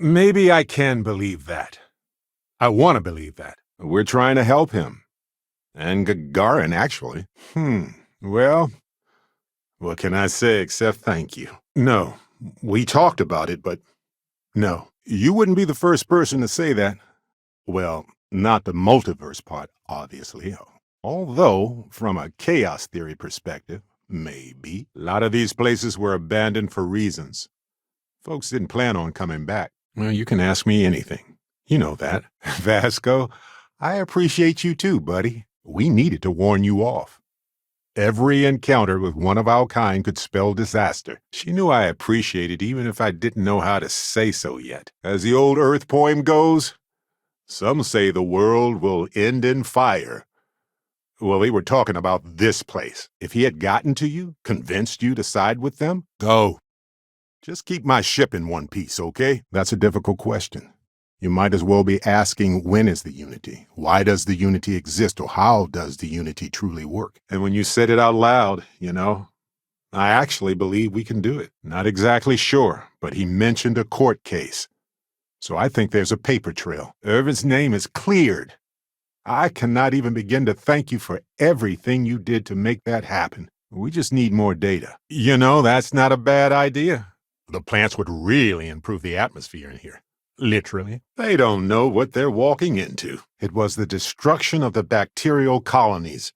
Maybe I can believe that. I want to believe that. We're trying to help him. And Gagarin, actually. Well, what can I say except thank you? No, we talked about it, but no. You wouldn't be the first person to say that. Well, not the multiverse part, obviously. Although, from a chaos theory perspective, maybe. A lot of these places were abandoned for reasons. Folks didn't plan on coming back. Well, you can ask me anything. You know that. Vasco, I appreciate you too, buddy. We needed to warn you off. Every encounter with one of our kind could spell disaster. She knew I appreciated even if I didn't know how to say so yet. As the old Earth poem goes, some say the world will end in fire. Well, they were talking about this place. If he had gotten to you, convinced you to side with them, go. Just keep my ship in one piece, okay? That's a difficult question. You might as well be asking, when is the unity? Why does the unity exist, or how does the unity truly work? And when you said it out loud, I actually believe we can do it. Not exactly sure, but he mentioned a court case. So I think there's a paper trail. Irvin's name is cleared. I cannot even begin to thank you for everything you did to make that happen. We just need more data. That's not a bad idea. The plants would really improve the atmosphere in here. Literally. They don't know what they're walking into. It was the destruction of the bacterial colonies,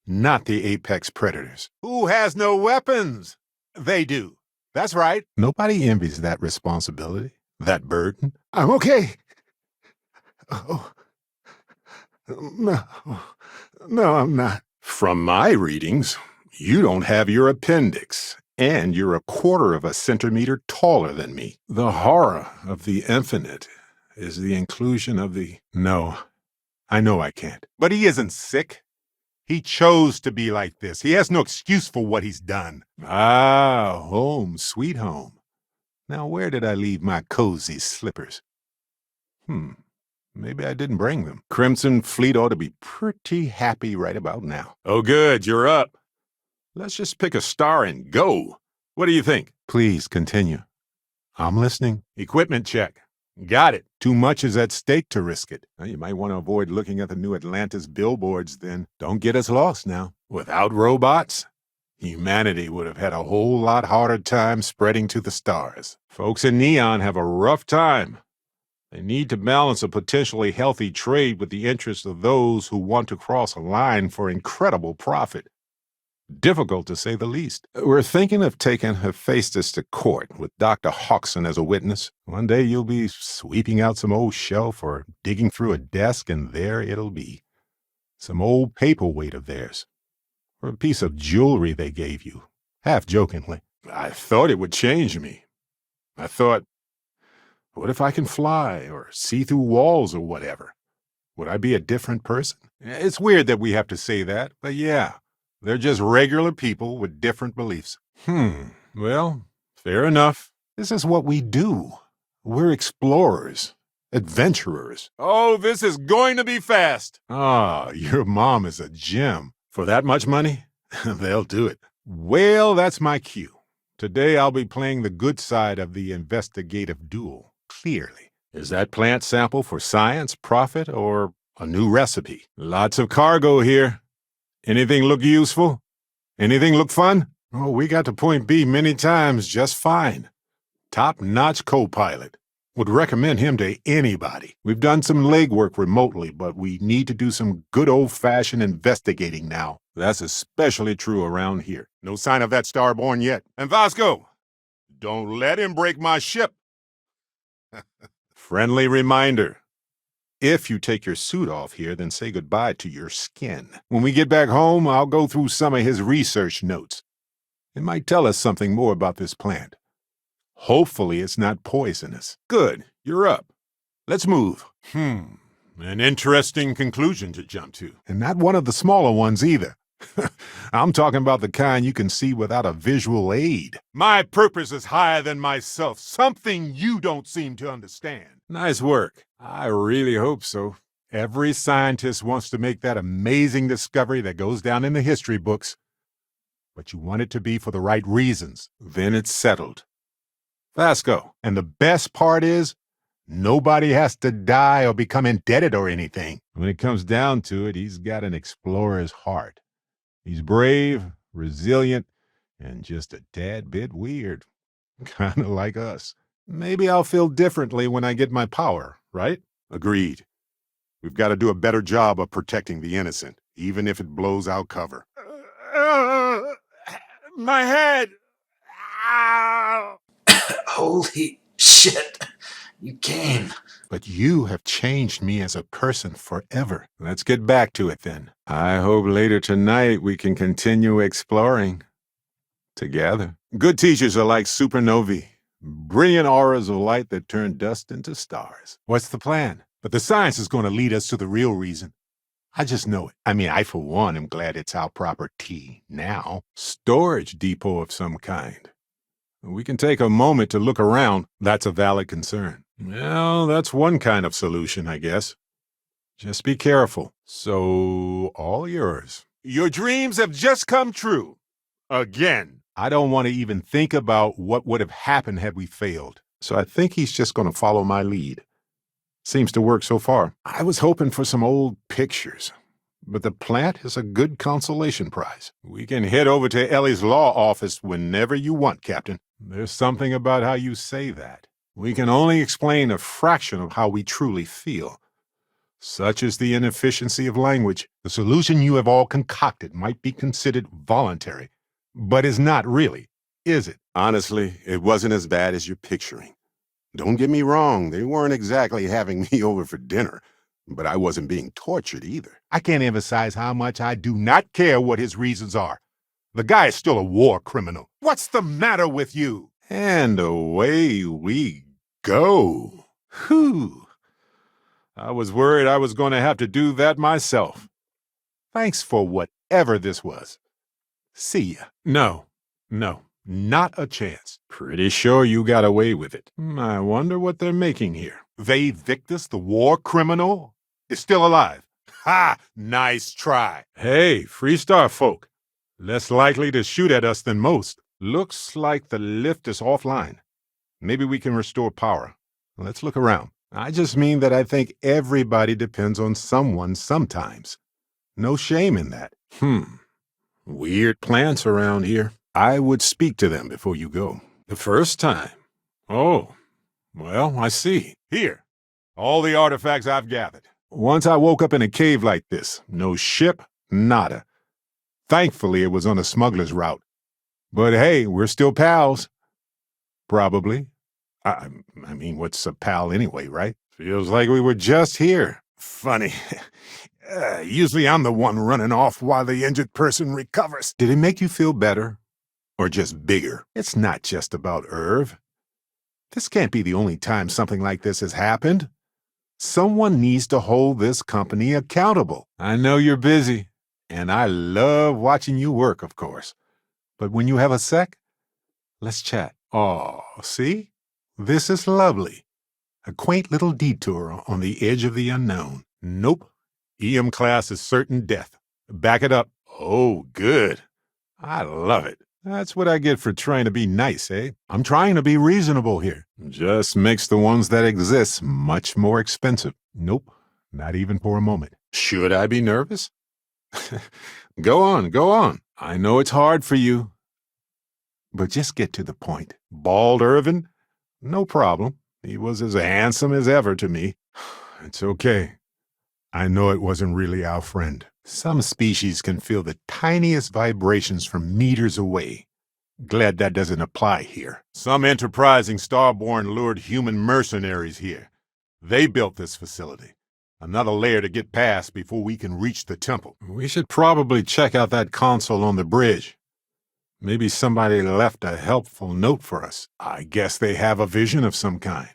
not the apex predators. Who has no weapons? They do. That's right. Nobody envies that responsibility, that burden. I'm okay. Oh. No, I'm not. From my readings, you don't have your appendix, and you're 1/4 of a centimeter taller than me. The horror of the infinite is the inclusion of the... No, I know I can't. But he isn't sick. He chose to be like this. He has no excuse for what he's done. Ah, home, sweet home. Now where did I leave my cozy slippers? Maybe I didn't bring them. Crimson Fleet ought to be pretty happy right about now. Oh, good, you're up. Let's just pick a star and go. What do you think? Please continue. I'm listening. Equipment check. Got it. Too much is at stake to risk it. Well, you might want to avoid looking at the new Atlantis billboards then. Don't get us lost now. Without robots, humanity would have had a whole lot harder time spreading to the stars. Folks in Neon have a rough time. They need to balance a potentially healthy trade with the interests of those who want to cross a line for incredible profit. Difficult to say the least. We're thinking of taking Hephaestus to court with Dr. Hodgson as a witness. One day you'll be sweeping out some old shelf or digging through a desk, and there it'll be. Some old paperweight of theirs. Or a piece of jewelry they gave you, half jokingly. I thought it would change me. I thought, what if I can fly or see through walls or whatever? Would I be a different person? It's weird that we have to say that, but yeah, they're just regular people with different beliefs. Well, fair enough. This is what we do. We're explorers, adventurers. Oh, this is going to be fast. Ah, your mom is a gem. For that much money, they'll do it. Well, that's my cue. Today I'll be playing the good side of the investigative duel. Clearly. Is that plant sample for science, profit, or a new recipe? Lots of cargo here. Anything look useful? Anything look fun? Oh, we got to point B many times just fine. Top-notch co-pilot. Would recommend him to anybody. We've done some legwork remotely, but we need to do some good old-fashioned investigating now. That's especially true around here. No sign of that starborn yet. And Vasco, don't let him break my ship. Friendly reminder. If you take your suit off here, then say goodbye to your skin. When we get back home, I'll go through some of his research notes. It might tell us something more about this plant. Hopefully it's not poisonous. Good, you're up. Let's move. An interesting conclusion to jump to. And not one of the smaller ones either. I'm talking about the kind you can see without a visual aid. My purpose is higher than myself, something you don't seem to understand. Nice work. I really hope so. Every scientist wants to make that amazing discovery that goes down in the history books. But you want it to be for the right reasons. Then it's settled. Vasco, and the best part is, Nobody has to die or become indebted or anything. When it comes down to it, he's got an explorer's heart. He's brave, resilient, and just a tad bit weird. Kind of like us. Maybe I'll feel differently when I get my power, right? Agreed. We've got to do a better job of protecting the innocent, even if it blows out cover. My head! Ow! Holy shit. You came. But you have changed me as a person forever. Let's get back to it then. I hope later tonight we can continue exploring together. Good teachers are like supernovae, brilliant auras of light that turn dust into stars. What's the plan? But the science is going to lead us to the real reason. I just know it. I mean, I, for one, am glad it's our property now. Storage depot of some kind. We can take a moment to look around. That's a valid concern. Well, that's one kind of solution, I guess. Just be careful. So, all yours. Your dreams have just come true. Again. I don't want to even think about what would have happened had we failed. So I think he's just going to follow my lead. Seems to work so far. I was hoping for some old pictures, but the plant is a good consolation prize. We can head over to Ellie's law office whenever you want, Captain. There's something about how you say that. We can only explain a fraction of how we truly feel. Such is the inefficiency of language. The solution you have all concocted might be considered voluntary, but is not really, is it? Honestly, it wasn't as bad as you're picturing. Don't get me wrong, they weren't exactly having me over for dinner, but I wasn't being tortured either. I can't emphasize how much I do not care what his reasons are. The guy is still a war criminal. What's the matter with you? And away we go. Whew. I was worried I was going to have to do that myself. Thanks for whatever this was. See ya. No, not a chance. Pretty sure you got away with it. I wonder what they're making here. They Victus, the war criminal, is still alive. Ha! Nice try. Hey, Freestar folk. Less likely to shoot at us than most. Looks like the lift is offline. Maybe we can restore power. Let's look around. I just mean that I think everybody depends on someone sometimes. No shame in that. Weird plants around here. I would speak to them before you go. The first time? Oh, well, I see. Here, all the artifacts I've gathered. Once I woke up in a cave like this. No ship, nada. Thankfully, it was on a smuggler's route. But hey, we're still pals. Probably. I mean, what's a pal anyway, right? Feels like we were just here. Funny. Usually I'm the one running off while the injured person recovers. Did it make you feel better? Or just bigger? It's not just about Irv. This can't be the only time something like this has happened. Someone needs to hold this company accountable. I know you're busy, and I love watching you work, of course. But when you have a sec, let's chat. Oh, see? This is lovely. A quaint little detour on the edge of the unknown. Nope. EM class is certain death. Back it up. Oh, good. I love it. That's what I get for trying to be nice, eh? I'm trying to be reasonable here. Just makes the ones that exist much more expensive. Nope, not even for a moment. Should I be nervous? Go on. I know it's hard for you. But just get to the point. Bald Irvin? No problem. He was as handsome as ever to me. It's okay. I know it wasn't really our friend. Some species can feel the tiniest vibrations from meters away. Glad that doesn't apply here. Some enterprising starborn lured human mercenaries here. They built this facility. Another layer to get past before we can reach the temple. We should probably check out that console on the bridge. Maybe somebody left a helpful note for us. I guess they have a vision of some kind.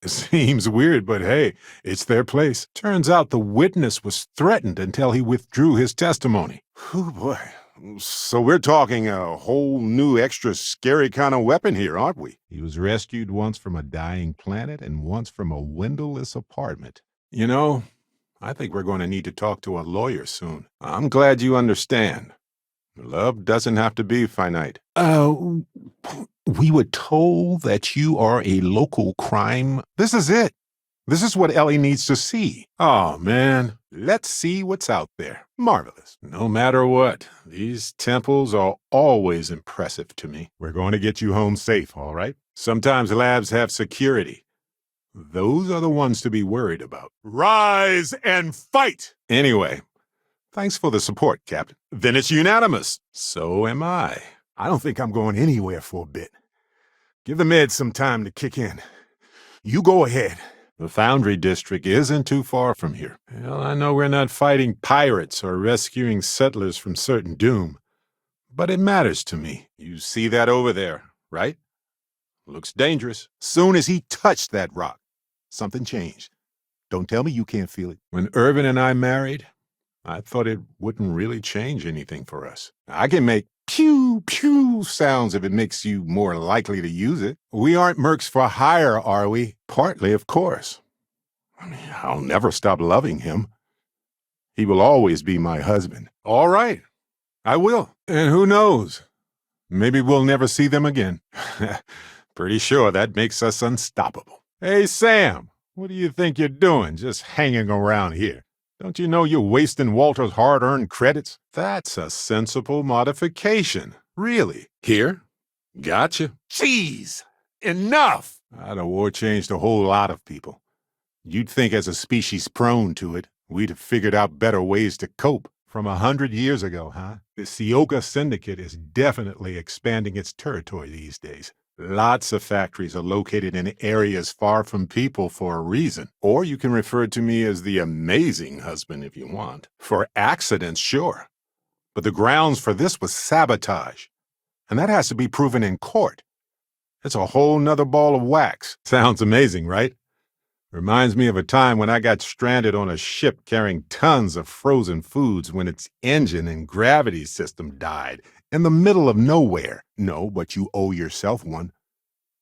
It seems weird, but hey, it's their place. Turns out the witness was threatened until he withdrew his testimony. Whew, boy. So we're talking a whole new extra scary kind of weapon here, aren't we? He was rescued once from a dying planet and once from a windowless apartment. You know, I think we're going to need to talk to a lawyer soon. I'm glad you understand. Love doesn't have to be finite. We were told that you are a local crime. This is it. This is what Ellie needs to see. Oh, man. Let's see what's out there. Marvelous. No matter what, these temples are always impressive to me. We're going to get you home safe, all right? Sometimes labs have security. Those are the ones to be worried about. Rise and fight! Anyway, thanks for the support, Captain. Then it's unanimous. So am I. I don't think I'm going anywhere for a bit. Give the meds some time to kick in. You go ahead. The Foundry District isn't too far from here. Well, I know we're not fighting pirates or rescuing settlers from certain doom, but it matters to me. You see that over there, right? Looks dangerous. Soon as he touched that rock, something changed. Don't tell me you can't feel it. When Irvin and I married, I thought it wouldn't really change anything for us. I can make pew, pew sounds if it makes you more likely to use it. We aren't mercs for hire, are we? Partly, of course. I mean, I'll never stop loving him. He will always be my husband. All right, I will. And who knows? Maybe we'll never see them again. Pretty sure that makes us unstoppable. Hey, Sam, what do you think you're doing just hanging around here? Don't you know you're wasting Walter's hard-earned credits? That's a sensible modification. Really. Here? Gotcha. Jeez! Enough! The war changed a whole lot of people. You'd think as a species prone to it, we'd have figured out better ways to cope. From 100 years ago, huh? The Sioka Syndicate is definitely expanding its territory these days. Lots of factories are located in areas far from people for a reason. Or you can refer to me as the amazing husband if you want. For accidents, sure. But the grounds for this was sabotage. And that has to be proven in court. It's a whole nother ball of wax. Sounds amazing, right? Reminds me of a time when I got stranded on a ship carrying tons of frozen foods when its engine and gravity system died in the middle of nowhere. No, but you owe yourself one.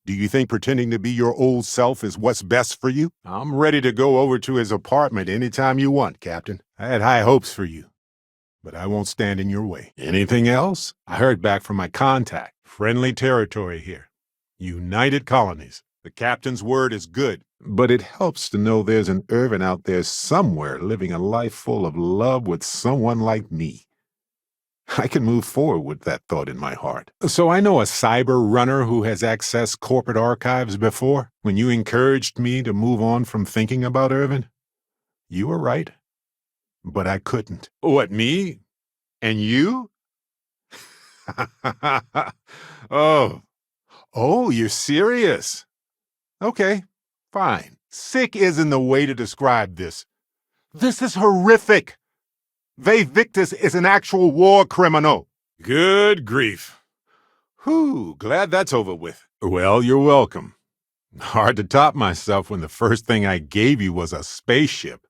Do you think pretending to be your old self is what's best for you? I'm ready to go over to his apartment anytime you want, Captain. I had high hopes for you, but I won't stand in your way. Anything else? I heard back from my contact. Friendly territory here. United Colonies. The captain's word is good, but it helps to know there's an Irvin out there somewhere living a life full of love with someone like me. I can move forward with that thought in my heart. So I know a cyber runner who has accessed corporate archives before. When you encouraged me to move on from thinking about Irvin, you were right, but I couldn't. What, me? And you? Oh, you're serious? Okay, fine. Sick isn't the way to describe this. This is horrific. Victus is an actual war criminal. Good grief. Whew, glad that's over with. Well, you're welcome. Hard to top myself when the first thing I gave you was a spaceship.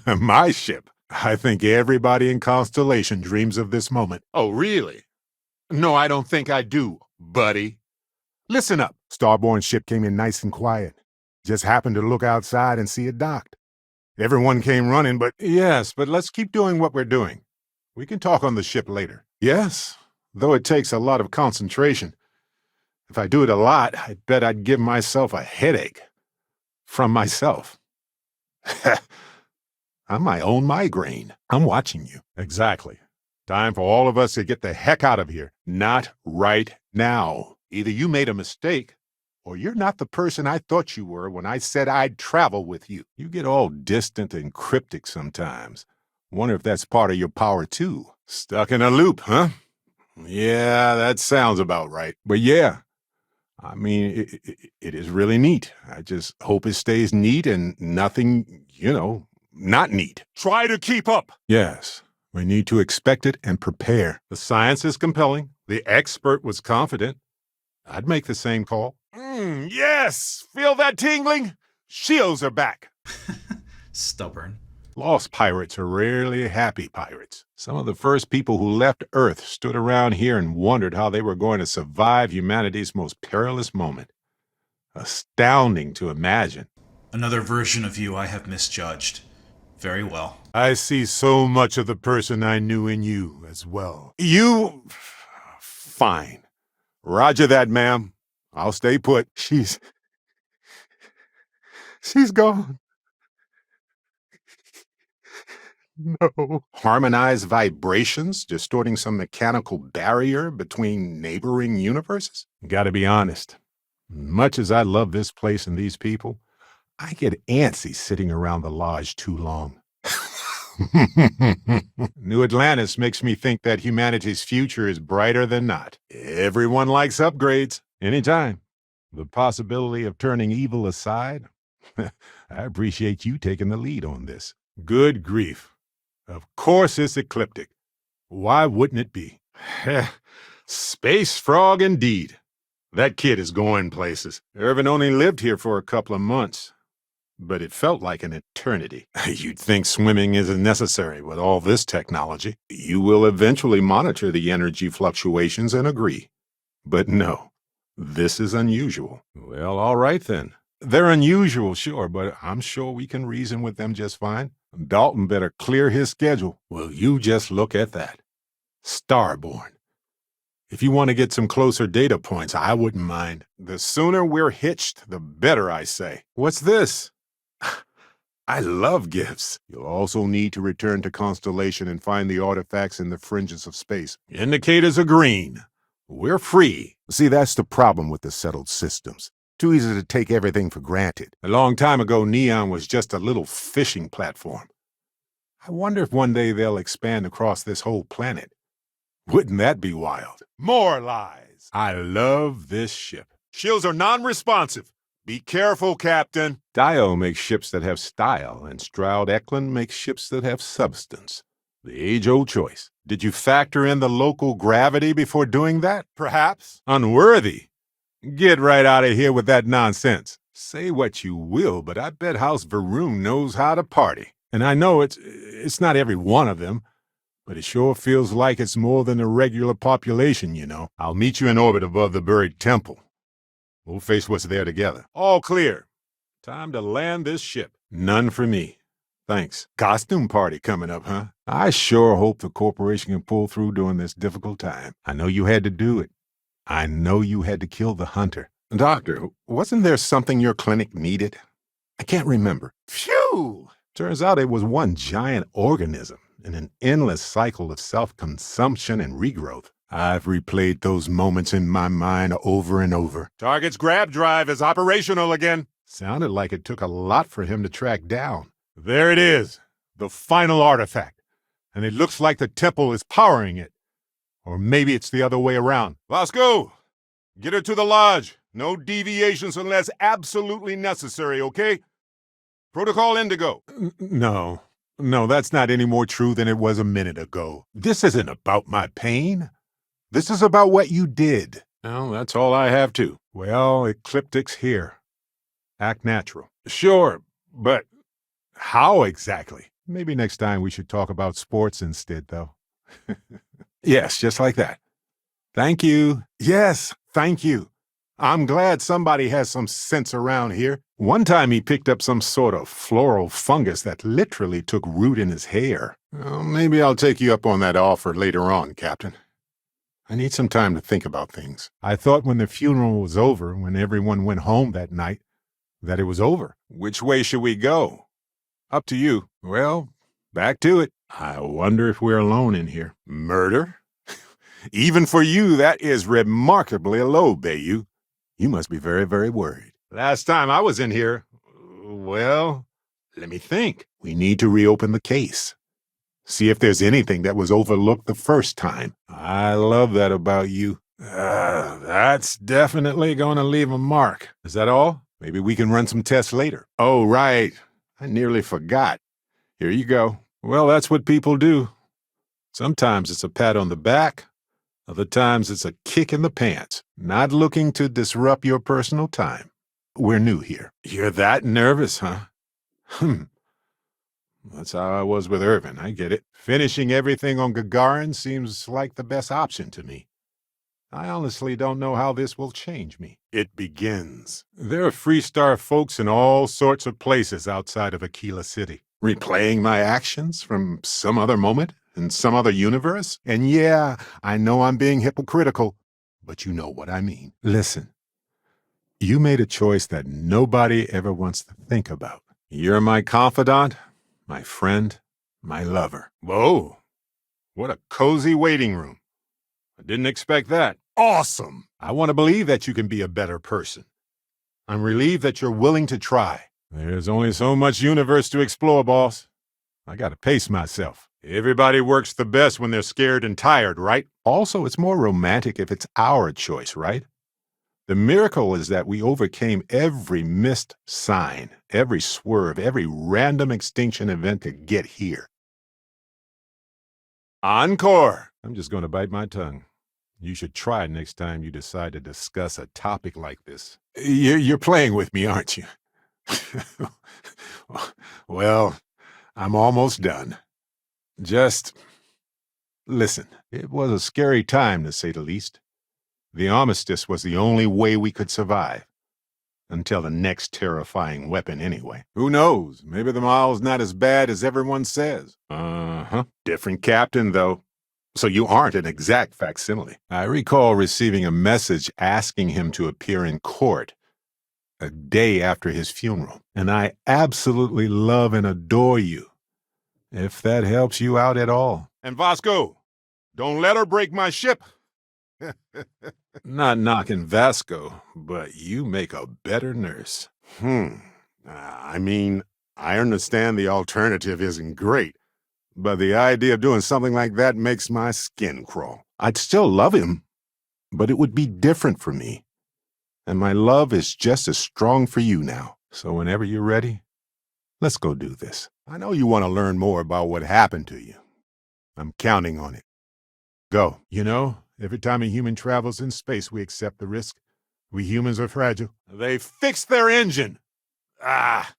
My ship. I think everybody in Constellation dreams of this moment. Oh, really? No, I don't think I do, buddy. Listen up. Starborn's ship came in nice and quiet. Just happened to look outside and see it docked. Everyone came running, but... Yes, but let's keep doing what we're doing. We can talk on the ship later. Yes, though it takes a lot of concentration. If I do it a lot, I bet I'd give myself a headache. From myself. I'm my own migraine. I'm watching you. Exactly. Time for all of us to get the heck out of here. Not right now. Either you made a mistake, or you're not the person I thought you were when I said I'd travel with you. You get all distant and cryptic sometimes. Wonder if that's part of your power, too. Stuck in a loop, huh? Yeah, that sounds about right. But yeah, I mean, it is really neat. I just hope it stays neat and nothing, not neat. Try to keep up. Yes, we need to expect it and prepare. The science is compelling. The expert was confident. I'd make the same call. Yes! Feel that tingling? Shields are back. Stubborn. Lost pirates are rarely happy pirates. Some of the first people who left Earth stood around here and wondered how they were going to survive humanity's most perilous moment. Astounding to imagine. Another version of you I have misjudged. very well. I see so much of the person I knew in you as well. You... Fine. Roger that, ma'am. I'll stay put. She's gone. No. Harmonized vibrations distorting some mechanical barrier between neighboring universes? Gotta be honest. Much as I love this place and these people, I get antsy sitting around the lodge too long. New Atlantis makes me think that humanity's future is brighter than not. Everyone likes upgrades. Anytime. The possibility of turning evil aside? I appreciate you taking the lead on this. Good grief. Of course it's ecliptic. Why wouldn't it be? Space frog indeed. That kid is going places. Irvin only lived here for a couple of months, but it felt like an eternity. You'd think swimming isn't necessary with all this technology. You will eventually monitor the energy fluctuations and agree. But no, this is unusual. Well, all right then. They're unusual, sure, but I'm sure we can reason with them just fine. Dalton better clear his schedule. Well, you just look at that. Starborn. If you want to get some closer data points, I wouldn't mind. The sooner we're hitched, the better, I say. What's this? I love gifts. You'll also need to return to Constellation and find the artifacts in the fringes of space. Indicators are green. We're free. See, that's the problem with the settled systems. Too easy to take everything for granted. A long time ago, Neon was just a little fishing platform. I wonder if one day they'll expand across this whole planet. Wouldn't that be wild? More lies. I love this ship. Shields are non-responsive. Be careful, Captain. Dio makes ships that have style, and Stroud-Eklund makes ships that have substance. The age-old choice. Did you factor in the local gravity before doing that, perhaps? Unworthy. Get right out of here with that nonsense. Say what you will, but I bet House Varun knows how to party. And I know it's not every one of them, but it sure feels like it's more than a regular population, you know. I'll meet you in orbit above the buried temple. We'll face what's there together. All clear. Time to land this ship. None for me. Thanks. Costume party coming up, huh? I sure hope the corporation can pull through during this difficult time. I know you had to do it. I know you had to kill the hunter. Doctor, wasn't there something your clinic needed? I can't remember. Phew! Turns out it was one giant organism in an endless cycle of self-consumption and regrowth. I've replayed those moments in my mind over and over. Target's grab drive is operational again. Sounded like it took a lot for him to track down. There it is, the final artifact. And it looks like the temple is powering it. Or maybe it's the other way around. Vasco, get her to the lodge. No deviations unless absolutely necessary, okay? Protocol Indigo. No, that's not any more true than it was a minute ago. This isn't about my pain. This is about what you did. Well, that's all I have to. Well, Ecliptic's here. Act natural. Sure, but how exactly? Maybe next time we should talk about sports instead, though. Yes, just like that. Thank you. Yes, thank you. I'm glad somebody has some sense around here. One time he picked up some sort of floral fungus that literally took root in his hair. Well, maybe I'll take you up on that offer later on, Captain. I need some time to think about things. I thought when the funeral was over, when everyone went home that night, that it was over. Which way should we go? Up to you. Well, back to it. I wonder if we're alone in here. Murder? Even for you, that is remarkably low, Bayou. You must be very, very worried. Last time I was in here, well, let me think. We need to reopen the case. See if there's anything that was overlooked the first time. I love that about you. That's definitely going to leave a mark. Is that all? Maybe we can run some tests later. Oh, right. I nearly forgot. Here you go. Well, that's what people do. Sometimes it's a pat on the back. Other times it's a kick in the pants. Not looking to disrupt your personal time. We're new here. You're that nervous, huh? That's how I was with Irvin, I get it. Finishing everything on Gagarin seems like the best option to me. I honestly don't know how this will change me. It begins. There are Freestar folks in all sorts of places outside of Aquila City. replaying my actions from some other moment in some other universe? And yeah, I know I'm being hypocritical, but you know what I mean. Listen, you made a choice that nobody ever wants to think about. You're my confidant, my friend, my lover. Whoa, what a cozy waiting room. I didn't expect that. Awesome! I want to believe that you can be a better person. I'm relieved that you're willing to try. There's only so much universe to explore, boss. I gotta pace myself. Everybody works the best when they're scared and tired, right? Also, it's more romantic if it's our choice, right? The miracle is that we overcame every missed sign, every swerve, every random extinction event to get here. Encore! I'm just gonna bite my tongue. You should try next time you decide to discuss a topic like this. You're playing with me, aren't you? Well, I'm almost done. Just listen, it was a scary time, to say the least. The armistice was the only way we could survive. Until the next terrifying weapon, anyway. Who knows? Maybe the model's not as bad as everyone says. Uh-huh. Different captain, though. So you aren't an exact facsimile. I recall receiving a message asking him to appear in court a day after his funeral. And I absolutely love and adore you, if that helps you out at all. And Vasco, don't let her break my ship. Not knocking Vasco, but you make a better nurse. I mean, I understand the alternative isn't great, but the idea of doing something like that makes my skin crawl. I'd still love him, but it would be different for me. And my love is just as strong for you now. So whenever you're ready, let's go do this. I know you want to learn more about what happened to you. I'm counting on it. Go. You know, every time a human travels in space, we accept the risk. We humans are fragile. They fixed their engine.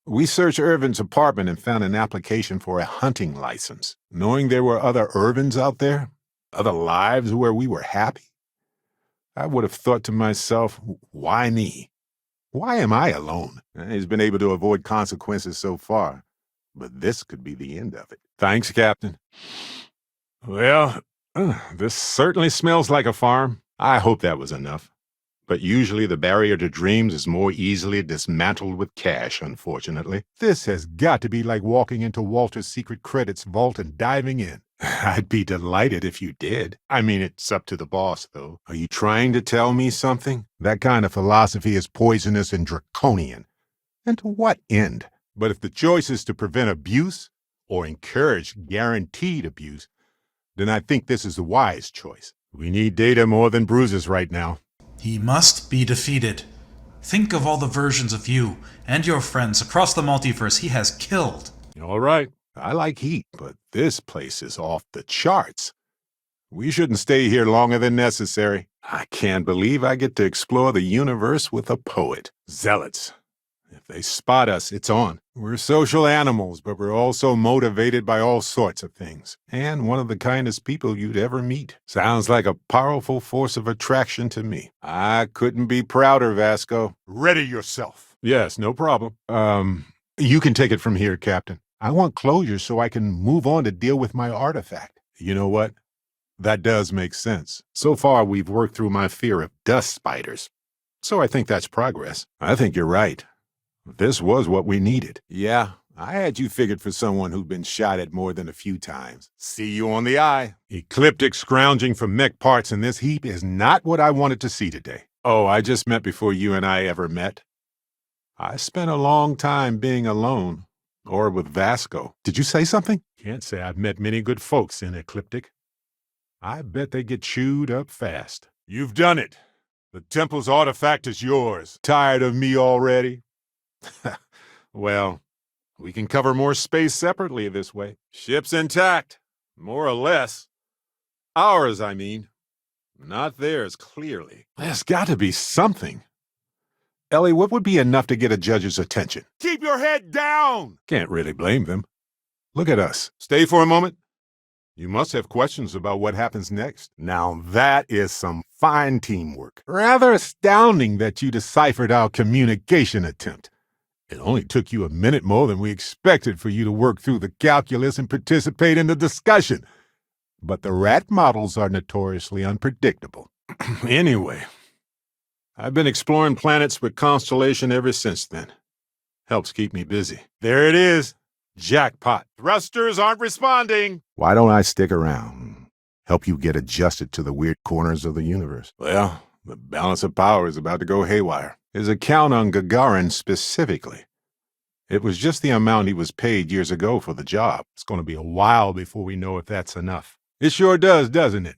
We searched Irvin's apartment and found an application for a hunting license. Knowing there were other Irvins out there, other lives where we were happy, I would have thought to myself, why me? Why am I alone? He's been able to avoid consequences so far, but this could be the end of it. Thanks, Captain. Well, this certainly smells like a farm. I hope that was enough. But usually the barrier to dreams is more easily dismantled with cash, unfortunately. This has got to be like walking into Walter's secret credits vault and diving in. I'd be delighted if you did. I mean, it's up to the boss, though. Are you trying to tell me something? That kind of philosophy is poisonous and draconian. And to what end? But if the choice is to prevent abuse or encourage guaranteed abuse, then I think this is the wise choice. We need data more than bruises right now. He must be defeated. Think of all the versions of you and your friends across the multiverse he has killed. All right. I like heat, but this place is off the charts. We shouldn't stay here longer than necessary. I can't believe I get to explore the universe with a poet. Zealots. If they spot us, it's on. We're social animals, but we're also motivated by all sorts of things. And one of the kindest people you'd ever meet. Sounds like a powerful force of attraction to me. I couldn't be prouder, Vasco. Ready yourself. Yes, no problem. You can take it from here, Captain. I want closure so I can move on to deal with my artifact. You know what? That does make sense. So far, we've worked through my fear of dust spiders. So I think that's progress. I think you're right. This was what we needed. Yeah, I had you figured for someone who'd been shot at more than a few times. See you on the eye. Ecliptic scrounging for mech parts in this heap is not what I wanted to see today. Oh, I just meant before you and I ever met. I spent a long time being alone. Or with Vasco. Did you say something? Can't say I've met many good folks in Ecliptic. I bet they get chewed up fast. You've done it. The Temple's artifact is yours. Tired of me already? Well, we can cover more space separately this way. Ship's intact. More or less. Ours, I mean. Not theirs, clearly. There's got to be something. Ellie, what would be enough to get a judge's attention? Keep your head down! Can't really blame them. Look at us. Stay for a moment. You must have questions about what happens next. Now that is some fine teamwork. Rather astounding that you deciphered our communication attempt. It only took you a minute more than we expected for you to work through the calculus and participate in the discussion. But the rat models are notoriously unpredictable. Anyway, I've been exploring planets with Constellation ever since then. Helps keep me busy. There it is. Jackpot. Thrusters aren't responding. Why don't I stick around? Help you get adjusted to the weird corners of the universe. Well, the balance of power is about to go haywire. His account on Gagarin specifically. It was just the amount he was paid years ago for the job. It's going to be a while before we know if that's enough. It sure does, doesn't it?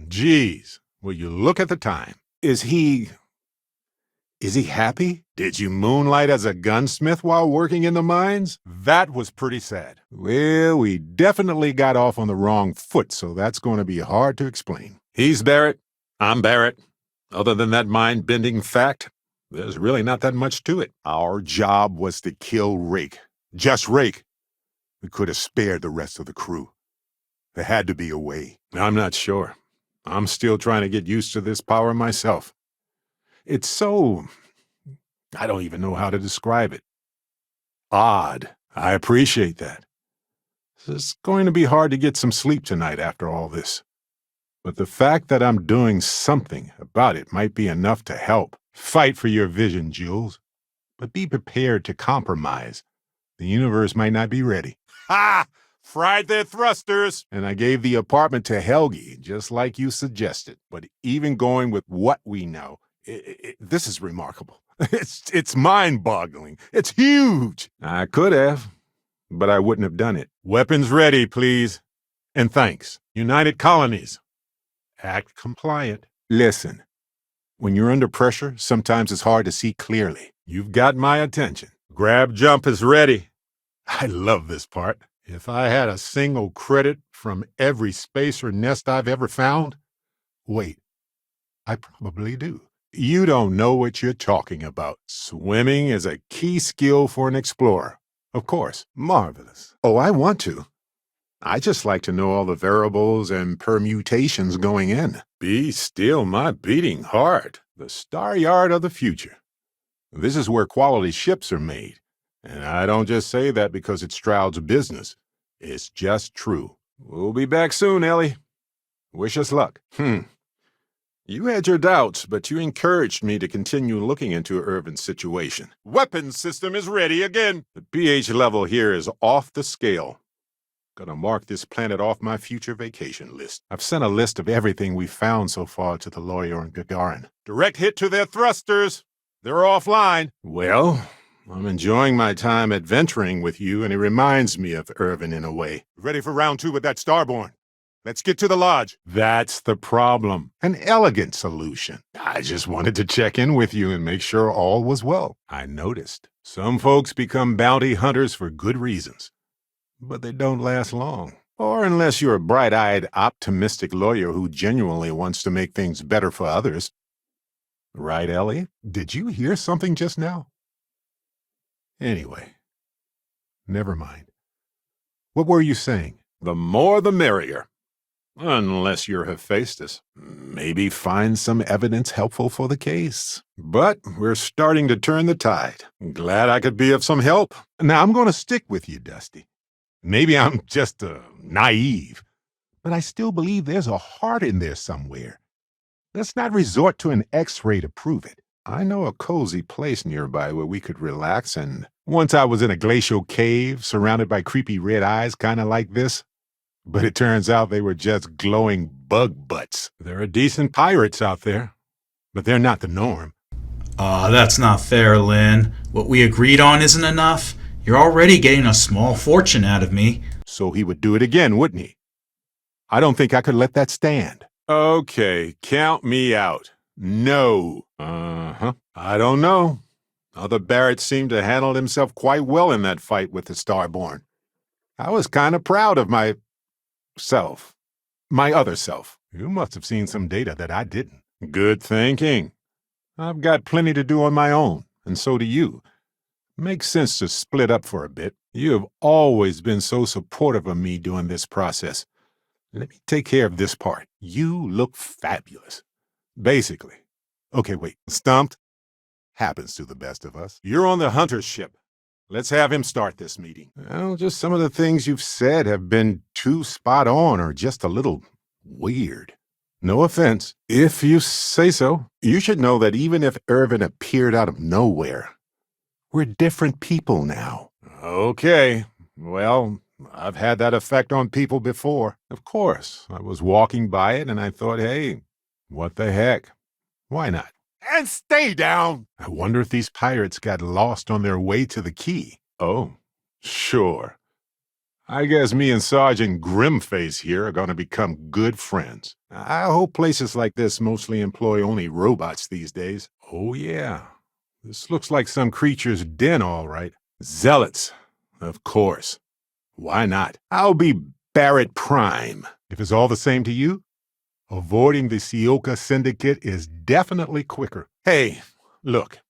Geez, will you look at the time? Is he happy? Did you moonlight as a gunsmith while working in the mines? That was pretty sad. Well, we definitely got off on the wrong foot, so that's going to be hard to explain. He's Barrett. I'm Barrett. Other than that mind-bending fact, there's really not that much to it. Our job was to kill Rake. Just Rake. We could have spared the rest of the crew. There had to be a way. I'm not sure. I'm still trying to get used to this power myself. It's so... I don't even know how to describe it. Odd. I appreciate that. It's going to be hard to get some sleep tonight after all this. But the fact that I'm doing something about it might be enough to help. Fight for your vision, Jules. But be prepared to compromise. The universe might not be ready. Ha! Fried their thrusters! And I gave the apartment to Helgi, just like you suggested. But even going with what we know, this is remarkable. It's mind-boggling. It's huge. I could have, but I wouldn't have done it. Weapons ready, please. And thanks. United Colonies. Act compliant. Listen, when you're under pressure, sometimes it's hard to see clearly. You've got my attention. Grab jump is ready. I love this part. If I had a single credit from every space or nest I've ever found, wait, I probably do. You don't know what you're talking about. Swimming is a key skill for an explorer. Of course. Marvelous. Oh, I want to. I just like to know all the variables and permutations going in. Be still my beating heart. The star yard of the future. This is where quality ships are made. And I don't just say that because it's Stroud's business. It's just true. We'll be back soon, Ellie. Wish us luck. You had your doubts, but you encouraged me to continue looking into Irvin's situation. Weapons system is ready again. The pH level here is off the scale. Gonna mark this planet off my future vacation list. I've sent a list of everything we've found so far to the lawyer and Gagarin. Direct hit to their thrusters. They're offline. Well, I'm enjoying my time adventuring with you, and it reminds me of Irvin in a way. Ready for round 2 with that Starborn. Let's get to the lodge. That's the problem. An elegant solution. I just wanted to check in with you and make sure all was well. I noticed. Some folks become bounty hunters for good reasons. But they don't last long. Or unless you're a bright-eyed, optimistic lawyer who genuinely wants to make things better for others. Right, Ellie? Did you hear something just now? Anyway, never mind. What were you saying? The more the merrier. Unless you're Hephaestus. Maybe find some evidence helpful for the case. But we're starting to turn the tide. Glad I could be of some help. Now, I'm going to stick with you, Dusty. Maybe I'm just naive, but I still believe there's a heart in there somewhere. Let's not resort to an X-ray to prove it. I know a cozy place nearby where we could relax, and once I was in a glacial cave surrounded by creepy red eyes kind of like this. But it turns out they were just glowing bug butts. There are decent pirates out there, but they're not the norm. That's not fair, Lynn. What we agreed on isn't enough. You're already getting a small fortune out of me. So he would do it again, wouldn't he? I don't think I could let that stand. Okay, count me out. No. I don't know. Other Barrett seemed to handle himself quite well in that fight with the Starborn. I was kind of proud of my other self. You must have seen some data that I didn't. Good thinking. I've got plenty to do on my own, and so do you. Makes sense to split up for a bit. You have always been so supportive of me during this process. Let me take care of this part. You look fabulous. Basically. Okay, wait. Stumped? Happens to the best of us. You're on the hunter's ship. Let's have him start this meeting. Well, just some of the things you've said have been too spot on or just a little weird. No offense. If you say so. You should know that even if Irvin appeared out of nowhere, we're different people now. Okay. Well, I've had that effect on people before. Of course. I was walking by it and I thought, hey, what the heck? Why not? And stay down! I wonder if these pirates got lost on their way to the key. Oh, sure. I guess me and Sergeant Grimface here are going to become good friends. I hope places like this mostly employ only robots these days. Oh, yeah. This looks like some creature's den, all right. Zealots, of course. Why not? I'll be Barrett Prime. If it's all the same to you, avoiding the Sioka Syndicate is definitely quicker. Hey, look.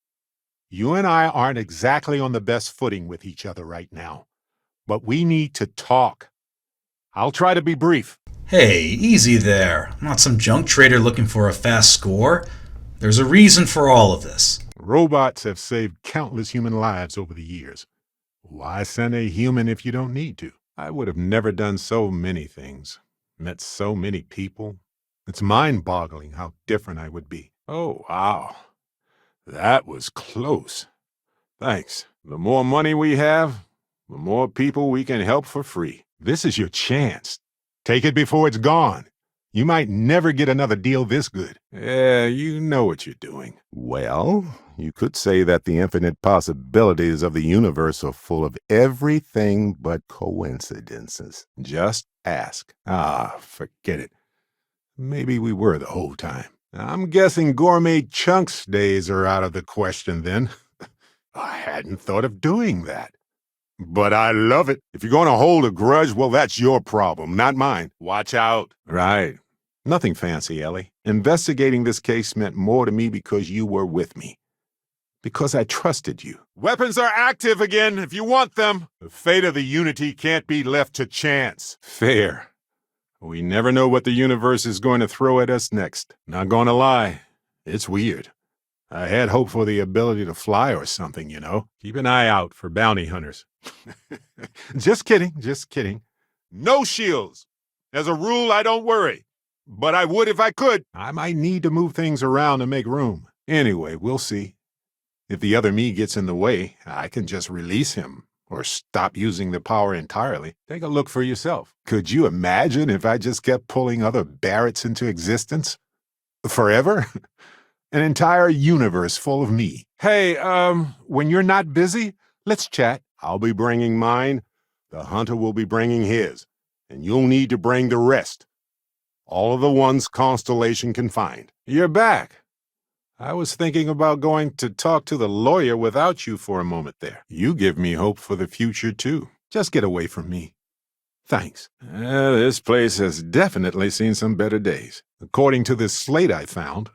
You and I aren't exactly on the best footing with each other right now. But we need to talk. I'll try to be brief. Hey, easy there. I'm not some junk trader looking for a fast score. There's a reason for all of this. Robots have saved countless human lives over the years. Why send a human if you don't need to? I would have never done so many things, met so many people. It's mind-boggling how different I would be. Oh, wow. That was close. Thanks. The more money we have, the more people we can help for free. This is your chance. Take it before it's gone. You might never get another deal this good. Yeah, you know what you're doing. Well, you could say that the infinite possibilities of the universe are full of everything but coincidences. Just ask. Ah, forget it. Maybe we were the whole time. I'm guessing gourmet chunks days are out of the question then. I hadn't thought of doing that. But I love it. If you're going to hold a grudge, well, that's your problem, not mine. Watch out. Right. Nothing fancy, Ellie. Investigating this case meant more to me because you were with me. Because I trusted you. Weapons are active again if you want them. The fate of the Unity can't be left to chance. Fair. We never know what the universe is going to throw at us next. Not gonna lie, it's weird. I had hoped for the ability to fly or something, you know. Keep an eye out for bounty hunters. Just kidding, just kidding. No shields. As a rule, I don't worry. But I would if I could. I might need to move things around to make room. Anyway, we'll see. If the other me gets in the way, I can just release him. Or stop using the power entirely. Take a look for yourself. Could you imagine if I just kept pulling other Barretts into existence? Forever? An entire universe full of me. Hey, when you're not busy, let's chat. I'll be bringing mine. The hunter will be bringing his. And you'll need to bring the rest. All of the ones Constellation can find. You're back. I was thinking about going to talk to the lawyer without you for a moment there. You give me hope for the future, too. Just get away from me. Thanks. This place has definitely seen some better days. According to this slate I found,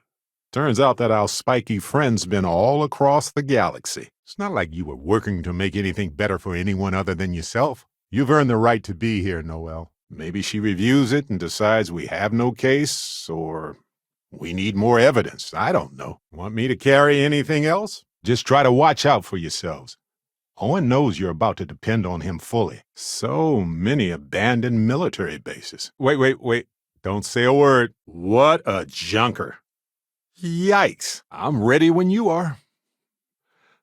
turns out that our spiky friend's been all across the galaxy. It's not like you were working to make anything better for anyone other than yourself. You've earned the right to be here, Noelle. Maybe she reviews it and decides we have no case, or we need more evidence. I don't know. Want me to carry anything else? Just try to watch out for yourselves. Owen knows you're about to depend on him fully. So many abandoned military bases. Wait. Don't say a word. What a junker. Yikes. I'm ready when you are.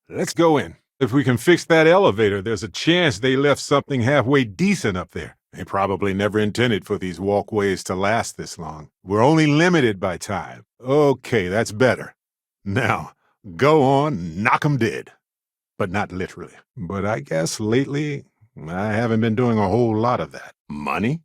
Let's go in. If we can fix that elevator, there's a chance they left something halfway decent up there. They probably never intended for these walkways to last this long. We're only limited by time. Okay, that's better. Now, go on, knock 'em dead. But not literally. But I guess lately, I haven't been doing a whole lot of that. Money?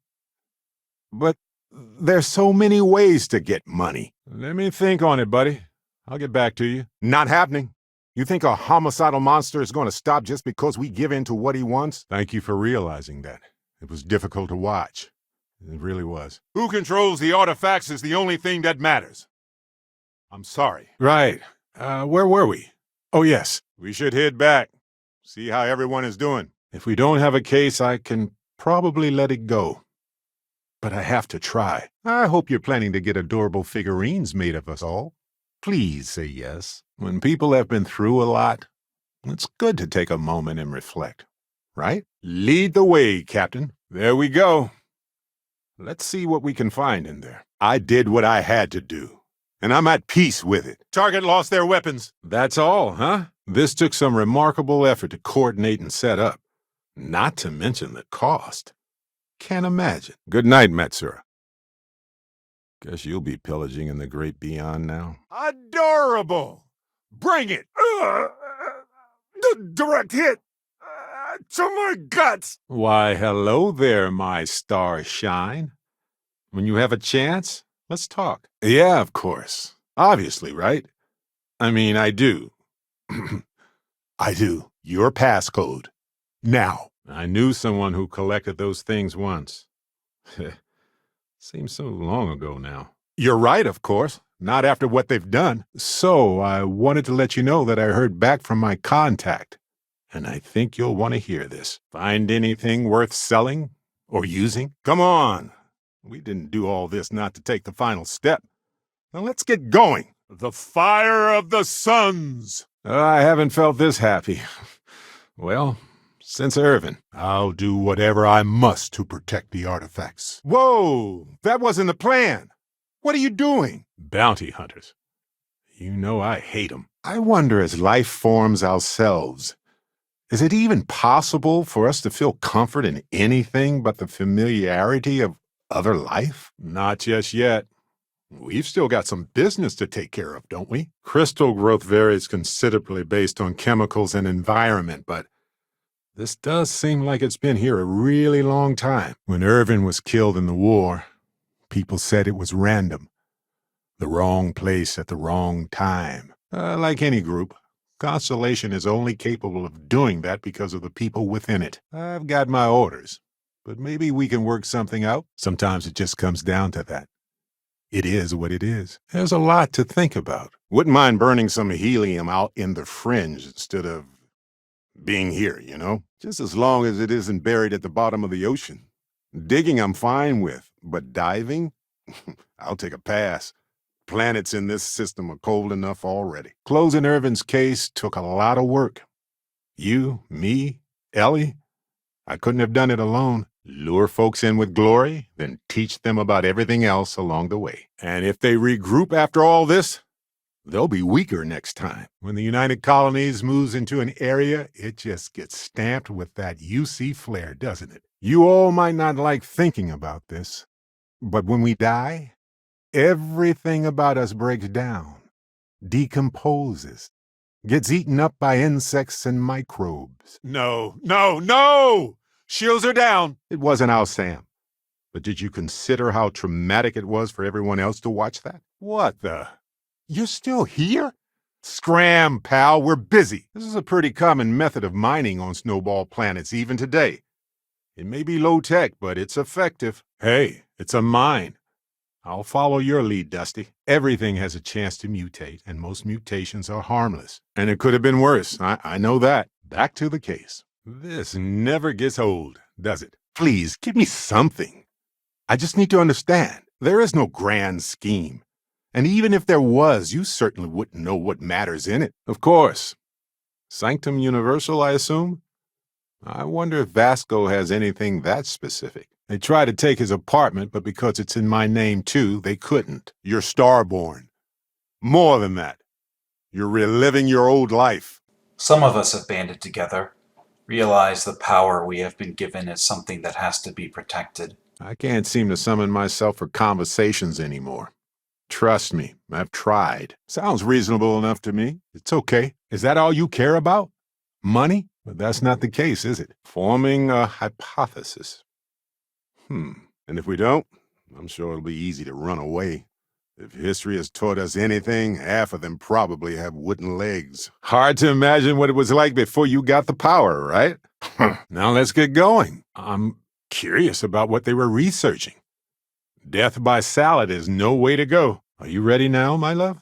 But there's so many ways to get money. Let me think on it, buddy. I'll get back to you. Not happening. You think a homicidal monster is going to stop just because we give in to what he wants? Thank you for realizing that. It was difficult to watch. It really was. Who controls the artifacts is the only thing that matters. I'm sorry. Right. Where were we? Oh, yes. We should head back. See how everyone is doing. If we don't have a case, I can probably let it go. But I have to try. I hope you're planning to get adorable figurines made of us all. Please say yes. When people have been through a lot, it's good to take a moment and reflect, right? Lead the way, Captain. There we go. Let's see what we can find in there. I did what I had to do, and I'm at peace with it. Target lost their weapons. That's all, huh? This took some remarkable effort to coordinate and set up, not to mention the cost. Can't imagine. Good night, Matsura. Guess you'll be pillaging in the great beyond now. Adorable! Bring it! The direct hit! To my guts! Why, hello there, my star shine. When you have a chance, let's talk. Yeah, of course. Obviously, right? I mean, I do. I do. Your passcode. Now. I knew someone who collected those things once. Seems so long ago now. You're right, of course. Not after what they've done. So, I wanted to let you know that I heard back from my contact. And I think you'll want to hear this. Find anything worth selling or using? Come on. We didn't do all this not to take the final step. Now let's get going. The fire of the suns. I haven't felt this happy. Well, since Irvin. I'll do whatever I must to protect the artifacts. Whoa! That wasn't the plan. What are you doing? Bounty hunters. You know I hate them. I wonder, as life forms ourselves, is it even possible for us to feel comfort in anything but the familiarity of other life? Not just yet. We've still got some business to take care of, don't we? Crystal growth varies considerably based on chemicals and environment, but this does seem like it's been here a really long time. When Irvin was killed in the war, people said it was random. The wrong place at the wrong time. Like any group, Constellation is only capable of doing that because of the people within it. I've got my orders, but maybe we can work something out. Sometimes it just comes down to that. It is what it is. There's a lot to think about. Wouldn't mind burning some helium out in the fringe instead of being here, you know? Just as long as it isn't buried at the bottom of the ocean. Digging I'm fine with, but diving? I'll take a pass. Planets in this system are cold enough already. Closing Irvin's case took a lot of work. You, me, Ellie, I couldn't have done it alone. Lure folks in with glory, then teach them about everything else along the way. And if they regroup after all this, they'll be weaker next time. When the United Colonies moves into an area, it just gets stamped with that UC flair, doesn't it? You all might not like thinking about this, but when we die, everything about us breaks down, decomposes, gets eaten up by insects and microbes. No, no, no! Shields are down! It wasn't our Sam. But did you consider how traumatic it was for everyone else to watch that? What the? You're still here? Scram, pal, we're busy. This is a pretty common method of mining on snowball planets even today. It may be low-tech, but it's effective. Hey, it's a mine. I'll follow your lead, Dusty. Everything has a chance to mutate, and most mutations are harmless. And it could have been worse, I know that. Back to the case. This never gets old, does it? Please, give me something. I just need to understand. There is no grand scheme. And even if there was, you certainly wouldn't know what matters in it. Of course. Sanctum Universal, I assume? I wonder if Vasco has anything that specific. They tried to take his apartment, but because it's in my name too, they couldn't. You're starborn. More than that. You're reliving your old life. Some of us have banded together, realized the power we have been given is something that has to be protected. I can't seem to summon myself for conversations anymore. Trust me, I've tried. Sounds reasonable enough to me. It's okay. Is that all you care about? Money? But that's not the case, is it? Forming a hypothesis. And if we don't, I'm sure it'll be easy to run away. If history has taught us anything, half of them probably have wooden legs. Hard to imagine what it was like before you got the power, right? Now let's get going. I'm curious about what they were researching. Death by salad is no way to go. Are you ready now, my love?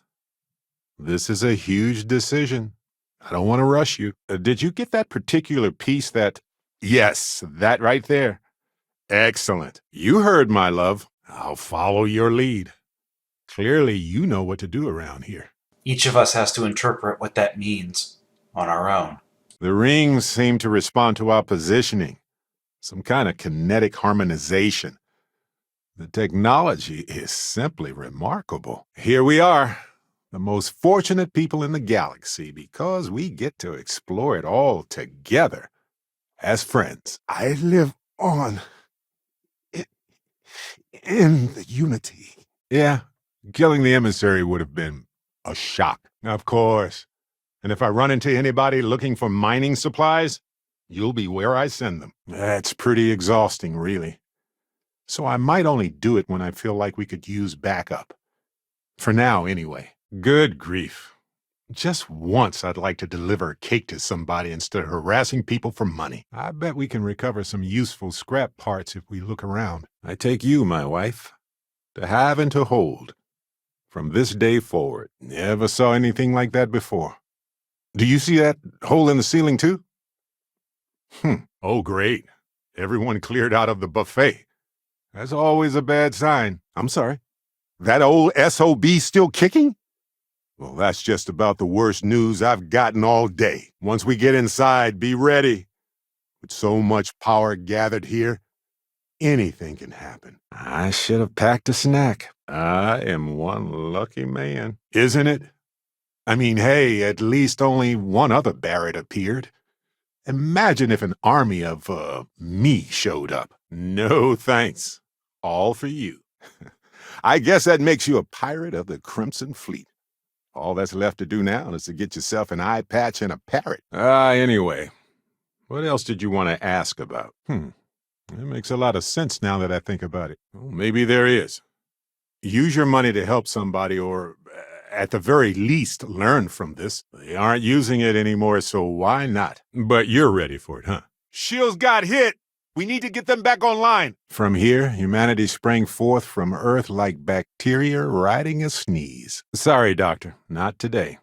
This is a huge decision. I don't want to rush you. Did you get that particular piece that... Yes, that right there. Excellent. You heard, my love. I'll follow your lead. Clearly, you know what to do around here. Each of us has to interpret what that means on our own. The rings seem to respond to our positioning. Some kind of kinetic harmonization. The technology is simply remarkable. Here we are, the most fortunate people in the galaxy, because we get to explore it all together as friends. I live on in the Unity. Yeah, killing the emissary would have been a shock. Of course. And if I run into anybody looking for mining supplies, you'll be where I send them. That's pretty exhausting, really. So I might only do it when I feel like we could use backup. For now, anyway. Good grief. Just once I'd like to deliver a cake to somebody instead of harassing people for money. I bet we can recover some useful scrap parts if we look around. I take you, my wife, to have and to hold. From this day forward, never saw anything like that before. Do you see that hole in the ceiling, too? Oh, great. Everyone cleared out of the buffet. That's always a bad sign. I'm sorry. That old SOB still kicking? Well, that's just about the worst news I've gotten all day. Once we get inside, be ready. With so much power gathered here, anything can happen. I should have packed a snack. I am one lucky man. Isn't it? I mean, hey, at least only one other Barrett appeared. Imagine if an army of, me showed up. No thanks. All for you. I guess that makes you a pirate of the Crimson Fleet. All that's left to do now is to get yourself an eye patch and a parrot. Anyway, what else did you want to ask about? That makes a lot of sense now that I think about it. Well, maybe there is. Use your money to help somebody or, at the very least, learn from this. They aren't using it anymore, so why not? But you're ready for it, huh? Shields got hit! We need to get them back online! From here, humanity sprang forth from Earth like bacteria riding a sneeze. Sorry, Doctor, not today.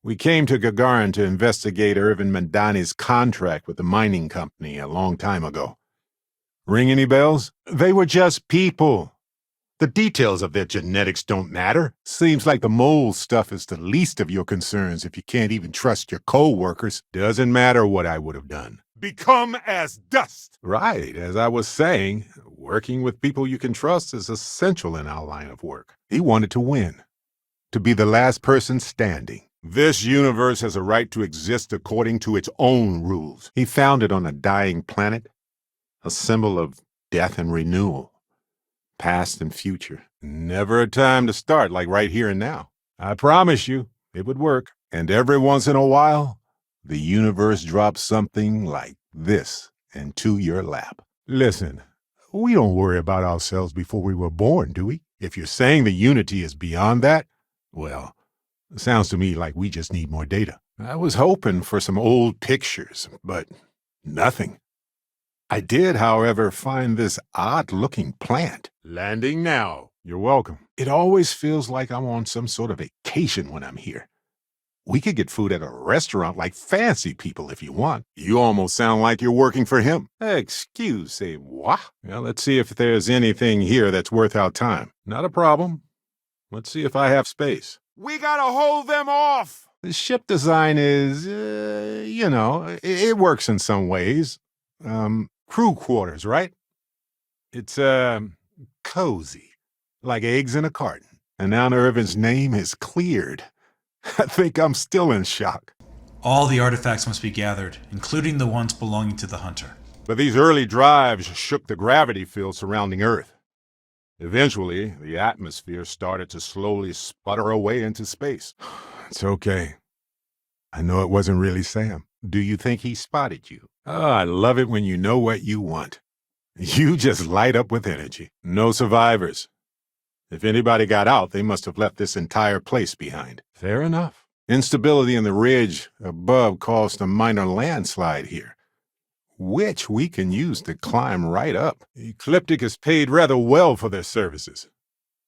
We came to Gagarin to investigate Irvin Madani's contract with the mining company a long time ago. Ring any bells? They were just people. The details of their genetics don't matter. Seems like the mold stuff is the least of your concerns if you can't even trust your co-workers. Doesn't matter what I would have done. Become as dust! Right, as I was saying, working with people you can trust is essential in our line of work. He wanted to win. To be the last person standing. This universe has a right to exist according to its own rules. He found it on a dying planet, a symbol of death and renewal. Past and future. Never a time to start like right here and now. I promise you, it would work. And every once in a while, the universe drops something like this into your lap. Listen, we don't worry about ourselves before we were born, do we? If you're saying the unity is beyond that, well, it sounds to me like we just need more data. I was hoping for some old pictures, but nothing. I did, however, find this odd-looking plant. Landing now. You're welcome. It always feels like I'm on some sort of vacation when I'm here. We could get food at a restaurant like fancy people if you want. You almost sound like you're working for him. Excuse-moi. Well, let's see if there's anything here that's worth our time. Not a problem. Let's see if I have space. We gotta hold them off! The ship design is, it works in some ways. Crew quarters, right? It's, cozy. Like eggs in a carton. And now Irvin's name is cleared. I think I'm still in shock. All the artifacts must be gathered, including the ones belonging to the hunter. But these early drives shook the gravity field surrounding Earth. Eventually, the atmosphere started to slowly sputter away into space. It's okay. I know it wasn't really Sam. Do you think he spotted you? Oh, I love it when you know what you want. You just light up with energy. No survivors. If anybody got out, they must have left this entire place behind. Fair enough. Instability in the ridge above caused a minor landslide here, which we can use to climb right up. Ecliptic is paid rather well for their services.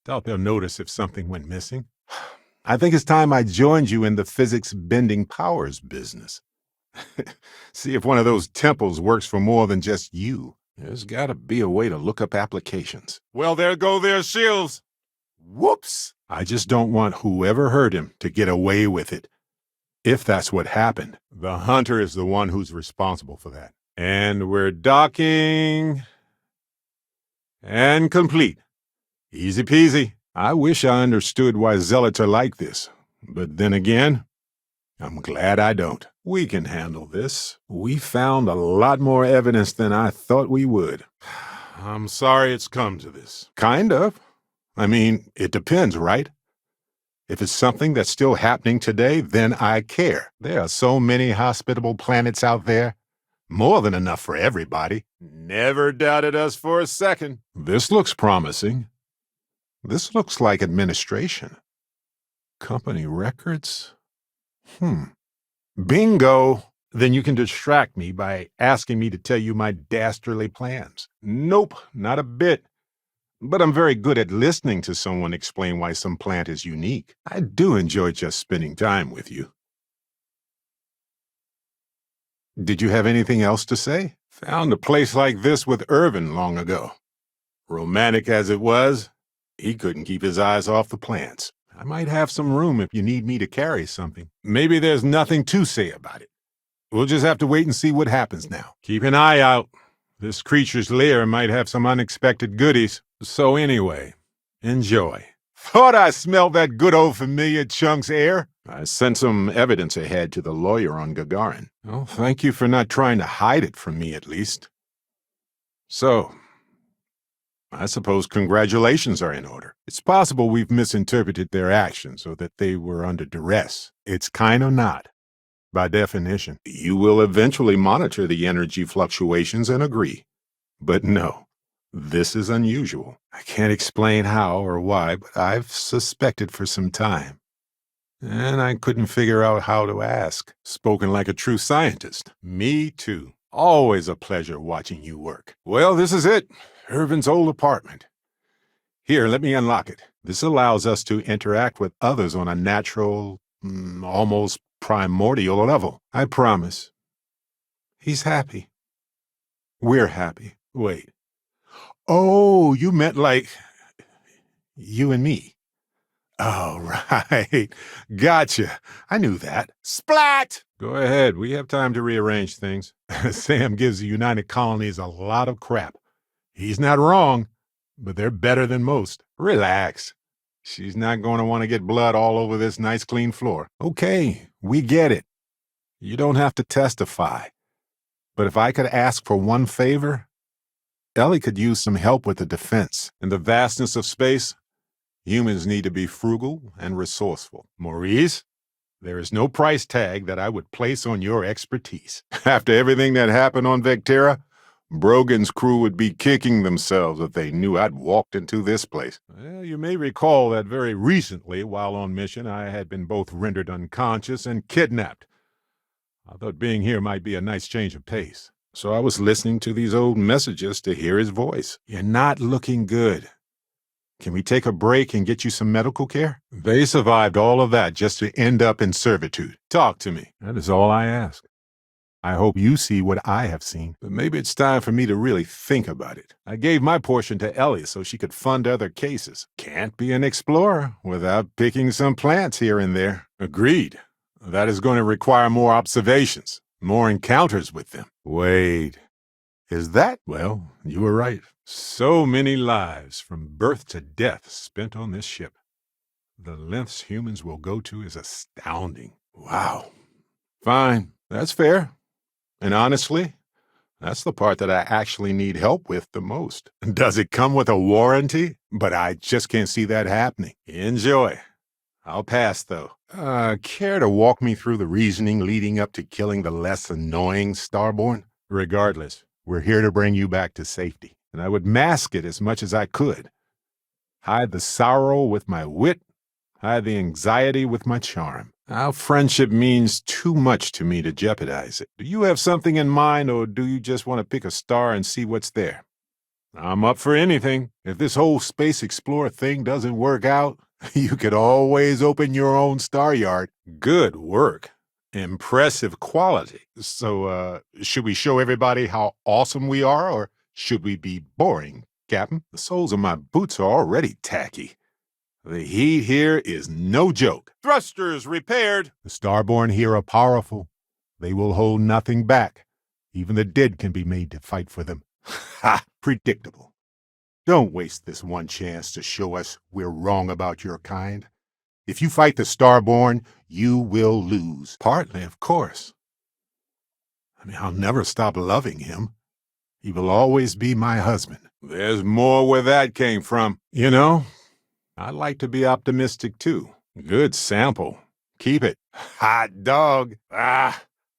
Doubt they'll notice if something went missing. I think it's time I joined you in the physics-bending powers business. See if one of those temples works for more than just you. There's gotta be a way to look up applications. Well, there go their shields. Whoops! I just don't want whoever hurt him to get away with it. If that's what happened, the hunter is the one who's responsible for that. And we're docking... and complete. Easy peasy. I wish I understood why zealots are like this. But then again, I'm glad I don't. We can handle this. We found a lot more evidence than I thought we would. I'm sorry it's come to this. Kind of. I mean, it depends, right? If it's something that's still happening today, then I care. There are so many hospitable planets out there. More than enough for everybody. Never doubted us for a second. This looks promising. This looks like administration. Company records? Bingo! Then you can distract me by asking me to tell you my dastardly plans. Nope, not a bit. But I'm very good at listening to someone explain why some plant is unique. I do enjoy just spending time with you. Did you have anything else to say? Found a place like this with Irvin long ago. Romantic as it was, he couldn't keep his eyes off the plants. I might have some room if you need me to carry something. Maybe there's nothing to say about it. We'll just have to wait and see what happens now. Keep an eye out. This creature's lair might have some unexpected goodies. So anyway, enjoy. Thought I smelled that good old familiar Chunk's air. I sent some evidence ahead to the lawyer on Gagarin. Well, thank you for not trying to hide it from me, at least. So, I suppose congratulations are in order. It's possible we've misinterpreted their actions or that they were under duress. It's kind of not. By definition, you will eventually monitor the energy fluctuations and agree. But no, this is unusual. I can't explain how or why, but I've suspected for some time. And I couldn't figure out how to ask. Spoken like a true scientist. Me too. Always a pleasure watching you work. Well, this is it. Irvin's old apartment. Here, let me unlock it. This allows us to interact with others on a natural, almost primordial level. I promise. He's happy. We're happy. Wait. Oh, you meant like you and me. Oh, right. Gotcha. I knew that. Splat! Go ahead. We have time to rearrange things. Sam gives the United Colonies a lot of crap. He's not wrong, but they're better than most. Relax. She's not going to want to get blood all over this nice clean floor. Okay, we get it. You don't have to testify. But if I could ask for one favor, Ellie could use some help with the defense. In the vastness of space, humans need to be frugal and resourceful. Maurice, there is no price tag that I would place on your expertise. After everything that happened on Vectera, Brogan's crew would be kicking themselves if they knew I'd walked into this place. Well, you may recall that very recently, while on mission, I had been both rendered unconscious and kidnapped. I thought being here might be a nice change of pace. So I was listening to these old messages to hear his voice. You're not looking good. Can we take a break and get you some medical care? They survived all of that just to end up in servitude. Talk to me. That is all I ask. I hope you see what I have seen, but maybe it's time for me to really think about it. I gave my portion to Ellie so she could fund other cases. Can't be an explorer without picking some plants here and there. Agreed. That is going to require more observations, more encounters with them. Wait, is that? Well, you were right. So many lives from birth to death spent on this ship. The lengths humans will go to is astounding. Wow. Fine, that's fair. And honestly, that's the part that I actually need help with the most. Does it come with a warranty? But I just can't see that happening. Enjoy. I'll pass, though. Care to walk me through the reasoning leading up to killing the less annoying Starborn? Regardless, we're here to bring you back to safety, and I would mask it as much as I could. Hide the sorrow with my wit, hide the anxiety with my charm. Our friendship means too much to me to jeopardize it. Do you have something in mind, or do you just want to pick a star and see what's there? I'm up for anything. If this whole space explorer thing doesn't work out, you could always open your own star yard. Good work. Impressive quality. So, should we show everybody how awesome we are, or should we be boring, Captain? The soles of my boots are already tacky. The heat here is no joke. Thrusters repaired. The Starborn here are powerful. They will hold nothing back. Even the dead can be made to fight for them. Ha! Predictable. Don't waste this one chance to show us we're wrong about your kind. If you fight the Starborn, you will lose. Partly, of course. I'll never stop loving him. He will always be my husband. There's more where that came from. I'd like to be optimistic, too. Good sample. Keep it. Hot dog.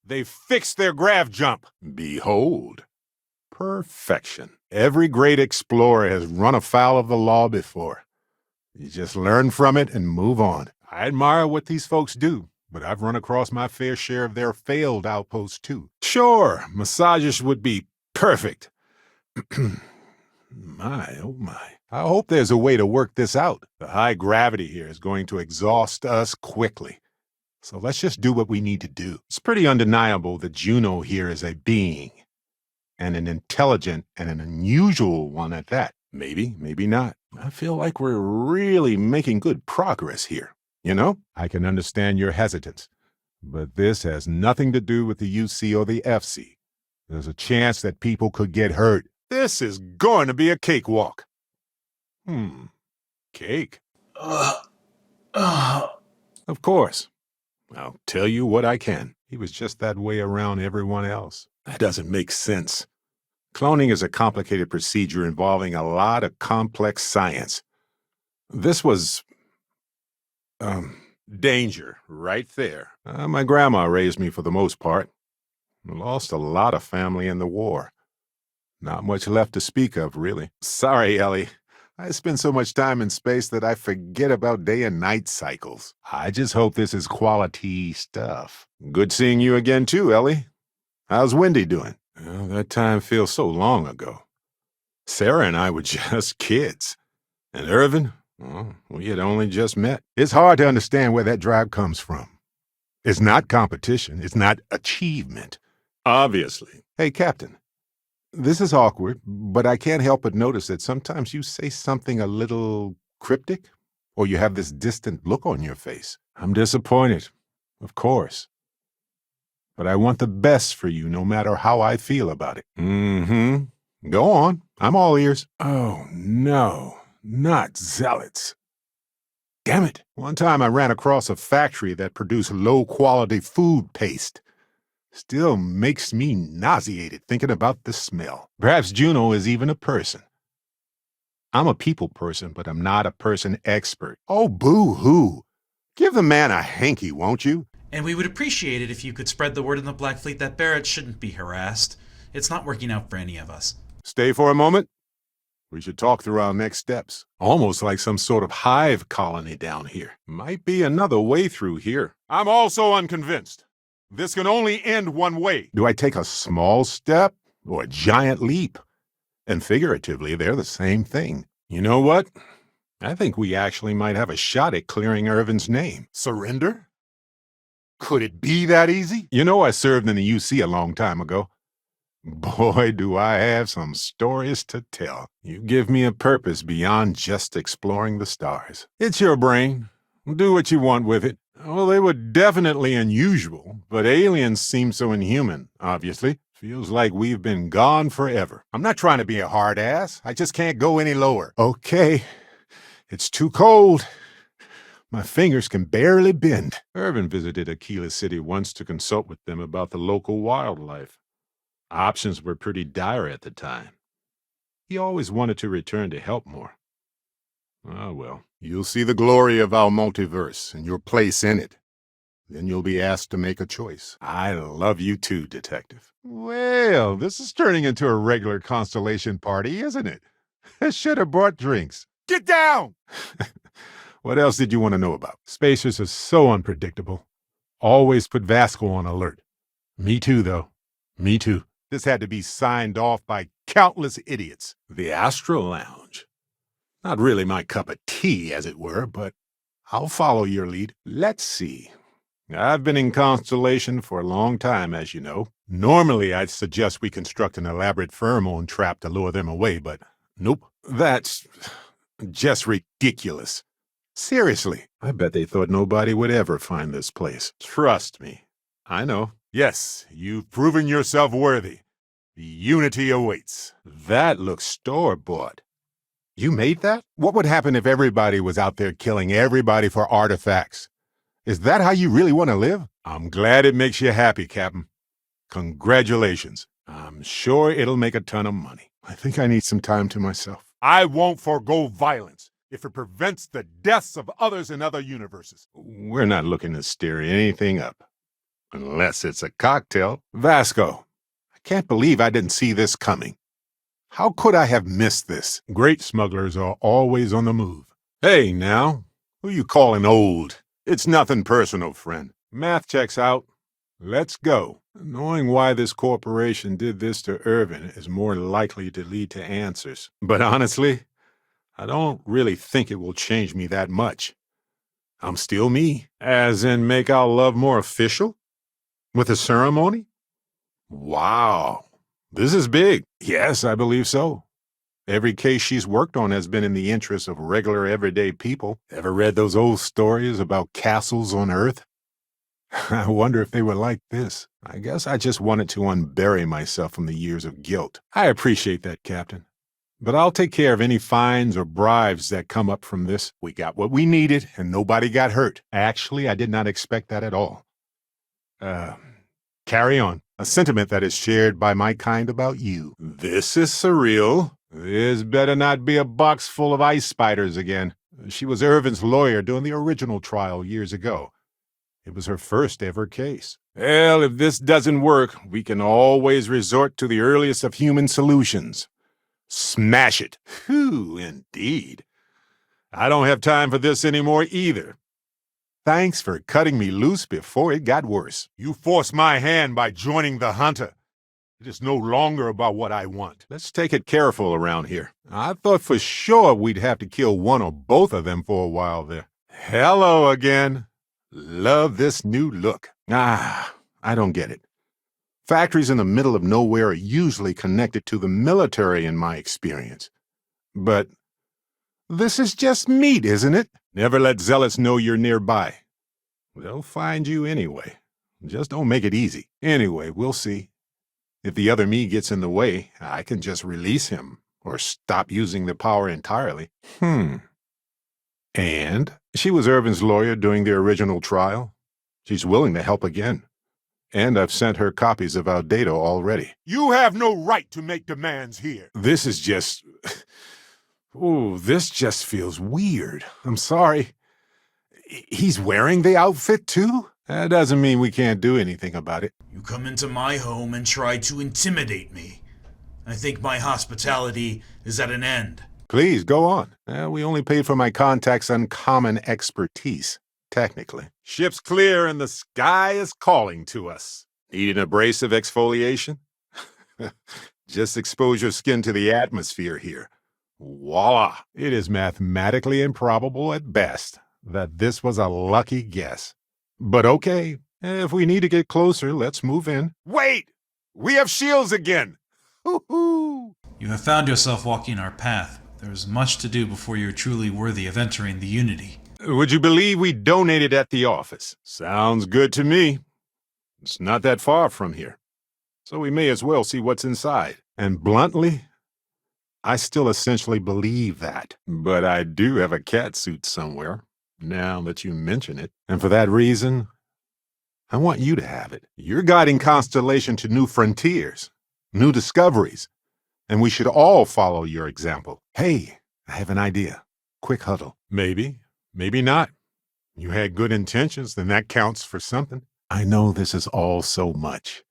They fixed their grav jump. Behold. Perfection. Every great explorer has run afoul of the law before. You just learn from it and move on. I admire what these folks do, but I've run across my fair share of their failed outposts, too. Sure, massages would be perfect. My, oh my. I hope there's a way to work this out. The high gravity here is going to exhaust us quickly. So let's just do what we need to do. It's pretty undeniable that Juno here is a being, and an intelligent and an unusual one at that. Maybe, maybe not. I feel like we're really making good progress here. I can understand your hesitance, but this has nothing to do with the UC or the FC. There's a chance that people could get hurt. This is going to be a cakewalk. Cake? Of course. I'll tell you what I can. He was just that way around everyone else. That doesn't make sense. Cloning is a complicated procedure involving a lot of complex science. This was, danger right there. My grandma raised me for the most part. I lost a lot of family in the war. Not much left to speak of, really. Sorry, Ellie. I spend so much time in space that I forget about day and night cycles. I just hope this is quality stuff. Good seeing you again, too, Ellie. How's Wendy doing? Well, that time feels so long ago. Sarah and I were just kids. And Irvin, well, we had only just met. It's hard to understand where that drive comes from. It's not competition. It's not achievement. Obviously. Hey, Captain. This is awkward, but I can't help but notice that sometimes you say something a little cryptic, or you have this distant look on your face. I'm disappointed, of course. But I want the best for you no matter how I feel about it. Go on. I'm all ears. Oh, no. Not zealots. Damn it. One time I ran across a factory that produced low-quality food paste. Still makes me nauseated thinking about the smell. Perhaps Juno is even a person. I'm a people person, but I'm not a person expert. Oh, boo-hoo. Give the man a hanky, won't you? And we would appreciate it if you could spread the word in the Black Fleet that Barrett shouldn't be harassed. It's not working out for any of us. Stay for a moment. We should talk through our next steps. Almost like some sort of hive colony down here. Might be another way through here. I'm also unconvinced. This can only end one way. Do I take a small step or a giant leap? And figuratively, they're the same thing. You know what? I think we actually might have a shot at clearing Irvin's name. Surrender? Could it be that easy? I served in the UC a long time ago. Boy, do I have some stories to tell. You give me a purpose beyond just exploring the stars. It's your brain. Do what you want with it. Well, they were definitely unusual, but aliens seem so inhuman, obviously. Feels like we've been gone forever. I'm not trying to be a hard ass. I just can't go any lower. Okay. It's too cold. My fingers can barely bend. Irvin visited Aquila City once to consult with them about the local wildlife. Options were pretty dire at the time. He always wanted to return to help more. Ah, well. You'll see the glory of our multiverse and your place in it. Then you'll be asked to make a choice. I love you too, Detective. Well, this is turning into a regular Constellation party, isn't it? I should have brought drinks. Get down! What else did you want to know about? Spacers are so unpredictable. Always put Vasco on alert. Me too, though. Me too. This had to be signed off by countless idiots. The Astro Lounge. Not really my cup of tea, as it were, but I'll follow your lead. Let's see. I've been in Constellation for a long time, as you know. Normally, I'd suggest we construct an elaborate pheromone trap to lure them away, but nope. That's just ridiculous. Seriously, I bet they thought nobody would ever find this place. Trust me. I know. Yes, you've proven yourself worthy. The Unity awaits. That looks store-bought. You made that? What would happen if everybody was out there killing everybody for artifacts? Is that how you really want to live? I'm glad it makes you happy, Captain. Congratulations. I'm sure it'll make a ton of money. I think I need some time to myself. I won't forego violence if it prevents the deaths of others in other universes. We're not looking to stir anything up. Unless it's a cocktail. Vasco, I can't believe I didn't see this coming. How could I have missed this? Great smugglers are always on the move. Hey, now, who you calling old? It's nothing personal, friend. Math checks out. Let's go. Knowing why this corporation did this to Irvin is more likely to lead to answers. But honestly, I don't really think it will change me that much. I'm still me. As in make our love more official? With a ceremony? Wow. This is big. Yes, I believe so. Every case she's worked on has been in the interest of regular everyday people. Ever read those old stories about castles on Earth? I wonder if they were like this. I guess I just wanted to unbury myself from the years of guilt. I appreciate that, Captain. But I'll take care of any fines or bribes that come up from this. We got what we needed, and nobody got hurt. Actually, I did not expect that at all. Carry on. A sentiment that is shared by my kind about you. This is surreal. This better not be a box full of ice spiders again. She was Irvin's lawyer during the original trial years ago. It was her first ever case. Well, if this doesn't work, we can always resort to the earliest of human solutions. Smash it. Phew, indeed. I don't have time for this anymore either. Thanks for cutting me loose before it got worse. You forced my hand by joining the hunter. It is no longer about what I want. Let's take it careful around here. I thought for sure we'd have to kill one or both of them for a while there. Hello again. Love this new look. I don't get it. Factories in the middle of nowhere are usually connected to the military in my experience. But this is just meat, isn't it? Never let zealots know you're nearby. They'll find you anyway. Just don't make it easy. Anyway, we'll see. If the other me gets in the way, I can just release him or stop using the power entirely. And she was Irvin's lawyer during the original trial. She's willing to help again. And I've sent her copies of our data already. You have no right to make demands here. This is just... this just feels weird. I'm sorry. He's wearing the outfit too? That doesn't mean we can't do anything about it. You come into my home and try to intimidate me. I think my hospitality is at an end. Please, go on. We only paid for my contact's uncommon expertise, technically. Ship's clear and the sky is calling to us. Need an abrasive exfoliation? Just expose your skin to the atmosphere here. Voila! It is mathematically improbable at best that this was a lucky guess. But okay, if we need to get closer, let's move in. Wait! We have shields again! Hoo-hoo! You have found yourself walking our path. There is much to do before you are truly worthy of entering the Unity. Would you believe we donated at the office? Sounds good to me. It's not that far from here. So we may as well see what's inside. And bluntly, I still essentially believe that. But I do have a cat suit somewhere, now that you mention it. And for that reason, I want you to have it. You're guiding Constellation to new frontiers, new discoveries, and we should all follow your example. Hey, I have an idea. Quick huddle. Maybe, maybe not. You had good intentions, then that counts for something. I know this is all so much.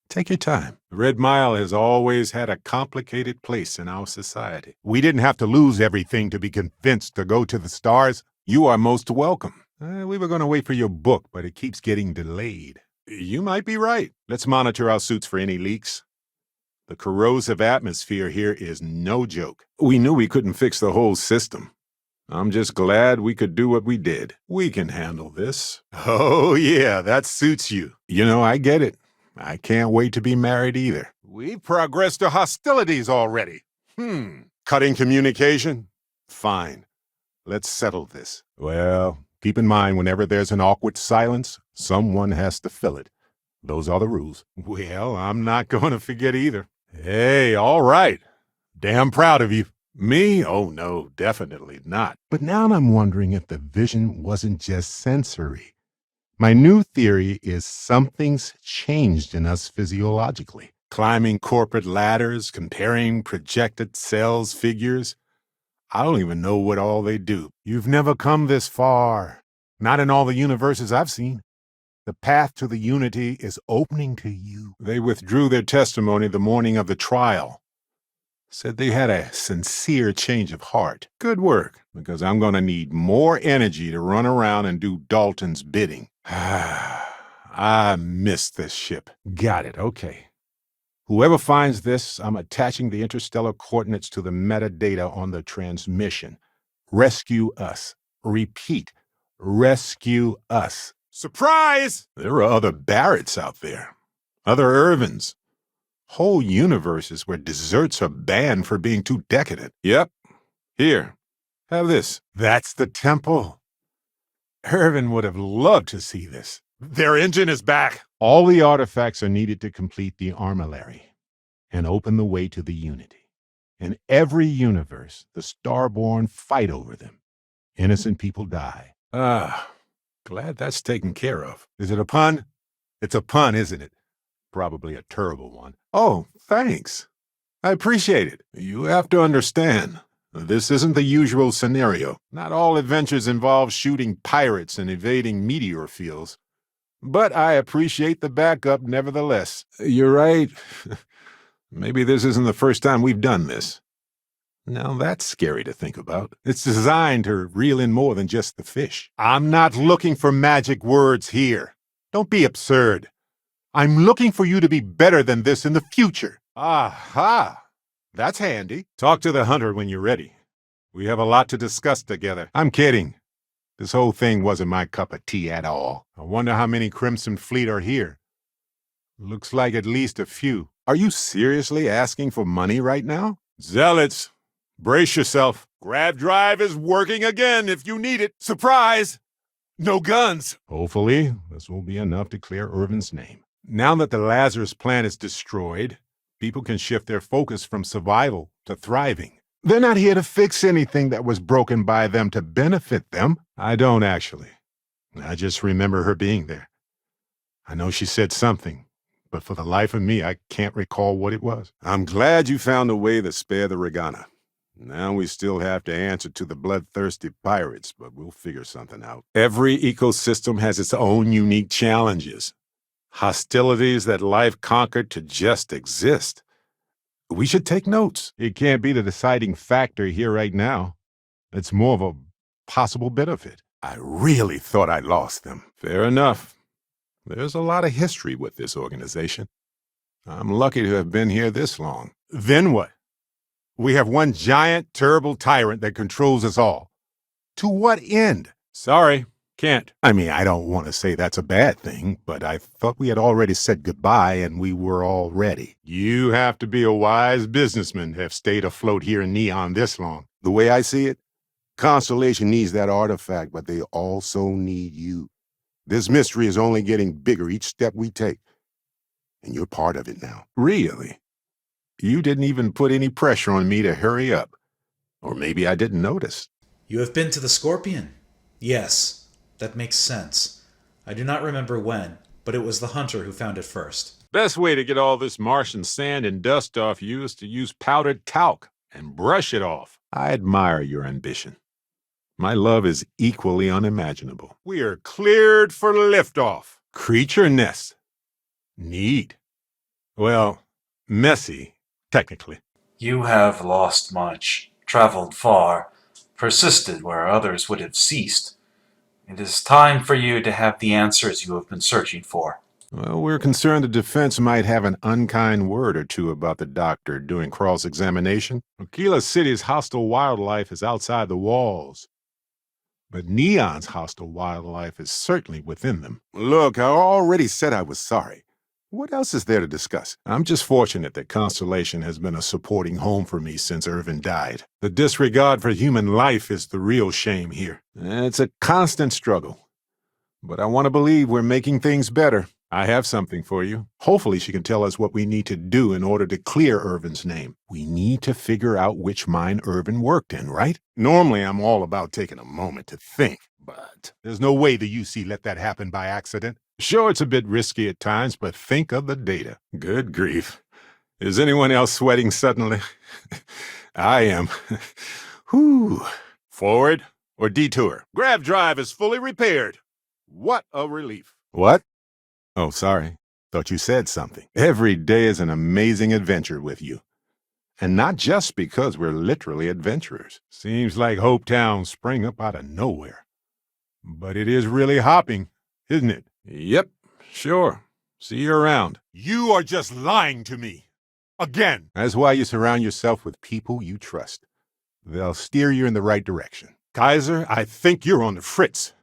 Take your time. The Red Mile has always had a complicated place in our society. We didn't have to lose everything to be convinced to go to the stars. You are most welcome. We were going to wait for your book, but it keeps getting delayed. You might be right. Let's monitor our suits for any leaks. The corrosive atmosphere here is no joke. We knew we couldn't fix the whole system. I'm just glad we could do what we did. We can handle this. Oh, yeah, that suits you. You know, I get it. I can't wait to be married either. We've progressed to hostilities already. Cutting communication? Fine. Let's settle this. Well, keep in mind whenever there's an awkward silence, someone has to fill it. Those are the rules. Well, I'm not going to forget either. Hey, all right. Damn proud of you. Me? Oh, no, definitely not. But now I'm wondering if the vision wasn't just sensory. My new theory is something's changed in us physiologically. Climbing corporate ladders, comparing projected sales figures. I don't even know what all they do. You've never come this far. Not in all the universes I've seen. The path to the unity is opening to you. They withdrew their testimony the morning of the trial. Said they had a sincere change of heart. Good work, because I'm going to need more energy to run around and do Dalton's bidding. I miss this ship. Got it, okay. Whoever finds this, I'm attaching the interstellar coordinates to the metadata on the transmission. Rescue us. Repeat, rescue us. Surprise! There are other Barretts out there. Other Irvins. Whole universes where desserts are banned for being too decadent. Yep. Here, have this. That's the temple. Irvin would have loved to see this. Their engine is back. All the artifacts are needed to complete the armillary and open the way to the unity. In every universe, the Starborn fight over them. Innocent people die. Glad that's taken care of. Is it a pun? It's a pun, isn't it? Probably a terrible one. Oh, thanks. I appreciate it. You have to understand, this isn't the usual scenario. Not all adventures involve shooting pirates and evading meteor fields. But I appreciate the backup nevertheless. You're right. Maybe this isn't the first time we've done this. Now that's scary to think about. It's designed to reel in more than just the fish. I'm not looking for magic words here. Don't be absurd. I'm looking for you to be better than this in the future. Aha! That's handy. Talk to the hunter when you're ready. We have a lot to discuss together. I'm kidding. This whole thing wasn't my cup of tea at all. I wonder how many Crimson Fleet are here. Looks like at least a few. Are you seriously asking for money right now? Zealots, brace yourself. Grab drive is working again if you need it. Surprise! No guns. Hopefully, this will be enough to clear Irvin's name. Now that the Lazarus plant is destroyed, people can shift their focus from survival to thriving. They're not here to fix anything that was broken by them to benefit them. I don't, actually. I just remember her being there. I know she said something, but for the life of me, I can't recall what it was. I'm glad you found a way to spare the Regana. Now we still have to answer to the bloodthirsty pirates, but we'll figure something out. Every ecosystem has its own unique challenges. Hostilities that life conquered to just exist. We should take notes. It can't be the deciding factor here right now. It's more of a possible benefit. I really thought I lost them. Fair enough. There's a lot of history with this organization. I'm lucky to have been here this long. Then what? We have one giant, terrible tyrant that controls us all. To what end? Sorry, can't. I mean, I don't want to say that's a bad thing, but I thought we had already said goodbye and we were all ready. You have to be a wise businessman to have stayed afloat here in Neon this long. The way I see it, Constellation needs that artifact, but they also need you. This mystery is only getting bigger each step we take, and you're part of it now. Really? You didn't even put any pressure on me to hurry up. Or maybe I didn't notice. You have been to the Scorpion? Yes, that makes sense. I do not remember when, but it was the hunter who found it first. Best way to get all this Martian sand and dust off you is to use powdered talc and brush it off. I admire your ambition. My love is equally unimaginable. We are cleared for liftoff. Creature nest. Neat. Well, messy, technically. You have lost much, traveled far, persisted where others would have ceased. It is time for you to have the answers you have been searching for. Well, we're concerned the defense might have an unkind word or two about the doctor during cross-examination. Aquila City's hostile wildlife is outside the walls. But Neon's hostile wildlife is certainly within them. Look, I already said I was sorry. What else is there to discuss? I'm just fortunate that Constellation has been a supporting home for me since Irvin died. The disregard for human life is the real shame here. It's a constant struggle. But I want to believe we're making things better. I have something for you. Hopefully she can tell us what we need to do in order to clear Irvin's name. We need to figure out which mine Irvin worked in, right? Normally I'm all about taking a moment to think, but there's no way the UC let that happen by accident. Sure, it's a bit risky at times, but think of the data. Good grief. Is anyone else sweating suddenly? I am. Whew. Forward or detour? Grav drive is fully repaired. What a relief. What? Oh, sorry. Thought you said something. Every day is an amazing adventure with you. And not just because we're literally adventurers. Seems like Hopetown sprang up out of nowhere. But it is really hopping, isn't it? Yep, sure. See you around. You are just lying to me. Again. That's why you surround yourself with people you trust. They'll steer you in the right direction. Kaiser, I think you're on the fritz.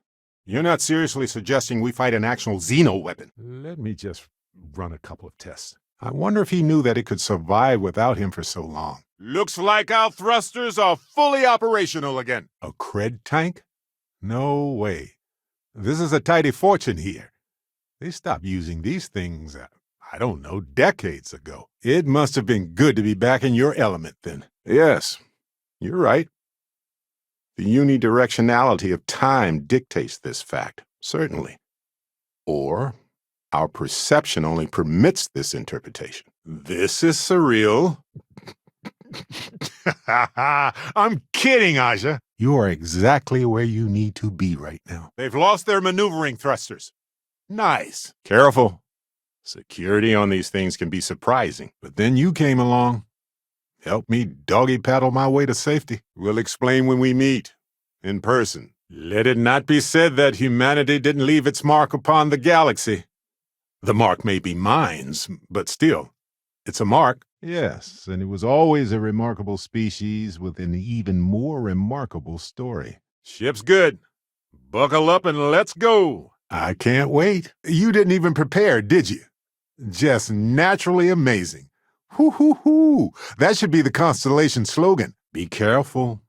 You're not seriously suggesting we fight an actual Xeno weapon. Let me just run a couple of tests. I wonder if he knew that it could survive without him for so long. Looks like our thrusters are fully operational again. A cred tank? No way. This is a tidy fortune here. They stopped using these things, I don't know, decades ago. It must have been good to be back in your element then. Yes, you're right. The unidirectionality of time dictates this fact, certainly. Or our perception only permits this interpretation. This is surreal. I'm kidding, Aja. You are exactly where you need to be right now. They've lost their maneuvering thrusters. Nice. Careful. Security on these things can be surprising. But then you came along. Help me doggy paddle my way to safety. We'll explain when we meet. In person. Let it not be said that humanity didn't leave its mark upon the galaxy. The mark may be mine's, but still, it's a mark. Yes, and it was always a remarkable species with an even more remarkable story. Ship's good. Buckle up and let's go. I can't wait. You didn't even prepare, did you? Just naturally amazing. Hoo-hoo-hoo. That should be the Constellation slogan. Be careful.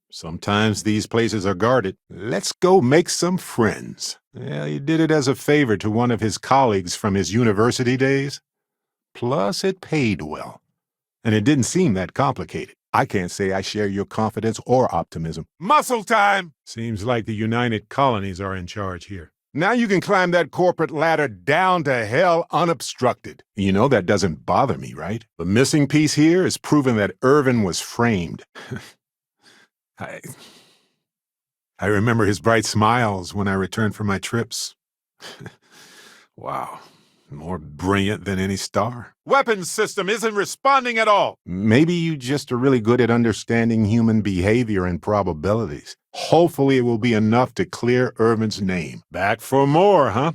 Sometimes these places are guarded. Let's go make some friends. Well, he did it as a favor to one of his colleagues from his university days. Plus, it paid well. And it didn't seem that complicated. I can't say I share your confidence or optimism. Muscle time! Seems like the United Colonies are in charge here. Now you can climb that corporate ladder down to hell unobstructed. You know that doesn't bother me, right? The missing piece here is proving that Irvin was framed. I remember his bright smiles when I returned from my trips. Wow, more brilliant than any star. Weapons system isn't responding at all. Maybe you just are really good at understanding human behavior and probabilities. Hopefully it will be enough to clear Irvin's name. Back for more, huh?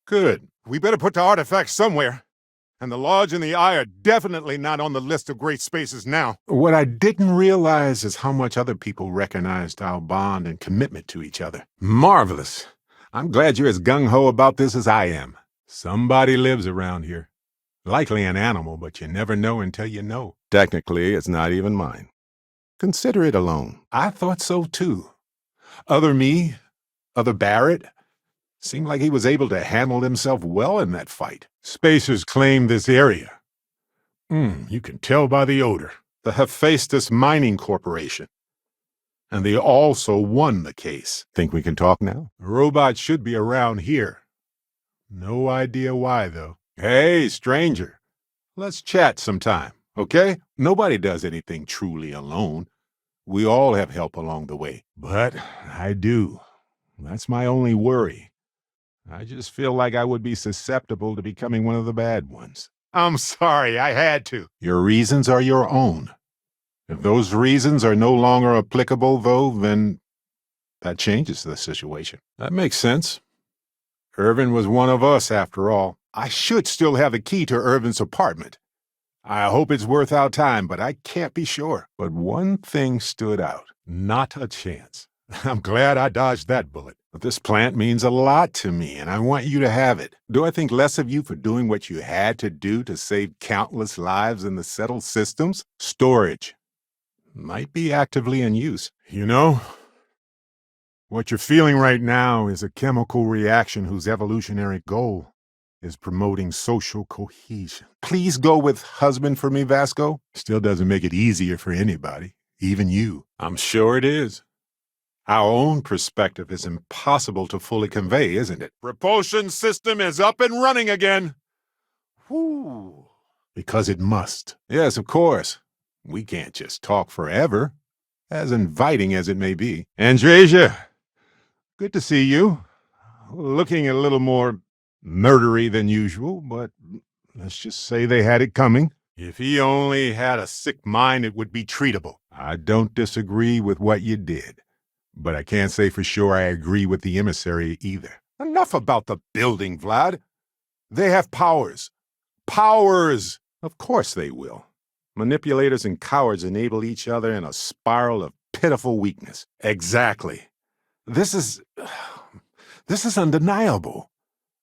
Good. We better put the artifact somewhere. And the Lodge and the Eye are definitely not on the list of great spaces now. What I didn't realize is how much other people recognized our bond and commitment to each other. Marvelous. I'm glad you're as gung-ho about this as I am. Somebody lives around here. Likely an animal, but you never know until you know. Technically, it's not even mine. Consider it alone. I thought so, too. Other me, other Barrett, seemed like he was able to handle himself well in that fight. Spacers claim this area. You can tell by the odor. The Hephaestus Mining Corporation. And they also won the case. Think we can talk now? The robot should be around here. No idea why, though. Hey, stranger. Let's chat sometime, okay? Nobody does anything truly alone. We all have help along the way. But I do. That's my only worry. I just feel like I would be susceptible to becoming one of the bad ones. I'm sorry, I had to. Your reasons are your own. If those reasons are no longer applicable, though, then that changes the situation. That makes sense. Irvin was one of us, after all. I should still have the key to Irvin's apartment. I hope it's worth our time, but I can't be sure. But one thing stood out. Not a chance. I'm glad I dodged that bullet. But this plant means a lot to me, and I want you to have it. Do I think less of you for doing what you had to do to save countless lives in the settled systems? Storage might be actively in use. You know, what you're feeling right now is a chemical reaction whose evolutionary goal is promoting social cohesion. Please go with husband for me, Vasco. Still doesn't make it easier for anybody, even you. I'm sure it is. Our own perspective is impossible to fully convey, isn't it? Propulsion system is up and running again. Whew. Because it must. Yes, of course. We can't just talk forever, as inviting as it may be. Andresia, good to see you. Looking a little more murdery than usual, but let's just say they had it coming. If he only had a sick mind, it would be treatable. I don't disagree with what you did, but I can't say for sure I agree with the emissary either. Enough about the building, Vlad. They have powers. Powers! Of course they will. Manipulators and cowards enable each other in a spiral of pitiful weakness. Exactly. This is undeniable.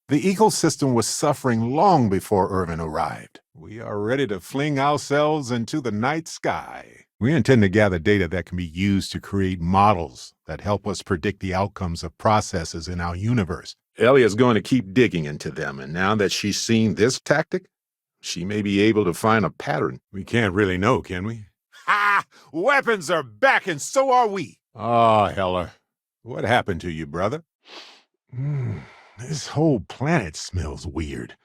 The ecosystem was suffering long before Irvin arrived. We are ready to fling ourselves into the night sky. We intend to gather data that can be used to create models that help us predict the outcomes of processes in our universe. Elliot's going to keep digging into them, and now that she's seen this tactic, she may be able to find a pattern. We can't really know, can we? Ha! Weapons are back, and so are we! Ah, Heller. What happened to you, brother? This whole planet smells weird.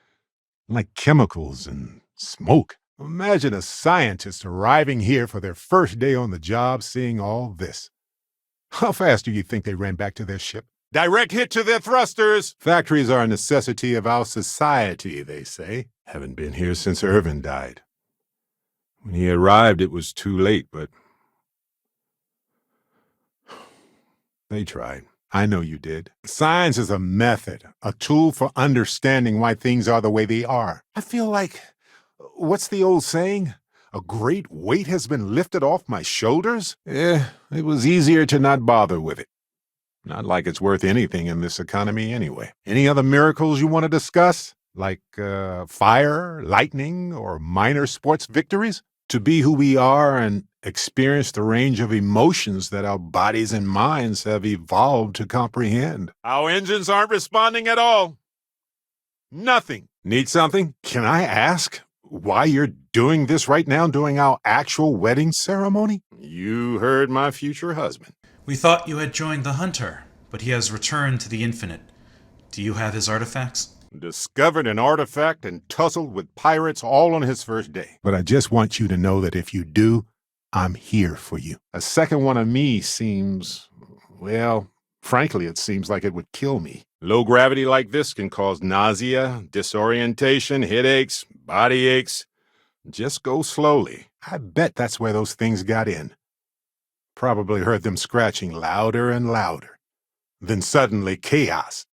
Like chemicals and smoke. Imagine a scientist arriving here for their first day on the job seeing all this. How fast do you think they ran back to their ship? Direct hit to their thrusters! Factories are a necessity of our society, they say. Haven't been here since Irvin died. When he arrived, it was too late, but they tried. I know you did. Science is a method, a tool for understanding why things are the way they are. I feel like, what's the old saying? A great weight has been lifted off my shoulders? It was easier to not bother with it. Not like it's worth anything in this economy anyway. Any other miracles you want to discuss? Like fire, lightning, or minor sports victories? To be who we are and experience the range of emotions that our bodies and minds have evolved to comprehend. Our engines aren't responding at all. Nothing. Need something? Can I ask why you're doing this right now during our actual wedding ceremony? You heard my future husband. We thought you had joined the Hunter, but he has returned to the Infinite. Do you have his artifacts? Discovered an artifact and tussled with pirates all on his first day. But I just want you to know that if you do, I'm here for you. A second one of me seems, well, frankly, it seems like it would kill me. Low gravity like this can cause nausea, disorientation, headaches, body aches. Just go slowly. I bet that's where those things got in. Probably heard them scratching louder and louder. Then suddenly chaos.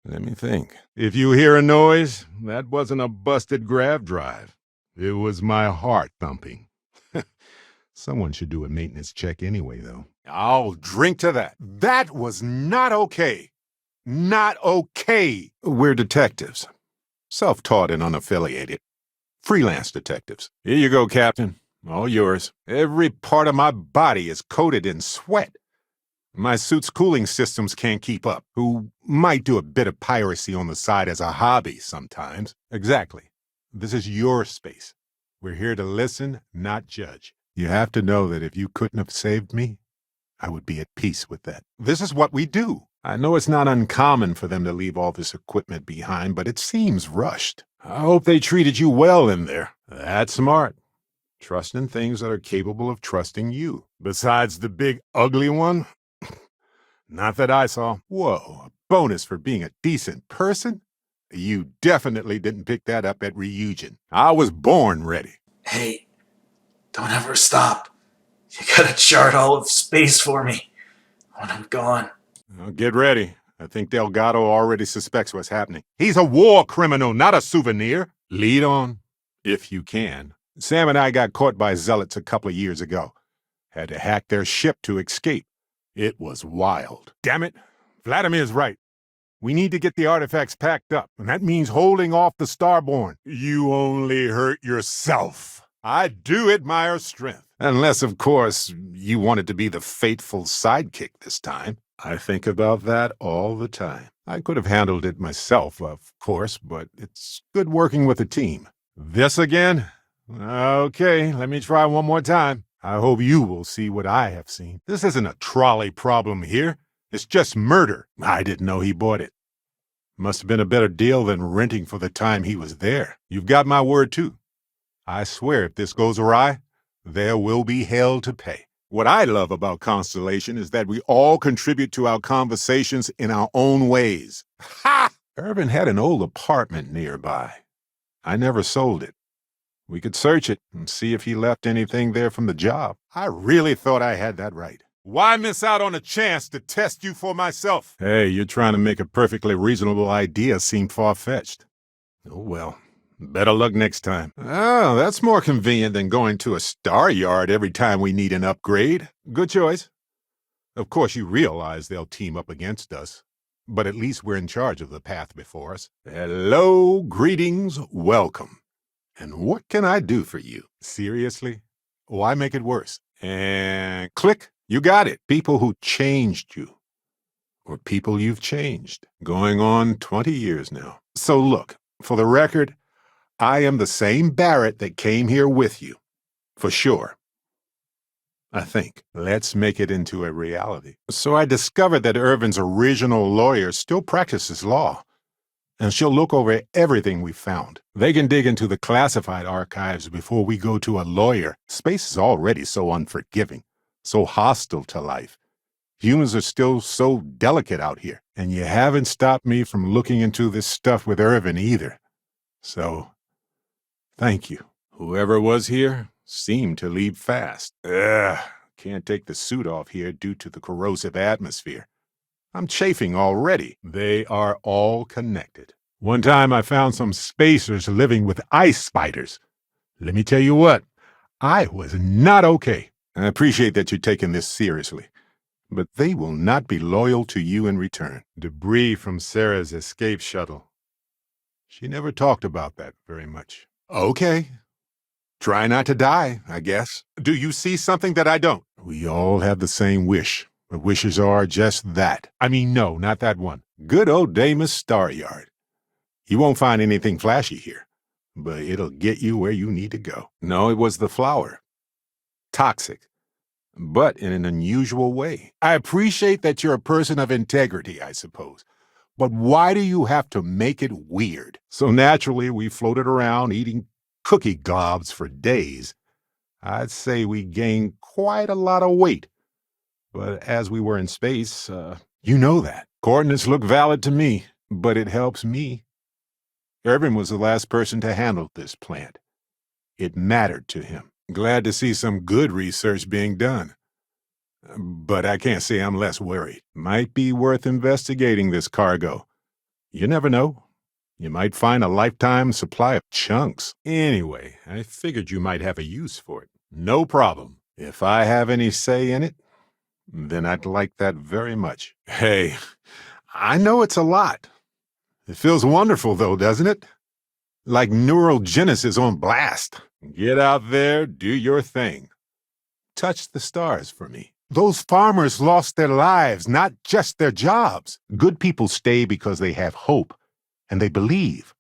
Let me think. If you hear a noise, that wasn't a busted grav drive. It was my heart thumping. Someone should do a maintenance check anyway, though. I'll drink to that. That was not okay. Not okay. We're detectives. Self-taught and unaffiliated. Freelance detectives. Here you go, Captain. All yours. Every part of my body is coated in sweat. My suit's cooling systems can't keep up. Who might do a bit of piracy on the side as a hobby sometimes. Exactly. This is your space. We're here to listen, not judge. You have to know that if you couldn't have saved me, I would be at peace with that. This is what we do. I know it's not uncommon for them to leave all this equipment behind, but it seems rushed. I hope they treated you well in there. That's smart. Trust in things that are capable of trusting you. Besides the big ugly one? Not that I saw. Whoa, a bonus for being a decent person? You definitely didn't pick that up at Reunion. I was born ready. Hey, don't ever stop. You gotta chart all of space for me when I'm gone. Well, get ready. I think Delgado already suspects what's happening. He's a war criminal, not a souvenir. Lead on, if you can. Sam and I got caught by zealots a couple of years ago. Had to hack their ship to escape. It was wild. Damn it, Vladimir's right. We need to get the artifacts packed up, and that means holding off the Starborn. You only hurt yourself. I do admire strength. Unless, of course, you wanted to be the faithful sidekick this time. I think about that all the time. I could have handled it myself, of course, but it's good working with a team. This again? Okay, let me try one more time. I hope you will see what I have seen. This isn't a trolley problem here. It's just murder. I didn't know he bought it. Must have been a better deal than renting for the time he was there. You've got my word, too. I swear if this goes awry, there will be hell to pay. What I love about Constellation is that we all contribute to our conversations in our own ways. Ha! Irvin had an old apartment nearby. I never sold it. We could search it and see if he left anything there from the job. I really thought I had that right. Why miss out on a chance to test you for myself? Hey, you're trying to make a perfectly reasonable idea seem far-fetched. Oh, well, better luck next time. Oh, that's more convenient than going to a star yard every time we need an upgrade. Good choice. Of course, you realize they'll team up against us. But at least we're in charge of the path before us. Hello, greetings, welcome. And what can I do for you? Seriously? Why make it worse? And click. You got it. People who changed you. Or people you've changed. Going on 20 years now. So look, for the record, I am the same Barrett that came here with you. For sure. I think. Let's make it into a reality. So I discovered that Irvin's original lawyer still practices law. And she'll look over everything we found. They can dig into the classified archives before we go to a lawyer. Space is already so unforgiving. So hostile to life. Humans are still so delicate out here, and you haven't stopped me from looking into this stuff with Irvin either. So, thank you. Whoever was here seemed to leave fast. Can't take the suit off here due to the corrosive atmosphere. I'm chafing already. They are all connected. One time I found some spacers living with ice spiders. Let me tell you what, I was not okay. I appreciate that you're taking this seriously, but they will not be loyal to you in return. Debris from Sarah's escape shuttle. She never talked about that very much. Okay. Try not to die, I guess. Do you see something that I don't? We all have the same wish. But wishes are just that. I mean, no, not that one. Good old Damus Staryard. You won't find anything flashy here, but it'll get you where you need to go. No, it was the flower. Toxic, but in an unusual way. I appreciate that you're a person of integrity, I suppose. But why do you have to make it weird? So naturally, we floated around eating cookie globs for days. I'd say we gained quite a lot of weight. But as we were in space, you know that. Coordinates look valid to me, but it helps me. Irvin was the last person to handle this plant. It mattered to him. Glad to see some good research being done. But I can't say I'm less worried. Might be worth investigating this cargo. You never know. You might find a lifetime supply of chunks. Anyway, I figured you might have a use for it. No problem. If I have any say in it, then I'd like that very much. Hey, I know it's a lot. It feels wonderful, though, doesn't it? Like neurogenesis on blast. Get out there, do your thing. Touch the stars for me. Those farmers lost their lives, not just their jobs. Good people stay because they have hope, and they believe.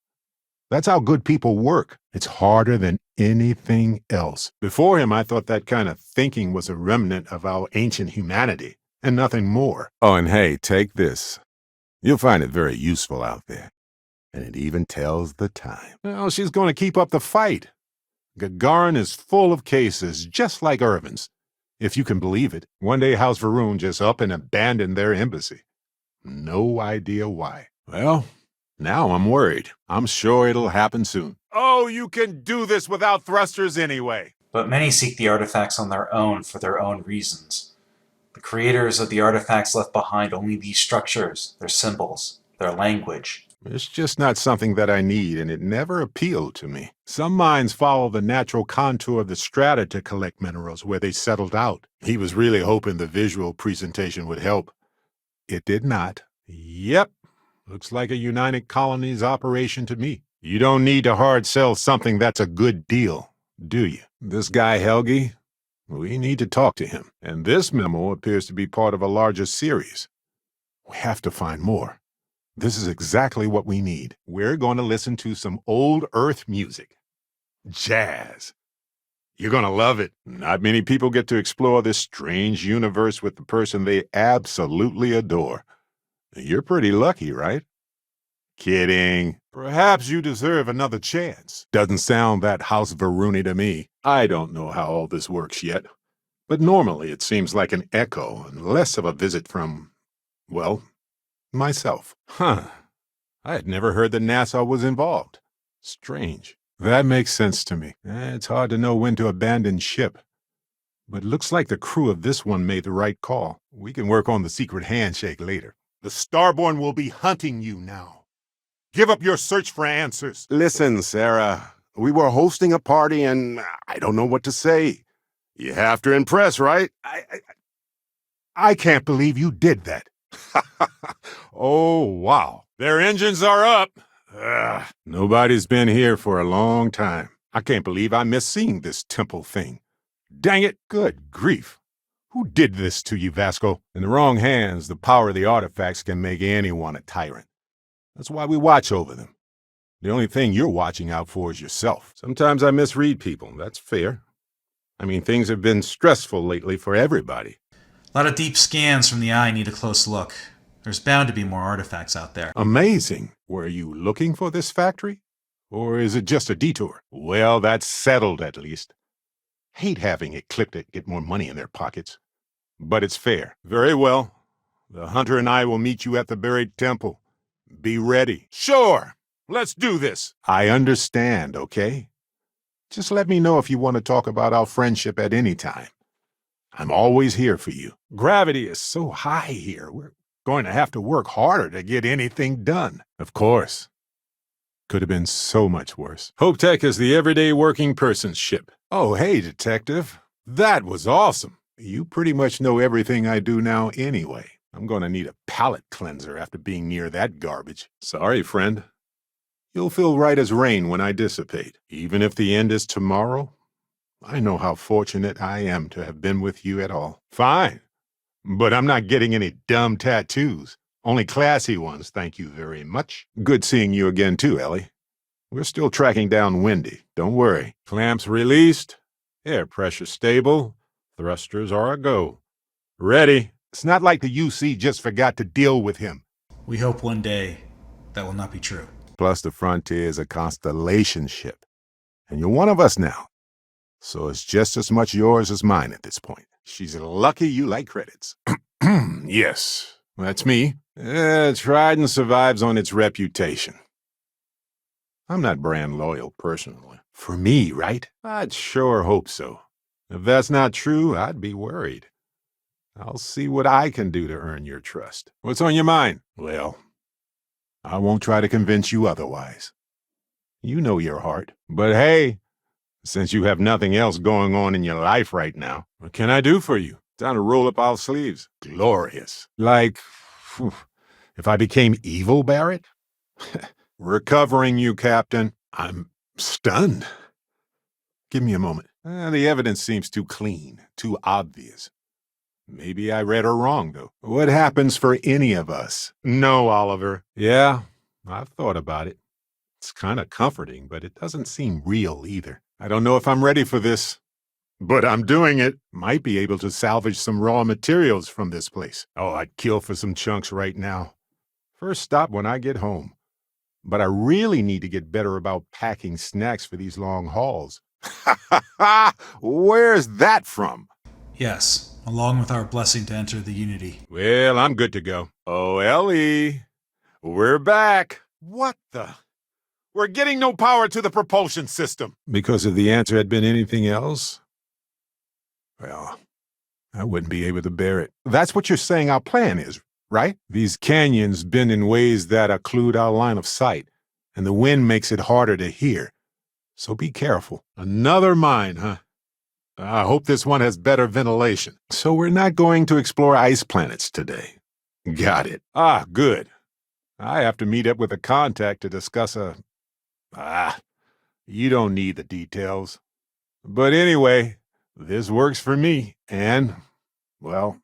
That's how good people work. It's harder than anything else. Before him, I thought that kind of thinking was a remnant of our ancient humanity, and nothing more. Oh, and hey, take this. You'll find it very useful out there. And it even tells the time. Well, she's going to keep up the fight. Gagarin is full of cases, just like Irvin's. If you can believe it, one day House Varun just up and abandoned their embassy. No idea why. Well, now I'm worried. I'm sure it'll happen soon. Oh, you can do this without thrusters anyway. But many seek the artifacts on their own for their own reasons. The creators of the artifacts left behind only these structures, their symbols, their language. It's just not something that I need, and it never appealed to me. Some mines follow the natural contour of the strata to collect minerals where they settled out. He was really hoping the visual presentation would help. It did not. Yep. Looks like a United Colonies operation to me. You don't need to hard sell something that's a good deal, do you? This guy Helgi, we need to talk to him. And this memo appears to be part of a larger series. We have to find more. This is exactly what we need. We're going to listen to some old Earth music. Jazz. You're going to love it. Not many people get to explore this strange universe with the person they absolutely adore. You're pretty lucky, right? Kidding. Perhaps you deserve another chance. Doesn't sound that House Varuni to me. I don't know how all this works yet. But normally it seems like an echo and less of a visit from, well, myself. Huh. I had never heard that NASA was involved. Strange. That makes sense to me. It's hard to know when to abandon ship. But it looks like the crew of this one made the right call. We can work on the secret handshake later. The Starborn will be hunting you now. Give up your search for answers. Listen, Sarah. We were hosting a party and I don't know what to say. You have to impress, right? I can't believe you did that. Oh, wow. Their engines are up. Nobody's been here for a long time. I can't believe I missed seeing this temple thing. Dang it, good grief. Who did this to you, Vasco? In the wrong hands, the power of the artifacts can make anyone a tyrant. That's why we watch over them. The only thing you're watching out for is yourself. Sometimes I misread people. That's fair. I mean, things have been stressful lately for everybody. A lot of deep scans from the eye need a close look. There's bound to be more artifacts out there. Amazing. Were you looking for this factory? Or is it just a detour? Well, that's settled at least. Hate having Ecliptic get more money in their pockets. But it's fair. Very well. The hunter and I will meet you at the buried temple. Be ready. Sure. Let's do this. I understand, okay? Just let me know if you want to talk about our friendship at any time. I'm always here for you. Gravity is so high here. We're going to have to work harder to get anything done. Of course. Could have been so much worse. Hope Tech is the everyday working person's ship. Oh, hey, Detective. That was awesome. You pretty much know everything I do now anyway. I'm going to need a palate cleanser after being near that garbage. Sorry, friend. You'll feel right as rain when I dissipate. Even if the end is tomorrow, I know how fortunate I am to have been with you at all. Fine. But I'm not getting any dumb tattoos. Only classy ones, thank you very much. Good seeing you again too, Ellie. We're still tracking down Wendy. Don't worry. Clamps released. Air pressure stable. Thrusters are a go. Ready. It's not like the UC just forgot to deal with him. We hope one day that will not be true. Plus, the Frontier is a constellation ship. And you're one of us now. So it's just as much yours as mine at this point. She's lucky you like credits. Yes, that's me. Trident survives on its reputation. I'm not brand loyal, personally. For me, right? I'd sure hope so. If that's not true, I'd be worried. I'll see what I can do to earn your trust. What's on your mind? Well, I won't try to convince you otherwise. You know your heart. But hey, since you have nothing else going on in your life right now, what can I do for you? Time to roll up our sleeves. Glorious. Like, if I became evil, Barrett? Recovering you, Captain. I'm stunned. Give me a moment. The evidence seems too clean, too obvious. Maybe I read her wrong, though. What happens for any of us? No, Oliver. Yeah, I've thought about it. It's kind of comforting, but it doesn't seem real either. I don't know if I'm ready for this, but I'm doing it. Might be able to salvage some raw materials from this place. Oh, I'd kill for some chunks right now. First stop when I get home. But I really need to get better about packing snacks for these long hauls. Where's that from? Yes, along with our blessing to enter the Unity. Well, I'm good to go. Oh, Ellie, we're back. What the? We're getting no power to the propulsion system. Because if the answer had been anything else, well, I wouldn't be able to bear it. That's what you're saying our plan is, right? These canyons bend in ways that occlude our line of sight, and the wind makes it harder to hear. So be careful. Another mine, huh? I hope this one has better ventilation. So we're not going to explore ice planets today. Got it. Ah, good. I have to meet up with a contact to discuss you don't need the details. But anyway, this works for me, and, well,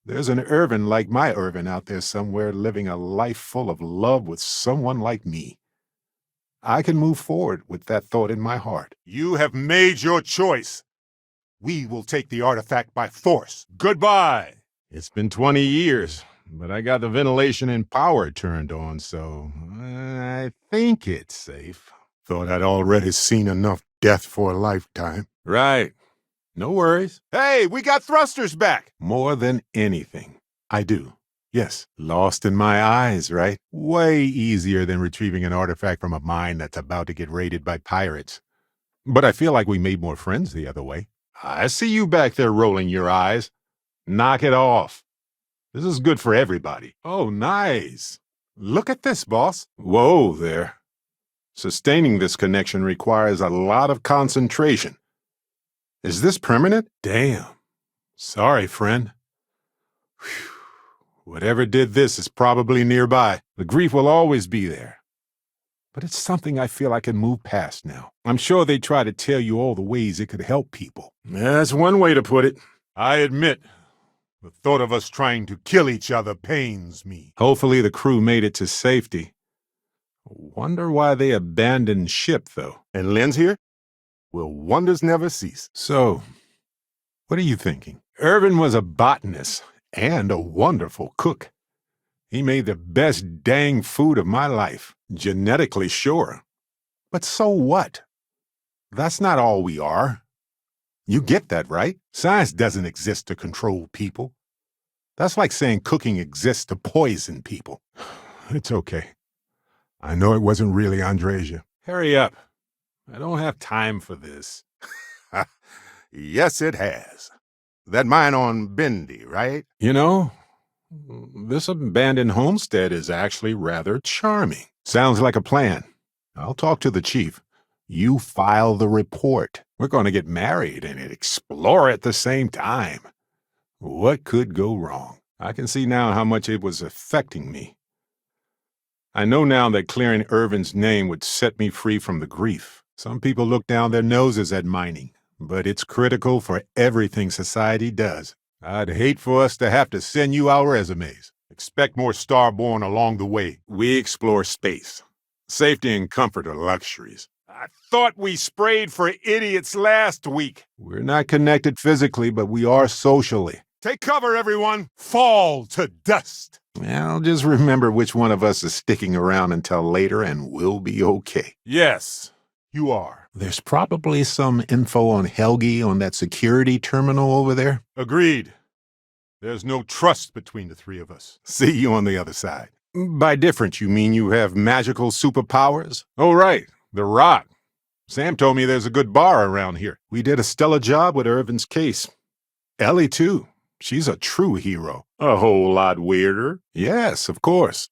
there's an Irvin like my Irvin out there somewhere living a life full of love with someone like me. I can move forward with that thought in my heart. You have made your choice. We will take the artifact by force. Goodbye. It's been 20 years, but I got the ventilation and power turned on, so I think it's safe. Thought I'd already seen enough death for a lifetime. Right. No worries. Hey, we got thrusters back! More than anything, I do. Yes, lost in my eyes, right? Way easier than retrieving an artifact from a mine that's about to get raided by pirates. But I feel like we made more friends the other way. I see you back there rolling your eyes. Knock it off. This is good for everybody. Oh, nice. Look at this, boss. Whoa there. Sustaining this connection requires a lot of concentration. Is this permanent? Damn. Sorry, friend. Whew. Whatever did this is probably nearby. The grief will always be there. But it's something I feel I can move past now. I'm sure they try to tell you all the ways it could help people. That's one way to put it. I admit, the thought of us trying to kill each other pains me. Hopefully the crew made it to safety. Wonder why they abandoned ship, though. And Lynn's here? Will wonders never cease? So, what are you thinking? Irvin was a botanist and a wonderful cook. He made the best dang food of my life. Genetically sure. But so what? That's not all we are. You get that, right? Science doesn't exist to control people. That's like saying cooking exists to poison people. It's okay. I know it wasn't really Andresia. Hurry up. I don't have time for this. Yes, it has. That mine on Bendy, right? You know, this abandoned homestead is actually rather charming. Sounds like a plan. I'll talk to the chief. You file the report. We're going to get married and explore at the same time. What could go wrong? I can see now how much it was affecting me. I know now that clearing Irvin's name would set me free from the grief. Some people look down their noses at mining, but it's critical for everything society does. I'd hate for us to have to send you our resumes. Expect more Starborn along the way. We explore space. Safety and comfort are luxuries. I thought we sprayed for idiots last week. We're not connected physically, but we are socially. Take cover, everyone. Fall to dust. Well, just remember which one of us is sticking around until later and we'll be okay. Yes, you are. There's probably some info on Helgi on that security terminal over there. Agreed. There's no trust between the three of us. See you on the other side. By different, you mean you have magical superpowers? Oh, right. The Rock. Sam told me there's a good bar around here. We did a stellar job with Irvin's case. Ellie, too. She's a true hero. A whole lot weirder. Yes, of course.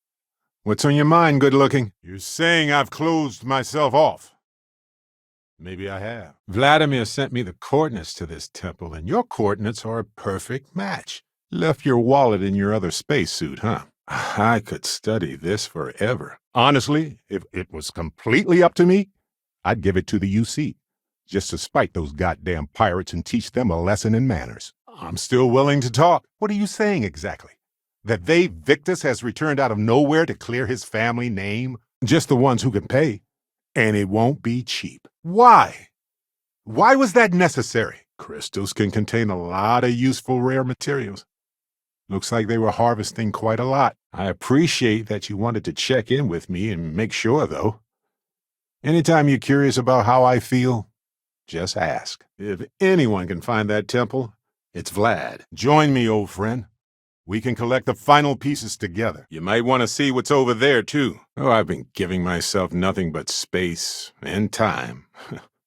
What's on your mind, good-looking? You're saying I've closed myself off. Maybe I have. Vladimir sent me the coordinates to this temple, and your coordinates are a perfect match. Left your wallet in your other spacesuit, huh? I could study this forever. Honestly, if it was completely up to me, I'd give it to the UC, just to spite those goddamn pirates and teach them a lesson in manners. I'm still willing to talk. What are you saying exactly? That Victus has returned out of nowhere to clear his family name? Just the ones who can pay. And it won't be cheap. Why? Why was that necessary? Crystals can contain a lot of useful rare materials. Looks like they were harvesting quite a lot. I appreciate that you wanted to check in with me and make sure, though. Anytime you're curious about how I feel, just ask. If anyone can find that temple, it's Vlad. Join me, old friend. We can collect the final pieces together. You might want to see what's over there, too. Oh, I've been giving myself nothing but space and time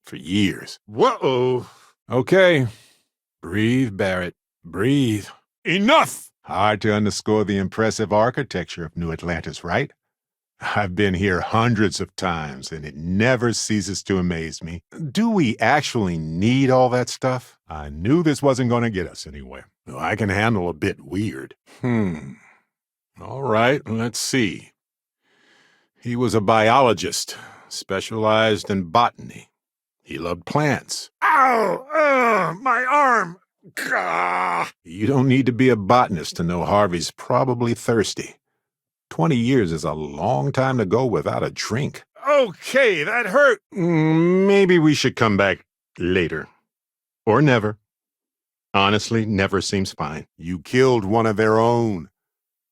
for years. Whoa! Okay. Breathe, Barrett. Breathe. Enough! Hard to underscore the impressive architecture of New Atlantis, right? I've been here hundreds of times, and it never ceases to amaze me. Do we actually need all that stuff? I knew this wasn't going to get us anywhere. Well, I can handle a bit weird. All right, let's see. He was a biologist, specialized in botany. He loved plants. Ow! My arm! Gah! You don't need to be a botanist to know Harvey's probably thirsty. 20 years is a long time to go without a drink. Okay, that hurt. Maybe we should come back later. Or never. Honestly, never seems fine. You killed one of their own.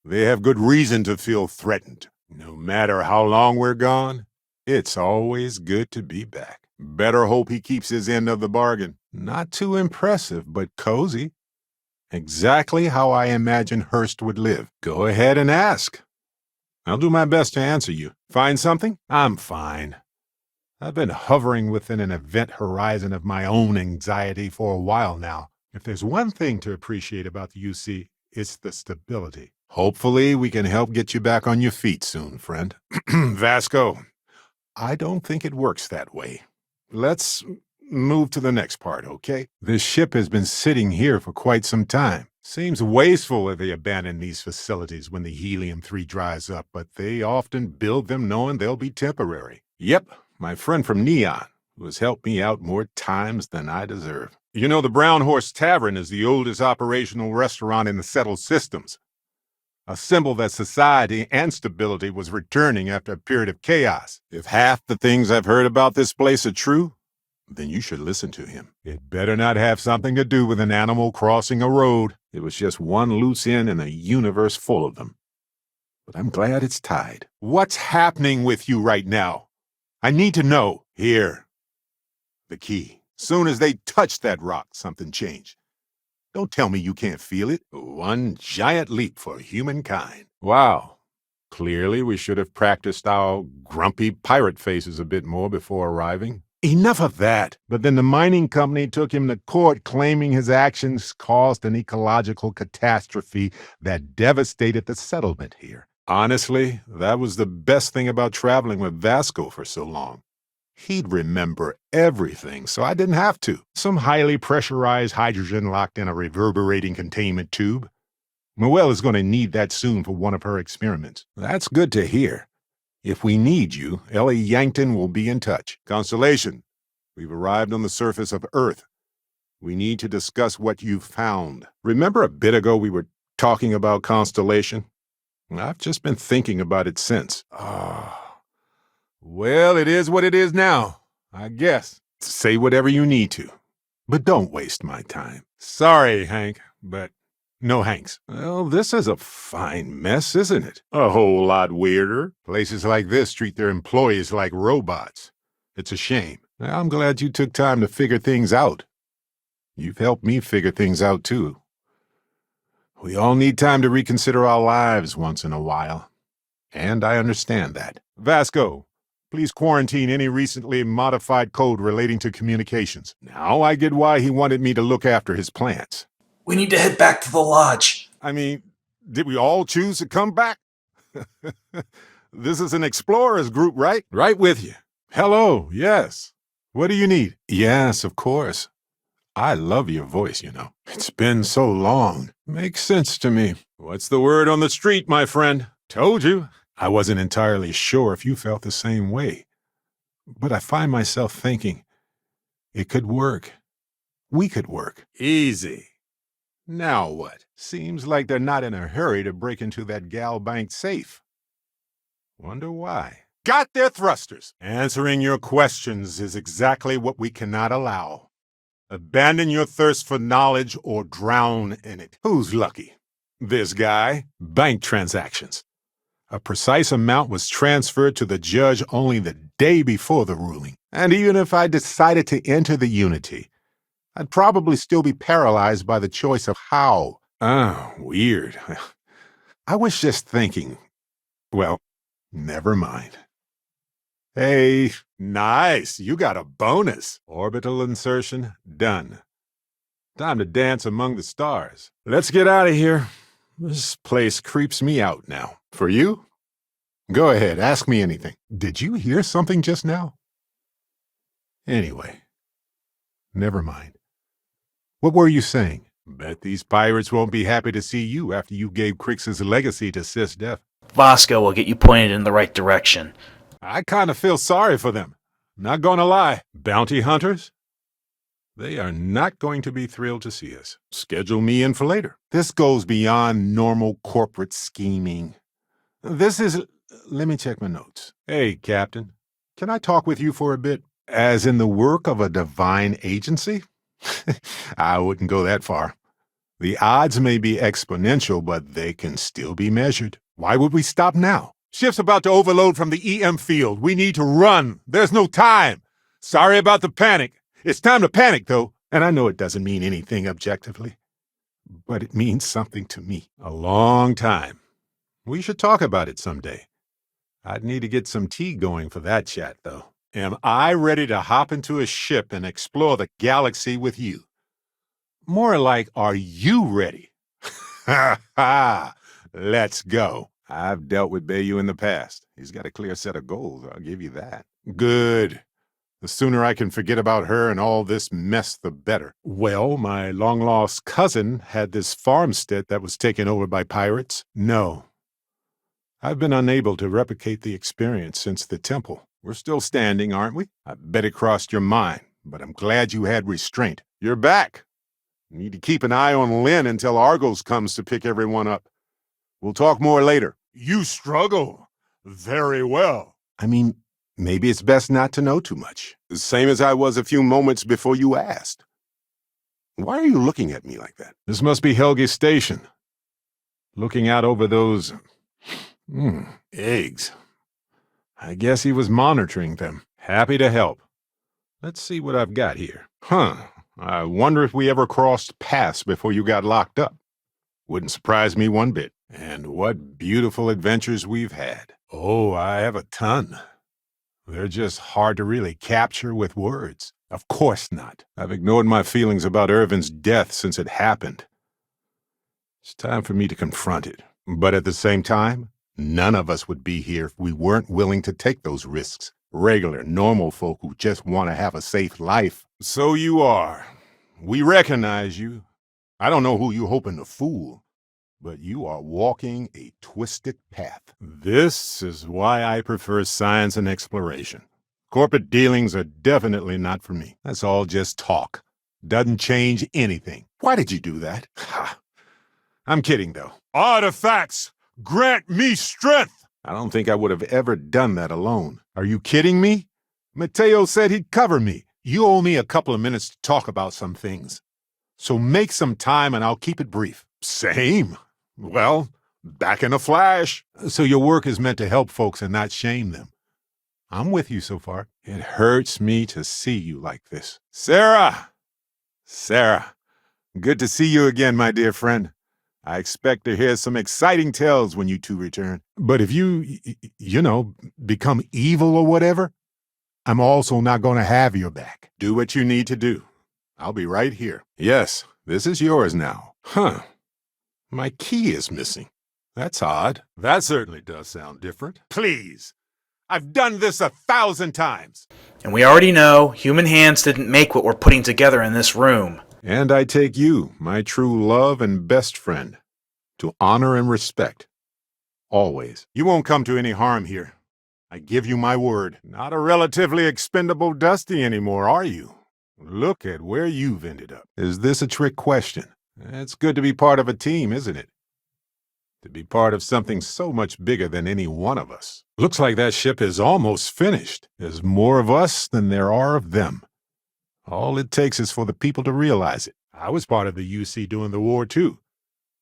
They have good reason to feel threatened. No matter how long we're gone, it's always good to be back. Better hope he keeps his end of the bargain. Not too impressive, but cozy. Exactly how I imagine Hurst would live. Go ahead and ask. I'll do my best to answer you. Find something? I'm fine. I've been hovering within an event horizon of my own anxiety for a while now. If there's one thing to appreciate about the UC, it's the stability. Hopefully, we can help get you back on your feet soon, friend. Vasco, I don't think it works that way. Let's move to the next part, okay? This ship has been sitting here for quite some time. Seems wasteful that they abandon these facilities when the helium-3 dries up, but they often build them knowing they'll be temporary. Yep, my friend from Neon, who has helped me out more times than I deserve. You know, the Brown Horse Tavern is the oldest operational restaurant in the settled systems. A symbol that society and stability was returning after a period of chaos. If half the things I've heard about this place are true, then you should listen to him. It better not have something to do with an animal crossing a road. It was just one loose end in a universe full of them. But I'm glad it's tied. What's happening with you right now? I need to know. Here. The key. Soon as they touched that rock, something changed. Don't tell me you can't feel it. One giant leap for humankind. Wow. Clearly, we should have practiced our grumpy pirate faces a bit more before arriving. Enough of that. But then the mining company took him to court claiming his actions caused an ecological catastrophe that devastated the settlement here. Honestly, that was the best thing about traveling with Vasco for so long. He'd remember everything, so I didn't have to. Some highly pressurized hydrogen locked in a reverberating containment tube. Noelle is going to need that soon for one of her experiments. That's good to hear. If we need you, Ellie Yankton will be in touch. Constellation, we've arrived on the surface of Earth. We need to discuss what you've found. Remember a bit ago we were talking about Constellation? I've just been thinking about it since. Well, it is what it is now, I guess. Say whatever you need to, but don't waste my time. Sorry, Hank, but no Hanks. Well, this is a fine mess, isn't it? A whole lot weirder. Places like this treat their employees like robots. It's a shame. I'm glad you took time to figure things out. You've helped me figure things out, too. We all need time to reconsider our lives once in a while. And I understand that. Vasco, please quarantine any recently modified code relating to communications. Now I get why he wanted me to look after his plants. We need to head back to the lodge. I mean, did we all choose to come back? This is an explorers group, right? Right with you. Hello, yes. What do you need? Yes, of course. I love your voice, you know. It's been so long. Makes sense to me. What's the word on the street, my friend? Told you. I wasn't entirely sure if you felt the same way. But I find myself thinking, it could work. We could work. Easy. Now what? Seems like they're not in a hurry to break into that gal bank safe. Wonder why. Got their thrusters. Answering your questions is exactly what we cannot allow. Abandon your thirst for knowledge or drown in it. Who's lucky? This guy? Bank transactions. A precise amount was transferred to the judge only the day before the ruling. And even if I decided to enter the Unity, I'd probably still be paralyzed by the choice of how. Oh, weird. I was just thinking. Well, never mind. Hey, nice. You got a bonus. Orbital insertion done. Time to dance among the stars. Let's get out of here. This place creeps me out now. For you? Go ahead, ask me anything. Did you hear something just now? Anyway, never mind. What were you saying? Bet these pirates won't be happy to see you after you gave Crix's legacy to Sis Def. Vasco will get you pointed in the right direction. I kind of feel sorry for them. Not gonna lie. Bounty hunters? They are not going to be thrilled to see us. Schedule me in for later. This goes beyond normal corporate scheming. This is... Let me check my notes. Hey, Captain. Can I talk with you for a bit? As in the work of a divine agency? I wouldn't go that far. The odds may be exponential, but they can still be measured. Why would we stop now? Ship's about to overload from the EM field. We need to run. There's no time. Sorry about the panic. It's time to panic, though. And I know it doesn't mean anything objectively, but it means something to me. A long time. We should talk about it someday. I'd need to get some tea going for that chat, though. Am I ready to hop into a ship and explore the galaxy with you? More like, are you ready? Ha ha! Let's go. I've dealt with Bayou in the past. He's got a clear set of goals, I'll give you that. Good. The sooner I can forget about her and all this mess, the better. Well, my long-lost cousin had this farmstead that was taken over by pirates. No. I've been unable to replicate the experience since the temple. We're still standing, aren't we? I bet it crossed your mind, but I'm glad you had restraint. You're back. Need to keep an eye on Lynn until Argos comes to pick everyone up. We'll talk more later. You struggle. Very well. I mean, maybe it's best not to know too much. The same as I was a few moments before you asked. Why are you looking at me like that? This must be Helge's station. Looking out over those... eggs. I guess he was monitoring them. Happy to help. Let's see what I've got here. I wonder if we ever crossed paths before you got locked up. Wouldn't surprise me one bit. And what beautiful adventures we've had. Oh, I have a ton. They're just hard to really capture with words. Of course not. I've ignored my feelings about Irvin's death since it happened. It's time for me to confront it. But at the same time, none of us would be here if we weren't willing to take those risks. Regular, normal folk who just want to have a safe life. So you are. We recognize you. I don't know who you're hoping to fool, but you are walking a twisted path. This is why I prefer science and exploration. Corporate dealings are definitely not for me. That's all just talk. Doesn't change anything. Why did you do that? I'm kidding, though. Artifacts! Grant me strength! I don't think I would have ever done that alone. Are you kidding me? Mateo said he'd cover me. You owe me a couple of minutes to talk about some things. So make some time and I'll keep it brief. Same. Well, back in a flash. So your work is meant to help folks and not shame them. I'm with you so far. It hurts me to see you like this. Sarah! Sarah, good to see you again, my dear friend. I expect to hear some exciting tales when you two return. But if you become evil or whatever, I'm also not going to have your back. Do what you need to do. I'll be right here. Yes, this is yours now. My key is missing. That's odd. That certainly does sound different. Please. I've done this 1,000 times. And we already know human hands didn't make what we're putting together in this room. And I take you, my true love and best friend, to honor and respect. Always. You won't come to any harm here. I give you my word. Not a relatively expendable Dusty anymore, are you? Look at where you've ended up. Is this a trick question? It's good to be part of a team, isn't it? To be part of something so much bigger than any one of us. Looks like that ship is almost finished. There's more of us than there are of them. All it takes is for the people to realize it. I was part of the UC during the war, too.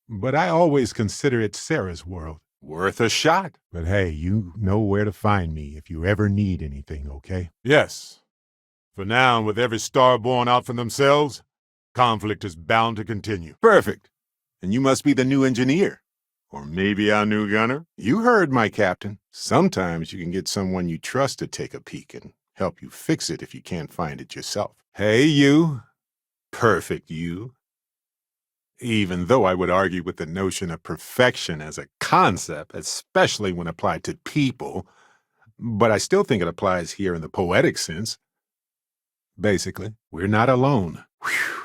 But I always consider it Sarah's world. Worth a shot. But hey, you know where to find me if you ever need anything, okay? Yes. For now, with every star born out for themselves, conflict is bound to continue. Perfect. And you must be the new engineer. Or maybe our new gunner. You heard, my captain. Sometimes you can get someone you trust to take a peek and help you fix it if you can't find it yourself. Hey, you. Perfect you. even though I would argue with the notion of perfection as a concept, especially when applied to people. But I still think it applies here in the poetic sense. Basically, we're not alone. Whew.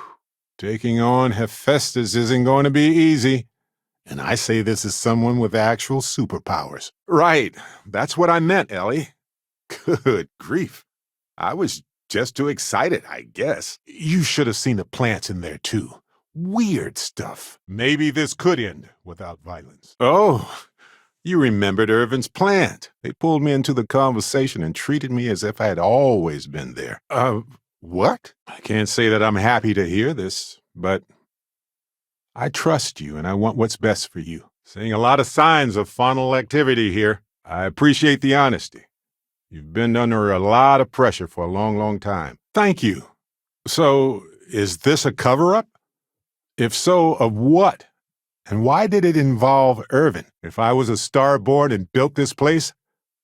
Taking on Hephaestus isn't going to be easy. And I say this as someone with actual superpowers. Right, that's what I meant, Ellie. Good grief. I was just too excited, I guess. You should have seen the plants in there, too. Weird stuff. Maybe this could end without violence. Oh, you remembered Irvin's plant. They pulled me into the conversation and treated me as if I had always been there. What? I can't say that I'm happy to hear this, but I trust you and I want what's best for you. Seeing a lot of signs of faunal activity here. I appreciate the honesty. You've been under a lot of pressure for a long, long time. Thank you. So, is this a cover-up? If so, of what? And why did it involve Irvin? If I was a star-born and built this place,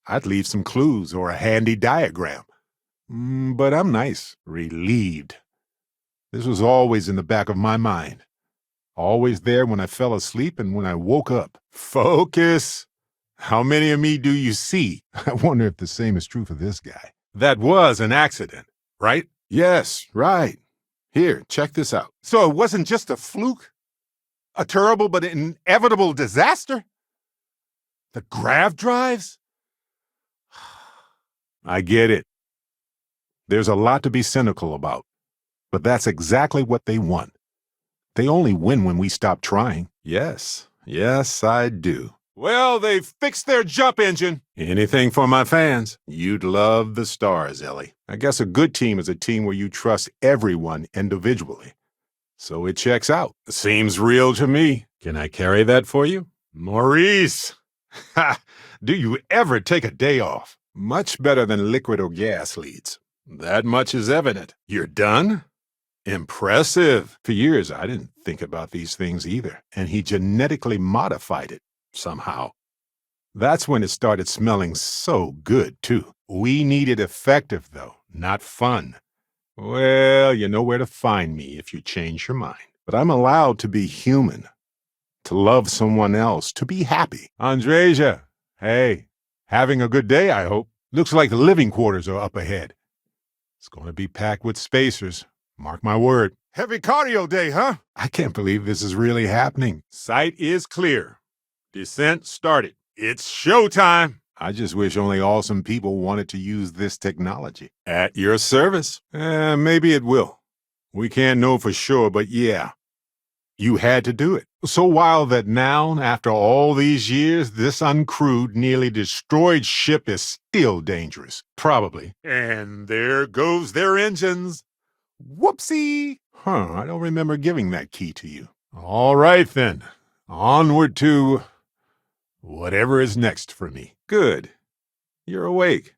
I'd leave some clues or a handy diagram. But I'm nice, relieved. This was always in the back of my mind. Always there when I fell asleep and when I woke up. Focus! How many of me do you see? I wonder if the same is true for this guy. That was an accident, right? Yes, right. Here, check this out. So it wasn't just a fluke? A terrible but inevitable disaster? The grav drives? I get it. There's a lot to be cynical about, but that's exactly what they want. They only win when we stop trying. Yes, I do. Well, they've fixed their jump engine. Anything for my fans. You'd love the stars, Ellie. I guess a good team is a team where you trust everyone individually. So it checks out. Seems real to me. Can I carry that for you? Maurice! Ha! Do you ever take a day off? Much better than liquid or gas leads. That much is evident. You're done? Impressive. For years, I didn't think about these things either, and he genetically modified it somehow. That's when it started smelling so good, too. We needed effective, though, not fun. Well, you know where to find me if you change your mind. But I'm allowed to be human, to love someone else, to be happy. Andreja, hey, having a good day, I hope. Looks like the living quarters are up ahead. It's going to be packed with spacers. Mark my word. Heavy cardio day, huh? I can't believe this is really happening. Sight is clear. Descent started. It's showtime. I just wish only awesome people wanted to use this technology. At your service. Maybe it will. We can't know for sure, but yeah. You had to do it. So while that now, after all these years, this uncrewed, nearly destroyed ship is still dangerous. Probably. And there goes their engines. Whoopsie! I don't remember giving that key to you. All right, then. Onward to whatever is next for me. Good. You're awake.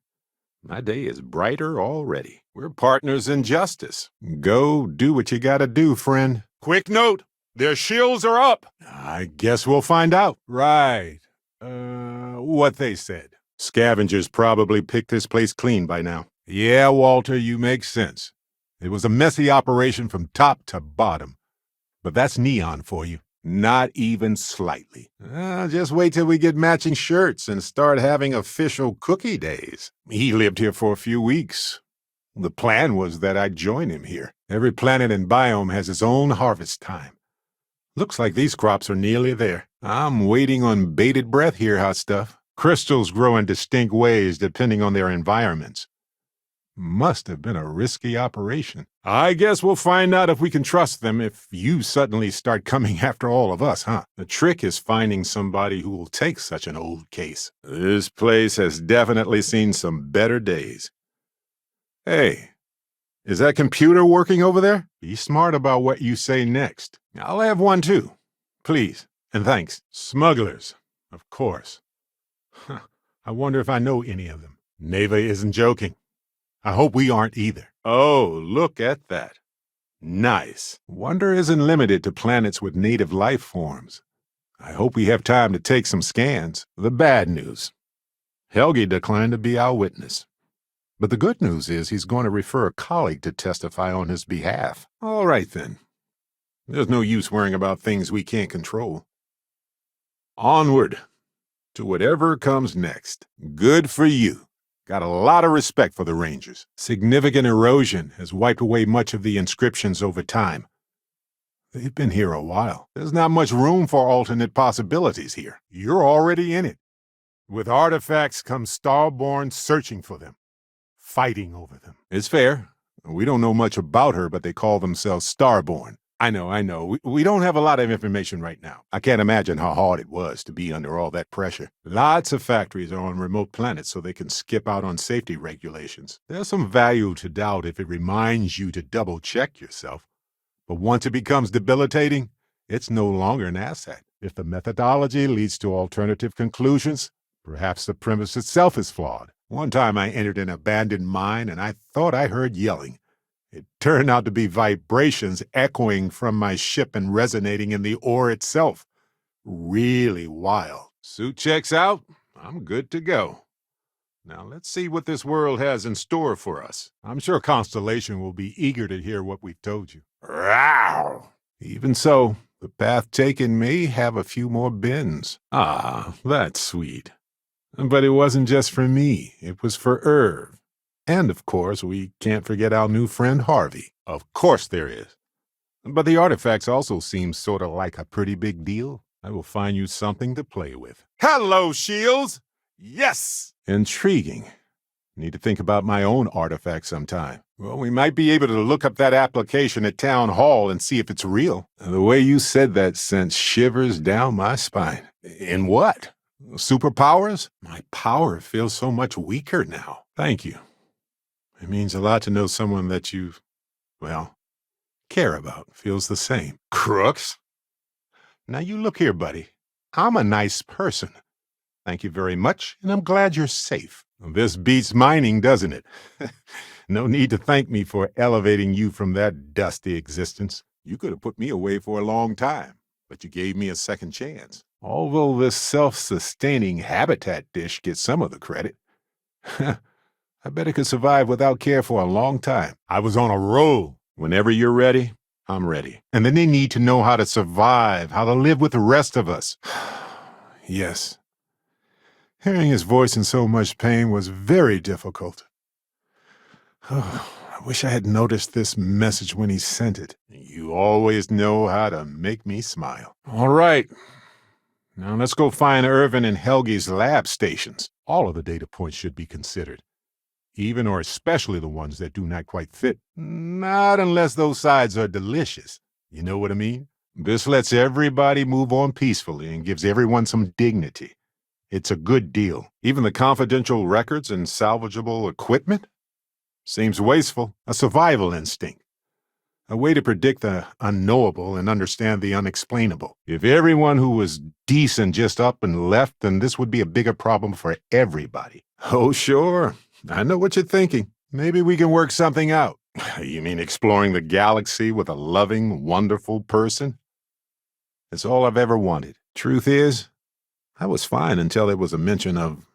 My day is brighter already. We're partners in justice. Go do what you gotta do, friend. Quick note, their shields are up. I guess we'll find out. Right. What they said. Scavengers probably picked this place clean by now. Yeah, Walter, you make sense. It was a messy operation from top to bottom. But that's Neon for you. Not even slightly. Just wait till we get matching shirts and start having official cookie days. He lived here for a few weeks. The plan was that I'd join him here. Every planet and biome has its own harvest time. Looks like these crops are nearly there. I'm waiting on bated breath here, hot stuff. Crystals grow in distinct ways depending on their environments. Must have been a risky operation. I guess we'll find out if we can trust them if you suddenly start coming after all of us, huh? The trick is finding somebody who will take such an old case. This place has definitely seen some better days. Hey, is that computer working over there? Be smart about what you say next. I'll have one too. Please, and thanks. Smugglers, of course. I wonder if I know any of them. Neva isn't joking. I hope we aren't either. Oh, look at that. Nice. Wonder isn't limited to planets with native life forms. I hope we have time to take some scans. The bad news. Helgi declined to be our witness. But the good news is he's going to refer a colleague to testify on his behalf. All right, then. There's no use worrying about things we can't control. Onward to whatever comes next. Good for you. Got a lot of respect for the Rangers. Significant erosion has wiped away much of the inscriptions over time. They've been here a while. There's not much room for alternate possibilities here. You're already in it. With artifacts comes Starborn searching for them, fighting over them. It's fair. We don't know much about her, but they call themselves Starborn. I know. We don't have a lot of information right now. I can't imagine how hard it was to be under all that pressure. Lots of factories are on remote planets so they can skip out on safety regulations. There's some value to doubt if it reminds you to double-check yourself. But once it becomes debilitating, it's no longer an asset. If the methodology leads to alternative conclusions, perhaps the premise itself is flawed. One time I entered an abandoned mine and I thought I heard yelling. It turned out to be vibrations echoing from my ship and resonating in the ore itself. Really wild. Suit checks out. I'm good to go. Now let's see what this world has in store for us. I'm sure Constellation will be eager to hear what we've told you. Row! Even so, the path taken may have a few more bends. Ah, that's sweet. But it wasn't just for me. It was for Irv. And, of course, we can't forget our new friend Harvey. Of course there is. But the artifacts also seem sort of like a pretty big deal. I will find you something to play with. Hello, Shields! Yes! Intriguing. Need to think about my own artifact sometime. Well, we might be able to look up that application at Town Hall and see if it's real. The way you said that sent shivers down my spine. In what? Superpowers? My power feels so much weaker now. Thank you. It means a lot to know someone that you, well, care about feels the same. Crooks? Now you look here, buddy. I'm a nice person. Thank you very much, and I'm glad you're safe. This beats mining, doesn't it? No need to thank me for elevating you from that dusty existence. You could have put me away for a long time, but you gave me a second chance. Although this self-sustaining habitat dish gets some of the credit. I bet it could survive without care for a long time. I was on a roll. Whenever you're ready, I'm ready. And then they need to know how to survive, how to live with the rest of us. Yes. Hearing his voice in so much pain was very difficult. Oh, I wish I had noticed this message when he sent it. You always know how to make me smile. All right. Now let's go find Irvin and Helgi's lab stations. All of the data points should be considered. Even or especially the ones that do not quite fit. Not unless those sides are delicious. You know what I mean? This lets everybody move on peacefully and gives everyone some dignity. It's a good deal. Even the confidential records and salvageable equipment? Seems wasteful. A survival instinct. A way to predict the unknowable and understand the unexplainable. If everyone who was decent just up and left, then this would be a bigger problem for everybody. Oh, sure. I know what you're thinking. Maybe we can work something out. You mean exploring the galaxy with a loving, wonderful person? It's all I've ever wanted. Truth is, I was fine until there was a mention of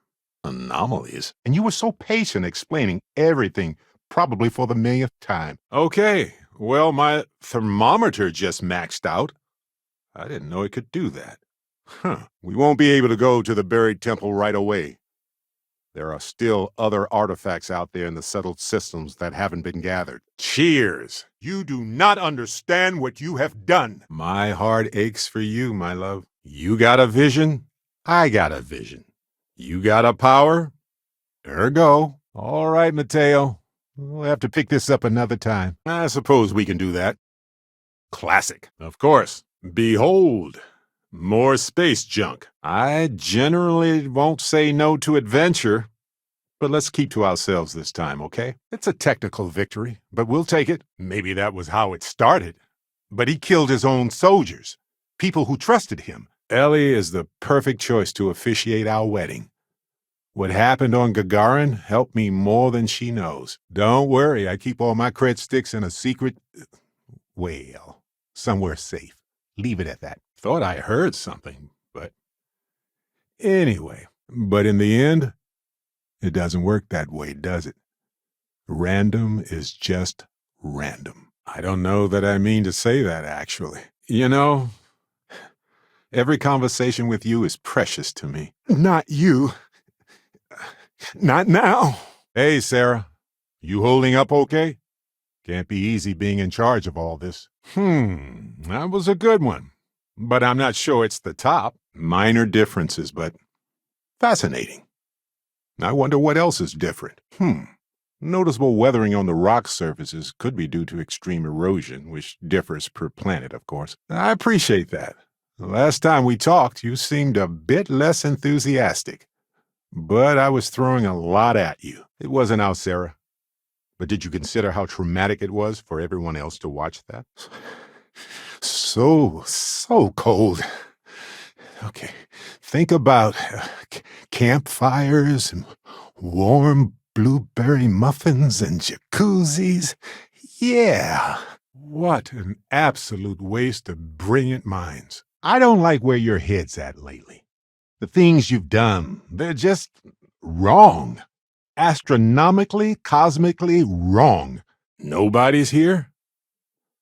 anomalies. And you were so patient explaining everything, probably for the millionth time. Okay, well, my thermometer just maxed out. I didn't know it could do that. We won't be able to go to the buried temple right away. There are still other artifacts out there in the settled systems that haven't been gathered. Cheers! You do not understand what you have done. My heart aches for you, my love. You got a vision, I got a vision. You got a power, ergo. All right, Mateo. We'll have to pick this up another time. I suppose we can do that. Classic. Of course. Behold, more space junk. I generally won't say no to adventure, but let's keep to ourselves this time, okay? It's a technical victory, but we'll take it. Maybe that was how it started. But he killed his own soldiers, people who trusted him. Ellie is the perfect choice to officiate our wedding. What happened on Gagarin helped me more than she knows. Don't worry, I keep all my cred sticks in a secret... well, somewhere safe. Leave it at that. Thought I heard something, but... Anyway, but in the end, it doesn't work that way, does it? Random is just random. I don't know that I mean to say that, actually. You know, every conversation with you is precious to me. Not you. Not now. Hey, Sarah. You holding up okay? Can't be easy being in charge of all this. That was a good one. But I'm not sure it's the top. Minor differences, but fascinating. I wonder what else is different. Noticeable weathering on the rock surfaces could be due to extreme erosion, which differs per planet, of course. I appreciate that. The last time we talked, you seemed a bit less enthusiastic. But I was throwing a lot at you. It wasn't out, Sarah. But did you consider how traumatic it was for everyone else to watch that? So cold. Okay, think about campfires and warm blueberry muffins and jacuzzis. Yeah. What an absolute waste of brilliant minds. I don't like where your head's at lately. The things you've done, they're just wrong. Astronomically, cosmically wrong. Nobody's here?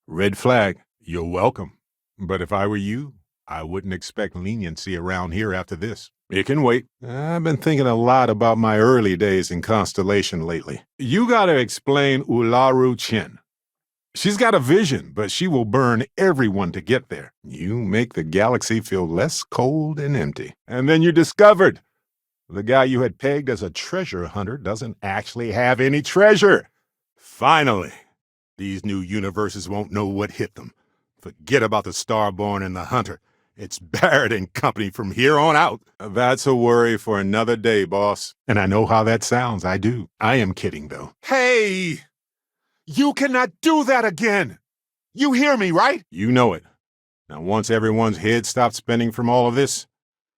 Red flag, you're welcome. But if I were you, I wouldn't expect leniency around here after this. It can wait. I've been thinking a lot about my early days in Constellation lately. You gotta explain Ularu Chin. She's got a vision, but she will burn everyone to get there. You make the galaxy feel less cold and empty. And then you discovered the guy you had pegged as a treasure hunter doesn't actually have any treasure. Finally, these new universes won't know what hit them. Forget about the Starborn and the Hunter. It's Barrett and company from here on out. That's a worry for another day, boss. And I know how that sounds, I do. I am kidding, though. Hey! You cannot do that again! You hear me, right? You know it. Now, once everyone's head stops spinning from all of this,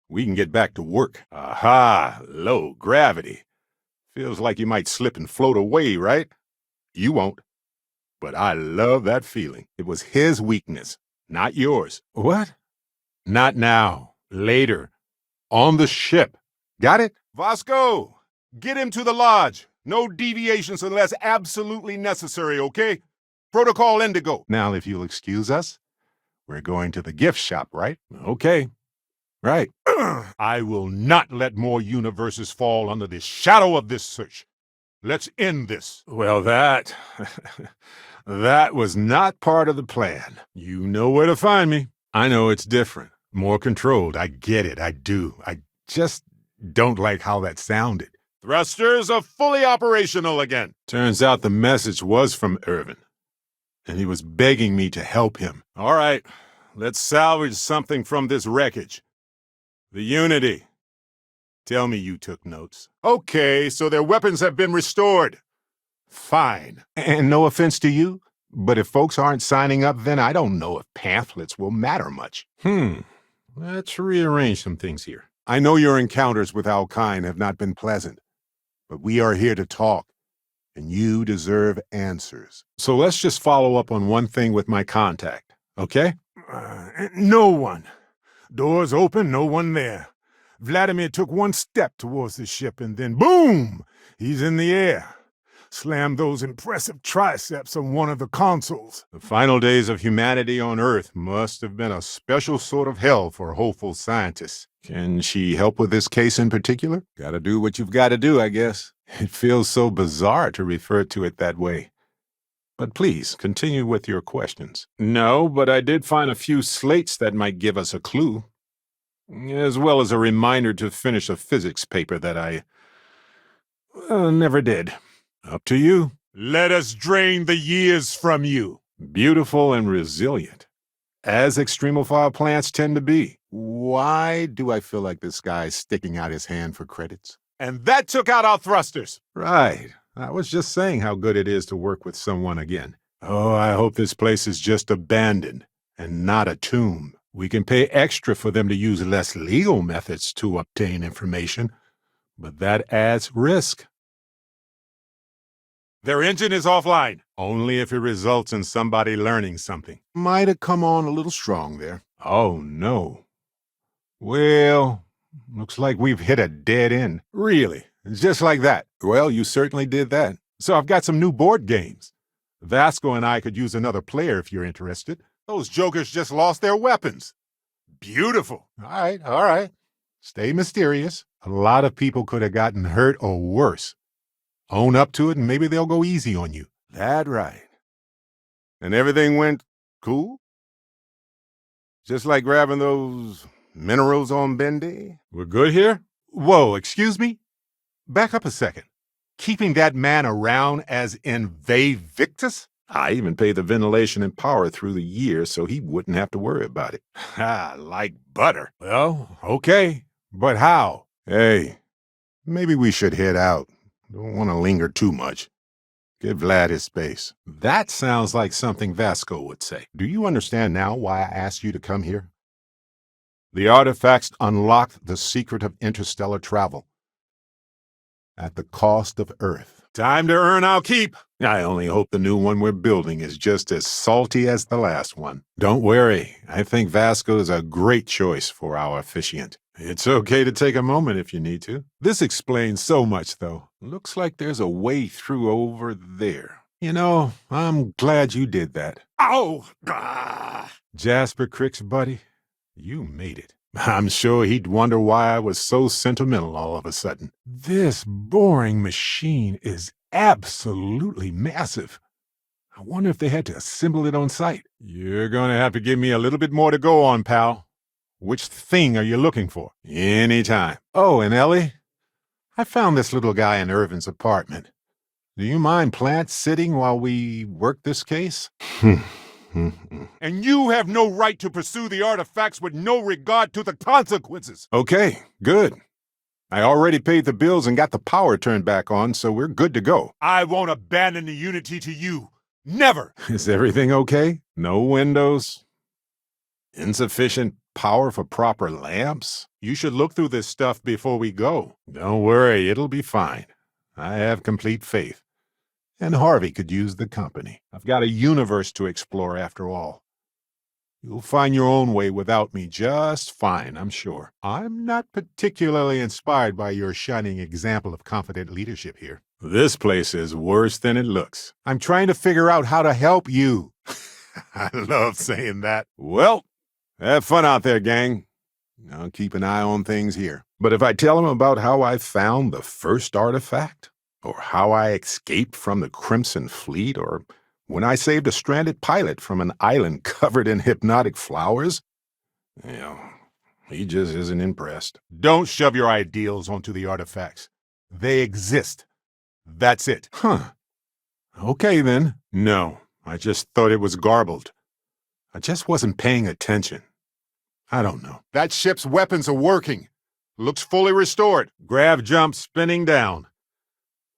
we can get back to work. Aha! Low gravity. Feels like you might slip and float away, right? You won't. But I love that feeling. It was his weakness, not yours. What? Not now. Later. On the ship. Got it? Vasco, get him to the lodge. No deviations unless absolutely necessary, okay? Protocol Indigo. Now, if you'll excuse us, we're going to the gift shop, right? Okay. Right. I will not let more universes fall under the shadow of this search. Let's end this. Well, that was not part of the plan. You know where to find me. I know it's different, more controlled. I get it. I do. I just don't like how that sounded. Thrusters are fully operational again. Turns out the message was from Irvin, and he was begging me to help him. All right, let's salvage something from this wreckage. The Unity. Tell me you took notes. Okay, so their weapons have been restored. Fine. And no offense to you, but if folks aren't signing up, then I don't know if pamphlets will matter much. Let's rearrange some things here. I know your encounters with Alkine have not been pleasant, but we are here to talk, and you deserve answers. So let's just follow up on one thing with my contact, okay? No one. Doors open, no one there. Vladimir took one step towards the ship, and then boom! He's in the air. Slammed those impressive triceps on one of the consoles. The final days of humanity on Earth must have been a special sort of hell for hopeful scientists. Can she help with this case in particular? Gotta do what you've gotta do, I guess. It feels so bizarre to refer to it that way. But please, continue with your questions. No, but I did find a few slates that might give us a clue. As well as a reminder to finish a physics paper that I never did. Up to you. Let us drain the years from you. Beautiful and resilient, as extremophile plants tend to be. Why do I feel like this guy's sticking out his hand for credits? And that took out our thrusters. Right. I was just saying how good it is to work with someone again. Oh, I hope this place is just abandoned and not a tomb. We can pay extra for them to use less legal methods to obtain information, but that adds risk. Their engine is offline. Only if it results in somebody learning something. Might have come on a little strong there. Oh, no. Well, looks like we've hit a dead end. Really? Just like that? Well, you certainly did that. So I've got some new board games. Vasco and I could use another player if you're interested. Those jokers just lost their weapons. Beautiful. All right. Stay mysterious. A lot of people could have gotten hurt or worse. Own up to it and maybe they'll go easy on you. That right. And everything went cool? Just like grabbing those minerals on Bendy? We're good here? Whoa, excuse me? Back up a second. Keeping that man around as in Victus? I even paid the ventilation and power through the year so he wouldn't have to worry about it. Ha, like butter. Well, okay. But how? Hey, maybe we should head out. Don't want to linger too much. Give Vlad his space. That sounds like something Vasco would say. Do you understand now why I asked you to come here? The artifacts unlocked the secret of interstellar travel. At the cost of Earth. Time to earn our keep. I only hope the new one we're building is just as salty as the last one. Don't worry. I think Vasco is a great choice for our officiant. It's okay to take a moment if you need to. This explains so much, though. Looks like there's a way through over there. You know, I'm glad you did that. Ow! Ah! Jasper Crick's buddy, you made it. I'm sure he'd wonder why I was so sentimental all of a sudden. This boring machine is absolutely massive. I wonder if they had to assemble it on site. You're going to have to give me a little bit more to go on, pal. Which thing are you looking for? Anytime. Oh, and Ellie, I found this little guy in Irvin's apartment. Do you mind plant-sitting while we work this case? And you have no right to pursue the artifacts with no regard to the consequences. Okay, good. I already paid the bills and got the power turned back on, so we're good to go. I won't abandon the Unity to you. Never! Is everything okay? No windows? Insufficient power for proper lamps? You should look through this stuff before we go. Don't worry, it'll be fine. I have complete faith. And Harvey could use the company. I've got a universe to explore after all. You'll find your own way without me just fine, I'm sure. I'm not particularly inspired by your shining example of confident leadership here. This place is worse than it looks. I'm trying to figure out how to help you. I love saying that. Well, have fun out there, gang. I'll keep an eye on things here. But if I tell them about how I found the first artifact, or how I escaped from the Crimson Fleet, or when I saved a stranded pilot from an island covered in hypnotic flowers, he just isn't impressed. Don't shove your ideals onto the artifacts. They exist. That's it. Huh. Okay, then. No, I just thought it was garbled. I just wasn't paying attention. I don't know. That ship's weapons are working. Looks fully restored. Grav jump spinning down.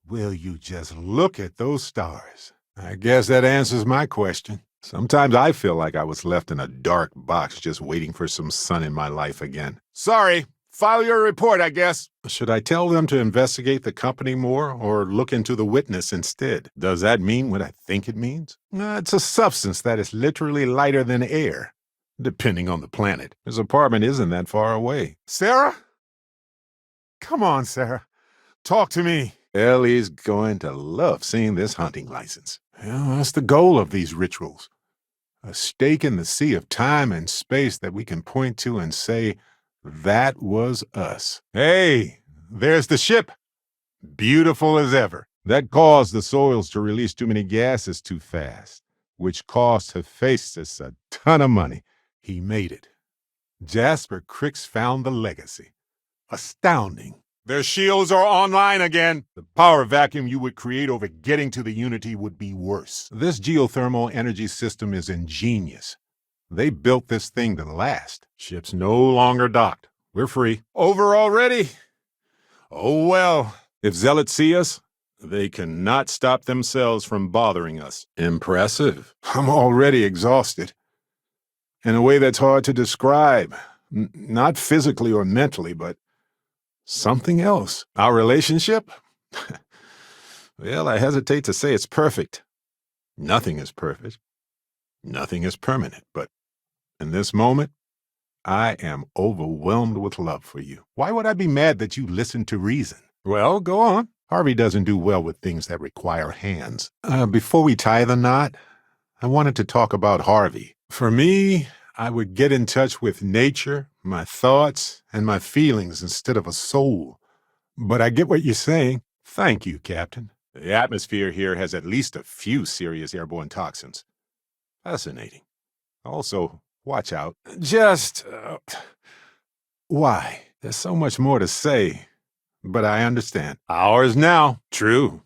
Will you just look at those stars? I guess that answers my question. Sometimes I feel like I was left in a dark box just waiting for some sun in my life again. Sorry. File your report, I guess. Should I tell them to investigate the company more or look into the witness instead? Does that mean what I think it means? It's a substance that is literally lighter than air, depending on the planet. His apartment isn't that far away. Sarah? Come on, Sarah. Talk to me. Ellie's going to love seeing this hunting license. Well, that's the goal of these rituals. A stake in the sea of time and space that we can point to and say, that was us. Hey, there's the ship. Beautiful as ever. That caused the soils to release too many gases too fast, which cost Hephaestus a ton of money. He made it. Jasper Crick's found the legacy. Astounding. Their shields are online again. The power vacuum you would create over getting to the Unity would be worse. This geothermal energy system is ingenious. They built this thing to last. Ship's no longer docked. We're free. Over already? Oh well. If Zealots see us, they cannot stop themselves from bothering us. Impressive. I'm already exhausted. In a way that's hard to describe. Not physically or mentally, but something else. Our relationship? Well, I hesitate to say it's perfect. Nothing is perfect. Nothing is permanent, but in this moment, I am overwhelmed with love for you. Why would I be mad that you listened to reason? Well, go on. Harvey doesn't do well with things that require hands. Before we tie the knot, I wanted to talk about Harvey. For me, I would get in touch with nature, my thoughts, and my feelings instead of a soul. But I get what you're saying. Thank you, Captain. The atmosphere here has at least a few serious airborne toxins. Fascinating. Also, watch out. Why? There's so much more to say. But I understand. Ours now. True.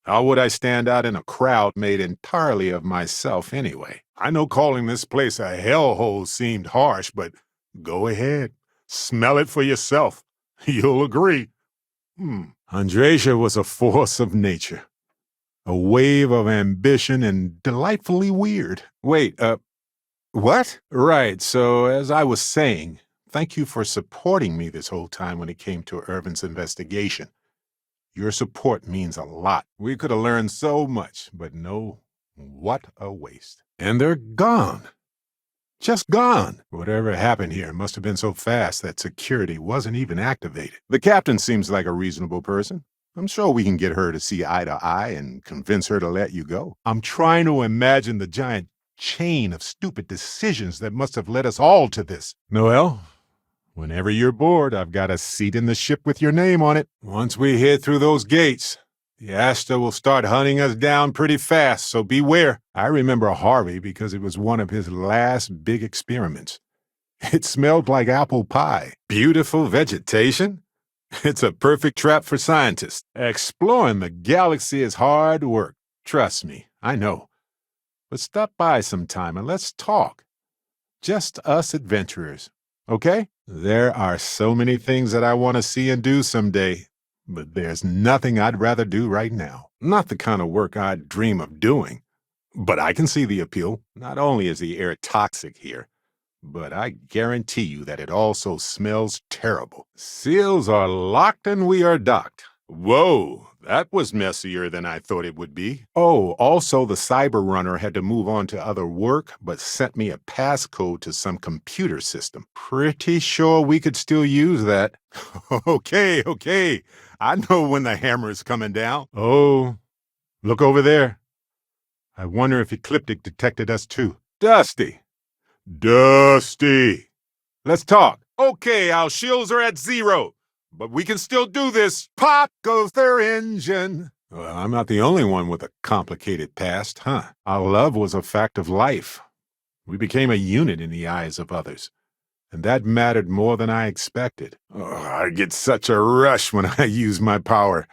How would I stand out in a crowd made entirely of myself anyway? I know calling this place a hellhole seemed harsh, but go ahead. Smell it for yourself. You'll agree. Andrasia was a force of nature. A wave of ambition and delightfully weird. Wait, what? Right, so as I was saying, thank you for supporting me this whole time when it came to Irvin's investigation. Your support means a lot. We could have learned so much, but no, what a waste. And they're gone. Just gone. Whatever happened here must have been so fast that security wasn't even activated. The captain seems like a reasonable person. I'm sure we can get her to see eye to eye and convince her to let you go. I'm trying to imagine the giant chain of stupid decisions that must have led us all to this. Noel, whenever you're bored, I've got a seat in the ship with your name on it. Once we head through those gates, the Ashta will start hunting us down pretty fast, so beware. I remember Harvey because it was one of his last big experiments. It smelled like apple pie. Beautiful vegetation. It's a perfect trap for scientists. Exploring the galaxy is hard work. Trust me, I know. But stop by sometime and let's talk. Just us adventurers, okay? There are so many things that I want to see and do someday, but there's nothing I'd rather do right now. Not the kind of work I'd dream of doing. But I can see the appeal. Not only is the air toxic here, but I guarantee you that it also smells terrible. Seals are locked and we are docked. Whoa, that was messier than I thought it would be. Oh, also the cyber runner had to move on to other work, but sent me a passcode to some computer system. Pretty sure we could still use that. Okay. I know when the hammer is coming down. Oh, look over there. I wonder if Ecliptic detected us too. Dusty! Let's talk. Okay, our shields are at 0, but we can still do this. Pop goes their engine. Well, I'm not the only one with a complicated past, huh? Our love was a fact of life. We became a unit in the eyes of others, and that mattered more than I expected. Oh, I get such a rush when I use my power.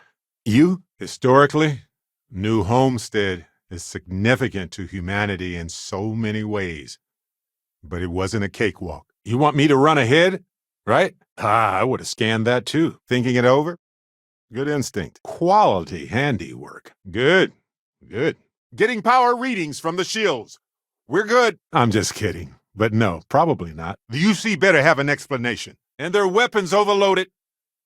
You, historically, New Homestead is significant to humanity in so many ways. But it wasn't a cakewalk. You want me to run ahead, right? I would have scanned that too. Thinking it over? Good instinct. Quality handiwork. Good. Getting power readings from the shields. We're good. I'm just kidding. But no, probably not. The UC better have an explanation. And their weapons overloaded.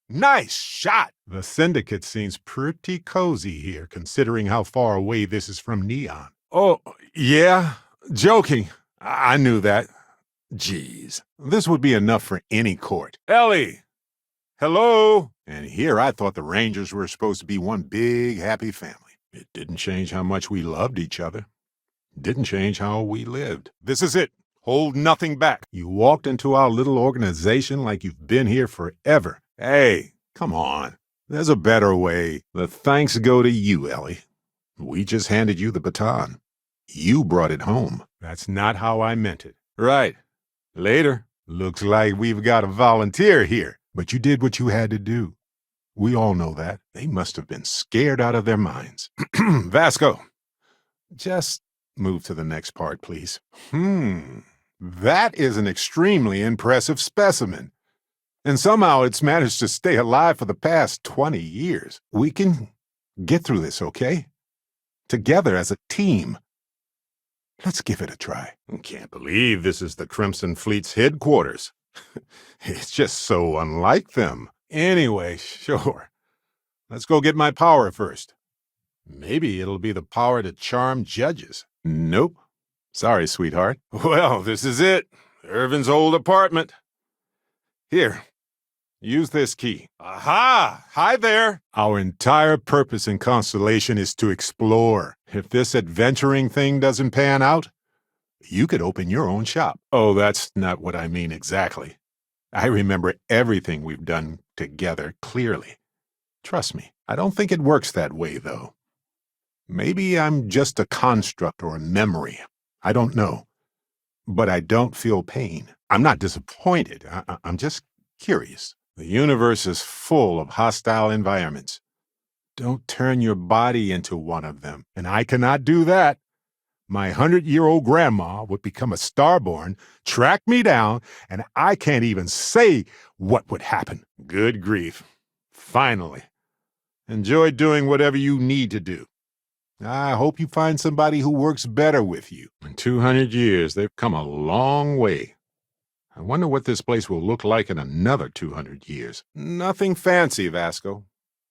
Nice shot. The Syndicate seems pretty cozy here, considering how far away this is from Neon. Oh, yeah? Joking. I knew that. Jeez. This would be enough for any court. Ellie! Hello? And here I thought the Rangers were supposed to be one big, happy family. It didn't change how much we loved each other. It didn't change how we lived. This is it. Hold nothing back. You walked into our little organization like you've been here forever. Hey, come on. There's a better way. The thanks go to you, Ellie. We just handed you the baton. You brought it home. That's not how I meant it. Right. Later. Looks like we've got a volunteer here. But you did what you had to do. We all know that. They must have been scared out of their minds. Vasco, just move to the next part, please. That is an extremely impressive specimen. And somehow it's managed to stay alive for the past 20 years. We can get through this, okay? Together as a team. Let's give it a try. I can't believe this is the Crimson Fleet's headquarters. It's just so unlike them. Anyway, sure. Let's go get my power first. Maybe it'll be the power to charm judges. Nope. Sorry, sweetheart. Well, this is it. Irvin's old apartment. Here. Use this key. Aha! Hi there! Our entire purpose in Constellation is to explore. If this adventuring thing doesn't pan out, you could open your own shop. Oh, that's not what I mean exactly. I remember everything we've done together clearly. Trust me, I don't think it works that way, though. Maybe I'm just a construct or a memory. I don't know. But I don't feel pain. I'm not disappointed. I'm just curious. The universe is full of hostile environments. Don't turn your body into one of them. And I cannot do that. My 100-year-old grandma would become a starborn, track me down, and I can't even say what would happen. Good grief. Finally. Enjoy doing whatever you need to do. I hope you find somebody who works better with you. In 200 years, they've come a long way. I wonder what this place will look like in another 200 years. Nothing fancy, Vasco.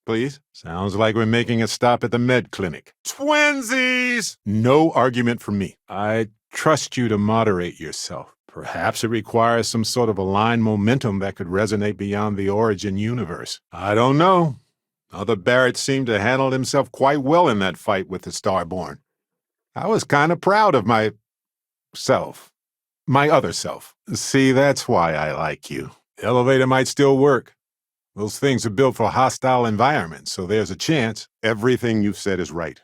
Please? Sounds like we're making a stop at the med clinic. Twinsies! No argument from me. I trust you to moderate yourself. Perhaps it requires some sort of aligned momentum that could resonate beyond the origin universe. I don't know. Other Barrett seemed to handle himself quite well in that fight with the Starborn. I was kind of proud of myself. My other self. See, that's why I like you. The elevator might still work. Those things are built for hostile environments, so there's a chance. Everything you've said is right.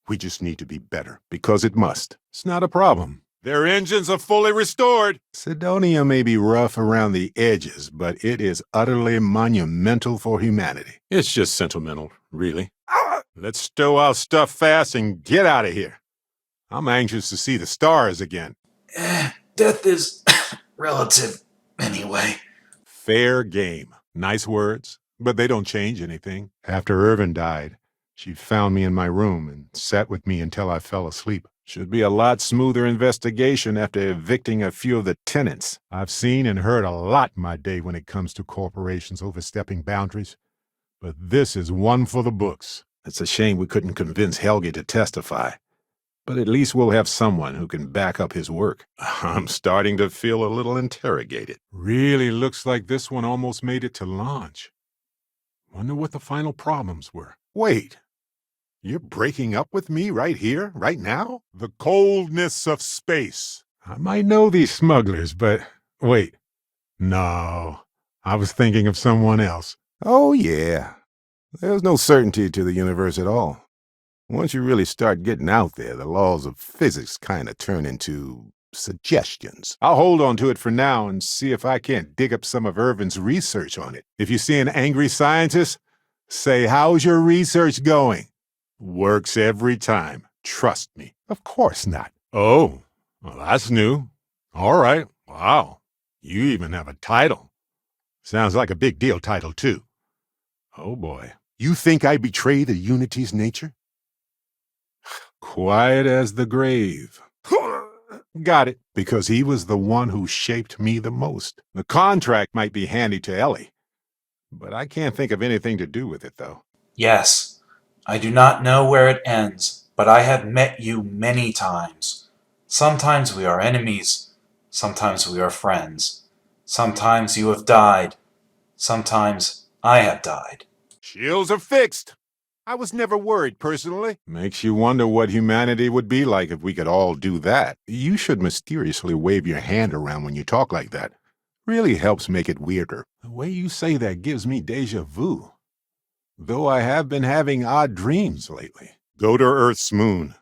We just need to be better, because it must. It's not a problem. Their engines are fully restored. Sidonia may be rough around the edges, but it is utterly monumental for humanity. It's just sentimental, really. Let's stow our stuff fast and get out of here. I'm anxious to see the stars again. Death is relative anyway. Fair game. Nice words, but they don't change anything. After Irvin died, she found me in my room and sat with me until I fell asleep. Should be a lot smoother investigation after evicting a few of the tenants. I've seen and heard a lot in my day when it comes to corporations overstepping boundaries, but this is one for the books. It's a shame we couldn't convince Helge to testify, but at least we'll have someone who can back up his work. I'm starting to feel a little interrogated. Really looks like this one almost made it to launch. Wonder what the final problems were. Wait. You're breaking up with me right here, right now? The coldness of space. I might know these smugglers, but wait. No, I was thinking of someone else. Oh, yeah. There's no certainty to the universe at all. Once you really start getting out there, the laws of physics kind of turn into suggestions. I'll hold on to it for now and see if I can't dig up some of Irvin's research on it. If you see an angry scientist, say, "How's your research going?" Works every time. Trust me. Of course not. Oh, well, that's new. All right. Wow. You even have a title. Sounds like a big deal title, too. Oh, boy. You think I betray the Unity's nature? Quiet as the grave. Got it. Because he was the one who shaped me the most. The contract might be handy to Ellie, but I can't think of anything to do with it, though. Yes, I do not know where it ends, but I have met you many times. Sometimes we are enemies, sometimes we are friends. Sometimes you have died, sometimes I have died. Shields are fixed. I was never worried, personally. Makes you wonder what humanity would be like if we could all do that. You should mysteriously wave your hand around when you talk like that. Really helps make it weirder. The way you say that gives me déjà vu. Though I have been having odd dreams lately. Go to Earth's moon.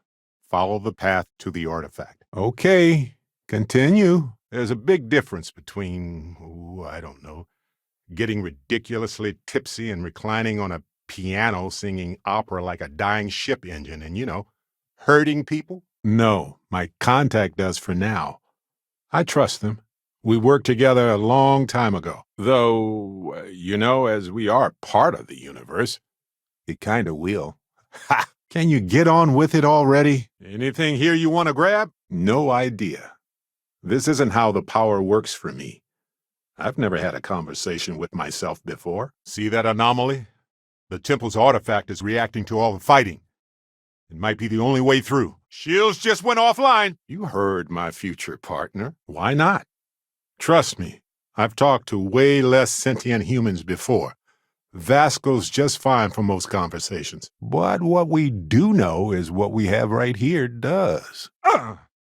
Follow the path to the artifact. Okay, continue. There's a big difference between, I don't know, getting ridiculously tipsy and reclining on a piano singing opera like a dying ship engine and, hurting people. No, my contact does for now. I trust them. We worked together a long time ago. Though, as we are part of the universe, it kind of will. Ha! Can you get on with it already? Anything here you want to grab? No idea. This isn't how the power works for me. I've never had a conversation with myself before. See that anomaly? The temple's artifact is reacting to all the fighting. It might be the only way through. Shields just went offline. You heard my future partner. Why not? Trust me, I've talked to way less sentient humans before. Vasco's just fine for most conversations. But what we do know is what we have right here does.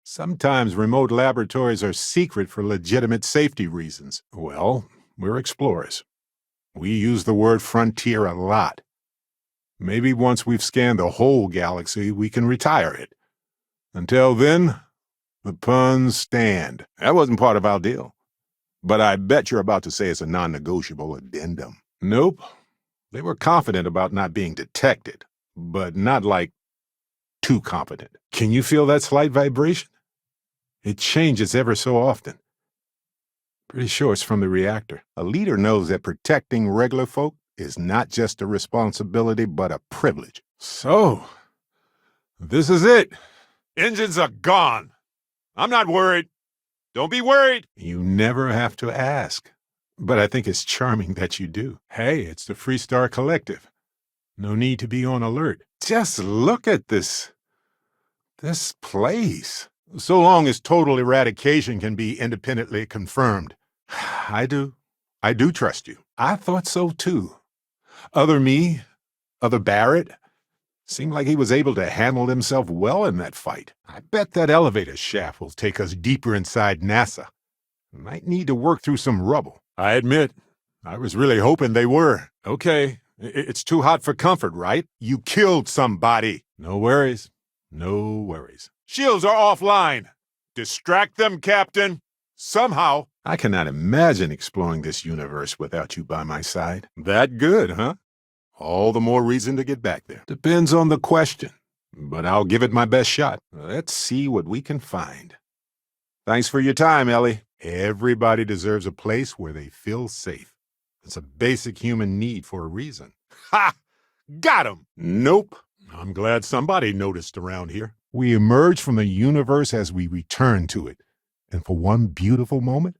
Sometimes remote laboratories are secret for legitimate safety reasons. Well, we're explorers. We use the word frontier a lot. Maybe once we've scanned the whole galaxy, we can retire it. Until then, the puns stand. That wasn't part of our deal. But I bet you're about to say it's a non-negotiable addendum. Nope. They were confident about not being detected, but not like too confident. Can you feel that slight vibration? It changes ever so often. Pretty sure it's from the reactor. A leader knows that protecting regular folk is not just a responsibility, but a privilege. So, this is it. Engines are gone. I'm not worried. Don't be worried. You never have to ask. But I think it's charming that you do. Hey, it's the Freestar Collective. No need to be on alert. Just look at this place. So long as total eradication can be independently confirmed. I do trust you. I thought so too. Other Barrett, seemed like he was able to handle himself well in that fight. I bet that elevator shaft will take us deeper inside NASA. Might need to work through some rubble. I admit, I was really hoping they were. Okay, it's too hot for comfort, right? You killed somebody. No worries. No worries. Shields are offline. Distract them, Captain. Somehow. I cannot imagine exploring this universe without you by my side. That good, huh? All the more reason to get back there. Depends on the question, but I'll give it my best shot. Let's see what we can find. Thanks for your time, Ellie. Everybody deserves a place where they feel safe. It's a basic human need for a reason. Ha! Got him! Nope. I'm glad somebody noticed around here. We emerge from the universe as we return to it. And for one beautiful moment,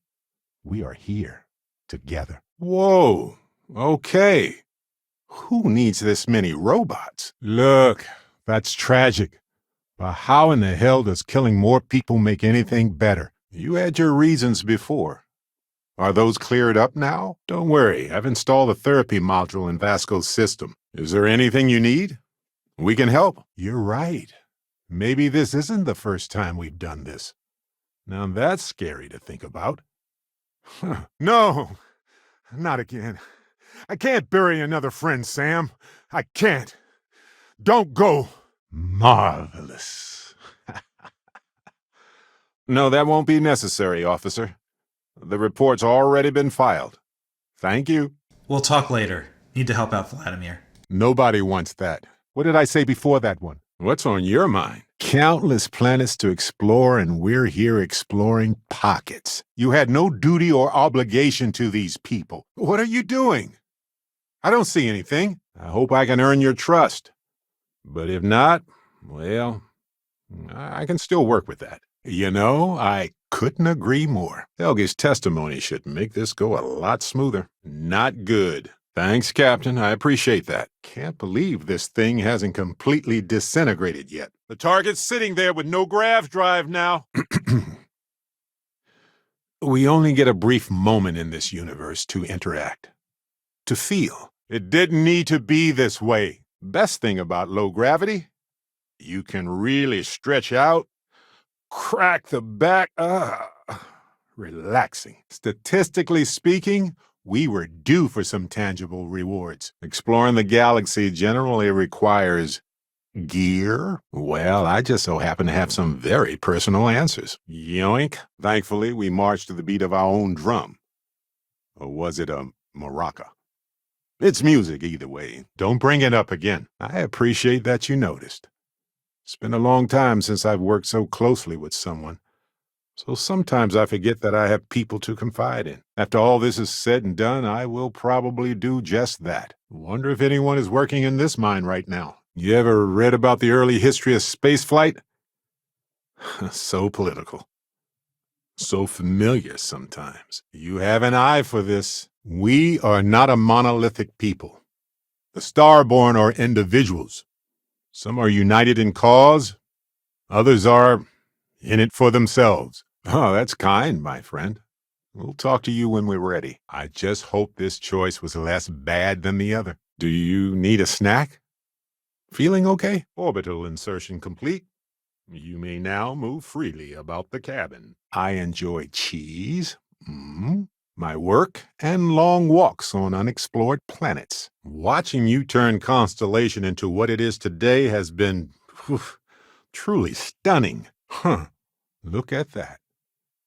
we are here together. Whoa. Okay. Who needs this many robots? Look, that's tragic. But how in the hell does killing more people make anything better? You had your reasons before. Are those cleared up now? Don't worry, I've installed a therapy module in Vasco's system. Is there anything you need? We can help. You're right. Maybe this isn't the first time we've done this. Now that's scary to think about. No, not again. I can't bury another friend, Sam. I can't. Don't go. Marvelous. No, that won't be necessary, officer. The report's already been filed. Thank you. We'll talk later. Need to help out Vladimir. Nobody wants that. What did I say before that one? What's on your mind? Countless planets to explore, and we're here exploring pockets. You had no duty or obligation to these people. What are you doing? I don't see anything. I hope I can earn your trust. But if not, well, I can still work with that. You know, I couldn't agree more. Helge's testimony should make this go a lot smoother. Not good. Thanks, Captain. I appreciate that. Can't believe this thing hasn't completely disintegrated yet. The target's sitting there with no grav drive now. We only get a brief moment in this universe to interact, to feel. It didn't need to be this way. Best thing about low gravity, you can really stretch out, crack the back. Relaxing. Statistically speaking, we were due for some tangible rewards. Exploring the galaxy generally requires gear. Well, I just so happen to have some very personal answers. Yoink. Thankfully, we marched to the beat of our own drum. Or was it a maraca? It's music either way. Don't bring it up again. I appreciate that you noticed. It's been a long time since I've worked so closely with someone. So sometimes I forget that I have people to confide in. After all this is said and done, I will probably do just that. Wonder if anyone is working in this mine right now. You ever read about the early history of spaceflight? So political. So familiar sometimes. You have an eye for this. We are not a monolithic people. The Starborn are individuals. Some are united in cause. Others are in it for themselves. Oh, that's kind, my friend. We'll talk to you when we're ready. I just hope this choice was less bad than the other. Do you need a snack? Feeling okay? Orbital insertion complete. You may now move freely about the cabin. I enjoy cheese, my work, and long walks on unexplored planets. Watching you turn Constellation into what it is today has been truly stunning. Look at that.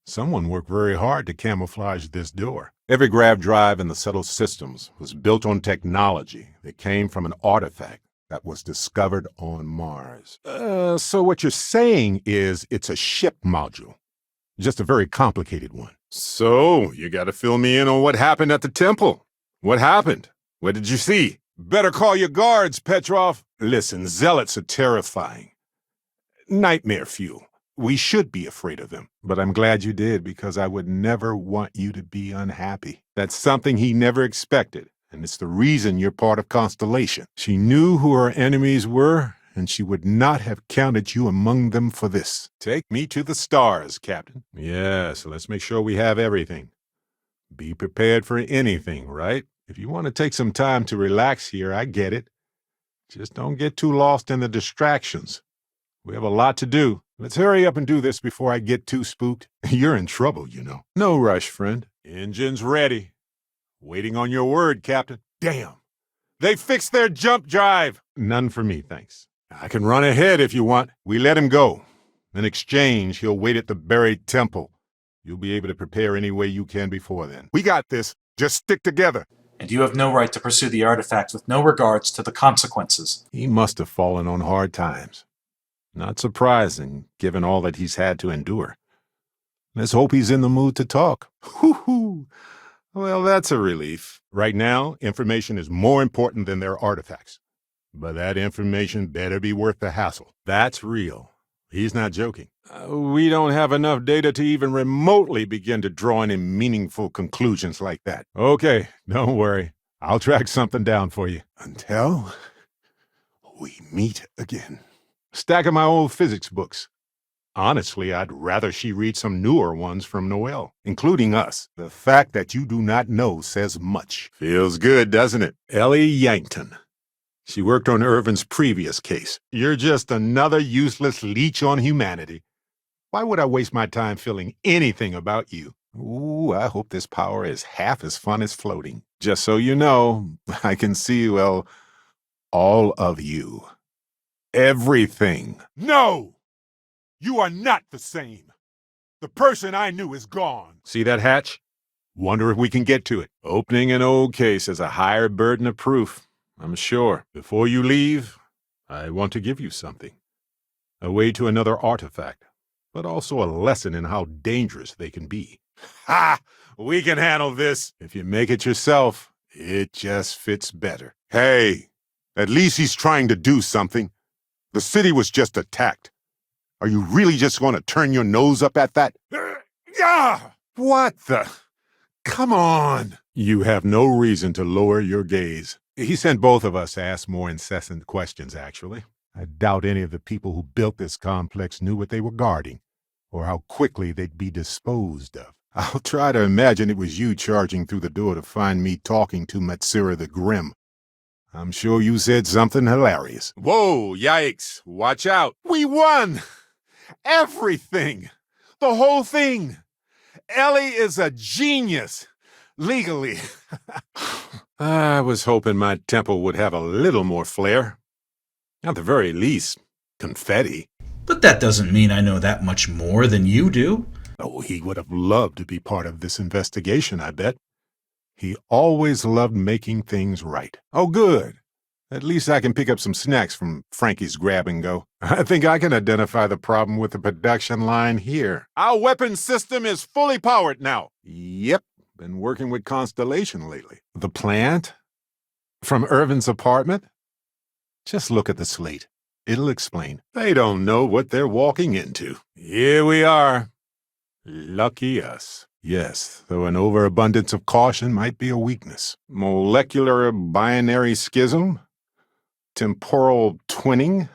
Someone worked very hard to camouflage this door. Every grav drive in the subtle systems was built on technology that came from an artifact that was discovered on Mars. So what you're saying is it's a ship module. Just a very complicated one. So, you gotta fill me in on what happened at the temple. What happened? What did you see? Better call your guards, Petrov. Listen, zealots are terrifying. Nightmare fuel. We should be afraid of them. But I'm glad you did, because I would never want you to be unhappy. That's something he never expected. And it's the reason you're part of Constellation. She knew who her enemies were, and she would not have counted you among them for this. Take me to the stars, Captain. Yes, let's make sure we have everything. Be prepared for anything, right? If you want to take some time to relax here, I get it. Just don't get too lost in the distractions. We have a lot to do. Let's hurry up and do this before I get too spooked. You're in trouble, you know. No rush, friend. Engine's ready. Waiting on your word, Captain. Damn! They fixed their jump drive! None for me, thanks. I can run ahead if you want. We let him go. In exchange, he'll wait at the buried temple. You'll be able to prepare any way you can before then. We got this. Just stick together. And you have no right to pursue the artifact with no regards to the consequences. He must have fallen on hard times. Not surprising, given all that he's had to endure. Let's hope he's in the mood to talk. Hoo-hoo! Well, that's a relief. Right now, information is more important than their artifacts. But that information better be worth the hassle. That's real. He's not joking. We don't have enough data to even remotely begin to draw any meaningful conclusions like that. Okay, don't worry. I'll track something down for you. Until we meet again. Stack of my old physics books. Honestly, I'd rather she read some newer ones from Noelle, including us. The fact that you do not know says much. Feels good, doesn't it? Ellie Yankton. She worked on Irvin's previous case. You're just another useless leech on humanity. Why would I waste my time feeling anything about you? Ooh, I hope this power is half as fun as floating. Just so you know, I can see, well, all of you. Everything. No! You are not the same. The person I knew is gone. See that hatch? Wonder if we can get to it. Opening an old case is a higher burden of proof, I'm sure. Before you leave, I want to give you something. A way to another artifact, but also a lesson in how dangerous they can be. Ha! We can handle this. If you make it yourself, it just fits better. Hey, at least he's trying to do something. The city was just attacked. Are you really just going to turn your nose up at that? What the? Come on. You have no reason to lower your gaze. He sent both of us to ask more incessant questions, actually. I doubt any of the people who built this complex knew what they were guarding, or how quickly they'd be disposed of. I'll try to imagine it was you charging through the door to find me talking to Matsura the Grim. I'm sure you said something hilarious. Whoa, yikes. Watch out. We won! Everything! The whole thing! Ellie is a genius! Legally. I was hoping my temple would have a little more flair. At the very least, confetti. But that doesn't mean I know that much more than you do. Oh, he would have loved to be part of this investigation, I bet. He always loved making things right. Oh, good. At least I can pick up some snacks from Frankie's Grab and Go. I think I can identify the problem with the production line here. Our weapon system is fully powered now. Yep, been working with Constellation lately. The plant? From Irvin's apartment? Just look at the slate. It'll explain. They don't know what they're walking into. Here we are. Lucky us. Yes, though an overabundance of caution might be a weakness. Molecular binary schism? Temporal twinning?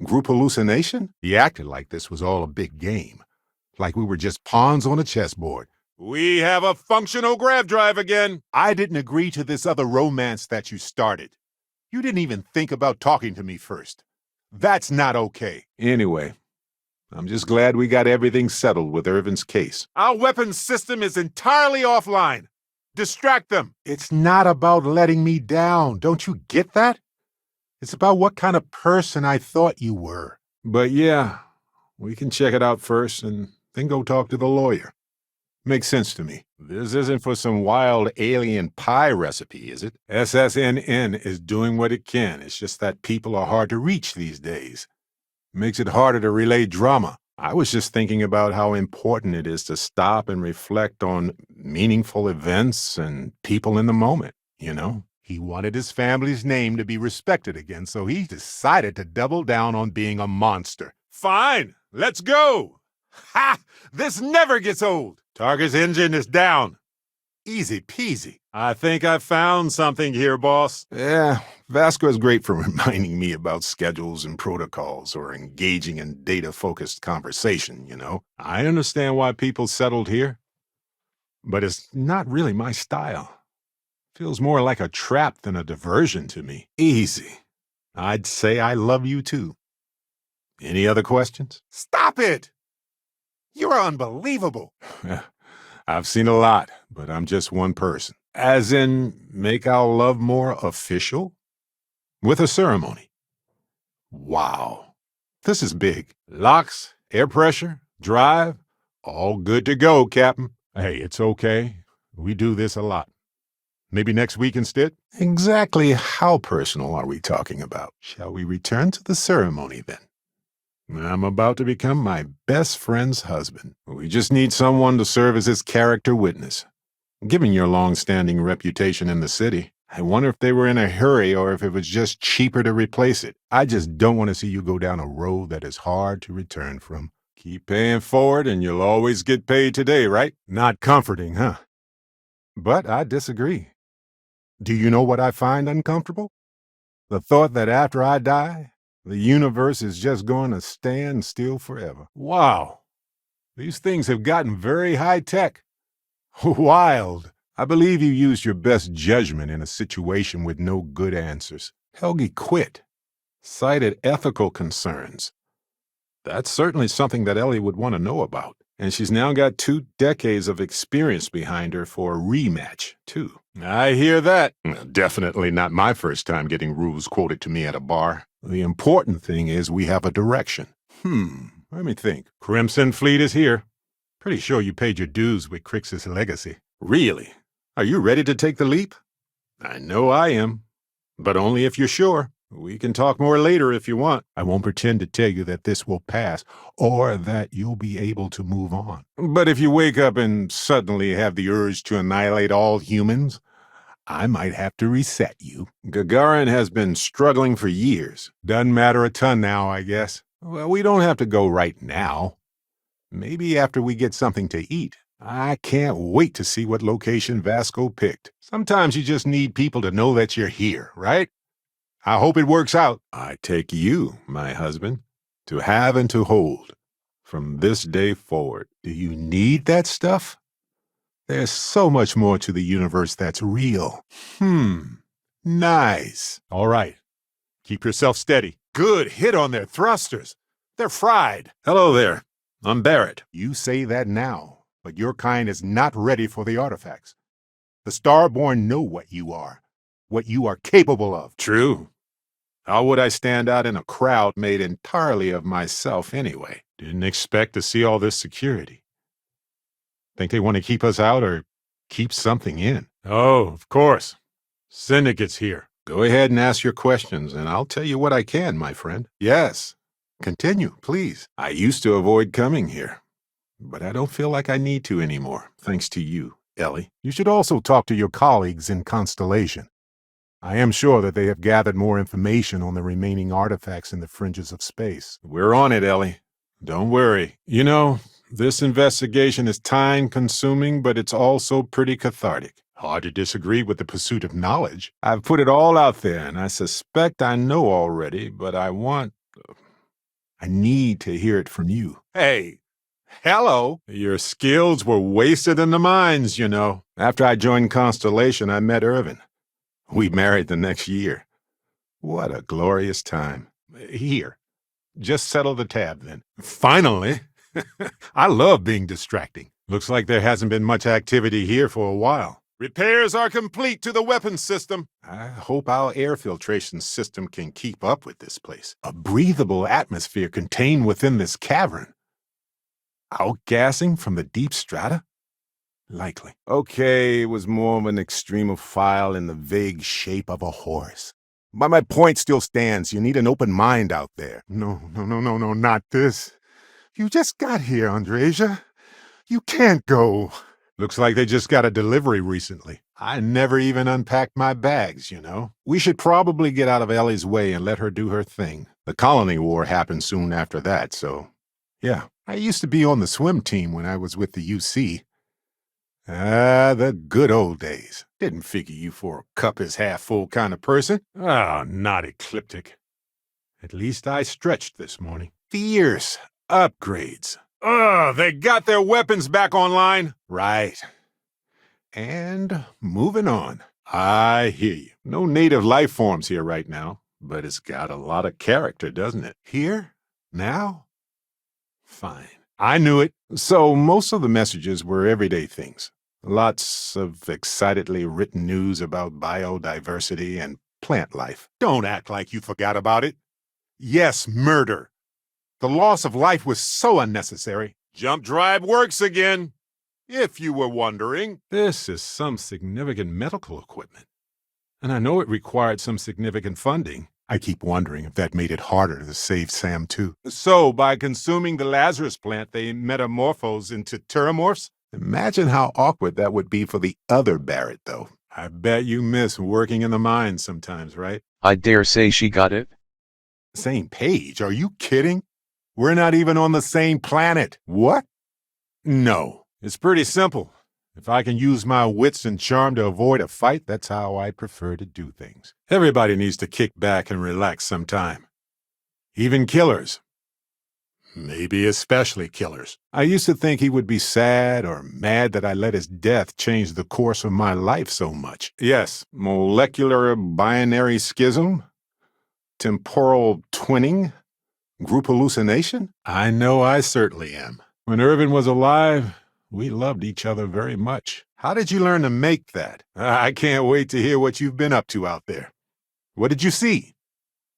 Group hallucination? He acted like this was all a big game. Like we were just pawns on a chessboard. We have a functional grav drive again. I didn't agree to this other romance that you started. You didn't even think about talking to me first. That's not okay. Anyway, I'm just glad we got everything settled with Irvin's case. Our weapons system is entirely offline. Distract them. It's not about letting me down. Don't you get that? It's about what kind of person I thought you were. But yeah, we can check it out first and then go talk to the lawyer. Makes sense to me. This isn't for some wild alien pie recipe, is it? SSNN is doing what it can. It's just that people are hard to reach these days. Makes it harder to relay drama. I was just thinking about how important it is to stop and reflect on meaningful events and people in the moment, you know? He wanted his family's name to be respected again, so he decided to double down on being a monster. Fine, let's go! Ha! This never gets old! Target's engine is down. Easy peasy. I think I found something here, boss. Yeah, Vasco is great for reminding me about schedules and protocols or engaging in data-focused conversation, you know. I understand why people settled here, but it's not really my style. Feels more like a trap than a diversion to me. Easy. I'd say I love you too. Any other questions? Stop it! You're unbelievable. I've seen a lot, but I'm just one person. As in, make our love more official? With a ceremony. Wow. This is big. Locks, air pressure, drive, all good to go, Captain. Hey, it's okay. We do this a lot. Maybe next week instead? Exactly how personal are we talking about? Shall we return to the ceremony then? I'm about to become my best friend's husband. We just need someone to serve as his character witness. Given your long-standing reputation in the city, I wonder if they were in a hurry or if it was just cheaper to replace it. I just don't want to see you go down a road that is hard to return from. Keep paying forward and you'll always get paid today, right? Not comforting, huh? But I disagree. Do you know what I find uncomfortable? The thought that after I die, the universe is just going to stand still forever. Wow. These things have gotten very high-tech. Wild. I believe you used your best judgment in a situation with no good answers. Helgi quit. Cited ethical concerns. That's certainly something that Ellie would want to know about. And she's now got 2 decades of experience behind her for a rematch, too. I hear that. Definitely not my first time getting rules quoted to me at a bar. The important thing is we have a direction. Let me think. Crimson Fleet is here. Pretty sure you paid your dues with Crix's legacy. Really? Are you ready to take the leap? I know I am. But only if you're sure. We can talk more later if you want. I won't pretend to tell you that this will pass, or that you'll be able to move on. But if you wake up and suddenly have the urge to annihilate all humans, I might have to reset you. Gagarin has been struggling for years. Doesn't matter a ton now, I guess. Well, we don't have to go right now. Maybe after we get something to eat. I can't wait to see what location Vasco picked. Sometimes you just need people to know that you're here, right? I hope it works out. I take you, my husband, to have and to hold from this day forward. Do you need that stuff? There's so much more to the universe that's real. Nice. All right. Keep yourself steady. Good hit on their thrusters. They're fried. Hello there. I'm Barrett. You say that now, but your kind is not ready for the artifacts. The Starborn know what you are capable of. True. How would I stand out in a crowd made entirely of myself anyway? Didn't expect to see all this security. Think they want to keep us out or keep something in? Oh, of course. Syndicate's here. Go ahead and ask your questions, and I'll tell you what I can, my friend. Yes. Continue, please. I used to avoid coming here, but I don't feel like I need to anymore, thanks to you, Ellie. You should also talk to your colleagues in Constellation. I am sure that they have gathered more information on the remaining artifacts in the fringes of space. We're on it, Ellie. Don't worry. You know, this investigation is time-consuming, but it's also pretty cathartic. Hard to disagree with the pursuit of knowledge. I've put it all out there, and I suspect I know already, but I need to hear it from you. Hey, Hello. Your skills were wasted in the mines, you know. After I joined Constellation, I met Irvin. We married the next year. What a glorious time. Here, just settle the tab then. Finally. I love being distracting. Looks like there hasn't been much activity here for a while. Repairs are complete to the weapons system. I hope our air filtration system can keep up with this place. A breathable atmosphere contained within this cavern. Outgassing from the deep strata? Likely. Okay, it was more of an extremophile in the vague shape of a horse. But my point still stands. You need an open mind out there. No, not this. You just got here, Andreja. You can't go. Looks like they just got a delivery recently. I never even unpacked my bags, you know. We should probably get out of Ellie's way and let her do her thing. The colony war happened soon after that, so... Yeah, I used to be on the swim team when I was with the UC. The good old days. Didn't figure you for a cup is half full kind of person. Not ecliptic. At least I stretched this morning. Fierce upgrades. They got their weapons back online. Right. And moving on. I hear you. No native life forms here right now, but it's got a lot of character, doesn't it? Here? Now? Fine. I knew it. So most of the messages were everyday things. Lots of excitedly written news about biodiversity and plant life. Don't act like you forgot about it. Yes, murder. The loss of life was so unnecessary. Jump drive works again. If you were wondering. This is some significant medical equipment. And I know it required some significant funding. I keep wondering if that made it harder to save Sam, too. So, by consuming the Lazarus plant, they metamorphose into terramorphs? Imagine how awkward that would be for the other Barrett, though. I bet you miss working in the mines sometimes, right? I dare say she got it. Same page? Are you kidding? We're not even on the same planet. What? No. It's pretty simple. If I can use my wits and charm to avoid a fight, that's how I prefer to do things. Everybody needs to kick back and relax sometime. Even killers. Maybe especially killers. I used to think he would be sad or mad that I let his death change the course of my life so much. Yes, molecular binary schism, temporal twinning, group hallucination. I know I certainly am. When Irvin was alive, we loved each other very much. How did you learn to make that? I can't wait to hear what you've been up to out there. What did you see?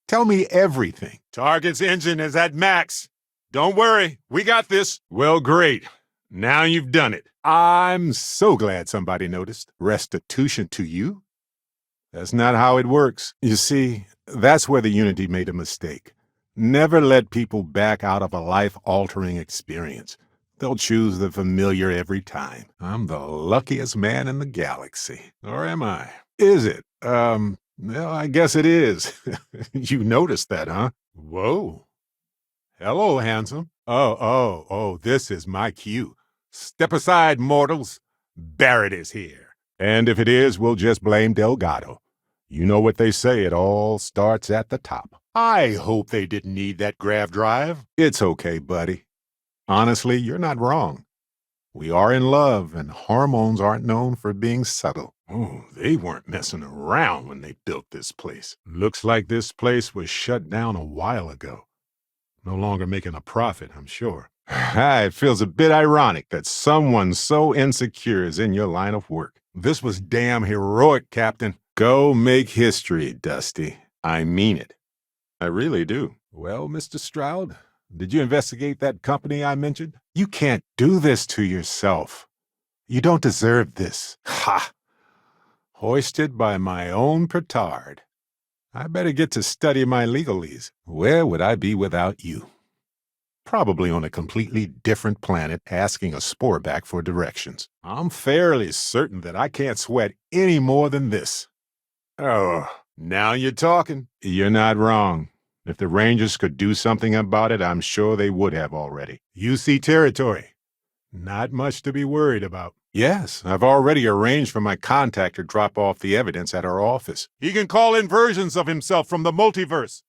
Tell me everything. Target's engine is at max. Don't worry, we got this. Well, great. Now you've done it. I'm so glad somebody noticed. Restitution to you? That's not how it works. You see, that's where the Unity made a mistake. Never let people back out of a life-altering experience. They'll choose the familiar every time. I'm the luckiest man in the galaxy. Or am I? Is it? Well, I guess it is. You noticed that, huh? Whoa. Hello, handsome. Oh, this is my cue. Step aside, mortals. Barrett is here. And if it is, we'll just blame Delgado. You know what they say, it all starts at the top. I hope they didn't need that grav drive. It's okay, buddy. Honestly, you're not wrong. We are in love, and hormones aren't known for being subtle. Oh, they weren't messing around when they built this place. Looks like this place was shut down a while ago. No longer making a profit, I'm sure. It feels a bit ironic that someone so insecure is in your line of work. This was damn heroic, Captain. Go make history, Dusty. I mean it. I really do. Well, Mr. Stroud, did you investigate that company I mentioned? You can't do this to yourself. You don't deserve this. Ha! Hoisted by my own petard. I better get to study my legalese. Where would I be without you? Probably on a completely different planet asking a sporeback for directions. I'm fairly certain that I can't sweat any more than this. Oh, now you're talking. You're not wrong. If the Rangers could do something about it, I'm sure they would have already. UC territory. Not much to be worried about. Yes, I've already arranged for my contact to drop off the evidence at our office. He can call in versions of himself from the multiverse.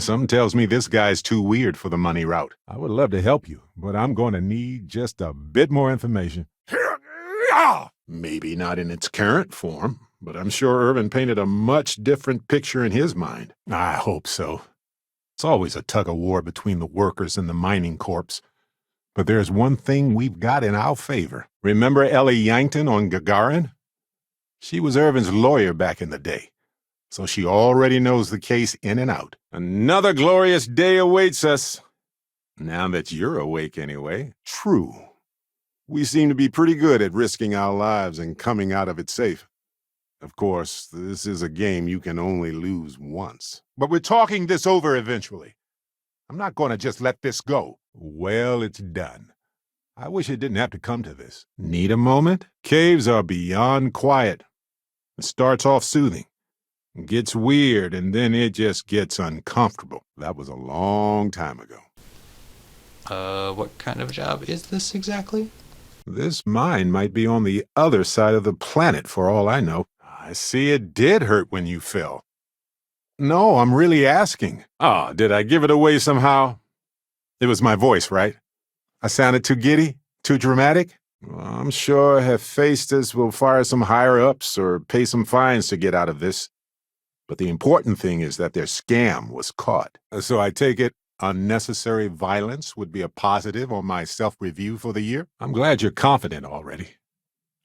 Something tells me this guy's too weird for the money route. I would love to help you, but I'm going to need just a bit more information. Maybe not in its current form, but I'm sure Irvin painted a much different picture in his mind. I hope so. It's always a tug-of-war between the workers and the mining corps. But there's one thing we've got in our favor. Remember Ellie Yankton on Gagarin? She was Irvin's lawyer back in the day, so she already knows the case in and out. Another glorious day awaits us. Now that you're awake anyway. True. We seem to be pretty good at risking our lives and coming out of it safe. Of course, this is a game you can only lose once. But we're talking this over eventually. I'm not going to just let this go. Well, it's done. I wish it didn't have to come to this. Need a moment? Caves are beyond quiet. It starts off soothing, gets weird, and then it just gets uncomfortable. That was a long time ago. What kind of job is this exactly? This mine might be on the other side of the planet for all I know. I see it did hurt when you fell. No, I'm really asking. Did I give it away somehow? It was my voice, right? I sounded too giddy? Too dramatic? Well, I'm sure Hephaestus will fire some higher-ups or pay some fines to get out of this. But the important thing is that their scam was caught. So I take it unnecessary violence would be a positive on my self-review for the year? I'm glad you're confident already.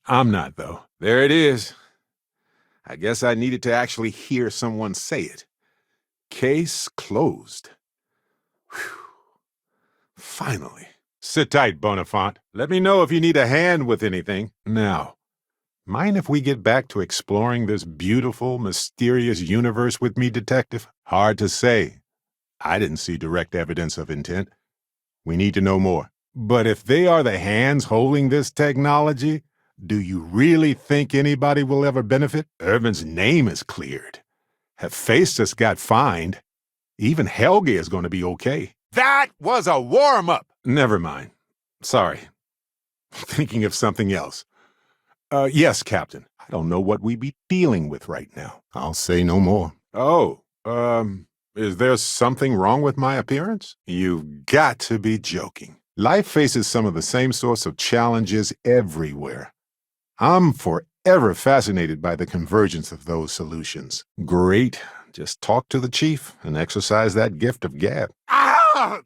I'm not, though. There it is. I guess I needed to actually hear someone say it. Case closed. Whew. Finally. Sit tight, Bonifant. Let me know if you need a hand with anything. Now, mind if we get back to exploring this beautiful, mysterious universe with me, Detective? Hard to say. I didn't see direct evidence of intent. We need to know more. But if they are the hands holding this technology, do you really think anybody will ever benefit? Irvin's name is cleared. Hephaestus got fined. Even Helge is going to be okay. That was a warm-up! Never mind. Sorry. Thinking of something else. Yes, Captain. I don't know what we be dealing with right now. I'll say no more. Is there something wrong with my appearance? You've got to be joking. Life faces some of the same sorts of challenges everywhere. I'm forever fascinated by the convergence of those solutions. Great. Just talk to the chief and exercise that gift of gab. Ah!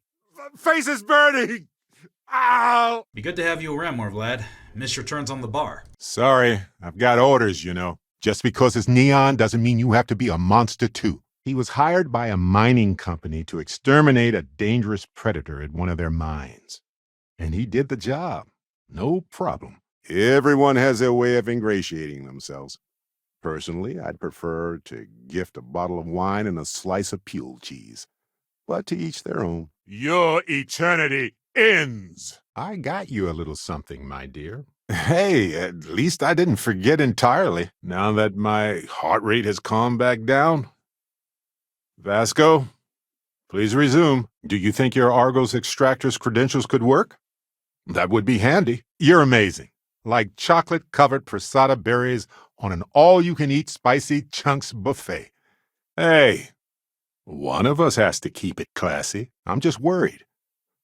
Face is burning! Ow! Be good to have you around more, Vlad. Miss your turns on the bar. Sorry, I've got orders, you know. Just because it's neon doesn't mean you have to be a monster too. He was hired by a mining company to exterminate a dangerous predator at one of their mines. And he did the job. No problem. Everyone has their way of ingratiating themselves. Personally, I'd prefer to gift a bottle of wine and a slice of Pule cheese. But to each their own. Your eternity ends! I got you a little something, my dear. Hey, at least I didn't forget entirely, now that my heart rate has calmed back down. Vasco, please resume. Do you think your Argos extractor's credentials could work? That would be handy. You're amazing. Like chocolate-covered prasada berries on an all-you-can-eat spicy chunks buffet. Hey, one of us has to keep it classy. I'm just worried.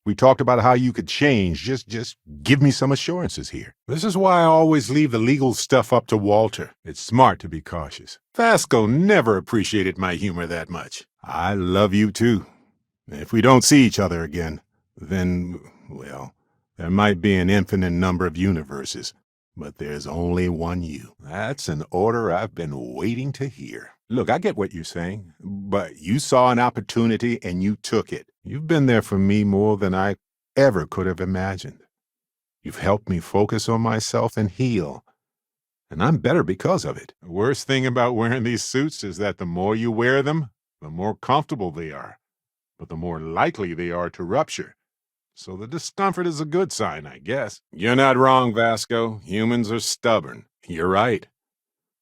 We talked about how you could change. Just give me some assurances here. This is why I always leave the legal stuff up to Walter. It's smart to be cautious. Vasco never appreciated my humor that much. I love you too. If we don't see each other again, then, well, there might be an infinite number of universes, but there's only one you. That's an order I've been waiting to hear. Look, I get what you're saying, but you saw an opportunity and you took it. You've been there for me more than I ever could have imagined. You've helped me focus on myself and heal, and I'm better because of it. The worst thing about wearing these suits is that the more you wear them, the more comfortable they are, but the more likely they are to rupture. So the discomfort is a good sign, I guess. You're not wrong, Vasco. Humans are stubborn. You're right.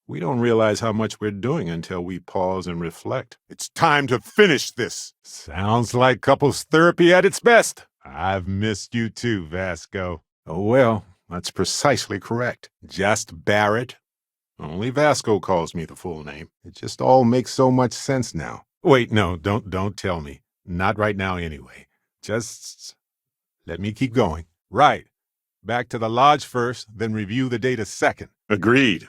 We don't realize how much we're doing until we pause and reflect. It's time to finish this. Sounds like couples therapy at its best. I've missed you too, Vasco. Oh well, That's precisely correct. Just Barrett. Only Vasco calls me the full name. It just all makes so much sense now. Wait, no, don't tell me. Not right now anyway. Just let me keep going. Right. Back to the lodge first, then review the data second. Agreed.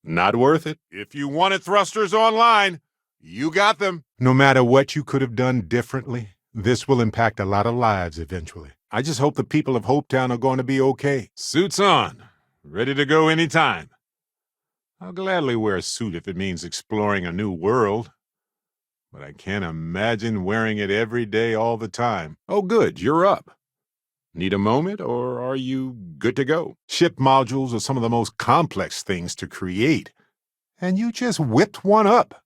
Not worth it. If you wanted thrusters online, you got them. No matter what you could have done differently, this will impact a lot of lives eventually. I just hope the people of Hopetown are going to be okay. Suits on. Ready to go anytime. I'll gladly wear a suit if it means exploring a new world. But I can't imagine wearing it every day all the time. Oh, good, you're up. Need a moment, or are you good to go? Ship modules are some of the most complex things to create. And you just whipped one up.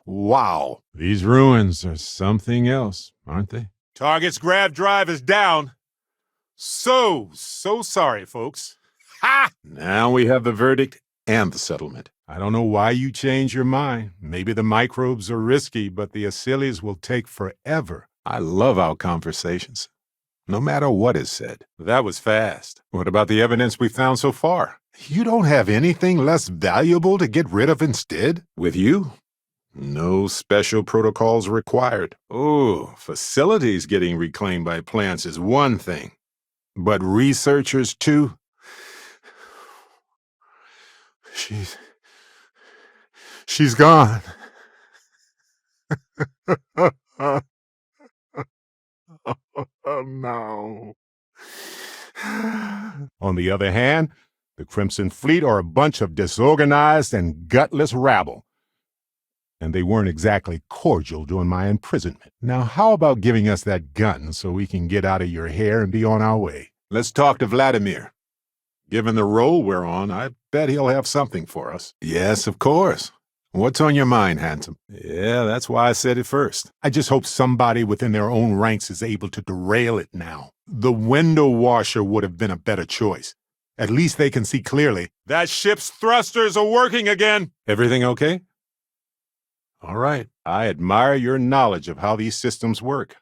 Wow. These ruins are something else, aren't they? Target's grav drive is down. So sorry, folks. Ha! Now we have the verdict and the settlement. I don't know why you changed your mind. Maybe the microbes are risky, but the Aciles will take forever. I love our conversations, no matter what is said. That was fast. What about the evidence we found so far? You don't have anything less valuable to get rid of instead? With you? No special protocols required. Oh, facilities getting reclaimed by plants is one thing. But researchers, too? She's gone. Oh, no. On the other hand, the Crimson Fleet are a bunch of disorganized and gutless rabble. And they weren't exactly cordial during my imprisonment. Now, how about giving us that gun so we can get out of your hair and be on our way? Let's talk to Vladimir. Given the role we're on, I bet he'll have something for us. Yes, of course. What's on your mind, handsome? Yeah, that's why I said it first. I just hope somebody within their own ranks is able to derail it now. The window washer would have been a better choice. At least they can see clearly. That ship's thrusters are working again. Everything okay? All right. I admire your knowledge of how these systems work.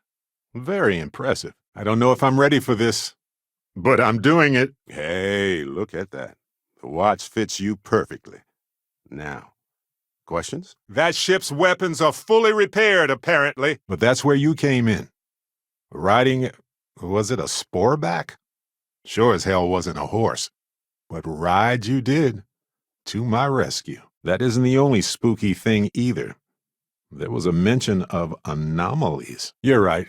Very impressive. I don't know if I'm ready for this, but I'm doing it. Hey, look at that. The watch fits you perfectly. Now, questions? That ship's weapons are fully repaired, apparently. But that's where you came in. Riding, was it a sporeback? Sure as hell wasn't a horse. But ride you did. To my rescue. That isn't the only spooky thing either. There was a mention of anomalies. You're right.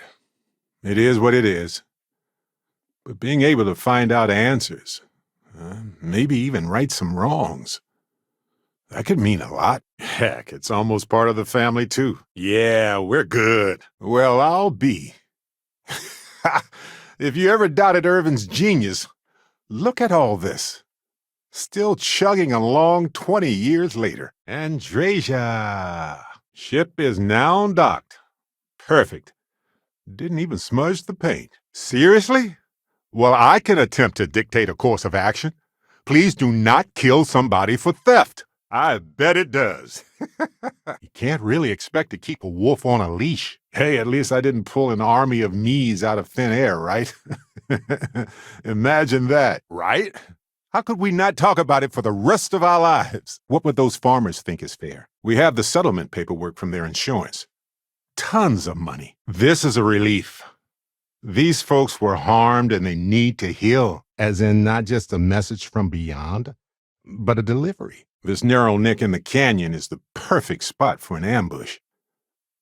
It is what it is. But being able to find out answers, maybe even right some wrongs, that could mean a lot. Heck, it's almost part of the family, too. Yeah, we're good. Well, I'll be. If you ever doubted Irvin's genius, look at all this. Still chugging along 20 years later. Andreja. Ship is now docked. Perfect. Didn't even smudge the paint. Seriously? Well, I can attempt to dictate a course of action. Please do not kill somebody for theft. I bet it does. You can't really expect to keep a wolf on a leash. Hey, at least I didn't pull an army of me's out of thin air, right? Imagine that, right? How could we not talk about it for the rest of our lives? What would those farmers think is fair? We have the settlement paperwork from their insurance. Tons of money. This is a relief. These folks were harmed and they need to heal, as in not just a message from beyond, but a delivery. This narrow nick in the canyon is the perfect spot for an ambush.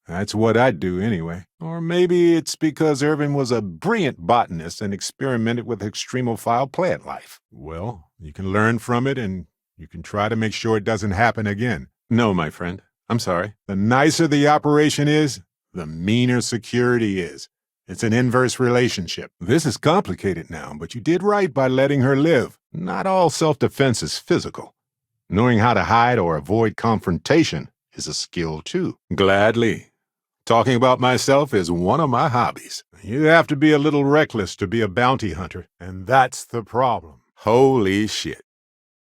That's what I'd do anyway. Or maybe it's because Irving was a brilliant botanist and experimented with extremophile plant life. Well, you can learn from it and you can try to make sure it doesn't happen again. No, my friend. I'm sorry. The nicer the operation is, the meaner security is. It's an inverse relationship. This is complicated now, but you did right by letting her live. Not all self-defense is physical. Knowing how to hide or avoid confrontation is a skill, too. Gladly. Talking about myself is one of my hobbies. You have to be a little reckless to be a bounty hunter, and that's the problem. Holy shit.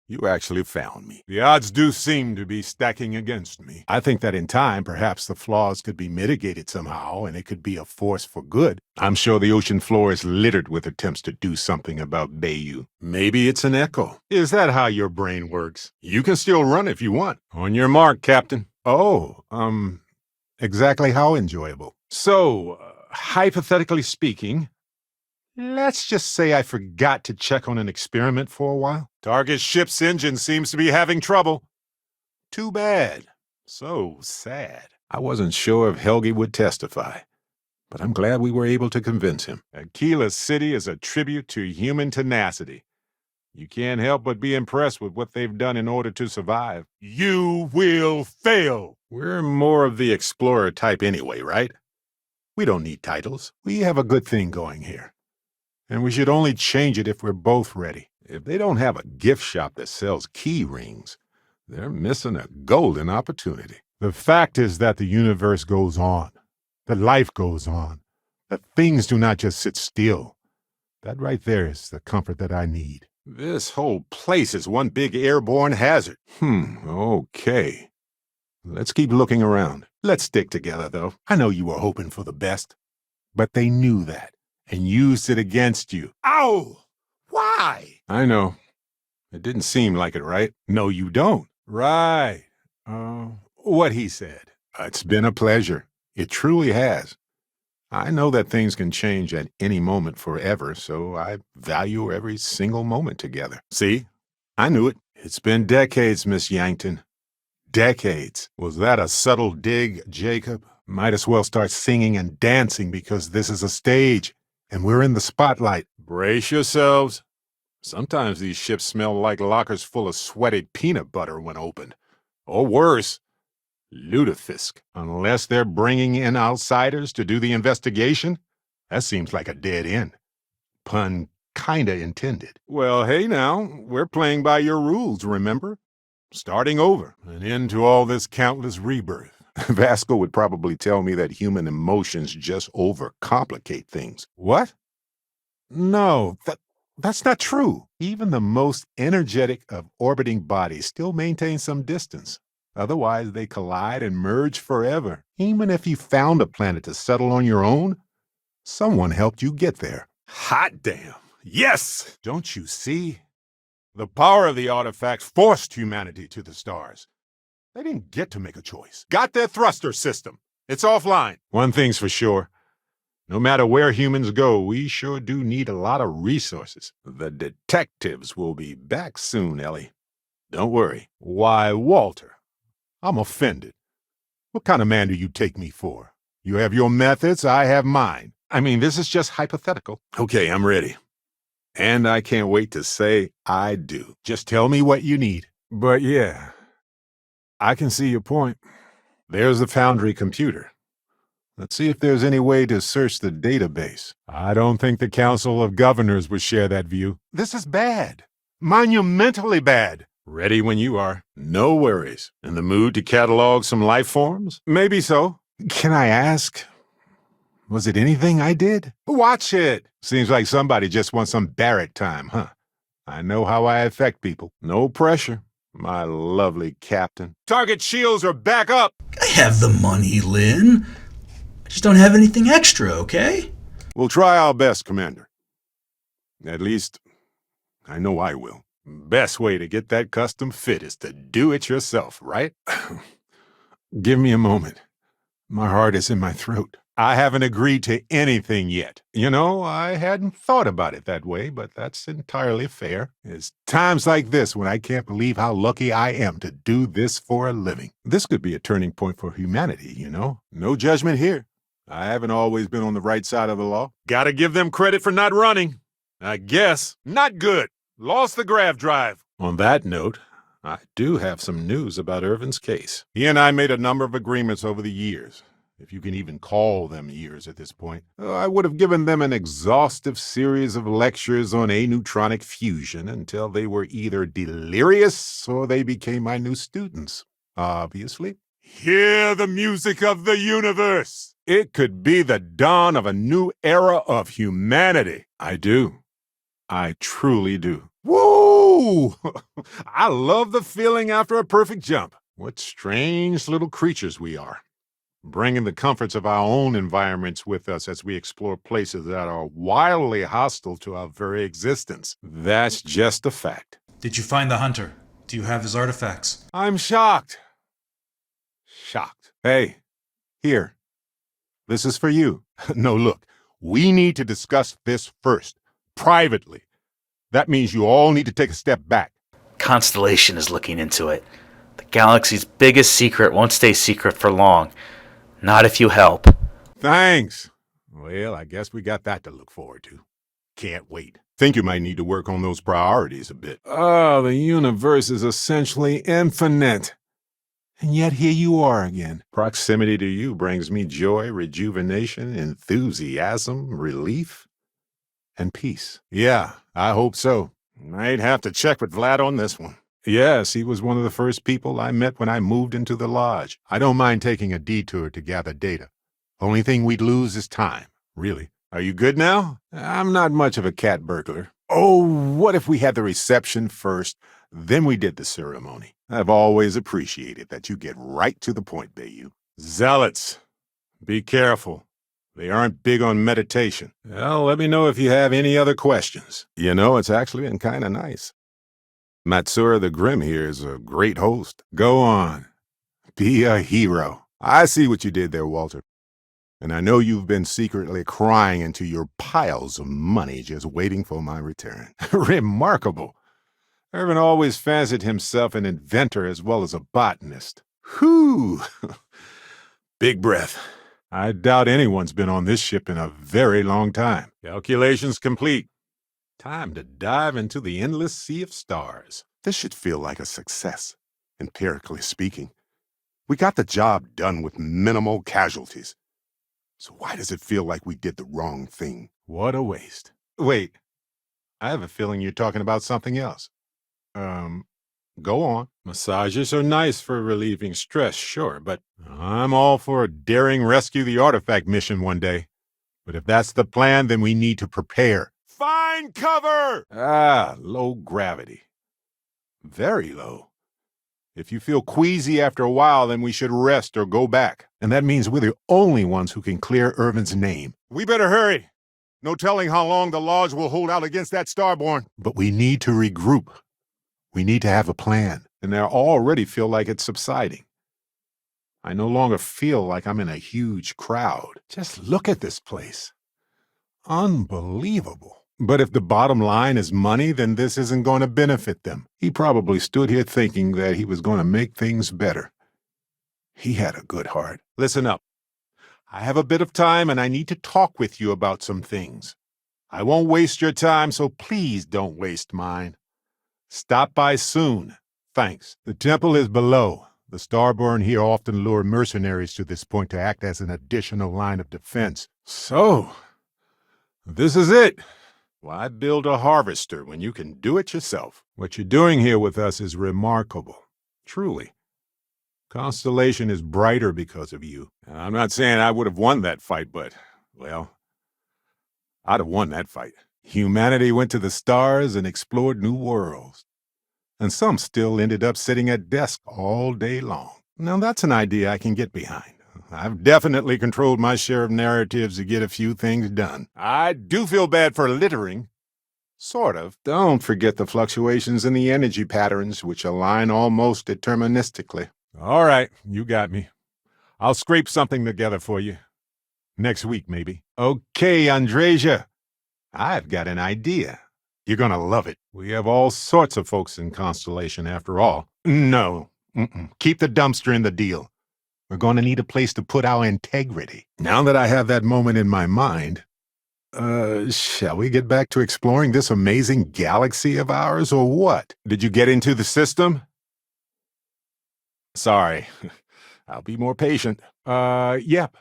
You actually found me. The odds do seem to be stacking against me. I think that in time, perhaps the flaws could be mitigated somehow, and it could be a force for good. I'm sure the ocean floor is littered with attempts to do something about Bayou. Maybe it's an echo. Is that how your brain works? You can still run if you want. On your mark, Captain. Oh, exactly how enjoyable. So, hypothetically speaking, let's just say I forgot to check on an experiment for a while. Target ship's engine seems to be having trouble. Too bad. So sad. I wasn't sure if Helgi would testify, but I'm glad we were able to convince him. Aquila City is a tribute to human tenacity. You can't help but be impressed with what they've done in order to survive. You will fail! We're more of the explorer type anyway, right? We don't need titles. We have a good thing going here. And we should only change it if we're both ready. If they don't have a gift shop that sells key rings, they're missing a golden opportunity. The fact is that the universe goes on, that life goes on, that things do not just sit still. That right there is the comfort that I need. This whole place is one big airborne hazard. Okay. Let's keep looking around. Let's stick together, though. I know you were hoping for the best, but they knew that and used it against you. Ow! Why? I know. It didn't seem like it, right? No, you don't. Right. What he said. It's been a pleasure. It truly has. I know that things can change at any moment forever, so I value every single moment together. See? I knew it. It's been decades, Miss Yankton. Decades. Was that a subtle dig, Jacob? Might as well start singing and dancing because this is a stage, and we're in the spotlight. Brace yourselves. Sometimes these ships smell like lockers full of sweated peanut butter when opened. Or worse, lutefisk. Unless they're bringing in outsiders to do the investigation, that seems like a dead end. Pun kinda intended. Well, hey now, we're playing by your rules, remember? Starting over, an end to all this countless rebirth. Vasco would probably tell me that human emotions just overcomplicate things. What? No, that's not true. Even the most energetic of orbiting bodies still maintain some distance. Otherwise, they collide and merge forever. Even if you found a planet to settle on your own, someone helped you get there. Hot damn. Yes! Don't you see? The power of the artifacts forced humanity to the stars. They didn't get to make a choice. Got their thruster system. It's offline. One thing's for sure. No matter where humans go, we sure do need a lot of resources. The detectives will be back soon, Ellie. Don't worry. Why, Walter, I'm offended. What kind of man do you take me for? You have your methods, I have mine. I mean, this is just hypothetical. Okay, I'm ready. And I can't wait to say I do. Just tell me what you need. But yeah, I can see your point. There's the Foundry computer. Let's see if there's any way to search the database. I don't think the Council of Governors would share that view. This is bad. Monumentally bad. Ready when you are. No worries. In the mood to catalog some life forms? Maybe so. Can I ask, was it anything I did? Watch it. Seems like somebody just wants some Barrett time, huh? I know how I affect people. No pressure, my lovely captain. Target shields are back up. I have the money, Lynn. I just don't have anything extra, okay? We'll try our best, Commander. At least, I know I will. Best way to get that custom fit is to do it yourself, right? Give me a moment. My heart is in my throat. I haven't agreed to anything yet. You know, I hadn't thought about it that way, but that's entirely fair. It's times like this when I can't believe how lucky I am to do this for a living. This could be a turning point for humanity, you know? No judgment here. I haven't always been on the right side of the law. Gotta give them credit for not running. I guess. Not good. Lost the grav drive. On that note, I do have some news about Irvin's case. He and I made a number of agreements over the years, if you can even call them years at this point. I would have given them an exhaustive series of lectures on aneutronic fusion until they were either delirious or they became my new students, obviously. Hear the music of the universe! It could be the dawn of a new era of humanity. I do. I truly do. Woo! Woo! I love the feeling after a perfect jump. What strange little creatures we are, bringing the comforts of our own environments with us as we explore places that are wildly hostile to our very existence. That's just a fact. Did you find the hunter? Do you have his artifacts? I'm shocked. Shocked. Hey, here. This is for you. No, look, we need to discuss this first, privately. That means you all need to take a step back. Constellation is looking into it. The galaxy's biggest secret won't stay secret for long. Not if you help. Thanks. Well, I guess we got that to look forward to. Can't wait. Think you might need to work on those priorities a bit. Oh, the universe is essentially infinite. And yet here you are again. Proximity to you brings me joy, rejuvenation, enthusiasm, relief, and peace. Yeah, I hope so. Might have to check with Vlad on this one. Yes, he was one of the first people I met when I moved into the lodge. I don't mind taking a detour to gather data. Only thing we'd lose is time, really. Are you good now? I'm not much of a cat burglar. Oh, what if we had the reception first, then we did the ceremony? I've always appreciated that you get right to the point, Bayou. Zealots, be careful. They aren't big on meditation. Well, let me know if you have any other questions. You know, it's actually been kind of nice. Matsura the Grim here is a great host. Go on. Be a hero. I see what you did there, Walter. And I know you've been secretly crying into your piles of money just waiting for my return. Remarkable. Irvin always fancied himself an inventor as well as a botanist. Whew! Big breath. I doubt anyone's been on this ship in a very long time. Calculations complete. Time to dive into the endless sea of stars. This should feel like a success, empirically speaking. We got the job done with minimal casualties. So why does it feel like we did the wrong thing? What a waste. Wait, I have a feeling you're talking about something else. Go on. Massages are nice for relieving stress, sure, but I'm all for a daring rescue the artifact mission one day. But if that's the plan, then we need to prepare. Find cover! Low gravity. Very low. If you feel queasy after a while, then we should rest or go back. And that means we're the only ones who can clear Irvin's name. We better hurry. No telling how long the Lodge will hold out against that Starborn. But we need to regroup. We need to have a plan. And I already feel like it's subsiding. I no longer feel like I'm in a huge crowd. Just look at this place. Unbelievable. But if the bottom line is money, then this isn't going to benefit them. He probably stood here thinking that he was going to make things better. He had a good heart. Listen up. I have a bit of time and I need to talk with you about some things. I won't waste your time, so please don't waste mine. Stop by soon. Thanks. The temple is below. The Starborn here often lure mercenaries to this point to act as an additional line of defense. So, this is it. Why build a harvester when you can do it yourself? What you're doing here with us is remarkable. Truly. Constellation is brighter because of you. I'm not saying I would have won that fight, but, well, I'd have won that fight. Humanity went to the stars and explored new worlds. And some still ended up sitting at desks all day long. Now that's an idea I can get behind. I've definitely controlled my share of narratives to get a few things done. I do feel bad for littering. Sort of. Don't forget the fluctuations in the energy patterns, which align almost deterministically. All right, you got me. I'll scrape something together for you. Next week, maybe. Okay, Andreja. I've got an idea. You're gonna love it. We have all sorts of folks in Constellation, after all. No. Keep the dumpster in the deal. We're going to need a place to put our integrity. Now that I have that moment in my mind, shall we get back to exploring this amazing galaxy of ours, or what? Did you get into the system? Sorry. I'll be more patient. Yep.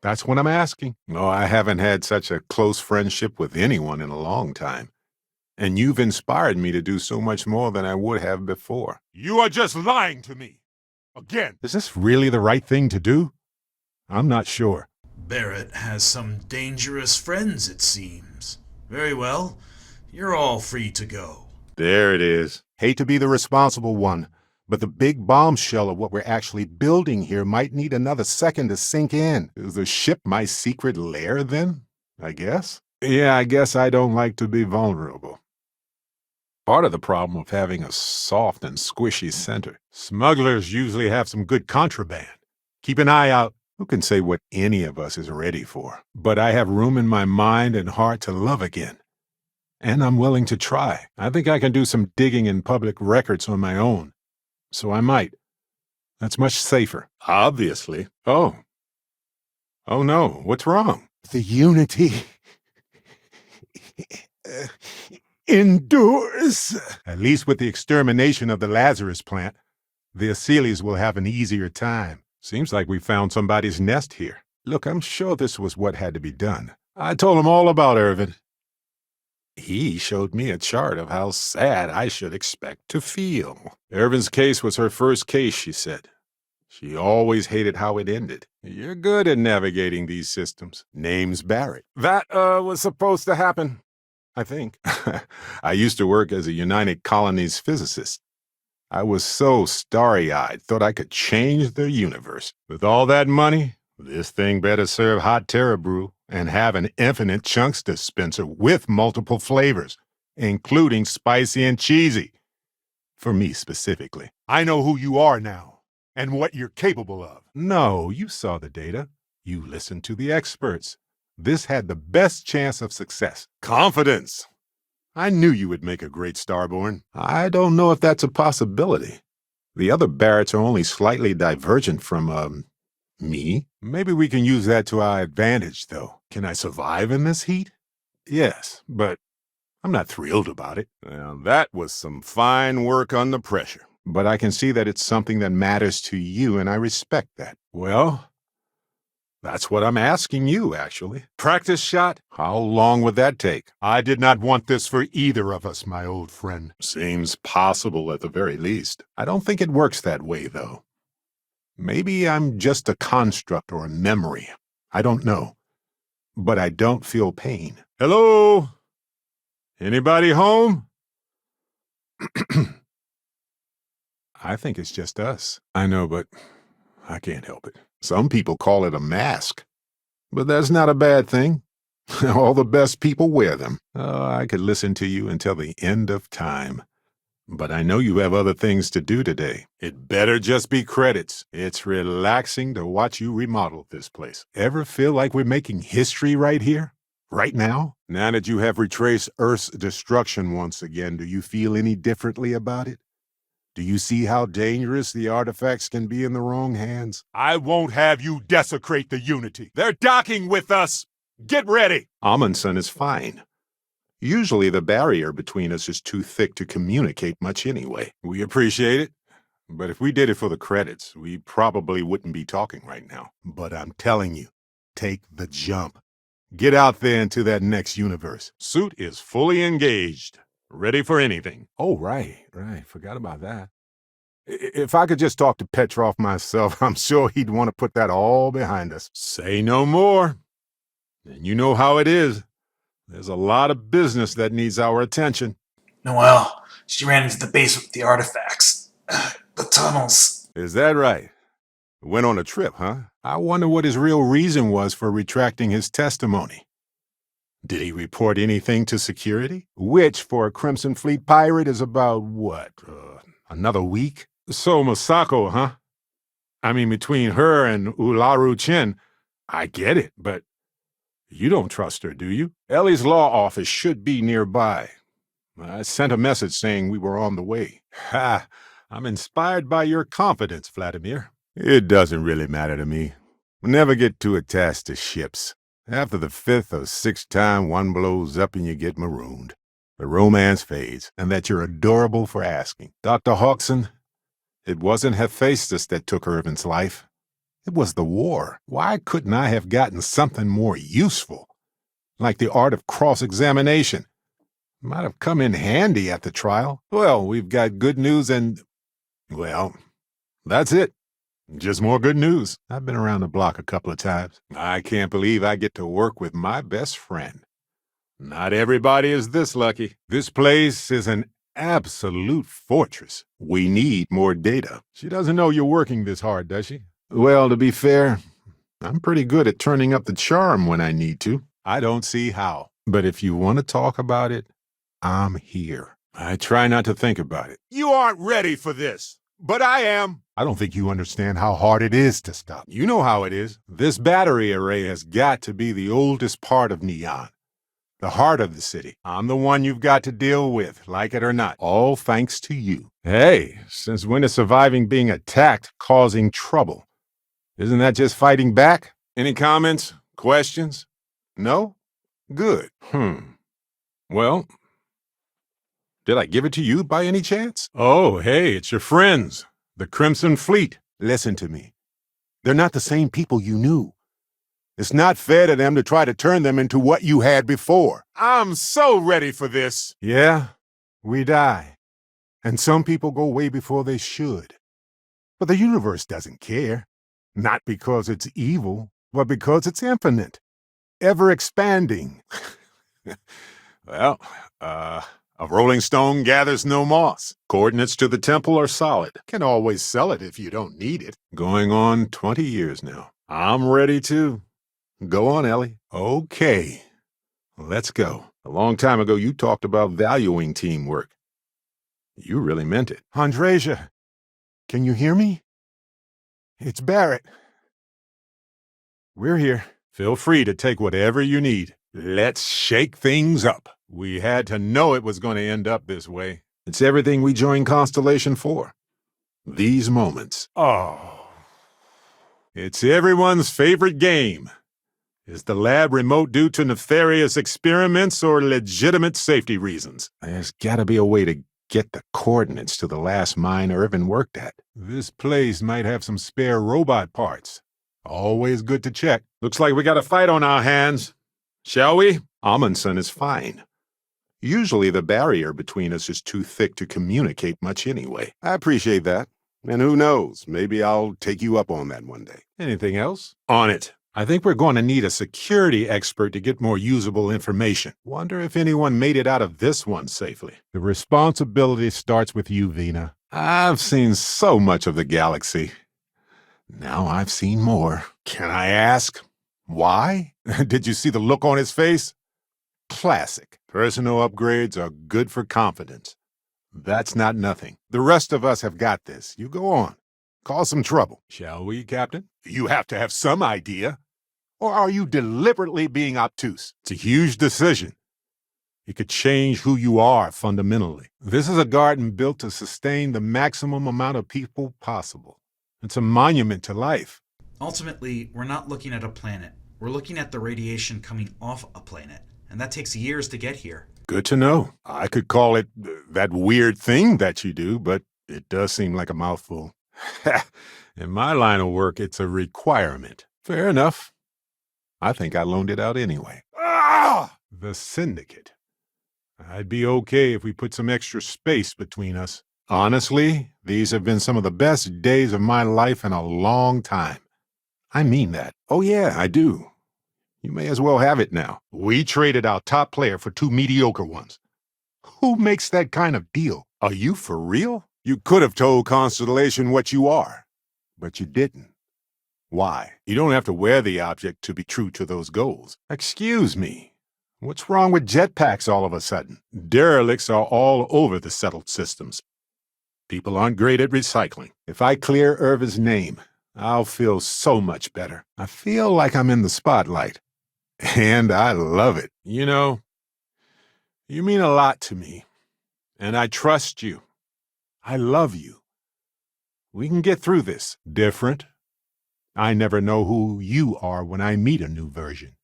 That's what I'm asking. Oh, I haven't had such a close friendship with anyone in a long time. And you've inspired me to do so much more than I would have before. You are just lying to me. Again. Is this really the right thing to do? I'm not sure. Barrett has some dangerous friends, it seems. Very well. You're all free to go. There it is. Hate to be the responsible one, but the big bombshell of what we're actually building here might need another second to sink in. Is the ship my secret lair, then? I guess? Yeah, I guess I don't like to be vulnerable. Part of the problem of having a soft and squishy center. Smugglers usually have some good contraband. Keep an eye out. Who can say what any of us is ready for? But I have room in my mind and heart to love again. And I'm willing to try. I think I can do some digging in public records on my own. So I might. That's much safer. Obviously. Oh. Oh no, what's wrong? The Unity endures. At least with the extermination of the Lazarus plant, the Aceles will have an easier time. Seems like we found somebody's nest here. Look, I'm sure this was what had to be done. I told him all about Irvin. He showed me a chart of how sad I should expect to feel. Irvin's case was her first case, she said. She always hated how it ended. You're good at navigating these systems. Name's Barrett. That, was supposed to happen, I think. I used to work as a United Colonies physicist. I was so starry-eyed, thought I could change the universe. With all that money, this thing better serve hot Terra Brew and have an infinite chunks dispenser with multiple flavors, including spicy and cheesy. For me specifically. I know who you are now, and what you're capable of. No, you saw the data. You listened to the experts. This had the best chance of success. Confidence! I knew you would make a great Starborn. I don't know if that's a possibility. The other Barretts are only slightly divergent from, me. Maybe we can use that to our advantage, though. Can I survive in this heat? Yes, but I'm not thrilled about it. Well, that was some fine work under pressure. But I can see that it's something that matters to you, and I respect that. Well, that's what I'm asking you, actually. Practice shot? How long would that take? I did not want this for either of us, my old friend. Seems possible at the very least. I don't think it works that way, though. Maybe I'm just a construct or a memory. I don't know. But I don't feel pain. Hello? Anybody home? I think it's just us. I know, but I can't help it. Some people call it a mask. But that's not a bad thing. All the best people wear them. Oh, I could listen to you until the end of time. But I know you have other things to do today. It better just be credits. It's relaxing to watch you remodel this place. Ever feel like we're making history right here? Right now? Now that you have retraced Earth's destruction once again, do you feel any differently about it? Do you see how dangerous the artifacts can be in the wrong hands? I won't have you desecrate the Unity. They're docking with us! Get ready! Amundsen is fine. Usually the barrier between us is too thick to communicate much anyway. We appreciate it. But if we did it for the credits, we probably wouldn't be talking right now. But I'm telling you, take the jump. Get out there into that next universe. Suit is fully engaged. Ready for anything. Oh, right. Forgot about that. If I could just talk to Petrov myself, I'm sure he'd want to put that all behind us. Say no more. And you know how it is. There's a lot of business that needs our attention. Noelle, she ran into the base with the artifacts. The tunnels. Is that right? Went on a trip, huh? I wonder what his real reason was for retracting his testimony. Did he report anything to security? Which, for a Crimson Fleet pirate, is about, what, another week? So Masako, huh? I mean, between her and Ularu Chin, I get it, but you don't trust her, do you? Ellie's law office should be nearby. I sent a message saying we were on the way. Ha! I'm inspired by your confidence, Vladimir. It doesn't really matter to me. Never get too attached to ships. After the fifth or sixth time one blows up and you get marooned. The romance fades, and that you're adorable for asking. Dr. Hawkson, it wasn't Hephaestus that took Irvin's life. It was the war. Why couldn't I have gotten something more useful? Like the art of cross-examination. Might have come in handy at the trial. Well, we've got good news and, well, that's it. Just more good news. I've been around the block a couple of times. I can't believe I get to work with my best friend. Not everybody is this lucky. This place is an absolute fortress. We need more data. She doesn't know you're working this hard, does she? Well, to be fair, I'm pretty good at turning up the charm when I need to. I don't see how. But if you want to talk about it, I'm here. I try not to think about it. You aren't ready for this, but I am. I don't think you understand how hard it is to stop. You know how it is. This battery array has got to be the oldest part of Neon. The heart of the city. I'm the one you've got to deal with, like it or not. All thanks to you. Hey, since when is surviving being attacked causing trouble? Isn't that just fighting back? Any comments? Questions? No? Good. Well, did I give it to you by any chance? Oh, hey, it's your friends, the Crimson Fleet. Listen to me. They're not the same people you knew. It's not fair to them to try to turn them into what you had before. I'm so ready for this. Yeah, we die. And some people go way before they should. But the universe doesn't care. Not because it's evil, but because it's infinite. Ever expanding. Well, a rolling stone gathers no moss. Coordinates to the temple are solid. Can always sell it if you don't need it. Going on 20 years now. I'm ready to. Go on, Ellie. Okay. Let's go. A long time ago, you talked about valuing teamwork. You really meant it. Andreja, can you hear me? It's Barrett. We're here. Feel free to take whatever you need. Let's shake things up. We had to know it was going to end up this way. It's everything we joined Constellation for. These moments. Oh. It's everyone's favorite game. Is the lab remote due to nefarious experiments or legitimate safety reasons? There's gotta be a way to get the coordinates to the last mine Irvin worked at. This place might have some spare robot parts. Always good to check. Looks like we got a fight on our hands. Shall we? Amundsen is fine. Usually the barrier between us is too thick to communicate much anyway. I appreciate that. And who knows, maybe I'll take you up on that one day. Anything else? On it. I think we're going to need a security expert to get more usable information. Wonder if anyone made it out of this one safely. The responsibility starts with you, Vina. I've seen so much of the galaxy. Now I've seen more. Can I ask why? Did you see the look on his face? Classic. Personal upgrades are good for confidence. That's not nothing. The rest of us have got this. You go on. Cause some trouble. Shall we, Captain? You have to have some idea. Or are you deliberately being obtuse? It's a huge decision. It could change who you are fundamentally. This is a garden built to sustain the maximum amount of people possible. It's a monument to life. Ultimately, we're not looking at a planet. We're looking at the radiation coming off a planet. And that takes years to get here. Good to know. I could call it that weird thing that you do, but it does seem like a mouthful. In my line of work, it's a requirement. Fair enough. I think I loaned it out anyway. Ah! The Syndicate. I'd be okay if we put some extra space between us. Honestly, these have been some of the best days of my life in a long time. I mean that. Oh yeah, I do. You may as well have it now. We traded our top player for 2 mediocre ones. Who makes that kind of deal? Are you for real? You could have told Constellation what you are, but you didn't. Why? You don't have to wear the object to be true to those goals. Excuse me. What's wrong with jetpacks all of a sudden? Derelicts are all over the settled systems. People aren't great at recycling. If I clear Irva's name, I'll feel so much better. I feel like I'm in the spotlight. And I love it. You know, you mean a lot to me. And I trust you. I love you. We can get through this. Different. I never know who you are when I meet a new version.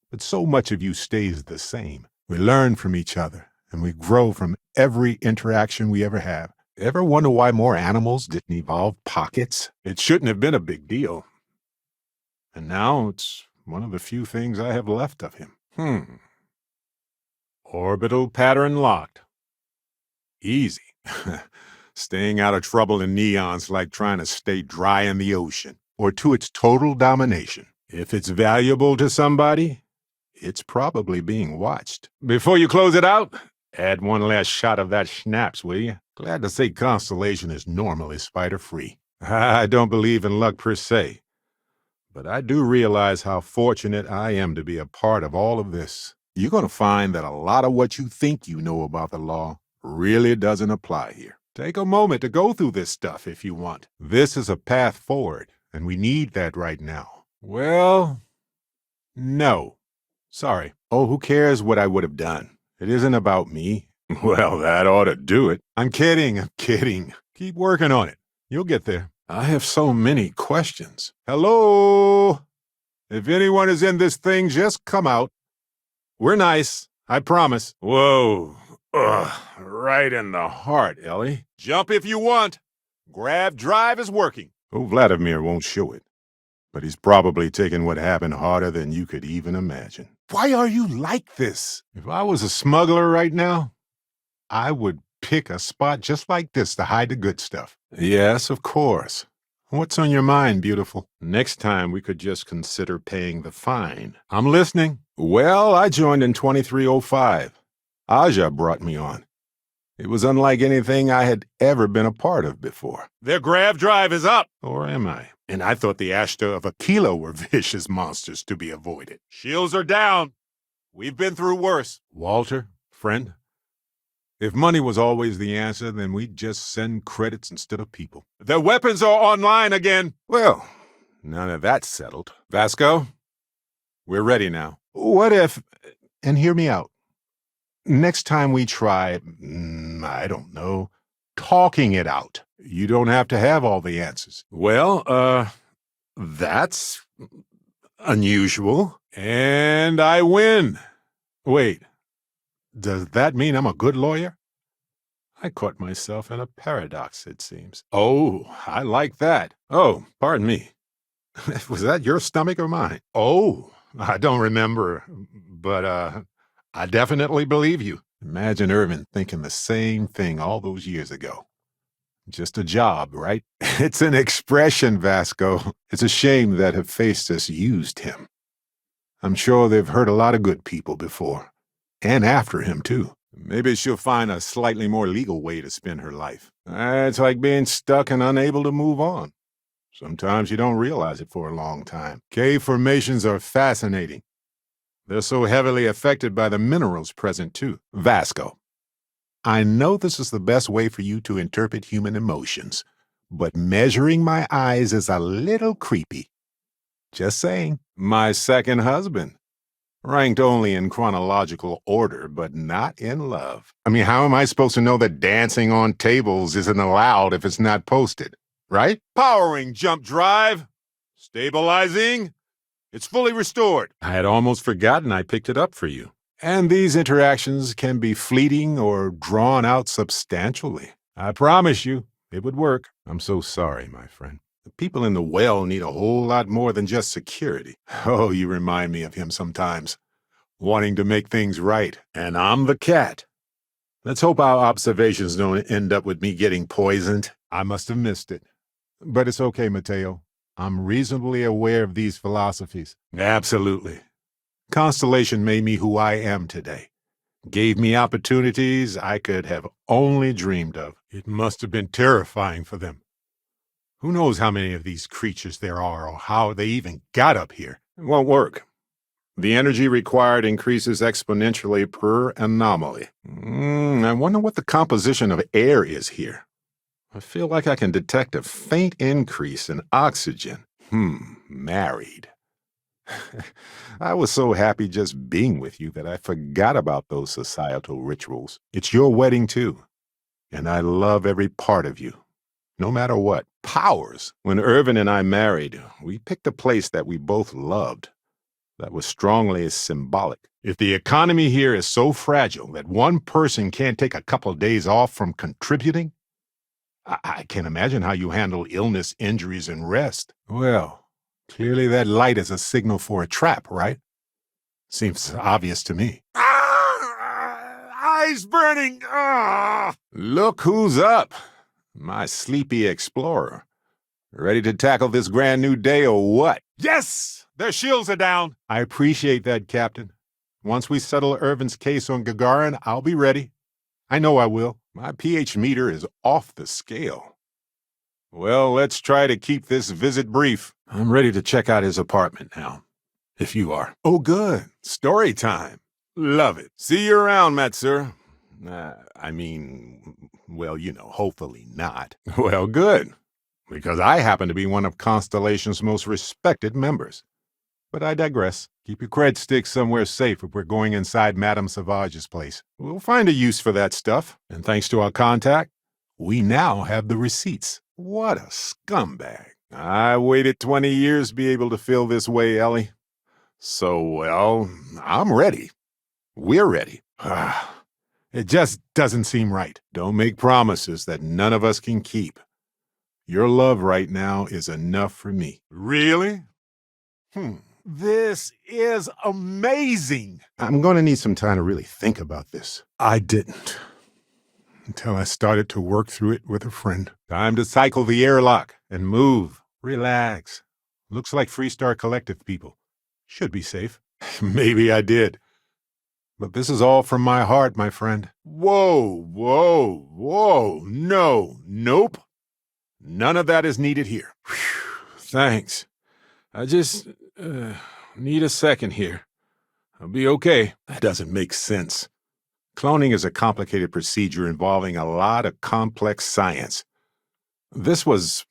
But so much of you stays the same. We learn from each other, and we grow from every interaction we ever have. Ever wonder why more animals didn't evolve pockets? It shouldn't have been a big deal. And now it's one of the few things I have left of him. Orbital pattern locked. Easy. Staying out of trouble in Neon's like trying to stay dry in the ocean, or to its total domination. If it's valuable to somebody, it's probably being watched. Before you close it out, Add one last shot of that schnapps, will you? Glad to say Constellation is normally spider-free. I don't believe in luck per se, but I do realize how fortunate I am to be a part of all of this. You're going to find that a lot of what you think you know about the law really doesn't apply here. Take a moment to go through this stuff if you want. This is a path forward, and we need that right now. Well, no. Sorry. Oh, who cares what I would have done? It isn't about me. Well, that ought to do it. I'm kidding. Keep working on it. You'll get there. I have so many questions. Hello? If anyone is in this thing, just come out. We're nice, I promise. Whoa. Ugh, right in the heart, Ellie. Jump if you want. Grav drive is working. Oh, Vladimir won't show it, but he's probably taken what happened harder than you could even imagine. Why are you like this? If I was a smuggler right now, I would pick a spot just like this to hide the good stuff. Yes, of course. What's on your mind, beautiful? Next time we could just consider paying the fine. I'm listening. Well, I joined in 2305. Aja brought me on. It was unlike anything I had ever been a part of before. Their grav drive is up! Or am I? And I thought the Ashta of Aquila were vicious monsters to be avoided. Shields are down. We've been through worse. Walter, friend, if money was always the answer, then we'd just send credits instead of people. Their weapons are online again. Well, none of that's settled. Vasco, we're ready now. What if, and hear me out, next time we try, I don't know, talking it out. You don't have to have all the answers. Well, that's unusual. And I win. Wait, does that mean I'm a good lawyer? I caught myself in a paradox, it seems. Oh, I like that. Oh, pardon me. Was that your stomach or mine? Oh, I don't remember, but, I definitely believe you. Imagine Irvin thinking the same thing all those years ago. Just a job, right? It's an expression, Vasco. It's a shame that Hephaestus used him. I'm sure they've hurt a lot of good people before. And after him, too. Maybe she'll find a slightly more legal way to spend her life. It's like being stuck and unable to move on. Sometimes you don't realize it for a long time. Cave formations are fascinating. They're so heavily affected by the minerals present, too. Vasco, I know this is the best way for you to interpret human emotions, but measuring my eyes is a little creepy. Just saying. My second husband. Ranked only in chronological order, but not in love. I mean, how am I supposed to know that dancing on tables isn't allowed if it's not posted, right? Powering jump drive. Stabilizing. It's fully restored. I had almost forgotten I picked it up for you. And these interactions can be fleeting or drawn out substantially. I promise you, it would work. I'm so sorry, my friend. The people in the well need a whole lot more than just security. Oh, you remind me of him sometimes, wanting to make things right. And I'm the cat. Let's hope our observations don't end up with me getting poisoned. I must have missed it. But it's okay, Mateo. I'm reasonably aware of these philosophies. Absolutely. Constellation made me who I am today. Gave me opportunities I could have only dreamed of. It must have been terrifying for them. Who knows how many of these creatures there are or how they even got up here? It won't work. The energy required increases exponentially per anomaly. I wonder what the composition of air is here. I feel like I can detect a faint increase in oxygen. Married. I was so happy just being with you that I forgot about those societal rituals. It's your wedding, too. And I love every part of you. No matter what. Powers. When Irvin and I married, we picked a place that we both loved. That was strongly symbolic. If the economy here is so fragile that one person can't take a couple of days off from contributing, I can't imagine how you handle illness, injuries, and rest. Well, clearly that light is a signal for a trap, right? Seems obvious to me. Eyes burning! Look who's up. My sleepy explorer. Ready to tackle this brand new day or what? Yes! Their shields are down! I appreciate that, Captain. Once we settle Irvin's case on Gagarin, I'll be ready. I know I will. My pH meter is off the scale. Well, let's try to keep this visit brief. I'm ready to check out his apartment now. If you are. Oh, good. Story time. Love it. See you around, Matsura. Well, hopefully not. Well, good. Because I happen to be one of Constellation's most respected members. But I digress. Keep your cred stick somewhere safe if we're going inside Madame Savage's place. We'll find a use for that stuff. And thanks to our contact, we now have the receipts. What a scumbag. I waited 20 years to be able to feel this way, Ellie. So, well, I'm ready. We're ready. It just doesn't seem right. Don't make promises that none of us can keep. Your love right now is enough for me. Really? This is amazing. I'm going to need some time to really think about this. I didn't. Until I started to work through it with a friend. Time to cycle the airlock and move. Relax. Looks like Freestar Collective people. Should be safe. Maybe I did. But this is all from my heart, my friend. Whoa. No. Nope. None of that is needed here. Whew, thanks. I just need a second here. I'll be okay. That doesn't make sense. Cloning is a complicated procedure involving a lot of complex science. This was...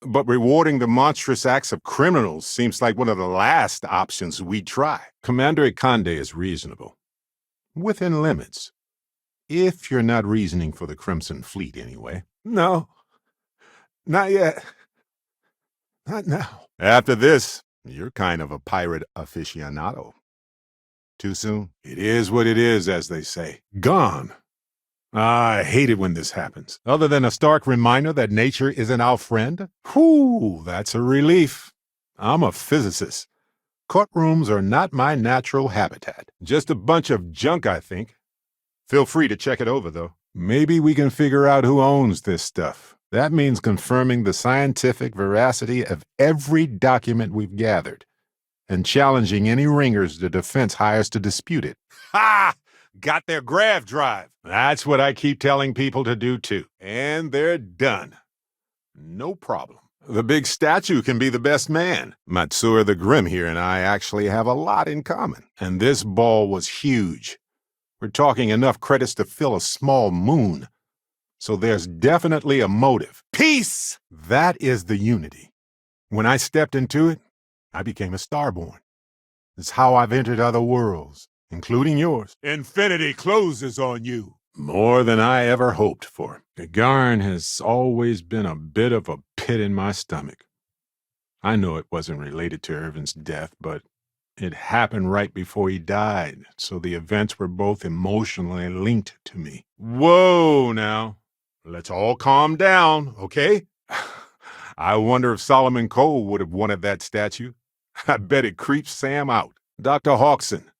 But rewarding the monstrous acts of criminals seems like one of the last options we'd try. Commander Ikande is reasonable. Within limits. If you're not reasoning for the Crimson Fleet, anyway. No. Not yet. Not now. After this, you're kind of a pirate aficionado. Too soon? It is what it is, as they say. Gone. I hate it when this happens. Other than a stark reminder that nature isn't our friend? Whew, that's a relief. I'm a physicist. Courtrooms are not my natural habitat. Just a bunch of junk, I think. Feel free to check it over, though. Maybe we can figure out who owns this stuff. That means confirming the scientific veracity of every document we've gathered, and challenging any ringers the defense hires to dispute it. Ha! Got their grav drive. That's what I keep telling people to do, too. And they're done. No problem. The big statue can be the best man. Matsura the Grim here and I actually have a lot in common. And this ball was huge. We're talking enough credits to fill a small moon. So there's definitely a motive. Peace! That is the unity. When I stepped into it, I became a starborn. It's how I've entered other worlds, including yours. Infinity closes on you. More than I ever hoped for. Gagarin has always been a bit of a pit in my stomach. I know it wasn't related to Irvin's death, but it happened right before he died, so the events were both emotionally linked to me. Whoa, now. Let's all calm down, okay? I wonder if Solomon Cole would have wanted that statue. I bet it creeps Sam out. Dr. Hawkson,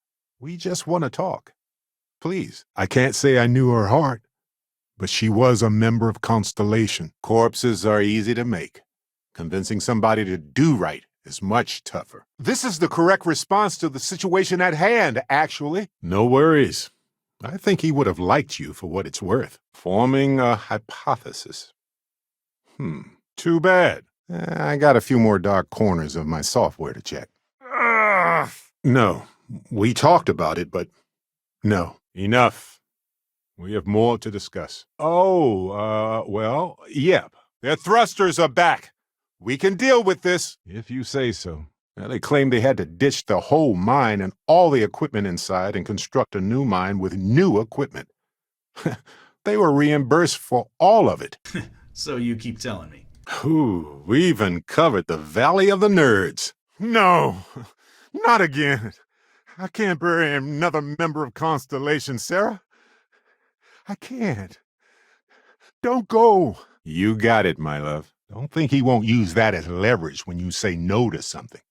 we just want to talk. Please. I can't say I knew her heart, but she was a member of Constellation. Corpses are easy to make. Convincing somebody to do right is much tougher. This is the correct response to the situation at hand, actually. No worries. I think he would have liked you for what it's worth. Forming a hypothesis. Too bad. I got a few more dark corners of my software to check. No, we talked about it, but no. Enough. We have more to discuss. Yep. Their thrusters are back. We can deal with this, if you say so. Now, they claimed they had to ditch the whole mine and all the equipment inside and construct a new mine with new equipment. They were reimbursed for all of it. So you keep telling me. Ooh, we even covered the Valley of the Nerds. No, not again. I can't bury another member of Constellation, Sarah. I can't. Don't go. You got it, my love. Don't think he won't use that as leverage when you say no to something.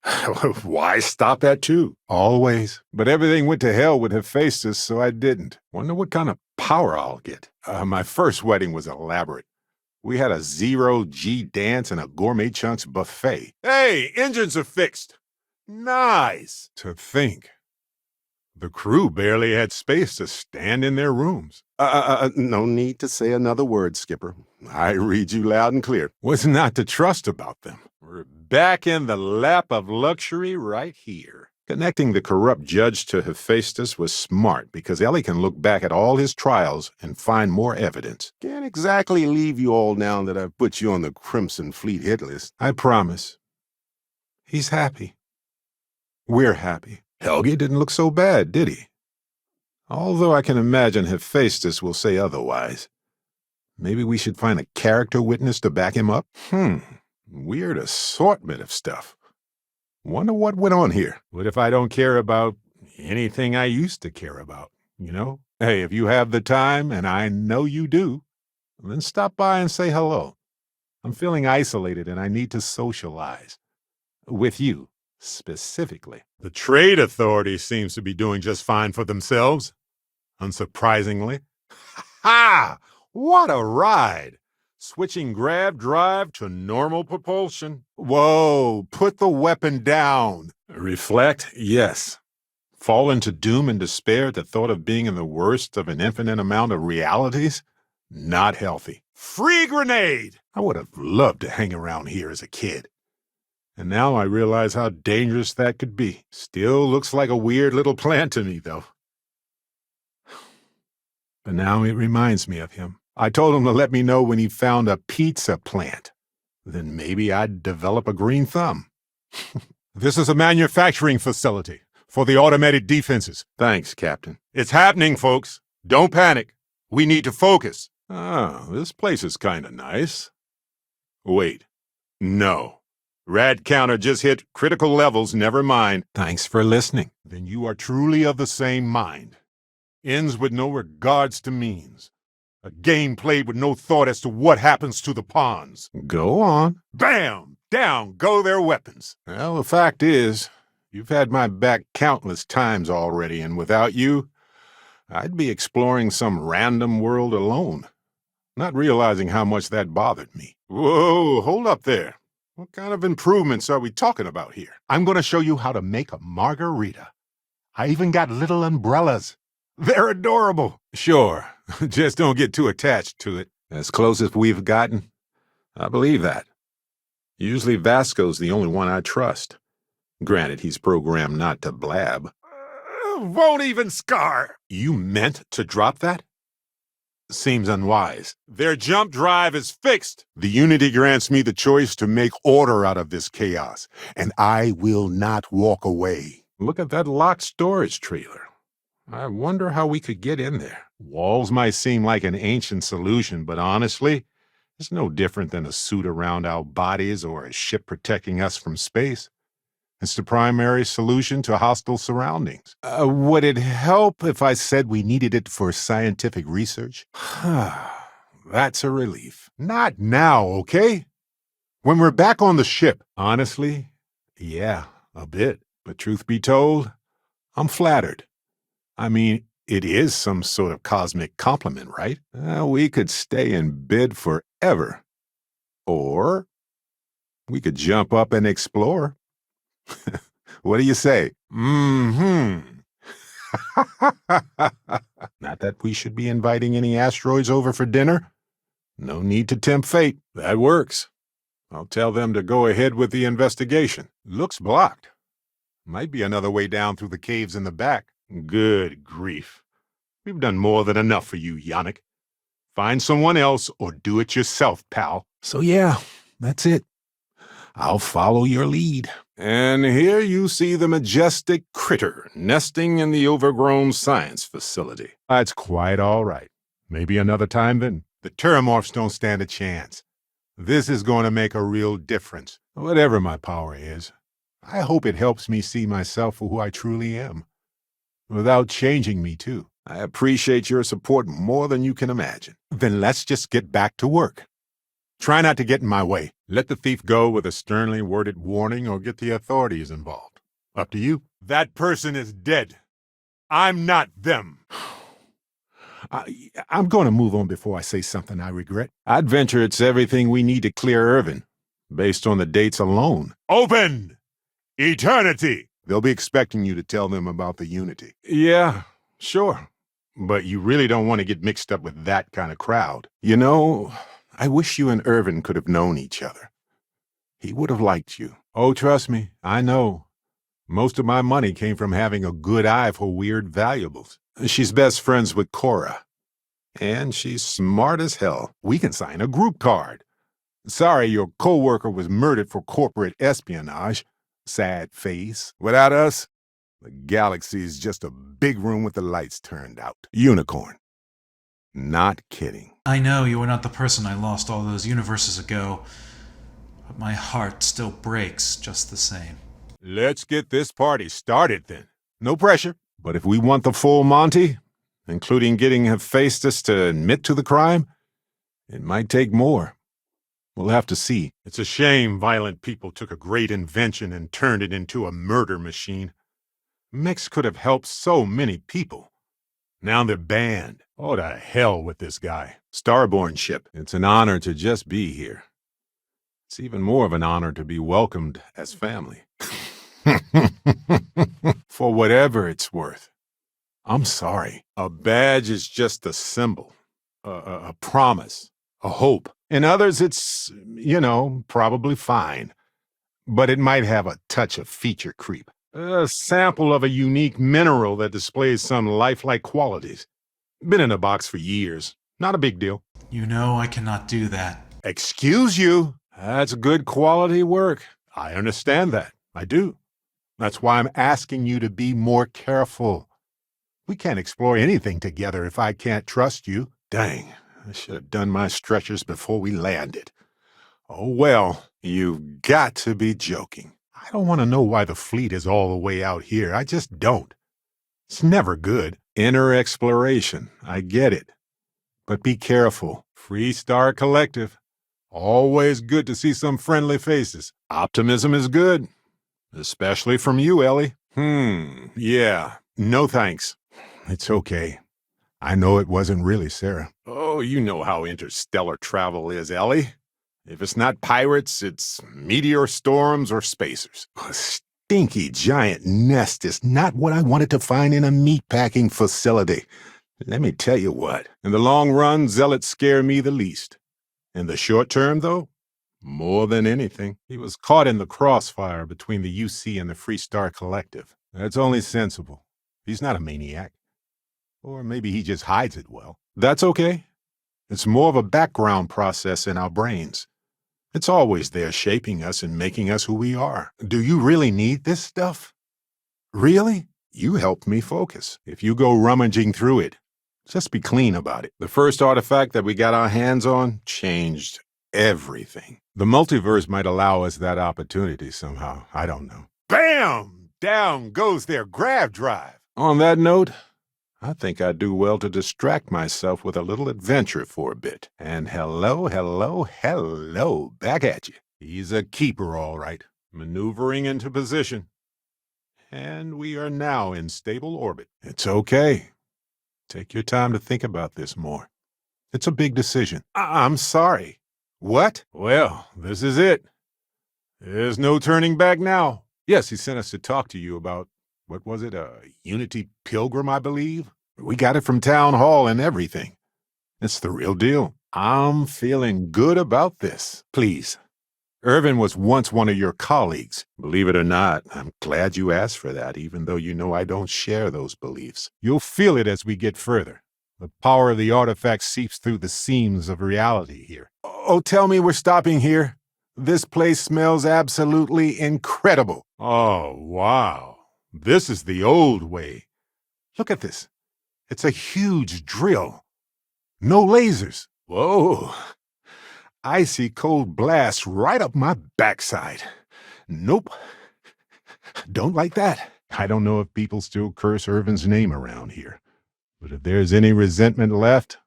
Why stop that too? Always. But everything went to hell with Hephaestus, so I didn't. Wonder what kind of power I'll get. My first wedding was elaborate. We had a 0G dance and a gourmet chunks buffet. Hey, engines are fixed. Nice. To think The crew barely had space to stand in their rooms. No need to say another word, Skipper. I read you loud and clear. What's not to trust about them? We're back in the lap of luxury right here. Connecting the corrupt judge to Hephaestus was smart because Ellie can look back at all his trials and find more evidence. Can't exactly leave you all now that I've put you on the Crimson Fleet hit list. I promise. He's happy. We're happy. Helge didn't look so bad, did he? Although I can imagine Hephaestus will say otherwise. Maybe we should find a character witness to back him up? Weird assortment of stuff. Wonder what went on here. What if I don't care about anything I used to care about, you know? Hey, if you have the time, and I know you do, then stop by and say hello. I'm feeling isolated and I need to socialize. With you, specifically. The trade authority seems to be doing just fine for themselves. Unsurprisingly. Ha! What a ride! Switching grav drive to normal propulsion. Whoa, put the weapon down. Reflect, yes. Fall into doom and despair at the thought of being in the worst of an infinite amount of realities? Not healthy. Free grenade! I would have loved to hang around here as a kid. And now I realize how dangerous that could be. Still looks like a weird little plan to me, though. But now it reminds me of him. I told him to let me know when he found a pizza plant. Then maybe I'd develop a green thumb. This is a manufacturing facility for the automated defenses. Thanks, Captain. It's happening, folks. Don't panic. We need to focus. Oh, this place is kind of nice. Wait. No. Rad counter just hit critical levels, never mind. Thanks for listening. Then you are truly of the same mind. Ends with no regards to means. A game played with no thought as to what happens to the pawns. Go on. Bam! Down go their weapons. Well, the fact is, you've had my back countless times already, and without you, I'd be exploring some random world alone, not realizing how much that bothered me. Whoa, hold up there. What kind of improvements are we talking about here? I'm going to show you how to make a margarita. I even got little umbrellas. They're adorable. Sure, just don't get too attached to it. As close as we've gotten, I believe that. Usually Vasco's the only one I trust. Granted, he's programmed not to blab. Won't even scar. You meant to drop that? Seems unwise. Their jump drive is fixed. The Unity grants me the choice to make order out of this chaos, and I will not walk away. Look at that locked storage trailer. I wonder how we could get in there. Walls might seem like an ancient solution, but honestly, it's no different than a suit around our bodies or a ship protecting us from space. It's the primary solution to hostile surroundings. Would it help if I said we needed it for scientific research? That's a relief. Not now, okay? When we're back on the ship. Honestly, yeah, a bit. But truth be told, I'm flattered. I mean, it is some sort of cosmic compliment, right? We could stay in bed forever. Or we could jump up and explore. What do you say? Not that we should be inviting any asteroids over for dinner. No need to tempt fate. That works. I'll tell them to go ahead with the investigation. Looks blocked. Might be another way down through the caves in the back. Good grief. We've done more than enough for you, Yannick. Find someone else or do it yourself, pal. So yeah, that's it. I'll follow your lead. And here you see the majestic critter nesting in the overgrown science facility. That's quite all right. Maybe another time then. The Terramorphs don't stand a chance. This is going to make a real difference. Whatever my power is, I hope it helps me see myself for who I truly am. Without changing me, too. I appreciate your support more than you can imagine. Then let's just get back to work. Try not to get in my way. Let the thief go with a sternly worded warning or get the authorities involved. Up to you. That person is dead. I'm not them. I'm going to move on before I say something I regret. I'd venture it's everything we need to clear Irvin, based on the dates alone. Open! Eternity! They'll be expecting you to tell them about the Unity. Yeah, sure. But you really don't want to get mixed up with that kind of crowd. You know, I wish you and Irvin could have known each other. He would have liked you. Oh, trust me, I know. Most of my money came from having a good eye for weird valuables. She's best friends with Cora. And she's smart as hell. We can sign a group card. Sorry your coworker was murdered for corporate espionage. Sad face. Without us, the galaxy's just a big room with the lights turned out. Unicorn. Not kidding. I know you are not the person I lost all those universes ago, but my heart still breaks just the same. Let's get this party started then. No pressure. But if we want the full Monty, including getting Hephaestus to admit to the crime, it might take more. We'll have to see. It's a shame violent people took a great invention and turned it into a murder machine. Mix could have helped so many people. Now they're banned. Oh, to hell with this guy. Starborn ship. It's an honor to just be here. It's even more of an honor to be welcomed as family. For whatever it's worth. I'm sorry. A badge is just a symbol, a promise, a hope. In others, it's, probably fine. But it might have a touch of feature creep. A sample of a unique mineral that displays some lifelike qualities. Been in a box for years. Not a big deal. You know I cannot do that. Excuse you. That's good quality work. I understand that. I do. That's why I'm asking you to be more careful. We can't explore anything together if I can't trust you. Dang, I should have done my stretchers before we landed. Oh, well. You've got to be joking. I don't want to know why the fleet is all the way out here. I just don't. It's never good. Inner exploration. I get it. But be careful. Free Star Collective. Always good to see some friendly faces. Optimism is good. Especially from you, Ellie. Yeah. No thanks. It's okay. I know it wasn't really Sarah. Oh, you know how interstellar travel is, Ellie. If it's not pirates, it's meteor storms or spacers. A stinky giant nest is not what I wanted to find in a meatpacking facility. Let me tell you what. In the long run, zealots scare me the least. In the short term, though, more than anything. He was caught in the crossfire between the UC and the Free Star Collective. That's only sensible. He's not a maniac. Or maybe he just hides it well. That's okay. It's more of a background process in our brains. It's always there shaping us and making us who we are. Do you really need this stuff? Really? You helped me focus. If you go rummaging through it, just be clean about it. The first artifact that we got our hands on changed everything. The multiverse might allow us that opportunity somehow. I don't know. Bam! Down goes their grav drive. On that note, I think I'd do well to distract myself with a little adventure for a bit. And hello, back at you. He's a keeper, all right. Maneuvering into position. And we are now in stable orbit. It's okay. Take your time to think about this more. It's a big decision. I'm sorry. What? Well, this is it. There's no turning back now. Yes, he sent us to talk to you about, what was it, a Unity Pilgrim, I believe? We got it from Town Hall and everything. It's the real deal. I'm feeling good about this. Please. Irvin was once one of your colleagues. Believe it or not, I'm glad you asked for that, even though you know I don't share those beliefs. You'll feel it as we get further. The power of the artifact seeps through the seams of reality here. Oh, tell me we're stopping here. This place smells absolutely incredible. Oh, wow. This is the old way. Look at this. It's a huge drill. No lasers. Whoa. Icy cold blast right up my backside. Nope. Don't like that. I don't know if people still curse Irvin's name around here. But if there's any resentment left,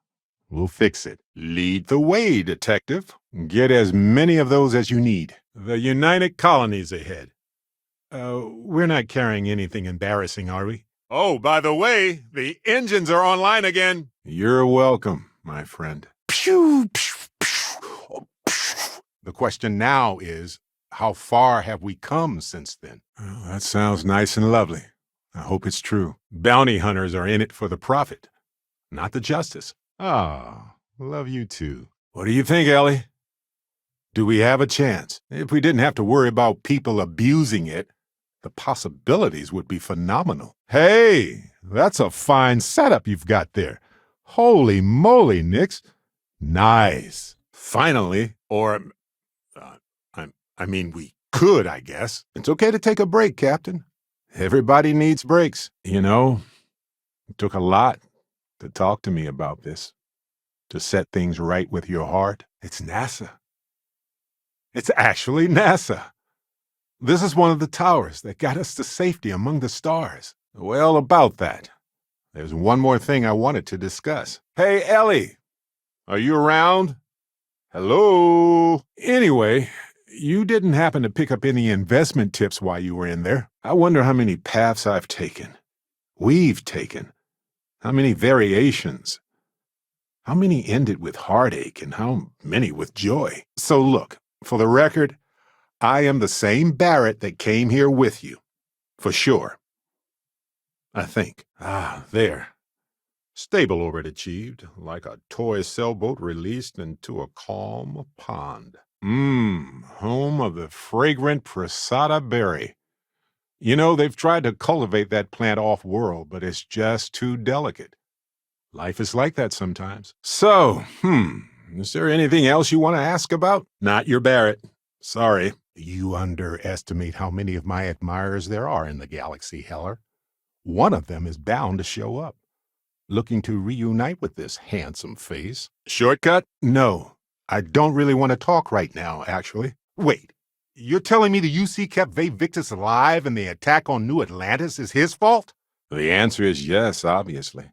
we'll fix it. Lead the way, detective. Get as many of those as you need. The United Colony's ahead. We're not carrying anything embarrassing, are we? Oh, by the way, the engines are online again. You're welcome, my friend. Pew, pew, pew. The question now is, how far have we come since then? Well, that sounds nice and lovely. I hope it's true. Bounty hunters are in it for the profit, not the justice. Ah, love you too. What do you think, Ellie? Do we have a chance? If we didn't have to worry about people abusing it, the possibilities would be phenomenal. Hey, that's a fine setup you've got there. Holy moly, Nix. Nice. Finally, or, I mean, we could, I guess. It's okay to take a break, Captain. Everybody needs breaks. You know, it took a lot to talk to me about this, to set things right with your heart. It's NASA. It's actually NASA. This is one of the towers that got us to safety among the stars. Well, about that, there's one more thing I wanted to discuss. Hey, Ellie, are you around? Hello? Anyway, you didn't happen to pick up any investment tips while you were in there. I wonder how many paths I've taken. We've taken. How many variations. How many ended with heartache and how many with joy. So look, for the record, I am the same Barrett that came here with you. For sure. I think. Ah, there. Stable orbit achieved, like a toy sailboat released into a calm pond. Home of the fragrant Prasada berry. You know, they've tried to cultivate that plant off-world, but it's just too delicate. Life is like that sometimes. So, is there anything else you want to ask about? Not your Barrett. Sorry. You underestimate how many of my admirers there are in the galaxy, Heller. One of them is bound to show up, looking to reunite with this handsome face. Shortcut? No, I don't really want to talk right now, actually. Wait, you're telling me the UC kept Ve Victus alive and the attack on New Atlantis is his fault? The answer is yes, obviously.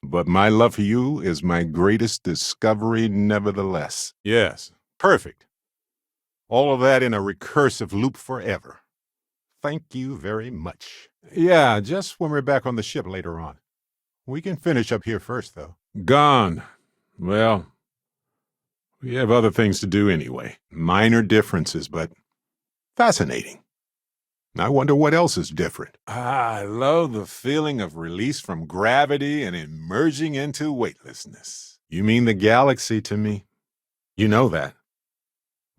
But my love for you is my greatest discovery nevertheless. Yes, perfect. All of that in a recursive loop forever. Thank you very much. Yeah, just when we're back on the ship later on. We can finish up here first, though. Gone. Well, we have other things to do anyway. Minor differences, but fascinating. I wonder what else is different. I love the feeling of release from gravity and emerging into weightlessness. You mean the galaxy to me? You know that.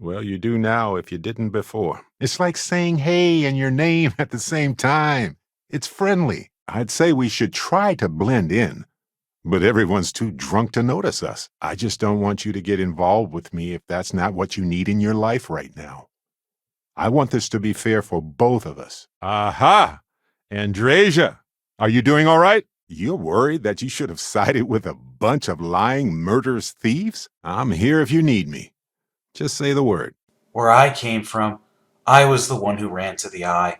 Well, you do now if you didn't before. It's like saying hey and your name at the same time. It's friendly. I'd say we should try to blend in, but everyone's too drunk to notice us. I just don't want you to get involved with me if that's not what you need in your life right now. I want this to be fair for both of us. Aha! Andresia, are you doing all right? You're worried that you should have sided with a bunch of lying, murderous thieves? I'm here if you need me. Just say the word. Where I came from, I was the one who ran to the Eye.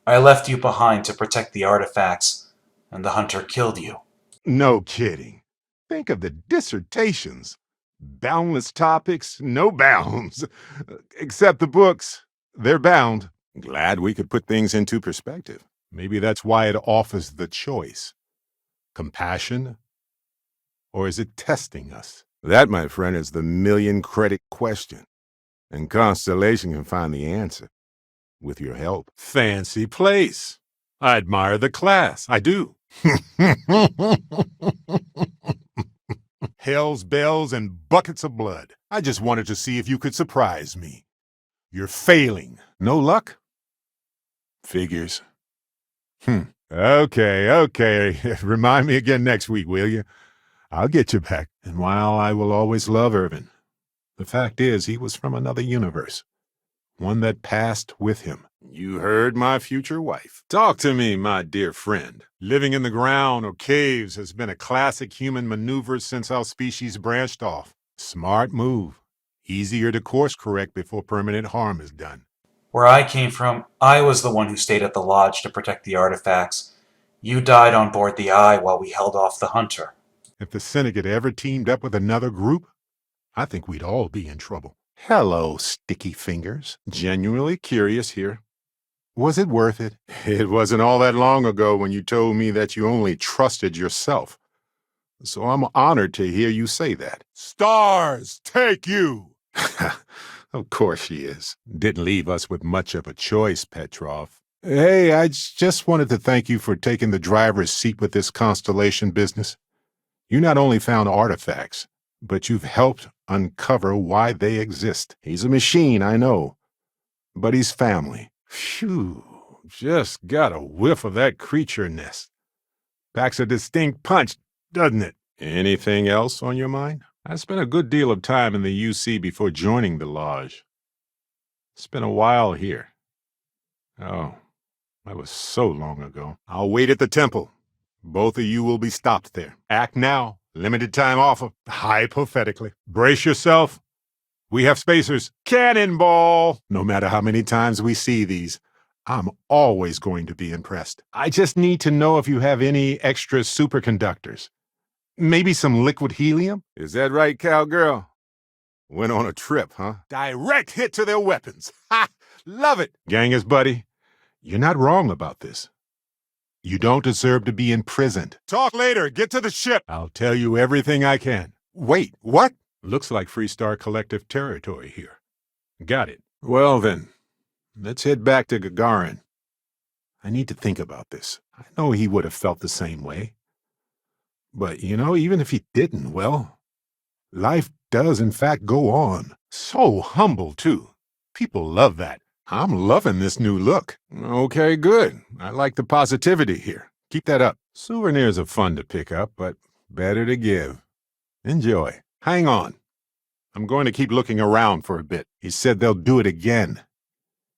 I left you behind to protect the artifacts, and the hunter killed you. No kidding. Think of the dissertations. Boundless topics, no bounds. Except the books. They're bound. Glad we could put things into perspective. Maybe that's why it offers the choice. Compassion? Or is it testing us? That, my friend, is the million-credit question. And Constellation can find the answer. With your help. Fancy place. I admire the class. I do. Hell's bells and buckets of blood. I just wanted to see if you could surprise me. You're failing. No luck? Figures. Okay. Remind me again next week, will you? I'll get you back. And while I will always love Irvin, the fact is he was from another universe. One that passed with him. You heard my future wife. Talk to me, my dear friend. Living in the ground or caves has been a classic human maneuver since our species branched off. Smart move. Easier to course correct before permanent harm is done. Where I came from, I was the one who stayed at the lodge to protect the artifacts. You died on board the Eye while we held off the hunter. If the Syndicate ever teamed up with another group, I think we'd all be in trouble. Hello, sticky fingers. Genuinely curious here. Was it worth it? It wasn't all that long ago when you told me that you only trusted yourself. So I'm honored to hear you say that. Stars take you! Of course she is. Didn't leave us with much of a choice, Petrov. Hey, I just wanted to thank you for taking the driver's seat with this Constellation business. You not only found artifacts, but you've helped uncover why they exist. He's a machine, I know, but he's family. Phew, just got a whiff of that creature nest. Packs a distinct punch, doesn't it? Anything else on your mind? I spent a good deal of time in the UC before joining the Lodge. It's been a while here. Oh, that was so long ago. I'll wait at the temple. Both of you will be stopped there. Act now. Limited time offer. Hypothetically. Brace yourself. We have spacers. Cannonball! No matter how many times we see these, I'm always going to be impressed. I just need to know if you have any extra superconductors. Maybe some liquid helium? Is that right, cowgirl? Went on a trip, huh? Direct hit to their weapons. Ha! Love it! Gangers, buddy, you're not wrong about this. You don't deserve to be imprisoned. Talk later. Get to the ship. I'll tell you everything I can. Wait, what? Looks like Freestar Collective territory here. Got it. Well then, let's head back to Gagarin. I need to think about this. I know he would have felt the same way. But, even if he didn't, well, life does in fact go on. So humble, too. People love that. I'm loving this new look. Okay, good. I like the positivity here. Keep that up. Souvenirs are fun to pick up, but better to give. Enjoy. Hang on. I'm going to keep looking around for a bit. He said they'll do it again.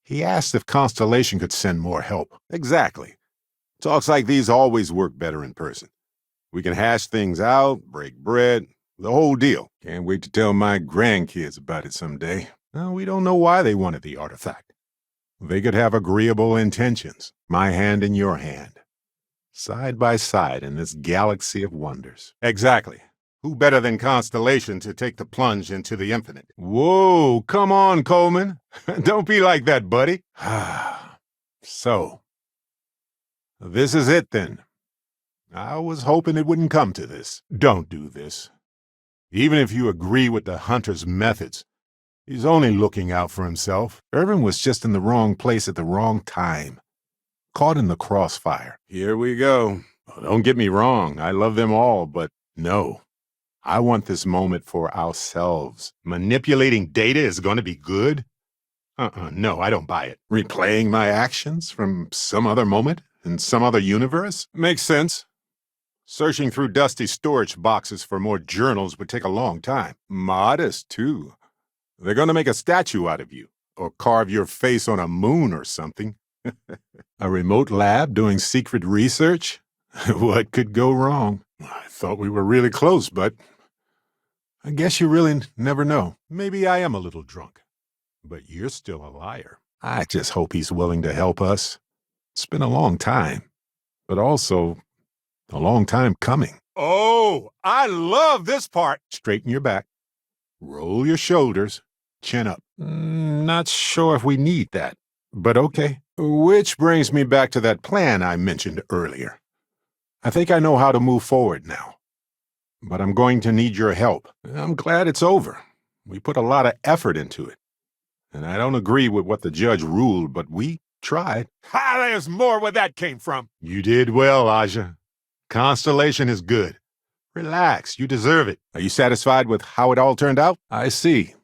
He asked if Constellation could send more help. Exactly. Talks like these always work better in person. We can hash things out, break bread, the whole deal. Can't wait to tell my grandkids about it someday. Well, we don't know why they wanted the artifact. They could have agreeable intentions. My hand in your hand. Side by side in this galaxy of wonders. Exactly. Who better than Constellation to take the plunge into the infinite? Whoa, come on, Coleman. Don't be like that, buddy. So, this is it then. I was hoping it wouldn't come to this. Don't do this. Even if you agree with the hunter's methods, he's only looking out for himself. Irvin was just in the wrong place at the wrong time. Caught in the crossfire. Here we go. Don't get me wrong, I love them all, but no. I want this moment for ourselves. Manipulating data is going to be good? No, I don't buy it. Replaying my actions from some other moment in some other universe? Makes sense. Searching through dusty storage boxes for more journals would take a long time. Modest, too. They're going to make a statue out of you, or carve your face on a moon or something. A remote lab doing secret research? What could go wrong? I thought we were really close, but I guess you really never know. Maybe I am a little drunk, but you're still a liar. I just hope he's willing to help us. It's been a long time, but also a long time coming. Oh, I love this part. Straighten your back. Roll your shoulders. Chin up. Not sure if we need that, but okay. Which brings me back to that plan I mentioned earlier. I think I know how to move forward now. But I'm going to need your help. I'm glad it's over. We put a lot of effort into it. And I don't agree with what the judge ruled, but we tried. There's more where that came from. You did well, Aja. Constellation is good. Relax, you deserve it. Are you satisfied with how it all turned out? I see.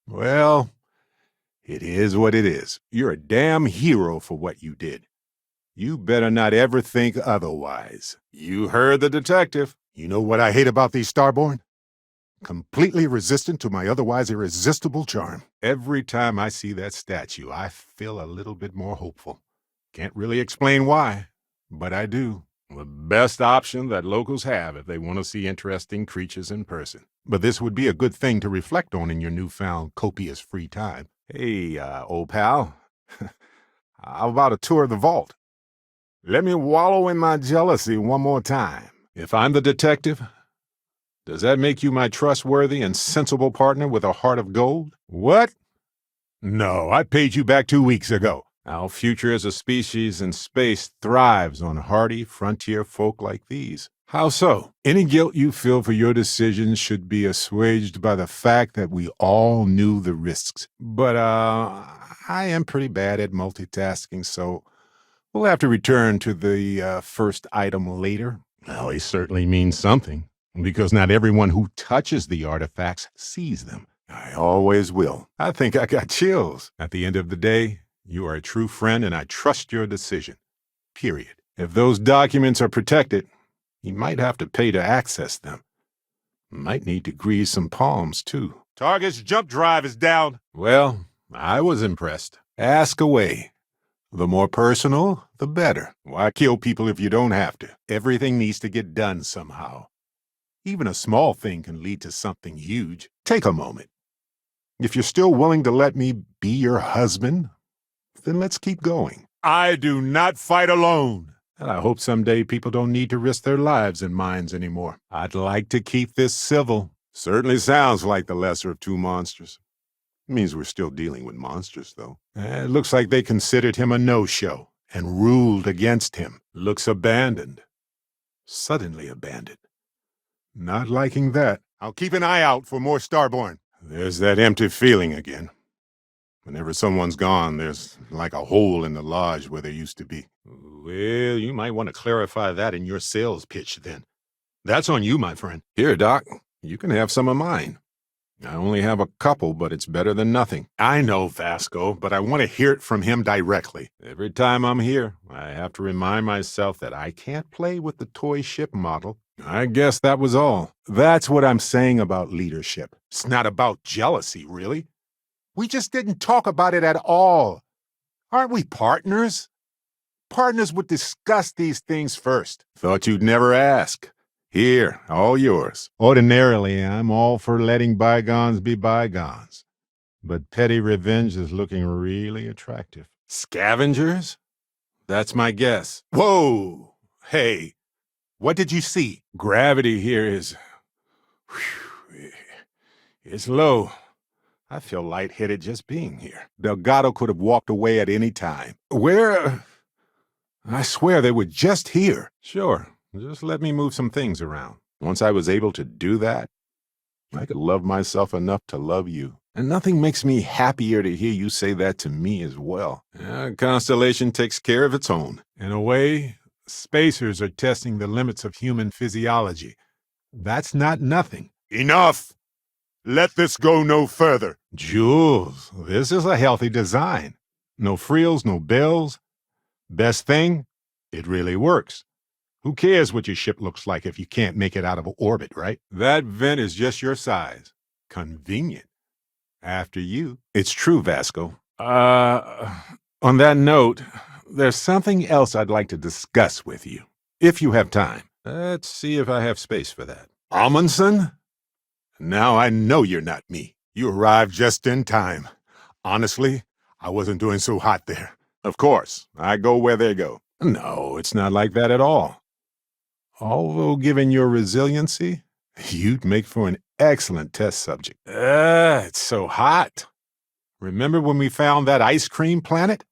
Well, it is what it is. You're a damn hero for what you did. You better not ever think otherwise. You heard the detective. You know what I hate about these Starborn? Completely resistant to my otherwise irresistible charm. Every time I see that statue, I feel a little bit more hopeful. Can't really explain why, but I do. The best option that locals have if they want to see interesting creatures in person. But this would be a good thing to reflect on in your newfound copious free time. Hey, old pal, how about a tour of the vault? Let me wallow in my jealousy one more time. If I'm the detective, does that make you my trustworthy and sensible partner with a heart of gold? What? No, I paid you back 2 weeks ago. Our future as a species in space thrives on hardy frontier folk like these. How so? Any guilt you feel for your decisions should be assuaged by the fact that we all knew the risks. But, I am pretty bad at multitasking, so we'll have to return to the first item later. Well, it certainly means something, because not everyone who touches the artifacts sees them. I always will. I think I got chills. At the end of the day, you are a true friend, and I trust your decision. Period. If those documents are protected, you might have to pay to access them. Might need to grease some palms, too. Target's jump drive is down. Well, I was impressed. Ask away. The more personal, the better. Why kill people if you don't have to? Everything needs to get done somehow. Even a small thing can lead to something huge. Take a moment. If you're still willing to let me be your husband, then let's keep going. I do not fight alone. And I hope someday people don't need to risk their lives and minds anymore. I'd like to keep this civil. Certainly sounds like the lesser of two monsters. Means we're still dealing with monsters, though. It looks like they considered him a no-show and ruled against him. Looks abandoned. Suddenly abandoned. Not liking that. I'll keep an eye out for more Starborn. There's that empty feeling again. Whenever someone's gone, there's like a hole in the lodge where there used to be. Well, you might want to clarify that in your sales pitch, then. That's on you, my friend. Here, Doc, you can have some of mine. I only have a couple, but it's better than nothing. I know, Vasco, but I want to hear it from him directly. Every time I'm here, I have to remind myself that I can't play with the toy ship model. I guess that was all. That's what I'm saying about leadership. It's not about jealousy, really. We just didn't talk about it at all. Aren't we partners? Partners would discuss these things first. Thought you'd never ask. Here, all yours. Ordinarily, I'm all for letting bygones be bygones. But petty revenge is looking really attractive. Scavengers? That's my guess. Whoa! Hey, what did you see? Gravity here is... it's low. I feel lightheaded just being here. Delgado could have walked away at any time. Where... I swear they were just here. Sure, just let me move some things around. Once I was able to do that, I could love myself enough to love you. And nothing makes me happier to hear you say that to me as well. Constellation takes care of its own. In a way, spacers are testing the limits of human physiology. That's not nothing. Enough! Let this go no further. Jules, this is a healthy design. No frills, no bells. Best thing, it really works. Who cares what your ship looks like if you can't make it out of orbit, right? That vent is just your size. Convenient. After you. It's true, Vasco. On that note, there's something else I'd like to discuss with you, if you have time. Let's see if I have space for that. Amundsen? Now I know you're not me. You arrived just in time. Honestly, I wasn't doing so hot there. Of course, I go where they go. No, it's not like that at all. Although, given your resiliency, you'd make for an excellent test subject. It's so hot. Remember when we found that ice cream planet?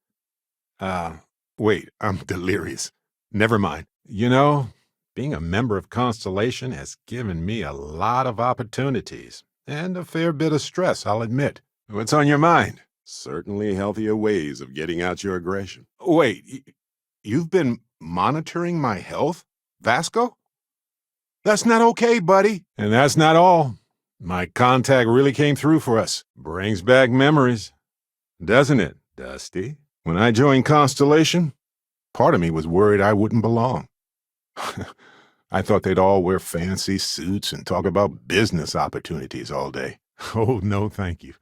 Wait, I'm delirious. Never mind. You know, being a member of Constellation has given me a lot of opportunities, and a fair bit of stress, I'll admit. What's on your mind? Certainly healthier ways of getting out your aggression. Wait, you've been monitoring my health, Vasco? That's not okay, buddy. And that's not all. My contact really came through for us. Brings back memories. Doesn't it, Dusty? When I joined Constellation, part of me was worried I wouldn't belong. I thought they'd all wear fancy suits and talk about business opportunities all day. Oh, no, thank you.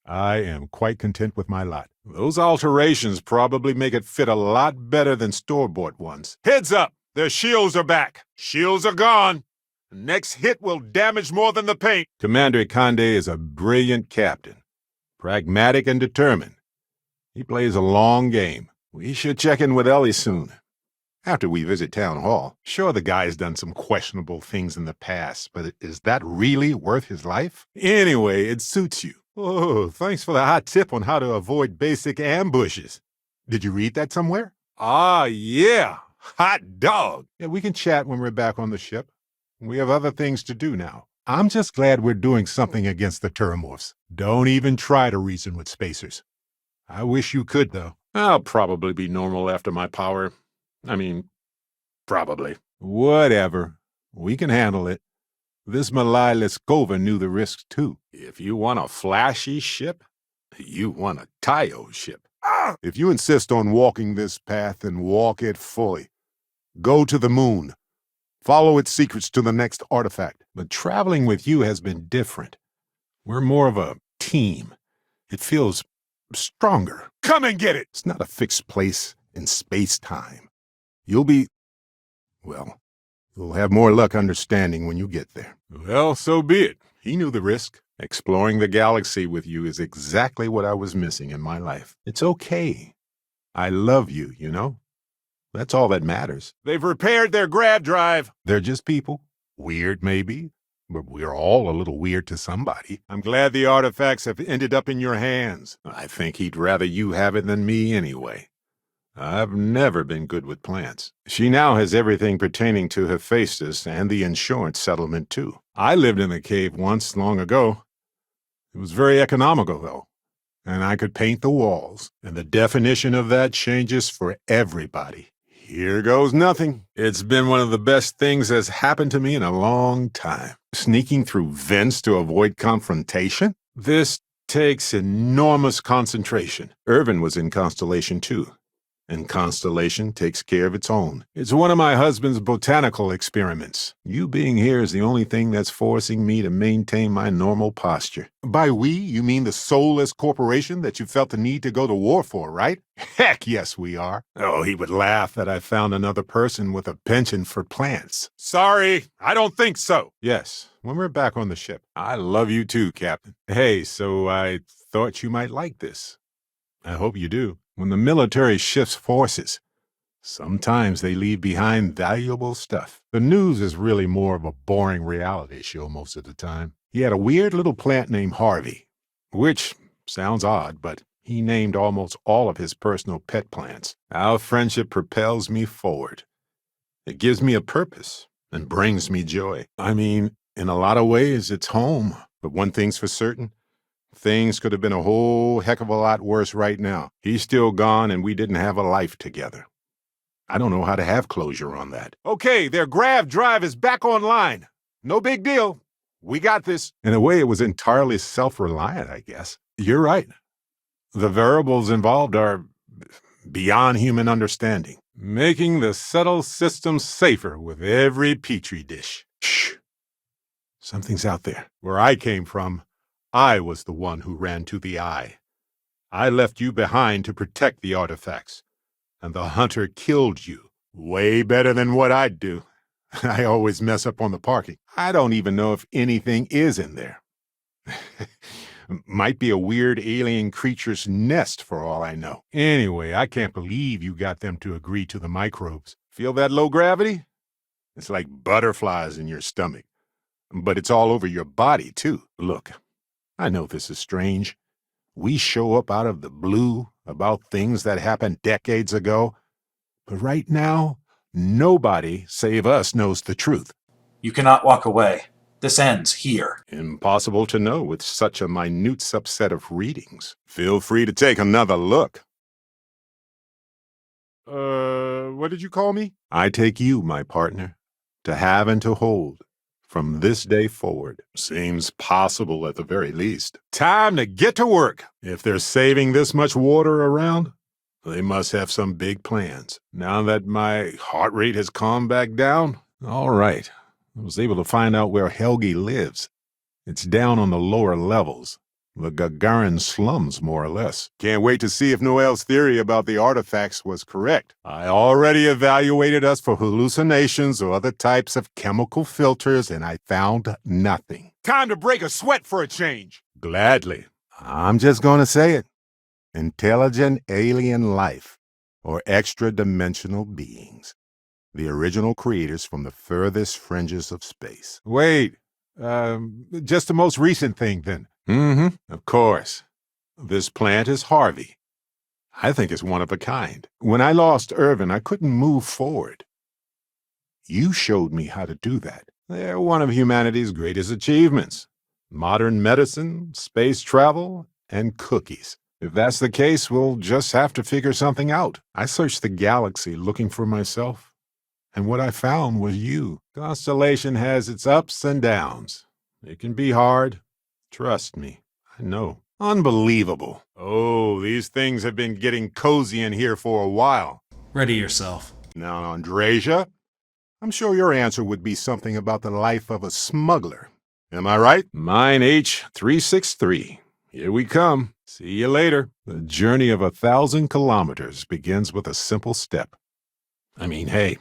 I am quite content with my lot. Those alterations probably make it fit a lot better than store-bought ones. Heads up! Their shields are back. Shields are gone. The next hit will damage more than the paint. Commander Conde is a brilliant captain. Pragmatic and determined. He plays a long game. We should check in with Ellie soon. After we visit Town Hall. Sure, the guy's done some questionable things in the past, but is that really worth his life? Anyway, it suits you. Oh, thanks for the hot tip on how to avoid basic ambushes. Did you read that somewhere? Ah, yeah. Hot dog! Yeah, we can chat when we're back on the ship. We have other things to do now. I'm just glad we're doing something against the Terramorphs. Don't even try to reason with spacers. I wish you could, though. I'll probably be normal after my power. Probably. Whatever. We can handle it. This Malai Liskova knew the risks, too. If you want a flashy ship, you want a Tayo ship. If you insist on walking this path, then walk it fully. Go to the moon. Follow its secrets to the next artifact. But traveling with you has been different. We're more of a team. It feels stronger. Come and get it! It's not a fixed place in space-time. You'll have more luck understanding when you get there. Well, so be it. He knew the risk. Exploring the galaxy with you is exactly what I was missing in my life. It's okay. I love you, you know? That's all that matters. They've repaired their grav drive. They're just people. Weird, maybe. But we're all a little weird to somebody. I'm glad the artifacts have ended up in your hands. I think he'd rather you have it than me anyway. I've never been good with plants. She now has everything pertaining to Hephaestus and the insurance settlement, too. I lived in the cave once, long ago. It was very economical, though. And I could paint the walls. And the definition of that changes for everybody. Here goes nothing. It's been one of the best things that's happened to me in a long time. Sneaking through vents to avoid confrontation? This takes enormous concentration. Irvin was in Constellation, too. And Constellation takes care of its own. It's one of my husband's botanical experiments. You being here is the only thing that's forcing me to maintain my normal posture. By we, you mean the soulless corporation that you felt the need to go to war for, right? Heck yes, we are. Oh, he would laugh that I found another person with a penchant for plants. Sorry, I don't think so. Yes, when we're back on the ship. I love you too, Captain. Hey, so I thought you might like this. I hope you do. When the military shifts forces, sometimes they leave behind valuable stuff. The news is really more of a boring reality show most of the time. He had a weird little plant named Harvey, which sounds odd, but he named almost all of his personal pet plants. Our friendship propels me forward. It gives me a purpose and brings me joy. In a lot of ways, it's home. But one thing's for certain. Things could have been a whole heck of a lot worse right now. He's still gone and we didn't have a life together. I don't know how to have closure on that. Okay, their grav drive is back online. No big deal. We got this. In a way, it was entirely self-reliant, I guess. You're right. The variables involved are beyond human understanding. Making the subtle system safer with every petri dish. Shh. Something's out there. Where I came from, I was the one who ran to the eye. I left you behind to protect the artifacts, and the hunter killed you. Way better than what I'd do. I always mess up on the parking. I don't even know if anything is in there. Might be a weird alien creature's nest for all I know. Anyway, I can't believe you got them to agree to the microbes. Feel that low gravity? It's like butterflies in your stomach. But it's all over your body, too. Look. I know this is strange. We show up out of the blue about things that happened decades ago. But right now, nobody save us knows the truth. You cannot walk away. This ends here. Impossible to know with such a minute subset of readings. Feel free to take another look. What did you call me? I take you, my partner, to have and to hold. From this day forward. Seems possible at the very least. Time to get to work. If they're saving this much water around, they must have some big plans. Now that my heart rate has calmed back down, all right. I was able to find out where Helgi lives. It's down on the lower levels. The Gagarin slums, more or less. Can't wait to see if Noel's theory about the artifacts was correct. I already evaluated us for hallucinations or other types of chemical filters, and I found nothing. Time to break a sweat for a change. Gladly. I'm just going to say it. Intelligent alien life, or extra-dimensional beings. The original creators from the furthest fringes of space. Wait, just the most recent thing, then. Of course. This plant is Harvey. I think it's one of a kind. When I lost Irvin, I couldn't move forward. You showed me how to do that. They're one of humanity's greatest achievements. Modern medicine, space travel, and cookies. If that's the case, we'll just have to figure something out. I searched the galaxy looking for myself, and what I found was you. Constellation has its ups and downs. It can be hard. Trust me, I know. Unbelievable. Oh, these things have been getting cozy in here for a while. Ready yourself. Now, Andresia, I'm sure your answer would be something about the life of a smuggler. Am I right? Mine H363. Here we come. See you later. The journey of 1,000 kilometers begins with a simple step. I mean, hey,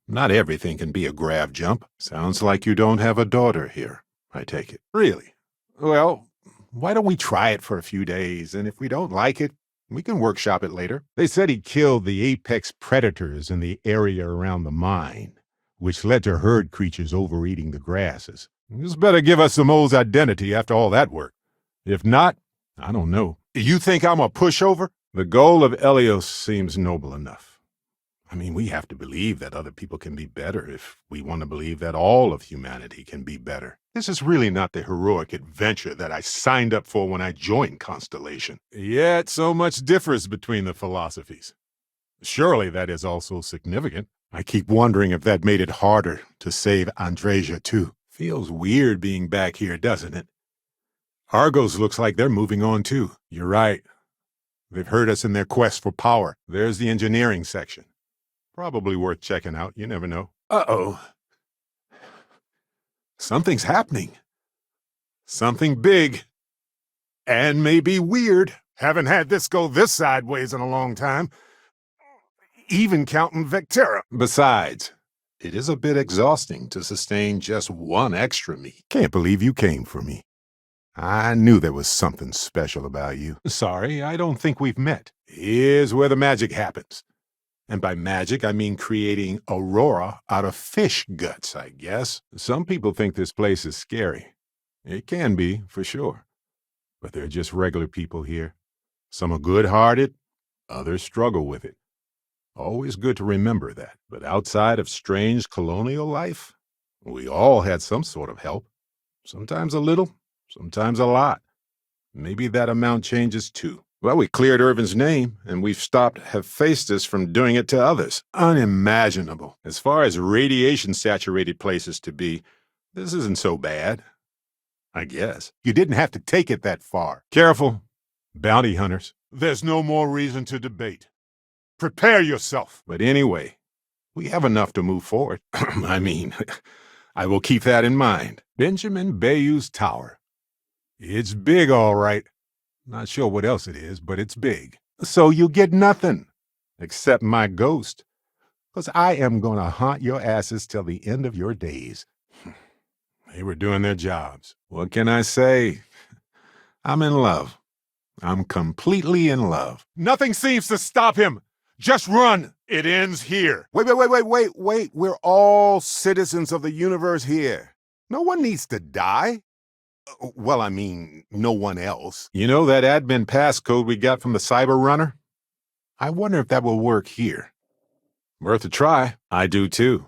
not everything can be a grav jump. Sounds like you don't have a daughter here, I take it. Really? Well, why don't we try it for a few days, and if we don't like it, we can workshop it later. They said he killed the apex predators in the area around the mine, which led to herd creatures overeating the grasses. This better give us the mole's identity after all that work. If not, I don't know. You think I'm a pushover? The goal of Elios seems noble enough. I mean, we have to believe that other people can be better if we want to believe that all of humanity can be better. This is really not the heroic adventure that I signed up for when I joined Constellation. Yet so much differs between the philosophies. Surely that is also significant. I keep wondering if that made it harder to save Andresia, too. Feels weird being back here, doesn't it? Argos looks like they're moving on, too. You're right. They've heard us in their quest for power. There's the engineering section. Probably worth checking out. You never know. Uh-oh. Something's happening. Something big. And maybe weird. Haven't had this go this sideways in a long time. Even counting Vectera. Besides, it is a bit exhausting to sustain just one extra me. Can't believe you came for me. I knew there was something special about you. Sorry, I don't think we've met. Here's where the magic happens. And by magic, I mean creating Aurora out of fish guts, I guess. Some people think this place is scary. It can be, for sure. But they're just regular people here. Some are good-hearted, others struggle with it. Always good to remember that. But outside of strange colonial life, we all had some sort of help. Sometimes a little, sometimes a lot. Maybe that amount changes too. Well, we cleared Irvin's name, and we've stopped Hephaestus from doing it to others. Unimaginable. As far as radiation-saturated places to be, this isn't so bad. I guess. You didn't have to take it that far. Careful, bounty hunters. There's no more reason to debate. Prepare yourself. But anyway, we have enough to move forward. I mean, I will keep that in mind. Benjamin Bayou's Tower. It's big, all right. Not sure what else it is, but it's big. So you get nothing, except my ghost, 'cause I am gonna haunt your asses till the end of your days. They were doing their jobs. What can I say? I'm in love. I'm completely in love. Nothing seems to stop him. Just run. It ends here. Wait. We're all citizens of the universe here. No one needs to die. Well, I mean, no one else. You know that admin passcode we got from the Cyber Runner? I wonder if that will work here. Worth a try. I do too.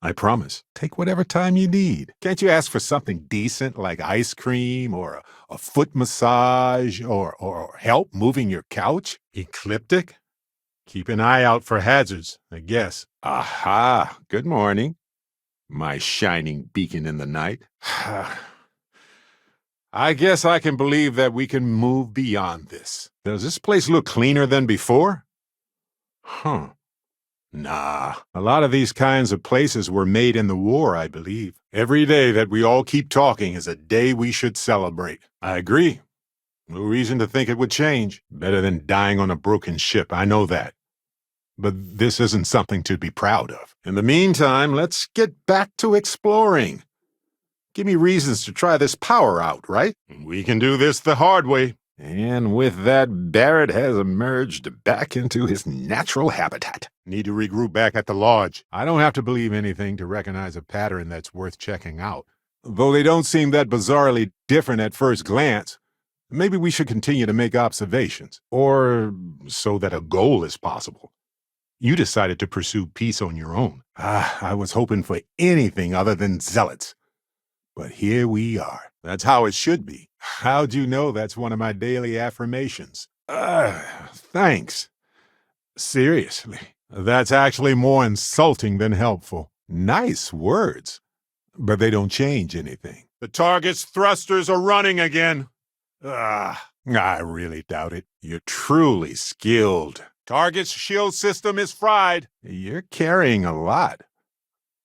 I promise. Take whatever time you need. Can't you ask for something decent like ice cream or a foot massage or help moving your couch? Ecliptic? Keep an eye out for hazards, I guess. Aha! Good morning. My shining beacon in the night. I guess I can believe that we can move beyond this. Does this place look cleaner than before? Huh. Nah. A lot of these kinds of places were made in the war, I believe. Every day that we all keep talking is a day we should celebrate. I agree. No reason to think it would change. Better than dying on a broken ship, I know that. But this isn't something to be proud of. In the meantime, let's get back to exploring. Give me reasons to try this power out, right? We can do this the hard way. And with that, Barrett has emerged back into his natural habitat. Need to regroup back at the lodge. I don't have to believe anything to recognize a pattern that's worth checking out. Though they don't seem that bizarrely different at first glance, Maybe we should continue to make observations, or so that a goal is possible. You decided to pursue peace on your own. I was hoping for anything other than zealots. But here we are. That's how it should be. How'd you know that's one of my daily affirmations? Thanks. Seriously, that's actually more insulting than helpful. Nice words, but they don't change anything. The target's thrusters are running again. I really doubt it. You're truly skilled. Target's shield system is fried. You're carrying a lot.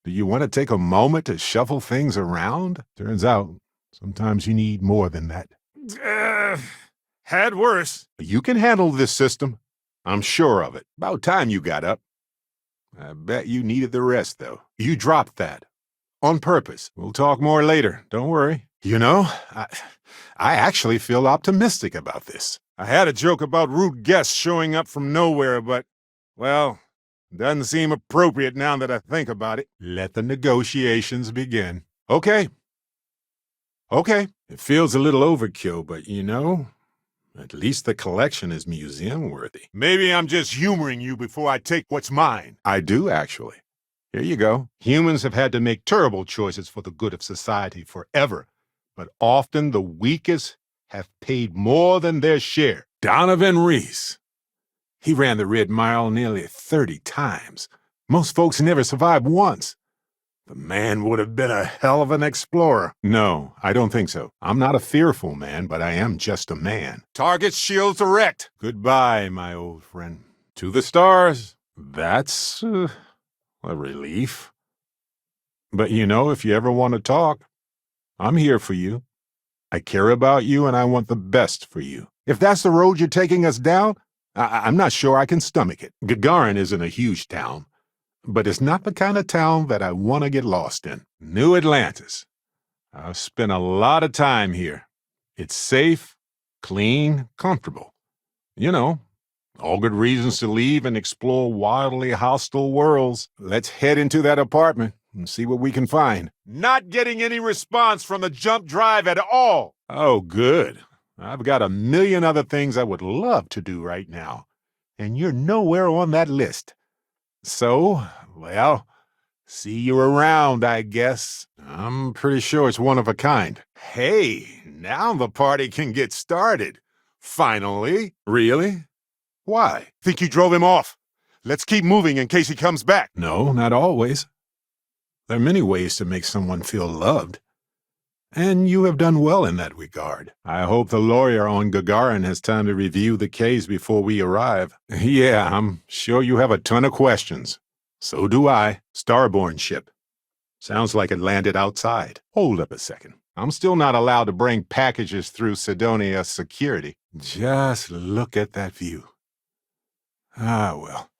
Do you want to take a moment to shuffle things around? Turns out, sometimes you need more than that. Had worse. You can handle this system. I'm sure of it. About time you got up. I bet you needed the rest, though. You dropped that. On purpose. We'll talk more later. Don't worry. You know, I actually feel optimistic about this. I had a joke about rude guests showing up from nowhere, but, well, doesn't seem appropriate now that I think about it. Let the negotiations begin. Okay. It feels a little overkill, but you know, at least the collection is museum-worthy. Maybe I'm just humoring you before I take what's mine. I do, actually. Here you go. Humans have had to make terrible choices for the good of society forever, but often the weakest have paid more than their share. Donovan Reese. He ran the Red Mile nearly 30 times. Most folks never survived once. The man would have been a hell of an explorer. No, I don't think so. I'm not a fearful man, but I am just a man. Target shields erect. Goodbye, my old friend. To the stars. That's a relief. But you know, if you ever want to talk, I'm here for you. I care about you and I want the best for you. If that's the road you're taking us down, I'm not sure I can stomach it. Gagarin isn't a huge town, but it's not the kind of town that I want to get lost in. New Atlantis. I've spent a lot of time here. It's safe, clean, comfortable. You know, all good reasons to leave and explore wildly hostile worlds. Let's head into that apartment and see what we can find. Not getting any response from the jump drive at all. Oh, good. I've got a million other things I would love to do right now, and you're nowhere on that list. So, well, see you around, I guess. I'm pretty sure it's one of a kind. Hey, now the party can get started. Finally. Really? Why? Think you drove him off? Let's keep moving in case he comes back. No, not always. There are many ways to make someone feel loved. And you have done well in that regard. I hope the lawyer on Gagarin has time to review the case before we arrive. Yeah, I'm sure you have a ton of questions. So do I. Starborn ship. Sounds like it landed outside. Hold up a second. I'm still not allowed to bring packages through Sidonia security. Just look at that view. Ah, well.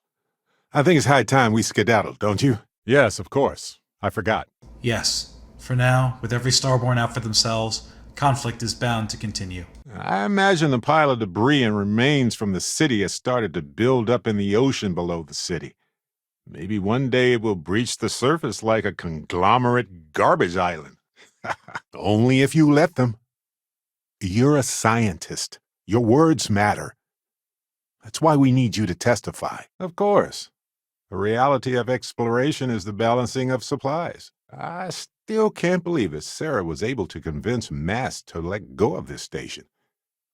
I think it's high time we skedaddle, don't you? Yes, of course. I forgot. Yes. For now, with every Starborn out for themselves, conflict is bound to continue. I imagine the pile of debris and remains from the city has started to build up in the ocean below the city. Maybe one day it will breach the surface like a conglomerate garbage island. Only if you let them. You're a scientist. Your words matter. That's why we need you to testify. Of course. The reality of exploration is the balancing of supplies. I still can't believe that Sarah was able to convince Mast to let go of this station.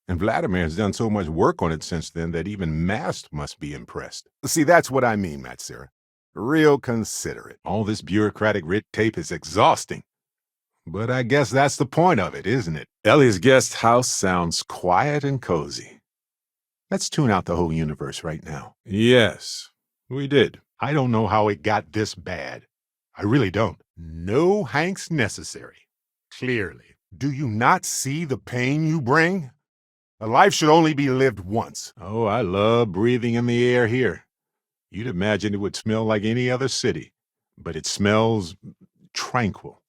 And Vladimir has done so much work on it since then that even Mast must be impressed. See, that's what I mean, Matsira. Real considerate. All this bureaucratic red tape is exhausting. But I guess that's the point of it, isn't it? Ellie's guest house sounds quiet and cozy. Let's tune out the whole universe right now. Yes, we did. I don't know how it got this bad. I really don't. No Hanks necessary. Clearly. Do you not see the pain you bring? A life should only be lived once. Oh, I love breathing in the air here. You'd imagine it would smell like any other city, but it smells tranquil.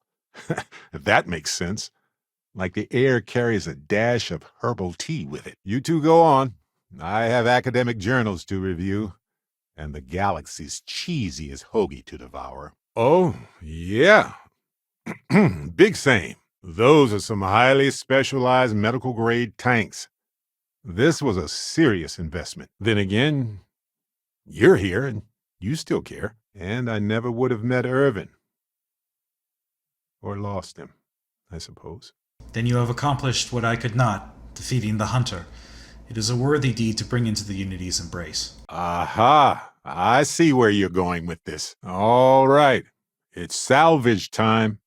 If that makes sense. Like the air carries a dash of herbal tea with it. You two go on. I have academic journals to review, and the galaxy's cheesiest hoagie to devour. Oh, yeah. Big same. Those are some highly specialized medical-grade tanks. This was a serious investment. Then again, you're here and you still care. And I never would have met Irvin. Or lost him, I suppose. Then you have accomplished what I could not, defeating the hunter. It is a worthy deed to bring into the Unity's embrace. Aha! I see where you're going with this. All right. It's salvage time.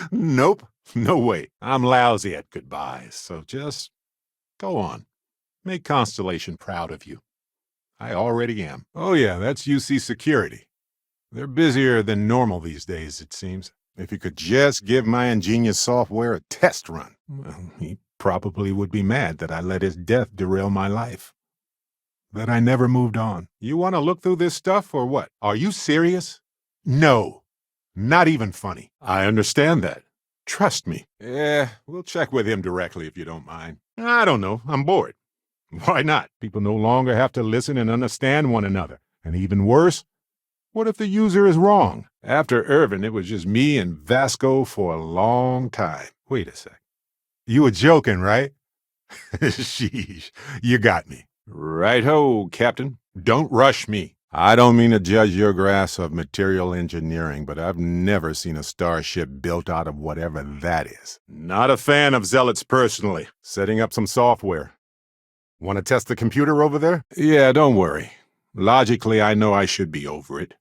Nope. No way. I'm lousy at goodbyes, so just go on. Make Constellation proud of you. I already am. Oh yeah, that's UC Security. They're busier than normal these days, it seems. If you could just give my ingenious software a test run, well, he probably would be mad that I let his death derail my life. That I never moved on. You want to look through this stuff or what? Are you serious? No. Not even funny. I understand that. Trust me. Yeah, we'll check with him directly if you don't mind. I don't know. I'm bored. Why not? People no longer have to listen and understand one another. And even worse, what if the user is wrong? After Irvin, it was just me and Vasco for a long time. Wait a sec. You were joking, right? Sheesh, you got me. Right-ho, Captain. Don't rush me. I don't mean to judge your grasp of material engineering, but I've never seen a starship built out of whatever that is. Not a fan of zealots personally. Setting up some software. Want to test the computer over there? Yeah, don't worry. Logically, I know I should be over it.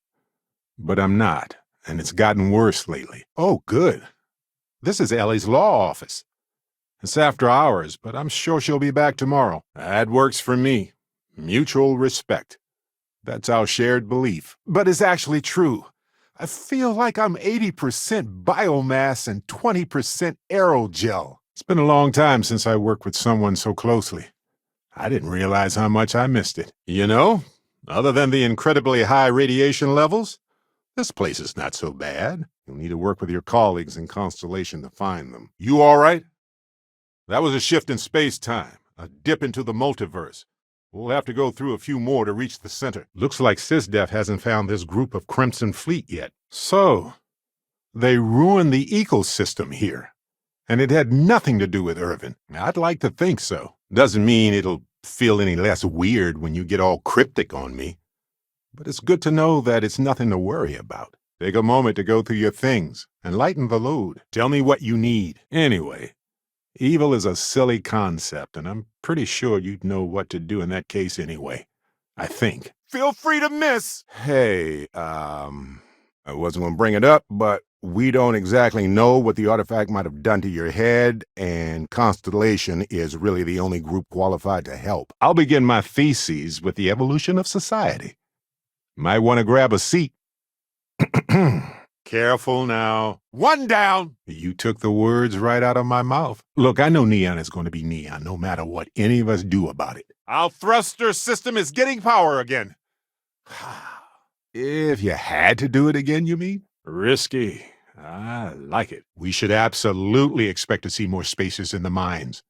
But I'm not, and it's gotten worse lately. Oh, good. This is Ellie's law office. It's after hours, but I'm sure she'll be back tomorrow. That works for me. Mutual respect. That's our shared belief. But it's actually true. I feel like I'm 80% biomass and 20% aerogel. It's been a long time since I worked with someone so closely. I didn't realize how much I missed it. You know, other than the incredibly high radiation levels, this place is not so bad. You'll need to work with your colleagues in Constellation to find them. You all right? That was a shift in space-time, a dip into the multiverse. We'll have to go through a few more to reach the center. Looks like SysDef hasn't found this group of Crimson Fleet yet. So, they ruined the ecosystem here. And it had nothing to do with Irvin. I'd like to think so. Doesn't mean it'll feel any less weird when you get all cryptic on me. But it's good to know that it's nothing to worry about. Take a moment to go through your things and lighten the load. Tell me what you need. Anyway, evil is a silly concept, and I'm pretty sure you'd know what to do in that case anyway. I think. Feel free to miss! Hey, I wasn't gonna bring it up, but we don't exactly know what the artifact might have done to your head, and Constellation is really the only group qualified to help. I'll begin my theses with the evolution of society. Might want to grab a seat. Careful now. One down! You took the words right out of my mouth. Look, I know Neon is going to be Neon, no matter what any of us do about it. Our thruster system is getting power again. If you had to do it again, you mean? Risky. I like it. We should absolutely expect to see more spacers in the mines.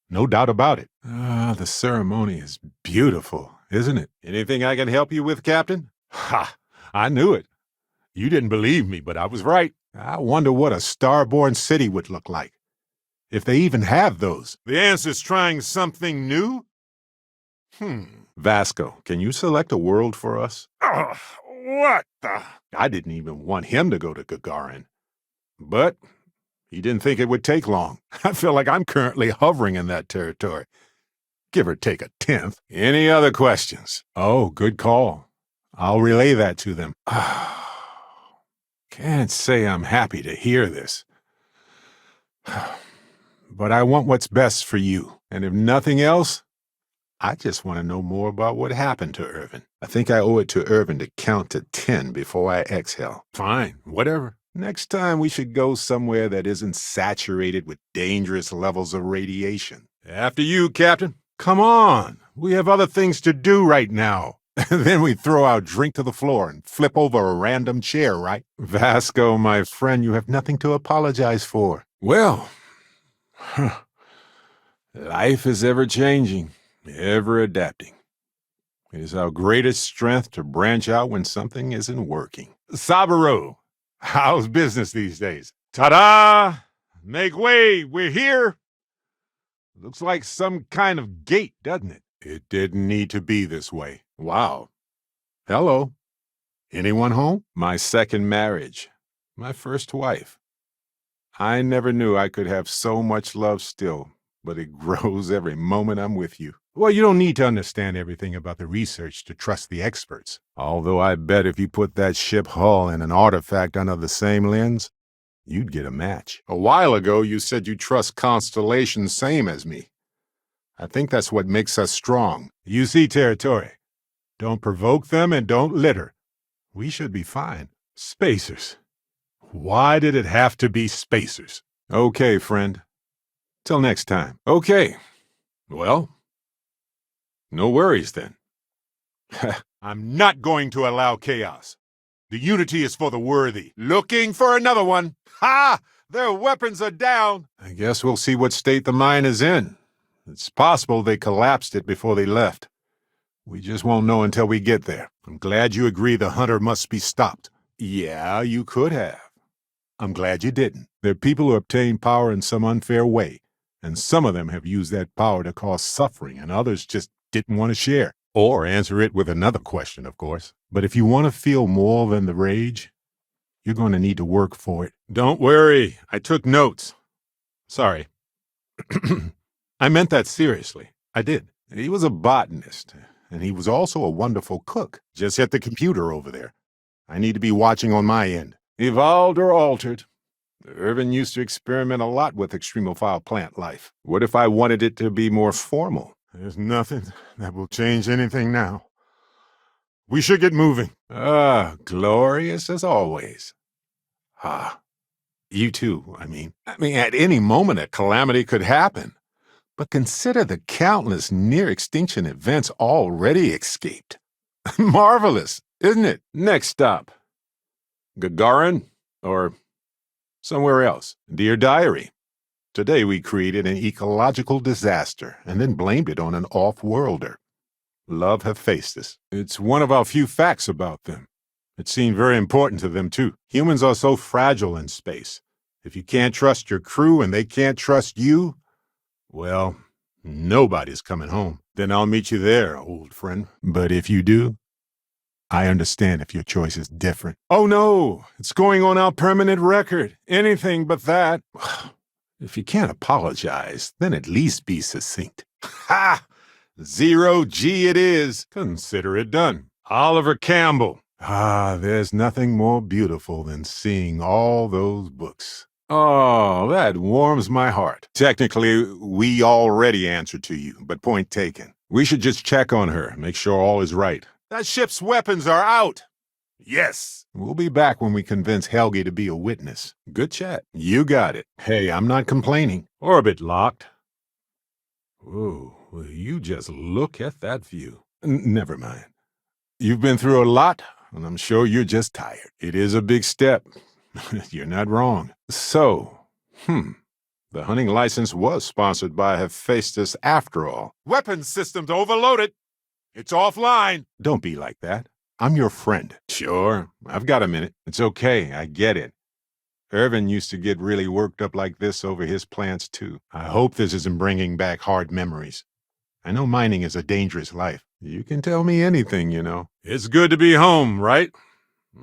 No doubt about it. The ceremony is beautiful, isn't it? Anything I can help you with, Captain? Ha! I knew it. You didn't believe me, but I was right. I wonder what a starborn city would look like. If they even have those. The answer's trying something new? Vasco, can you select a world for us? What the? I didn't even want him to go to Gagarin. But he didn't think it would take long. I feel like I'm currently hovering in that territory. Give or take a tenth. Any other questions? Oh, good call. I'll relay that to them. Can't say I'm happy to hear this. But I want what's best for you. And if nothing else, I just want to know more about what happened to Irvin. I think I owe it to Irvin to count to 10 before I exhale. Fine, whatever. Next time we should go somewhere that isn't saturated with dangerous levels of radiation. After you, Captain. Come on, we have other things to do right now. Then we throw our drink to the floor and flip over a random chair, right? Vasco, my friend, you have nothing to apologize for. Well, life is ever-changing, ever-adapting. It is our greatest strength to branch out when something isn't working. Saburo, how's business these days? Ta-da! Make way! We're here! Looks like some kind of gate, doesn't it? It didn't need to be this way. Wow. Hello. Anyone home? My second marriage. My first wife. I never knew I could have so much love still, but it grows every moment I'm with you. Well, you don't need to understand everything about the research to trust the experts. Although I bet if you put that ship hull and an artifact under the same lens, you'd get a match. A while ago, you said you trust Constellation same as me. I think that's what makes us strong. You see territory. Don't provoke them and don't litter. We should be fine. Spacers. Why did it have to be spacers? Okay, friend. Till next time. Okay. Well, no worries then. I'm not going to allow chaos. The unity is for the worthy. Looking for another one. Ha! Their weapons are down. I guess we'll see what state the mine is in. It's possible they collapsed it before they left. We just won't know until we get there. I'm glad you agree the hunter must be stopped. Yeah, you could have. I'm glad you didn't. There are people who obtain power in some unfair way, and some of them have used that power to cause suffering, and others just didn't want to share. Or answer it with another question, of course. But if you want to feel more than the rage, you're going to need to work for it. Don't worry. I took notes. Sorry. I meant that seriously. I did. He was a botanist, and he was also a wonderful cook. Just hit the computer over there. I need to be watching on my end. Evolved or altered. Irvin used to experiment a lot with extremophile plant life. What if I wanted it to be more formal? There's nothing that will change anything now. We should get moving. Glorious as always. You too, I mean. At any moment a calamity could happen. But consider the countless near-extinction events already escaped. Marvelous, isn't it? Next stop. Gagarin, or somewhere else. Dear Diary, today we created an ecological disaster and then blamed it on an off-worlder. Love Hephaestus. It's one of our few facts about them. It seemed very important to them, too. Humans are so fragile in space. If you can't trust your crew and they can't trust you, well, nobody's coming home. Then I'll meet you there, old friend. But if you do, I understand if your choice is different. Oh no, it's going on our permanent record. Anything but that. If you can't apologize, then at least be succinct. Ha! 0G it is. Consider it done. Oliver Campbell. There's nothing more beautiful than seeing all those books. Oh, that warms my heart. Technically, we already answered to you, but point taken. We should just check on her, make sure all is right. That ship's weapons are out. Yes. We'll be back when we convince Helgi to be a witness. Good chat. You got it. Hey, I'm not complaining. Orbit locked. Whoa, will you just look at that view. Never mind. You've been through a lot, and I'm sure you're just tired. It is a big step. You're not wrong. So, the hunting license was sponsored by Hephaestus after all. Weapons systems overloaded. It's offline. Don't be like that. I'm your friend. Sure, I've got a minute. It's okay, I get it. Irvin used to get really worked up like this over his plants, too. I hope this isn't bringing back hard memories. I know mining is a dangerous life. You can tell me anything, you know. It's good to be home, right?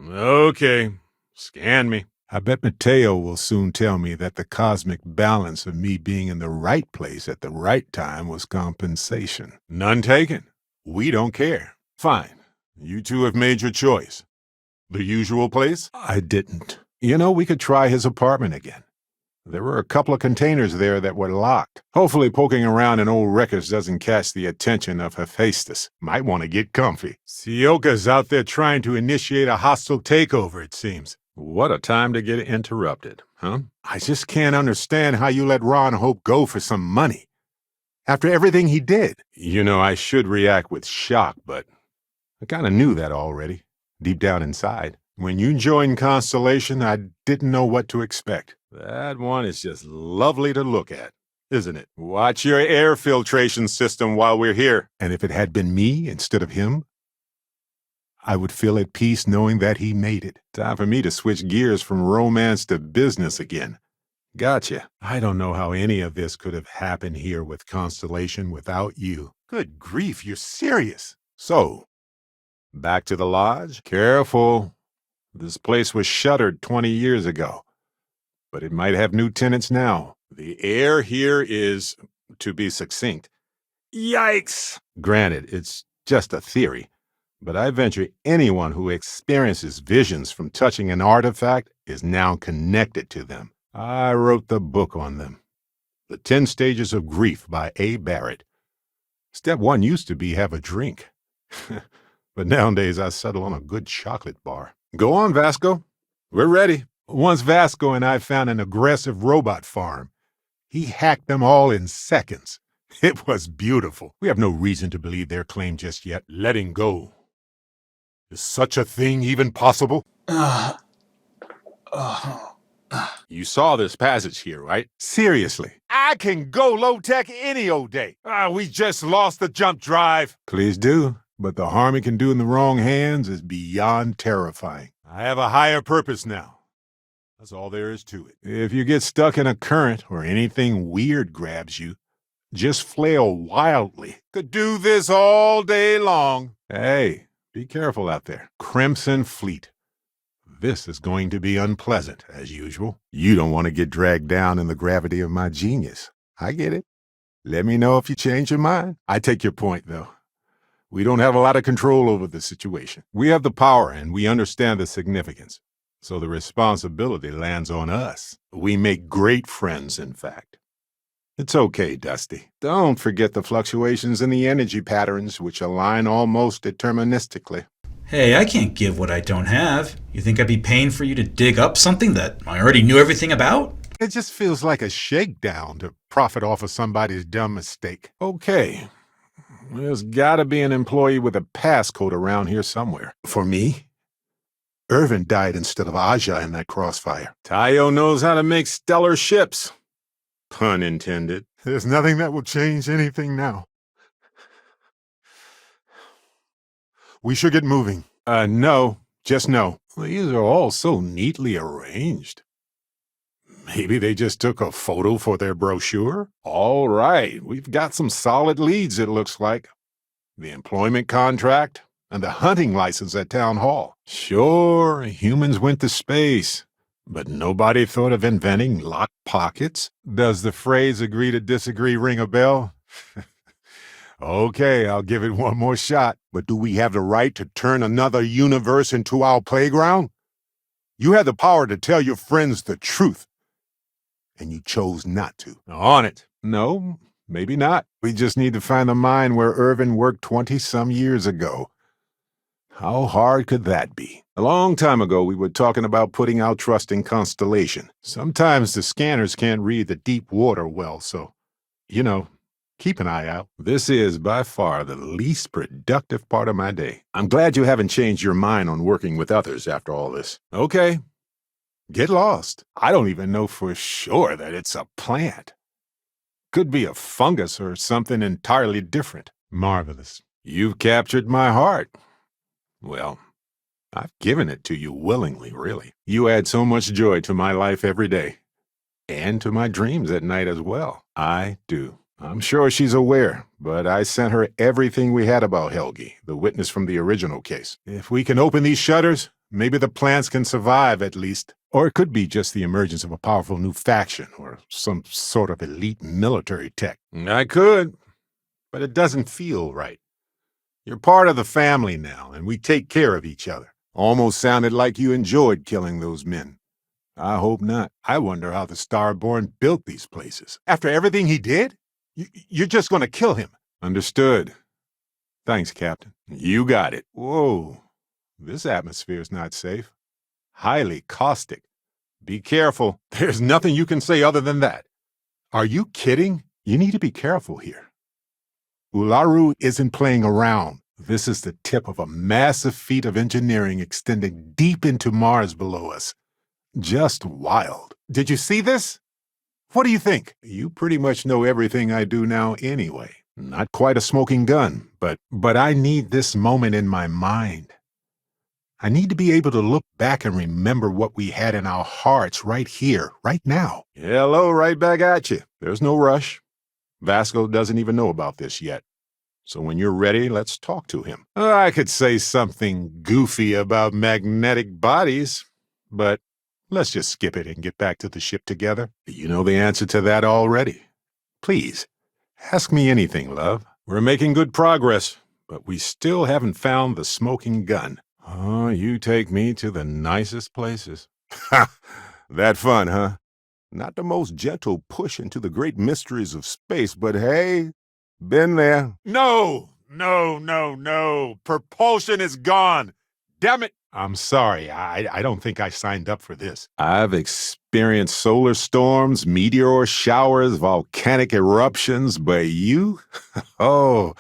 Okay, scan me. I bet Mateo will soon tell me that the cosmic balance of me being in the right place at the right time was compensation. None taken. We don't care. Fine. You two have made your choice. The usual place? I didn't. You know, we could try his apartment again. There were a couple of containers there that were locked. Hopefully poking around in old records doesn't catch the attention of Hephaestus. Might want to get comfy. Sioka's out there trying to initiate a hostile takeover, it seems. What a time to get interrupted, huh? I just can't understand how you let Ron Hope go for some money. After everything he did. You know, I should react with shock, but I kind of knew that already, deep down inside. When you joined Constellation, I didn't know what to expect. That one is just lovely to look at, isn't it? Watch your air filtration system while we're here. And if it had been me instead of him, I would feel at peace knowing that he made it. Time for me to switch gears from romance to business again. Gotcha. I don't know how any of this could have happened here with Constellation without you. Good grief, you're serious. So, back to the lodge? Careful. This place was shuttered 20 years ago, but it might have new tenants now. The air here is, to be succinct, yikes! Granted, it's just a theory, but I venture anyone who experiences visions from touching an artifact is now connected to them. I wrote the book on them. The 10 Stages of Grief by A. Barrett. Step 1 used to be have a drink. But nowadays I settle on a good chocolate bar. Go on, Vasco. We're ready. Once Vasco and I found an aggressive robot farm. He hacked them all in seconds. It was beautiful. We have no reason to believe their claim just yet. Letting go. Is such a thing even possible? You saw this passage here, right? Seriously. I can go low-tech any old day. We just lost the jump drive. Please do. But the harm it can do in the wrong hands is beyond terrifying. I have a higher purpose now. That's all there is to it. If you get stuck in a current or anything weird grabs you, just flail wildly. Could do this all day long. Hey, be careful out there. Crimson Fleet. This is going to be unpleasant, as usual. You don't want to get dragged down in the gravity of my genius. I get it. Let me know if you change your mind. I take your point, though. We don't have a lot of control over the situation. We have the power, and we understand the significance. So the responsibility lands on us. We make great friends, in fact. It's okay, Dusty. Don't forget the fluctuations in the energy patterns, which align almost deterministically. Hey, I can't give what I don't have. You think I'd be paying for you to dig up something that I already knew everything about? It just feels like a shakedown to profit off of somebody's dumb mistake. Okay. There's gotta be an employee with a passcode around here somewhere. For me? Irvin died instead of Aja in that crossfire. Tayo knows how to make stellar ships. Pun intended. There's nothing that will change anything now. We should get moving. No. Just no. These are all so neatly arranged. Maybe they just took a photo for their brochure? All right, we've got some solid leads, it looks like. The employment contract and the hunting license at Town Hall. Sure, humans went to space, but nobody thought of inventing locked pockets. Does the phrase agree to disagree ring a bell? Okay, I'll give it one more shot. But do we have the right to turn another universe into our playground? You had the power to tell your friends the truth, and you chose not to. On it. No, maybe not. We just need to find the mine where Irvin worked 20-some years ago. How hard could that be? A long time ago, we were talking about putting our trust in Constellation. Sometimes the scanners can't read the deep water well, so, keep an eye out. This is by far the least productive part of my day. I'm glad you haven't changed your mind on working with others after all this. Okay. Get lost. I don't even know for sure that it's a plant. Could be a fungus or something entirely different. Marvelous. You've captured my heart. Well, I've given it to you willingly, really. You add so much joy to my life every day. And to my dreams at night as well. I do. I'm sure she's aware, but I sent her everything we had about Helgi, the witness from the original case. If we can open these shutters, maybe the plants can survive at least. Or it could be just the emergence of a powerful new faction or some sort of elite military tech. I could, but it doesn't feel right. You're part of the family now, and we take care of each other. Almost sounded like you enjoyed killing those men. I hope not. I wonder how the Starborn built these places. After everything he did? You're just going to kill him. Understood. Thanks, Captain. You got it. Whoa. This atmosphere's not safe. Highly caustic. Be careful. There's nothing you can say other than that. Are you kidding? You need to be careful here. Ularu isn't playing around. This is the tip of a massive feat of engineering extending deep into Mars below us. Just wild. Did you see this? What do you think? You pretty much know everything I do now anyway. Not quite a smoking gun, but I need this moment in my mind. I need to be able to look back and remember what we had in our hearts right here, right now. Hello, right back at you. There's no rush. Vasco doesn't even know about this yet. So when you're ready, let's talk to him. I could say something goofy about magnetic bodies, but let's just skip it and get back to the ship together. You know the answer to that already. Please, ask me anything, love. We're making good progress, but we still haven't found the smoking gun. Oh, you take me to the nicest places. Ha! That fun, huh? Not the most gentle push into the great mysteries of space, but hey, been there. No! Propulsion is gone. Damn it! I'm sorry. I don't think I signed up for this. I've experienced solar storms, meteor showers, volcanic eruptions, but you, oh,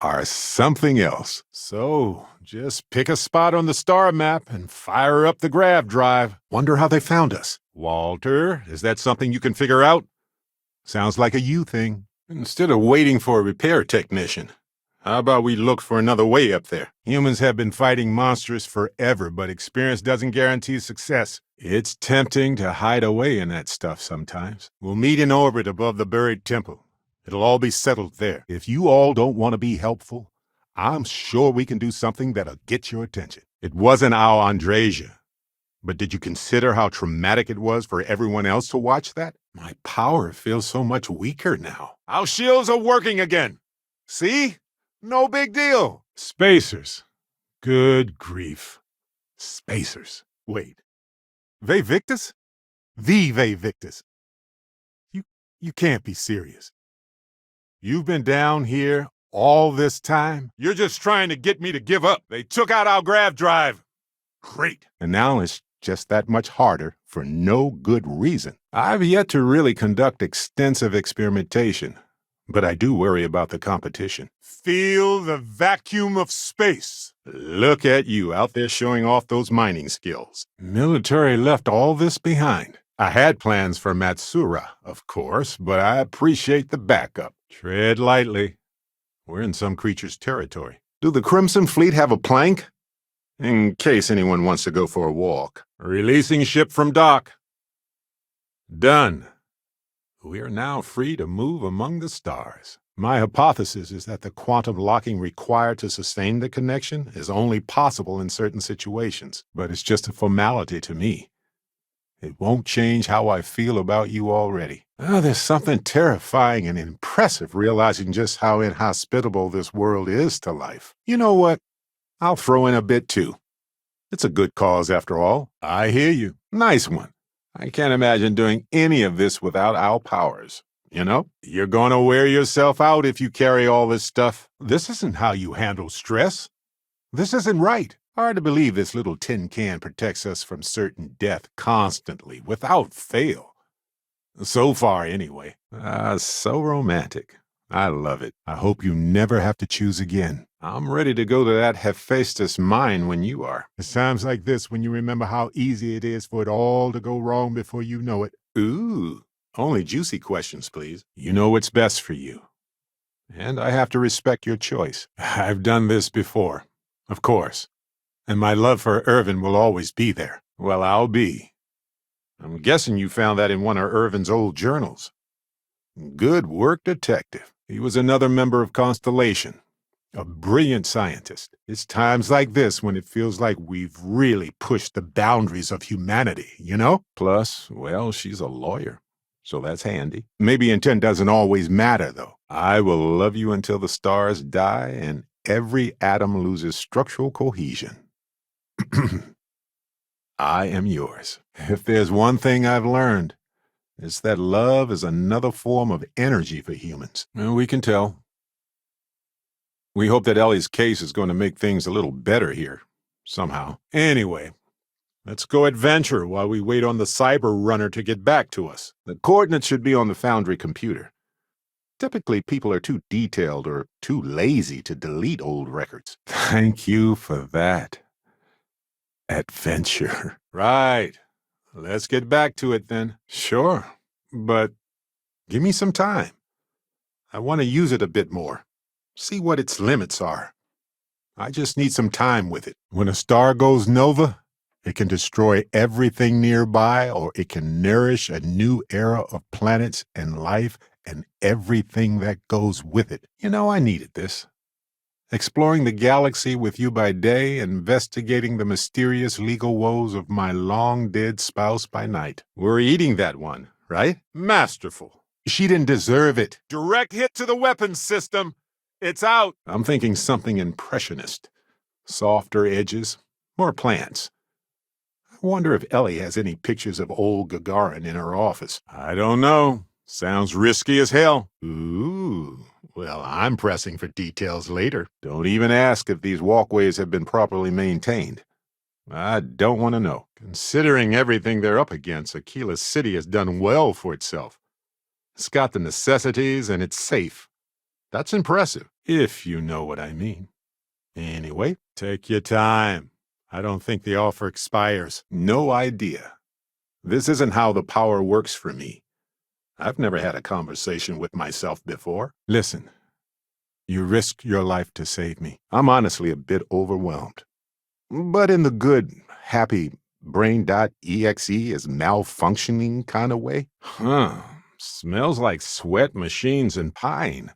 are something else. So, just pick a spot on the star map and fire up the grav drive. Wonder how they found us. Walter, is that something you can figure out? Sounds like a you thing. Instead of waiting for a repair technician, how about we look for another way up there? Humans have been fighting monsters forever, but experience doesn't guarantee success. It's tempting to hide away in that stuff sometimes. We'll meet in orbit above the buried temple. It'll all be settled there. If you all don't want to be helpful, I'm sure we can do something that'll get your attention. It wasn't our Andresia. But did you consider how traumatic it was for everyone else to watch that? My power feels so much weaker now. Our shields are working again. See? No big deal. Spacers. Good grief. Spacers. Wait. Ve Victus? The Ve Victus. You can't be serious. You've been down here all this time? You're just trying to get me to give up. They took out our grav drive. Great. And now it's just that much harder for no good reason. I've yet to really conduct extensive experimentation, but I do worry about the competition. Feel the vacuum of space. Look at you out there showing off those mining skills. Military left all this behind. I had plans for Matsura, of course, but I appreciate the backup. Tread lightly. We're in some creature's territory. Do the Crimson Fleet have a plank? In case anyone wants to go for a walk. Releasing ship from dock. Done. We are now free to move among the stars. My hypothesis is that the quantum locking required to sustain the connection is only possible in certain situations, but it's just a formality to me. It won't change how I feel about you already. There's something terrifying and impressive realizing just how inhospitable this world is to life. You know what? I'll throw in a bit too. It's a good cause after all. I hear you. Nice one. I can't imagine doing any of this without our powers. You know, you're gonna wear yourself out if you carry all this stuff. This isn't how you handle stress. This isn't right. Hard to believe this little tin can protects us from certain death constantly, without fail. So far, anyway. So romantic. I love it. I hope you never have to choose again. I'm ready to go to that Hephaestus mine when you are. It's times like this when you remember how easy it is for it all to go wrong before you know it. Ooh, only juicy questions, please. You know what's best for you. And I have to respect your choice. I've done this before, of course. And my love for Irvin will always be there. Well, I'll be. I'm guessing you found that in one of Irvin's old journals. Good work, detective. He was another member of Constellation. A brilliant scientist. It's times like this when it feels like we've really pushed the boundaries of humanity, you know? Plus, well, she's a lawyer, so that's handy. Maybe intent doesn't always matter, though. I will love you until the stars die and every atom loses structural cohesion. I am yours. If there's one thing I've learned, it's that love is another form of energy for humans. Well, we can tell. We hope that Ellie's case is going to make things a little better here, somehow. Anyway, let's go adventure while we wait on the cyber runner to get back to us. The coordinates should be on the Foundry computer. Typically, people are too detailed or too lazy to delete old records. Thank you for that. Adventure. Right. Let's get back to it then. Sure, but give me some time. I want to use it a bit more. See what its limits are. I just need some time with it. When a star goes nova, it can destroy everything nearby, or it can nourish a new era of planets and life and everything that goes with it. You know, I needed this. Exploring the galaxy with you by day, investigating the mysterious legal woes of my long-dead spouse by night. We're eating that one, right? Masterful. She didn't deserve it. Direct hit to the weapons system. It's out. I'm thinking something impressionist. Softer edges, more plants. I wonder if Ellie has any pictures of old Gagarin in her office. I don't know. Sounds risky as hell. Ooh. Well, I'm pressing for details later. Don't even ask if these walkways have been properly maintained. I don't want to know. Considering everything they're up against, Aquila City has done well for itself. It's got the necessities and it's safe. That's impressive, if you know what I mean. Anyway, take your time. I don't think the offer expires. No idea. This isn't how the power works for me. I've never had a conversation with myself before. Listen, you risked your life to save me. I'm honestly a bit overwhelmed. But in the good, happy brain.exe is malfunctioning kind of way. Smells like sweat machines and pine.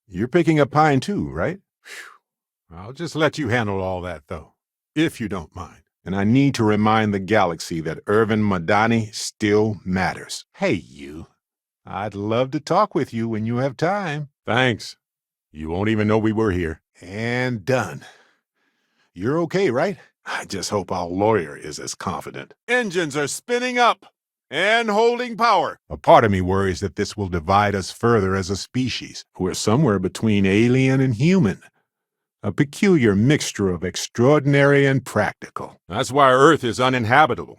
You're picking up pine too, right? Whew. I'll just let you handle all that, though, if you don't mind. And I need to remind the galaxy that Irvin Madani still matters. Hey, you. I'd love to talk with you when you have time. Thanks. You won't even know we were here. And done. You're okay, right? I just hope our lawyer is as confident. Engines are spinning up and holding power. A part of me worries that this will divide us further as a species. We're somewhere between alien and human. A peculiar mixture of extraordinary and practical. That's why Earth is uninhabitable.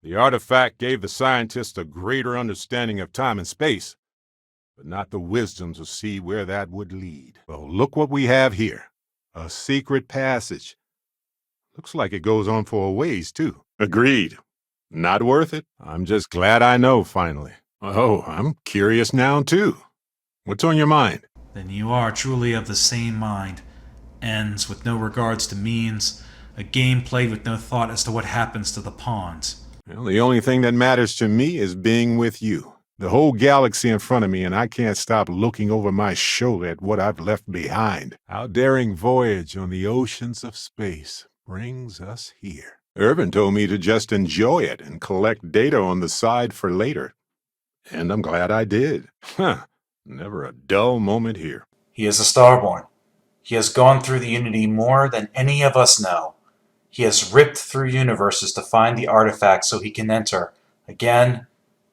The artifact gave the scientists a greater understanding of time and space, but not the wisdom to see where that would lead. Well, look what we have here. A secret passage. Looks like it goes on for a ways, too. Agreed. Not worth it. I'm just glad I know, finally. Oh, I'm curious now, too. What's on your mind? Then you are truly of the same mind. Ends with no regards to means, a game played with no thought as to what happens to the pawns. Well, the only thing that matters to me is being with you. The whole galaxy in front of me, and I can't stop looking over my shoulder at what I've left behind. Our daring voyage on the oceans of space brings us here. Irvin told me to just enjoy it and collect data on the side for later. And I'm glad I did. Never a dull moment here. He is a Starborn. He has gone through the Unity more than any of us know. He has ripped through universes to find the artifact so he can enter again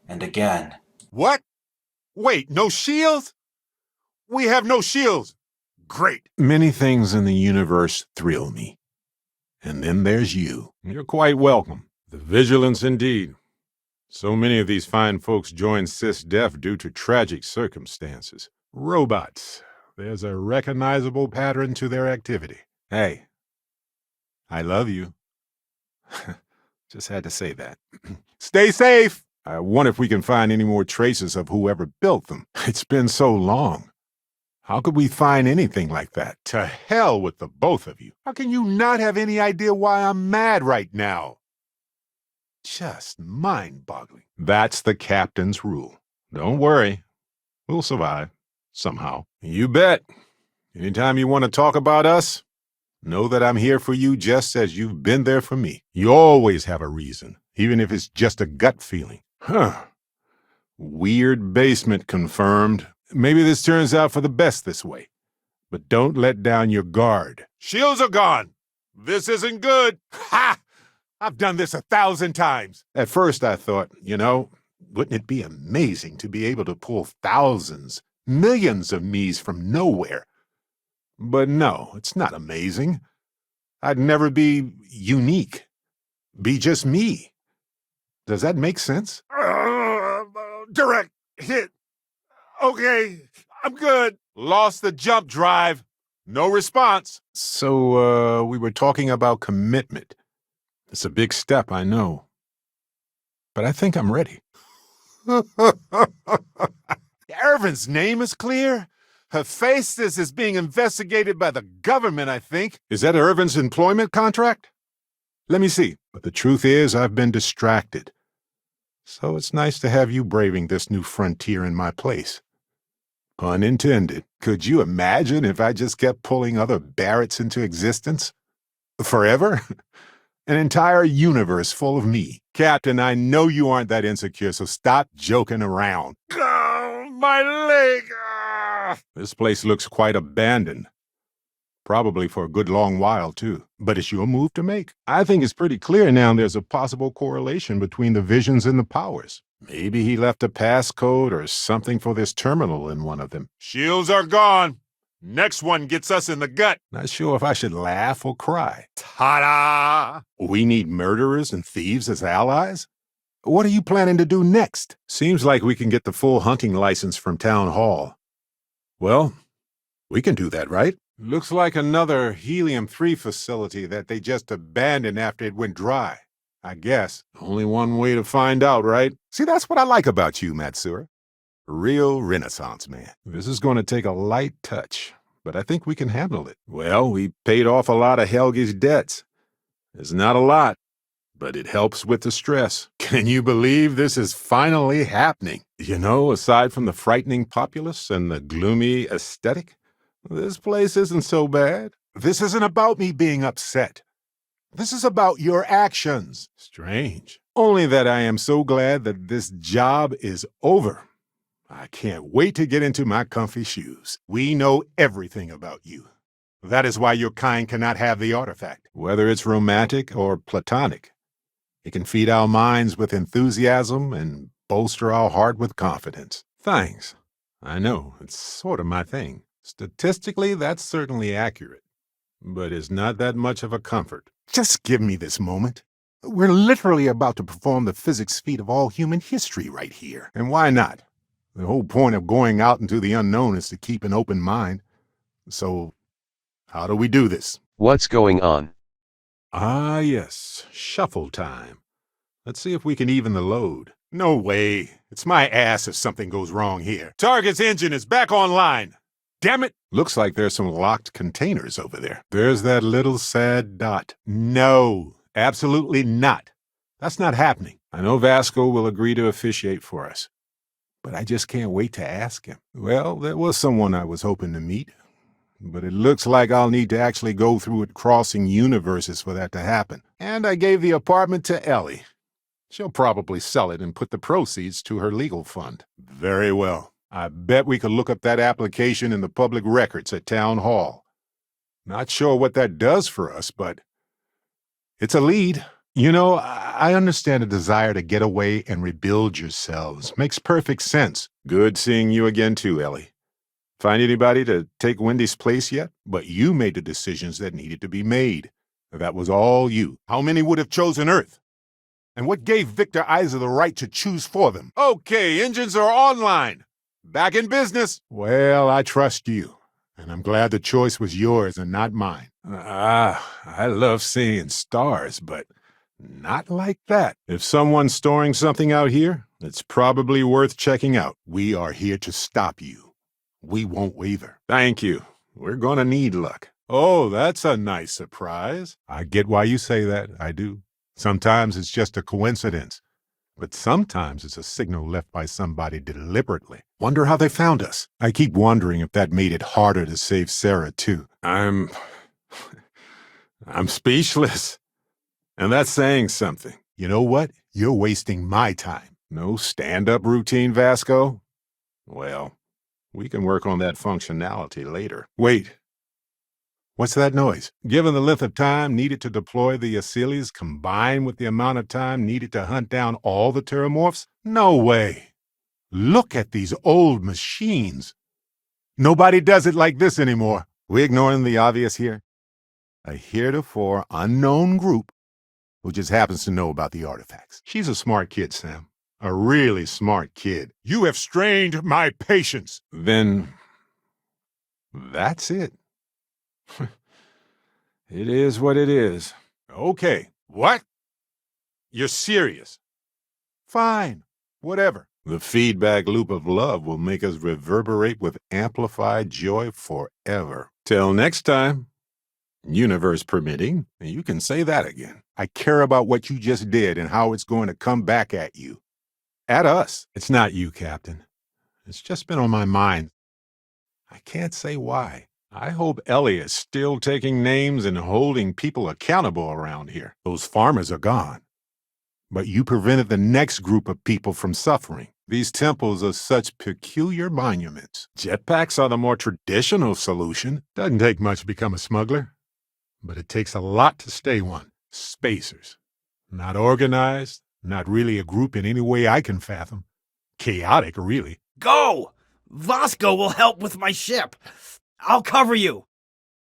and again. What? Wait, no shields? We have no shields. Great. Many things in the universe thrill me. And then there's you. You're quite welcome. The vigilance indeed. So many of these fine folks join SysDef due to tragic circumstances. Robots. There's a recognizable pattern to their activity. Hey, I love you. Just had to say that. Stay safe! I wonder if we can find any more traces of whoever built them. It's been so long. How could we find anything like that? To hell with the both of you. How can you not have any idea why I'm mad right now? Just mind-boggling. That's the captain's rule. Don't worry. We'll survive. Somehow. You bet. Anytime you want to talk about us, know that I'm here for you just as you've been there for me. You always have a reason, even if it's just a gut feeling. Weird basement confirmed. Maybe this turns out for the best this way. But don't let down your guard. Shields are gone. This isn't good. Ha! I've done this 1,000 times. At first I thought, wouldn't it be amazing to be able to pull thousands, millions of me's from nowhere? But no, it's not amazing. I'd never be unique. Be just me. Does that make sense? Direct hit. Okay, I'm good. Lost the jump drive. No response. So, we were talking about commitment. It's a big step, I know. But I think I'm ready. Irvin's name is clear? Hephaestus is being investigated by the government, I think. Is that Irvin's employment contract? Let me see. But the truth is, I've been distracted. So it's nice to have you braving this new frontier in my place. Pun intended. Could you imagine if I just kept pulling other Barretts into existence? Forever? An entire universe full of me. Captain, I know you aren't that insecure, so stop joking around. Oh, my leg! Ah. This place looks quite abandoned. Probably for a good long while, too. But it's your move to make. I think it's pretty clear now there's a possible correlation between the visions and the powers. Maybe he left a passcode or something for this terminal in one of them. Shields are gone. Next one gets us in the gut. Not sure if I should laugh or cry. Ta-da! We need murderers and thieves as allies? What are you planning to do next? Seems like we can get the full hunting license from Town Hall. Well, we can do that, right? Looks like another Helium-3 facility that they just abandoned after it went dry. I guess. Only one way to find out, right? See, that's what I like about you, Matsura. Real Renaissance man. This is going to take a light touch, but I think we can handle it. Well, we paid off a lot of Helge's debts. It's not a lot, but it helps with the stress. Can you believe this is finally happening? You know, aside from the frightening populace and the gloomy aesthetic, this place isn't so bad. This isn't about me being upset. This is about your actions. Strange. Only that I am so glad that this job is over. I can't wait to get into my comfy shoes. We know everything about you. That is why your kind cannot have the artifact, whether it's romantic or platonic. It can feed our minds with enthusiasm and bolster our heart with confidence. Thanks. I know, it's sort of my thing. Statistically, that's certainly accurate, but it's not that much of a comfort. Just give me this moment. We're literally about to perform the physics feat of all human history right here. And why not? The whole point of going out into the unknown is to keep an open mind. So, how do we do this? What's going on? Ah, yes. Shuffle time. Let's see if we can even the load. No way. It's my ass if something goes wrong here. Target's engine is back online. Damn it! Looks like there's some locked containers over there. There's that little sad dot. No, absolutely not. That's not happening. I know Vasco will agree to officiate for us, but I just can't wait to ask him. Well, there was someone I was hoping to meet, but it looks like I'll need to actually go through it crossing universes for that to happen. And I gave the apartment to Ellie. She'll probably sell it and put the proceeds to her legal fund. Very well. I bet we could look up that application in the public records at Town Hall. Not sure what that does for us, but it's a lead. You know, I understand a desire to get away and rebuild yourselves. Makes perfect sense. Good seeing you again too, Ellie. Find anybody to take Wendy's place yet? But you made the decisions that needed to be made. That was all you. How many would have chosen Earth? And what gave Victor Isa the right to choose for them? Okay, engines are online. Back in business. Well, I trust you, and I'm glad the choice was yours and not mine. I love seeing stars, but not like that. If someone's storing something out here, it's probably worth checking out. We are here to stop you. We won't waver. Thank you. We're gonna need luck. Oh, that's a nice surprise. I get why you say that. I do. Sometimes it's just a coincidence. But sometimes it's a signal left by somebody deliberately. Wonder how they found us. I keep wondering if that made it harder to save Sarah, too. I'm speechless. And that's saying something. You know what? You're wasting my time. No stand-up routine, Vasco? Well, we can work on that functionality later. Wait. What's that noise? Given the length of time needed to deploy the Aciles combined with the amount of time needed to hunt down all the Terramorphs? No way. Look at these old machines. Nobody does it like this anymore. We ignoring the obvious here? A heretofore unknown group who just happens to know about the artifacts. She's a smart kid, Sam. A really smart kid. You have strained my patience. Then that's it. It is what it is. Okay. What? You're serious? Fine. Whatever. The feedback loop of love will make us reverberate with amplified joy forever. Till next time, universe permitting, you can say that again. I care about what you just did and how it's going to come back at you. At us. It's not you, Captain. It's just been on my mind. I can't say why. I hope Ellie is still taking names and holding people accountable around here. Those farmers are gone. But you prevented the next group of people from suffering. These temples are such peculiar monuments. Jetpacks are the more traditional solution. Doesn't take much to become a smuggler. But it takes a lot to stay one. Spacers. Not organized, not really a group in any way I can fathom. Chaotic, really. Go! Vasco will help with my ship. I'll cover you.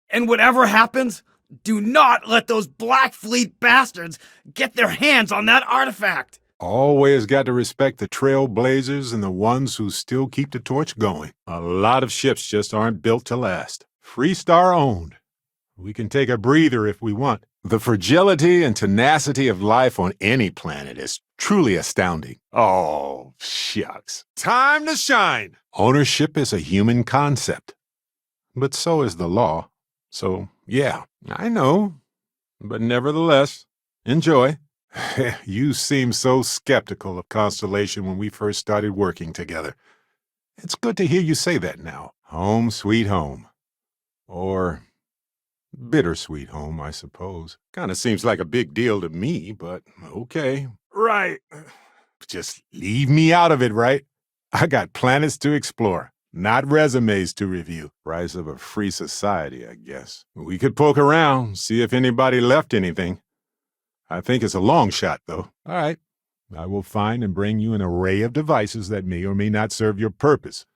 And whatever happens, do not let those Black Fleet bastards get their hands on that artifact. Always got to respect the trailblazers and the ones who still keep the torch going. A lot of ships just aren't built to last. Freestar owned. We can take a breather if we want. The fragility and tenacity of life on any planet is truly astounding. Oh, shucks. Time to shine! Ownership is a human concept. But so is the law. So, yeah, I know. But nevertheless, enjoy. You seemed so skeptical of Constellation when we first started working together. It's good to hear you say that now. Home sweet home. Or bittersweet home, I suppose. Kind of seems like a big deal to me, but okay. Right. Just leave me out of it, right? I got planets to explore, not resumes to review. Rise of a free society, I guess. We could poke around, see if anybody left anything. I think it's a long shot, though. All right. I will find and bring you an array of devices that may or may not serve your purpose.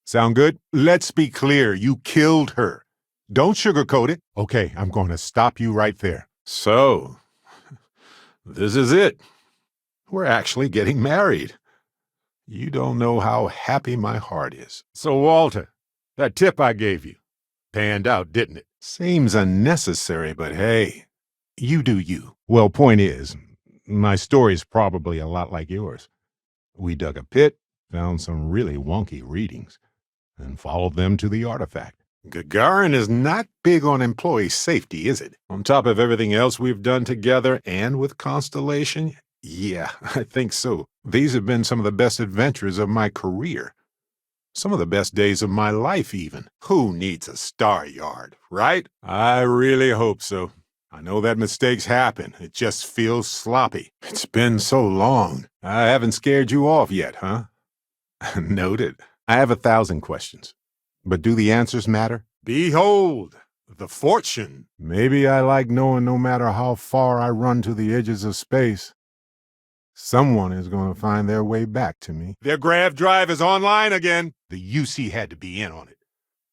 Sound good? Let's be clear. You killed her. Don't sugarcoat it. Okay, I'm going to stop you right there. So, this is it. We're actually getting married. You don't know how happy my heart is. So, Walter, that tip I gave you, panned out, didn't it? Seems unnecessary, but hey, you do you. Well, point is, my story's probably a lot like yours. We dug a pit, found some really wonky readings, and followed them to the artifact. Gagarin is not big on employee safety, is it? On top of everything else we've done together and with Constellation, yeah, I think so. These have been some of the best adventures of my career. Some of the best days of my life, even. Who needs a star yard, right? I really hope so. I know that mistakes happen. It just feels sloppy. It's been so long. I haven't scared you off yet, huh? Noted. I have 1,000 questions. But do the answers matter? Behold, the fortune. Maybe I like knowing no matter how far I run to the edges of space, someone is going to find their way back to me. Their grav drive is online again. The UC had to be in on it.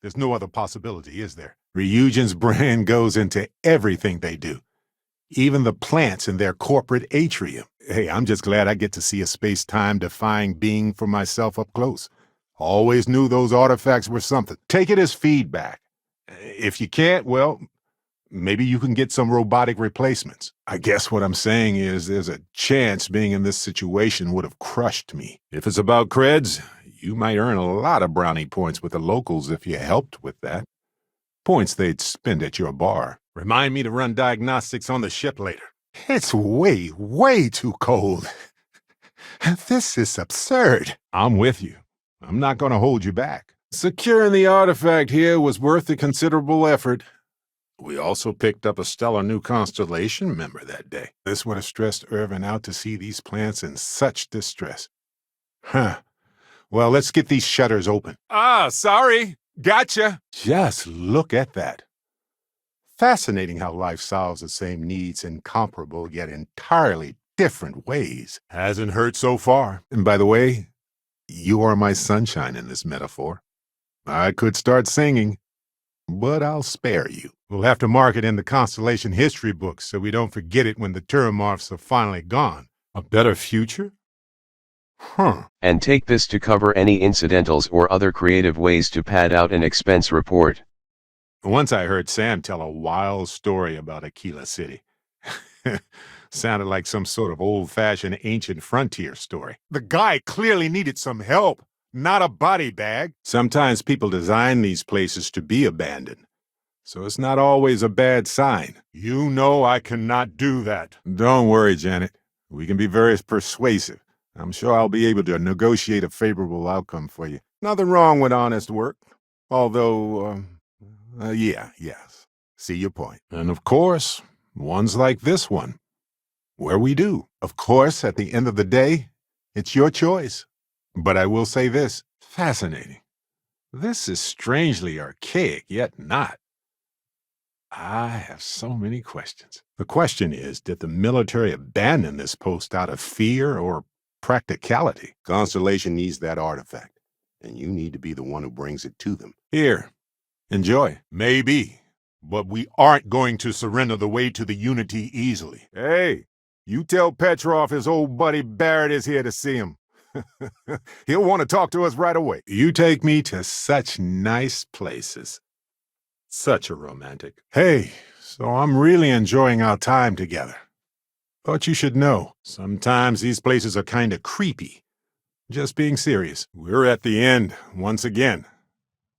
There's no other possibility, is there? Ryujin's brand goes into everything they do, even the plants in their corporate atrium. Hey, I'm just glad I get to see a space-time defying being for myself up close. Always knew those artifacts were something. Take it as feedback. If you can't, well, maybe you can get some robotic replacements. I guess what I'm saying is there's a chance being in this situation would have crushed me. If it's about creds, you might earn a lot of brownie points with the locals if you helped with that. Points they'd spend at your bar. Remind me to run diagnostics on the ship later. It's way, way too cold. This is absurd. I'm with you. I'm not going to hold you back. Securing the artifact here was worth a considerable effort. We also picked up a stellar new Constellation member that day. This would have stressed Irvin out to see these plants in such distress. Huh. Well, let's get these shutters open. Ah, sorry. Gotcha. Just look at that. Fascinating how life solves the same needs in comparable yet entirely different ways. Hasn't hurt so far. And by the way, you are my sunshine in this metaphor. I could start singing, but I'll spare you. We'll have to mark it in the Constellation history books so we don't forget it when the Terramorphs are finally gone. A better future? Huh. And take this to cover any incidentals or other creative ways to pad out an expense report. Once I heard Sam tell a wild story about Aquila City. Sounded like some sort of old-fashioned ancient frontier story. The guy clearly needed some help, not a body bag. Sometimes people design these places to be abandoned, so it's not always a bad sign. You know I cannot do that. Don't worry, Janet. We can be very persuasive. I'm sure I'll be able to negotiate a favorable outcome for you. Nothing wrong with honest work. Although, yes. See your point. And of course, ones like this one, where we do. Of course, at the end of the day, it's your choice. But I will say this, fascinating. This is strangely archaic, yet not. I have so many questions. The question is, did the military abandon this post out of fear or practicality? Constellation needs that artifact, and you need to be the one who brings it to them. Here, enjoy. Maybe, but we aren't going to surrender the way to the Unity easily. Hey, you tell Petrov his old buddy Barrett is here to see him. He'll want to talk to us right away. You take me to such nice places. Such a romantic. Hey, so I'm really enjoying our time together. Thought you should know, sometimes these places are kinda creepy. Just being serious. We're at the end, once again.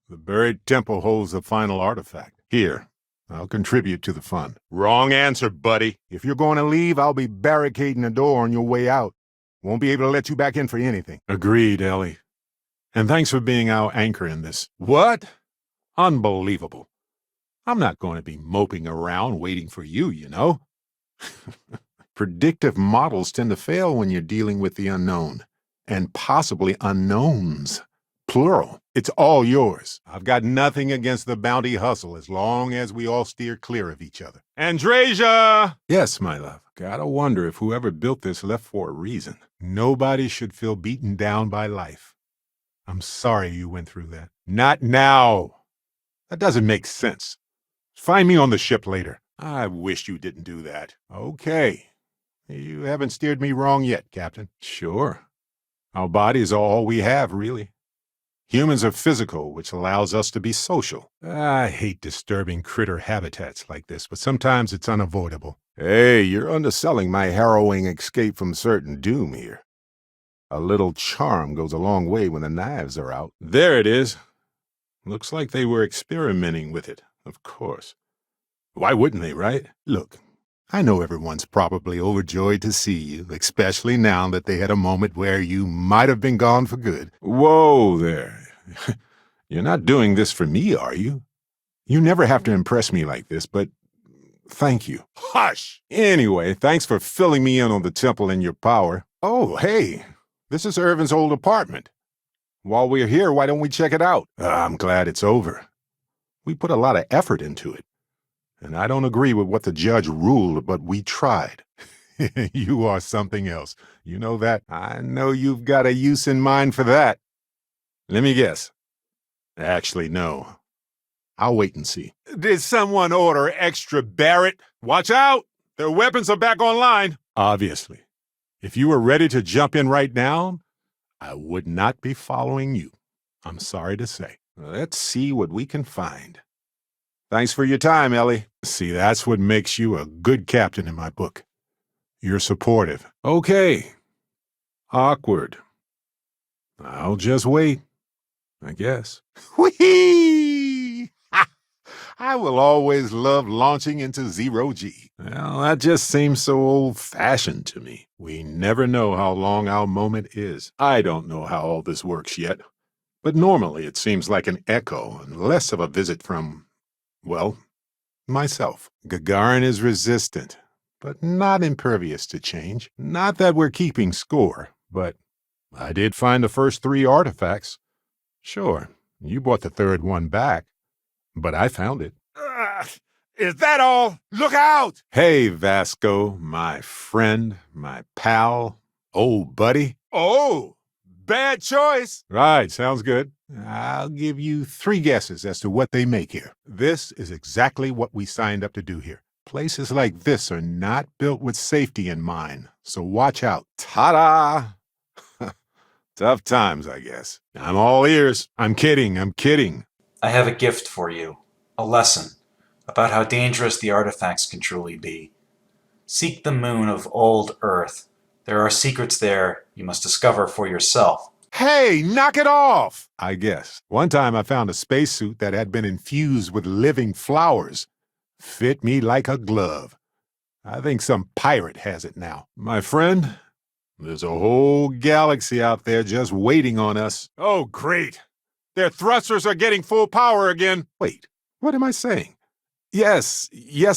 The buried temple holds the final artifact. Here, I'll contribute to the fund. Wrong answer, buddy. If you're going to leave, I'll be barricading the door on your way out. Won't be able to let you back in for anything. Agreed, Ellie. And thanks for being our anchor in this. What? Unbelievable. I'm not going to be moping around waiting for you, you know? Predictive models tend to fail when you're dealing with the unknown. And possibly unknowns. Plural. It's all yours. I've got nothing against the bounty hustle as long as we all steer clear of each other. Andresia! Yes, my love. Gotta wonder if whoever built this left for a reason. Nobody should feel beaten down by life. I'm sorry you went through that. Not now. That doesn't make sense. Find me on the ship later. I wish you didn't do that. Okay. You haven't steered me wrong yet, Captain. Sure. Our bodies are all we have, really. Humans are physical, which allows us to be social. I hate disturbing critter habitats like this, but sometimes it's unavoidable. Hey, you're underselling my harrowing escape from certain doom here. A little charm goes a long way when the knives are out. There it is. Looks like they were experimenting with it, of course. Why wouldn't they, right? Look, I know everyone's probably overjoyed to see you, especially now that they had a moment where you might have been gone for good. Whoa there. You're not doing this for me, are you? You never have to impress me like this, but thank you. Hush! Anyway, thanks for filling me in on the temple and your power. Oh, hey, this is Irvin's old apartment. While we're here, why don't we check it out? I'm glad it's over. We put a lot of effort into it. And I don't agree with what the judge ruled, but we tried. You are something else. You know that? I know you've got a use in mind for that. Let me guess. Actually, no. I'll wait and see. Did someone order extra Barrett? Watch out! Their weapons are back online. Obviously. If you were ready to jump in right now, I would not be following you. I'm sorry to say. Let's see what we can find. Thanks for your time, Ellie. See, that's what makes you a good captain in my book. You're supportive. Okay. Awkward. I'll just wait, I guess. Whee! I will always love launching into zero-G. Well, that just seems so old-fashioned to me. We never know how long our moment is. I don't know how all this works yet. But normally it seems like an echo and less of a visit from, well, myself. Gagarin is resistant, but not impervious to change. Not that we're keeping score, but I did find the first 3 artifacts. Sure, you brought the third one back, but I found it. Is that all? Look out! Hey, Vasco, my friend, my pal, old buddy. Oh, bad choice. Right, sounds good. I'll give you 3 guesses as to what they make here. This is exactly what we signed up to do here. Places like this are not built with safety in mind, so watch out. Ta-da! Tough times, I guess. I'm all ears. I'm kidding. I have a gift for you. A lesson about how dangerous the artifacts can truly be. Seek the moon of old Earth. There are secrets there you must discover for yourself. Hey, knock it off! I guess. One time I found a spacesuit that had been infused with living flowers. Fit me like a glove. I think some pirate has it now. My friend, there's a whole galaxy out there just waiting on us. Oh, great. Their thrusters are getting full power again. Wait, what am I saying? Yes,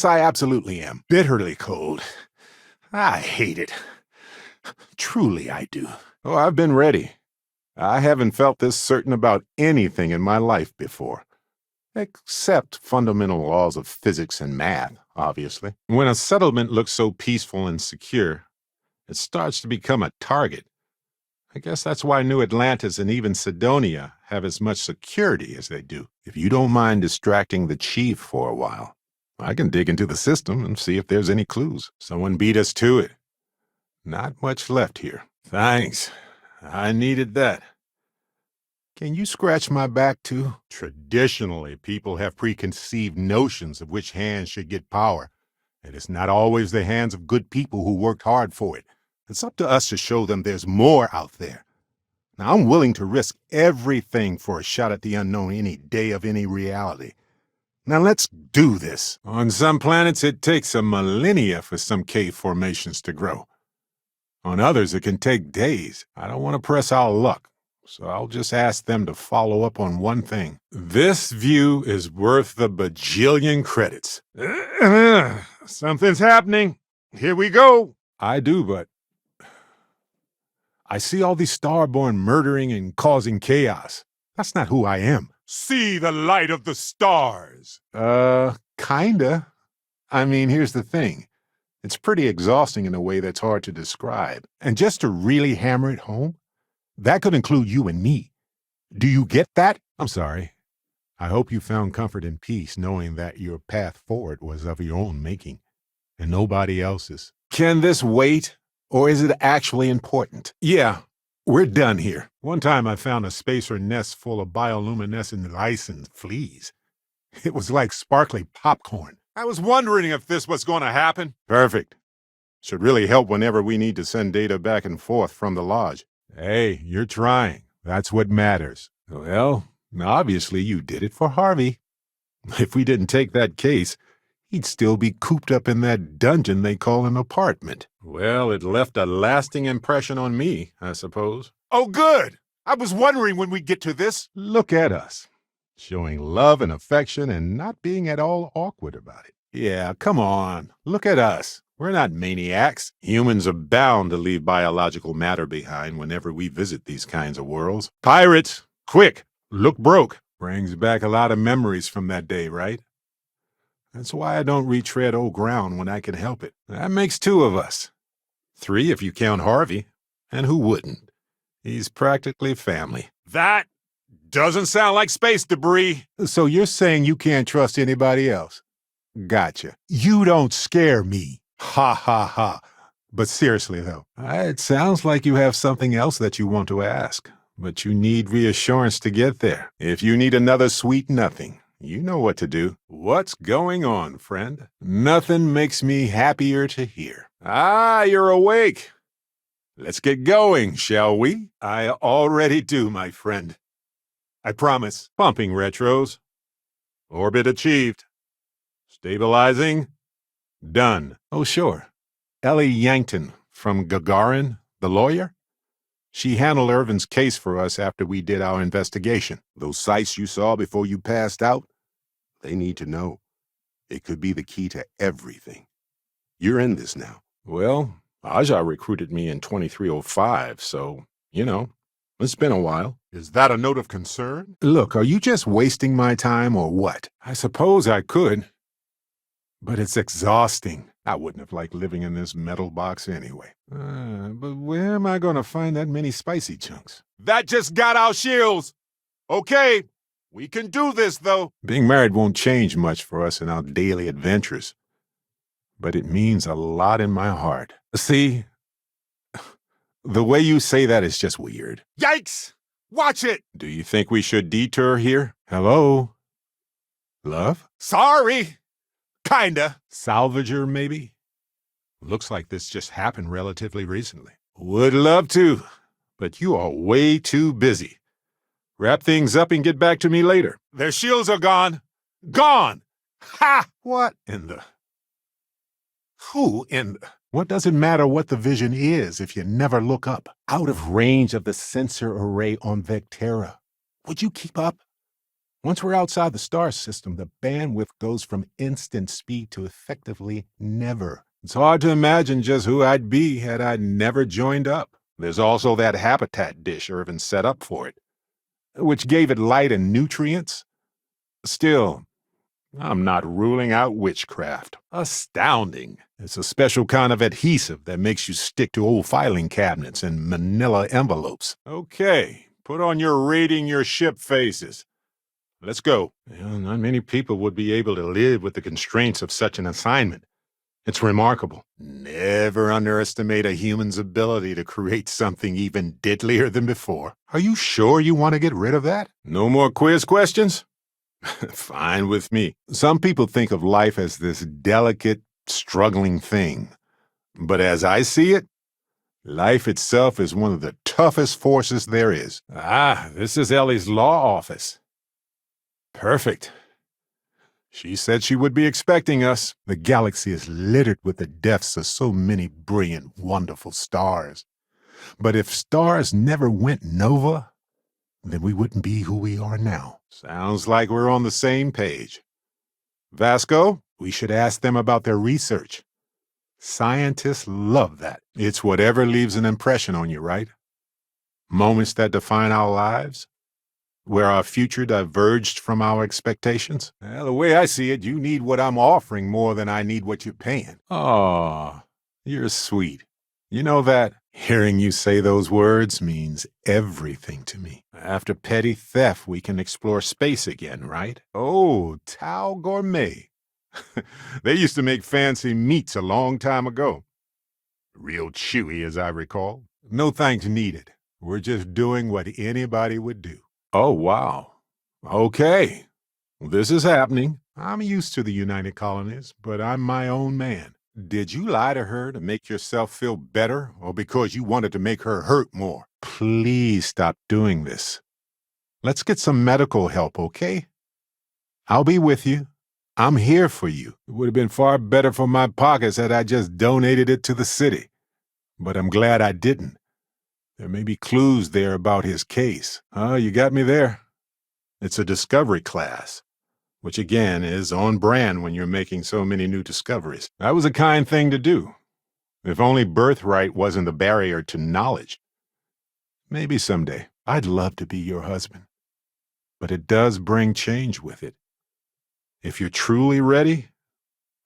I absolutely am. Bitterly cold. I hate it. Truly, I do. Oh, I've been ready. I haven't felt this certain about anything in my life before. Except fundamental laws of physics and math, obviously. When a settlement looks so peaceful and secure, it starts to become a target. I guess that's why New Atlantis and even Sidonia have as much security as they do. If you don't mind distracting the chief for a while, I can dig into the system and see if there's any clues. Someone beat us to it. Not much left here. Thanks. I needed that. Can you scratch my back, too? Traditionally, people have preconceived notions of which hands should get power, and it's not always the hands of good people who worked hard for it. It's up to us to show them there's more out there. Now, I'm willing to risk everything for a shot at the unknown any day of any reality. Now, let's do this. On some planets, it takes a millennia for some cave formations to grow. On others, it can take days. I don't want to press our luck, so I'll just ask them to follow up on one thing. This view is worth the bajillion credits. Something's happening. Here we go. I do, but I see all these starborn murdering and causing chaos. That's not who I am. See the light of the stars. Kinda. I mean, here's the thing. It's pretty exhausting in a way that's hard to describe. And just to really hammer it home, that could include you and me. Do you get that? I'm sorry. I hope you found comfort and peace knowing that your path forward was of your own making, and nobody else's. Can this wait? Or is it actually important? Yeah, we're done here. One time I found a spacer nest full of bioluminescent lice and fleas. It was like sparkly popcorn. I was wondering if this was going to happen. Perfect. Should really help whenever we need to send data back and forth from the lodge. Hey, you're trying. That's what matters. Well, obviously you did it for Harvey. If we didn't take that case, he'd still be cooped up in that dungeon they call an apartment. Well, it left a lasting impression on me, I suppose. Oh, good! I was wondering when we'd get to this. Look at us, showing love and affection and not being at all awkward about it. Yeah, come on. Look at us. We're not maniacs. Humans are bound to leave biological matter behind whenever we visit these kinds of worlds. Pirates, quick, look broke. Brings back a lot of memories from that day, right? That's why I don't retread old ground when I can help it. That makes 2 of us. 3 if you count Harvey. And who wouldn't? He's practically family. That doesn't sound like space debris. So you're saying you can't trust anybody else? Gotcha. You don't scare me. Ha ha ha. But seriously, though, it sounds like you have something else that you want to ask. But you need reassurance to get there. If you need another sweet nothing, you know what to do. What's going on, friend? Nothing makes me happier to hear. Ah, you're awake. Let's get going, shall we? I already do, my friend. I promise. Pumping retros. Orbit achieved. Stabilizing. Done. Oh, sure. Ellie Yankton from Gagarin, the lawyer? She handled Irvin's case for us after we did our investigation. Those sites you saw before you passed out, they need to know. It could be the key to everything. You're in this now. Well, Aja recruited me in 2305, so, it's been a while. Is that a note of concern? Look, are you just wasting my time or what? I suppose I could. But it's exhausting. I wouldn't have liked living in this metal box anyway. But where am I going to find that many spicy chunks? That just got our shields! Okay, we can do this, though. Being married won't change much for us in our daily adventures. But it means a lot in my heart. See, the way you say that is just weird. Yikes! Watch it! Do you think we should detour here? Hello? Love? Sorry! Kinda. Salvager, maybe? Looks like this just happened relatively recently. Would love to, but you are way too busy. Wrap things up and get back to me later. Their shields are gone. Gone! Ha! What in the... Who in the... What does it matter what the vision is if you never look up? Out of range of the sensor array on Vectera. Would you keep up? Once we're outside the star system, the bandwidth goes from instant speed to effectively never. It's hard to imagine just who I'd be had I never joined up. There's also that habitat dish Irvin set up for it, which gave it light and nutrients. Still, I'm not ruling out witchcraft. Astounding. It's a special kind of adhesive that makes you stick to old filing cabinets and manila envelopes. Okay, put on your raiding your ship faces. Let's go. Not many people would be able to live with the constraints of such an assignment. It's remarkable. Never underestimate a human's ability to create something even deadlier than before. Are you sure you want to get rid of that? No more quiz questions? Fine with me. Some people think of life as this delicate, struggling thing. But as I see it, life itself is one of the toughest forces there is. Ah, this is Ellie's law office. Perfect. She said she would be expecting us. The galaxy is littered with the deaths of so many brilliant, wonderful stars. But if stars never went nova, then we wouldn't be who we are now. Sounds like we're on the same page. Vasco, we should ask them about their research. Scientists love that. It's whatever leaves an impression on you, right? Moments that define our lives? Where our future diverged from our expectations? Well, the way I see it, you need what I'm offering more than I need what you're paying. Aw, you're sweet. You know that hearing you say those words means everything to me. After petty theft, we can explore space again, right? Oh, Tau Gourmet. They used to make fancy meats a long time ago. Real chewy, as I recall. No thanks needed. We're just doing what anybody would do. Oh, wow. Okay. This is happening. I'm used to the United Colonies, but I'm my own man. Did you lie to her to make yourself feel better, or because you wanted to make her hurt more? Please stop doing this. Let's get some medical help, okay? I'll be with you. I'm here for you. It would have been far better for my pockets had I just donated it to the city. But I'm glad I didn't. There may be clues there about his case. You got me there. It's a discovery class, which again is on brand when you're making so many new discoveries. That was a kind thing to do. If only birthright wasn't the barrier to knowledge. Maybe someday. I'd love to be your husband. But it does bring change with it. If you're truly ready,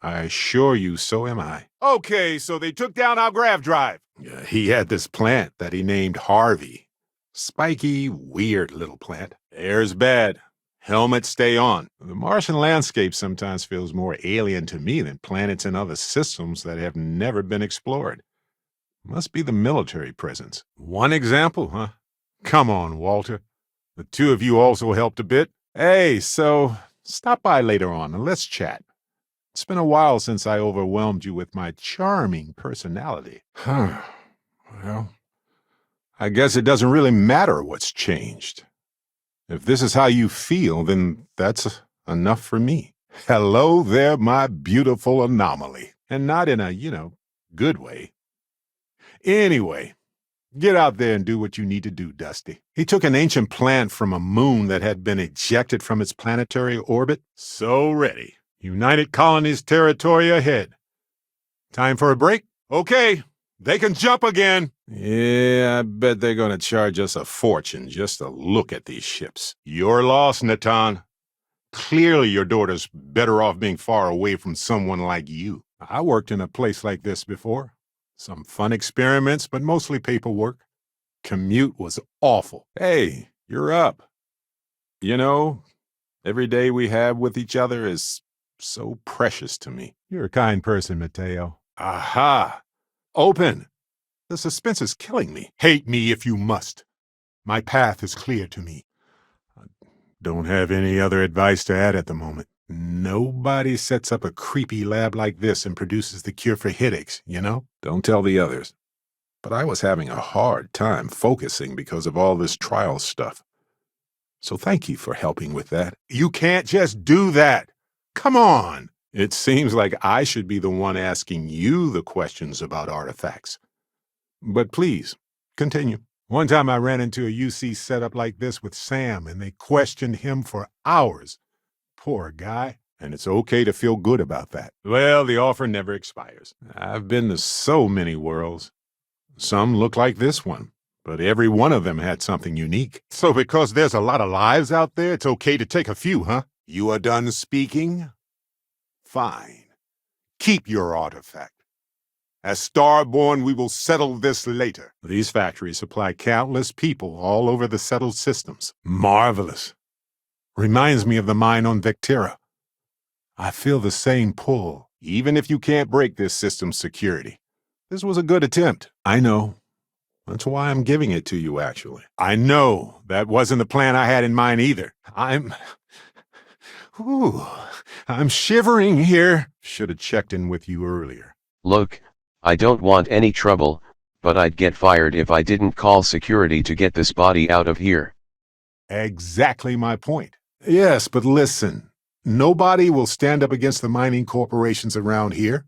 I assure you so am I. Okay, so they took down our grav drive. He had this plant that he named Harvey. Spiky, weird little plant. Air's bad. Helmets stay on. The Martian landscape sometimes feels more alien to me than planets in other systems that have never been explored. Must be the military presence. One example, huh? Come on, Walter. The two of you also helped a bit. Hey, so stop by later on and let's chat. It's been a while since I overwhelmed you with my charming personality. Well, I guess it doesn't really matter what's changed. If this is how you feel, then that's enough for me. Hello there, my beautiful anomaly. And not in a, good way. Anyway, get out there and do what you need to do, Dusty. He took an ancient plant from a moon that had been ejected from its planetary orbit. So ready. United Colonies territory ahead. Time for a break? Okay, they can jump again. Yeah, I bet they're gonna charge us a fortune just to look at these ships. Your loss, Natan. Clearly your daughter's better off being far away from someone like you. I worked in a place like this before. Some fun experiments, but mostly paperwork. Commute was awful. Hey, you're up. Every day we have with each other is so precious to me. You're a kind person, Mateo. Aha! Open! The suspense is killing me. Hate me if you must. My path is clear to me. I don't have any other advice to add at the moment. Nobody sets up a creepy lab like this and produces the cure for headaches, you know? Don't tell the others. But I was having a hard time focusing because of all this trial stuff. So thank you for helping with that. You can't just do that. Come on. It seems like I should be the one asking you the questions about artifacts. But please, continue. One time I ran into a UC setup like this with Sam, and they questioned him for hours. Poor guy. And it's okay to feel good about that. Well, the offer never expires. I've been to so many worlds. Some look like this one, but every one of them had something unique. So because there's a lot of lives out there, it's okay to take a few, huh? You are done speaking? Fine. Keep your artifact. As Starborn, we will settle this later. These factories supply countless people all over the settled systems. Marvelous. Reminds me of the mine on Vectera. I feel the same pull, even if you can't break this system's security. This was a good attempt. I know. That's why I'm giving it to you, actually. I know that wasn't the plan I had in mind either. I'm shivering here. Should have checked in with you earlier. Look, I don't want any trouble, but I'd get fired if I didn't call security to get this body out of here. Exactly my point. Yes, but listen. Nobody will stand up against the mining corporations around here.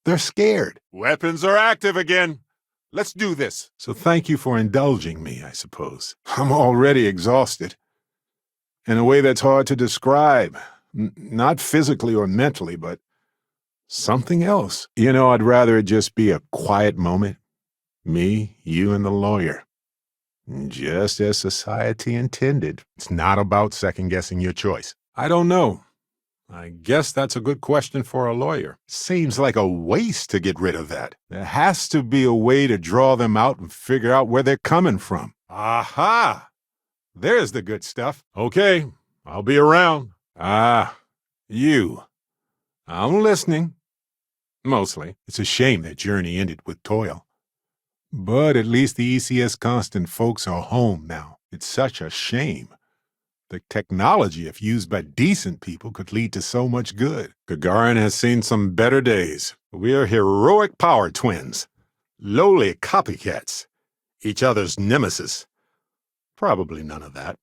They're scared. Weapons are active again. Let's do this. So thank you for indulging me, I suppose. I'm already exhausted. In a way that's hard to describe. Not physically or mentally, but something else. You know, I'd rather it just be a quiet moment. Me, you, and the lawyer. Just as society intended. It's not about second-guessing your choice. I don't know. I guess that's a good question for a lawyer. Seems like a waste to get rid of that. There has to be a way to draw them out and figure out where they're coming from. Aha! There's the good stuff. Okay, I'll be around. You. I'm listening. Mostly. It's a shame that journey ended with toil. But at least the ECS Constant folks are home now. It's such a shame. The technology, if used by decent people, could lead to so much good. Gagarin has seen some better days. We're heroic power twins. Lowly copycats. Each other's nemesis. Probably none of that.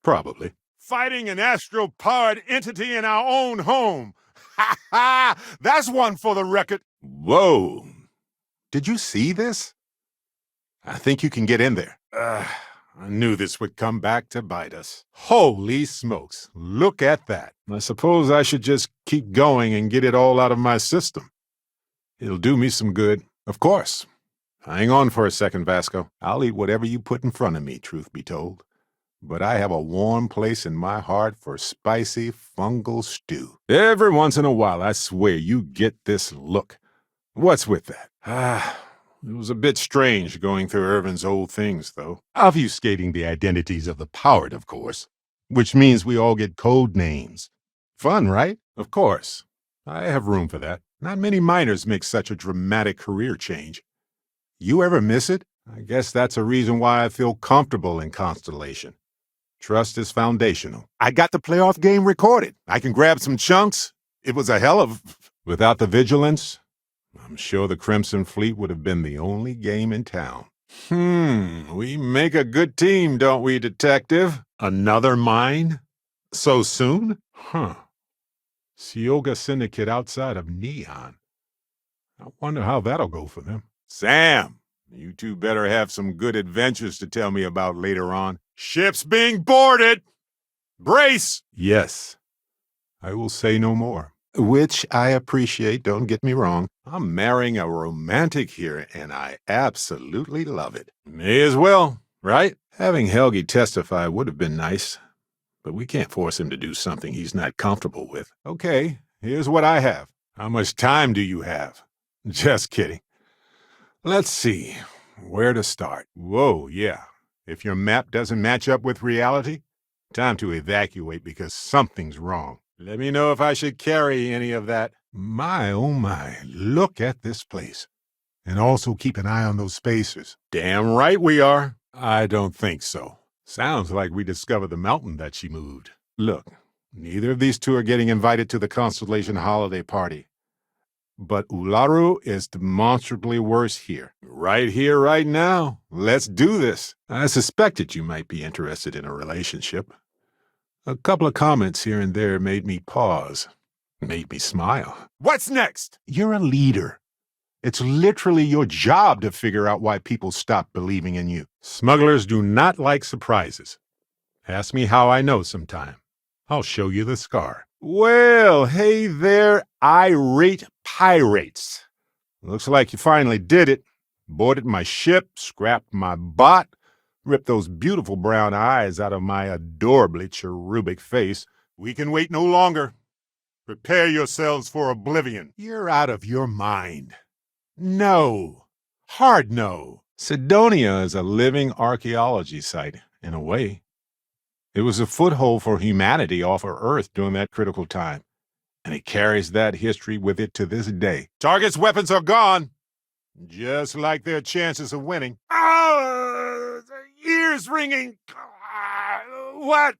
Probably. Fighting an astral-powered entity in our own home. Ha ha! That's one for the record. Whoa. Did you see this? I think you can get in there. I knew this would come back to bite us. Holy smokes, look at that. I suppose I should just keep going and get it all out of my system. It'll do me some good. Of course. Hang on for a second, Vasco. I'll eat whatever you put in front of me, truth be told. But I have a warm place in my heart for spicy fungal stew. Every once in a while, I swear, you get this look. What's with that? It was a bit strange going through Irvin's old things, though. Obfuscating the identities of the powered, of course. Which means we all get code names. Fun, right? Of course. I have room for that. Not many miners make such a dramatic career change. You ever miss it? I guess that's a reason why I feel comfortable in Constellation. Trust is foundational. I got the playoff game recorded. I can grab some chunks. It was a hell of... Without the vigilance... I'm sure the Crimson Fleet would have been the only game in town. We make a good team, don't we, Detective? Another mine? So soon? Seoga Syndicate outside of Neon. I wonder how that'll go for them. Sam, you two better have some good adventures to tell me about later on. Ship's being boarded! Brace! Yes. I will say no more. Which I appreciate, don't get me wrong. I'm marrying a romantic here, and I absolutely love it. May as well, right? Having Helgi testify would have been nice, but we can't force him to do something he's not comfortable with. Okay, here's what I have. How much time do you have? Just kidding. Let's see, where to start? Whoa, yeah. If your map doesn't match up with reality, time to evacuate because something's wrong. Let me know if I should carry any of that. My, oh my, look at this place. And also keep an eye on those spacers. Damn right we are. I don't think so. Sounds like we discovered the mountain that she moved. Look, Neither of these two are getting invited to the Constellation holiday party. But Ularu is demonstrably worse here. Right here, right now. Let's do this. I suspected you might be interested in a relationship. A couple of comments here and there made me pause, made me smile. What's next? You're a leader. It's literally your job to figure out why people stop believing in you. Smugglers do not like surprises. Ask me how I know sometime. I'll show you the scar. Well, hey there, irate pirates. Looks like you finally did it. Boarded my ship, scrapped my bot, ripped those beautiful brown eyes out of my adorably cherubic face. We can wait no longer. Prepare yourselves for oblivion. You're out of your mind. No. Hard no. Sidonia is a living archaeology site, in a way. It was a foothold for humanity off of Earth during that critical time, and it carries that history with it to this day. Target's weapons are gone, just like their chances of winning. Ah, the ears ringing. What?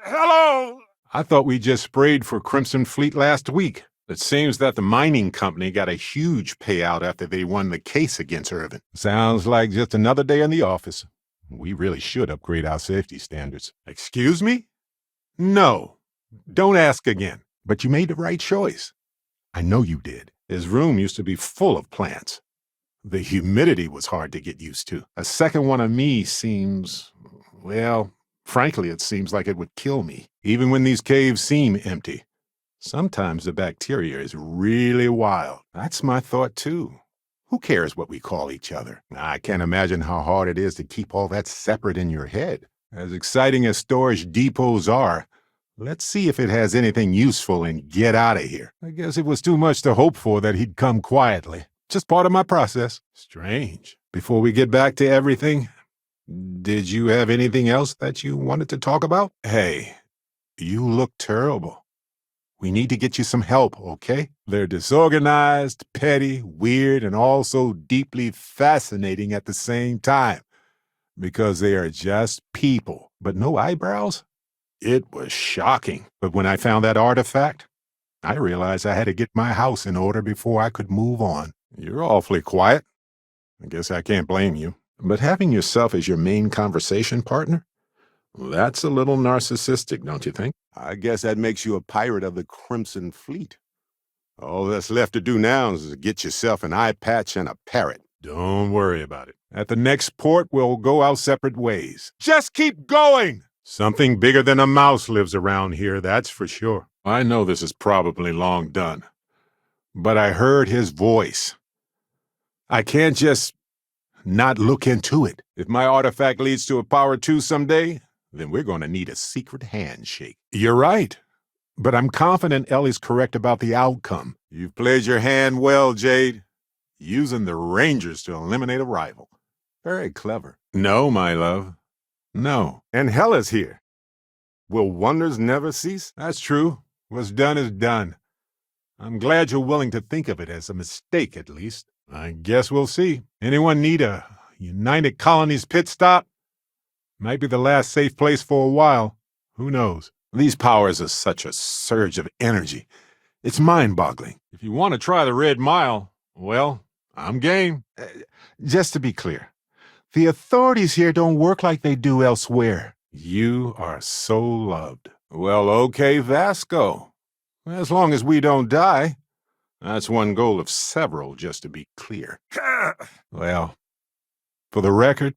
Hello? I thought we just sprayed for Crimson Fleet last week. It seems that the mining company got a huge payout after they won the case against Irvin. Sounds like just another day in the office. We really should upgrade our safety standards. Excuse me? No. Don't ask again. But you made the right choice. I know you did. His room used to be full of plants. The humidity was hard to get used to. A second one of me seems, well, frankly, it seems like it would kill me, even when these caves seem empty. Sometimes the bacteria is really wild. That's my thought, too. Who cares what we call each other? I can't imagine how hard it is to keep all that separate in your head. As exciting as storage depots are, let's see if it has anything useful and get out of here. I guess it was too much to hope for that he'd come quietly. Just part of my process. Strange. Before we get back to everything, did you have anything else that you wanted to talk about? Hey, you look terrible. We need to get you some help, okay? They're disorganized, petty, weird, and also deeply fascinating at the same time. Because they are just people. But no eyebrows? It was shocking. But when I found that artifact, I realized I had to get my house in order before I could move on. You're awfully quiet. I guess I can't blame you. But having yourself as your main conversation partner? That's a little narcissistic, don't you think? I guess that makes you a pirate of the Crimson Fleet. All that's left to do now is get yourself an eye patch and a parrot. Don't worry about it. At the next port, we'll go our separate ways. Just keep going! Something bigger than a mouse lives around here, that's for sure. I know this is probably long done, but I heard his voice. I can't just not look into it. If my artifact leads to a Power 2 someday, then we're going to need a secret handshake. You're right, but I'm confident Ellie's correct about the outcome. You've played your hand well, Jade, using the Rangers to eliminate a rival. Very clever. No, my love. No. And Hella's here. Will wonders never cease? That's true. What's done is done. I'm glad you're willing to think of it as a mistake, at least. I guess we'll see. Anyone need a United Colonies pit stop? Might be the last safe place for a while. Who knows? These powers are such a surge of energy. It's mind-boggling. If you want to try the Red Mile, well, I'm game. Just to be clear, the authorities here don't work like they do elsewhere. You are so loved. Well, okay, Vasco. As long as we don't die. That's one goal of several, just to be clear. Well, for the record,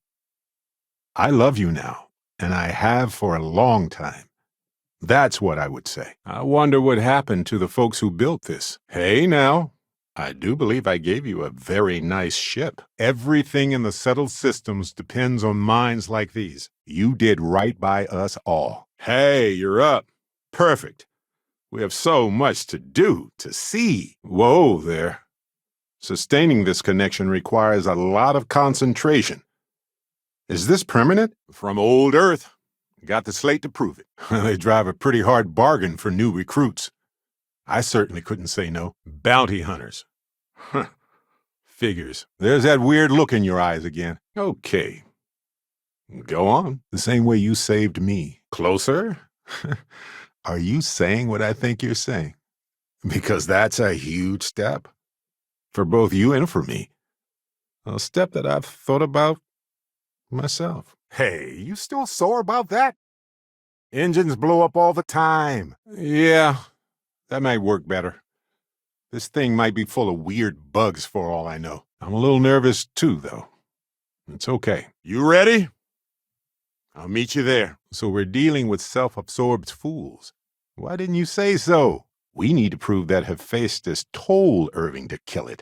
I love you now, and I have for a long time. That's what I would say. I wonder what happened to the folks who built this. Hey, now, I do believe I gave you a very nice ship. Everything in the settled systems depends on minds like these. You did right by us all. Hey, you're up. Perfect. We have so much to do, to see. Whoa there. Sustaining this connection requires a lot of concentration. Is this permanent? From old Earth. Got the slate to prove it. They drive a pretty hard bargain for new recruits. I certainly couldn't say no. Bounty hunters. Huh. Figures. There's that weird look in your eyes again. Okay. Go on. The same way you saved me. Closer? Are you saying what I think you're saying? Because that's a huge step. For both you and for me. A step that I've thought about myself. Hey, you still sore about that? Engines blow up all the time. Yeah, that might work better. This thing might be full of weird bugs for all I know. I'm a little nervous too, though. It's okay. You ready? I'll meet you there. So we're dealing with self-absorbed fools. Why didn't you say so? We need to prove that Hephaestus told Irving to kill it.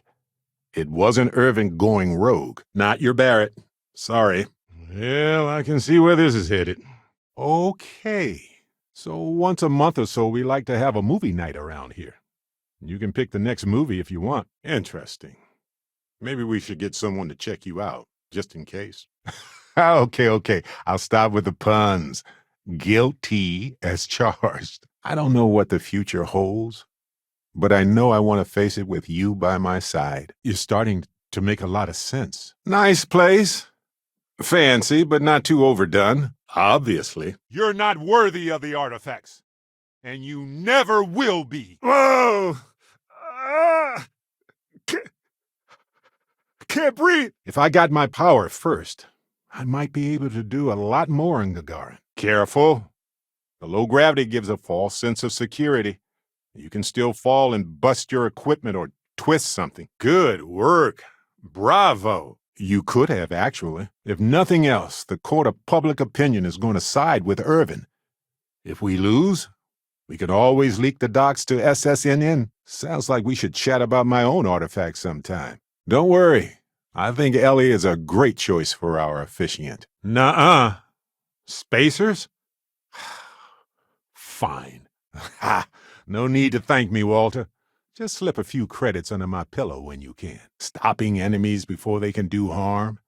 It wasn't Irving going rogue. Not your Barrett. Sorry. Well, I can see where this is headed. Okay. So once a month or so, we like to have a movie night around here. You can pick the next movie if you want. Interesting. Maybe we should get someone to check you out, just in case. Okay. I'll stop with the puns. Guilty as charged. I don't know what the future holds, but I know I want to face it with you by my side. You're starting to make a lot of sense. Nice place. Fancy, but not too overdone. Obviously. You're not worthy of the artifacts. And you never will be. Whoa! Can't breathe. If I got my power first, I might be able to do a lot more in Gagarin. Careful. The low gravity gives a false sense of security. You can still fall and bust your equipment or twist something. Good work. Bravo. You could have, actually. If nothing else, the court of public opinion is going to side with Irvin. If we lose, we can always leak the docs to SSNN. Sounds like we should chat about my own artifacts sometime. Don't worry. I think Ellie is a great choice for our officiant. Nuh-uh. Spacers? Fine. Ha! No need to thank me, Walter. Just slip a few credits under my pillow when you can. Stopping enemies before they can do harm.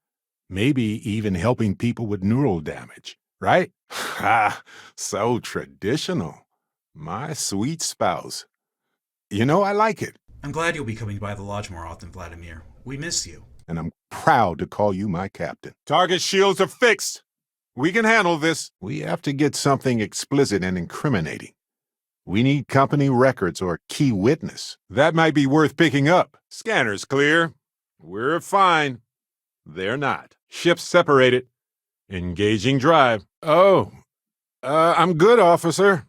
Maybe even helping people with neural damage, right? Ha! So traditional. My sweet spouse. You know, I like it. I'm glad you'll be coming by the lodge more often, Vladimir. We miss you. And I'm proud to call you my captain. Target shields are fixed. We can handle this. We have to get something explicit and incriminating. We need company records or key witness. That might be worth picking up. Scanner's clear. We're fine. They're not. Ships separated. Engaging drive. Oh, I'm good, officer.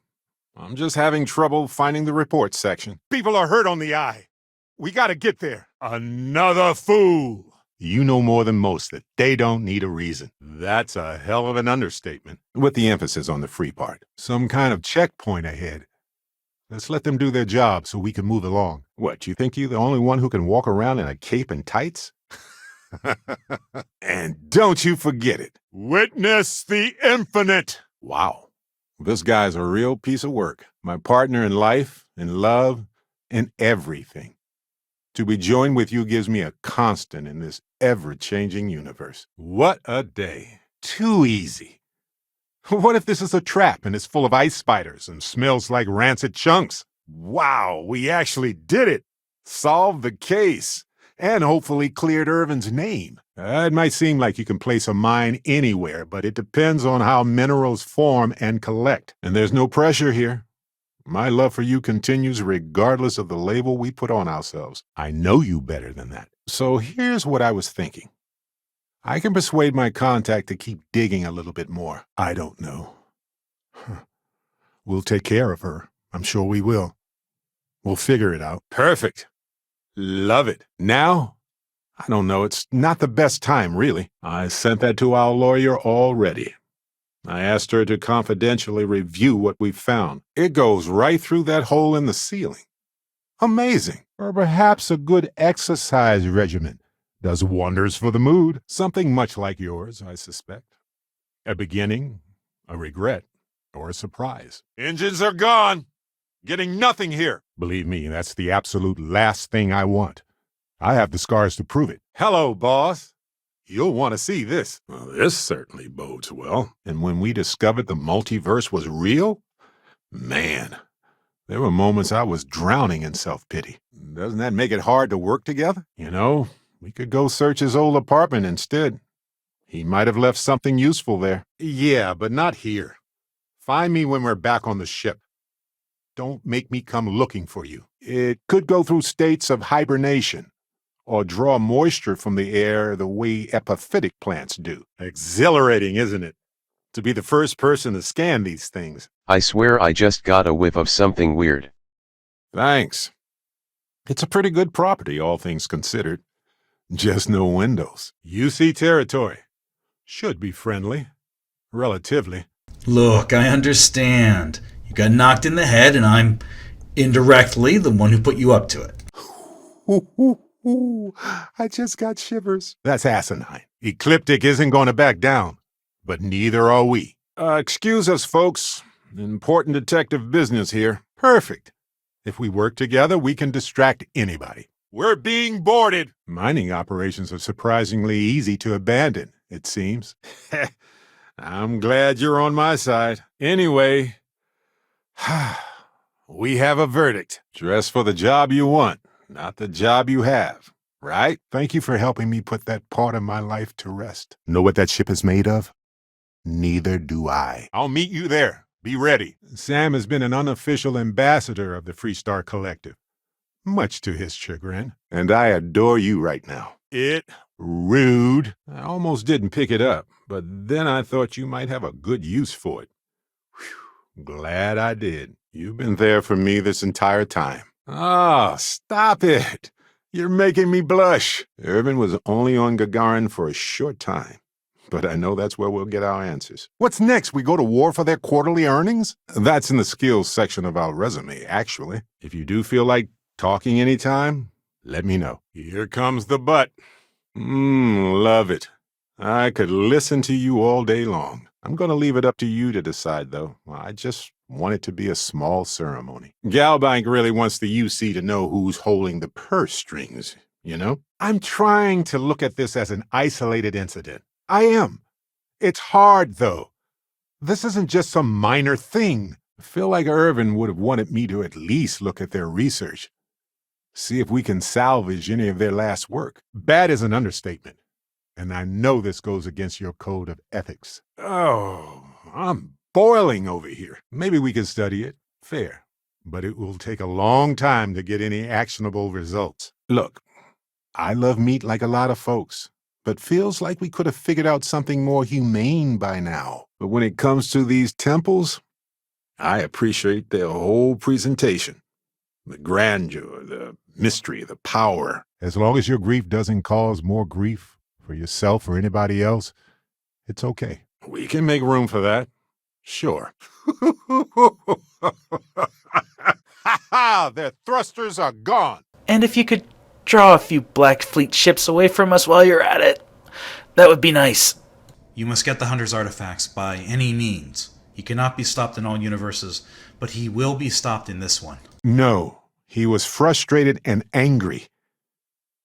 I'm just having trouble finding the report section. People are hurt on the eye. We gotta get there. Another fool. You know more than most that they don't need a reason. That's a hell of an understatement. With the emphasis on the free part. Some kind of checkpoint ahead. Let's let them do their job so we can move along. What, you think you're the only one who can walk around in a cape and tights? And don't you forget it. Witness the infinite. Wow. This guy's a real piece of work. My partner in life, in love, in everything. To be joined with you gives me a constant in this ever-changing universe. What a day. Too easy. What if this is a trap and it's full of ice spiders and smells like rancid chunks? Wow, we actually did it. Solved the case. And hopefully cleared Irvin's name. It might seem like you can place a mine anywhere, but it depends on how minerals form and collect. And there's no pressure here. My love for you continues regardless of the label we put on ourselves. I know you better than that. So here's what I was thinking. I can persuade my contact to keep digging a little bit more. I don't know. We'll take care of her. I'm sure we will. We'll figure it out. Perfect. Love it. Now, I don't know, it's not the best time, really. I sent that to our lawyer already. I asked her to confidentially review what we found. It goes right through that hole in the ceiling. Amazing. Or perhaps a good exercise regimen does wonders for the mood. Something much like yours, I suspect. A beginning, a regret, or a surprise. Engines are gone. Getting nothing here. Believe me, that's the absolute last thing I want. I have the scars to prove it. Hello, boss. You'll want to see this. Well, this certainly bodes well. And when we discovered the multiverse was real, man, there were moments I was drowning in self-pity. Doesn't that make it hard to work together? You know, we could go search his old apartment instead. He might have left something useful there. Yeah, but not here. Find me when we're back on the ship. Don't make me come looking for you. It could go through states of hibernation or draw moisture from the air the way epiphytic plants do. Exhilarating, isn't it? To be the first person to scan these things. I swear I just got a whiff of something weird. Thanks. It's a pretty good property, all things considered. Just no windows. UC territory. Should be friendly. Relatively. Look, I understand. You got knocked in the head, and I'm indirectly the one who put you up to it. I just got shivers. That's asinine. Ecliptic isn't going to back down, but neither are we. Excuse us, folks. Important detective business here. Perfect. If we work together, we can distract anybody. We're being boarded. Mining operations are surprisingly easy to abandon, it seems. I'm glad you're on my side. Anyway, we have a verdict. Dress for the job you want, not the job you have, right? Thank you for helping me put that part of my life to rest. Know what that ship is made of? Neither do I. I'll meet you there. Be ready. Sam has been an unofficial ambassador of the Freestar Collective, much to his chagrin. And I adore you right now. Rude. I almost didn't pick it up, but then I thought you might have a good use for it. Whew, glad I did. You've been there for me this entire time. Ah, stop it. You're making me blush. Irvin was only on Gagarin for a short time, but I know that's where we'll get our answers. What's next? We go to war for their quarterly earnings? That's in the skills section of our resume, actually. If you do feel like talking anytime, let me know. Here comes the butt. Love it. I could listen to you all day long. I'm going to leave it up to you to decide, though. I just want it to be a small ceremony. Galbank really wants the UC to know who's holding the purse strings, you know? I'm trying to look at this as an isolated incident. I am. It's hard, though. This isn't just some minor thing. I feel like Irvin would have wanted me to at least look at their research. See if we can salvage any of their last work. Bad is an understatement. And I know this goes against your code of ethics. Oh, I'm boiling over here. Maybe we can study it. Fair. But it will take a long time to get any actionable results. Look, I love meat like a lot of folks, but feels like we could have figured out something more humane by now. But when it comes to these temples, I appreciate their whole presentation. The grandeur, the mystery, the power. As long as your grief doesn't cause more grief for yourself or anybody else, it's okay. We can make room for that. Sure. Ha! Their thrusters are gone. And if you could draw a few Black Fleet ships away from us while you're at it, that would be nice. You must get the Hunter's artifacts by any means. He cannot be stopped in all universes, but he will be stopped in this one. No, he was frustrated and angry.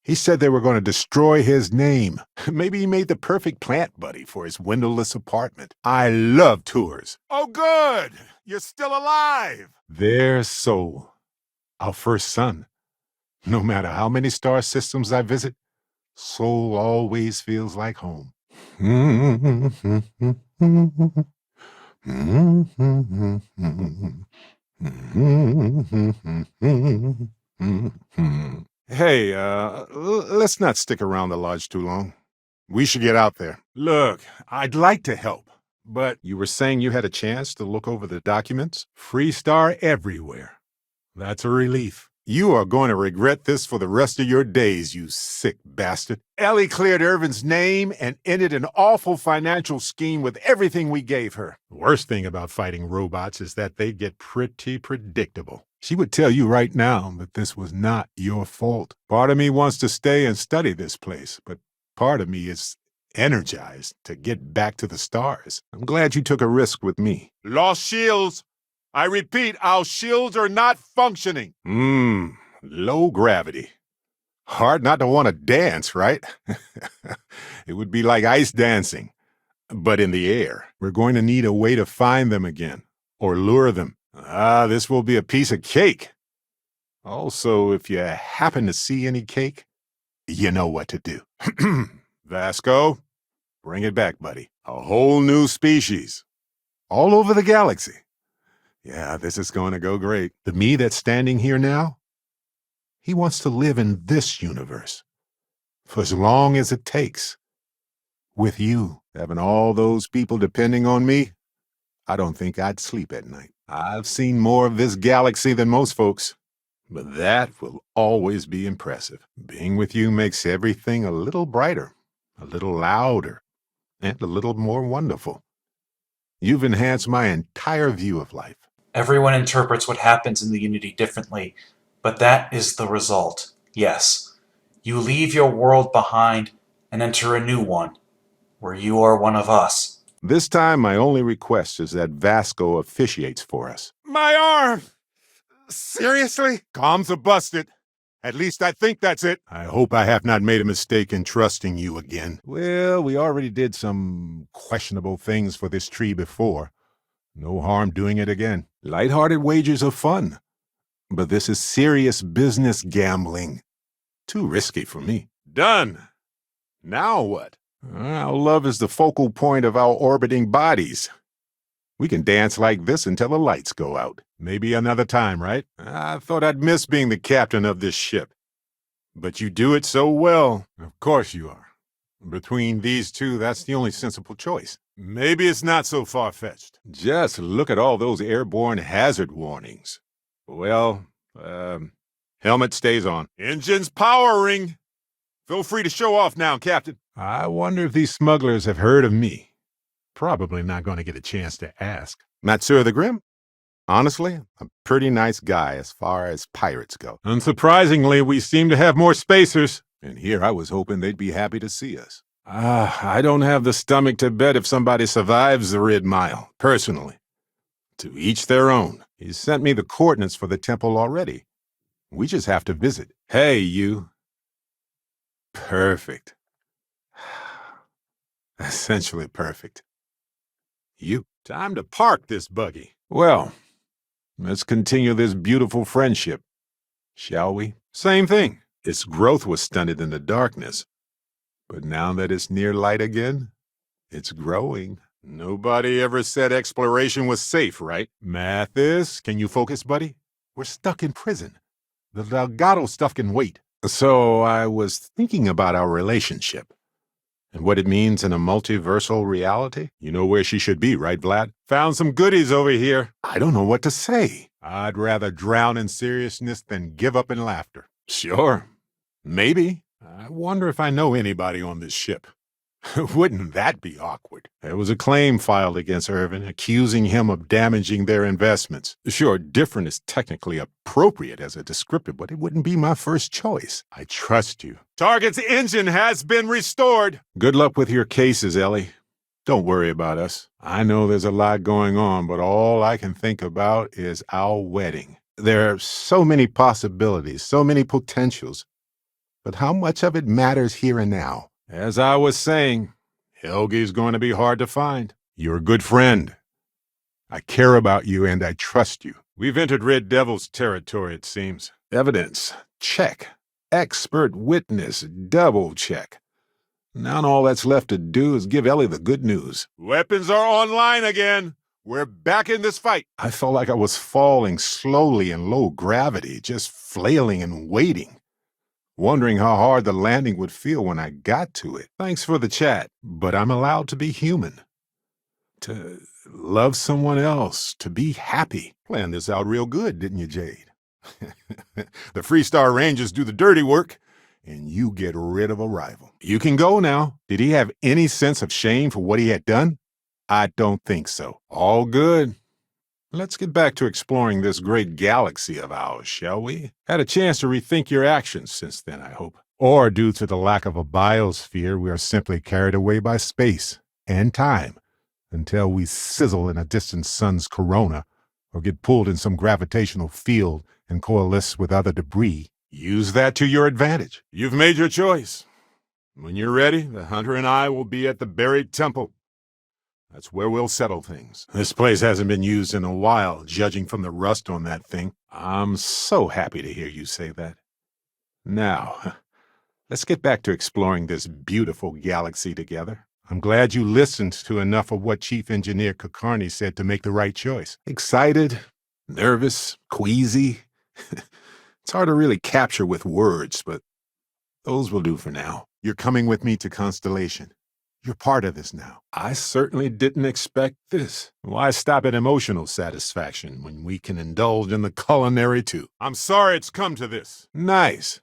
He said they were going to destroy his name. Maybe he made the perfect plant buddy for his windowless apartment. I love tours. Oh, good! You're still alive! Their soul. Our first son. No matter how many star systems I visit, soul always feels like home. Hey, let's not stick around the lodge too long. We should get out there. Look, I'd like to help, but you were saying you had a chance to look over the documents? Freestar everywhere. That's a relief. You are going to regret this for the rest of your days, you sick bastard. Ellie cleared Irvin's name and ended an awful financial scheme with everything we gave her. The worst thing about fighting robots is that they get pretty predictable. She would tell you right now that this was not your fault. Part of me wants to stay and study this place, but part of me is energized to get back to the stars. I'm glad you took a risk with me. Lost shields! I repeat, our shields are not functioning. Low gravity. Hard not to want to dance, right? It would be like ice dancing, but in the air. We're going to need a way to find them again, or lure them. This will be a piece of cake. Also, if you happen to see any cake, you know what to do. Vasco, bring it back, buddy. A whole new species. All over the galaxy. Yeah, this is going to go great. The me that's standing here now, he wants to live in this universe for as long as it takes. With you, having all those people depending on me, I don't think I'd sleep at night. I've seen more of this galaxy than most folks, but that will always be impressive. Being with you makes everything a little brighter, a little louder, and a little more wonderful. You've enhanced my entire view of life. Everyone interprets what happens in the Unity differently, but that is the result. Yes, you leave your world behind and enter a new one, where you are one of us. This time, my only request is that Vasco officiates for us. My arm! Seriously? Comms are busted. At least I think that's it. I hope I have not made a mistake in trusting you again. Well, we already did some questionable things for this tree before. No harm doing it again. Lighthearted wagers are fun, but this is serious business gambling. Too risky for me. Done. Now what? Our love is the focal point of our orbiting bodies. We can dance like this until the lights go out. Maybe another time, right? I thought I'd miss being the captain of this ship. But you do it so well. Of course you are. Between these two, that's the only sensible choice. Maybe it's not so far-fetched. Just look at all those airborne hazard warnings. Well, helmet stays on. Engines powering! Feel free to show off now, Captain. I wonder if these smugglers have heard of me. Probably not going to get a chance to ask. Matsur the Grim? Honestly, a pretty nice guy as far as pirates go. Unsurprisingly, we seem to have more spacers. And here I was hoping they'd be happy to see us. I don't have the stomach to bet if somebody survives the Rid Mile, personally. To each their own. He sent me the coordinates for the temple already. We just have to visit. Hey, you. Perfect. Essentially perfect. You. Time to park this buggy. Well, let's continue this beautiful friendship, shall we? Same thing. Its growth was stunted in the darkness. But now that it's near light again, it's growing. Nobody ever said exploration was safe, right? Mathis, can you focus, buddy? We're stuck in prison. The Delgado stuff can wait. So I was thinking about our relationship. And what it means in a multiversal reality? You know where she should be, right, Vlad? Found some goodies over here. I don't know what to say. I'd rather drown in seriousness than give up in laughter. Sure. Maybe. I wonder if I know anybody on this ship. Wouldn't that be awkward? There was a claim filed against Irvin, accusing him of damaging their investments. Sure, different is technically appropriate as a descriptor, but it wouldn't be my first choice. I trust you. Target's engine has been restored. Good luck with your cases, Ellie. Don't worry about us. I know there's a lot going on, but all I can think about is our wedding. There are so many possibilities, so many potentials. But how much of it matters here and now? As I was saying, Helgi's going to be hard to find. You're a good friend. I care about you and I trust you. We've entered Red Devil's territory, it seems. Evidence, check. Expert witness, double check. Now all that's left to do is give Ellie the good news. Weapons are online again. We're back in this fight. I felt like I was falling slowly in low gravity, just flailing and waiting. Wondering how hard the landing would feel when I got to it. Thanks for the chat, but I'm allowed to be human. To love someone else, to be happy. Planned this out real good, didn't you, Jade? The Freestar Rangers do the dirty work, and you get rid of a rival. You can go now. Did he have any sense of shame for what he had done? I don't think so. All good. Let's get back to exploring this great galaxy of ours, shall we? Had a chance to rethink your actions since then, I hope. Or due to the lack of a biosphere, we are simply carried away by space and time until we sizzle in a distant sun's corona or get pulled in some gravitational field and coalesce with other debris. Use that to your advantage. You've made your choice. When you're ready, the hunter and I will be at the buried temple. That's where we'll settle things. This place hasn't been used in a while, judging from the rust on that thing. I'm so happy to hear you say that. Now, let's get back to exploring this beautiful galaxy together. I'm glad you listened to enough of what Chief Engineer Kakarni said to make the right choice. Excited, nervous, queasy. It's hard to really capture with words, but those will do for now. You're coming with me to Constellation. You're part of this now. I certainly didn't expect this. Why stop at emotional satisfaction when we can indulge in the culinary too? I'm sorry it's come to this. Nice.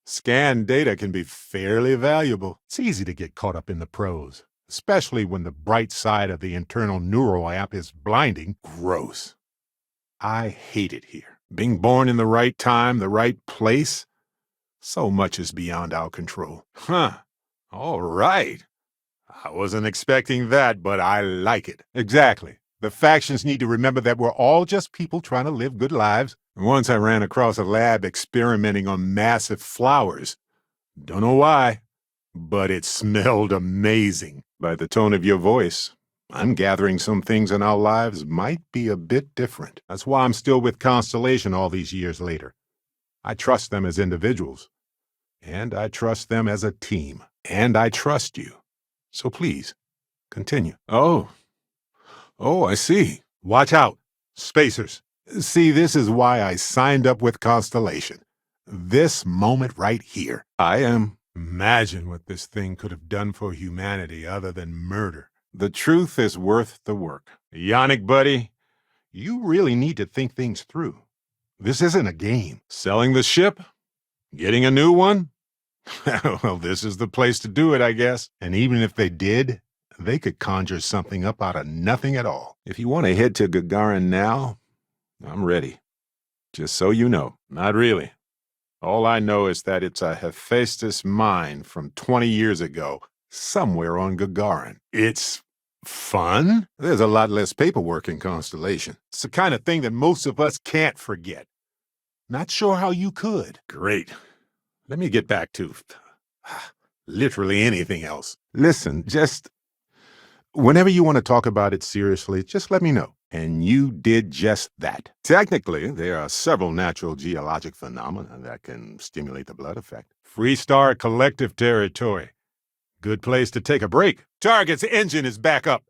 Scanned data can be fairly valuable. It's easy to get caught up in the pros, especially when the bright side of the internal neural app is blinding. Gross. I hate it here. Being born in the right time, the right place. So much is beyond our control. Huh. All right. I wasn't expecting that, but I like it. Exactly. The factions need to remember that we're all just people trying to live good lives. Once I ran across a lab experimenting on massive flowers. Don't know why, but it smelled amazing. By the tone of your voice, I'm gathering some things in our lives might be a bit different. That's why I'm still with Constellation all these years later. I trust them as individuals, and I trust them as a team, and I trust you. So please, continue. Oh, I see. Watch out, spacers. See, this is why I signed up with Constellation. This moment right here. I am. Imagine what this thing could have done for humanity other than murder. The truth is worth the work. Yannick, buddy, you really need to think things through. This isn't a game. Selling the ship? Getting a new one? Well, this is the place to do it, I guess. And even if they did, they could conjure something up out of nothing at all. If you want to head to Gagarin now, I'm ready. Just so you know. Not really. All I know is that it's a Hephaestus mine from 20 years ago, somewhere on Gagarin. It's fun? There's a lot less paperwork in Constellation. It's the kind of thing that most of us can't forget. Not sure how you could. Great. Let me get back to literally anything else. Listen, just whenever you want to talk about it seriously, just let me know. And you did just that. Technically, there are several natural geologic phenomena that can stimulate the blood effect. Freestar Collective territory. Good place to take a break. Target's engine is back up.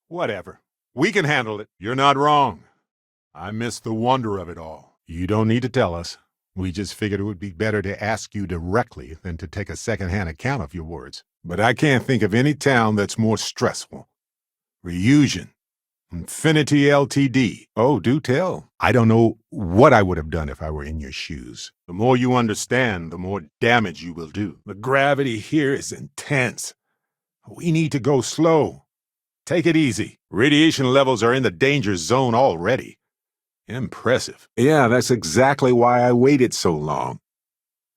Whatever. We can handle it. You're not wrong. I miss the wonder of it all. You don't need to tell us. We just figured it would be better to ask you directly than to take a second-hand account of your words. But I can't think of any town that's more stressful. Reusion. Infinity Ltd. Oh, do tell. I don't know what I would have done if I were in your shoes. The more you understand, the more damage you will do. The gravity here is intense. We need to go slow. Take it easy. Radiation levels are in the danger zone already. Impressive. Yeah, that's exactly why I waited so long.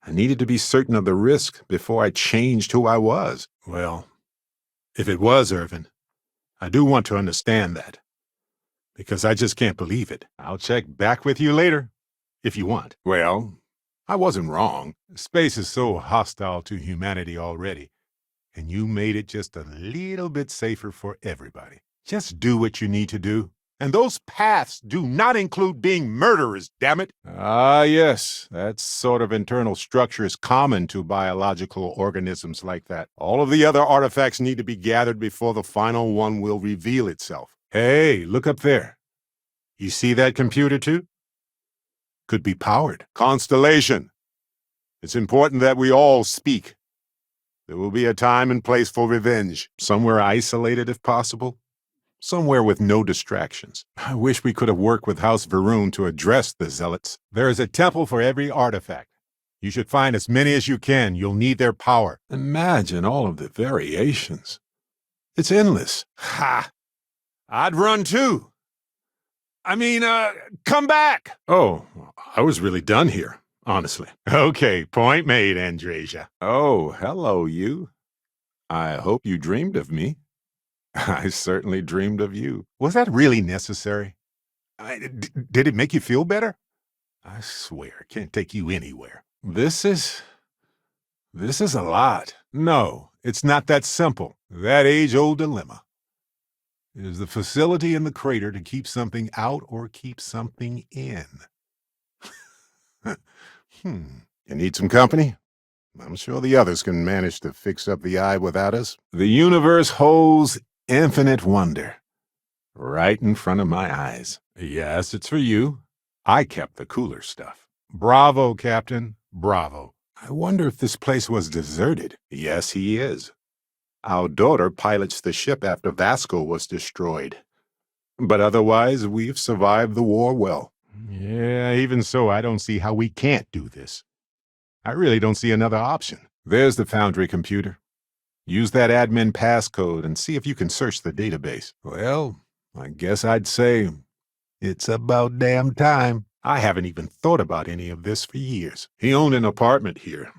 I needed to be certain of the risk before I changed who I was. Well, if it was Irvin, I do want to understand that. Because I just can't believe it. I'll check back with you later, if you want. Well, I wasn't wrong. Space is so hostile to humanity already, and you made it just a little bit safer for everybody. Just do what you need to do. And those paths do not include being murderers, damn it. Ah, yes. That sort of internal structure is common to biological organisms like that. All of the other artifacts need to be gathered before the final one will reveal itself. Hey, look up there. You see that computer too? Could be powered. Constellation. It's important that we all speak. There will be a time and place for revenge. Somewhere isolated if possible. Somewhere with no distractions. I wish we could have worked with House Varun to address the zealots. There is a temple for every artifact. You should find as many as you can. You'll need their power. Imagine all of the variations. It's endless. Ha! I'd run too. Come back! Oh, I was really done here, honestly. Okay, point made, Andresia. Oh, hello, you. I hope you dreamed of me. I certainly dreamed of you. Was that really necessary? Did it make you feel better? I swear, can't take you anywhere. This is a lot. No, it's not that simple. That age-old dilemma. Is the facility in the crater to keep something out or keep something in? You need some company? I'm sure the others can manage to fix up the eye without us. The universe holds infinite wonder right in front of my eyes. Yes, it's for you. I kept the cooler stuff. Bravo, Captain. Bravo. I wonder if this place was deserted. Yes, he is. Our daughter pilots the ship after Vasco was destroyed. But otherwise, we've survived the war well. Yeah, even so, I don't see how we can't do this. I really don't see another option. There's the Foundry computer. Use that admin passcode and see if you can search the database. Well, I guess I'd say it's about damn time. I haven't even thought about any of this for years. He owned an apartment here.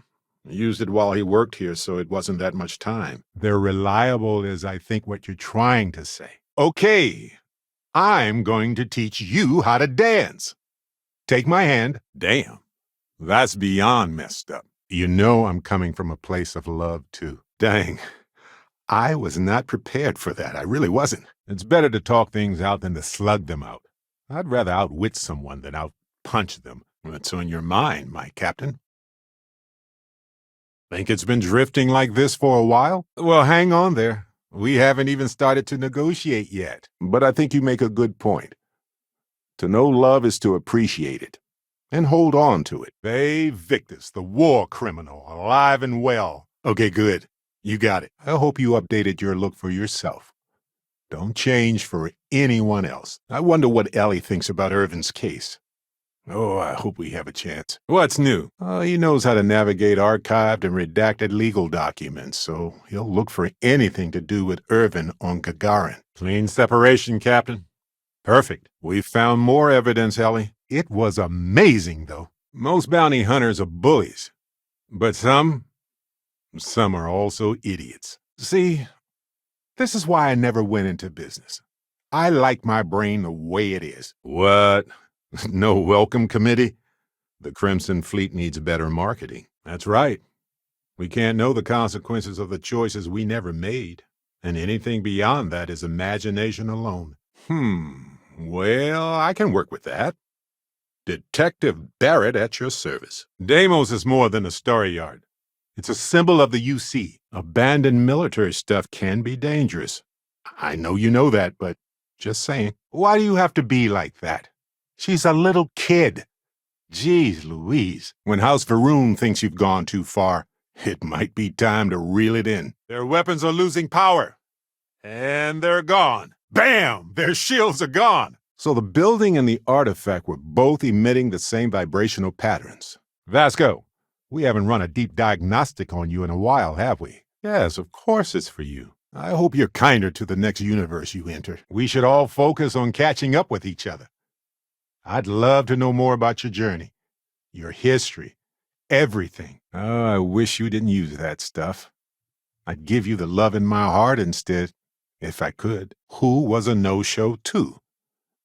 He used it while he worked here, so it wasn't that much time. They're reliable is, I think, what you're trying to say. Okay, I'm going to teach you how to dance. Take my hand. Damn, that's beyond messed up. You know I'm coming from a place of love, too. Dang, I was not prepared for that. I really wasn't. It's better to talk things out than to slug them out. I'd rather outwit someone than outpunch them. What's on your mind, my captain? Think it's been drifting like this for a while? Well, hang on there. We haven't even started to negotiate yet. But I think you make a good point. To know love is to appreciate it and hold on to it. They Victus, the war criminal, alive and well. Okay, good. You got it. I hope you updated your look for yourself. Don't change for anyone else. I wonder what Ellie thinks about Irvin's case. Oh, I hope we have a chance. What's new? He knows how to navigate archived and redacted legal documents, so he'll look for anything to do with Irvin on Gagarin. Clean separation, Captain. Perfect. We found more evidence, Ellie. It was amazing, though. Most bounty hunters are bullies. But some are also idiots. See, this is why I never went into business. I like my brain the way it is. What? No welcome committee? The Crimson Fleet needs better marketing. That's right. We can't know the consequences of the choices we never made, and anything beyond that is imagination alone. Well, I can work with that. Detective Barrett at your service. Deimos is more than a story yard. It's a symbol of the UC. Abandoned military stuff can be dangerous. I know you know that, but just saying. Why do you have to be like that? She's a little kid. Jeez Louise. When House Varun thinks you've gone too far, it might be time to reel it in. Their weapons are losing power. And they're gone. Bam! Their shields are gone. So the building and the artifact were both emitting the same vibrational patterns. Vasco, we haven't run a deep diagnostic on you in a while, have we? Yes, of course it's for you. I hope you're kinder to the next universe you enter. We should all focus on catching up with each other. I'd love to know more about your journey, your history, everything. Oh, I wish you didn't use that stuff. I'd give you the love in my heart instead, if I could. Who was a no-show too?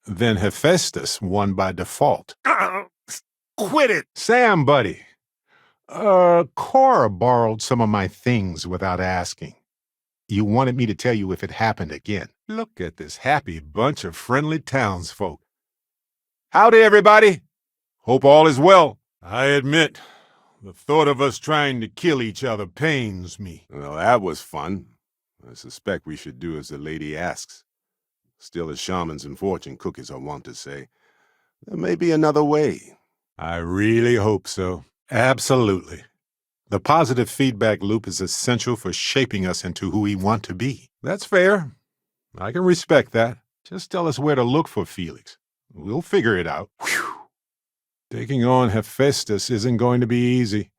Then Hephaestus won by default. Quit it! Sam, buddy. Cora borrowed some of my things without asking. You wanted me to tell you if it happened again. Look at this happy bunch of friendly townsfolk. Howdy, everybody. Hope all is well. I admit, the thought of us trying to kill each other pains me. Well, that was fun. I suspect we should do as the lady asks. Still, as shamans and fortune cookies are wont to say, there may be another way. I really hope so. Absolutely. The positive feedback loop is essential for shaping us into who we want to be. That's fair. I can respect that. Just tell us where to look for Felix. We'll figure it out. Whew. Taking on Hephaestus isn't going to be easy.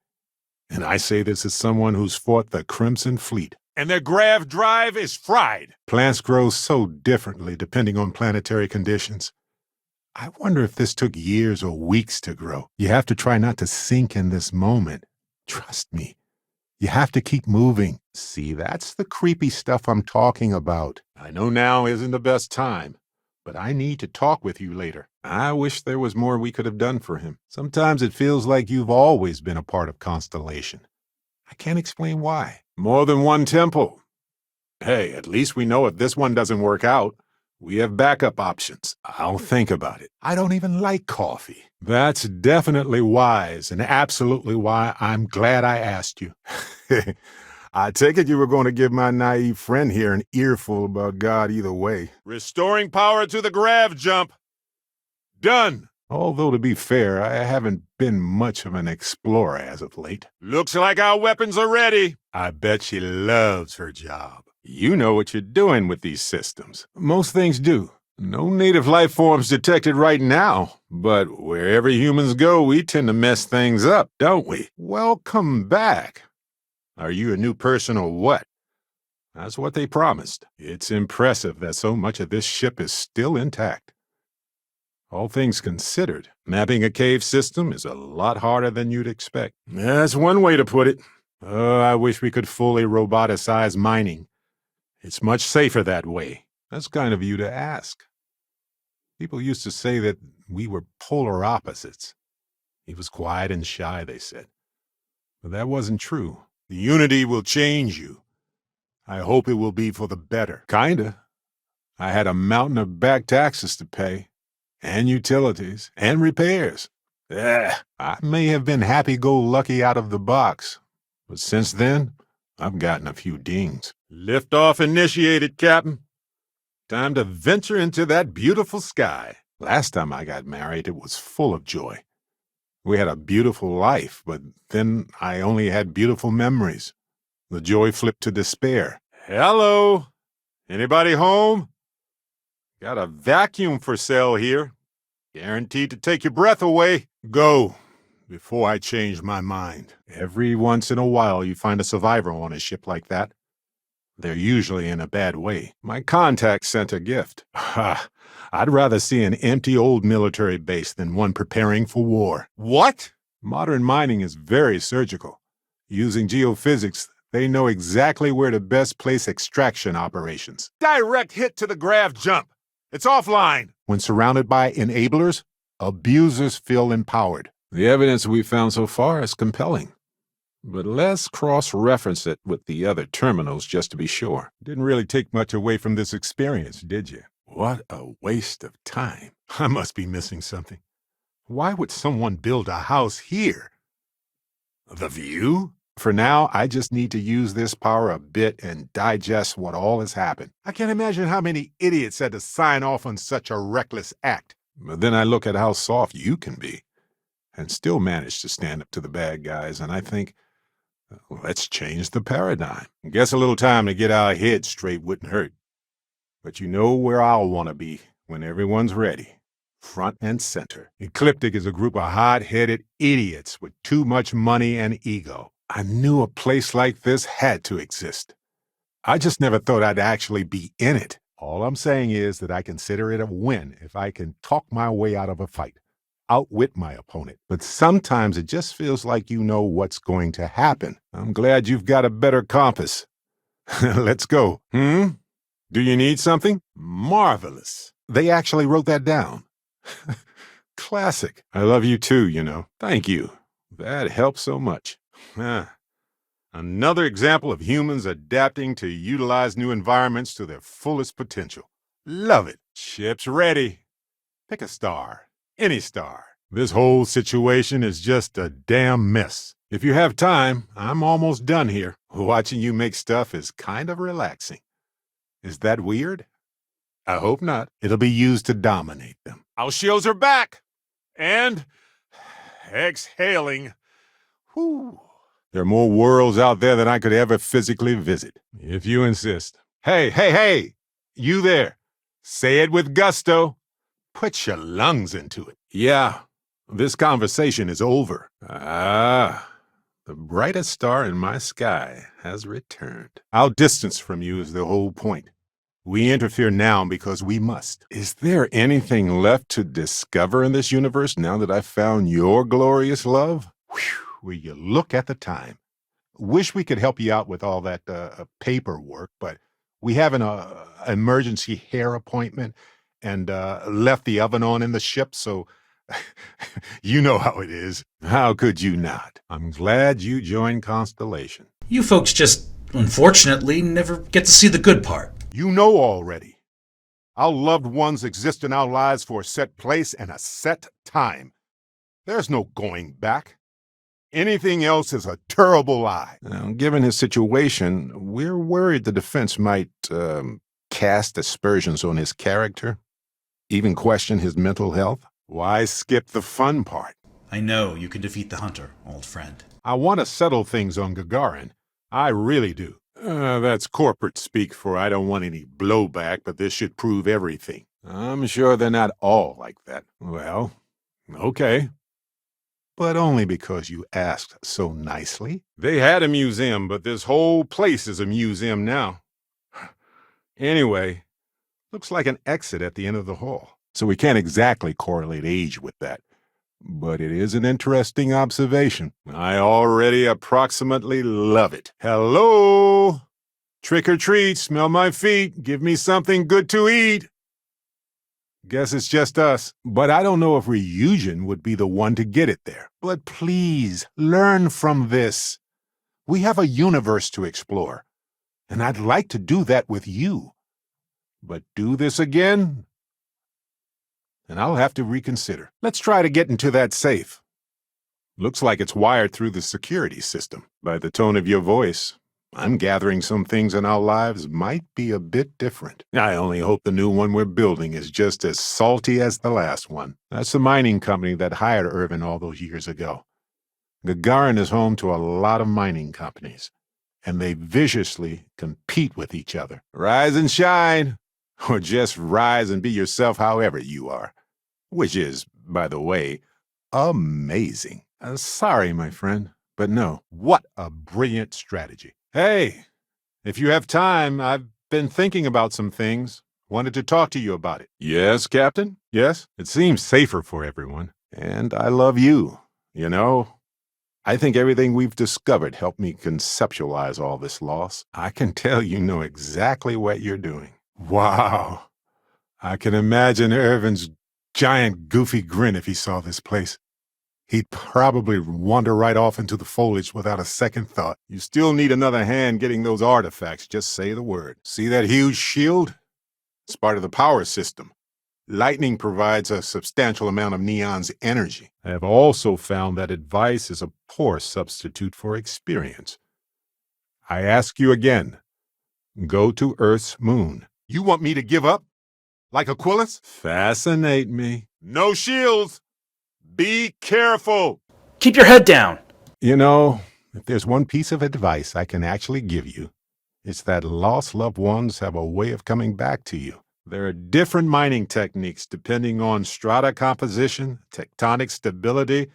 And I say this as someone who's fought the Crimson Fleet. And their grav drive is fried. Plants grow so differently depending on planetary conditions. I wonder if this took years or weeks to grow. You have to try not to sink in this moment. Trust me. You have to keep moving. See, that's the creepy stuff I'm talking about. I know now isn't the best time, but I need to talk with you later. I wish there was more we could have done for him. Sometimes it feels like you've always been a part of Constellation. I can't explain why. More than one temple. Hey, at least we know if this one doesn't work out, We have backup options. I'll think about it. I don't even like coffee. That's definitely wise and absolutely why I'm glad I asked you. I take it you were going to give my naive friend here an earful about God either way. Restoring power to the grav jump. Done. Although, to be fair, I haven't been much of an explorer as of late. Looks like our weapons are ready. I bet she loves her job. You know what you're doing with these systems. Most things do. No native life forms detected right now, but wherever humans go, we tend to mess things up, don't we? Welcome back. Are you a new person or what? That's what they promised. It's impressive that so much of this ship is still intact. All things considered, mapping a cave system is a lot harder than you'd expect. That's one way to put it. I wish we could fully roboticize mining. It's much safer that way. That's kind of you to ask. People used to say that we were polar opposites. He was quiet and shy, they said. But that wasn't true. The unity will change you. I hope it will be for the better. Kinda. I had a mountain of back taxes to pay, and utilities, and repairs. I may have been happy-go-lucky out of the box, but since then, I've gotten a few dings. Liftoff initiated, Captain. Time to venture into that beautiful sky. Last time I got married, it was full of joy. We had a beautiful life, but then I only had beautiful memories. The joy flipped to despair. Hello? Anybody home? Got a vacuum for sale here. Guaranteed to take your breath away. Go, before I change my mind. Every once in a while you find a survivor on a ship like that. They're usually in a bad way. My contact sent a gift. I'd rather see an empty old military base than one preparing for war. What? Modern mining is very surgical. Using geophysics, they know exactly where to best place extraction operations. Direct hit to the grav jump. It's offline. When surrounded by enablers, abusers feel empowered. The evidence we found so far is compelling. But let's cross-reference it with the other terminals just to be sure. Didn't really take much away from this experience, did you? What a waste of time. I must be missing something. Why would someone build a house here? The view? For now, I just need to use this power a bit and digest what all has happened. I can't imagine how many idiots had to sign off on such a reckless act. But then I look at how soft you can be and still manage to stand up to the bad guys, and I think, let's change the paradigm. Guess a little time to get our heads straight wouldn't hurt. But you know where I'll want to be when everyone's ready. Front and center. Ecliptic is a group of hot-headed idiots with too much money and ego. I knew a place like this had to exist. I just never thought I'd actually be in it. All I'm saying is that I consider it a win if I can talk my way out of a fight, outwit my opponent. But sometimes it just feels like you know what's going to happen. I'm glad you've got a better compass. Let's go. Do you need something? Marvelous. They actually wrote that down. Classic. I love you too, you know. Thank you. That helps so much. Another example of humans adapting to utilize new environments to their fullest potential. Love it. Ship's ready. Pick a star. Any star. This whole situation is just a damn mess. If you have time, I'm almost done here. Watching you make stuff is kind of relaxing. Is that weird? I hope not. It'll be used to dominate them. Our shields are back. And exhaling. Whew. There are more worlds out there than I could ever physically visit, if you insist. Hey, you there. Say it with gusto. Put your lungs into it. Yeah, this conversation is over. The brightest star in my sky has returned. Our distance from you is the whole point. We interfere now because we must. Is there anything left to discover in this universe now that I've found your glorious love? Whew. Will you look at the time? Wish we could help you out with all that paperwork, but we have an emergency hair appointment and left the oven on in the ship, so you know how it is. How could you not? I'm glad you joined Constellation. You folks just, unfortunately, never get to see the good part. You know already. Our loved ones exist in our lives for a set place and a set time. There's no going back. Anything else is a terrible lie. Now, given his situation, we're worried the defense might cast aspersions on his character, even question his mental health. Why skip the fun part? I know you can defeat the hunter, old friend. I want to settle things on Gagarin. I really do. That's corporate speak for I don't want any blowback, but this should prove everything. I'm sure they're not all like that. Well, okay. But only because you asked so nicely. They had a museum, but this whole place is a museum now. Anyway, looks like an exit at the end of the hall. So we can't exactly correlate age with that. But it is an interesting observation. I already approximately love it. Hello? Trick or treat, smell my feet, give me something good to eat. Guess it's just us. But I don't know if Ryujin would be the one to get it there. But please, learn from this. We have a universe to explore, and I'd like to do that with you. But do this again, and I'll have to reconsider. Let's try to get into that safe. Looks like it's wired through the security system. By the tone of your voice, I'm gathering some things in our lives might be a bit different. I only hope the new one we're building is just as salty as the last one. That's the mining company that hired Irvin all those years ago. Gagarin is home to a lot of mining companies, and they viciously compete with each other. Rise and shine, or just rise and be yourself however you are. Which is, by the way, amazing. Sorry, my friend, but no. What a brilliant strategy. Hey, if you have time, I've been thinking about some things. Wanted to talk to you about it. Yes, Captain? Yes? It seems safer for everyone. And I love you. You know, I think everything we've discovered helped me conceptualize all this loss. I can tell you know exactly what you're doing. Wow. I can imagine Irvin's giant goofy grin if he saw this place. He'd probably wander right off into the foliage without a second thought. You still need another hand getting those artifacts. Just say the word. See that huge shield? It's part of the power system. Lightning provides a substantial amount of Neon's energy. I have also found that advice is a poor substitute for experience. I ask you again, go to Earth's moon. You want me to give up? Like Aquilus? Fascinate me. No shields! Be careful! Keep your head down! You know, if there's one piece of advice I can actually give you, it's that lost loved ones have a way of coming back to you. There are different mining techniques depending on strata composition, tectonic stability,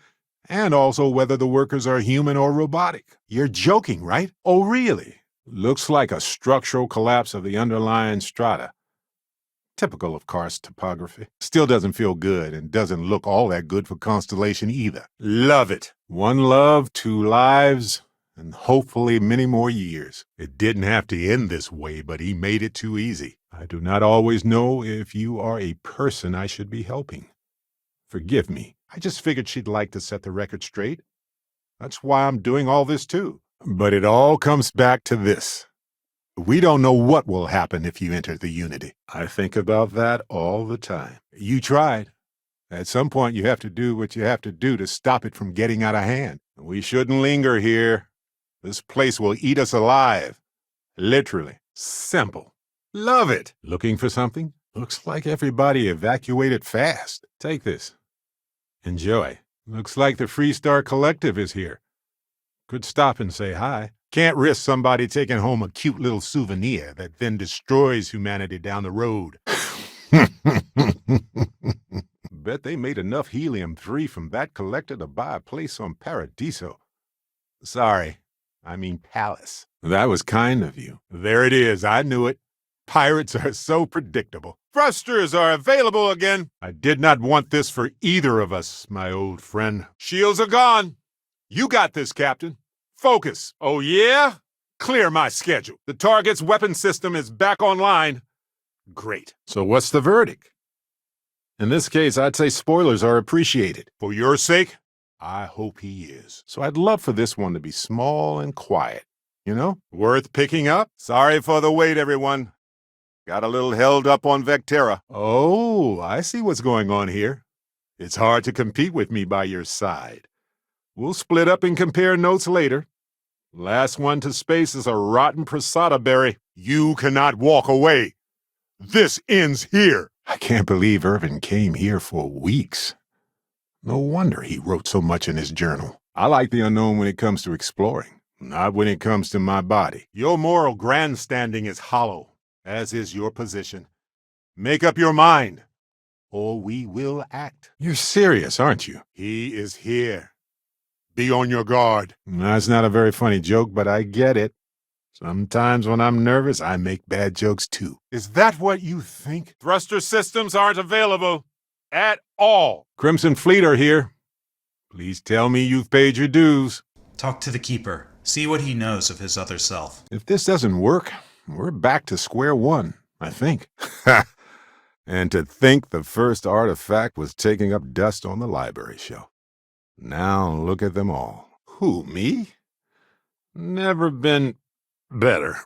and also whether the workers are human or robotic. You're joking, right? Oh, really? Looks like a structural collapse of the underlying strata. Typical of karst topography. Still doesn't feel good and doesn't look all that good for Constellation either. Love it. One love, two lives, and hopefully many more years. It didn't have to end this way, but he made it too easy. I do not always know if you are a person I should be helping. Forgive me. I just figured she'd like to set the record straight. That's why I'm doing all this too. But it all comes back to this. We don't know what will happen if you enter the Unity. I think about that all the time. You tried. At some point, you have to do what you have to do to stop it from getting out of hand. We shouldn't linger here. This place will eat us alive. Literally. Simple. Love it. Looking for something? Looks like everybody evacuated fast. Take this. Enjoy. Looks like the Freestar Collective is here. Could stop and say hi. Can't risk somebody taking home a cute little souvenir that then destroys humanity down the road. Bet they made enough helium-3 from that collector to buy a place on Paradiso. Sorry, I mean Palace. That was kind of you. There it is, I knew it. Pirates are so predictable. Thrusters are available again. I did not want this for either of us, my old friend. Shields are gone. You got this, Captain. Focus. Oh, yeah? Clear my schedule. The target's weapon system is back online. Great. So what's the verdict? In this case, I'd say spoilers are appreciated. For your sake, I hope he is. So I'd love for this one to be small and quiet. You know? Worth picking up? Sorry for the wait, everyone. Got a little held up on Vectera. Oh, I see what's going on here. It's hard to compete with me by your side. We'll split up and compare notes later. Last one to space is a rotten prasada berry. You cannot walk away. This ends here. I can't believe Irvin came here for weeks. No wonder he wrote so much in his journal. I like the unknown when it comes to exploring, not when it comes to my body. Your moral grandstanding is hollow, as is your position. Make up your mind, or we will act. You're serious, aren't you? He is here. Be on your guard. That's not a very funny joke, but I get it. Sometimes when I'm nervous, I make bad jokes too. Is that what you think? Thruster systems aren't available at all. Crimson Fleet are here. Please tell me you've paid your dues. Talk to the Keeper. See what he knows of his other self. If this doesn't work, we're back to square one, I think. And to think the first artifact was taking up dust on the library shelf. Now look at them all. Who, me? Never been better.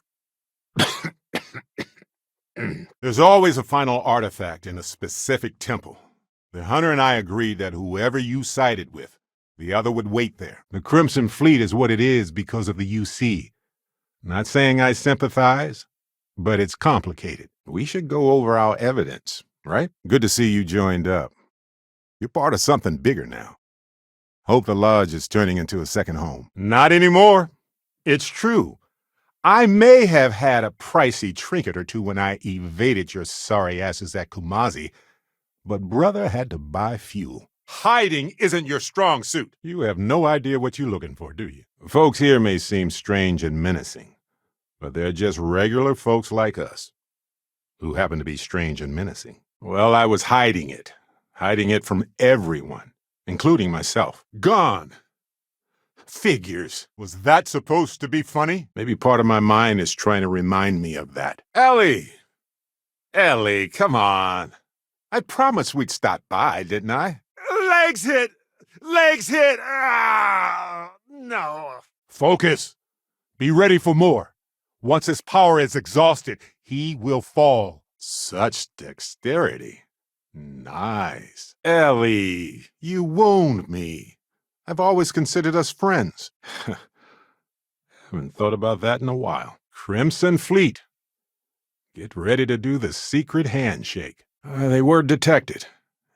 There's always a final artifact in a specific temple. The hunter and I agreed that whoever you sided with, the other would wait there. The Crimson Fleet is what it is because of the UC. Not saying I sympathize, but it's complicated. We should go over our evidence, right? Good to see you joined up. You're part of something bigger now. Hope the lodge is turning into a second home. Not anymore. It's true. I may have had a pricey trinket or two when I evaded your sorry asses at Kumazi, but brother had to buy fuel. Hiding isn't your strong suit. You have no idea what you're looking for, do you? Folks here may seem strange and menacing, but they're just regular folks like us who happen to be strange and menacing. Well, I was hiding it from everyone, including myself. Gone. Figures. Was that supposed to be funny? Maybe part of my mind is trying to remind me of that. Ellie, come on. I promised we'd stop by, didn't I? Legs hit! Ah, no. Focus. Be ready for more. Once his power is exhausted, he will fall. Such dexterity. Nice. Ellie, you wound me. I've always considered us friends. Haven't thought about that in a while. Crimson Fleet. Get ready to do the secret handshake. They were detected,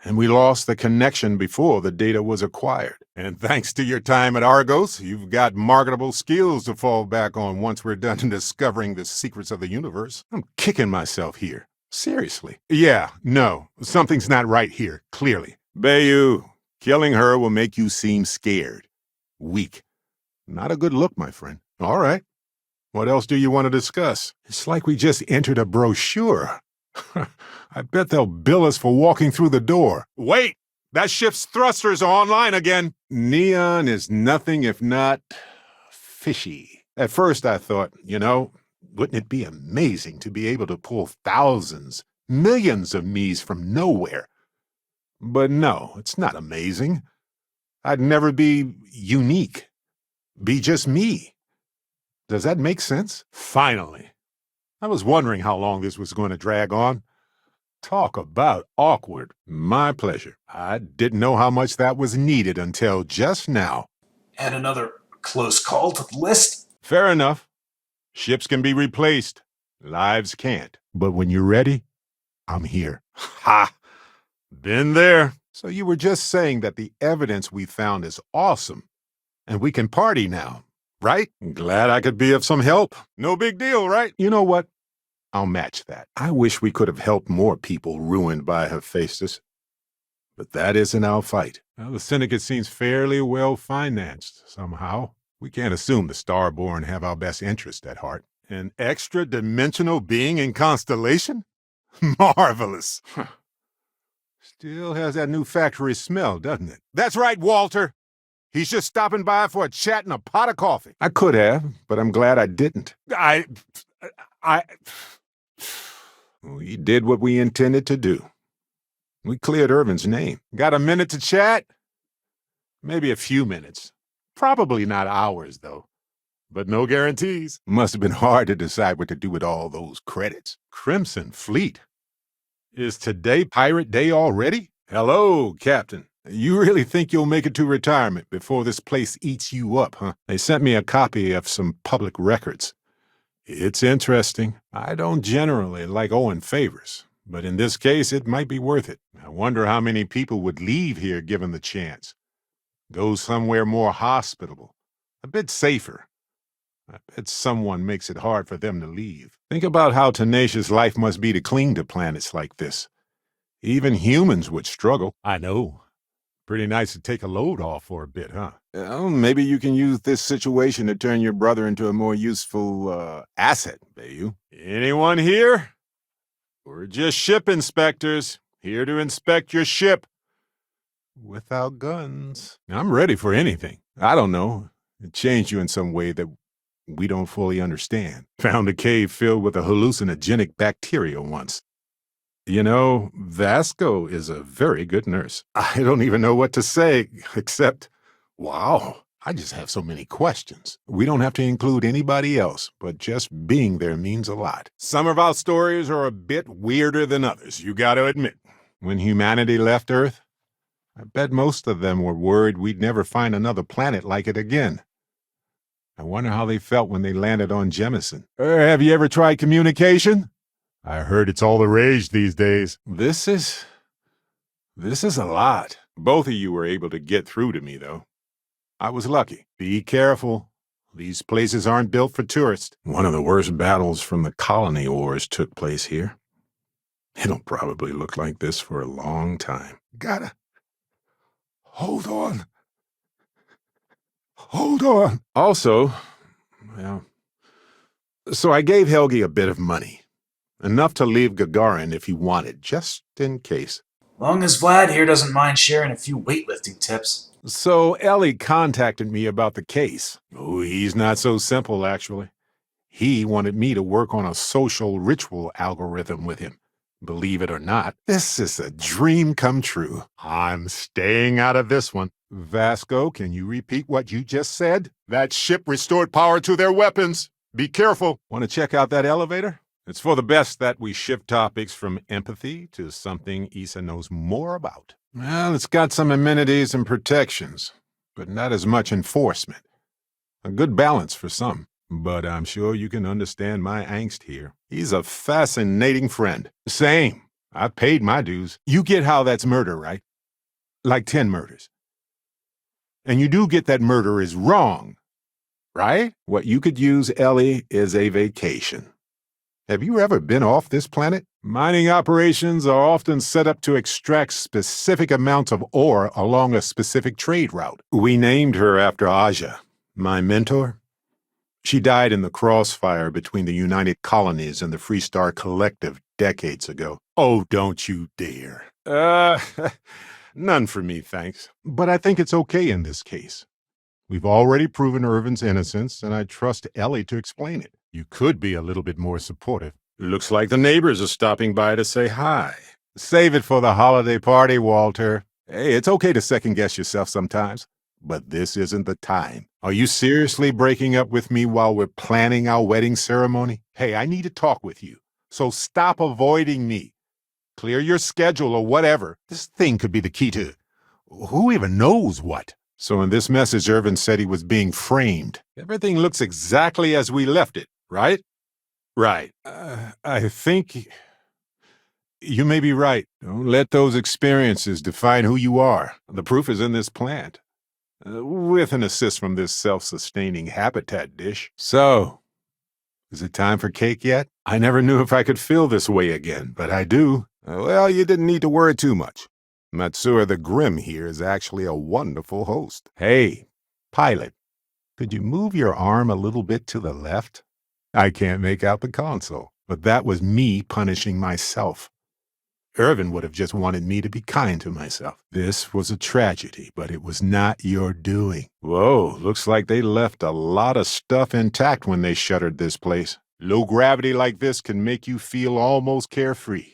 and we lost the connection before the data was acquired. And thanks to your time at Argos, you've got marketable skills to fall back on once we're done discovering the secrets of the universe. I'm kicking myself here. Seriously. Yeah, no, something's not right here, clearly. Bayou, killing her will make you seem scared. Weak. Not a good look, my friend. All right. What else do you want to discuss? It's like we just entered a brochure. I bet they'll bill us for walking through the door. Wait! That ship's thrusters are online again. Neon is nothing if not fishy. At first I thought, wouldn't it be amazing to be able to pull thousands, millions of me's from nowhere? But no, it's not amazing. I'd never be unique. Be just me. Does that make sense? Finally. I was wondering how long this was going to drag on. Talk about awkward. My pleasure. I didn't know how much that was needed until just now. Add another close call to the list. Fair enough. Ships can be replaced. Lives can't. But when you're ready, I'm here. Ha! Been there. So you were just saying that the evidence we found is awesome, and we can party now, right? Glad I could be of some help. No big deal, right? You know what? I'll match that. I wish we could have helped more people ruined by Hephaestus. But that isn't our fight. Well, the syndicate seems fairly well financed somehow. We can't assume the Starborn have our best interest at heart. An extra-dimensional being in Constellation? Marvelous. Still has that new factory smell, doesn't it? That's right, Walter. He's just stopping by for a chat and a pot of coffee. I could have, but I'm glad I didn't. We did what we intended to do. We cleared Irvin's name. Got a minute to chat? Maybe a few minutes. Probably not hours, though. but no guarantees. Must have been hard to decide what to do with all those credits. Crimson Fleet? Is today Pirate Day already? Hello, Captain. You really think you'll make it to retirement before this place eats you up, huh? They sent me a copy of some public records. It's interesting. I don't generally like owing favors, but in this case, it might be worth it. I wonder how many people would leave here given the chance. Go somewhere more hospitable, a bit safer. I bet someone makes it hard for them to leave. Think about how tenacious life must be to cling to planets like this. Even humans would struggle. I know. Pretty nice to take a load off for a bit, huh? Well, maybe you can use this situation to turn your brother into a more useful, asset, Bayou. Anyone here? We're just ship inspectors, here to inspect your ship. Without guns. I'm ready for anything. I don't know. It changed you in some way that we don't fully understand. Found a cave filled with a hallucinogenic bacteria once. You know, Vasco is a very good nurse. I don't even know what to say, except, wow, I just have so many questions. We don't have to include anybody else, but just being there means a lot. Some of our stories are a bit weirder than others, you gotta admit. When humanity left Earth, I bet most of them were worried we'd never find another planet like it again. I wonder how they felt when they landed on Jemison. Have you ever tried communication? I heard it's all the rage these days. This is a lot. Both of you were able to get through to me, though. I was lucky. Be careful. These places aren't built for tourists. One of the worst battles from the colony wars took place here. It'll probably look like this for a long time. Gotta... Hold on. Hold on. Also, well... So I gave Helgi a bit of money. Enough to leave Gagarin if he wanted, just in case. Long as Vlad here doesn't mind sharing a few weightlifting tips. So Ellie contacted me about the case. Oh, he's not so simple, actually. He wanted me to work on a social ritual algorithm with him. Believe it or not, this is a dream come true. I'm staying out of this one. Vasco, can you repeat what you just said? That ship restored power to their weapons. Be careful. Want to check out that elevator? It's for the best that we shift topics from empathy to something Issa knows more about. Well, it's got some amenities and protections, but not as much enforcement. A good balance for some, but I'm sure you can understand my angst here. He's a fascinating friend. Same. I've paid my dues. You get how that's murder, right? Like 10 murders. And you do get that murder is wrong, right? What you could use, Ellie, is a vacation. Have you ever been off this planet? Mining operations are often set up to extract specific amounts of ore along a specific trade route. We named her after Aja, my mentor. She died in the crossfire between the United Colonies and the Freestar Collective decades ago. Oh, don't you dare. None for me, thanks. But I think it's okay in this case. We've already proven Irvin's innocence, and I trust Ellie to explain it. You could be a little bit more supportive. Looks like the neighbors are stopping by to say hi. Save it for the holiday party, Walter. Hey, it's okay to second-guess yourself sometimes, but this isn't the time. Are you seriously breaking up with me while we're planning our wedding ceremony? Hey, I need to talk with you, so stop avoiding me. Clear your schedule or whatever. This thing could be the key to... who even knows what? So in this message, Irvin said he was being framed. Everything looks exactly as we left it, right? Right. I think you may be right. Don't let those experiences define who you are. The proof is in this plant, with an assist from this self-sustaining habitat dish. So, is it time for cake yet? I never knew if I could feel this way again, but I do. Well, you didn't need to worry too much. Matsura the Grim here is actually a wonderful host. Hey, pilot, could you move your arm a little bit to the left? I can't make out the console, but that was me punishing myself. Irvin would have just wanted me to be kind to myself. This was a tragedy, but it was not your doing. Whoa, looks like they left a lot of stuff intact when they shuttered this place. Low gravity like this can make you feel almost carefree.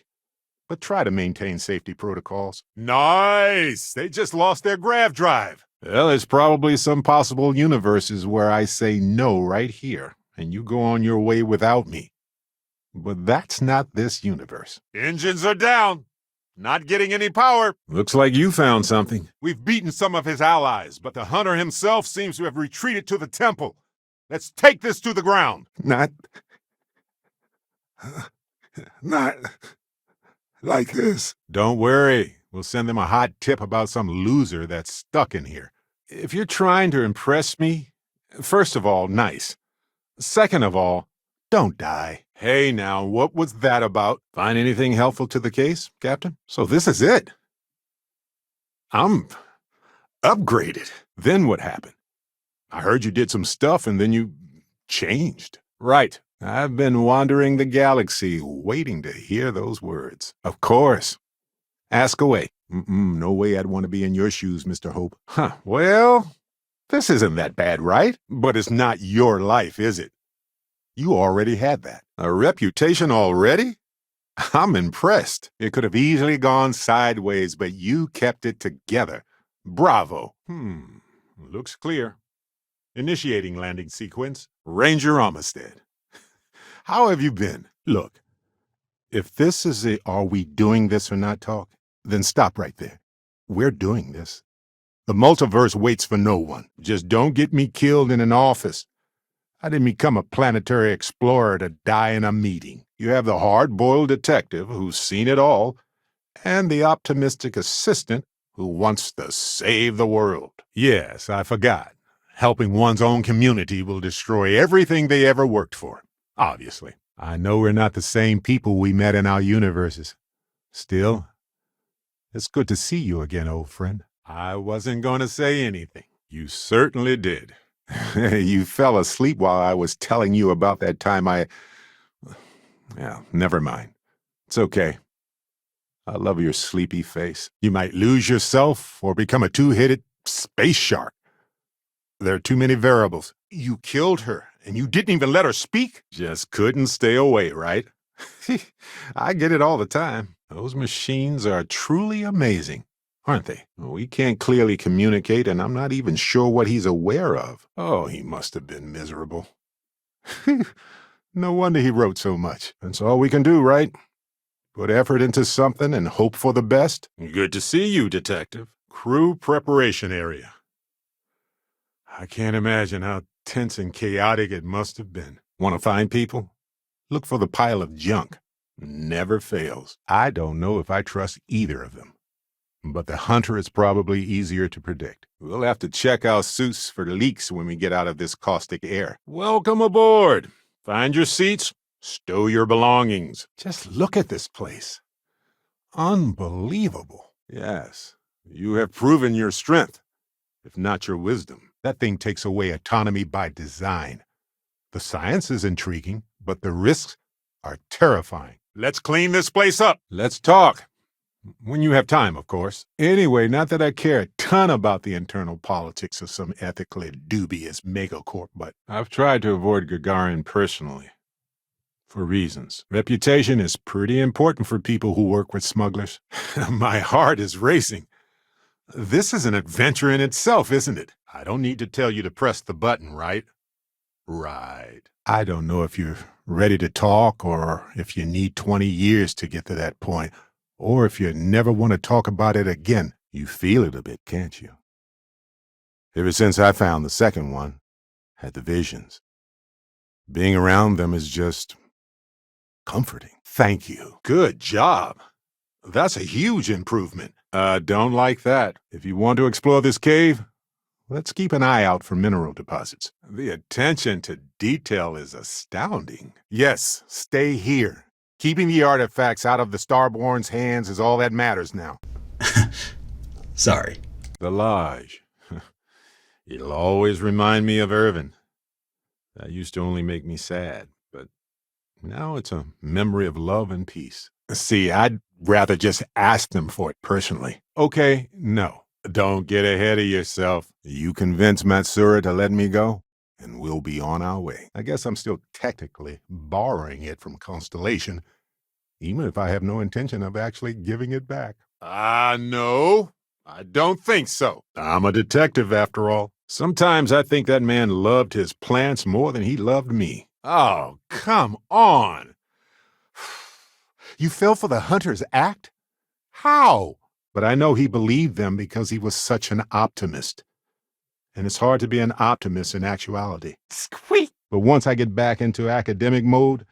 But try to maintain safety protocols. Nice! They just lost their grav drive. Well, there's probably some possible universes where I say no right here, and you go on your way without me. But that's not this universe. Engines are down. Not getting any power. Looks like you found something. We've beaten some of his allies, but the hunter himself seems to have retreated to the temple. Let's take this to the ground. Not like this. Don't worry. We'll send them a hot tip about some loser that's stuck in here. If you're trying to impress me, first of all, nice. Second of all, don't die. Hey now, what was that about? Find anything helpful to the case, Captain? So this is it. I'm upgraded. Then what happened? I heard you did some stuff and then you changed. Right. I've been wandering the galaxy, waiting to hear those words. Of course. Ask away. No way I'd want to be in your shoes, Mr. Hope. Huh. Well, this isn't that bad, right? But it's not your life, is it? You already had that. A reputation already? I'm impressed. It could have easily gone sideways, but you kept it together. Bravo. Looks clear. Initiating landing sequence. Ranger Armistead. How have you been? Look, if this is a are we doing this or not talk, then stop right there. We're doing this. The multiverse waits for no one. Just don't get me killed in an office. I didn't become a planetary explorer to die in a meeting. You have the hard-boiled detective who's seen it all, and the optimistic assistant who wants to save the world. Yes, I forgot. Helping one's own community will destroy everything they ever worked for. Obviously. I know we're not the same people we met in our universes. Still, it's good to see you again, old friend. I wasn't going to say anything. You certainly did. You fell asleep while I was telling you about that time never mind. It's okay. I love your sleepy face. You might lose yourself or become a two-headed space shark. There are too many variables. You killed her, and you didn't even let her speak? Just couldn't stay away, right? I get it all the time. Those machines are truly amazing, aren't they? We can't clearly communicate, and I'm not even sure what he's aware of. Oh, he must have been miserable. No wonder he wrote so much. That's all we can do, right? Put effort into something and hope for the best. Good to see you, Detective. Crew preparation area. I can't imagine how tense and chaotic it must have been. Want to find people? Look for the pile of junk. Never fails. I don't know if I trust either of them. But the hunter is probably easier to predict. We'll have to check our suits for leaks when we get out of this caustic air. Welcome aboard. Find your seats. Stow your belongings. Just look at this place. Unbelievable. Yes, you have proven your strength, if not your wisdom. That thing takes away autonomy by design. The science is intriguing, but the risks are terrifying. Let's clean this place up. Let's talk. When you have time, of course. Anyway, not that I care a ton about the internal politics of some ethically dubious megacorp, but I've tried to avoid Gagarin personally. For reasons. Reputation is pretty important for people who work with smugglers. My heart is racing. This is an adventure in itself, isn't it? I don't need to tell you to press the button, right? Right. I don't know if you're ready to talk or if you need 20 years to get to that point, or if you never want to talk about it again. You feel it a bit, can't you? Ever since I found the second one, had the visions. Being around them is just comforting. Thank you. Good job. That's a huge improvement. Don't like that. If you want to explore this cave, let's keep an eye out for mineral deposits. The attention to detail is astounding. Yes, stay here. Keeping the artifacts out of the Starborn's hands is all that matters now. Sorry. The Lodge. It'll always remind me of Irvin. That used to only make me sad, but now it's a memory of love and peace. See, I'd rather just ask them for it personally. Okay, no. Don't get ahead of yourself. You convince Matsura to let me go, and we'll be on our way. I guess I'm still technically borrowing it from Constellation, even if I have no intention of actually giving it back. No. I don't think so. I'm a detective, after all. Sometimes I think that man loved his plants more than he loved me. Oh, come on. You fell for the hunter's act? How? But I know he believed them because he was such an optimist. And it's hard to be an optimist in actuality. Squeak! But once I get back into academic mode,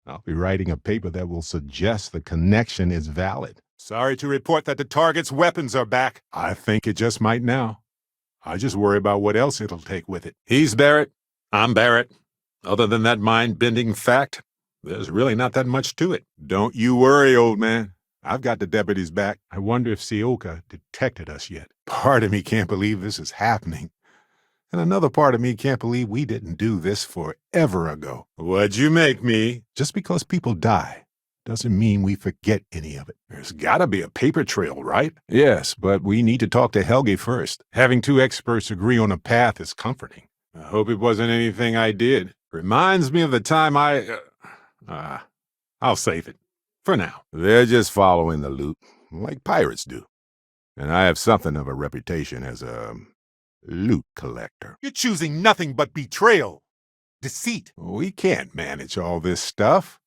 I'll be writing a paper that will suggest the connection is valid. Sorry to report that the target's weapons are back. I think it just might now. I just worry about what else it'll take with it. He's Barrett. I'm Barrett. Other than that mind-bending fact, there's really not that much to it. Don't you worry, old man. I've got the deputies back. I wonder if Sioka detected us yet. Part of me can't believe this is happening. And another part of me can't believe we didn't do this forever ago. What'd you make me? Just because people die doesn't mean we forget any of it. There's gotta be a paper trail, right? Yes, but we need to talk to Helge first. Having two experts agree on a path is comforting. I hope it wasn't anything I did. Reminds me of the time I'll save it. For now. They're just following the loot, like pirates do. And I have something of a reputation as a loot collector. You're choosing nothing but betrayal. Deceit. We can't manage all this stuff.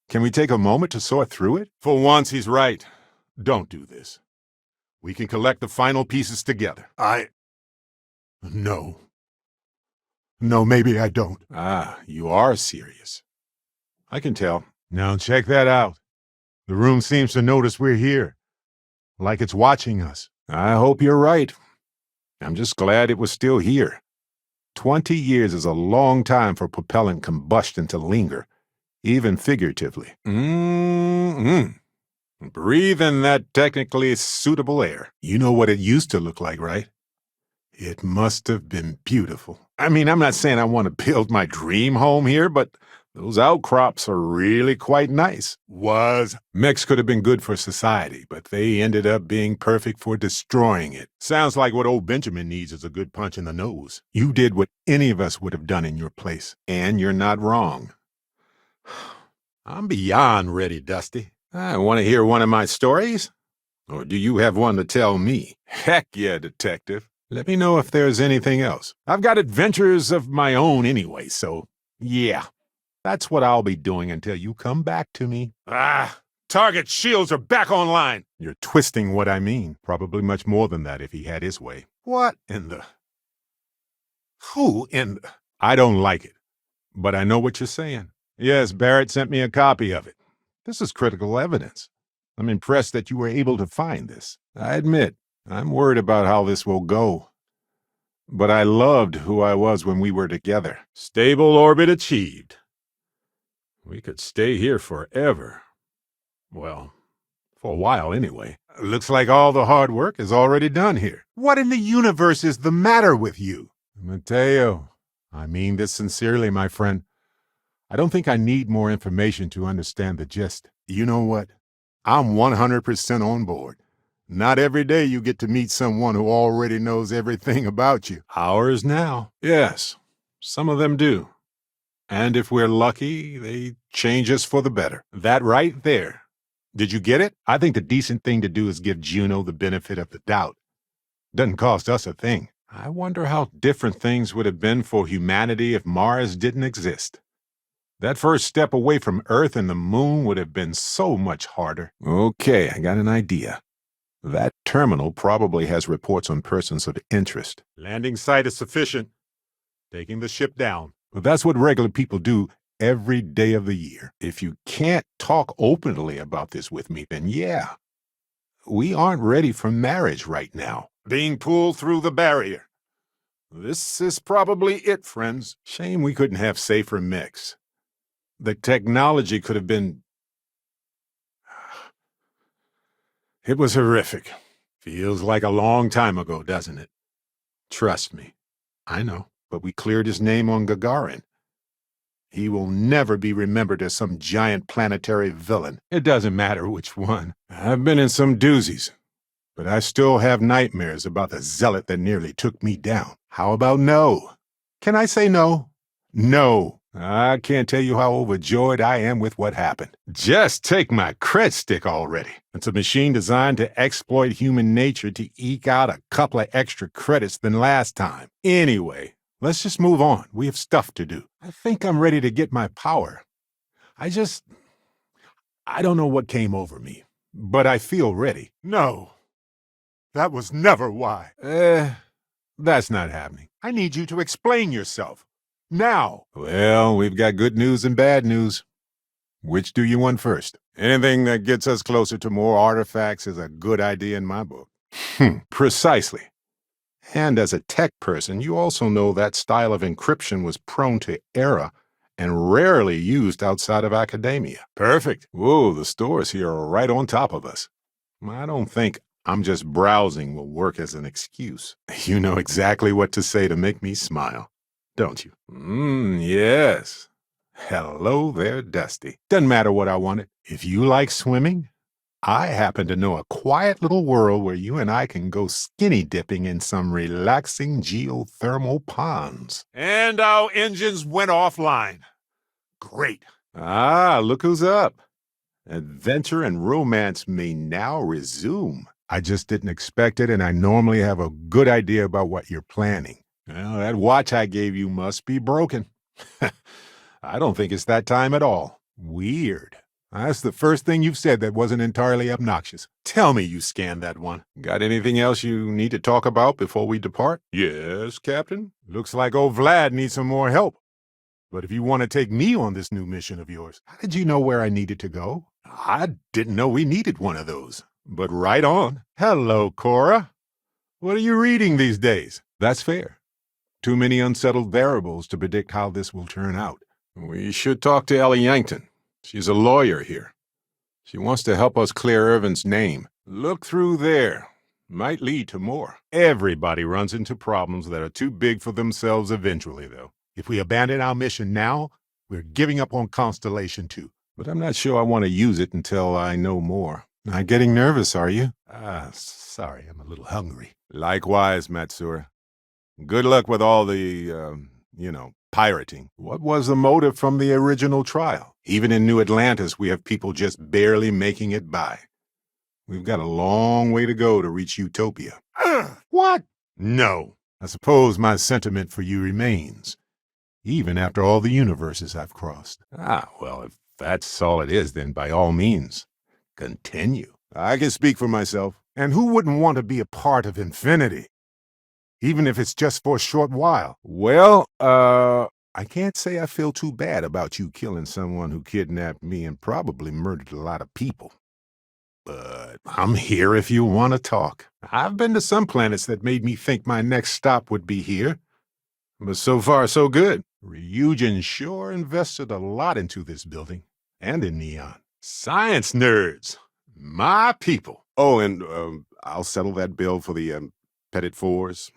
Can we take a moment to sort through it? For once, he's right. Don't do this. We can collect the final pieces together. No. No, maybe I don't. Ah, you are serious. I can tell. Now check that out. The room seems to notice we're here. Like it's watching us. I hope you're right. I'm just glad it was still here. 20 years is a long time for propellant combustion to linger, even figuratively. Breathe in that technically suitable air. You know what it used to look like, right? It must have been beautiful. I mean, I'm not saying I want to build my dream home here, but those outcrops are really quite nice. Mechs could have been good for society, but they ended up being perfect for destroying it. Sounds like what old Benjamin needs is a good punch in the nose. You did what any of us would have done in your place, and you're not wrong. I'm beyond ready, Dusty. I want to hear one of my stories? Or do you have one to tell me? Heck yeah, detective. Let me know if there's anything else. I've got adventures of my own anyway, so yeah. That's what I'll be doing until you come back to me. Target shields are back online. You're twisting what I mean. Probably much more than that if he had his way. What in the... Who in the... I don't like it, but I know what you're saying. Yes, Barrett sent me a copy of it. This is critical evidence. I'm impressed that you were able to find this. I admit, I'm worried about how this will go. But I loved who I was when we were together. Stable orbit achieved. We could stay here forever. Well, for a while anyway. Looks like all the hard work is already done here. What in the universe is the matter with you? Mateo, I mean this sincerely, my friend. I don't think I need more information to understand the gist. You know what? I'm 100% on board. Not every day you get to meet someone who already knows everything about you. Ours now. Yes, some of them do. And if we're lucky, they change us for the better. That right there. Did you get it? I think the decent thing to do is give Juno the benefit of the doubt. Doesn't cost us a thing. I wonder how different things would have been for humanity if Mars didn't exist. That first step away from Earth and the moon would have been so much harder. Okay, I got an idea. That terminal probably has reports on persons of interest. Landing site is sufficient. Taking the ship down. But that's what regular people do every day of the year. If you can't talk openly about this with me, then yeah. We aren't ready for marriage right now. Being pulled through the barrier. This is probably it, friends. Shame we couldn't have safer mechs. The technology could have been... It was horrific. Feels like a long time ago, doesn't it? Trust me. I know, but we cleared his name on Gagarin. He will never be remembered as some giant planetary villain. It doesn't matter which one. I've been in some doozies, but I still have nightmares about the zealot that nearly took me down. How about no? Can I say no? No. I can't tell you how overjoyed I am with what happened. Just take my cred stick already. It's a machine designed to exploit human nature to eke out a couple of extra credits than last time. Anyway, let's just move on. We have stuff to do. I think I'm ready to get my power. I don't know what came over me, but I feel ready. No, that was never why. That's not happening. I need you to explain yourself. Now. Well, we've got good news and bad news. Which do you want first? Anything that gets us closer to more artifacts is a good idea in my book. Precisely. And as a tech person, you also know that style of encryption was prone to error and rarely used outside of academia. Perfect. Whoa, the stores here are right on top of us. I don't think I'm just browsing will work as an excuse. You know exactly what to say to make me smile, don't you? Yes. Hello there, Dusty. Doesn't matter what I wanted. If you like swimming, I happen to know a quiet little world where you and I can go skinny dipping in some relaxing geothermal ponds. And our engines went offline. Great. Look who's up. Adventure and romance may now resume. I just didn't expect it, and I normally have a good idea about what you're planning. Well, that watch I gave you must be broken. I don't think it's that time at all. Weird. That's the first thing you've said that wasn't entirely obnoxious. Tell me you scanned that one. Got anything else you need to talk about before we depart? Yes, Captain. Looks like old Vlad needs some more help. But if you want to take me on this new mission of yours, how did you know where I needed to go? I didn't know we needed one of those. But right on. Hello, Cora. What are you reading these days? That's fair. Too many unsettled variables to predict how this will turn out. We should talk to Ellie Yankton. She's a lawyer here. She wants to help us clear Irvin's name. Look through there. Might lead to more. Everybody runs into problems that are too big for themselves eventually, though. If we abandon our mission now, we're giving up on Constellation 2. But I'm not sure I want to use it until I know more. Not getting nervous, are you? Sorry, I'm a little hungry. Likewise, Matsura. Good luck with all the, pirating. What was the motive from the original trial? Even in New Atlantis, we have people just barely making it by. We've got a long way to go to reach Utopia. What? No. I suppose my sentiment for you remains, even after all the universes I've crossed. Well, if that's all it is, then by all means, continue. I can speak for myself. And who wouldn't want to be a part of infinity? Even if it's just for a short while. Well, I can't say I feel too bad about you killing someone who kidnapped me and probably murdered a lot of people. But I'm here if you want to talk. I've been to some planets that made me think my next stop would be here. But so far, so good. Ryujin sure invested a lot into this building. And in Neon. Science nerds. My people. Oh, and I'll settle that bill for the Petit Fours.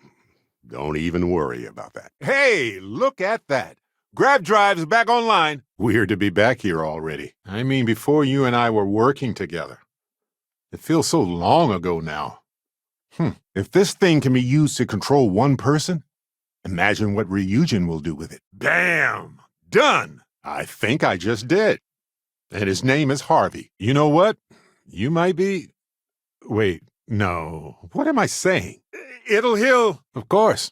Don't even worry about that. Hey, look at that. Grab Drive's back online. Weird to be back here already. I mean, before you and I were working together. It feels so long ago now. If this thing can be used to control one person, imagine what Ryujin will do with it. Bam! Done! I think I just did. And his name is Harvey. You know what? You might be... Wait, no. What am I saying? It'll heal. Of course.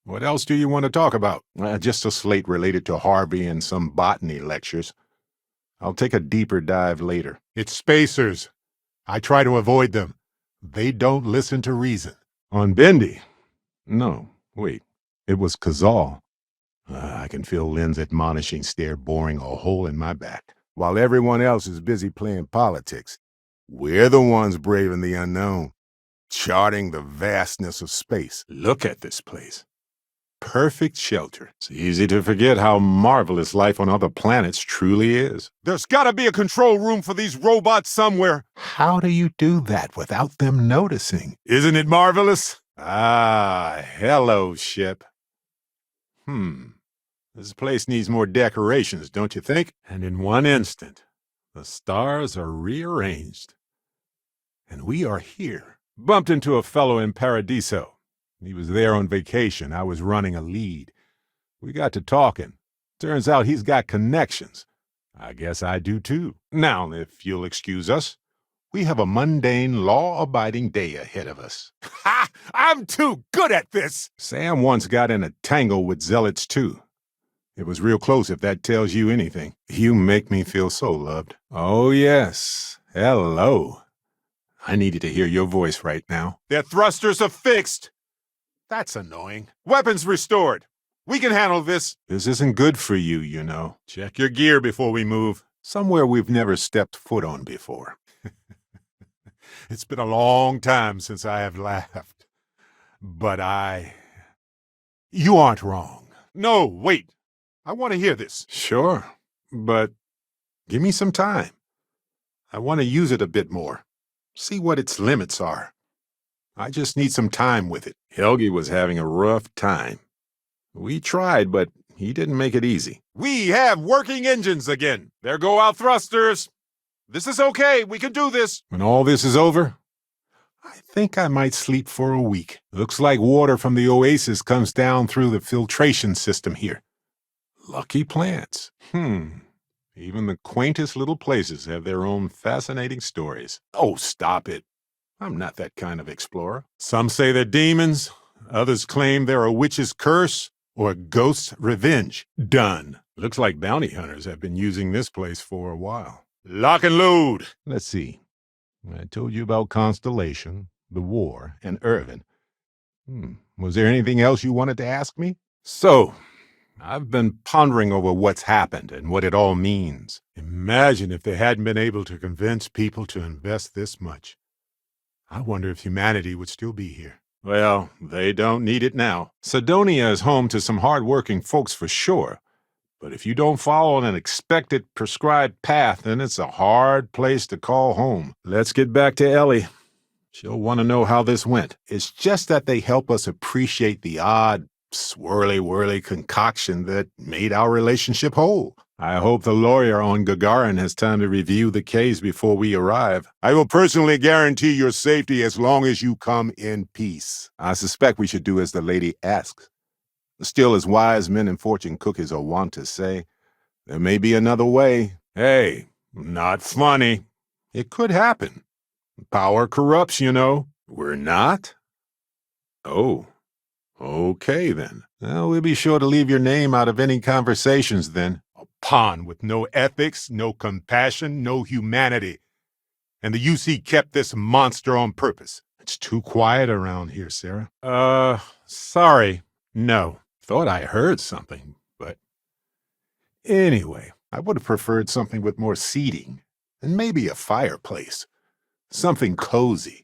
What else do you want to talk about? Just a slate related to Harvey and some botany lectures. I'll take a deeper dive later. It's spacers. I try to avoid them. They don't listen to reason. On Bendy? No, wait. It was Kazal. I can feel Lynn's admonishing stare boring a hole in my back. While everyone else is busy playing politics, we're the ones braving the unknown, charting the vastness of space. Look at this place. Perfect shelter. It's easy to forget how marvelous life on other planets truly is. There's gotta be a control room for these robots somewhere. How do you do that without them noticing? Isn't it marvelous? Hello, ship. This place needs more decorations, don't you think? And in one instant, the stars are rearranged. And we are here. Bumped into a fellow in Paradiso. He was there on vacation. I was running a lead. We got to talking. Turns out he's got connections. I guess I do too. Now, if you'll excuse us, We have a mundane, law-abiding day ahead of us. Ha! I'm too good at this! Sam once got in a tangle with zealots, too. It was real close, if that tells you anything. You make me feel so loved. Oh, yes. Hello. I needed to hear your voice right now. Their thrusters are fixed! That's annoying. Weapons restored. We can handle this. This isn't good for you, you know. Check your gear before we move. Somewhere we've never stepped foot on before. It's been a long time since I have laughed. But You aren't wrong. No, wait. I want to hear this. Sure, but give me some time. I want to use it a bit more. See what its limits are. I just need some time with it. Helgi was having a rough time. We tried, but he didn't make it easy. We have working engines again. There go our thrusters. This is okay. We can do this. When all this is over, I think I might sleep for a week. Looks like water from the oasis comes down through the filtration system here. Lucky plants. Even the quaintest little places have their own fascinating stories. Oh, stop it. I'm not that kind of explorer. Some say they're demons. Others claim they're a witch's curse or a ghost's revenge. Done. Looks like bounty hunters have been using this place for a while. Lock and load. Let's see. I told you about Constellation, the war, and Irvin. Was there anything else you wanted to ask me? So, I've been pondering over what's happened and what it all means. Imagine if they hadn't been able to convince people to invest this much. I wonder if humanity would still be here. Well, they don't need it now. Cydonia is home to some hard-working folks for sure. But if you don't follow an expected prescribed path, then it's a hard place to call home. Let's get back to Ellie. She'll want to know how this went. It's just that they help us appreciate the odd, swirly-whirly concoction that made our relationship whole. I hope the lawyer on Gagarin has time to review the case before we arrive. I will personally guarantee your safety as long as you come in peace. I suspect we should do as the lady asks. Still, as wise men and fortune cookies are wont to say, there may be another way. Hey, not funny. It could happen. Power corrupts, you know. We're not? Oh, okay then. Well, we'll be sure to leave your name out of any conversations then. A pawn with no ethics, no compassion, no humanity. And the UC kept this monster on purpose. It's too quiet around here, Sarah. Sorry. No. Thought I heard something, but... Anyway, I would have preferred something with more seating, and maybe a fireplace. Something cozy.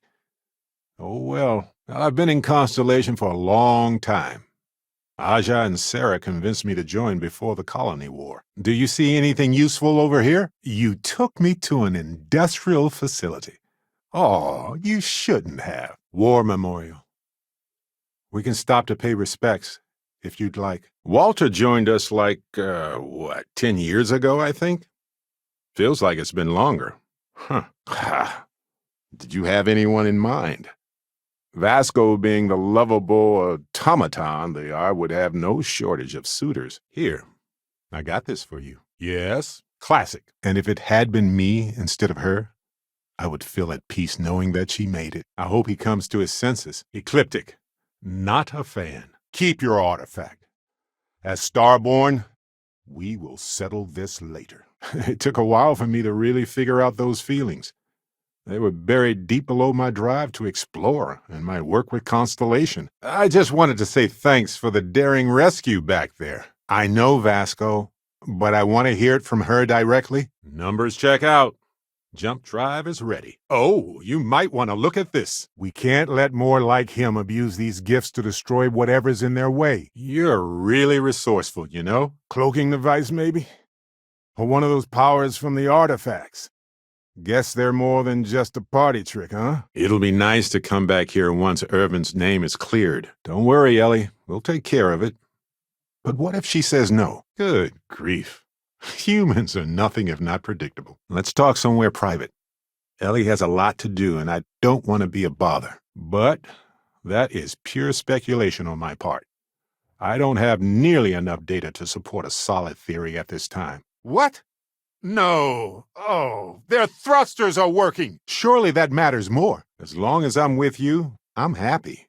Oh well, I've been in Constellation for a long time. Aja and Sarah convinced me to join before the colony war. Do you see anything useful over here? You took me to an industrial facility. Oh, you shouldn't have. War memorial. We can stop to pay respects, if you'd like. Walter joined us 10 years ago, I think? Feels like it's been longer. Huh. Did you have anyone in mind? Vasco being the lovable automaton they are would have no shortage of suitors. Here, I got this for you. Yes, classic. And if it had been me instead of her, I would feel at peace knowing that she made it. I hope he comes to his senses. Ecliptic. Not a fan. Keep your artifact. As Starborn, we will settle this later. It took a while for me to really figure out those feelings. They were buried deep below my drive to explore and my work with Constellation. I just wanted to say thanks for the daring rescue back there. I know Vasco, but I want to hear it from her directly. Numbers check out. Jump drive is ready. Oh, you might want to look at this. We can't let more like him abuse these gifts to destroy whatever's in their way. You're really resourceful, you know? Cloaking device, maybe? Or one of those powers from the artifacts. Guess they're more than just a party trick, huh? It'll be nice to come back here once Irvin's name is cleared. Don't worry, Ellie. We'll take care of it. But what if she says no? Good grief. Humans are nothing if not predictable. Let's talk somewhere private. Ellie has a lot to do, and I don't want to be a bother. But that is pure speculation on my part. I don't have nearly enough data to support a solid theory at this time. What? No. Oh, their thrusters are working. Surely that matters more. As long as I'm with you, I'm happy.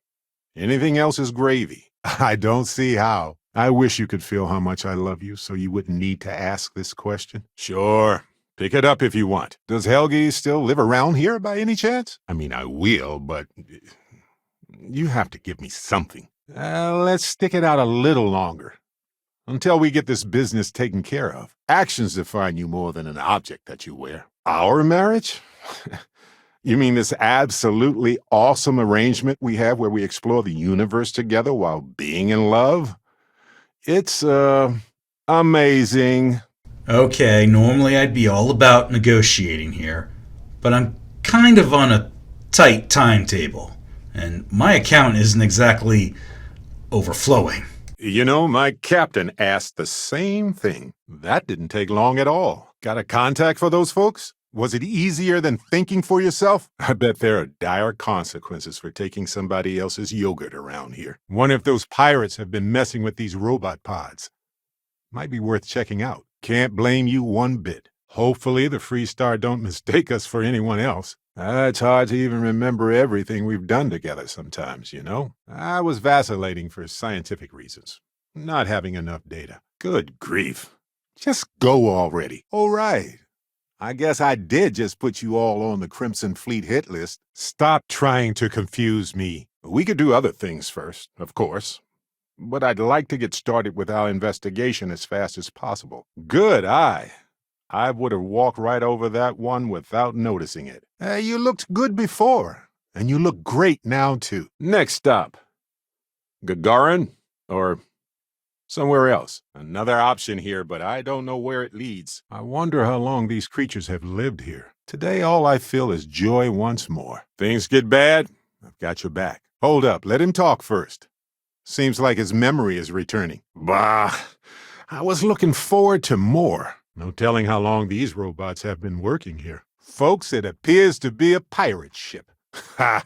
Anything else is gravy. I don't see how. I wish you could feel how much I love you so you wouldn't need to ask this question. Sure. Pick it up if you want. Does Helgi still live around here by any chance? I mean, I will, but you have to give me something. Let's stick it out a little longer. Until we get this business taken care of. Actions define you more than an object that you wear. Our marriage? You mean this absolutely awesome arrangement we have where we explore the universe together while being in love? It's, amazing. Okay, normally I'd be all about negotiating here, but I'm kind of on a tight timetable, and my account isn't exactly overflowing. You know, my captain asked the same thing. That didn't take long at all. Got a contact for those folks? Was it easier than thinking for yourself? I bet there are dire consequences for taking somebody else's yogurt around here. Wonder if those pirates have been messing with these robot pods. Might be worth checking out. Can't blame you one bit. Hopefully the Freestar don't mistake us for anyone else. It's hard to even remember everything we've done together sometimes, you know? I was vacillating for scientific reasons. Not having enough data. Good grief. Just go already. All right. I guess I did just put you all on the Crimson Fleet hit list. Stop trying to confuse me. We could do other things first, of course. But I'd like to get started with our investigation as fast as possible. Good eye. I would have walked right over that one without noticing it. You looked good before, and you look great now, too. Next stop. Gagarin, or somewhere else. Another option here, but I don't know where it leads. I wonder how long these creatures have lived here. Today, all I feel is joy once more. Things get bad, I've got your back. Hold up, let him talk first. Seems like his memory is returning. Bah, I was looking forward to more. No telling how long these robots have been working here. Folks, it appears to be a pirate ship. Ha!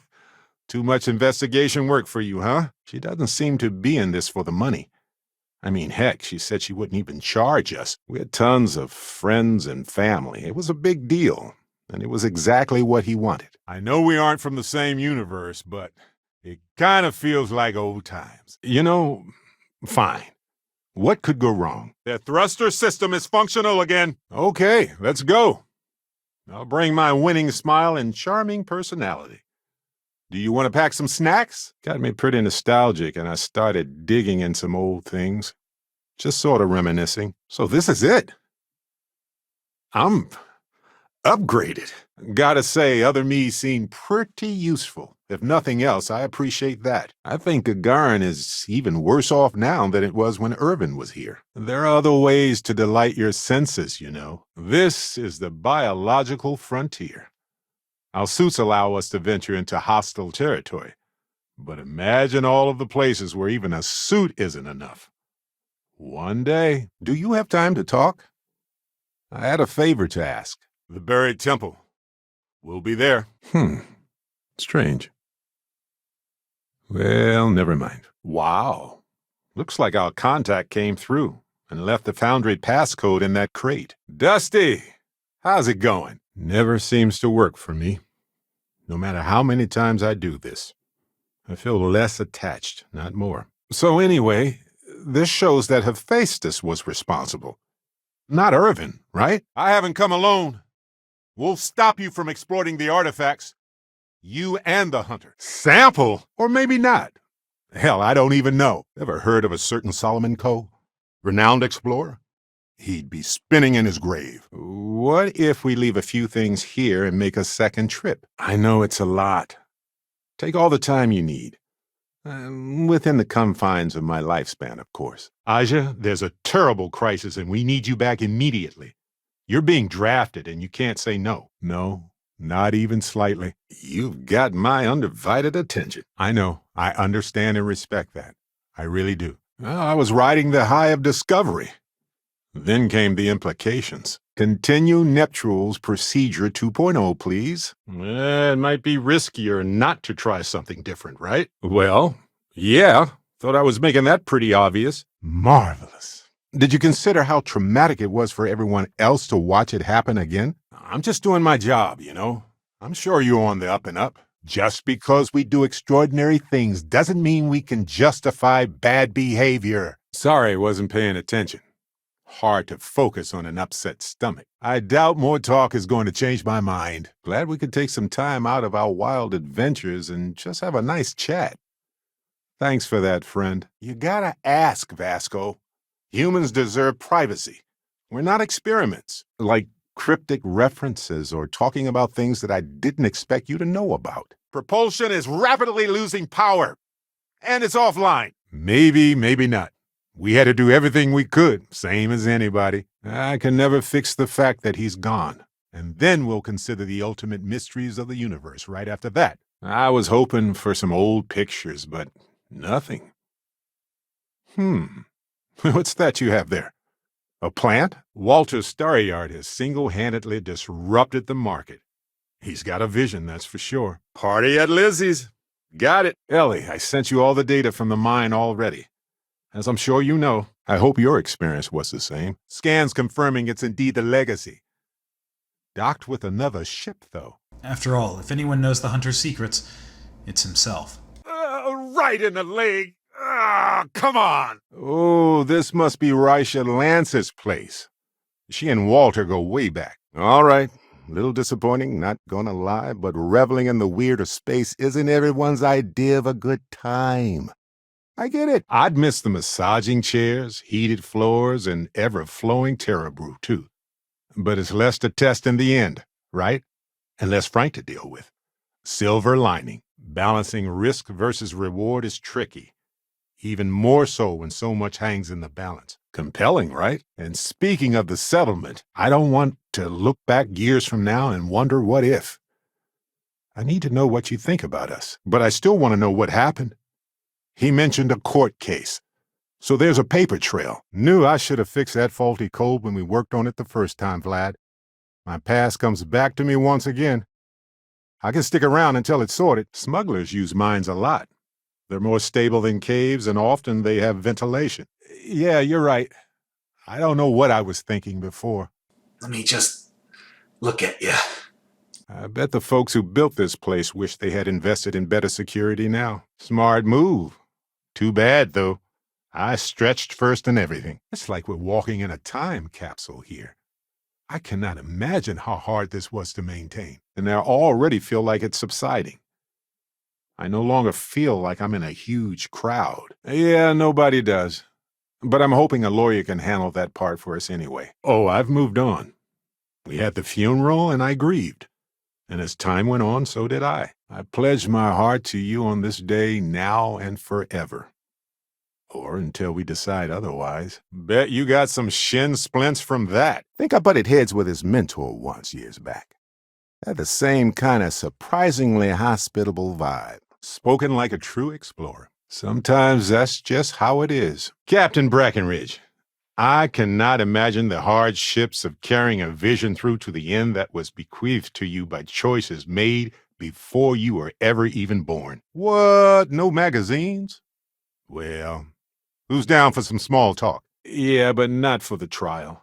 Too much investigation work for you, huh? She doesn't seem to be in this for the money. I mean, heck, she said she wouldn't even charge us. We had tons of friends and family. It was a big deal, and it was exactly what he wanted. I know we aren't from the same universe, but it kind of feels like old times. You know, fine. What could go wrong? Their thruster system is functional again. Okay, let's go. I'll bring my winning smile and charming personality. Do you want to pack some snacks? Got me pretty nostalgic, and I started digging in some old things. Just sort of reminiscing. So this is it. I'm upgraded. Gotta say, other me seemed pretty useful. If nothing else, I appreciate that. I think Gagarin is even worse off now than it was when Irvin was here. There are other ways to delight your senses, you know. This is the biological frontier. Our suits allow us to venture into hostile territory. But imagine all of the places where even a suit isn't enough. One day, do you have time to talk? I had a favor to ask. The Barrett Temple. We'll be there. Strange. Well, never mind. Wow. Looks like our contact came through and left the Foundry passcode in that crate. Dusty, how's it going? Never seems to work for me. No matter how many times I do this, I feel less attached, not more. So anyway, this shows that Hephaestus was responsible. Not Irvin, right? I haven't come alone. We'll stop you from exploiting the artifacts. You and the hunter. Sample? Or maybe not. Hell, I don't even know. Ever heard of a certain Solomon Coe? Renowned explorer? He'd be spinning in his grave. What if we leave a few things here and make a second trip? I know it's a lot. Take all the time you need. Within the confines of my lifespan, of course. Aja, there's a terrible crisis and we need you back immediately. You're being drafted and you can't say no. No, not even slightly. You've got my undivided attention. I know. I understand and respect that. I really do. Well, I was riding the high of discovery. Then came the implications. Continue Neptule's Procedure 2.0, please. It might be riskier not to try something different, right? Well, yeah. Thought I was making that pretty obvious. Marvelous. Did you consider how traumatic it was for everyone else to watch it happen again? I'm just doing my job, you know. I'm sure you're on the up and up. Just because we do extraordinary things doesn't mean we can justify bad behavior. Sorry, wasn't paying attention. Hard to focus on an upset stomach. I doubt more talk is going to change my mind. Glad we could take some time out of our wild adventures and just have a nice chat. Thanks for that, friend. You gotta ask, Vasco. Humans deserve privacy. We're not experiments, like cryptic references or talking about things that I didn't expect you to know about. Propulsion is rapidly losing power, and it's offline. Maybe, maybe not. We had to do everything we could, same as anybody. I can never fix the fact that he's gone. And then we'll consider the ultimate mysteries of the universe right after that. I was hoping for some old pictures, but nothing. What's that you have there? A plant? Walter's Starry Yard has single-handedly disrupted the market. He's got a vision, that's for sure. Party at Lizzie's. Got it. Ellie, I sent you all the data from the mine already. As I'm sure you know, I hope your experience was the same. Scans confirming it's indeed the Legacy. Docked with another ship, though. After all, if anyone knows the Hunter's secrets, it's himself. Right in the leg. Come on. Oh, this must be Raisha Lance's place. She and Walter go way back. All right. Little disappointing, not gonna lie, but reveling in the weird of space isn't everyone's idea of a good time. I get it. I'd miss the massaging chairs, heated floors, and ever-flowing terror brew, too. But it's less to test in the end, right? And less frank to deal with. Silver lining. Balancing risk versus reward is tricky. Even more so when so much hangs in the balance. Compelling, right? And speaking of the settlement, I don't want to look back years from now and wonder what if. I need to know what you think about us, but I still want to know what happened. He mentioned a court case. So there's a paper trail. Knew I should have fixed that faulty code when we worked on it the first time, Vlad. My past comes back to me once again. I can stick around until it's sorted. Smugglers use mines a lot. They're more stable than caves, and often they have ventilation. Yeah, you're right. I don't know what I was thinking before. Let me just look at you. I bet the folks who built this place wish they had invested in better security now. Smart move. Too bad, though. I stretched first and everything. It's like we're walking in a time capsule here. I cannot imagine how hard this was to maintain, and I already feel like it's subsiding. I no longer feel like I'm in a huge crowd. Yeah, nobody does. But I'm hoping a lawyer can handle that part for us anyway. Oh, I've moved on. We had the funeral, and I grieved. And as time went on, so did I. I pledged my heart to you on this day now and forever. Or until we decide otherwise. Bet you got some shin splints from that. Think I butted heads with his mentor once years back. Had the same kind of surprisingly hospitable vibe. Spoken like a true explorer. Sometimes that's just how it is. Captain Brackenridge, I cannot imagine the hardships of carrying a vision through to the end that was bequeathed to you by choices made before you were ever even born. What? No magazines? Well, who's down for some small talk? Yeah, but not for the trial.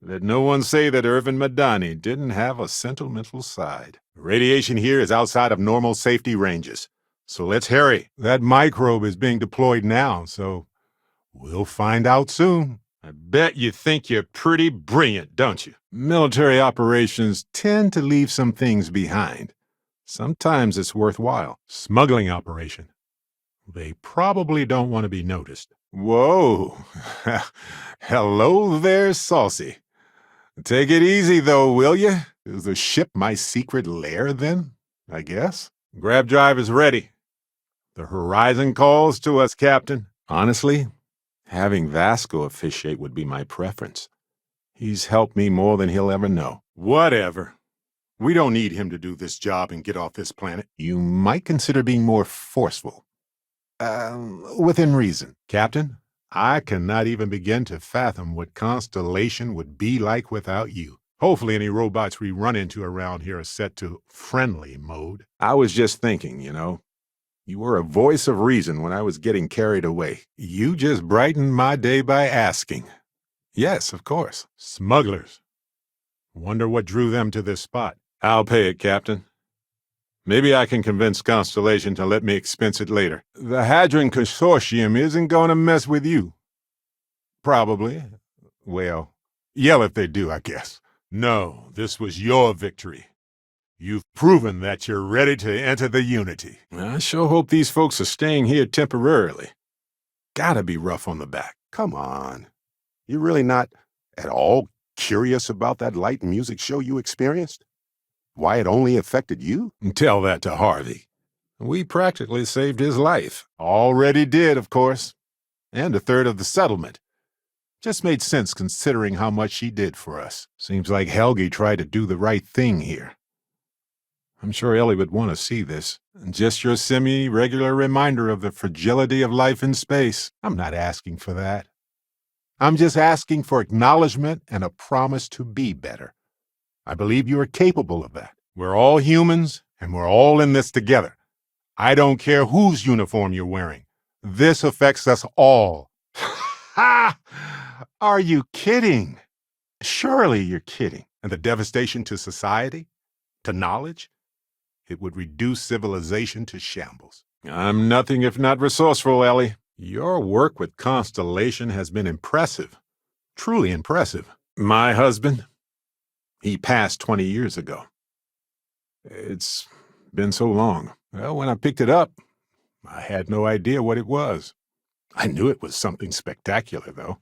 Let no one say that Irvin Madani didn't have a sentimental side. Radiation here is outside of normal safety ranges. So let's hurry. That microbe is being deployed now, so we'll find out soon. I bet you think you're pretty brilliant, don't you? Military operations tend to leave some things behind. Sometimes it's worthwhile. Smuggling operation. They probably don't want to be noticed. Whoa. Hello there, Saucy. Take it easy, though, will you? Is the ship my secret lair, then? I guess. Grab drivers ready. The horizon calls to us, Captain. Honestly, having Vasco officiate would be my preference. He's helped me more than he'll ever know. Whatever. We don't need him to do this job and get off this planet. You might consider being more forceful. Within reason. Captain, I cannot even begin to fathom what Constellation would be like without you. Hopefully any robots we run into around here are set to friendly mode. I was just thinking, You were a voice of reason when I was getting carried away. You just brightened my day by asking. Yes, of course. Smugglers. Wonder what drew them to this spot. I'll pay it, Captain. Maybe I can convince Constellation to let me expense it later. The Hadron Consortium isn't going to mess with you. Probably. Well, yell if they do, I guess. No, this was your victory. You've proven that you're ready to enter the Unity. I sure hope these folks are staying here temporarily. Gotta be rough on the back. Come on. You're really not at all curious about that light music show you experienced? Why it only affected you? Tell that to Harvey. We practically saved his life. Already did, of course. And a third of the settlement. Just made sense considering how much she did for us. Seems like Helgi tried to do the right thing here. I'm sure Ellie would want to see this. Just your semi-regular reminder of the fragility of life in space. I'm not asking for that. I'm just asking for acknowledgement and a promise to be better. I believe you are capable of that. We're all humans, and we're all in this together. I don't care whose uniform you're wearing. This affects us all. Ha! Are you kidding? Surely you're kidding. And the devastation to society? To knowledge? It would reduce civilization to shambles. I'm nothing if not resourceful, Ellie. Your work with Constellation has been impressive. Truly impressive. My husband, he passed 20 years ago. It's been so long. Well, when I picked it up, I had no idea what it was. I knew it was something spectacular, though.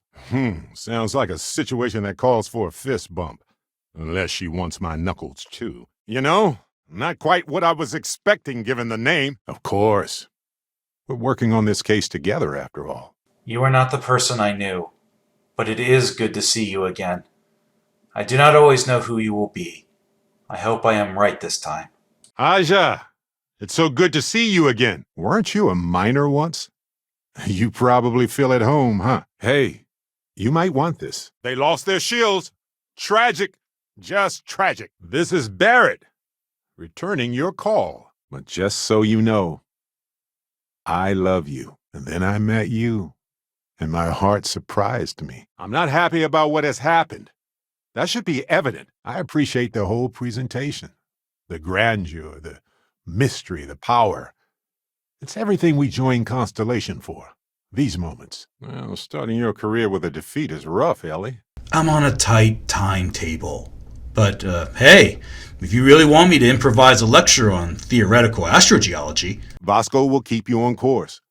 Sounds like a situation that calls for a fist bump. Unless she wants my knuckles, too. You know, not quite what I was expecting given the name. Of course. We're working on this case together, after all. You are not the person I knew, but it is good to see you again. I do not always know who you will be. I hope I am right this time. Aja, it's so good to see you again. Weren't you a miner once? You probably feel at home, huh? Hey, you might want this. They lost their shields. Tragic. Just tragic. This is Barrett, returning your call. But just so you know, I love you. And then I met you, and my heart surprised me. I'm not happy about what has happened. That should be evident. I appreciate the whole presentation. The grandeur, the mystery, the power. It's everything we join Constellation for. These moments. Well, starting your career with a defeat is rough, Ellie. I'm on a tight timetable. But, hey, if you really want me to improvise a lecture on theoretical astrogeology... Vasco will keep you on course.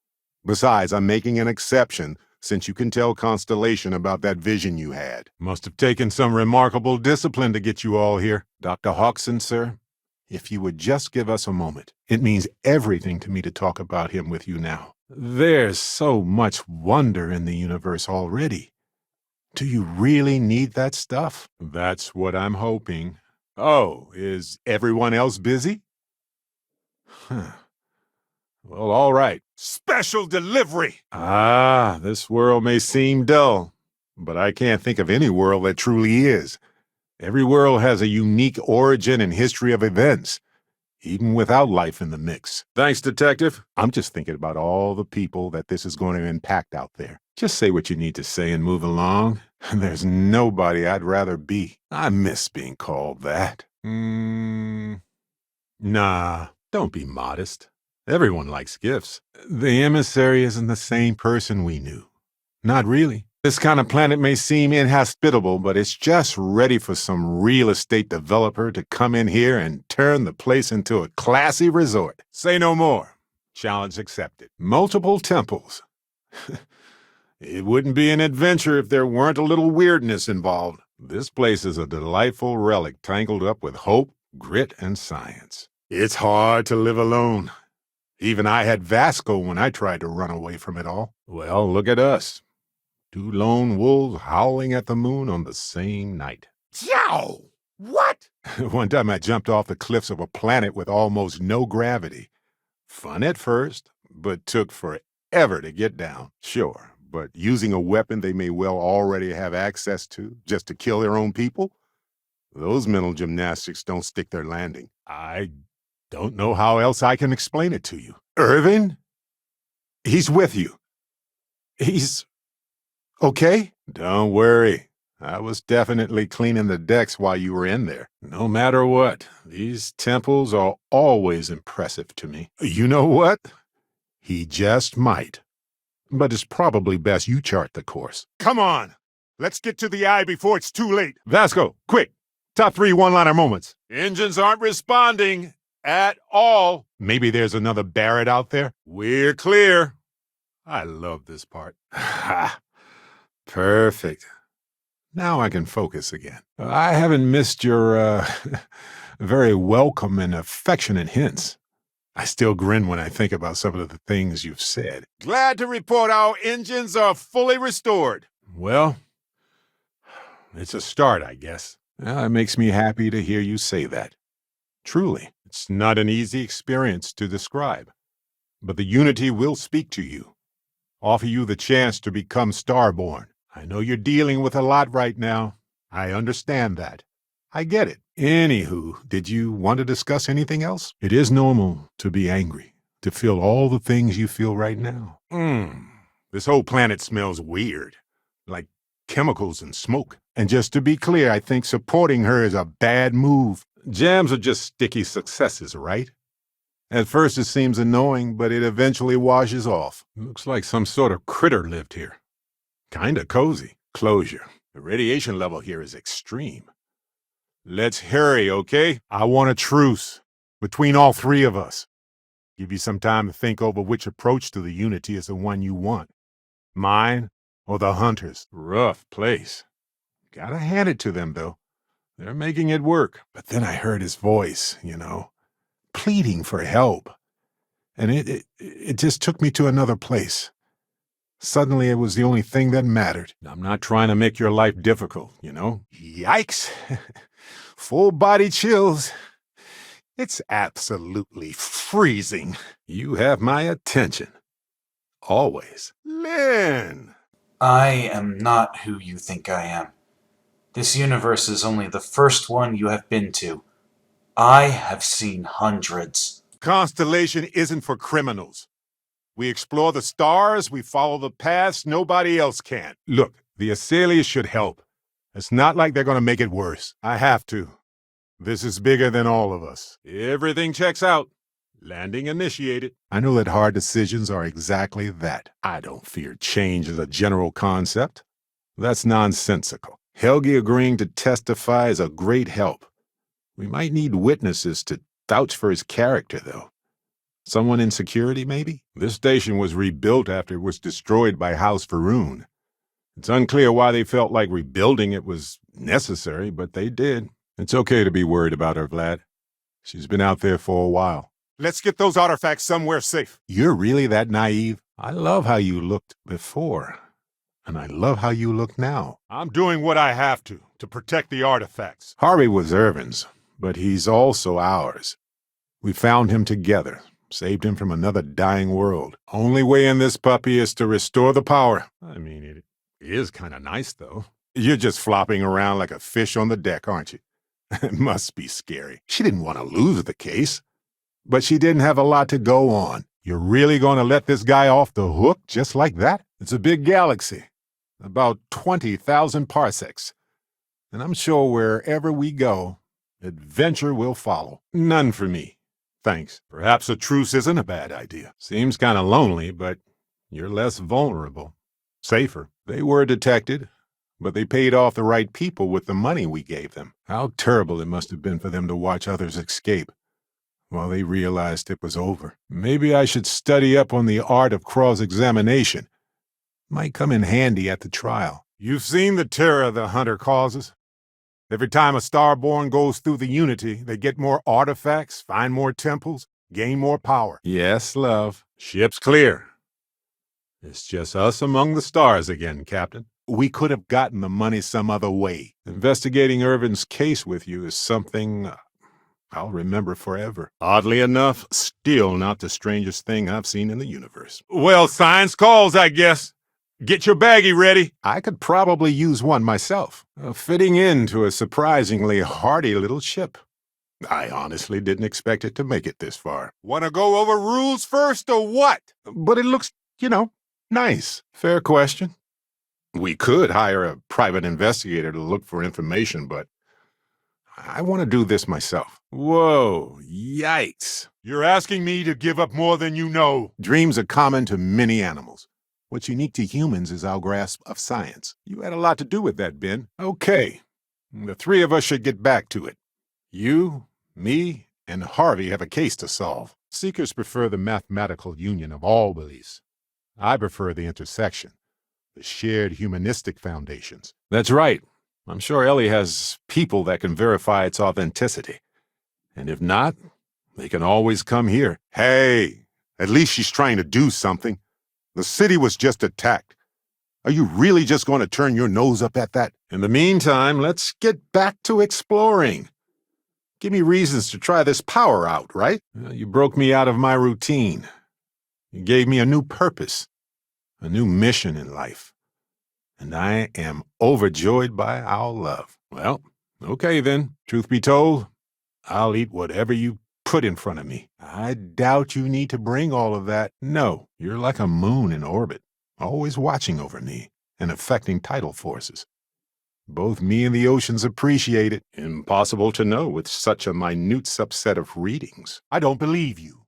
Besides, I'm making an exception since you can tell Constellation about that vision you had. Must have taken some remarkable discipline to get you all here. Dr. Hodgson, sir, if you would just give us a moment. It means everything to me to talk about him with you now. There's so much wonder in the universe already. Do you really need that stuff? That's what I'm hoping. Oh, is everyone else busy? Huh. Well, all right. Special delivery! Ah, this world may seem dull, but I can't think of any world that truly is. Every world has a unique origin and history of events, even without life in the mix. Thanks, Detective. I'm just thinking about all the people that this is going to impact out there. Just say what you need to say and move along. There's nobody I'd rather be. I miss being called that. Nah, don't be modest. Everyone likes gifts. The emissary isn't the same person we knew. Not really. This kind of planet may seem inhospitable, but it's just ready for some real estate developer to come in here and turn the place into a classy resort. Say no more. Challenge accepted. Multiple temples. It wouldn't be an adventure if there weren't a little weirdness involved. This place is a delightful relic tangled up with hope, grit, and science. It's hard to live alone. Even I had Vasco when I tried to run away from it all. Well, look at us. Two lone wolves howling at the moon on the same night. Yow! What? One time I jumped off the cliffs of a planet with almost no gravity. Fun at first, but took forever to get down. Sure, but using a weapon they may well already have access to just to kill their own people? Those mental gymnastics don't stick their landing. I don't know how else I can explain it to you. Irvin? He's with you. He's okay? Don't worry. I was definitely cleaning the decks while you were in there. No matter what, these temples are always impressive to me. You know what? He just might. But it's probably best you chart the course. Come on! Let's get to the eye before it's too late. Vasco, quick! Top 3 one-liner moments. Engines aren't responding at all. Maybe there's another Barrett out there. We're clear. I love this part. Ha! Perfect. Now I can focus again. I haven't missed your, very welcome and affectionate hints. I still grin when I think about some of the things you've said. Glad to report our engines are fully restored. Well, it's a start, I guess. Well, it makes me happy to hear you say that. Truly, it's not an easy experience to describe. But the Unity will speak to you, offer you the chance to become Starborn. I know you're dealing with a lot right now. I understand that. I get it. Anywho, did you want to discuss anything else? It is normal to be angry, to feel all the things you feel right now. This whole planet smells weird, like chemicals and smoke. And just to be clear, I think supporting her is a bad move. Jams are just sticky successes, right? At first it seems annoying, but it eventually washes off. Looks like some sort of critter lived here. Kinda cozy. Closure. The radiation level here is extreme. Let's hurry, okay? I want a truce between all 3 of us. Give you some time to think over which approach to the Unity is the one you want. Mine or the Hunters. Rough place. Gotta hand it to them, though. They're making it work. But then I heard his voice, pleading for help. And it just took me to another place. Suddenly, it was the only thing that mattered. I'm not trying to make your life difficult, Yikes. Full body chills. It's absolutely freezing. You have my attention. Always. Lynn! I am not who you think I am. This universe is only the first one you have been to. I have seen hundreds. Constellation isn't for criminals. We explore the stars, we follow the paths nobody else can. Look, the Azaleas should help. It's not like they're gonna make it worse. I have to. This is bigger than all of us. Everything checks out. Landing initiated. I know that hard decisions are exactly that. I don't fear change as a general concept. That's nonsensical. Helgi agreeing to testify is a great help. We might need witnesses to vouch for his character, though. Someone in security, maybe? This station was rebuilt after it was destroyed by House Faroon. It's unclear why they felt like rebuilding it was necessary, but they did. It's okay to be worried about her, Vlad. She's been out there for a while. Let's get those artifacts somewhere safe. You're really that naive? I love how you looked before, and I love how you look now. I'm doing what I have to protect the artifacts. Harvey was Irvin's, but he's also ours. We found him together. Saved him from another dying world. Only way in this puppy is to restore the power. I mean, it is kind of nice, though. You're just flopping around like a fish on the deck, aren't you? It must be scary. She didn't want to lose the case, but she didn't have a lot to go on. You're really going to let this guy off the hook just like that? It's a big galaxy, about 20,000 parsecs. And I'm sure wherever we go, adventure will follow. None for me. Thanks. Perhaps a truce isn't a bad idea. Seems kind of lonely, but you're less vulnerable. Safer. They were detected, but they paid off the right people with the money we gave them. How terrible it must have been for them to watch others escape while they realized it was over. Maybe I should study up on the art of cross-examination. Might come in handy at the trial. You've seen the terror the Hunter causes. Every time a Starborn goes through the Unity, they get more artifacts, find more temples, gain more power. Yes, love. Ship's clear. It's just us among the stars again, Captain. We could have gotten the money some other way. Investigating Irvin's case with you is something I'll remember forever. Oddly enough, still not the strangest thing I've seen in the universe. Well, science calls, I guess. Get your baggie ready. I could probably use one myself. Fitting into a surprisingly hardy little ship. I honestly didn't expect it to make it this far. Want to go over rules first or what? But it looks, nice. Fair question. We could hire a private investigator to look for information, but I want to do this myself. Whoa, yikes. You're asking me to give up more than you know. Dreams are common to many animals. What's unique to humans is our grasp of science. You had a lot to do with that, Ben. Okay, the three of us should get back to it. You, me, and Harvey have a case to solve. Seekers prefer the mathematical union of all beliefs. I prefer the intersection, the shared humanistic foundations. That's right. I'm sure Ellie has people that can verify its authenticity. And if not, they can always come here. Hey, at least she's trying to do something. The city was just attacked. Are you really just going to turn your nose up at that? In the meantime, let's get back to exploring. Give me reasons to try this power out, right? You broke me out of my routine. You gave me a new purpose, a new mission in life. And I am overjoyed by our love. Well, okay then. Truth be told, I'll eat whatever you put in front of me. I doubt you need to bring all of that. No, you're like a moon in orbit, always watching over me and affecting tidal forces. Both me and the oceans appreciate it. Impossible to know with such a minute subset of readings. I don't believe you.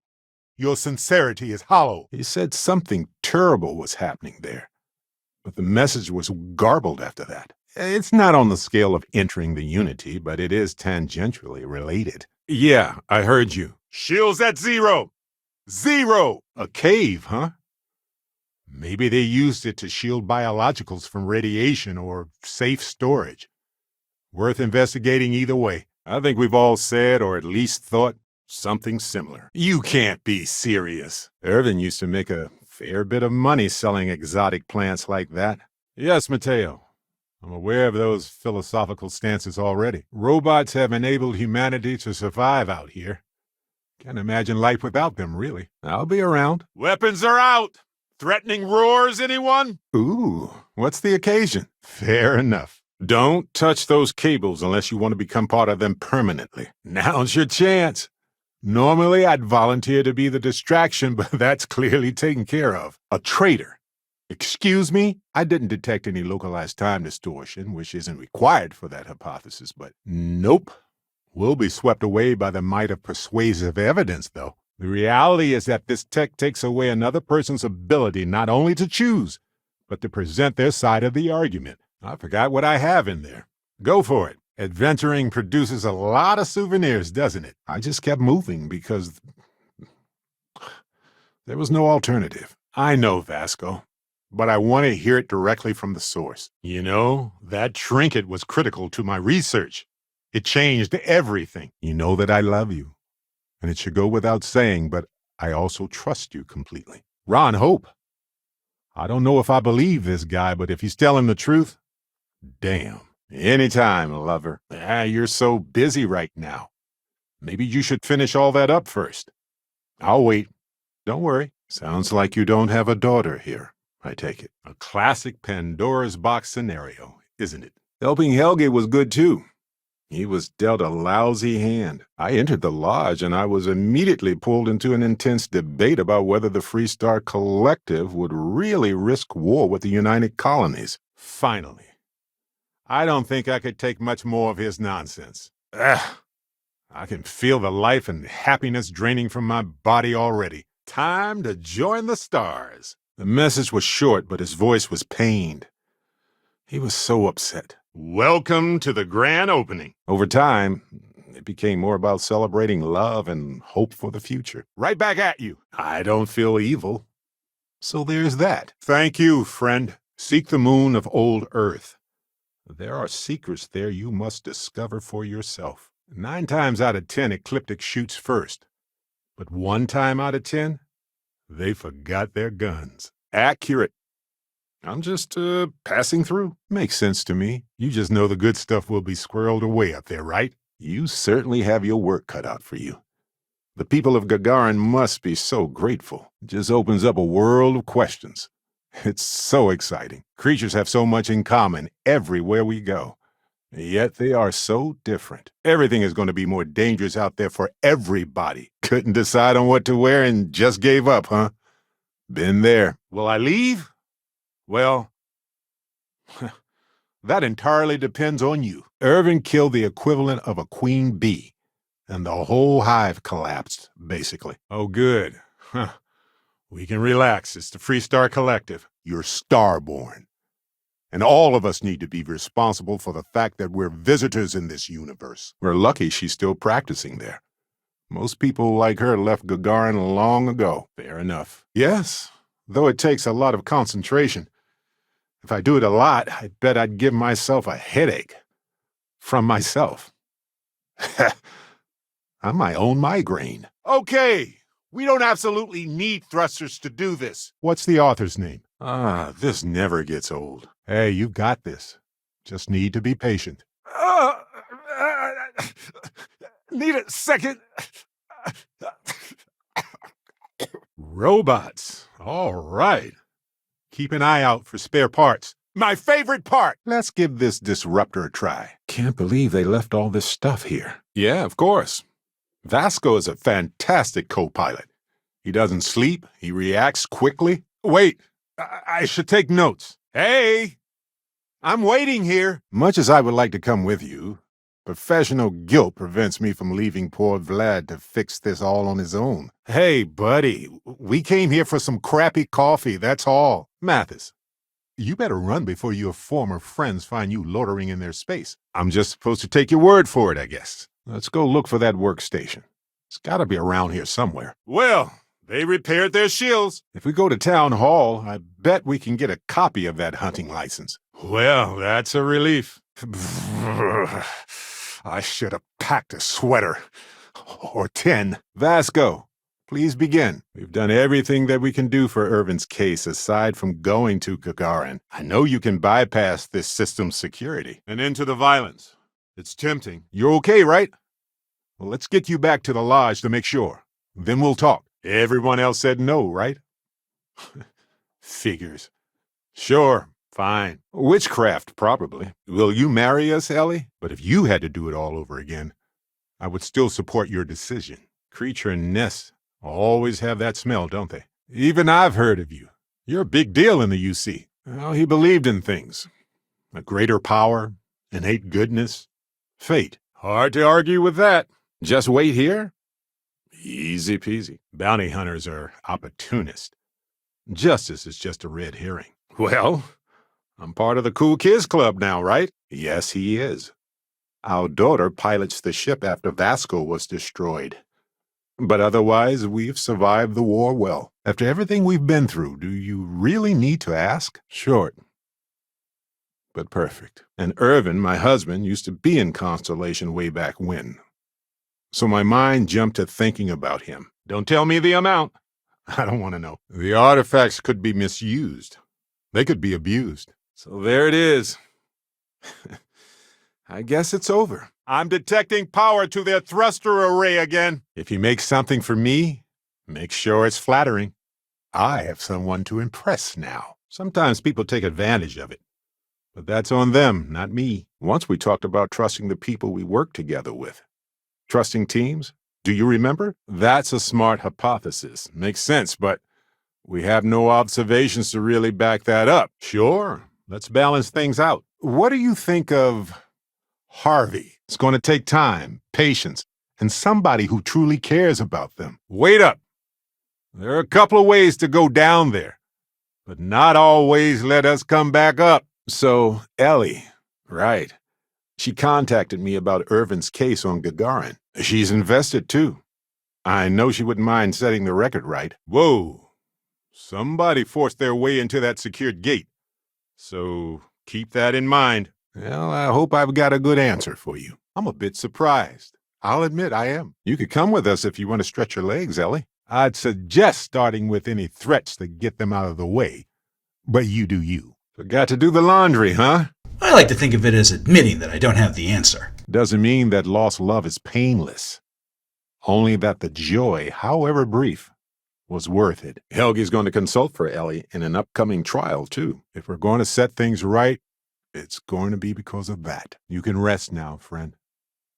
Your sincerity is hollow. He said something terrible was happening there. But the message was garbled after that. It's not on the scale of entering the Unity, but it is tangentially related. Yeah, I heard you. Shields at 0. 0! A cave, huh? Maybe they used it to shield biologicals from radiation or safe storage. Worth investigating either way. I think we've all said, or at least thought, something similar. You can't be serious. Irvin used to make a fair bit of money selling exotic plants like that. Yes, Mateo. I'm aware of those philosophical stances already. Robots have enabled humanity to survive out here. Can't imagine life without them, really. I'll be around. Weapons are out! Threatening roars, anyone? Ooh, what's the occasion? Fair enough. Don't touch those cables unless you want to become part of them permanently. Now's your chance. Normally, I'd volunteer to be the distraction, but that's clearly taken care of. A traitor. Excuse me? I didn't detect any localized time distortion, which isn't required for that hypothesis, but nope. We'll be swept away by the might of persuasive evidence, though. The reality is that this tech takes away another person's ability not only to choose, but to present their side of the argument. I forgot what I have in there. Go for it. Adventuring produces a lot of souvenirs, doesn't it? I just kept moving because there was no alternative. I know, Vasco, but I want to hear it directly from the source. You know, that trinket was critical to my research. It changed everything. You know that I love you, and it should go without saying, but I also trust you completely. Ron Hope. I don't know if I believe this guy, but if he's telling the truth, damn. Anytime, lover. You're so busy right now. Maybe you should finish all that up first. I'll wait. Don't worry. Sounds like you don't have a daughter here, I take it. A classic Pandora's box scenario, isn't it? Helping Helge was good too. He was dealt a lousy hand. I entered the lodge and I was immediately pulled into an intense debate about whether the Free Star Collective would really risk war with the United Colonies. Finally. I don't think I could take much more of his nonsense. Ugh. I can feel the life and happiness draining from my body already. Time to join the stars. The message was short, but his voice was pained. He was so upset. Welcome to the grand opening. Over time, it became more about celebrating love and hope for the future. Right back at you. I don't feel evil. So there's that. Thank you, friend. Seek the moon of old Earth. There are secrets there you must discover for yourself. 9 times out of 10, Ecliptic shoots first. But 1 time out of 10, they forgot their guns. Accurate. I'm just, passing through. Makes sense to me. You just know the good stuff will be squirreled away up there, right? You certainly have your work cut out for you. The people of Gagarin must be so grateful. It just opens up a world of questions. It's so exciting. Creatures have so much in common everywhere we go. Yet they are so different. Everything is going to be more dangerous out there for everybody. Couldn't decide on what to wear and just gave up, huh? Been there. Will I leave? Well, that entirely depends on you. Irvin killed the equivalent of a queen bee, and the whole hive collapsed, basically. Oh, good. Huh. We can relax. It's the Freestar Collective. You're starborn. And all of us need to be responsible for the fact that we're visitors in this universe. We're lucky she's still practicing there. Most people like her left Gagarin long ago. Fair enough. Yes, though it takes a lot of concentration. If I do it a lot, I bet I'd give myself a headache. From myself. I'm my own migraine. Okay, we don't absolutely need thrusters to do this. What's the author's name? This never gets old. Hey, you got this. Just need to be patient. Need a second. Robots. All right. Keep an eye out for spare parts. My favorite part! Let's give this disruptor a try. Can't believe they left all this stuff here. Yeah, of course. Vasco is a fantastic co-pilot. He doesn't sleep. He reacts quickly. Wait, I should take notes. Hey! I'm waiting here. Much as I would like to come with you, professional guilt prevents me from leaving poor Vlad to fix this all on his own. Hey, buddy, we came here for some crappy coffee, that's all. Mathis, you better run before your former friends find you loitering in their space. I'm just supposed to take your word for it, I guess. Let's go look for that workstation. It's gotta be around here somewhere. Well, they repaired their shields. If we go to town hall, I bet we can get a copy of that hunting license. Well, that's a relief. I should have packed a sweater. Or 10. Vasco, please begin. We've done everything that we can do for Irvin's case aside from going to Gagarin. I know you can bypass this system's security. And into the violence. It's tempting. You're okay, right? Well, let's get you back to the lodge to make sure. Then we'll talk. Everyone else said no, right? Figures. Sure. Fine. Witchcraft, probably. Will you marry us, Ellie? But if you had to do it all over again, I would still support your decision. Creature nests always have that smell, don't they? Even I've heard of you. You're a big deal in the UC. Well, he believed in things. A greater power, innate goodness, fate. Hard to argue with that. Just wait here? Easy peasy. Bounty hunters are opportunists. Justice is just a red herring. Well, I'm part of the Cool Kids Club now, right? Yes, he is. Our daughter pilots the ship after Vasco was destroyed. But otherwise, we've survived the war well. After everything we've been through, do you really need to ask? Short, but perfect. And Irvin, my husband, used to be in Constellation way back when. So my mind jumped to thinking about him. Don't tell me the amount. I don't want to know. The artifacts could be misused. They could be abused. So there it is. I guess it's over. I'm detecting power to their thruster array again. If you make something for me, make sure it's flattering. I have someone to impress now. Sometimes people take advantage of it. But that's on them, not me. Once we talked about trusting the people we work together with. Trusting teams? Do you remember? That's a smart hypothesis. Makes sense, but we have no observations to really back that up. Sure, let's balance things out. What do you think of Harvey? It's going to take time, patience, and somebody who truly cares about them. Wait up. There are a couple of ways to go down there, but not always let us come back up. So, Ellie, right. She contacted me about Irvin's case on Gagarin. She's invested, too. I know she wouldn't mind setting the record right. Whoa. Somebody forced their way into that secured gate. So, keep that in mind. Well, I hope I've got a good answer for you. I'm a bit surprised. I'll admit I am. You could come with us if you want to stretch your legs, Ellie. I'd suggest starting with any threats to get them out of the way. But you do you. Forgot to do the laundry, huh? I like to think of it as admitting that I don't have the answer. Doesn't mean that lost love is painless. Only that the joy, however brief, was worth it. Helgi's going to consult for Ellie in an upcoming trial, too. If we're going to set things right, it's going to be because of that. You can rest now, friend.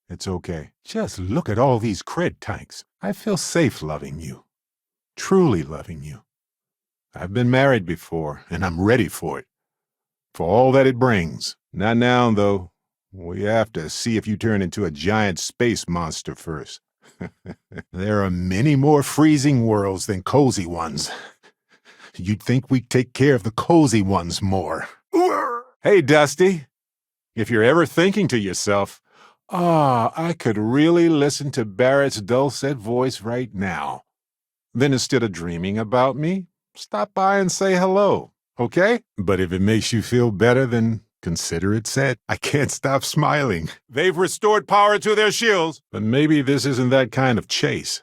It's okay. Just look at all these cred tanks. I feel safe loving you. Truly loving you. I've been married before, and I'm ready for it. For all that it brings. Not now, though. We have to see if you turn into a giant space monster first. There are many more freezing worlds than cozy ones. You'd think we'd take care of the cozy ones more. Hey, Dusty. If you're ever thinking to yourself, I could really listen to Barrett's dulcet voice right now, then instead of dreaming about me, stop by and say hello, okay? But if it makes you feel better, then consider it said. I can't stop smiling. They've restored power to their shields. But maybe this isn't that kind of chase.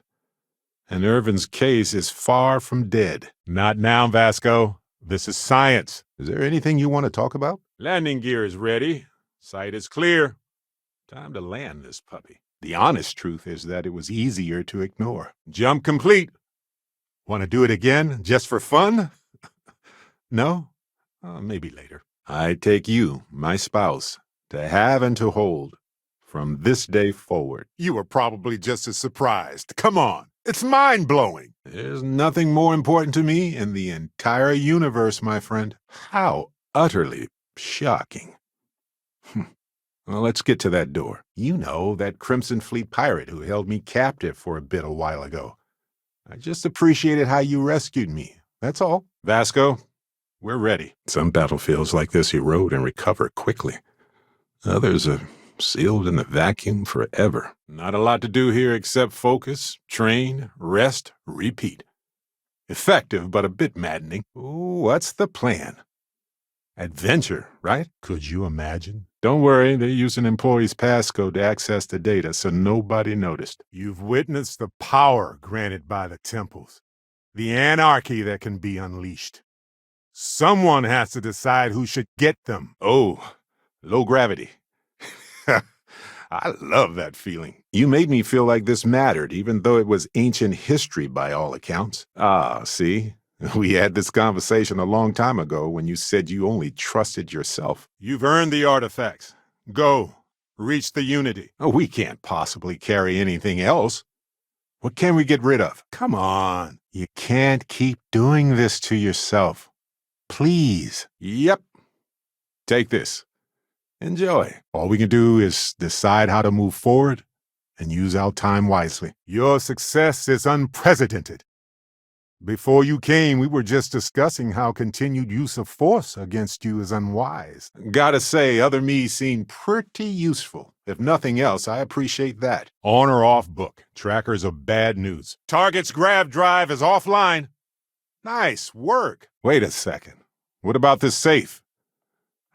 And Irvin's case is far from dead. Not now, Vasco. This is science. Is there anything you want to talk about? Landing gear is ready. Sight is clear. Time to land this puppy. The honest truth is that it was easier to ignore. Jump complete. Want to do it again, just for fun? No? Maybe later. I take you, my spouse, to have and to hold, from this day forward. You are probably just as surprised. Come on. It's mind-blowing. There's nothing more important to me in the entire universe, my friend. How utterly shocking. Well, let's get to that door. You know, that Crimson Fleet pirate who held me captive for a bit a while ago. I just appreciated how you rescued me. That's all. Vasco, we're ready. Some battlefields like this erode and recover quickly. Others are sealed in the vacuum forever. Not a lot to do here except focus, train, rest, repeat. Effective, but a bit maddening. Ooh, what's the plan? Adventure, right? Could you imagine? Don't worry, they use an employee's passcode to access the data, so nobody noticed. You've witnessed the power granted by the temples, the anarchy that can be unleashed. Someone has to decide who should get them. Oh, low gravity. I love that feeling. You made me feel like this mattered, even though it was ancient history by all accounts. See? We had this conversation a long time ago when you said you only trusted yourself. You've earned the artifacts. Go. Reach the Unity. Oh, we can't possibly carry anything else. What can we get rid of? Come on. You can't keep doing this to yourself. Please. Yep. Take this. Enjoy. All we can do is decide how to move forward and use our time wisely. Your success is unprecedented. Before you came, we were just discussing how continued use of force against you is unwise. Gotta say, other me seemed pretty useful. If nothing else, I appreciate that. On or off book. Trackers are bad news. Target's grav drive is offline. Nice work. Wait a second. What about this safe?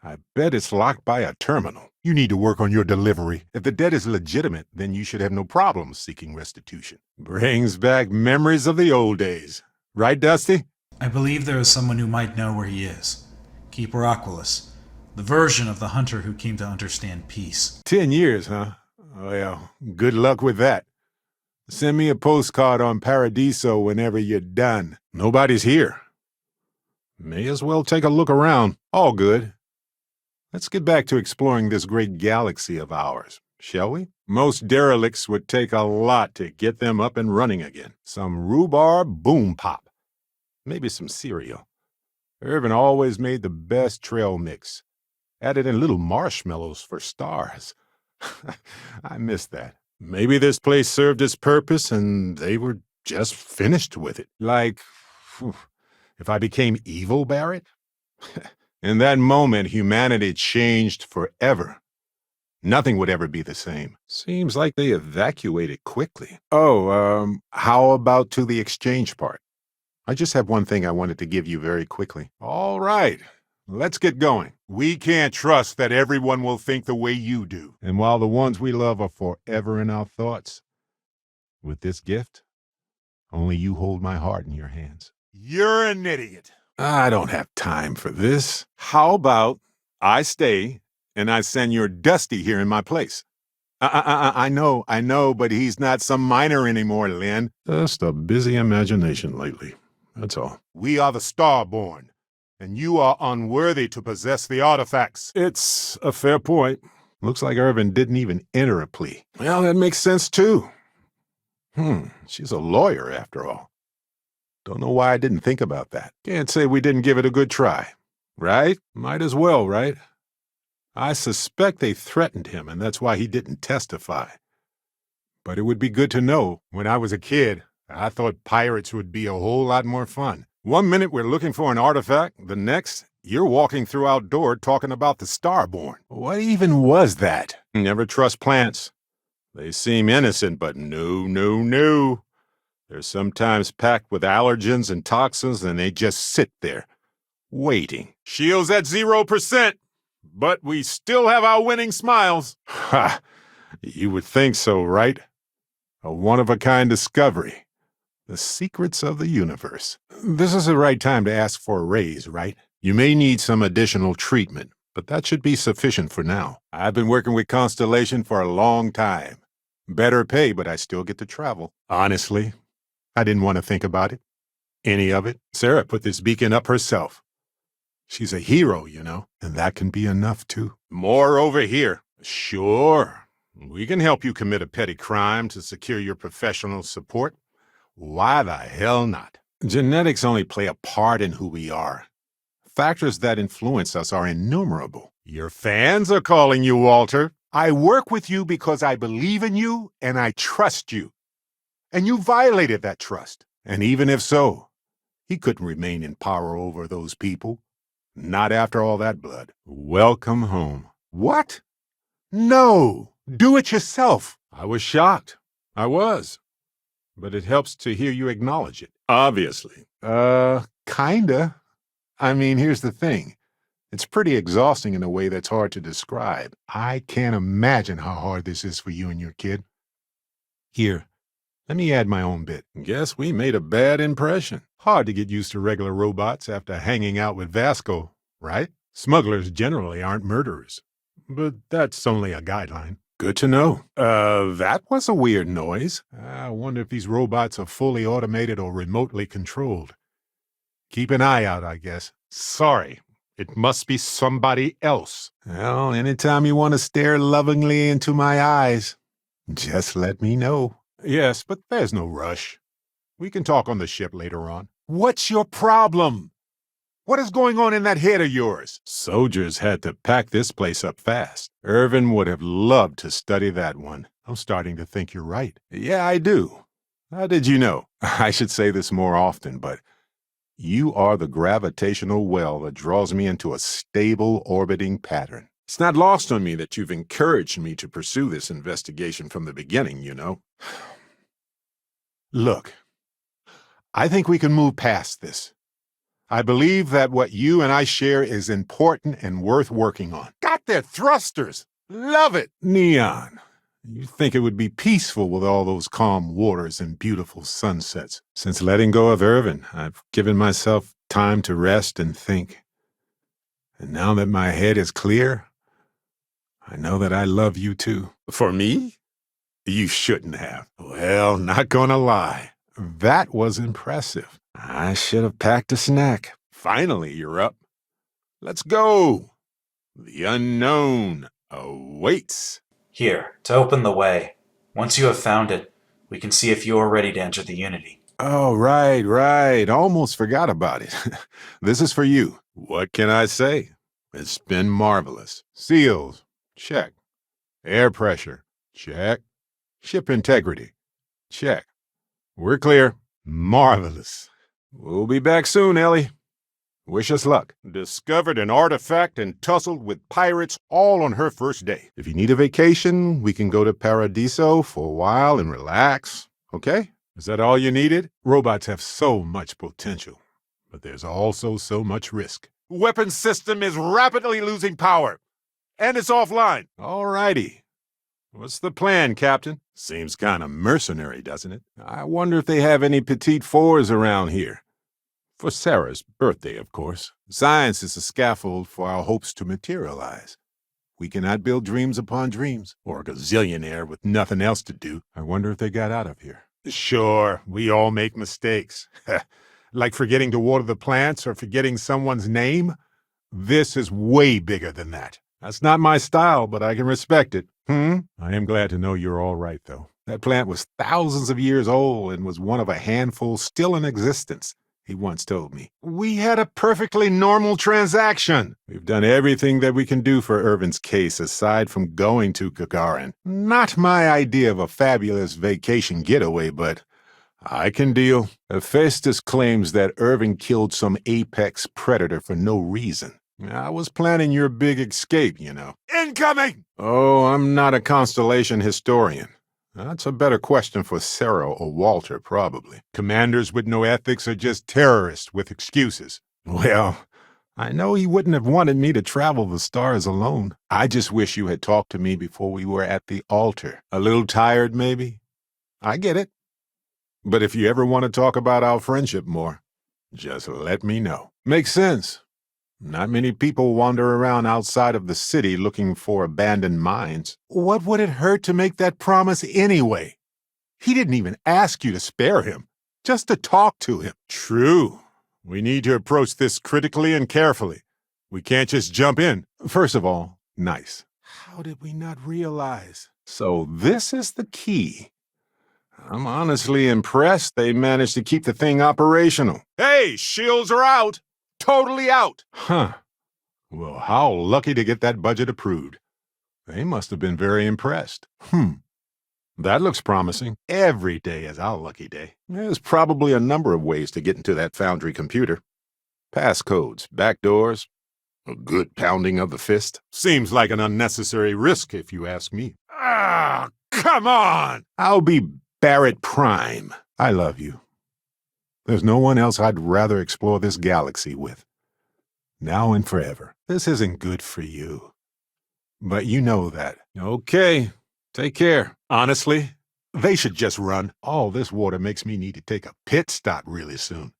I bet it's locked by a terminal. You need to work on your delivery. If the debt is legitimate, then you should have no problem seeking restitution. Brings back memories of the old days. Right, Dusty? I believe there is someone who might know where he is. Keeper Oculus, the version of the hunter who came to understand peace. 10 years, huh? Well, good luck with that. Send me a postcard on Paradiso whenever you're done. Nobody's here. May as well take a look around. All good. Let's get back to exploring this great galaxy of ours, shall we? Most derelicts would take a lot to get them up and running again. Some rhubarb boom pop. Maybe some cereal. Irvin always made the best trail mix. Added in little marshmallows for stars. I miss that. Maybe this place served its purpose and they were just finished with it. Like, if I became evil, Barrett? In that moment, humanity changed forever. Nothing would ever be the same. Seems like they evacuated quickly. Oh, how about to the exchange part? I just have one thing I wanted to give you very quickly. All right, let's get going. We can't trust that everyone will think the way you do. And while the ones we love are forever in our thoughts, with this gift, only you hold my heart in your hands. You're an idiot. I don't have time for this. How about I stay and I send your Dusty here in my place? I know, but he's not some minor anymore, Lynn. Just a busy imagination lately, that's all. We are the Starborn, and you are unworthy to possess the artifacts. It's a fair point. Looks like Irvin didn't even enter a plea. Well, that makes sense, too. She's a lawyer, after all. Don't know why I didn't think about that. Can't say we didn't give it a good try. Right? Might as well, right? I suspect they threatened him, and that's why he didn't testify. But it would be good to know. When I was a kid, I thought pirates would be a whole lot more fun. One minute we're looking for an artifact, the next, you're walking through outdoor talking about the Starborn. What even was that? Never trust plants. They seem innocent, but no. They're sometimes packed with allergens and toxins, and they just sit there, waiting. Shields at 0%, but we still have our winning smiles. Ha! You would think so, right? A one-of-a-kind discovery. The secrets of the universe. This is the right time to ask for a raise, right? You may need some additional treatment, but that should be sufficient for now. I've been working with Constellation for a long time. Better pay, but I still get to travel. Honestly, I didn't want to think about it. Any of it. Sarah put this beacon up herself. She's a hero, you know, and that can be enough, too. More over here. Sure. We can help you commit a petty crime to secure your professional support. Why the hell not? Genetics only play a part in who we are. Factors that influence us are innumerable. Your fans are calling you, Walter. I work with you because I believe in you and I trust you. And you violated that trust. And even if so, he couldn't remain in power over those people. Not after all that blood. Welcome home. What? No! Do it yourself. I was shocked. I was. But it helps to hear you acknowledge it. Obviously. Kinda. I mean, here's the thing. It's pretty exhausting in a way that's hard to describe. I can't imagine how hard this is for you and your kid. Here, let me add my own bit. Guess we made a bad impression. Hard to get used to regular robots after hanging out with Vasco, right? Smugglers generally aren't murderers. But that's only a guideline. Good to know. That was a weird noise. I wonder if these robots are fully automated or remotely controlled. Keep an eye out, I guess. Sorry. It must be somebody else. Well, anytime you want to stare lovingly into my eyes, just let me know. Yes, but there's no rush. We can talk on the ship later on. What's your problem? What is going on in that head of yours? Soldiers had to pack this place up fast. Irvin would have loved to study that one. I'm starting to think you're right. Yeah, I do. How did you know? I should say this more often, but you are the gravitational well that draws me into a stable orbiting pattern. It's not lost on me that you've encouraged me to pursue this investigation from the beginning, you know. Look, I think we can move past this. I believe that what you and I share is important and worth working on. Got their thrusters! Love it! Neon, you think it would be peaceful with all those calm waters and beautiful sunsets. Since letting go of Irvin, I've given myself time to rest and think. And now that my head is clear, I know that I love you too. For me? You shouldn't have. Well, not gonna lie. That was impressive. I should have packed a snack. Finally, you're up. Let's go. The unknown awaits. Here, to open the way. Once you have found it, we can see if you are ready to enter the Unity. Oh, right. Almost forgot about it. This is for you. What can I say? It's been marvelous. Seals, check. Air pressure, check. Ship integrity, check. We're clear. Marvelous. We'll be back soon, Ellie. Wish us luck. Discovered an artifact and tussled with pirates all on her first day. If you need a vacation, we can go to Paradiso for a while and relax, okay? Is that all you needed? Robots have so much potential, but there's also so much risk. Weapons system is rapidly losing power, and it's offline. All righty. What's the plan, Captain? Seems kind of mercenary, doesn't it? I wonder if they have any petite fours around here. For Sarah's birthday, of course. Science is a scaffold for our hopes to materialize. We cannot build dreams upon dreams, or a gazillionaire with nothing else to do. I wonder if they got out of here. Sure, we all make mistakes. Like forgetting to water the plants or forgetting someone's name? This is way bigger than that. That's not my style, but I can respect it. I am glad to know you're all right, though. That plant was thousands of years old and was one of a handful still in existence, he once told me. We had a perfectly normal transaction. We've done everything that we can do for Irvin's case aside from going to Gagarin. Not my idea of a fabulous vacation getaway, but I can deal. Hephaestus claims that Irvin killed some apex predator for no reason. I was planning your big escape, you know. Incoming! Oh, I'm not a constellation historian. That's a better question for Sarah or Walter, probably. Commanders with no ethics are just terrorists with excuses. Well, I know he wouldn't have wanted me to travel the stars alone. I just wish you had talked to me before we were at the altar. A little tired, maybe? I get it. But if you ever want to talk about our friendship more, just let me know. Makes sense. Not many people wander around outside of the city looking for abandoned mines. What would it hurt to make that promise anyway? He didn't even ask you to spare him, just to talk to him. True. We need to approach this critically and carefully. We can't just jump in. First of all, nice. How did we not realize? So this is the key. I'm honestly impressed they managed to keep the thing operational. Hey, shields are out! Totally out! Huh. Well, how lucky to get that budget approved. They must have been very impressed. That looks promising. Every day is our lucky day. There's probably a number of ways to get into that Foundry computer. Passcodes, backdoors, a good pounding of the fist. Seems like an unnecessary risk, if you ask me. Ah, come on! I'll be Barrett Prime. I love you. There's no one else I'd rather explore this galaxy with. Now and forever. This isn't good for you. But you know that. Okay, take care. Honestly, they should just run. All this water makes me need to take a pit stop really soon.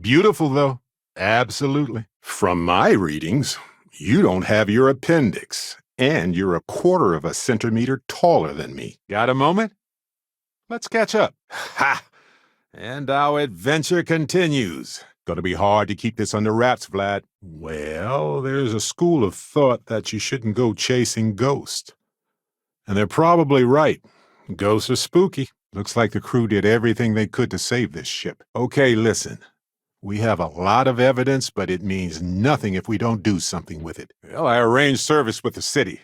Beautiful, though. Absolutely. From my readings, you don't have your appendix, and you're 1/4 of a centimeter taller than me. Got a moment? Let's catch up. Ha! And our adventure continues. Gonna be hard to keep this under wraps, Vlad. Well, there's a school of thought that you shouldn't go chasing ghosts. And they're probably right. Ghosts are spooky. Looks like the crew did everything they could to save this ship. Okay, listen. We have a lot of evidence, but it means nothing if we don't do something with it. Well, I arranged service with the city.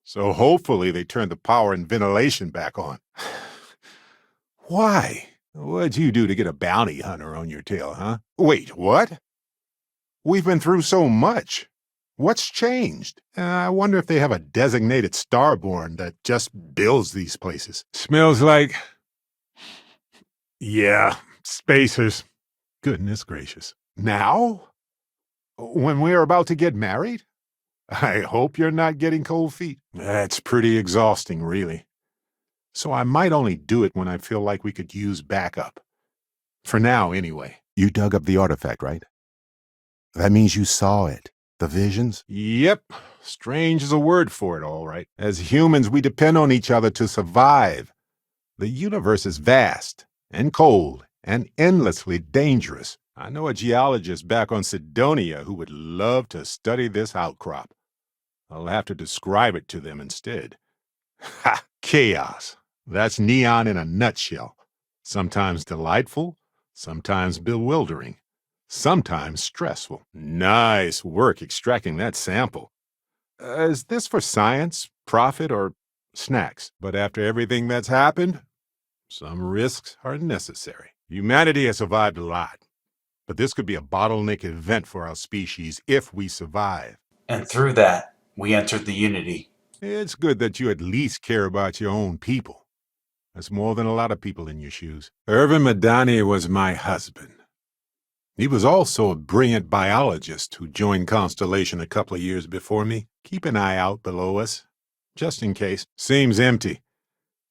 So hopefully they turn the power and ventilation back on. Why? What'd you do to get a bounty hunter on your tail, huh? Wait, what? We've been through so much. What's changed? I wonder if they have a designated starborn that just builds these places. Smells like... Yeah, spacers. Goodness gracious. Now? When we're about to get married? I hope you're not getting cold feet. That's pretty exhausting, really. So I might only do it when I feel like we could use backup. For now, anyway. You dug up the artifact, right? That means you saw it. The visions? Yep. Strange is a word for it, all right. As humans, we depend on each other to survive. The universe is vast and cold and endlessly dangerous. I know a geologist back on Sidonia who would love to study this outcrop. I'll have to describe it to them instead. Ha! Chaos. That's Neon in a nutshell. Sometimes delightful, sometimes bewildering, sometimes stressful. Nice work extracting that sample. Is this for science, profit, or snacks? But after everything that's happened, some risks are necessary. Humanity has survived a lot, but this could be a bottleneck event for our species if we survive. And through that, we entered the Unity. It's good that you at least care about your own people. That's more than a lot of people in your shoes. Irvin Madani was my husband. He was also a brilliant biologist who joined Constellation a couple of years before me. Keep an eye out below us, just in case. Seems empty.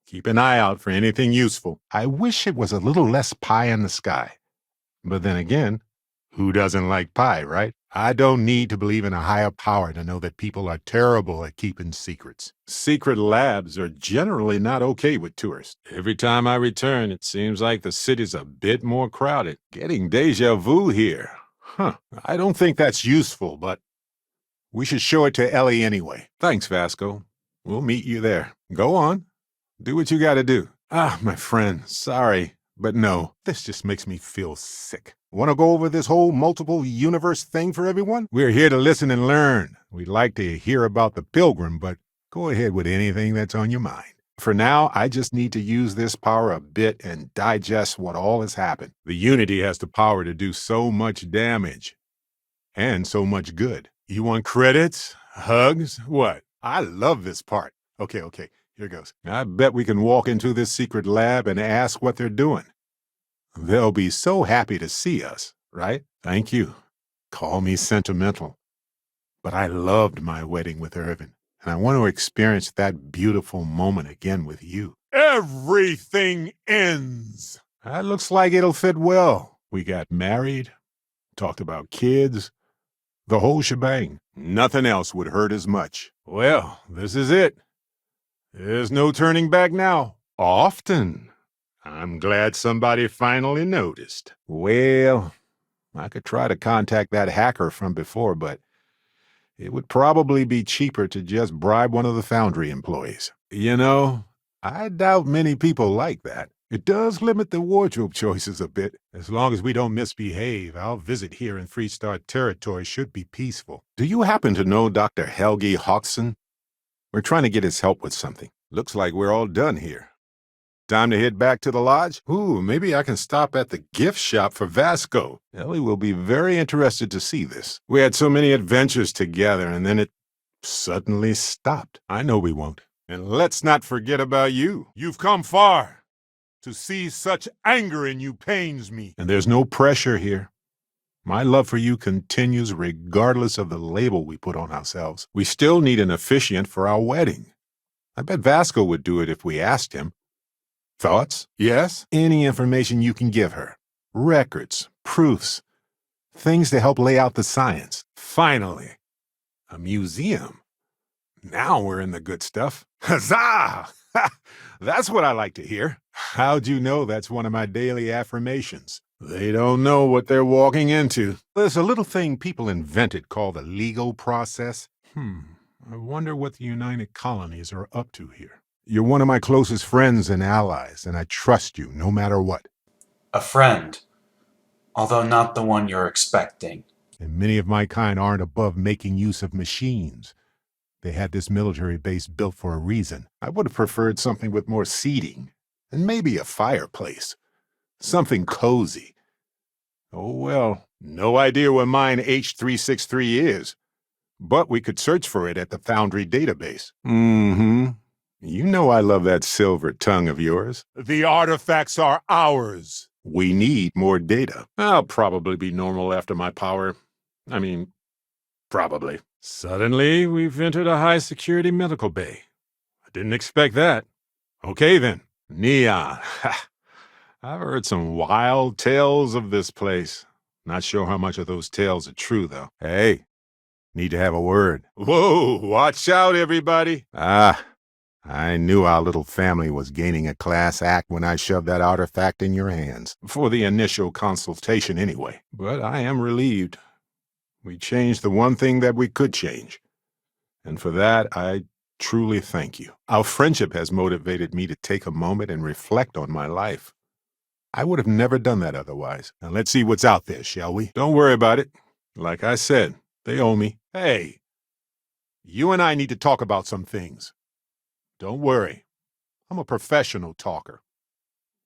Keep an eye out for anything useful. I wish it was a little less pie in the sky. But then again, Who doesn't like pie, right? I don't need to believe in a higher power to know that people are terrible at keeping secrets. Secret labs are generally not okay with tourists. Every time I return, it seems like the city's a bit more crowded. Getting deja vu here. I don't think that's useful, but we should show it to Ellie anyway. Thanks, Vasco. We'll meet you there. Go on. Do what you gotta do. My friend, sorry, but no, this just makes me feel sick. Want to go over this whole multiple universe thing for everyone? We're here to listen and learn. We'd like to hear about the Pilgrim, but go ahead with anything that's on your mind. For now, I just need to use this power a bit and digest what all has happened. The Unity has the power to do so much damage and so much good. You want credits? Hugs? What? I love this part. Okay, here goes. I bet we can walk into this secret lab and ask what they're doing. They'll be so happy to see us, right? Thank you. Call me sentimental. But I loved my wedding with Irvin, and I want to experience that beautiful moment again with you. Everything ends. That looks like it'll fit well. We got married, talked about kids, the whole shebang. Nothing else would hurt as much. Well, this is it. There's no turning back now. Often. I'm glad somebody finally noticed. Well, I could try to contact that hacker from before, but it would probably be cheaper to just bribe one of the Foundry employees. You know, I doubt many people like that. It does limit the wardrobe choices a bit. As long as we don't misbehave, our visit here in Freestar territory should be peaceful. Do you happen to know Dr. Helgi Hodgson? We're trying to get his help with something. Looks like we're all done here. Time to head back to the lodge? Ooh, maybe I can stop at the gift shop for Vasco. Ellie will be very interested to see this. We had so many adventures together, and then it suddenly stopped. I know we won't. And let's not forget about you. You've come far. To see such anger in you pains me. And there's no pressure here. My love for you continues regardless of the label we put on ourselves. We still need an officiant for our wedding. I bet Vasco would do it if we asked him. Thoughts? Yes? Any information you can give her. Records, proofs, things to help lay out the science. Finally, a museum. Now we're in the good stuff. Huzzah! That's what I like to hear. How'd you know that's one of my daily affirmations? They don't know what they're walking into. There's a little thing people invented called the legal process. I wonder what the United Colonies are up to here. You're one of my closest friends and allies, and I trust you no matter what. A friend, although not the one you're expecting. And many of my kind aren't above making use of machines. They had this military base built for a reason. I would have preferred something with more seating, and maybe a fireplace. Something cozy. Oh well, no idea where mine H363 is, but we could search for it at the Foundry database. You know I love that silver tongue of yours. The artifacts are ours. We need more data. I'll probably be normal after my power. Probably. Suddenly, we've entered a high-security medical bay. I didn't expect that. Okay, then. Neon. I've heard some wild tales of this place. Not sure how much of those tales are true, though. Hey, need to have a word. Whoa, watch out, everybody. I knew our little family was gaining a class act when I shoved that artifact in your hands. For the initial consultation, anyway. But I am relieved. We changed the one thing that we could change. And for that, I truly thank you. Our friendship has motivated me to take a moment and reflect on my life. I would have never done that otherwise. Now let's see what's out there, shall we? Don't worry about it. Like I said, they owe me. Hey, you and I need to talk about some things. Don't worry. I'm a professional talker,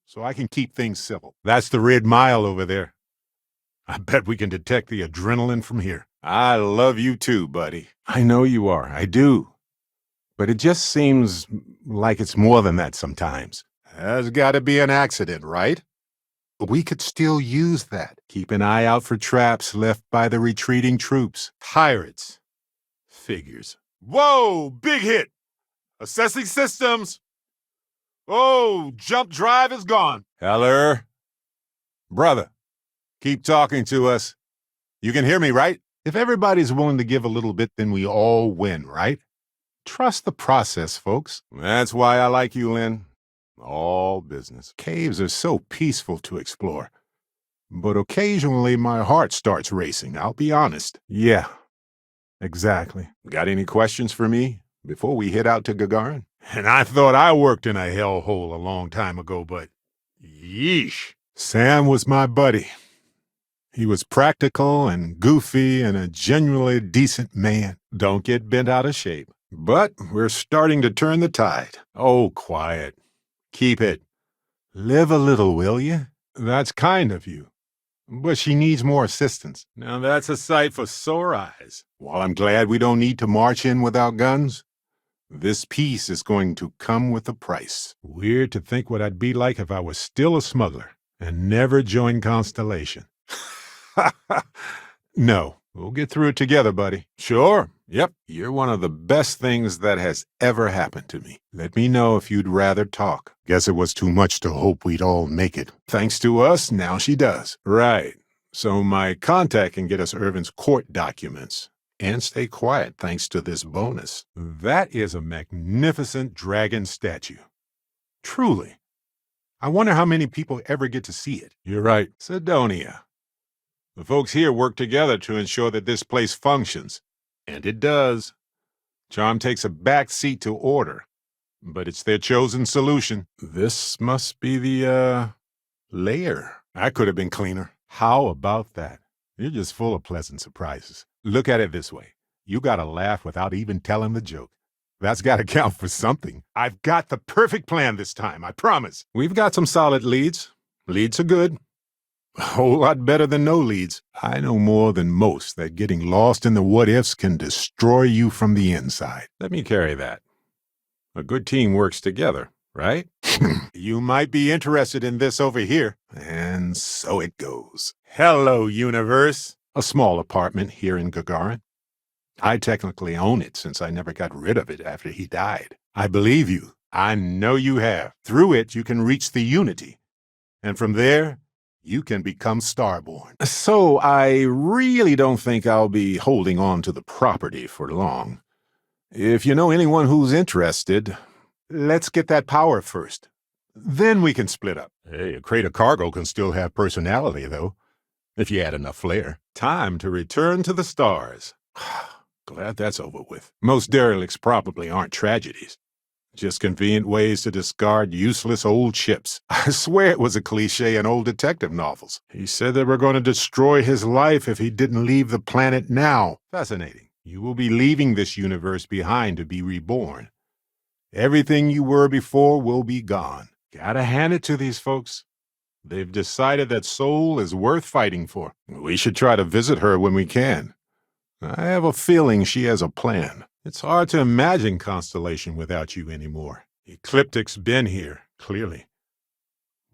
so I can keep things civil. That's the Red Mile over there. I bet we can detect the adrenaline from here. I love you too, buddy. I know you are. I do. But it just seems like it's more than that sometimes. There's got to be an accident, right? We could still use that. Keep an eye out for traps left by the retreating troops. Pirates. Figures. Whoa! Big hit! Assessing systems. Oh, jump drive is gone. Heller. Brother, keep talking to us. You can hear me, right? If everybody's willing to give a little bit, then we all win, right? Trust the process, folks. That's why I like you, Lynn. All business. Caves are so peaceful to explore. But occasionally my heart starts racing, I'll be honest. Yeah, exactly. Got any questions for me before we head out to Gagarin? And I thought I worked in a hellhole a long time ago, but yeesh. Sam was my buddy. He was practical and goofy and a genuinely decent man. Don't get bent out of shape. But we're starting to turn the tide. Oh, quiet. Keep it. Live a little, will you? That's kind of you. But she needs more assistance. Now that's a sight for sore eyes. While I'm glad we don't need to march in without guns, this peace is going to come with a price. Weird to think what I'd be like if I was still a smuggler and never joined Constellation. No, we'll get through it together, buddy. Sure. Yep. You're one of the best things that has ever happened to me. Let me know if you'd rather talk. Guess it was too much to hope we'd all make it. Thanks to us, now she does. Right. So my contact can get us Irvin's court documents. And stay quiet thanks to this bonus. That is a magnificent dragon statue. Truly. I wonder how many people ever get to see it. You're right. Sidonia. The folks here work together to ensure that this place functions. And it does. Charm takes a back seat to order. But it's their chosen solution. This must be the, lair. I could have been cleaner. How about that? You're just full of pleasant surprises. Look at it this way. You got to laugh without even telling the joke. That's got to count for something. I've got the perfect plan this time, I promise. We've got some solid leads. Leads are good. A whole lot better than no leads. I know more than most that getting lost in the what-ifs can destroy you from the inside. Let me carry that. A good team works together, right? You might be interested in this over here. And so it goes. Hello, universe. A small apartment here in Gagarin. I technically own it since I never got rid of it after he died. I believe you. I know you have. Through it, you can reach the Unity. And from there, you can become Starborn. So I really don't think I'll be holding on to the property for long. If you know anyone who's interested, let's get that power first. Then we can split up. Hey, a crate of cargo can still have personality, though, if you add enough flair. Time to return to the stars. Glad that's over with. Most derelicts probably aren't tragedies. Just convenient ways to discard useless old ships. I swear it was a cliche in old detective novels. He said they were going to destroy his life if he didn't leave the planet now. Fascinating. You will be leaving this universe behind to be reborn. Everything you were before will be gone. Gotta hand it to these folks. They've decided that Soul is worth fighting for. We should try to visit her when we can. I have a feeling she has a plan. It's hard to imagine Constellation without you anymore. Ecliptic's been here, clearly.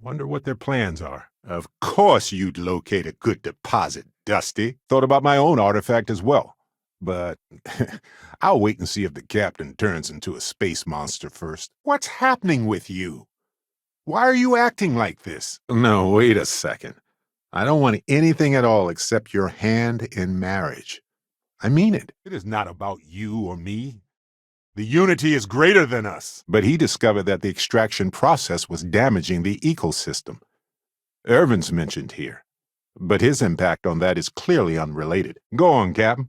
Wonder what their plans are. Of course you'd locate a good deposit, Dusty. Thought about my own artifact as well. But I'll wait and see if the captain turns into a space monster first. What's happening with you? Why are you acting like this? No, wait a second. I don't want anything at all except your hand in marriage. I mean it. It is not about you or me. The Unity is greater than us. But he discovered that the extraction process was damaging the ecosystem. Irvin's mentioned here. But his impact on that is clearly unrelated. Go on, Captain.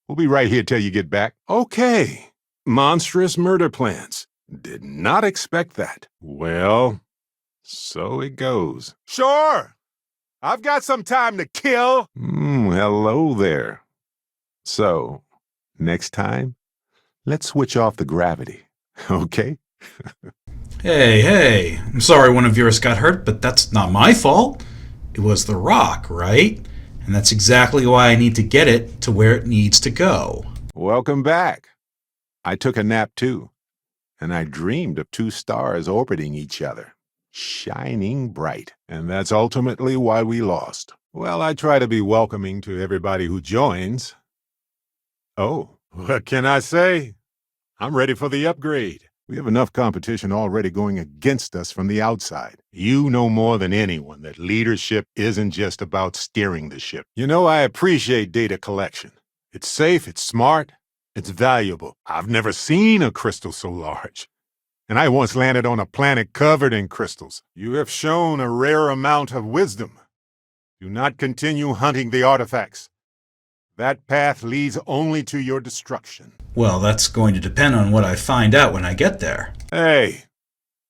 We'll be right here till you get back. Okay. Monstrous murder plans. Did not expect that. Well, so it goes. Sure. I've got some time to kill. Hello there. So, next time, let's switch off the gravity, okay? Hey, I'm sorry one of yours got hurt, but that's not my fault. It was the rock, right? And that's exactly why I need to get it to where it needs to go. Welcome back. I took a nap too, and I dreamed of two stars orbiting each other, shining bright. And that's ultimately why we lost. Well, I try to be welcoming to everybody who joins. Oh, what can I say? I'm ready for the upgrade. We have enough competition already going against us from the outside. You know more than anyone that leadership isn't just about steering the ship. You know, I appreciate data collection. It's safe, it's smart, it's valuable. I've never seen a crystal so large. And I once landed on a planet covered in crystals. You have shown a rare amount of wisdom. Do not continue hunting the artifacts. That path leads only to your destruction. Well, that's going to depend on what I find out when I get there. Hey,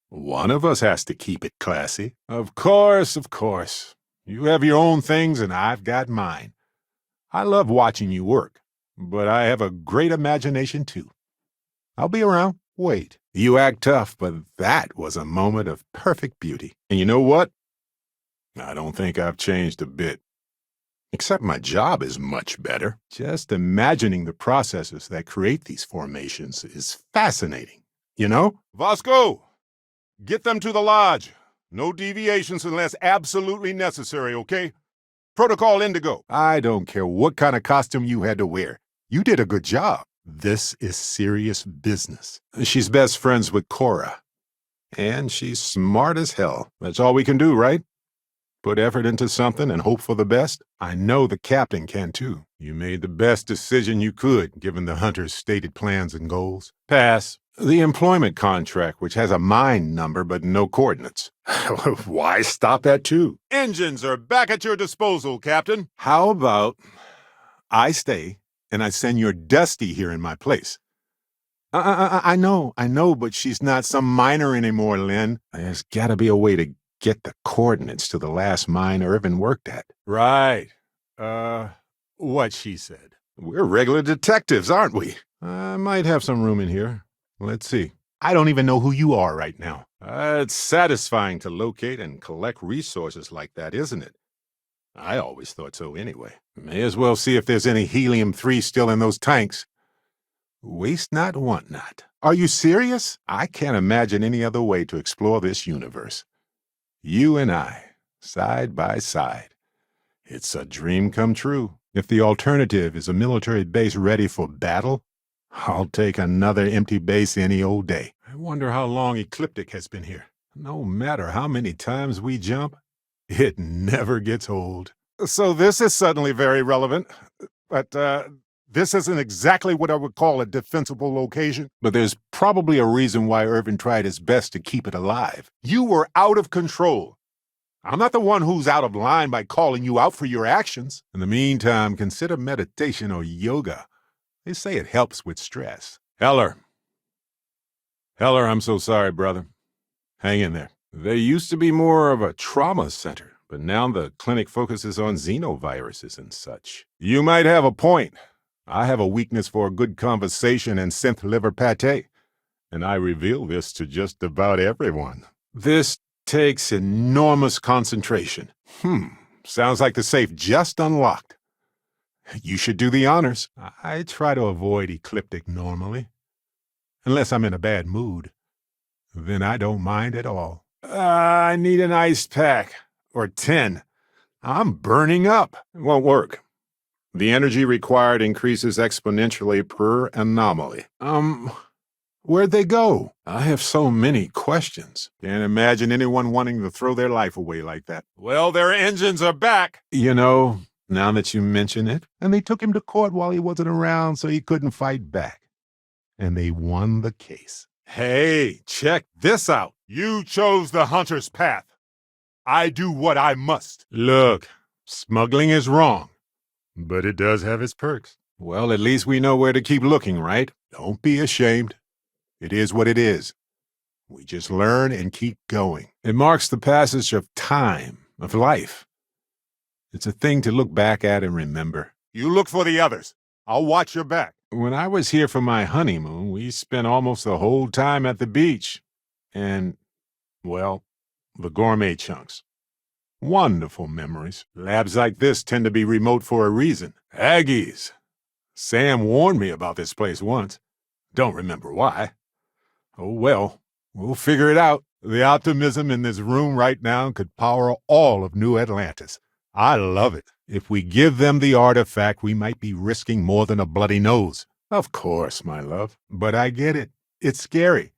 one of us has to keep it classy. Of course, of course. You have your own things and I've got mine. I love watching you work, but I have a great imagination too. I'll be around. Wait. You act tough, but that was a moment of perfect beauty. And you know what? I don't think I've changed a bit. Except my job is much better. Just imagining the processes that create these formations is fascinating. You know? Vasco! Get them to the lodge. No deviations unless absolutely necessary, okay? Protocol Indigo. I don't care what kind of costume you had to wear. You did a good job. This is serious business. She's best friends with Cora. And she's smart as hell. That's all we can do, right? Put effort into something and hope for the best? I know the captain can too. You made the best decision you could, given the hunter's stated plans and goals. Pass. The employment contract, which has a mine number but no coordinates. Why stop at 2? Engines are back at your disposal, Captain. How about I stay and I send your Dusty here in my place? I know, but she's not some miner anymore, Lynn. There's gotta be a way to get the coordinates to the last mine Irvin worked at. Right. What she said. We're regular detectives, aren't we? I might have some room in here. Let's see. I don't even know who you are right now. It's satisfying to locate and collect resources like that, isn't it? I always thought so anyway. May as well see if there's any helium-3 still in those tanks. Waste not, want not. Are you serious? I can't imagine any other way to explore this universe. You and I, side by side. It's a dream come true. If the alternative is a military base ready for battle, I'll take another empty base any old day. I wonder how long Ecliptic has been here. No matter how many times we jump, it never gets old. So this is suddenly very relevant, but this isn't exactly what I would call a defensible location. But there's probably a reason why Irvin tried his best to keep it alive. You were out of control. I'm not the one who's out of line by calling you out for your actions. In the meantime, consider meditation or yoga. They say it helps with stress. Heller, I'm so sorry, brother. Hang in there. They used to be more of a trauma center, but now the clinic focuses on xenoviruses and such. You might have a point. I have a weakness for a good conversation and synth liver pate, and I reveal this to just about everyone. This takes enormous concentration. Sounds like the safe just unlocked. You should do the honors. I try to avoid Ecliptic normally. Unless I'm in a bad mood. Then I don't mind at all. I need an ice pack. Or 10. I'm burning up. It won't work. The energy required increases exponentially per anomaly. Where'd they go? I have so many questions. Can't imagine anyone wanting to throw their life away like that. Well, their engines are back. You know, now that you mention it, and they took him to court while he wasn't around so he couldn't fight back. And they won the case. Hey, check this out. You chose the hunter's path. I do what I must. Look, smuggling is wrong, but it does have its perks. Well, at least we know where to keep looking, right? Don't be ashamed. It is what it is. We just learn and keep going. It marks the passage of time, of life. It's a thing to look back at and remember. You look for the others. I'll watch your back. When I was here for my honeymoon, we spent almost the whole time at the beach. And, well, the gourmet chunks. Wonderful memories. Labs like this tend to be remote for a reason. Aggies. Sam warned me about this place once. Don't remember why. Oh well, we'll figure it out. The optimism in this room right now could power all of New Atlantis. I love it. If we give them the artifact, we might be risking more than a bloody nose. Of course, my love. But I get it. It's scary.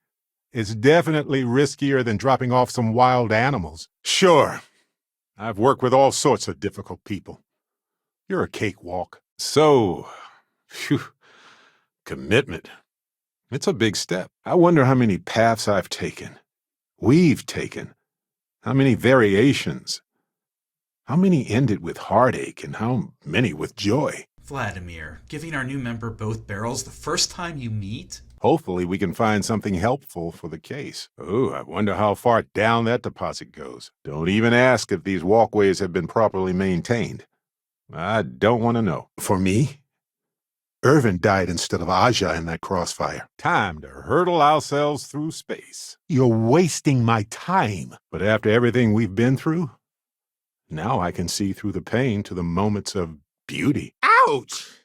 It's definitely riskier than dropping off some wild animals. Sure, I've worked with all sorts of difficult people. You're a cakewalk. So, phew, commitment. It's a big step. I wonder how many paths I've taken. We've taken. How many variations. How many ended with heartache and how many with joy. Vladimir, giving our new member both barrels the first time you meet? Hopefully we can find something helpful for the case. Oh, I wonder how far down that deposit goes. Don't even ask if these walkways have been properly maintained. I don't want to know. For me, Irvin died instead of Aja in that crossfire. Time to hurtle ourselves through space. You're wasting my time. But after everything we've been through, now I can see through the pain to the moments of beauty. Ouch!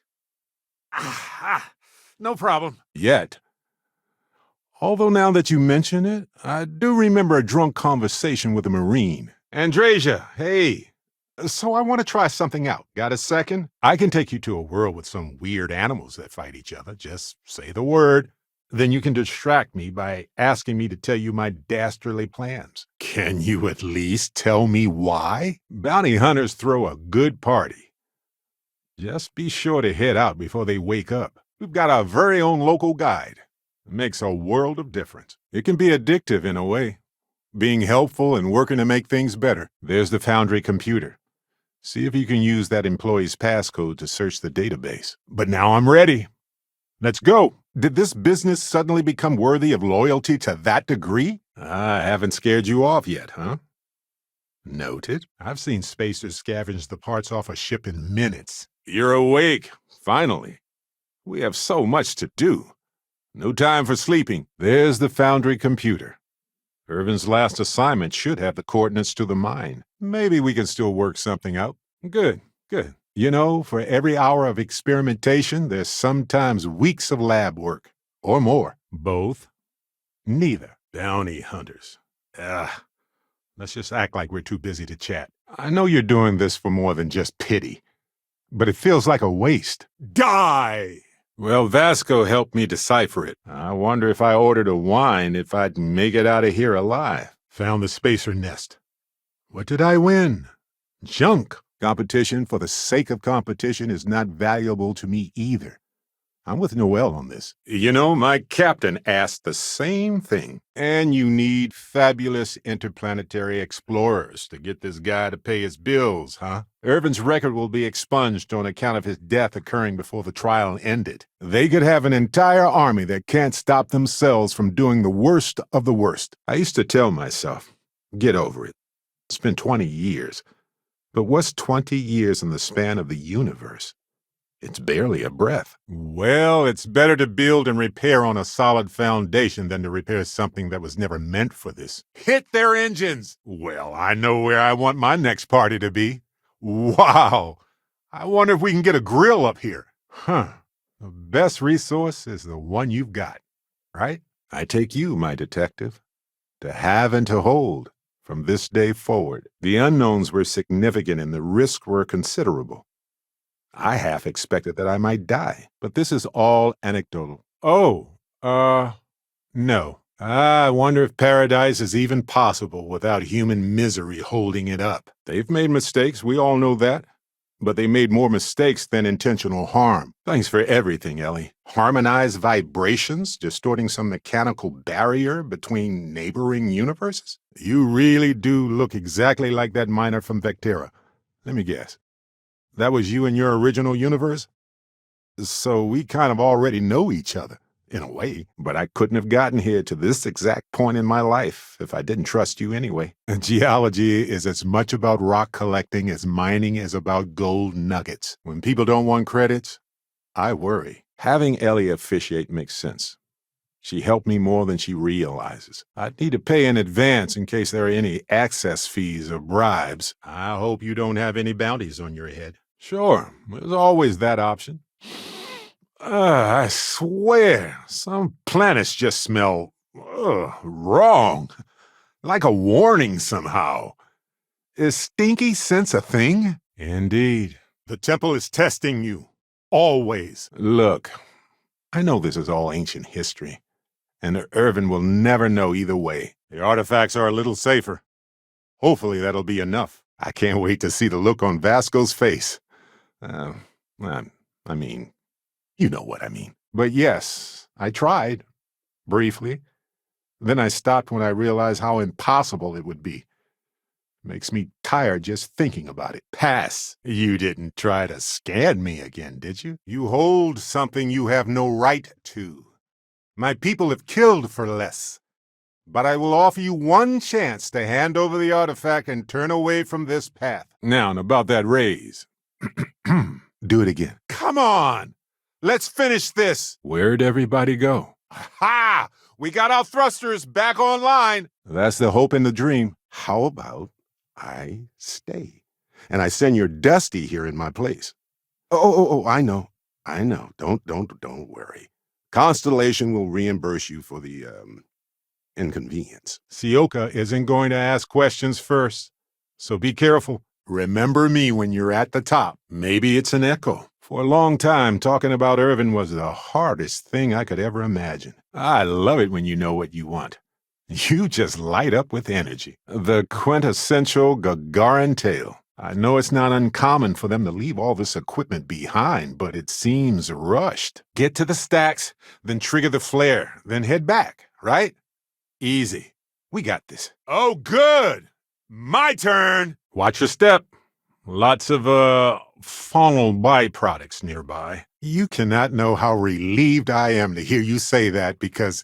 No problem. Yet. Although now that you mention it, I do remember a drunk conversation with a Marine. Andrasia, hey. So I want to try something out. Got a second? I can take you to a world with some weird animals that fight each other. Just say the word. Then you can distract me by asking me to tell you my dastardly plans. Can you at least tell me why? Bounty hunters throw a good party. Just be sure to head out before they wake up. We've got our very own local guide. It makes a world of difference. It can be addictive in a way. Being helpful and working to make things better. There's the Foundry computer. See if you can use that employee's passcode to search the database. But now I'm ready. Let's go. Did this business suddenly become worthy of loyalty to that degree? I haven't scared you off yet, huh? Noted. I've seen spacers scavenge the parts off a ship in minutes. You're awake, finally. We have so much to do. No time for sleeping. There's the Foundry computer. Irvin's last assignment should have the coordinates to the mine. Maybe we can still work something out. Good, good. You know, for every hour of experimentation, there's sometimes weeks of lab work. Or more. Both? Neither. Bounty hunters. Let's just act like we're too busy to chat. I know you're doing this for more than just pity, but it feels like a waste. Die! Well, Vasco helped me decipher it. I wonder if I ordered a wine if I'd make it out of here alive. Found the spacer nest. What did I win? Junk. Competition for the sake of competition is not valuable to me either. I'm with Noel on this. You know, my captain asked the same thing. And you need fabulous interplanetary explorers to get this guy to pay his bills, huh? Irvin's record will be expunged on account of his death occurring before the trial ended. They could have an entire army that can't stop themselves from doing the worst of the worst. I used to tell myself, get over it. It's been 20 years. But what's 20 years in the span of the universe? It's barely a breath. Well, it's better to build and repair on a solid foundation than to repair something that was never meant for this. Hit their engines! Well, I know where I want my next party to be. Wow! I wonder if we can get a grill up here. Huh. The best resource is the one you've got, right? I take you, my detective, to have and to hold. From this day forward, the unknowns were significant and the risks were considerable. I half expected that I might die, but this is all anecdotal. Oh, no. I wonder if paradise is even possible without human misery holding it up. They've made mistakes, we all know that. But they made more mistakes than intentional harm. Thanks for everything, Ellie. Harmonized vibrations, distorting some mechanical barrier between neighboring universes? You really do look exactly like that miner from Vectera. Let me guess. That was you in your original universe? So we kind of already know each other, in a way. But I couldn't have gotten here to this exact point in my life if I didn't trust you anyway. Geology is as much about rock collecting as mining is about gold nuggets. When people don't want credits, I worry. Having Ellie officiate makes sense. She helped me more than she realizes. I'd need to pay in advance in case there are any access fees or bribes. I hope you don't have any bounties on your head. Sure, there's always that option. I swear, some planets just smell wrong. Like a warning somehow. Is stinky sense a thing? Indeed. The temple is testing you. Always. Look, I know this is all ancient history. and Irvin will never know either way. The artifacts are a little safer. Hopefully that'll be enough. I can't wait to see the look on Vasco's face. I mean, you know what I mean. But yes, I tried, briefly. Then I stopped when I realized how impossible it would be. Makes me tired just thinking about it. Pass. You didn't try to scan me again, did you? You hold something you have no right to. My people have killed for less. But I will offer you one chance to hand over the artifact and turn away from this path. Now, and about that raise. Do it again. Come on! Let's finish this! Where'd everybody go? Ha! We got our thrusters back online! That's the hope and the dream. How about I stay? And I send your Dusty here in my place. Oh, I know. Don't worry. Constellation will reimburse you for the, inconvenience. Sioka isn't going to ask questions first, so be careful. Remember me when you're at the top. Maybe it's an echo. For a long time, talking about Irvin was the hardest thing I could ever imagine. I love it when you know what you want. You just light up with energy. The quintessential Gagarin tale. I know it's not uncommon for them to leave all this equipment behind, but it seems rushed. Get to the stacks, then trigger the flare, then head back, right? Easy. We got this. Oh, good! My turn! Watch your step. Lots of, faunal byproducts nearby. You cannot know how relieved I am to hear you say that because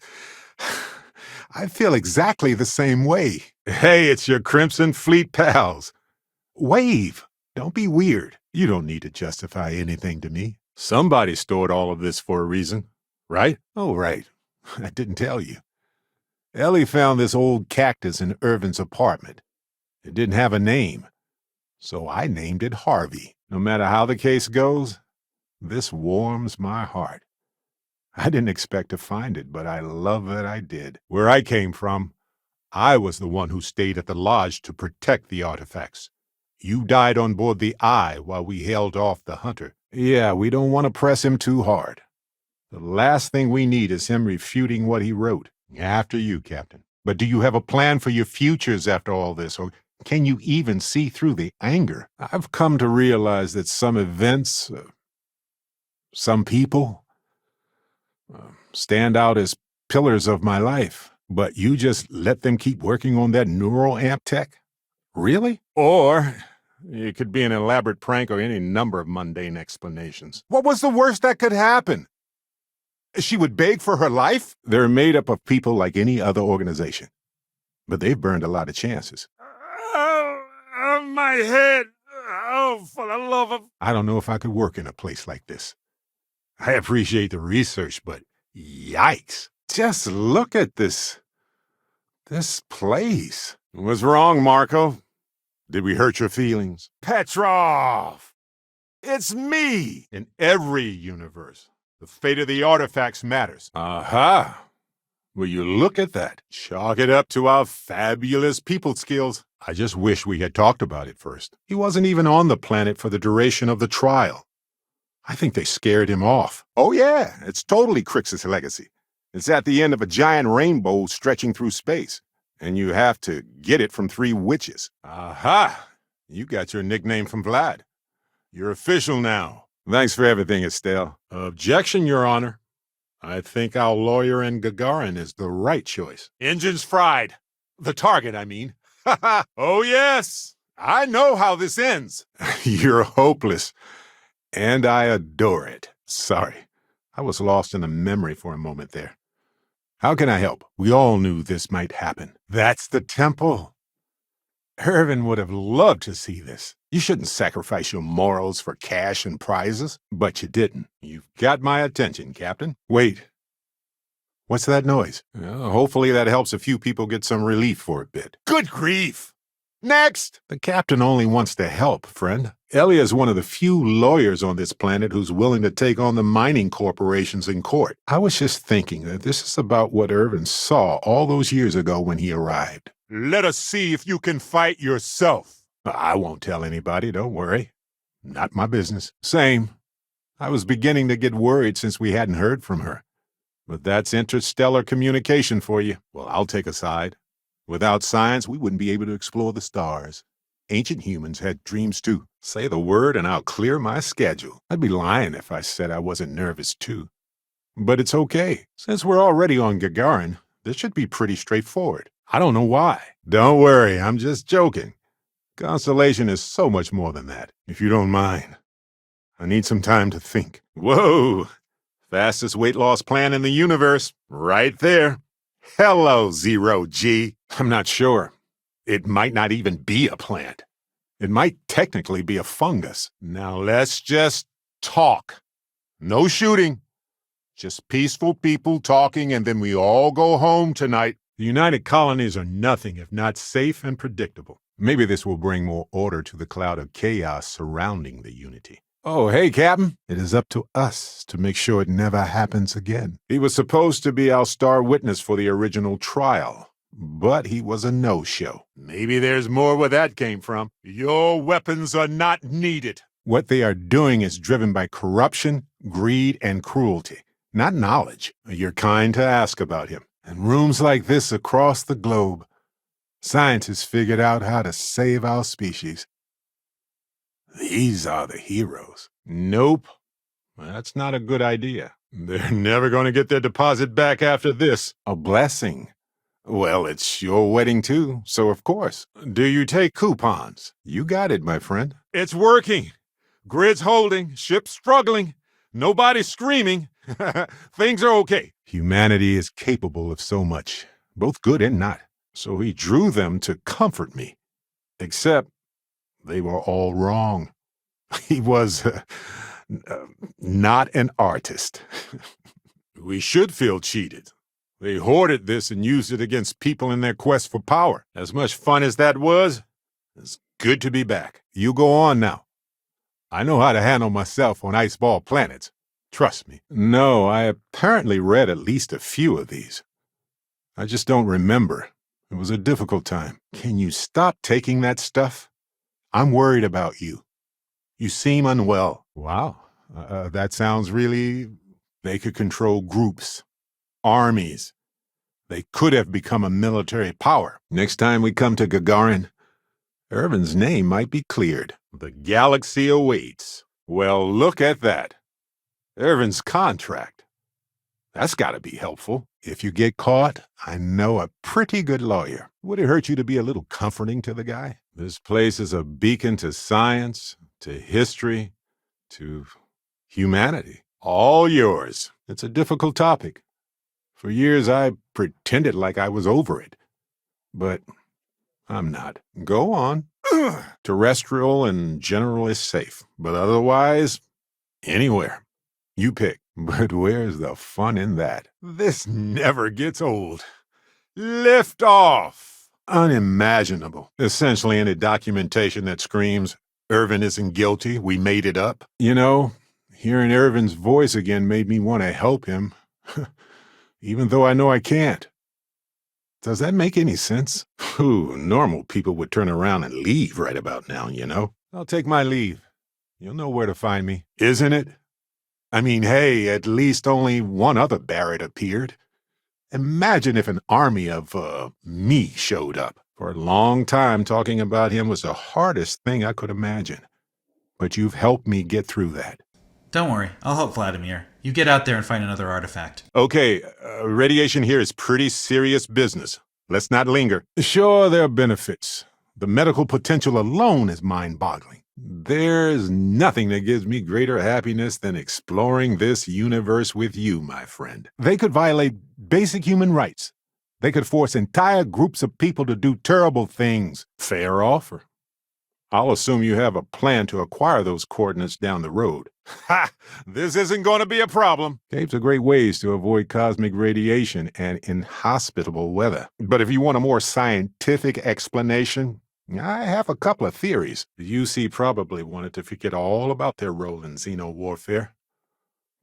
I feel exactly the same way. Hey, it's your Crimson Fleet pals. Wave. Don't be weird. You don't need to justify anything to me. Somebody stored all of this for a reason, right? Oh, right. I didn't tell you. Ellie found this old cactus in Irvin's apartment. It didn't have a name, so I named it Harvey. No matter how the case goes, this warms my heart. I didn't expect to find it, but I love that I did. Where I came from, I was the one who stayed at the lodge to protect the artifacts. You died on board the Eye while we held off the hunter. Yeah, we don't want to press him too hard. The last thing we need is him refuting what he wrote. After you, Captain. But do you have a plan for your futures after all this, or can you even see through the anger? I've come to realize that some events, some people, stand out as pillars of my life. But you just let them keep working on that neural amp tech? Really? Or it could be an elaborate prank or any number of mundane explanations. What was the worst that could happen? She would beg for her life? They're made up of people like any other organization. But they've burned a lot of chances. Oh, my head. Oh, for the love of... I don't know if I could work in a place like this. I appreciate the research, but yikes. Just look at this place. What's wrong, Marco? Did we hurt your feelings? Petrov! It's me! In every universe, the fate of the artifacts matters. Aha! Will you look at that? Chalk it up to our fabulous people skills. I just wish we had talked about it first. He wasn't even on the planet for the duration of the trial. I think they scared him off. Oh yeah, it's totally Crixus' legacy. It's at the end of a giant rainbow stretching through space. And you have to get it from 3 witches. Aha! You got your nickname from Vlad. You're official now. Thanks for everything, Estelle. Objection, Your Honor. I think our lawyer in Gagarin is the right choice. Engines fried. The target, I mean. Ha ha! Oh, yes! I know how this ends. You're hopeless. And I adore it. Sorry. I was lost in a memory for a moment there. How can I help? We all knew this might happen. That's the temple. Irvin would have loved to see this. You shouldn't sacrifice your morals for cash and prizes, but you didn't. You've got my attention, Captain. Wait. What's that noise? Hopefully that helps a few people get some relief for a bit. Good grief! Next! The captain only wants to help, friend. Ellie is one of the few lawyers on this planet who's willing to take on the mining corporations in court. I was just thinking that this is about what Irvin saw all those years ago when he arrived. Let us see if you can fight yourself. I won't tell anybody, don't worry. Not my business. Same. I was beginning to get worried since we hadn't heard from her. But that's interstellar communication for you. Well, I'll take a side. Without science, we wouldn't be able to explore the stars. Ancient humans had dreams too. Say the word and I'll clear my schedule. I'd be lying if I said I wasn't nervous too. But it's okay. Since we're already on Gagarin, this should be pretty straightforward. I don't know why. Don't worry, I'm just joking. Constellation is so much more than that, if you don't mind. I need some time to think. Whoa! Fastest weight loss plan in the universe. Right there. Hello, Zero G. I'm not sure. It might not even be a plant. It might technically be a fungus. Now let's just talk. No shooting. Just peaceful people talking, and then we all go home tonight. The United Colonies are nothing if not safe and predictable. Maybe this will bring more order to the cloud of chaos surrounding the Unity. Oh, hey, Captain. It is up to us to make sure it never happens again. He was supposed to be our star witness for the original trial, but he was a no-show. Maybe there's more where that came from. Your weapons are not needed. What they are doing is driven by corruption, greed, and cruelty, not knowledge. You're kind to ask about him. In rooms like this across the globe, scientists figured out how to save our species. These are the heroes. Nope. That's not a good idea. They're never going to get their deposit back after this. A blessing. Well, it's your wedding too, so of course. Do you take coupons? You got it, my friend. It's working. Grid's holding, ship's struggling, nobody's screaming. Things are okay. Humanity is capable of so much, both good and not. So he drew them to comfort me. Except they were all wrong. He was not an artist. We should feel cheated. They hoarded this and used it against people in their quest for power. As much fun as that was, it's good to be back. You go on now. I know how to handle myself on ice-ball planets. Trust me. No, I apparently read at least a few of these. I just don't remember. It was a difficult time. Can you stop taking that stuff? I'm worried about you. You seem unwell. Wow. That sounds really... They could control groups, armies. They could have become a military power. Next time we come to Gagarin, Irvin's name might be cleared. The galaxy awaits. Well, look at that. Irvin's contract. That's gotta be helpful. If you get caught, I know a pretty good lawyer. Would it hurt you to be a little comforting to the guy? This place is a beacon to science, to history, to humanity. All yours. It's a difficult topic. For years I pretended like I was over it. But I'm not. Go on. Terrestrial and general is safe, but otherwise, anywhere. You pick. But where's the fun in that? This never gets old. Lift off! Unimaginable. Essentially any documentation that screams, Irvin isn't guilty, we made it up. You know, hearing Irvin's voice again made me want to help him, even though I know I can't. Does that make any sense? Whew, normal people would turn around and leave right about now, you know? I'll take my leave. You'll know where to find me, isn't it? I mean, hey, at least only one other Barrett appeared. Imagine if an army of, me showed up. For a long time, talking about him was the hardest thing I could imagine. But you've helped me get through that. Don't worry, I'll help Vladimir. You get out there and find another artifact. Okay, radiation here is pretty serious business. Let's not linger. Sure, there are benefits. The medical potential alone is mind-boggling. There's nothing that gives me greater happiness than exploring this universe with you, my friend. They could violate basic human rights. They could force entire groups of people to do terrible things. Fair offer. I'll assume you have a plan to acquire those coordinates down the road. Ha! This isn't going to be a problem. Caves are great ways to avoid cosmic radiation and inhospitable weather. But if you want a more scientific explanation, I have a couple of theories. The UC probably wanted to forget all about their role in xeno-warfare.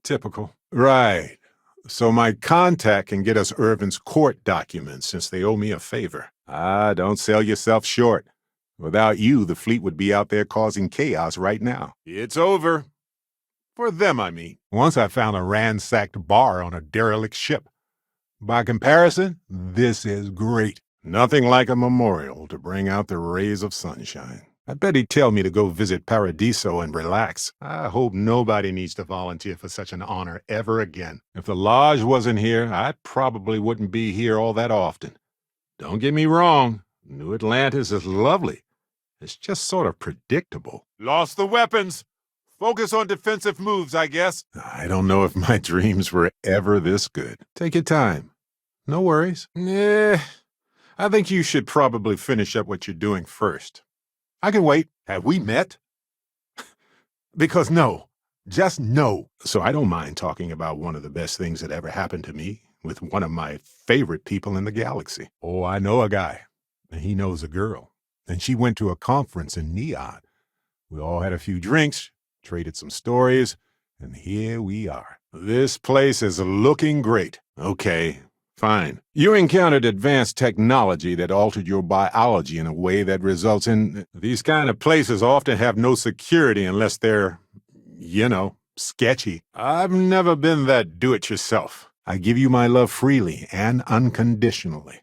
Typical. Right. So my contact can get us Irvin's court documents since they owe me a favor. Don't sell yourself short. Without you, the fleet would be out there causing chaos right now. It's over. For them, I mean. Once I found a ransacked bar on a derelict ship. By comparison, this is great. Nothing like a memorial to bring out the rays of sunshine. I bet he'd tell me to go visit Paradiso and relax. I hope nobody needs to volunteer for such an honor ever again. If the lodge wasn't here, I probably wouldn't be here all that often. Don't get me wrong, New Atlantis is lovely. It's just sort of predictable. Lost the weapons. Focus on defensive moves, I guess. I don't know if my dreams were ever this good. Take your time. No worries. I think you should probably finish up what you're doing first. I can wait. Have we met? Because no. Just no. So I don't mind talking about one of the best things that ever happened to me with one of my favorite people in the galaxy. Oh, I know a guy. And he knows a girl. And she went to a conference in Neon. We all had a few drinks, traded some stories, and here we are. This place is looking great. Okay, fine. You encountered advanced technology that altered your biology in a way that results in... These kind of places often have no security unless they're, sketchy. I've never been that do-it-yourself. I give you my love freely and unconditionally.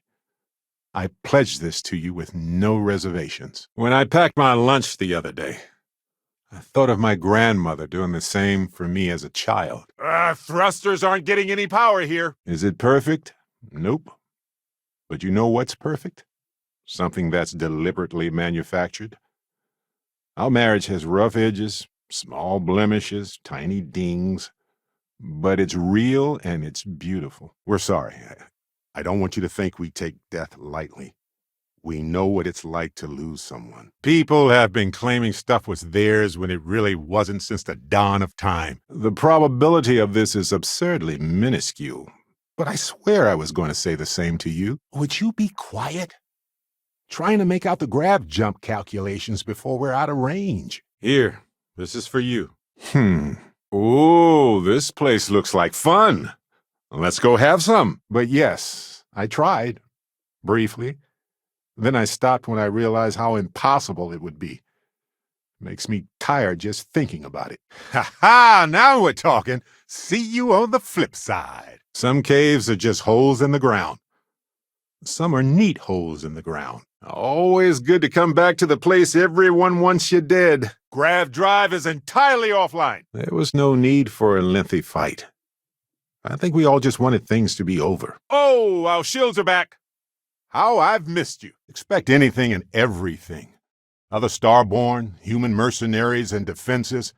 I pledge this to you with no reservations. When I packed my lunch the other day, I thought of my grandmother doing the same for me as a child. Thrusters aren't getting any power here. Is it perfect? Nope. But you know what's perfect? Something that's deliberately manufactured. Our marriage has rough edges, small blemishes, tiny dings, but it's real and it's beautiful. We're sorry. I don't want you to think we take death lightly. We know what it's like to lose someone. People have been claiming stuff was theirs when it really wasn't since the dawn of time. The probability of this is absurdly minuscule. But I swear I was going to say the same to you. Would you be quiet? Trying to make out the grab jump calculations before we're out of range. Here, this is for you. Oh, this place looks like fun. Let's go have some. But yes, I tried. Briefly. Then I stopped when I realized how impossible it would be. Makes me tired just thinking about it. Ha! Now we're talking. See you on the flip side. Some caves are just holes in the ground. Some are neat holes in the ground. Always good to come back to the place everyone wants you dead. Grav drive is entirely offline. There was no need for a lengthy fight. I think we all just wanted things to be over. Oh, our shields are back. How I've missed you. Expect anything and everything. Other starborn, human mercenaries and defenses,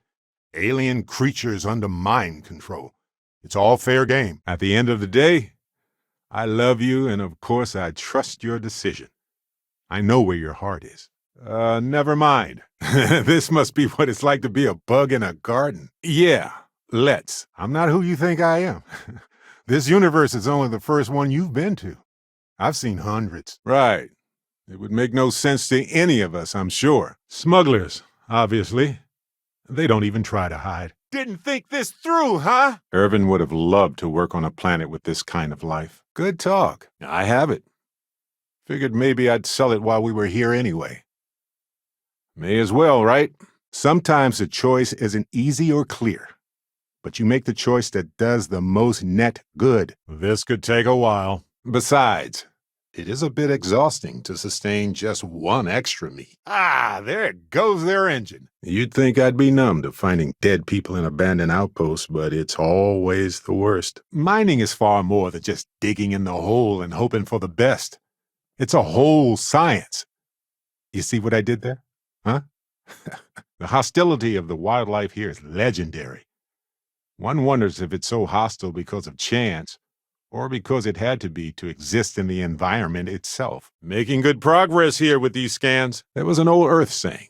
alien creatures under mind control. It's all fair game. At the end of the day, I love you, and of course I trust your decision. I know where your heart is. Never mind. This must be what it's like to be a bug in a garden. Yeah, let's. I'm not who you think I am. This universe is only the first one you've been to. I've seen hundreds. Right. It would make no sense to any of us, I'm sure. Smugglers, obviously. They don't even try to hide. Didn't think this through, huh? Irvin would have loved to work on a planet with this kind of life. Good talk. I have it. Figured maybe I'd sell it while we were here anyway. May as well, right? Sometimes the choice isn't easy or clear, but you make the choice that does the most net good. This could take a while. Besides, it is a bit exhausting to sustain just one extra meat. There goes their engine. You'd think I'd be numb to finding dead people in abandoned outposts, but it's always the worst. Mining is far more than just digging in the hole and hoping for the best. It's a whole science. You see what I did there? Huh? The hostility of the wildlife here is legendary. One wonders if it's so hostile because of chance, or because it had to be to exist in the environment itself. Making good progress here with these scans. There was an old Earth saying,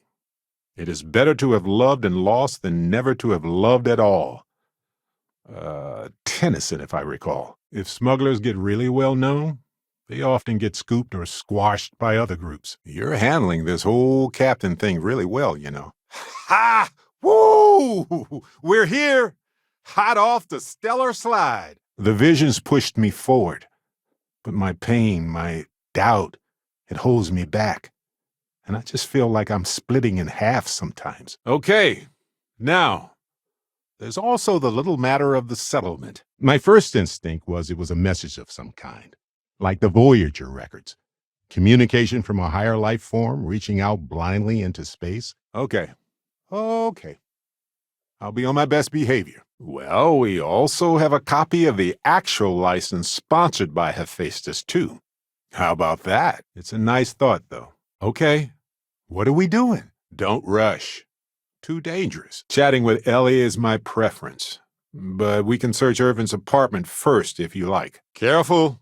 "It is better to have loved and lost than never to have loved at all." Tennyson, if I recall. If smugglers get really well known, they often get scooped or squashed by other groups. You're handling this whole captain thing really well, you know. Ha! Woo! We're here! Hot off the stellar slide. The visions pushed me forward, but my pain, my doubt, it holds me back. And I just feel like I'm splitting in half sometimes. Okay, now, There's also the little matter of the settlement. My first instinct was it was a message of some kind, like the Voyager records. Communication from a higher life form reaching out blindly into space. Okay. I'll be on my best behavior. Well, we also have a copy of the actual license sponsored by Hephaestus, too. How about that? It's a nice thought, though. Okay. What are we doing? Don't rush. Too dangerous. Chatting with Ellie is my preference. But we can search Irvin's apartment first, if you like. Careful.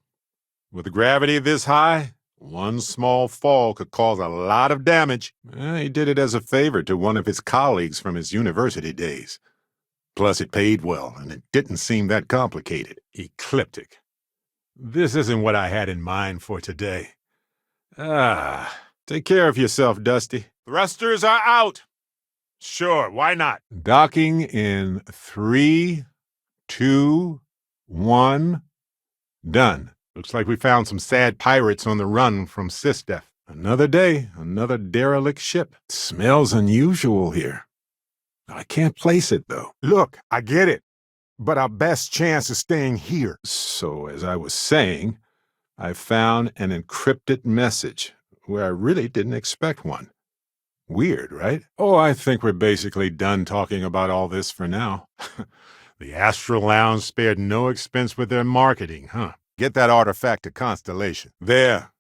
With the gravity this high, one small fall could cause a lot of damage. He did it as a favor to one of his colleagues from his university days. Plus, it paid well, and it didn't seem that complicated. Ecliptic. This isn't what I had in mind for today. Take care of yourself, Dusty. Thrusters are out! Sure, why not? Docking in 3, 2, 1. Done. Looks like we found some sad pirates on the run from Sistef. Another day, another derelict ship. Smells unusual here. I can't place it, though. Look, I get it, but our best chance is staying here. So, as I was saying, I found an encrypted message where I really didn't expect one. Weird, right? Oh, I think we're basically done talking about all this for now. The Astral Lounge spared no expense with their marketing, huh? Get that artifact to Constellation. There.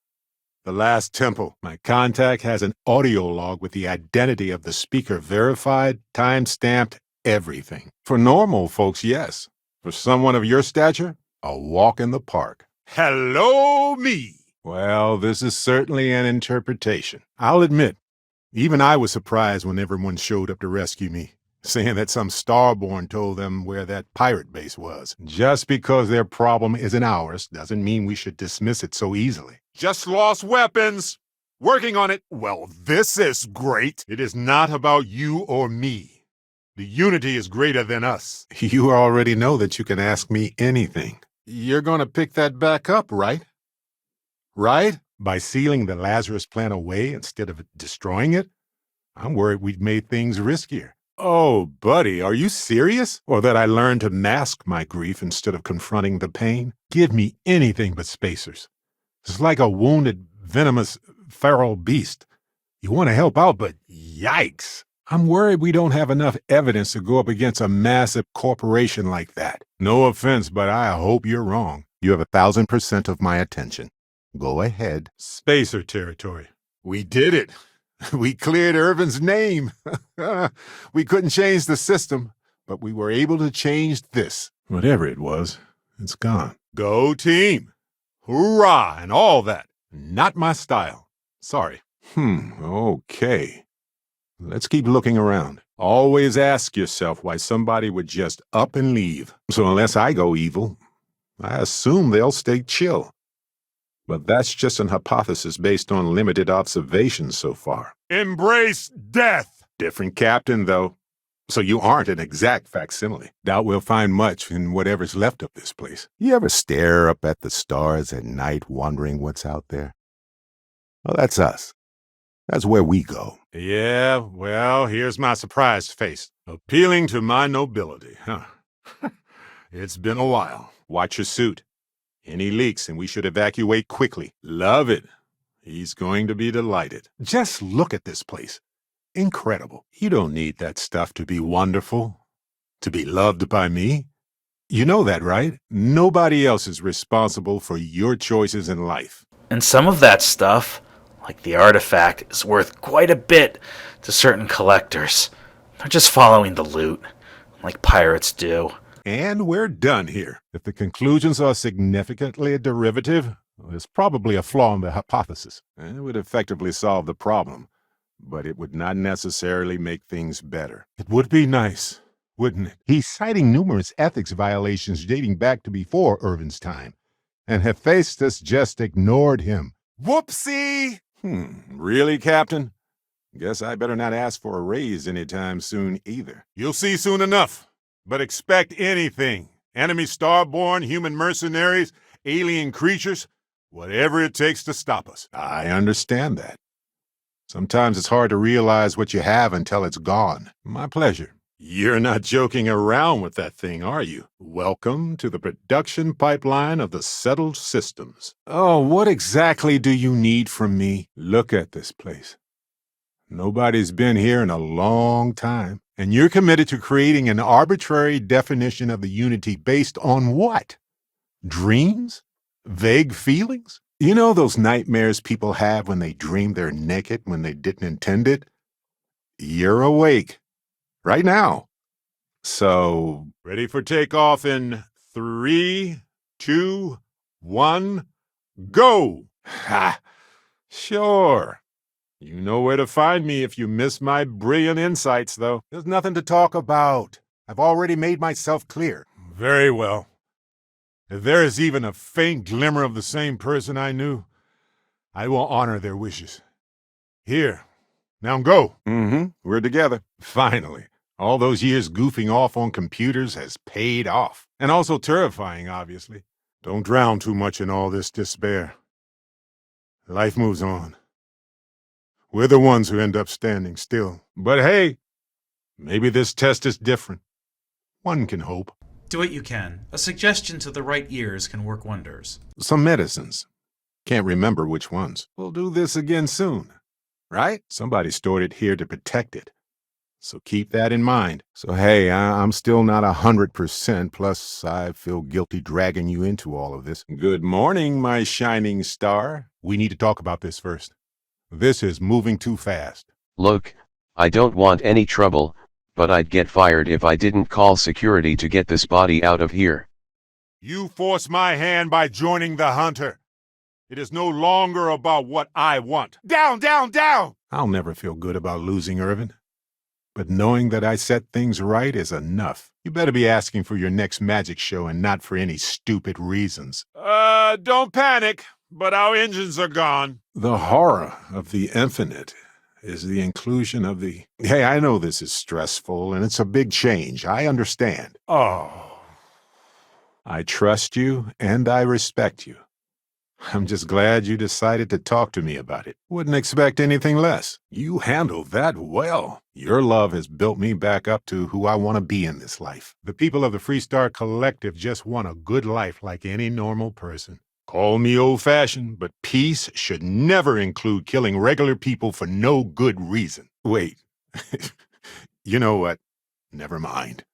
The last temple. My contact has an audio log with the identity of the speaker verified, time-stamped, everything. For normal folks, yes. For someone of your stature, a walk in the park. Hello, me! Well, this is certainly an interpretation. I'll admit, even I was surprised when everyone showed up to rescue me, saying that some Starborn told them where that pirate base was. Just because their problem isn't ours doesn't mean we should dismiss it so easily. Just lost weapons! Working on it. Well, this is great. It is not about you or me. The unity is greater than us. You already know that you can ask me anything. You're gonna pick that back up, right? Right? By sealing the Lazarus plan away instead of destroying it? I'm worried we'd made things riskier. Oh, buddy, are you serious? Or that I learned to mask my grief instead of confronting the pain? Give me anything but spacers. It's like a wounded, venomous, feral beast. You want to help out, but yikes. I'm worried we don't have enough evidence to go up against a massive corporation like that. No offense, but I hope you're wrong. You have 1,000% of my attention. Go ahead. Spacer territory. We did it. We cleared Irvin's name. We couldn't change the system, but we were able to change this. Whatever it was, it's gone. Go team. Hoorah and all that. Not my style. Sorry. Okay. Let's keep looking around. Always ask yourself why somebody would just up and leave. So unless I go evil, I assume they'll stay chill. But that's just an hypothesis based on limited observations so far. Embrace death! Different captain, though. So you aren't an exact facsimile. Doubt we'll find much in whatever's left of this place. You ever stare up at the stars at night wondering what's out there? Well, that's us. That's where we go. Yeah, well, here's my surprised face. Appealing to my nobility, huh? It's been a while. Watch your suit. Any leaks and we should evacuate quickly. Love it. He's going to be delighted. Just look at this place. Incredible. You don't need that stuff to be wonderful, to be loved by me. You know that, right? Nobody else is responsible for your choices in life. And some of that stuff, like the artifact, is worth quite a bit to certain collectors. They're just following the loot, like pirates do. And we're done here. If the conclusions are significantly derivative, there's probably a flaw in the hypothesis. It would effectively solve the problem, but it would not necessarily make things better. It would be nice, wouldn't it? He's citing numerous ethics violations dating back to before Irvin's time, and Hephaestus just ignored him. Whoopsie! Really, Captain? Guess I better not ask for a raise anytime soon either. You'll see soon enough. But expect anything. Enemy Starborn, human mercenaries, alien creatures, whatever it takes to stop us. I understand that. Sometimes it's hard to realize what you have until it's gone. My pleasure. You're not joking around with that thing, are you? Welcome to the production pipeline of the settled systems. Oh, what exactly do you need from me? Look at this place. Nobody's been here in a long time. And you're committed to creating an arbitrary definition of the unity based on what? Dreams? Vague feelings? You know those nightmares people have when they dream they're naked when they didn't intend it? You're awake. Right now. So, ready for takeoff in 3, 2, 1, go! Ha! Sure. You know where to find me if you miss my brilliant insights, though. There's nothing to talk about. I've already made myself clear. Very well. If there is even a faint glimmer of the same person I knew, I will honor their wishes. Here. Now go. We're together. Finally. All those years goofing off on computers has paid off. And also terrifying, obviously. Don't drown too much in all this despair. Life moves on. We're the ones who end up standing still. But hey, maybe this test is different. One can hope. Do what you can. A suggestion to the right ears can work wonders. Some medicines. Can't remember which ones. We'll do this again soon. Right? Somebody stored it here to protect it. So keep that in mind. So hey, I'm still not 100%, plus I feel guilty dragging you into all of this. Good morning, my shining star. We need to talk about this first. This is moving too fast. Look, I don't want any trouble, but I'd get fired if I didn't call security to get this body out of here. You forced my hand by joining the hunter. It is no longer about what I want. Down, down, down! I'll never feel good about losing Irvin. But knowing that I set things right is enough. You better be asking for your next magic show and not for any stupid reasons. Don't panic, but our engines are gone. The horror of the infinite is the inclusion of the... Hey, I know this is stressful and it's a big change. I understand. Oh. I trust you and I respect you. I'm just glad you decided to talk to me about it. Wouldn't expect anything less. You handled that well. Your love has built me back up to who I want to be in this life. The people of the Freestar Collective just want a good life like any normal person. Call me old-fashioned, but peace should never include killing regular people for no good reason. Wait. You know what? Never mind.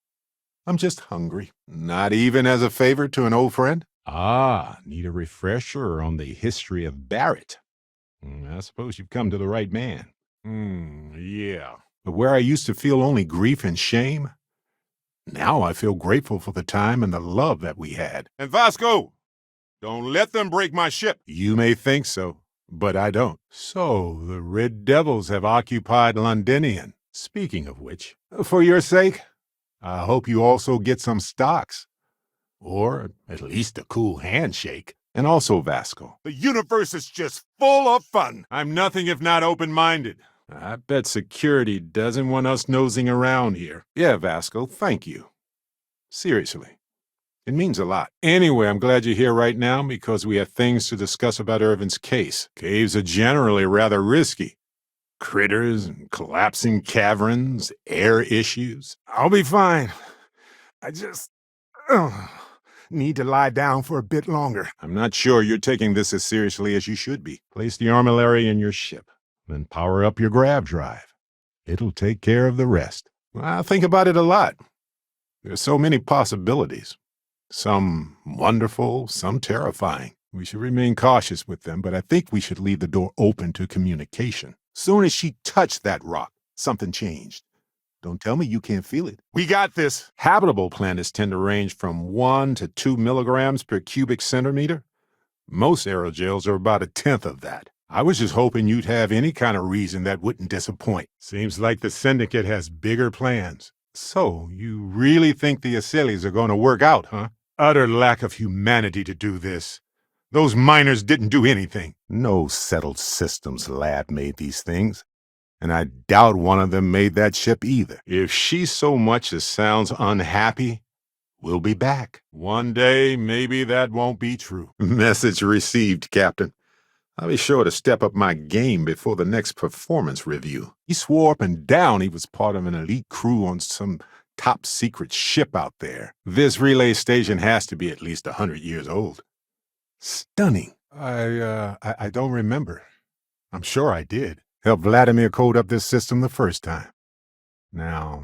I'm just hungry. Not even as a favor to an old friend? Ah, need a refresher on the history of Barrett. I suppose you've come to the right man. Yeah. But where I used to feel only grief and shame, now I feel grateful for the time and the love that we had. And Vasco, don't let them break my ship. You may think so, but I don't. So, the Red Devils have occupied Londinian. Speaking of which, for your sake, I hope you also get some stocks. Or at least a cool handshake. And also Vasco. The universe is just full of fun. I'm nothing if not open-minded. I bet security doesn't want us nosing around here. Yeah, Vasco, thank you. Seriously. It means a lot. Anyway, I'm glad you're here right now because we have things to discuss about Irvin's case. Caves are generally rather risky. Critters and collapsing caverns, air issues. I'll be fine. I just... need to lie down for a bit longer. I'm not sure you're taking this as seriously as you should be. Place the armillary in your ship, then power up your grav drive. It'll take care of the rest. I think about it a lot. There's so many possibilities. Some wonderful, some terrifying. We should remain cautious with them, but I think we should leave the door open to communication. Soon as she touched that rock, something changed. Don't tell me you can't feel it. We got this. Habitable planets tend to range from 1 to 2 milligrams per cubic centimeter. Most aerogels are about 1/10 of that. I was just hoping you'd have any kind of reason that wouldn't disappoint. Seems like the Syndicate has bigger plans. So, you really think the Aceles are going to work out, huh? Utter lack of humanity to do this. Those miners didn't do anything. No settled systems lab made these things. And I doubt one of them made that ship either. If she so much as sounds unhappy, we'll be back. One day, maybe that won't be true. Message received, Captain. I'll be sure to step up my game before the next performance review. He swore up and down he was part of an elite crew on some top secret ship out there. This relay station has to be at least 100 years old. Stunning. I don't remember. I'm sure I did. Help Vladimir code up this system the first time. Now,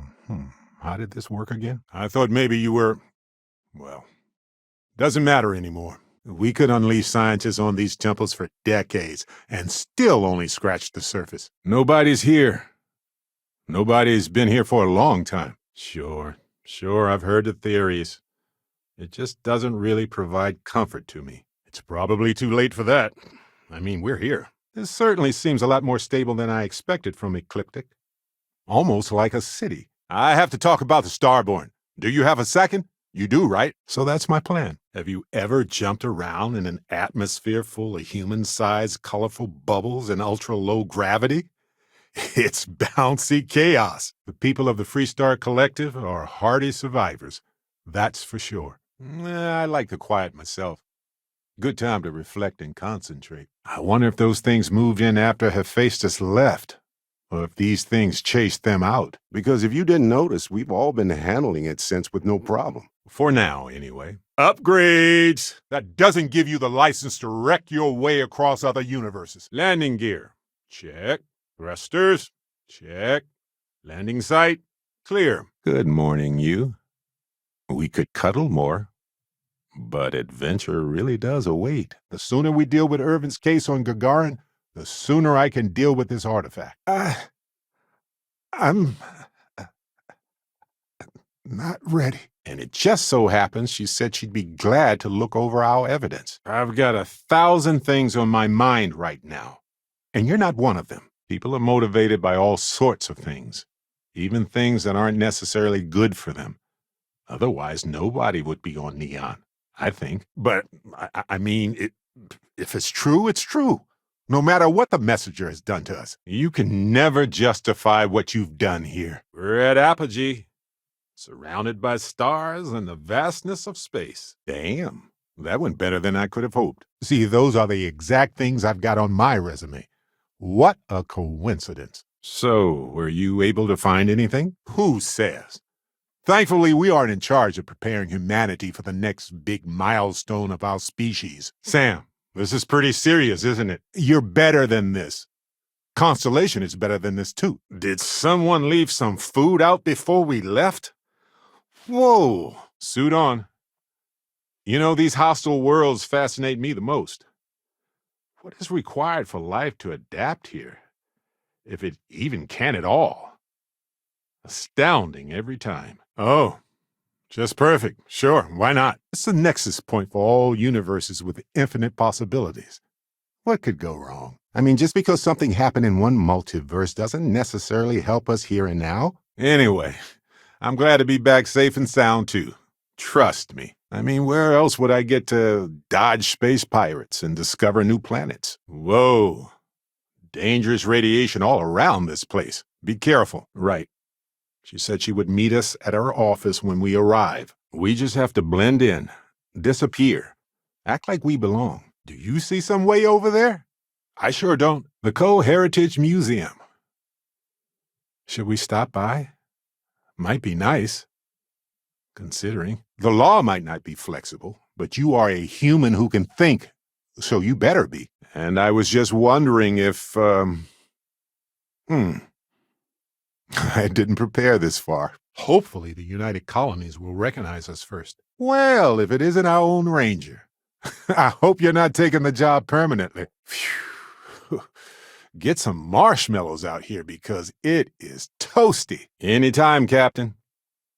how did this work again? I thought maybe you were... Well, doesn't matter anymore. We could unleash scientists on these temples for decades and still only scratch the surface. Nobody's here. Nobody's been here for a long time. Sure, I've heard the theories. It just doesn't really provide comfort to me. It's probably too late for that. I mean, we're here. This certainly seems a lot more stable than I expected from Ecliptic. Almost like a city. I have to talk about the Starborn. Do you have a second? You do, right? So that's my plan. Have you ever jumped around in an atmosphere full of human-sized, colorful bubbles and ultra-low gravity? It's bouncy chaos. The people of the Freestar Collective are hardy survivors. That's for sure. I like the quiet myself. Good time to reflect and concentrate. I wonder if those things moved in after Hephaestus left, or if these things chased them out. Because if you didn't notice, we've all been handling it since with no problem. For now, anyway. Upgrades! That doesn't give you the license to wreck your way across other universes. Landing gear. Check. Thrusters. Check. Landing site. Clear. Good morning, you. We could cuddle more. But adventure really does await. The sooner we deal with Irvin's case on Gagarin, the sooner I can deal with this artifact. I'm not ready. And it just so happens she said she'd be glad to look over our evidence. I've got 1,000 things on my mind right now, and you're not one of them. People are motivated by all sorts of things, even things that aren't necessarily good for them. Otherwise, nobody would be on Neon, I think. But, I mean, if it's true, it's true. No matter what the messenger has done to us. You can never justify what you've done here. We're at apogee, surrounded by stars and the vastness of space. Damn, that went better than I could have hoped. See, those are the exact things I've got on my resume. What a coincidence. So, were you able to find anything? Who says? Thankfully, we aren't in charge of preparing humanity for the next big milestone of our species. Sam, this is pretty serious, isn't it? You're better than this. Constellation is better than this, too. Did someone leave some food out before we left? Whoa. Suit on. You know, these hostile worlds fascinate me the most. What is required for life to adapt here? If it even can at all. Astounding every time. Oh, just perfect. Sure, why not? It's the nexus point for all universes with infinite possibilities. What could go wrong? I mean, just because something happened in one multiverse doesn't necessarily help us here and now. Anyway, I'm glad to be back safe and sound, too. Trust me. I mean, where else would I get to dodge space pirates and discover new planets? Whoa. Dangerous radiation all around this place. Be careful. Right. She said she would meet us at our office when we arrive. We just have to blend in, disappear, act like we belong. Do you see some way over there? I sure don't. The Co-Heritage Museum. Should we stop by? Might be nice. Considering. The law might not be flexible, but you are a human who can think, so you better be. And I was just wondering if, I didn't prepare this far. Hopefully the United Colonies will recognize us first. Well, if it isn't our own ranger. I hope you're not taking the job permanently. Phew. Get some marshmallows out here because it is toasty. Anytime, Captain.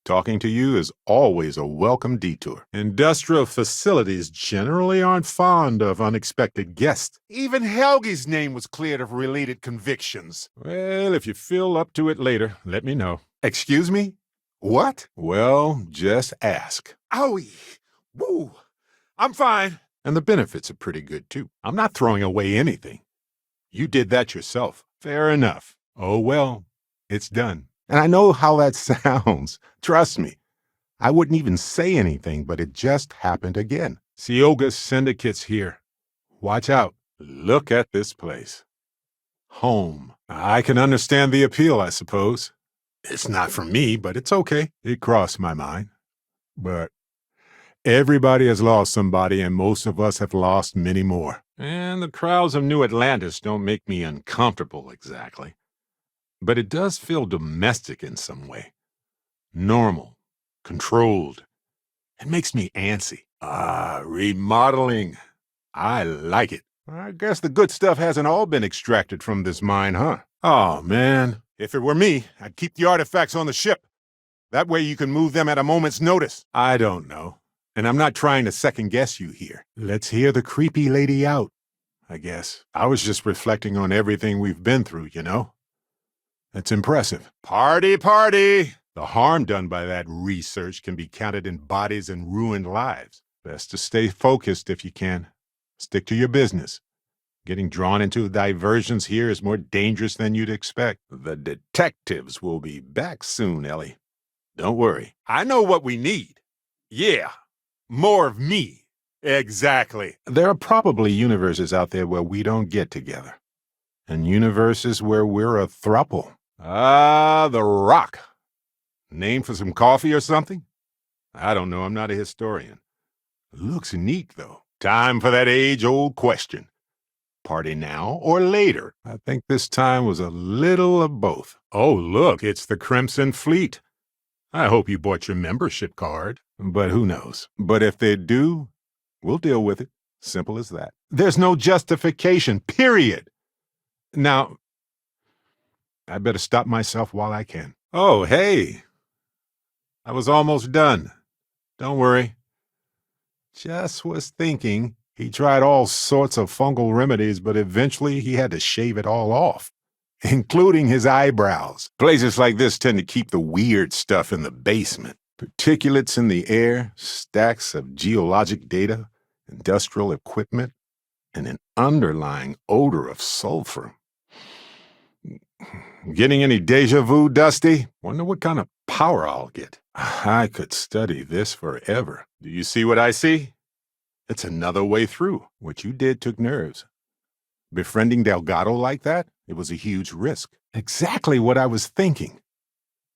Talking to you is always a welcome detour. Industrial facilities generally aren't fond of unexpected guests. Even Helgi's name was cleared of related convictions. Well, if you feel up to it later, let me know. Excuse me? What? Well, just ask. Owie! Woo! I'm fine. And the benefits are pretty good, too. I'm not throwing away anything. You did that yourself. Fair enough. Oh, well, it's done. And I know how that sounds. Trust me. I wouldn't even say anything, but it just happened again. Sioga Syndicate's here. Watch out. Look at this place. Home. I can understand the appeal, I suppose. It's not for me, but it's okay. It crossed my mind. But everybody has lost somebody, and most of us have lost many more. And the crowds of New Atlantis don't make me uncomfortable exactly. But it does feel domestic in some way. Normal. Controlled. It makes me antsy. Remodeling. I like it. I guess the good stuff hasn't all been extracted from this mine, huh? Oh, man. If it were me, I'd keep the artifacts on the ship. That way you can move them at a moment's notice. I don't know. And I'm not trying to second-guess you here. Let's hear the creepy lady out, I guess. I was just reflecting on everything we've been through, you know? That's impressive. Party, party! The harm done by that research can be counted in bodies and ruined lives. Best to stay focused if you can. Stick to your business. Getting drawn into diversions here is more dangerous than you'd expect. The detectives will be back soon, Ellie. Don't worry. I know what we need. Yeah, more of me. Exactly. There are probably universes out there where we don't get together. And universes where we're a throuple. The Rock. Name for some coffee or something? I don't know, I'm not a historian. Looks neat, though. Time for that age-old question. Party now or later? I think this time was a little of both. Oh, look, it's the Crimson Fleet. I hope you bought your membership card. But who knows? But if they do, we'll deal with it. Simple as that. There's no justification, period. Now, I better stop myself while I can. Oh, hey. I was almost done. Don't worry. Just was thinking. He tried all sorts of fungal remedies, but eventually he had to shave it all off, including his eyebrows. Places like this tend to keep the weird stuff in the basement. Particulates in the air, stacks of geologic data, industrial equipment, and an underlying odor of sulfur. Getting any deja vu, Dusty? Wonder what kind of power I'll get. I could study this forever. Do you see what I see? It's another way through. What you did took nerves. Befriending Delgado like that, it was a huge risk. Exactly what I was thinking.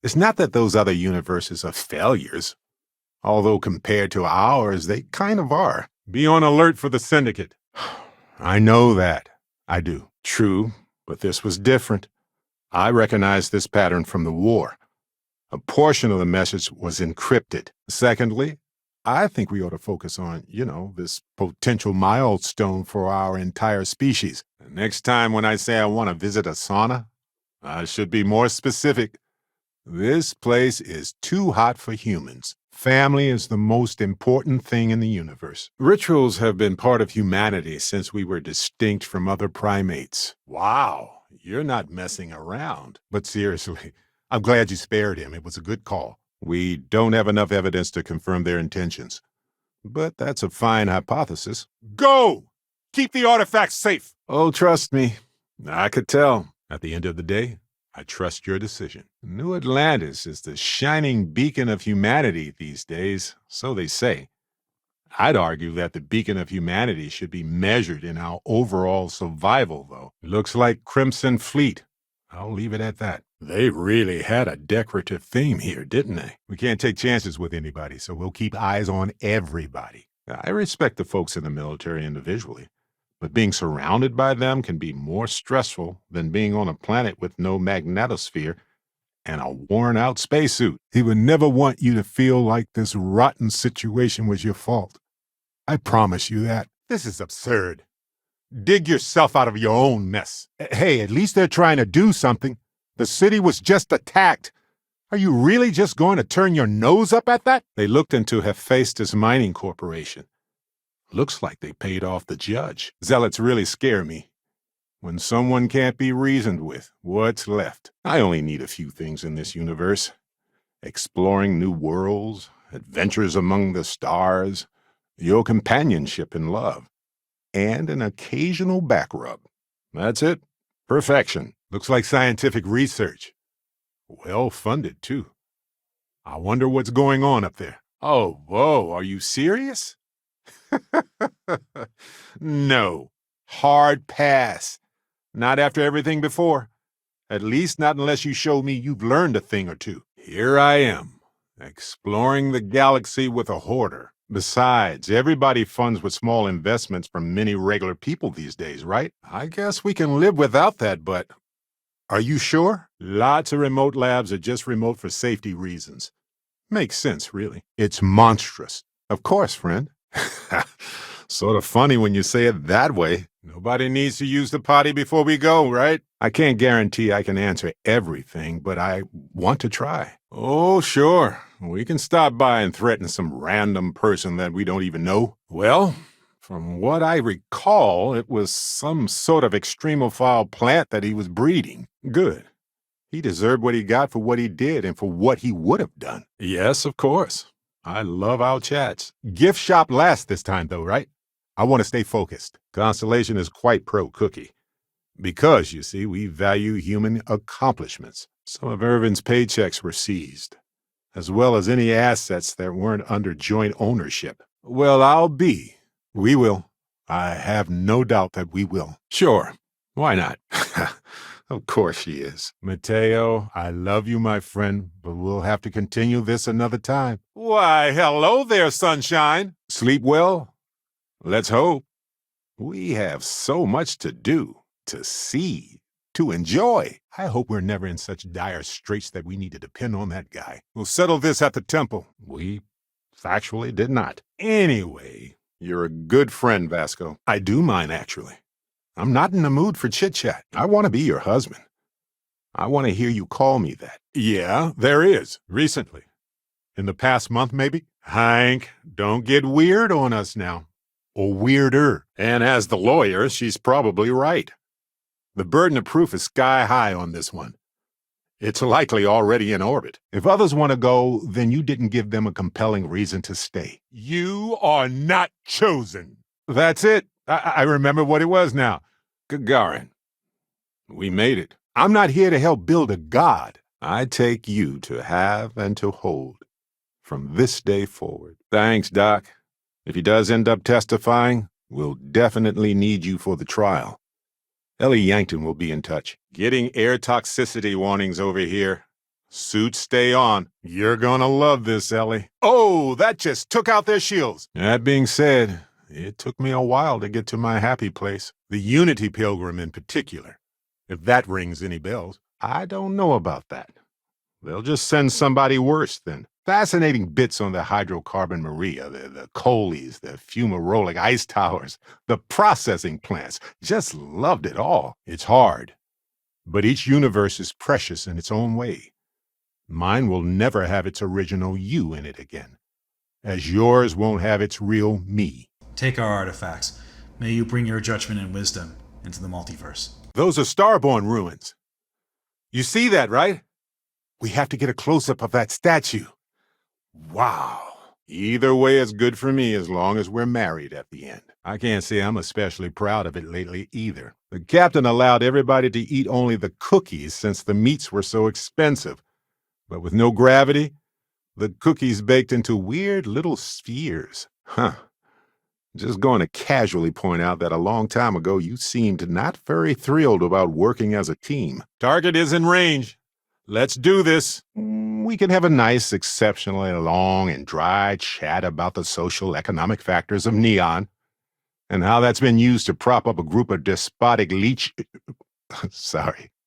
It's not that those other universes are failures. Although compared to ours, they kind of are. Be on alert for the Syndicate. I know that. I do. True, but this was different. I recognized this pattern from the war. A portion of the message was encrypted. Secondly, I think we ought to focus on, this potential milestone for our entire species. Next time when I say I want to visit a sauna, I should be more specific. This place is too hot for humans. Family is the most important thing in the universe. Rituals have been part of humanity since we were distinct from other primates. Wow, you're not messing around. But seriously, I'm glad you spared him. It was a good call. We don't have enough evidence to confirm their intentions. But that's a fine hypothesis. Go! Keep the artifacts safe! Oh, trust me. I could tell. At the end of the day, I trust your decision. New Atlantis is the shining beacon of humanity these days, so they say. I'd argue that the beacon of humanity should be measured in our overall survival, though. Looks like Crimson Fleet. I'll leave it at that. They really had a decorative theme here, didn't they? We can't take chances with anybody, so we'll keep eyes on everybody. I respect the folks in the military individually, but being surrounded by them can be more stressful than being on a planet with no magnetosphere and a worn-out spacesuit. He would never want you to feel like this rotten situation was your fault. I promise you that. This is absurd. Dig yourself out of your own mess. Hey, at least they're trying to do something. The city was just attacked. Are you really just going to turn your nose up at that? They looked into Hephaestus Mining Corporation. Looks like they paid off the judge. Zealots really scare me. When someone can't be reasoned with, what's left? I only need a few things in this universe. Exploring new worlds, adventures among the stars, your companionship in love, and an occasional back rub. That's it. Perfection. Looks like scientific research. Well funded, too. I wonder what's going on up there. Oh, whoa, are you serious? No. Hard pass. Not after everything before. At least not unless you show me you've learned a thing or two. Here I am, exploring the galaxy with a hoarder. Besides, everybody funds with small investments from many regular people these days, right? I guess we can live without that, but are you sure? Lots of remote labs are just remote for safety reasons. Makes sense, really. It's monstrous. Of course, friend. Sort of funny when you say it that way. Nobody needs to use the potty before we go, right? I can't guarantee I can answer everything, but I want to try. Oh, sure. We can stop by and threaten some random person that we don't even know. Well, from what I recall, it was some sort of extremophile plant that he was breeding. Good. He deserved what he got for what he did and for what he would have done. Yes, of course. I love our chats. Gift shop last this time, though, right? I want to stay focused. Constellation is quite pro-cookie. Because, you see, we value human accomplishments. Some of Irvin's paychecks were seized, as well as any assets that weren't under joint ownership. Well, we will. I have no doubt that we will. Sure. Why not? Of course she is. Mateo, I love you, my friend, but we'll have to continue this another time. Why, hello there, sunshine. Sleep well? Let's hope. We have so much to do, to see, to enjoy. I hope we're never in such dire straits that we need to depend on that guy. We'll settle this at the temple. We factually did not. Anyway, you're a good friend, Vasco. I do mind, actually. I'm not in the mood for chit-chat. I want to be your husband. I want to hear you call me that. Yeah, there is. Recently. In the past month, maybe? Hank, don't get weird on us now. Or weirder. And as the lawyer, she's probably right. The burden of proof is sky high on this one. It's likely already in orbit. If others want to go, then you didn't give them a compelling reason to stay. You are not chosen. That's it. I remember what it was now. Gagarin. We made it. I'm not here to help build a god. I take you to have and to hold from this day forward. Thanks, Doc. If he does end up testifying, we'll definitely need you for the trial. Ellie Yankton will be in touch. Getting air toxicity warnings over here. Suits stay on. You're gonna love this, Ellie. Oh, that just took out their shields. That being said, it took me a while to get to my happy place. The Unity Pilgrim in particular. If that rings any bells. I don't know about that. They'll just send somebody worse then. Fascinating bits on the hydrocarbon Maria, the Coleys, the fumarolic ice towers, the processing plants. Just loved it all. It's hard. But each universe is precious in its own way. Mine will never have its original you in it again, as yours won't have its real me. Take our artifacts. May you bring your judgment and wisdom into the multiverse. Those are Starborn ruins. You see that, right? We have to get a close-up of that statue. Wow. Either way is good for me as long as we're married at the end. I can't say I'm especially proud of it lately either. The captain allowed everybody to eat only the cookies since the meats were so expensive. But with no gravity, the cookies baked into weird little spheres. Huh. Just going to casually point out that a long time ago you seemed not very thrilled about working as a team. Target is in range. Let's do this. We can have a nice, exceptionally long and dry chat about the social economic factors of Neon and how that's been used to prop up a group of despotic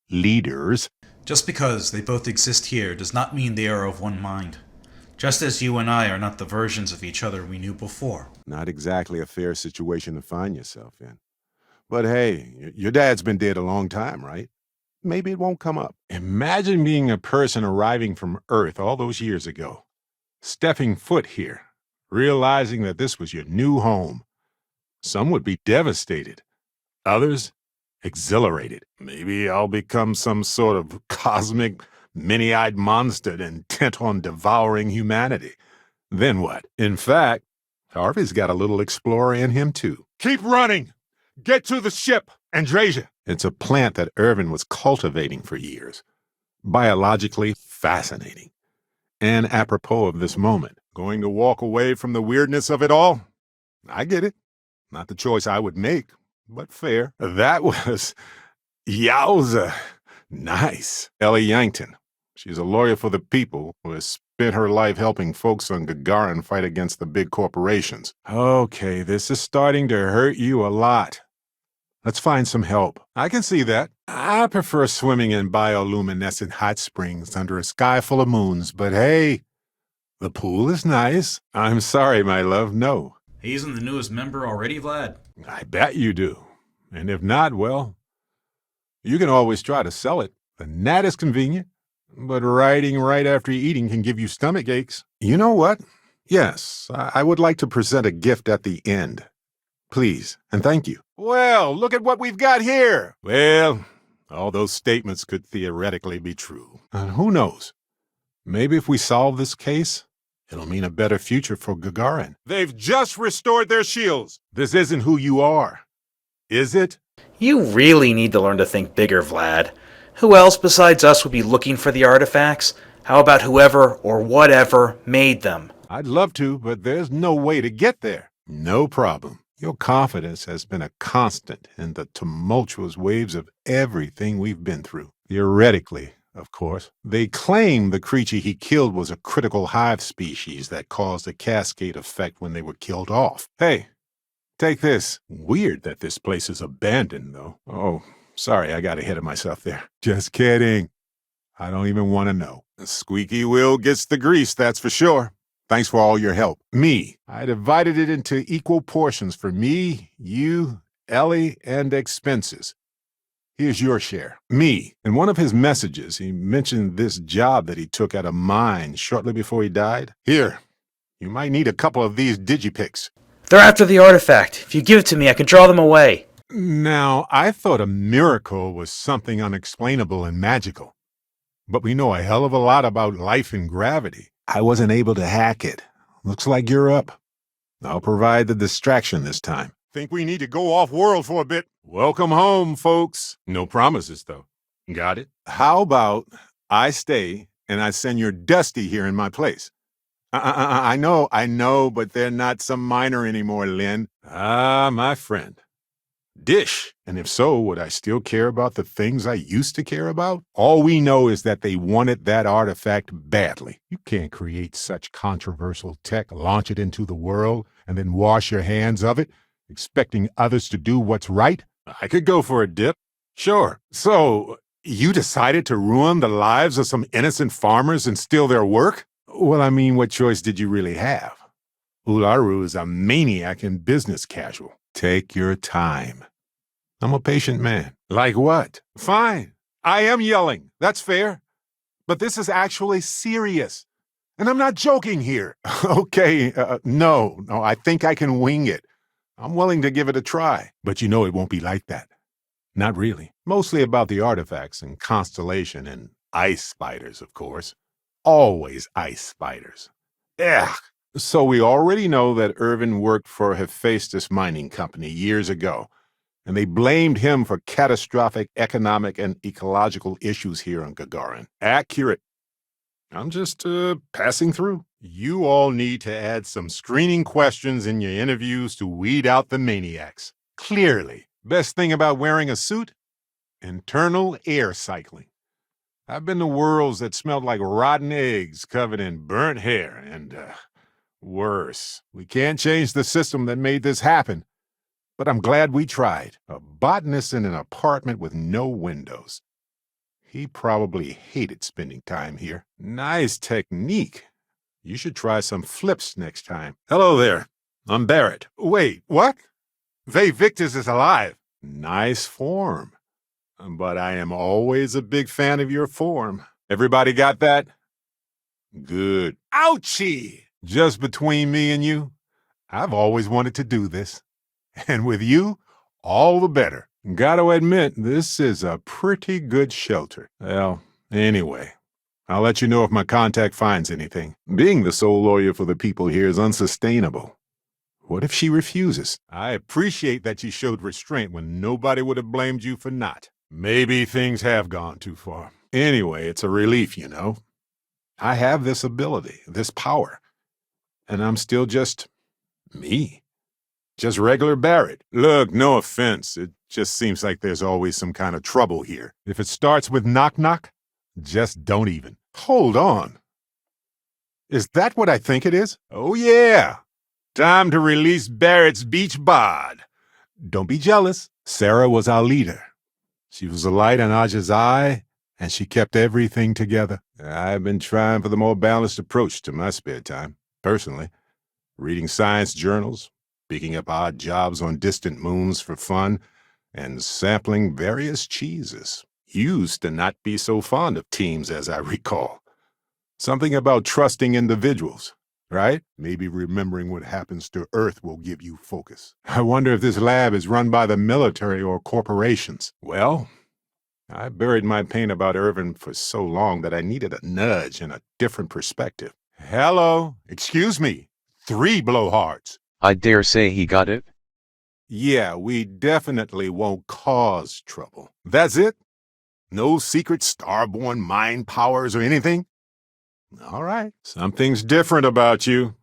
leaders. Just because they both exist here does not mean they are of one mind. Just as you and I are not the versions of each other we knew before. Not exactly a fair situation to find yourself in. But hey, your dad's been dead a long time, right? Maybe it won't come up. Imagine being a person arriving from Earth all those years ago, stepping foot here, realizing that this was your new home. Some would be devastated. Others, exhilarated. Maybe I'll become some sort of cosmic, many-eyed monster intent on devouring humanity. Then what? In fact, Harvey's got a little explorer in him, too. Keep running! Get to the ship! Andresia! It's a plant that Irvin was cultivating for years. Biologically fascinating. And apropos of this moment, going to walk away from the weirdness of it all? I get it. Not the choice I would make, but fair. That was... Yowza! Nice. Ellie Yankton. She's a lawyer for the people who has spent her life helping folks on Gagarin fight against the big corporations. Okay, this is starting to hurt you a lot. Let's find some help. I can see that. I prefer swimming in bioluminescent hot springs under a sky full of moons, but hey, the pool is nice. I'm sorry, my love, no. He's the newest member already, Vlad? I bet you do. And if not, well, you can always try to sell it. The gnat is convenient, but riding right after eating can give you stomach aches. You know what? Yes, I would like to present a gift at the end. Please, and thank you. Well, look at what we've got here. Well, all those statements could theoretically be true. And who knows? Maybe if we solve this case, it'll mean a better future for Gagarin. They've just restored their shields. This isn't who you are, is it? You really need to learn to think bigger, Vlad. Who else besides us would be looking for the artifacts? How about whoever or whatever made them? I'd love to, but there's no way to get there. No problem. Your confidence has been a constant in the tumultuous waves of everything we've been through. Theoretically, of course. They claim the creature he killed was a critical hive species that caused a cascade effect when they were killed off. Hey, take this. Weird that this place is abandoned, though. Oh, sorry, I got ahead of myself there. Just kidding. I don't even want to know. The squeaky wheel gets the grease, that's for sure. Thanks for all your help. I divided it into equal portions for me, you, Ellie, and expenses. Here's your share. In one of his messages, he mentioned this job that he took at a mine shortly before he died. Here, you might need a couple of these digipics. They're after the artifact. If you give it to me, I can draw them away. Now, I thought a miracle was something unexplainable and magical. But we know a hell of a lot about life and gravity. I wasn't able to hack it. Looks like you're up. I'll provide the distraction this time. Think we need to go off-world for a bit? Welcome home, folks. No promises, though. Got it? How about I stay and I send your Dusty here in my place? I know, but they're not some miner anymore, Lynn. Ah, my friend. Dish. And if so, would I still care about the things I used to care about? All we know is that they wanted that artifact badly. You can't create such controversial tech, launch it into the world, and then wash your hands of it, expecting others to do what's right. I could go for a dip. Sure. So, you decided to ruin the lives of some innocent farmers and steal their work? Well, I mean, what choice did you really have? Ularu is a maniac and business casual. Take your time. I'm a patient man. Like what? Fine. I am yelling. That's fair. But this is actually serious. And I'm not joking here. Okay, no, I think I can wing it. I'm willing to give it a try. But you know it won't be like that. Not really. Mostly about the artifacts and Constellation and ice spiders, of course. Always ice spiders. Ugh. So we already know that Irvin worked for Hephaestus Mining Company years ago, and they blamed him for catastrophic economic and ecological issues here on Gagarin. Accurate. I'm just passing through. You all need to add some screening questions in your interviews to weed out the maniacs. Clearly. Best thing about wearing a suit? Internal air cycling. I've been to worlds that smelled like rotten eggs covered in burnt hair and, worse. We can't change the system that made this happen, but I'm glad we tried. A botanist in an apartment with no windows. He probably hated spending time here. Nice technique. You should try some flips next time. Hello there. I'm Barrett. Wait, what? Ve Victus is alive. Nice form. But I am always a big fan of your form. Everybody got that? Good. Ouchie! Just between me and you, I've always wanted to do this. And with you, all the better. Gotta admit, this is a pretty good shelter. Well, anyway, I'll let you know if my contact finds anything. Being the sole lawyer for the people here is unsustainable. What if she refuses? I appreciate that you showed restraint when nobody would have blamed you for not. Maybe things have gone too far. Anyway, it's a relief, you know. I have this ability, this power, and I'm still just me. Just regular Barrett. Look, no offense. It just seems like there's always some kind of trouble here. If it starts with knock-knock, just don't even. Hold on. Is that what I think it is? Oh, yeah. Time to release Barrett's beach bod. Don't be jealous. Sarah was our leader. She was a light in Aja's eye, and she kept everything together. I've been trying for the more balanced approach to my spare time, personally. Reading science journals, picking up odd jobs on distant moons for fun, and sampling various cheeses. Used to not be so fond of teams as I recall. Something about trusting individuals, right? Maybe remembering what happens to Earth will give you focus. I wonder if this lab is run by the military or corporations. Well, I buried my pain about Irvin for so long that I needed a nudge and a different perspective. Hello, excuse me. 3 blowhards. I dare say he got it? Yeah, we definitely won't cause trouble. That's it? No secret starborn mind powers or anything? All right. Something's different about you.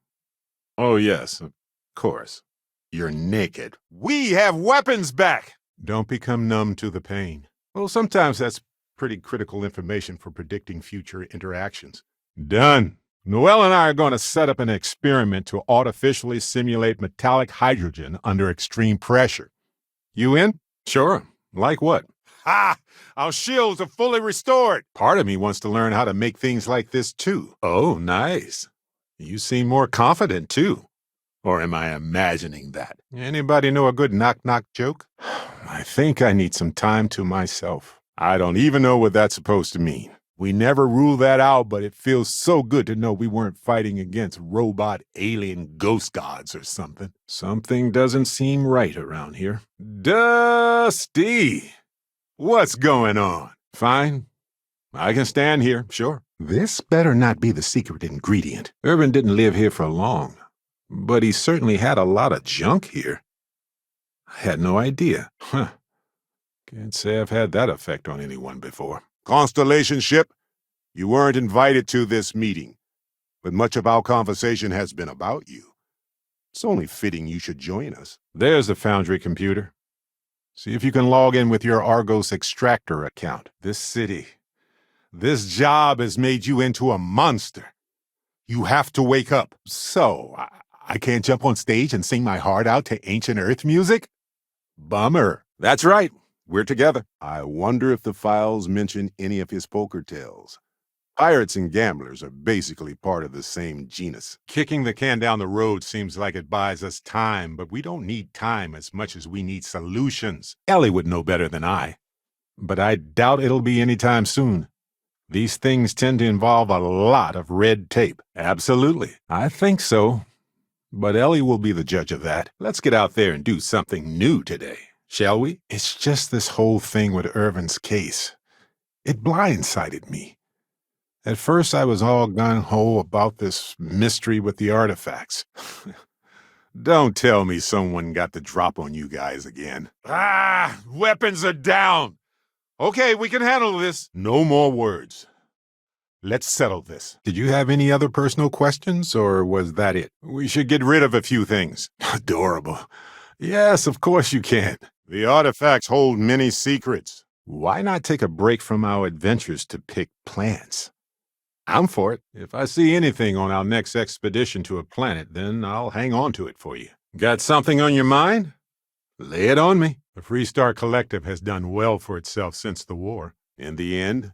Oh, yes, of course. You're naked. We have weapons back! Don't become numb to the pain. Well, sometimes that's pretty critical information for predicting future interactions. Done. Noelle and I are going to set up an experiment to artificially simulate metallic hydrogen under extreme pressure. You in? Sure. Like what? Ha! Our shields are fully restored. Part of me wants to learn how to make things like this, too. Oh, nice. You seem more confident, too. Or am I imagining that? Anybody know a good knock-knock joke? I think I need some time to myself. I don't even know what that's supposed to mean. We never rule that out, but it feels so good to know we weren't fighting against robot alien ghost gods or something. Something doesn't seem right around here. Dusty! What's going on? Fine. I can stand here, sure. This better not be the secret ingredient. Irvin didn't live here for long, but he certainly had a lot of junk here. I had no idea. Can't say I've had that effect on anyone before. Constellation ship, you weren't invited to this meeting, but much of our conversation has been about you. It's only fitting you should join us. There's the Foundry computer. See if you can log in with your Argos extractor account. This city, this job has made you into a monster. You have to wake up. So, I can't jump on stage and sing my heart out to ancient Earth music? Bummer. That's right. We're together. I wonder if the files mention any of his poker tales. Pirates and gamblers are basically part of the same genus. Kicking the can down the road seems like it buys us time, but we don't need time as much as we need solutions. Ellie would know better than I. But I doubt it'll be anytime soon. These things tend to involve a lot of red tape. Absolutely. I think so. But Ellie will be the judge of that. Let's get out there and do something new today, shall we? It's just this whole thing with Irvin's case. It blindsided me. At first, I was all gung-ho about this mystery with the artifacts. Don't tell me someone got the drop on you guys again. Weapons are down! Okay, we can handle this. No more words. Let's settle this. Did you have any other personal questions, or was that it? We should get rid of a few things. Adorable. Yes, of course you can. The artifacts hold many secrets. Why not take a break from our adventures to pick plants? I'm for it. If I see anything on our next expedition to a planet, then I'll hang on to it for you. Got something on your mind? Lay it on me. The Freestar Collective has done well for itself since the war. In the end,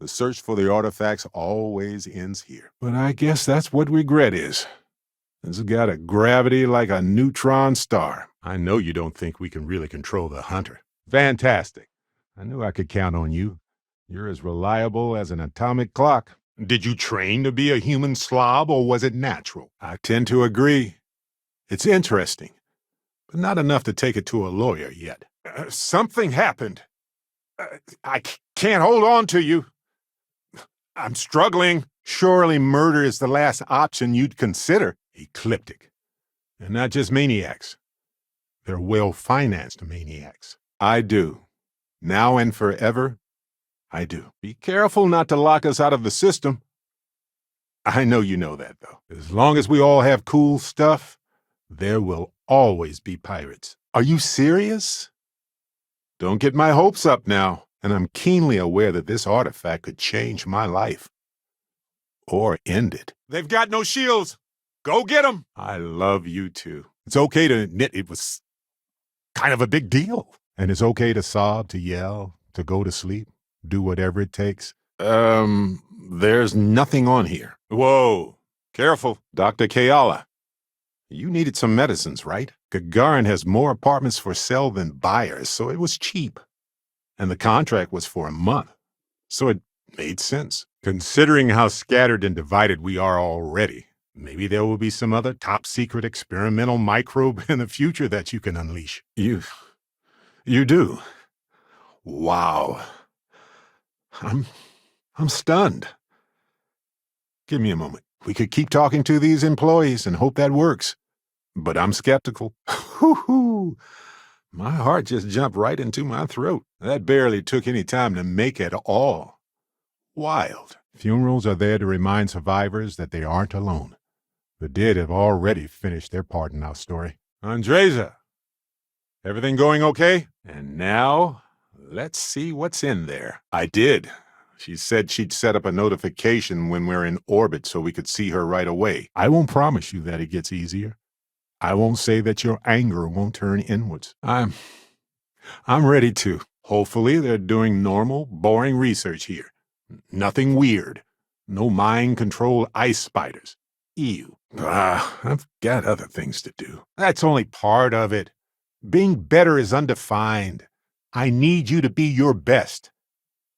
the search for the artifacts always ends here. But I guess that's what regret is. It's got a gravity like a neutron star. I know you don't think we can really control the Hunter. Fantastic. I knew I could count on you. You're as reliable as an atomic clock. Did you train to be a human slob, or was it natural? I tend to agree. It's interesting, but not enough to take it to a lawyer yet. Something happened. I can't hold on to you. I'm struggling. Surely murder is the last option you'd consider. Ecliptic. And not just maniacs. They're well-financed maniacs. I do. Now and forever, I do. Be careful not to lock us out of the system. I know you know that, though. As long as we all have cool stuff, There will always be pirates. Are you serious? Don't get my hopes up now, and I'm keenly aware that this artifact could change my life. Or end it. They've got no shields! Go get them! I love you two. It's okay to admit it was kind of a big deal. And it's okay to sob, to yell, to go to sleep, do whatever it takes. There's nothing on here. Whoa, careful, Dr. Kayala. You needed some medicines, right? Gagarin has more apartments for sale than buyers, so it was cheap. And the contract was for a month, so it made sense. Considering how scattered and divided we are already, maybe there will be some other top-secret experimental microbe in the future that you can unleash. You do? Wow. I'm stunned. Give me a moment. We could keep talking to these employees and hope that works. But I'm skeptical. Hoo-hoo! My heart just jumped right into my throat. That barely took any time to make at all. Wild. Funerals are there to remind survivors that they aren't alone. The dead have already finished their part in our story. Andreza, everything going okay? And now, let's see what's in there. I did. She said she'd set up a notification when we're in orbit so we could see her right away. I won't promise you that it gets easier. I won't say that your anger won't turn inwards. I'm ready to. Hopefully they're doing normal, boring research here. Nothing weird. No mind-controlled ice spiders. Ew. I've got other things to do. That's only part of it. Being better is undefined. I need you to be your best.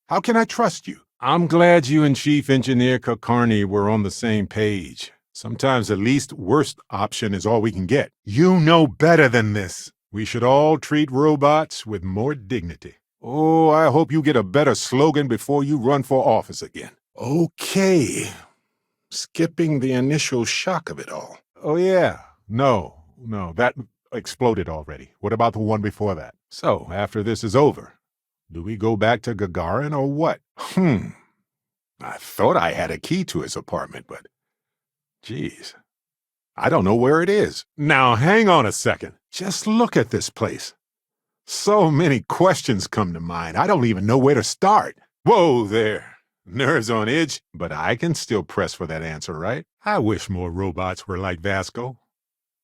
How can I trust you? I'm glad you and Chief Engineer Kakarni were on the same page. Sometimes the least worst option is all we can get. You know better than this. We should all treat robots with more dignity. Oh, I hope you get a better slogan before you run for office again. Okay. Skipping the initial shock of it all. Oh, yeah. No, that exploded already. What about the one before that? So, after this is over, do we go back to Gagarin or what? I thought I had a key to his apartment, but geez, I don't know where it is. Now, hang on a second. Just look at this place. So many questions come to mind. I don't even know where to start. Whoa there. Nerves on edge, but I can still press for that answer, right? I wish more robots were like Vasco.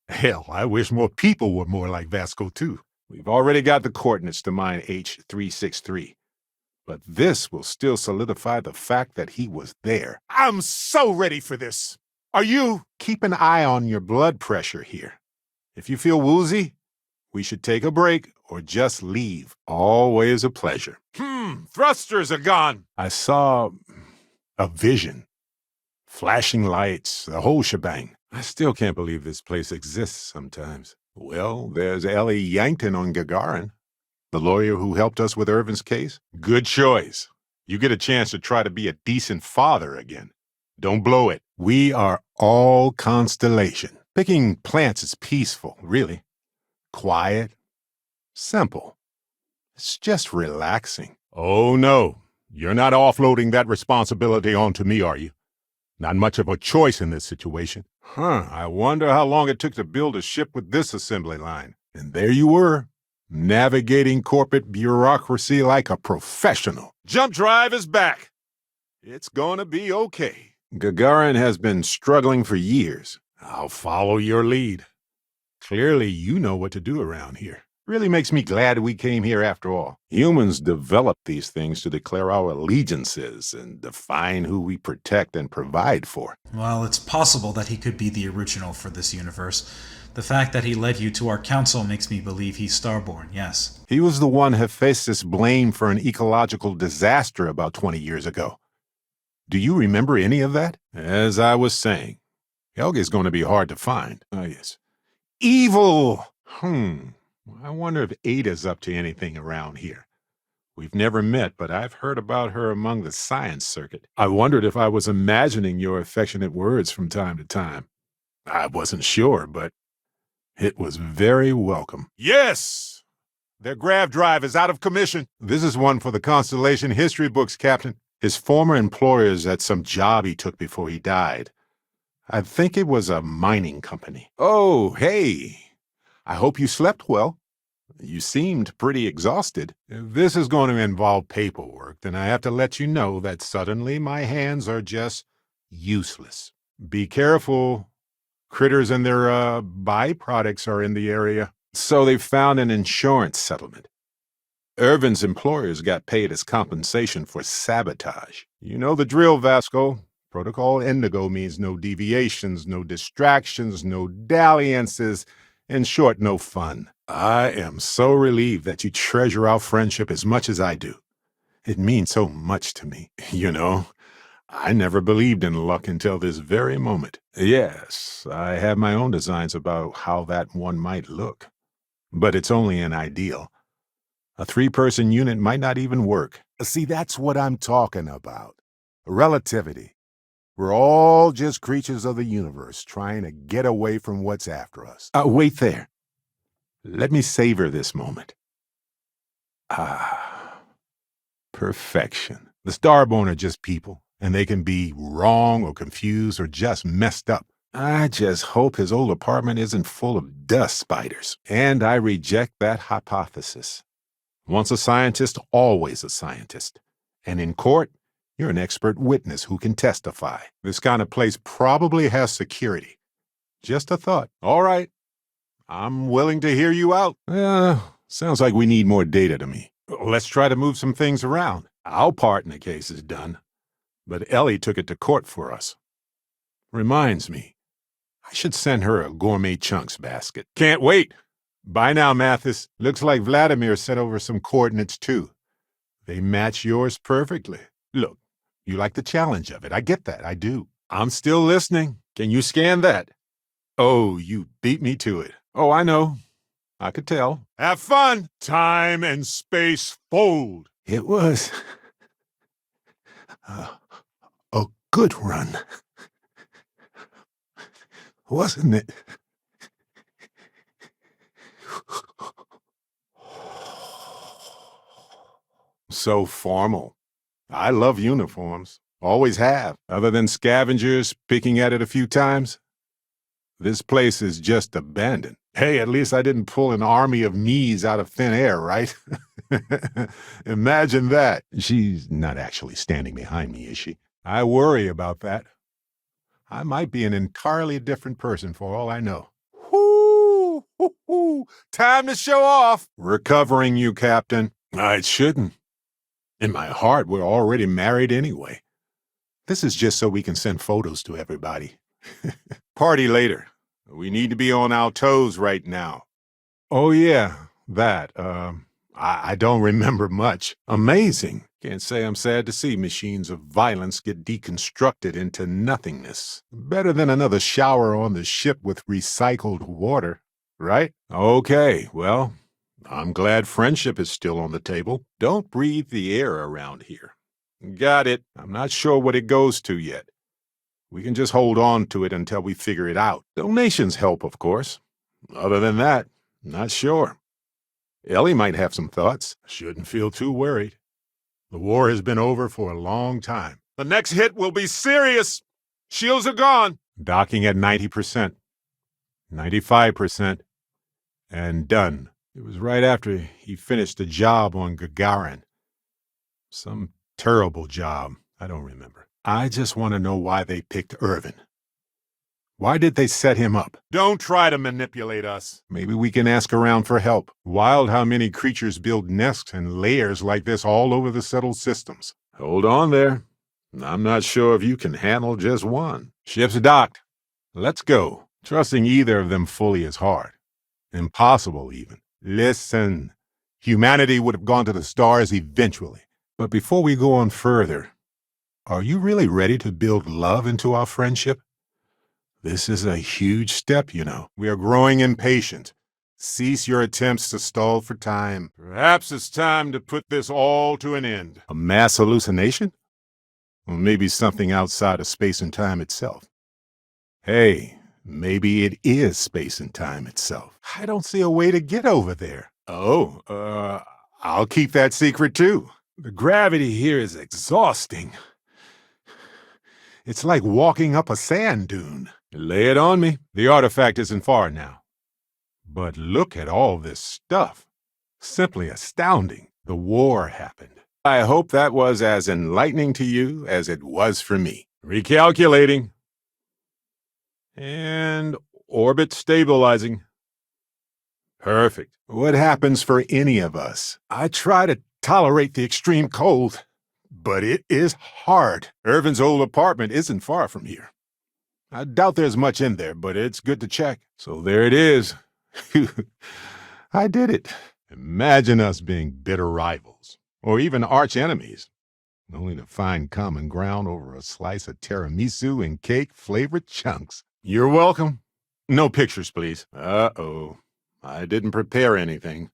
Hell, I wish more people were more like Vasco, too. We've already got the coordinates to mine H363. But this will still solidify the fact that he was there. I'm so ready for this. Are you? Keep an eye on your blood pressure here. If you feel woozy, we should take a break or just leave. Always a pleasure. Thrusters are gone. I saw a vision. Flashing lights, the whole shebang. I still can't believe this place exists sometimes. Well, there's Ellie Yankton on Gagarin, the lawyer who helped us with Irvin's case. Good choice. You get a chance to try to be a decent father again. Don't blow it. We are all Constellation. Picking plants is peaceful, really. Quiet. Simple. It's just relaxing. Oh, no. You're not offloading that responsibility onto me, are you? Not much of a choice in this situation. I wonder how long it took to build a ship with this assembly line. And there you were, navigating corporate bureaucracy like a professional. Jump drive is back. It's gonna be okay. Gagarin has been struggling for years. I'll follow your lead. Clearly you know what to do around here. Really makes me glad we came here after all. Humans develop these things to declare our allegiances and define who we protect and provide for. Well, it's possible that he could be the original for this universe. The fact that he led you to our council makes me believe he's Starborn, yes. He was the one Hephaestus blamed for an ecological disaster about 20 years ago. Do you remember any of that? As I was saying, Helga's going to be hard to find. Oh, yes. Evil! I wonder if Ada's up to anything around here. We've never met, but I've heard about her among the science circuit. I wondered if I was imagining your affectionate words from time to time. I wasn't sure, but it was very welcome. Yes! Their grav drive is out of commission. This is one for the Constellation history books, Captain. His former employers had some job he took before he died. I think it was a mining company. Oh, hey. I hope you slept well. You seemed pretty exhausted. If this is going to involve paperwork, then I have to let you know that suddenly my hands are just useless. Be careful. Critters and their byproducts are in the area. So they found an insurance settlement. Irvin's employers got paid as compensation for sabotage. You know the drill, Vasco. Protocol Indigo means no deviations, no distractions, no dalliances. In short, no fun. I am so relieved that you treasure our friendship as much as I do. It means so much to me. You know, I never believed in luck until this very moment. Yes, I have my own designs about how that one might look. But it's only an ideal. A 3-person unit might not even work. See, that's what I'm talking about. Relativity. We're all just creatures of the universe trying to get away from what's after us. Wait there. Let me savor this moment. Ah, perfection. The Starborn are just people, and they can be wrong or confused or just messed up. I just hope his old apartment isn't full of dust spiders. And I reject that hypothesis. Once a scientist, always a scientist. And in court, you're an expert witness who can testify. This kind of place probably has security. Just a thought. All right. I'm willing to hear you out. Sounds like we need more data to me. Let's try to move some things around. Our part in the case is done, but Ellie took it to court for us. Reminds me, I should send her a gourmet chunks basket. Can't wait. Bye now, Mathis. Looks like Vladimir sent over some coordinates, too. They match yours perfectly. Look, you like the challenge of it. I get that. I do. I'm still listening. Can you scan that? Oh, you beat me to it. Oh, I know. I could tell. Have fun! Time and space fold. It was a good run. Wasn't it? So formal. I love uniforms. Always have. Other than scavengers picking at it a few times. This place is just abandoned. Hey, at least I didn't pull an army of knees out of thin air, right? Imagine that. She's not actually standing behind me, is she? I worry about that. I might be an entirely different person for all I know. Whoo! Hoo! Time to show off! Recovering you, Captain. It shouldn't. In my heart, we're already married anyway. This is just so we can send photos to everybody. Party later. We need to be on our toes right now. Oh, yeah, that. I don't remember much. Amazing. Can't say I'm sad to see machines of violence get deconstructed into nothingness. Better than another shower on the ship with recycled water, right? Okay, well, I'm glad friendship is still on the table. Don't breathe the air around here. Got it. I'm not sure what it goes to yet. We can just hold on to it until we figure it out. Donations help, of course. Other than that, not sure. Ellie might have some thoughts. Shouldn't feel too worried. The war has been over for a long time. The next hit will be serious. Shields are gone. Docking at 90%. 95%. And done. It was right after he finished the job on Gagarin. Some terrible job. I don't remember. I just want to know why they picked Irvin. Why did they set him up? Don't try to manipulate us. Maybe we can ask around for help. Wild how many creatures build nests and layers like this all over the settled systems. Hold on there. I'm not sure if you can handle just one. Ship's docked. Let's go. Trusting either of them fully is hard. Impossible, even. Listen, humanity would have gone to the stars eventually. But before we go on further, are you really ready to build love into our friendship? This is a huge step, you know. We are growing impatient. Cease your attempts to stall for time. Perhaps it's time to put this all to an end. A mass hallucination? Or maybe something outside of space and time itself. Hey, maybe it is space and time itself. I don't see a way to get over there. Oh, I'll keep that secret too. The gravity here is exhausting. It's like walking up a sand dune. Lay it on me. The artifact isn't far now. But look at all this stuff. Simply astounding. The war happened. I hope that was as enlightening to you as it was for me. Recalculating. And orbit stabilizing. Perfect. What happens for any of us? I try to tolerate the extreme cold, but it is hard. Irvin's old apartment isn't far from here. I doubt there's much in there, but it's good to check. So there it is. I did it. Imagine us being bitter rivals, or even arch enemies, only to find common ground over a slice of tiramisu and cake-flavored chunks. You're welcome. No pictures, please. Uh-oh. I didn't prepare anything.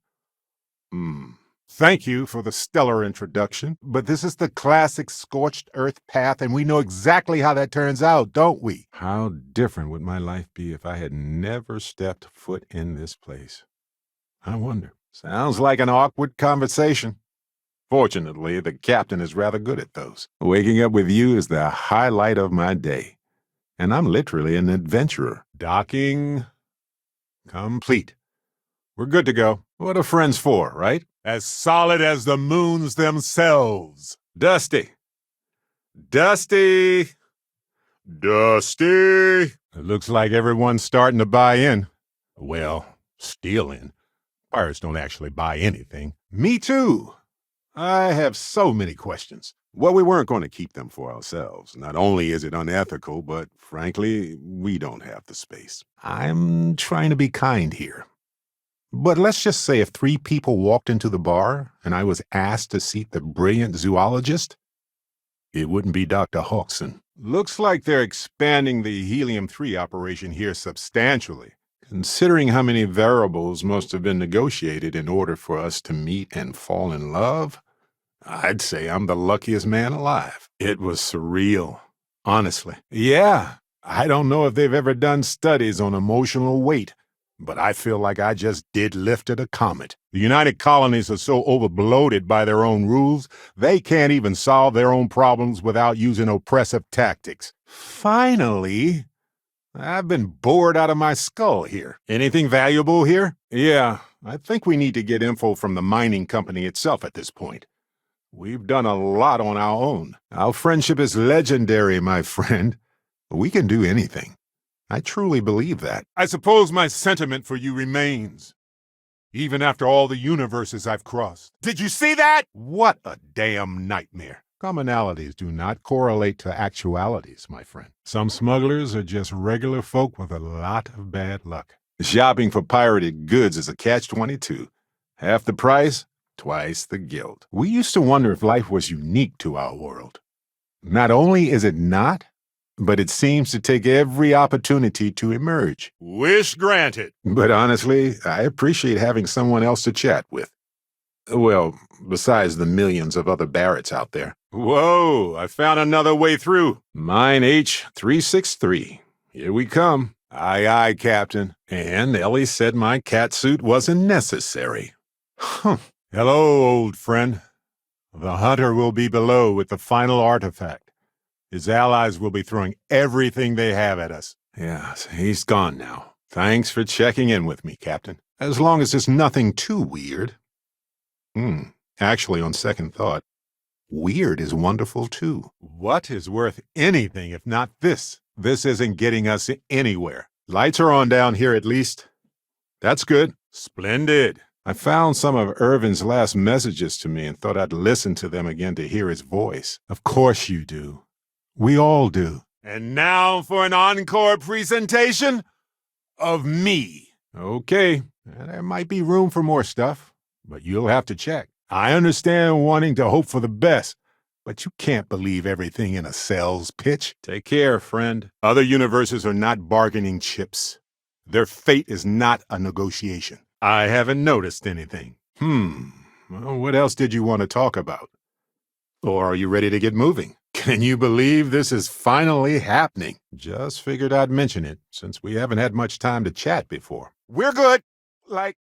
Thank you for the stellar introduction, but this is the classic scorched earth path, and we know exactly how that turns out, don't we? How different would my life be if I had never stepped foot in this place? I wonder. Sounds like an awkward conversation. Fortunately, the captain is rather good at those. Waking up with you is the highlight of my day, and I'm literally an adventurer. Docking complete. We're good to go. What are friends for, right? As solid as the moons themselves. Dusty. Dusty. Dusty. It looks like everyone's starting to buy in. Well, steal in. Pirates don't actually buy anything. Me too. I have so many questions. Well, we weren't going to keep them for ourselves. Not only is it unethical, but frankly, we don't have the space. I'm trying to be kind here. But let's just say if 3 people walked into the bar and I was asked to seat the brilliant zoologist, it wouldn't be Dr. Hawkson. Looks like they're expanding the helium-3 operation here substantially, considering how many variables must have been negotiated in order for us to meet and fall in love. I'd say I'm the luckiest man alive. It was surreal, honestly. Yeah, I don't know if they've ever done studies on emotional weight, but I feel like I just did lifted a comet. The United Colonies are so overbloated by their own rules, they can't even solve their own problems without using oppressive tactics. Finally, I've been bored out of my skull here. Anything valuable here? Yeah, I think we need to get info from the mining company itself at this point. We've done a lot on our own. Our friendship is legendary, my friend. We can do anything. I truly believe that. I suppose my sentiment for you remains, even after all the universes I've crossed. Did you see that? What a damn nightmare. Commonalities do not correlate to actualities, my friend. Some smugglers are just regular folk with a lot of bad luck. Shopping for pirated goods is a catch-22. Half the price, twice the guilt. We used to wonder if life was unique to our world. Not only is it not, but it seems to take every opportunity to emerge. Wish granted. But honestly, I appreciate having someone else to chat with. Well, besides the millions of other Barretts out there. Whoa, I found another way through. Mine H363. Here we come. Aye, aye, Captain. And Ellie said my catsuit wasn't necessary. Hello, old friend. The hunter will be below with the final artifact. His allies will be throwing everything they have at us. Yes, he's gone now. Thanks for checking in with me, Captain. As long as it's nothing too weird. Actually, on second thought, weird is wonderful too. What is worth anything if not this? This isn't getting us anywhere. Lights are on down here at least. That's good. Splendid. I found some of Irvin's last messages to me and thought I'd listen to them again to hear his voice. Of course you do. We all do. And now for an encore presentation of me. Okay, there might be room for more stuff, but you'll have to check. I understand wanting to hope for the best, but you can't believe everything in a sales pitch. Take care, friend. Other universes are not bargaining chips. Their fate is not a negotiation. I haven't noticed anything. Well, what else did you want to talk about? Or are you ready to get moving? Can you believe this is finally happening? Just figured I'd mention it, since we haven't had much time to chat before. We're good. Like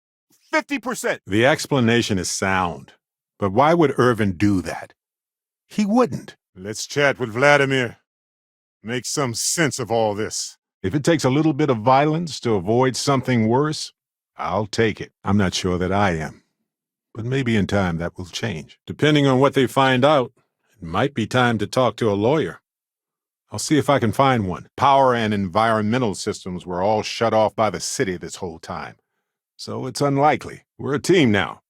50%. The explanation is sound. But why would Irvin do that? He wouldn't. Let's chat with Vladimir. Make some sense of all this. If it takes a little bit of violence to avoid something worse, I'll take it. I'm not sure that I am. But maybe in time that will change. Depending on what they find out, it might be time to talk to a lawyer. I'll see if I can find one. Power and environmental systems were all shut off by the city this whole time. So it's unlikely. We're a team now.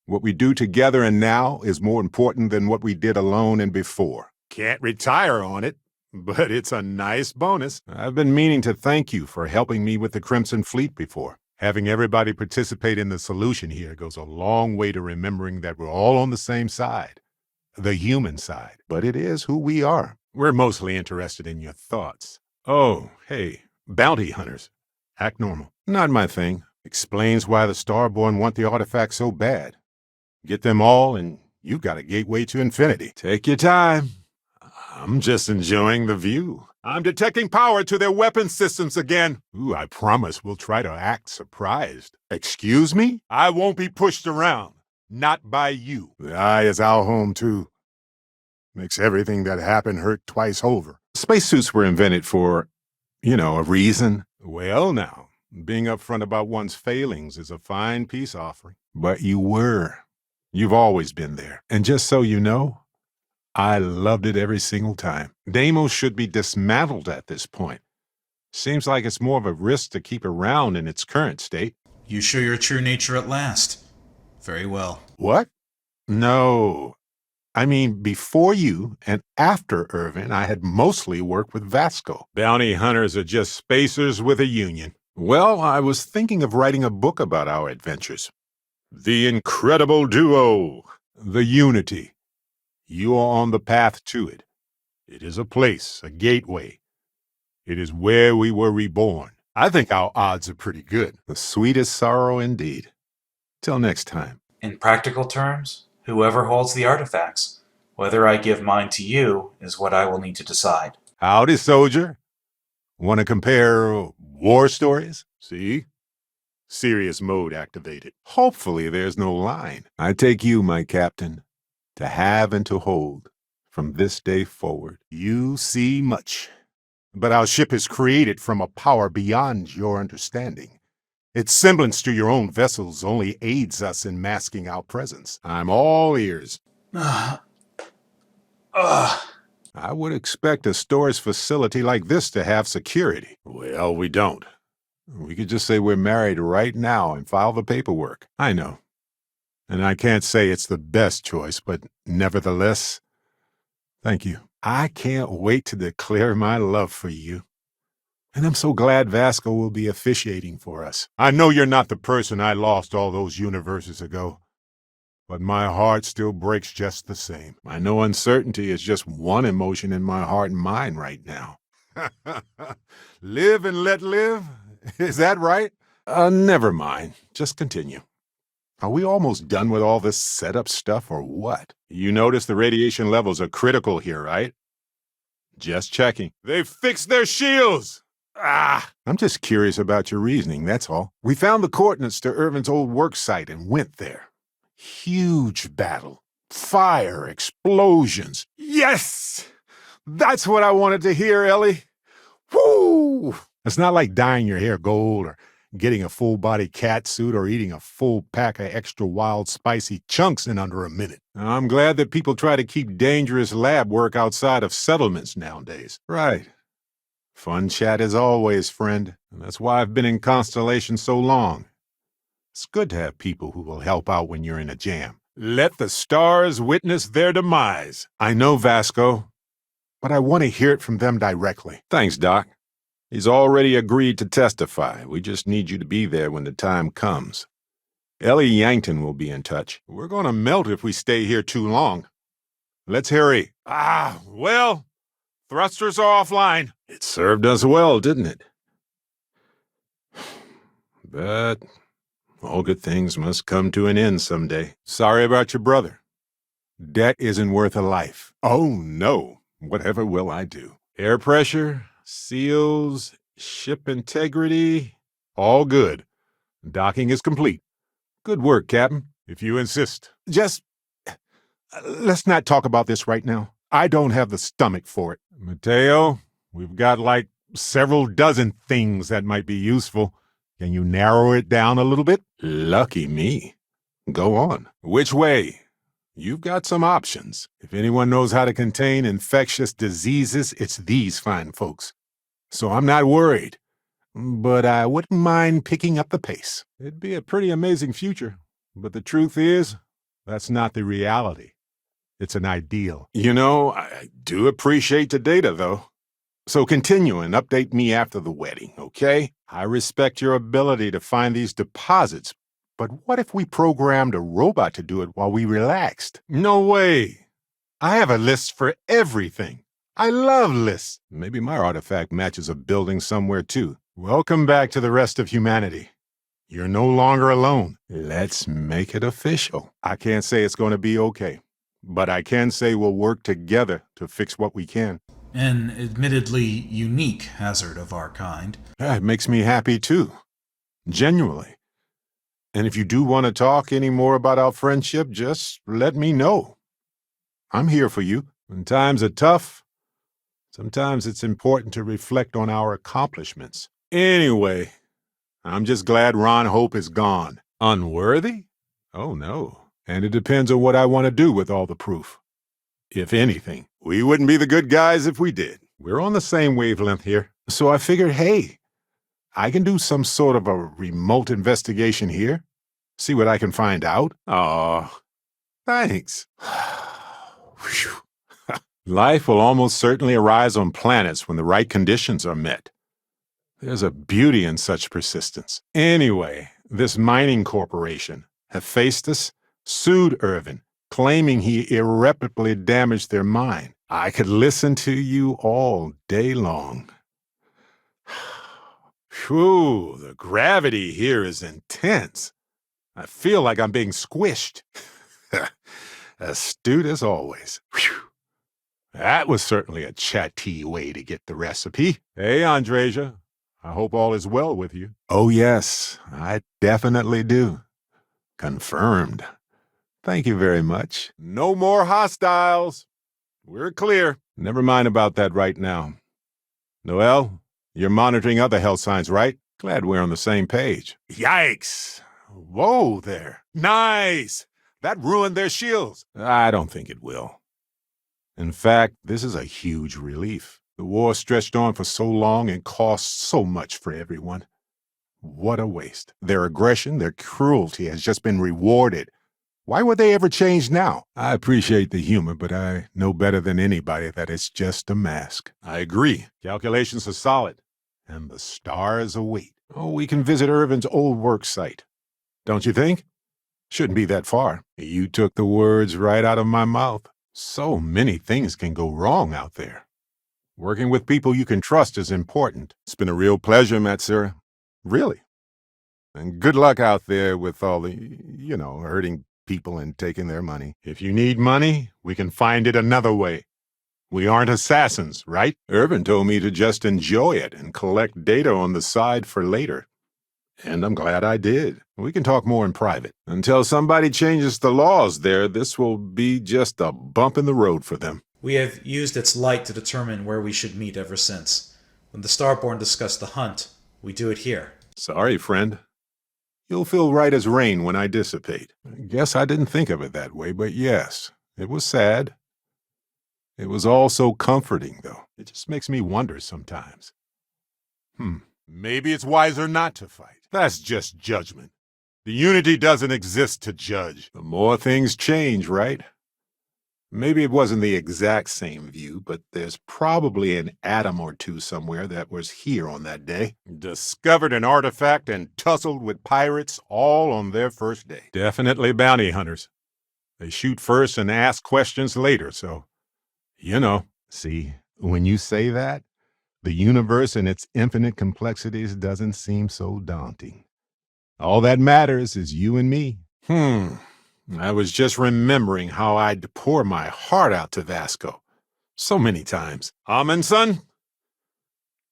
What we do together and now is more important than what we did alone and before. Can't retire on it, but it's a nice bonus. I've been meaning to thank you for helping me with the Crimson Fleet before. Having everybody participate in the solution here goes a long way to remembering that we're all on the same side. The human side. But it is who we are. We're mostly interested in your thoughts. Oh, hey, bounty hunters. Act normal. Not my thing. Explains why the Starborn want the artifact so bad. Get them all, and you've got a gateway to infinity. Take your time. I'm just enjoying the view. I'm detecting power to their weapon systems again. Ooh, I promise we'll try to act surprised. Excuse me? I won't be pushed around. Not by you. The eye is our home, too. Makes everything that happened hurt twice over. Spacesuits were invented for, a reason. Well, now, being upfront about one's failings is a fine peace offering. But you were. You've always been there. And just so you know, I loved it every single time. Deimos should be dismantled at this point. Seems like it's more of a risk to keep around in its current state. You show your true nature at last. Very well. What? No. I mean, before you and after Irvin, I had mostly worked with Vasco. Bounty hunters are just spacers with a union. Well, I was thinking of writing a book about our adventures. The incredible duo. The unity. You are on the path to it. It is a place, a gateway. It is where we were reborn. I think our odds are pretty good. The sweetest sorrow indeed. Till next time. In practical terms, whoever holds the artifacts, whether I give mine to you is what I will need to decide. Howdy, soldier. Want to compare war stories? See? Serious mode activated. Hopefully there's no line. I take you, my captain, to have and to hold. From this day forward, you see much. But our ship is created from a power beyond your understanding. Its semblance to your own vessels only aids us in masking our presence. I'm all ears. I would expect a storage facility like this to have security. Well, we don't. We could just say we're married right now and file the paperwork. I know. And I can't say it's the best choice, but nevertheless, thank you. I can't wait to declare my love for you. And I'm so glad Vasco will be officiating for us. I know you're not the person I lost all those universes ago, but my heart still breaks just the same. I know uncertainty is just one emotion in my heart and mind right now. Live and let live? Is that right? Never mind. Just continue. Are we almost done with all this setup stuff or what? You notice the radiation levels are critical here, right? Just checking. They've fixed their shields! I'm just curious about your reasoning, that's all. We found the coordinates to Irvin's old work site and went there. Huge battle. Fire, explosions. Yes! That's what I wanted to hear, Ellie. Woo! It's not like dyeing your hair gold or getting a full-body cat suit or eating a full pack of extra wild spicy chunks in under a minute. I'm glad that people try to keep dangerous lab work outside of settlements nowadays. Right. Fun chat as always, friend. And that's why I've been in Constellation so long. It's good to have people who will help out when you're in a jam. Let the stars witness their demise. I know, Vasco, but I want to hear it from them directly. Thanks, Doc. He's already agreed to testify. We just need you to be there when the time comes. Ellie Yankton will be in touch. We're going to melt if we stay here too long. Let's hurry. Well, thrusters are offline. It served us well, didn't it? But all good things must come to an end someday. Sorry about your brother. Debt isn't worth a life. Oh, no. Whatever will I do? Air pressure, seals, ship integrity, all good. Docking is complete. Good work, Captain, if you insist. Just, let's not talk about this right now. I don't have the stomach for it. Mateo, we've got like several dozen things that might be useful. Can you narrow it down a little bit? Lucky me. Go on. Which way? You've got some options. If anyone knows how to contain infectious diseases, it's these fine folks. So I'm not worried. But I wouldn't mind picking up the pace. It'd be a pretty amazing future. But the truth is, that's not the reality. It's an ideal. You know, I do appreciate the data, though. So continue and update me after the wedding, okay? I respect your ability to find these deposits, but what if we programmed a robot to do it while we relaxed? No way! I have a list for everything. I love lists. Maybe my artifact matches a building somewhere, too. Welcome back to the rest of humanity. You're no longer alone. Let's make it official. I can't say it's going to be okay, but I can say we'll work together to fix what we can. An admittedly unique hazard of our kind. It makes me happy, too. Genuinely. And if you do want to talk any more about our friendship, just let me know. I'm here for you. When times are tough, sometimes it's important to reflect on our accomplishments. Anyway, I'm just glad Ron Hope is gone. Unworthy? Oh, no. And it depends on what I want to do with all the proof. If anything, we wouldn't be the good guys if we did. We're on the same wavelength here. So I figured, hey, I can do some sort of a remote investigation here. See what I can find out. Aw, thanks. Life will almost certainly arise on planets when the right conditions are met. There's a beauty in such persistence. Anyway, this mining corporation, Hephaestus, sued Irvin, claiming he irreparably damaged their mine. I could listen to you all day long. Phew, the gravity here is intense. I feel like I'm being squished. Astute as always. Whew. That was certainly a chatty way to get the recipe. Hey, Andreja. I hope all is well with you. Oh, yes, I definitely do. Confirmed. Thank you very much. No more hostiles. We're clear. Never mind about that right now. Noel, you're monitoring other health signs, right? Glad we're on the same page. Yikes! Whoa there. Nice! That ruined their shields. I don't think it will. In fact, this is a huge relief. The war stretched on for so long and cost so much for everyone. What a waste. Their aggression, their cruelty has just been rewarded. Why would they ever change now? I appreciate the humor, but I know better than anybody that it's just a mask. I agree. Calculations are solid. And the stars await. Oh, we can visit Irvin's old work site. Don't you think? Shouldn't be that far. You took the words right out of my mouth. So many things can go wrong out there. Working with people you can trust is important. It's been a real pleasure, Matsura. Really. And good luck out there with all the, hurting people and taking their money. If you need money, we can find it another way. We aren't assassins, right? Irvin told me to just enjoy it and collect data on the side for later. And I'm glad I did. We can talk more in private. Until somebody changes the laws there, this will be just a bump in the road for them. We have used its light to determine where we should meet ever since. When the Starborn discuss the hunt, we do it here. Sorry, friend. You'll feel right as rain when I dissipate. I guess I didn't think of it that way, but yes, it was sad. It was all so comforting, though. It just makes me wonder sometimes. Maybe it's wiser not to fight. That's just judgment. The unity doesn't exist to judge. The more things change, right? Maybe it wasn't the exact same view, but there's probably an atom or two somewhere that was here on that day. Discovered an artifact and tussled with pirates all on their first day. Definitely bounty hunters. They shoot first and ask questions later, so, See, when you say that, the universe and its infinite complexities doesn't seem so daunting. All that matters is you and me. I was just remembering how I'd pour my heart out to Vasco. So many times. Amundsen,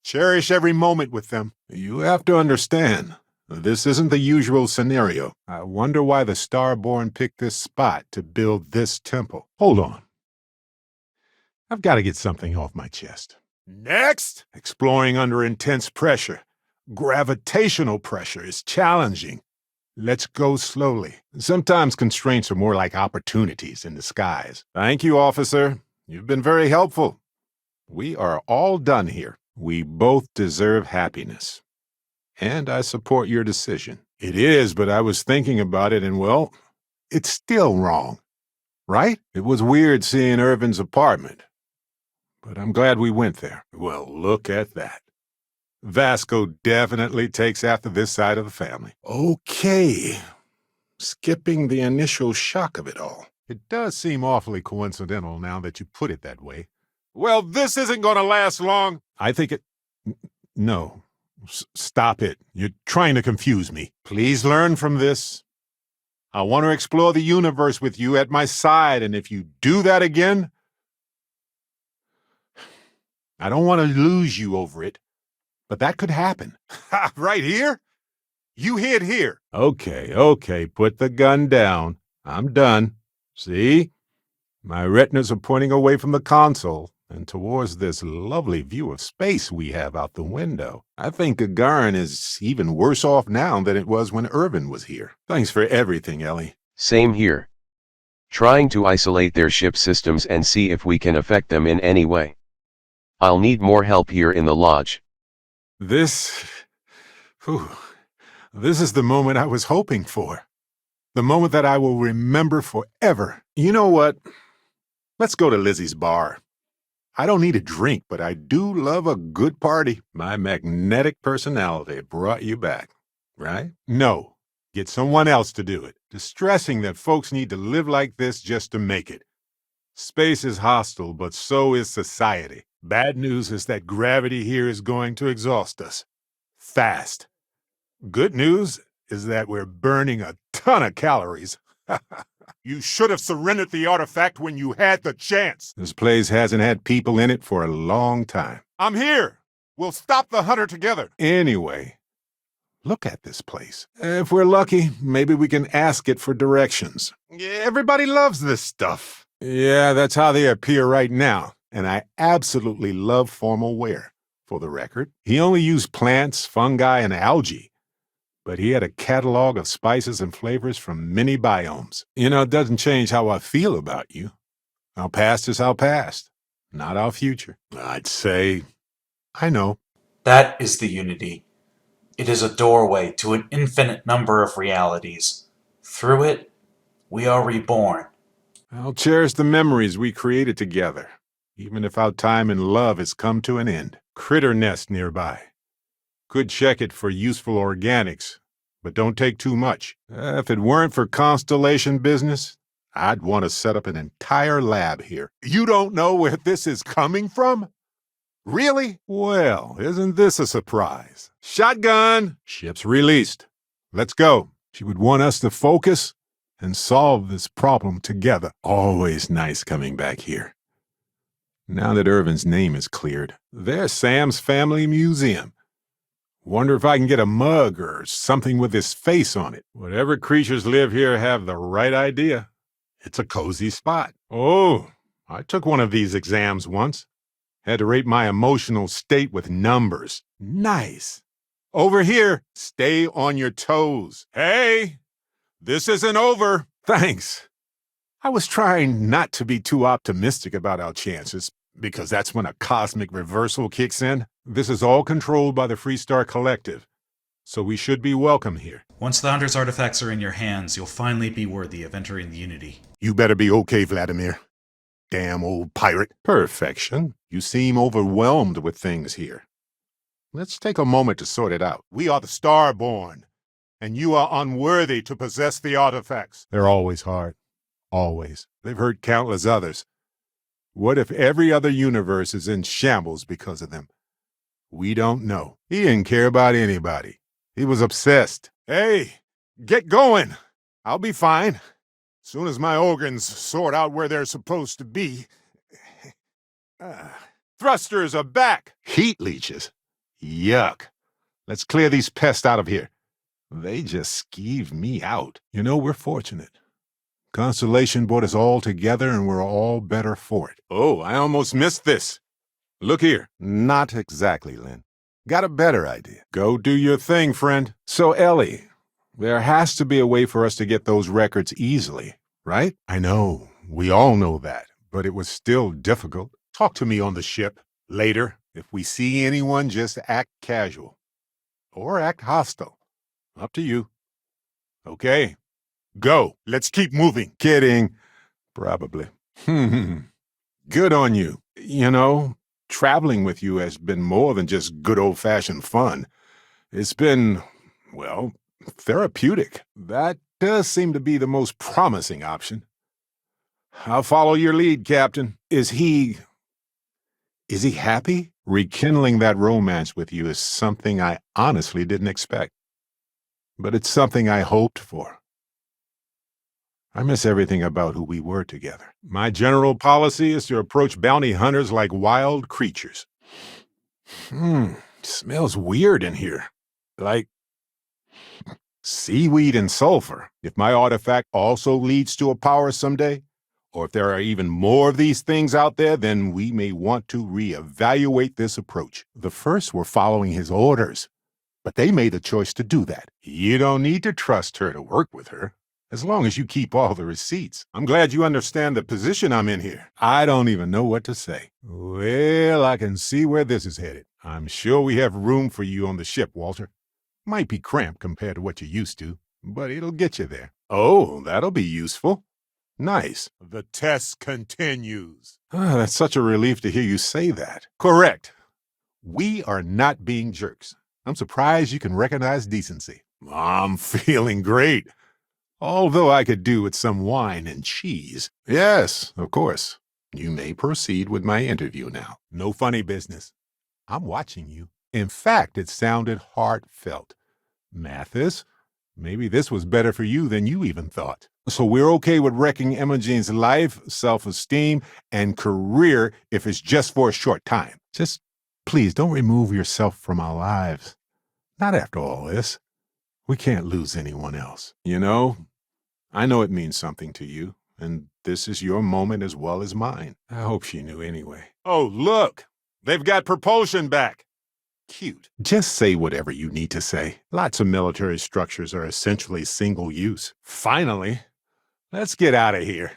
cherish every moment with them. You have to understand, this isn't the usual scenario. I wonder why the Starborn picked this spot to build this temple. Hold on. I've got to get something off my chest. Next! Exploring under intense pressure. Gravitational pressure is challenging. Let's go slowly. Sometimes constraints are more like opportunities in disguise. Thank you, officer. You've been very helpful. We are all done here. We both deserve happiness. And I support your decision. It is, but I was thinking about it and, well, it's still wrong. Right? It was weird seeing Irvin's apartment. But I'm glad we went there. Well, look at that. Vasco definitely takes after this side of the family. Okay. Skipping the initial shock of it all. It does seem awfully coincidental now that you put it that way. Well, this isn't going to last long. I think it... No. Stop it. You're trying to confuse me. Please learn from this. I want to explore the universe with you at my side, and if you do that again, I don't want to lose you over it, but that could happen. Right here? You hid here. Okay, put the gun down. I'm done. See? My retinas are pointing away from the console and towards this lovely view of space we have out the window. I think Gagarin is even worse off now than it was when Irvin was here. Thanks for everything, Ellie. Same here. Trying to isolate their ship systems and see if we can affect them in any way. I'll need more help here in the lodge. This is the moment I was hoping for. The moment that I will remember forever. You know what? Let's go to Lizzie's bar. I don't need a drink, but I do love a good party. My magnetic personality brought you back, right? No. Get someone else to do it. Distressing that folks need to live like this just to make it. Space is hostile, but so is society. Bad news is that gravity here is going to exhaust us. Fast. Good news is that we're burning a ton of calories. You should have surrendered the artifact when you had the chance. This place hasn't had people in it for a long time. I'm here. We'll stop the hunter together. Anyway, look at this place. If we're lucky, maybe we can ask it for directions. Everybody loves this stuff. Yeah, that's how they appear right now. And I absolutely love formal wear. For the record, he only used plants, fungi, and algae. But he had a catalog of spices and flavors from many biomes. You know, it doesn't change how I feel about you. Our past is our past, not our future. I'd say, I know. That is the unity. It is a doorway to an infinite number of realities. Through it, we are reborn. I'll cherish the memories we created together, even if our time in love has come to an end. Critter nest nearby. Could check it for useful organics, but don't take too much. If it weren't for Constellation business, I'd want to set up an entire lab here. You don't know where this is coming from? Really? Well, isn't this a surprise? Shotgun! Ship's released. Let's go. She would want us to focus and solve this problem together. Always nice coming back here. Now that Irvin's name is cleared, there's Sam's family museum. Wonder if I can get a mug or something with his face on it. Whatever creatures live here have the right idea. It's a cozy spot. Oh, I took one of these exams once. Had to rate my emotional state with numbers. Nice. Over here, stay on your toes. Hey, this isn't over. Thanks. I was trying not to be too optimistic about our chances, because that's when a cosmic reversal kicks in. This is all controlled by the Freestar Collective, so we should be welcome here. Once the Hunter's artifacts are in your hands, you'll finally be worthy of entering the Unity. You better be okay, Vladimir. Damn old pirate. Perfection. You seem overwhelmed with things here. Let's take a moment to sort it out. We are the Starborn, and you are unworthy to possess the artifacts. They're always hard. Always. They've hurt countless others. What if every other universe is in shambles because of them? We don't know. He didn't care about anybody. He was obsessed. Hey, get going. I'll be fine. Soon as my organs sort out where they're supposed to be. Thrusters are back. Heat leeches. Yuck. Let's clear these pests out of here. They just skeeve me out. You know, we're fortunate. Constellation brought us all together and we're all better for it. Oh, I almost missed this. Look here. Not exactly, Lynn. Got a better idea. Go do your thing, friend. So, Ellie, there has to be a way for us to get those records easily, right? I know. We all know that. But it was still difficult. Talk to me on the ship. Later, if we see anyone, just act casual. Or act hostile. Up to you. Okay. Go. Let's keep moving. Kidding. Probably. Good on you. You know, traveling with you has been more than just good old-fashioned fun. It's been, well, therapeutic. That does seem to be the most promising option. I'll follow your lead, Captain. Is he happy? Rekindling that romance with you is something I honestly didn't expect. But it's something I hoped for. I miss everything about who we were together. My general policy is to approach bounty hunters like wild creatures. Smells weird in here. Like seaweed and sulfur. If my artifact also leads to a power someday, or if there are even more of these things out there, then we may want to reevaluate this approach. The first were following his orders, but they made the choice to do that. You don't need to trust her to work with her, as long as you keep all the receipts. I'm glad you understand the position I'm in here. I don't even know what to say. Well, I can see where this is headed. I'm sure we have room for you on the ship, Walter. Might be cramped compared to what you're used to, but it'll get you there. Oh, that'll be useful. Nice. The test continues. That's such a relief to hear you say that. Correct. We are not being jerks. I'm surprised you can recognize decency. I'm feeling great. Although I could do with some wine and cheese. Yes, of course. You may proceed with my interview now. No funny business. I'm watching you. In fact, it sounded heartfelt. Mathis, maybe this was better for you than you even thought. So we're okay with wrecking Imogene's life, self-esteem, and career if it's just for a short time. Just please don't remove yourself from our lives. Not after all this. We can't lose anyone else. You know, I know it means something to you, and this is your moment as well as mine. I hope she knew anyway. Oh, look! They've got propulsion back! Cute. Just say whatever you need to say. Lots of military structures are essentially single-use. Finally! Let's get out of here.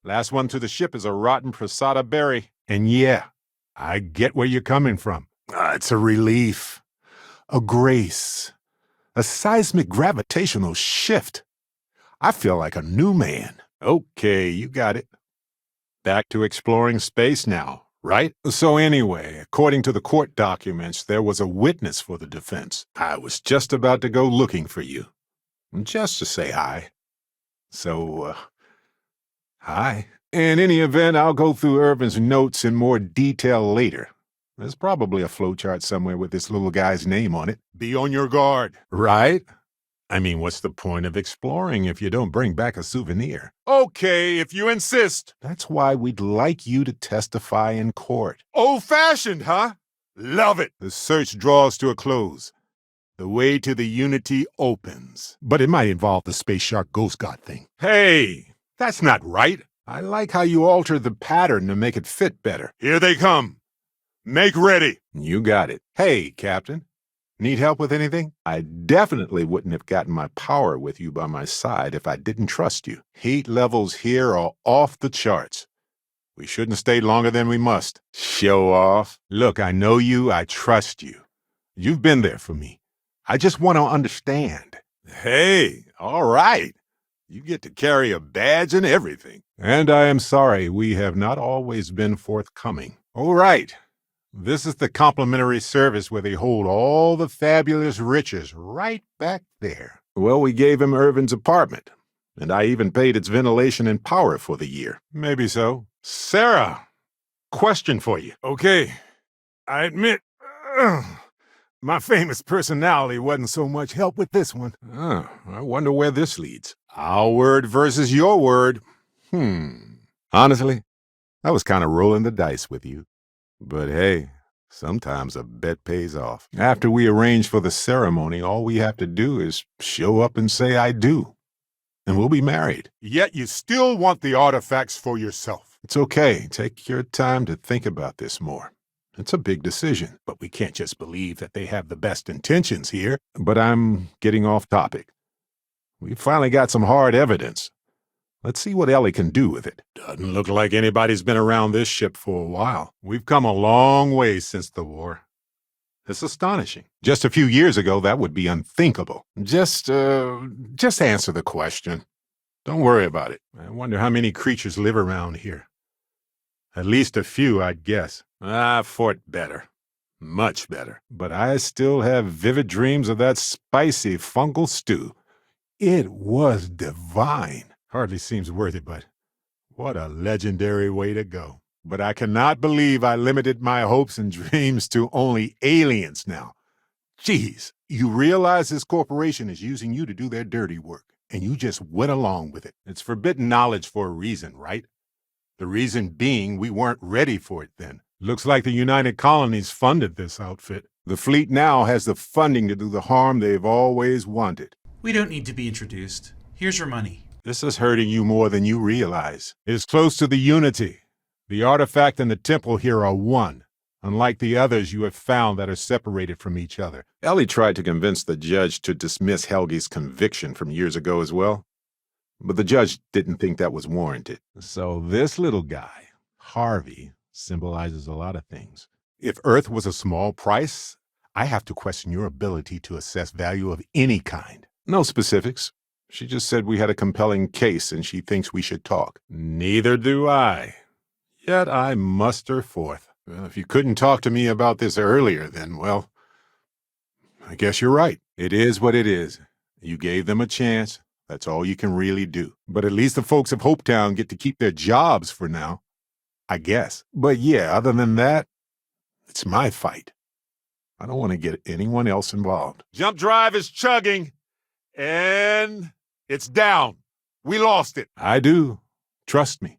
Last one to the ship is a rotten Prasada berry. And yeah, I get where you're coming from. It's a relief. A grace. A seismic gravitational shift. I feel like a new man. Okay, you got it. Back to exploring space now, right? So anyway, according to the court documents, there was a witness for the defense. I was just about to go looking for you. Just to say hi. So, hi. In any event, I'll go through Irvin's notes in more detail later. There's probably a flowchart somewhere with this little guy's name on it. Be on your guard. Right? I mean, what's the point of exploring if you don't bring back a souvenir? Okay, if you insist. That's why we'd like you to testify in court. Old-fashioned, huh? Love it. The search draws to a close. The way to the Unity opens. But it might involve the Space Shark Ghost God thing. Hey, that's not right. I like how you altered the pattern to make it fit better. Here they come. Make ready. You got it. Hey, Captain. Need help with anything? I definitely wouldn't have gotten my power with you by my side if I didn't trust you. Heat levels here are off the charts. We shouldn't stay longer than we must. Show off. Look, I know you. I trust you. You've been there for me. I just want to understand. Hey, all right. You get to carry a badge and everything. And I am sorry we have not always been forthcoming. All right. This is the complimentary service where they hold all the fabulous riches right back there. Well, we gave him Irvin's apartment, and I even paid its ventilation and power for the year. Maybe so. Sarah, question for you. Okay, I admit, my famous personality wasn't so much help with this one. I wonder where this leads. Our word versus your word. Honestly, I was kind of rolling the dice with you. But hey, sometimes a bet pays off. After we arrange for the ceremony, all we have to do is show up and say I do. and we'll be married. Yet you still want the artifacts for yourself. It's okay. Take your time to think about this more. It's a big decision, but we can't just believe that they have the best intentions here. But I'm getting off topic. We finally got some hard evidence. Let's see what Ellie can do with it. Doesn't look like anybody's been around this ship for a while. We've come a long way since the war. It's astonishing. Just a few years ago, that would be unthinkable. Just answer the question. Don't worry about it. I wonder how many creatures live around here. At least a few, I'd guess. Fort better. Much better. But I still have vivid dreams of that spicy fungal stew. It was divine. Hardly seems worthy, but what a legendary way to go. But I cannot believe I limited my hopes and dreams to only aliens now. Geez, you realize this corporation is using you to do their dirty work, and you just went along with it. It's forbidden knowledge for a reason, right? The reason being we weren't ready for it then. Looks like the United Colonies funded this outfit. The fleet now has the funding to do the harm they've always wanted. We don't need to be introduced. Here's your money. This is hurting you more than you realize. It's close to the unity. The artifact and the temple here are one, unlike the others you have found that are separated from each other. Ellie tried to convince the judge to dismiss Helge's conviction from years ago as well, but the judge didn't think that was warranted. So this little guy, Harvey, symbolizes a lot of things. If Earth was a small price, I have to question your ability to assess value of any kind. No specifics. She just said we had a compelling case and she thinks we should talk. Neither do I. Yet I muster forth. Well, if you couldn't talk to me about this earlier, then, well, I guess you're right. It is what it is. You gave them a chance. That's all you can really do. But at least the folks of Hopetown get to keep their jobs for now. I guess. But yeah, other than that, it's my fight. I don't want to get anyone else involved. Jump drive is chugging. And it's down. We lost it. I do. Trust me.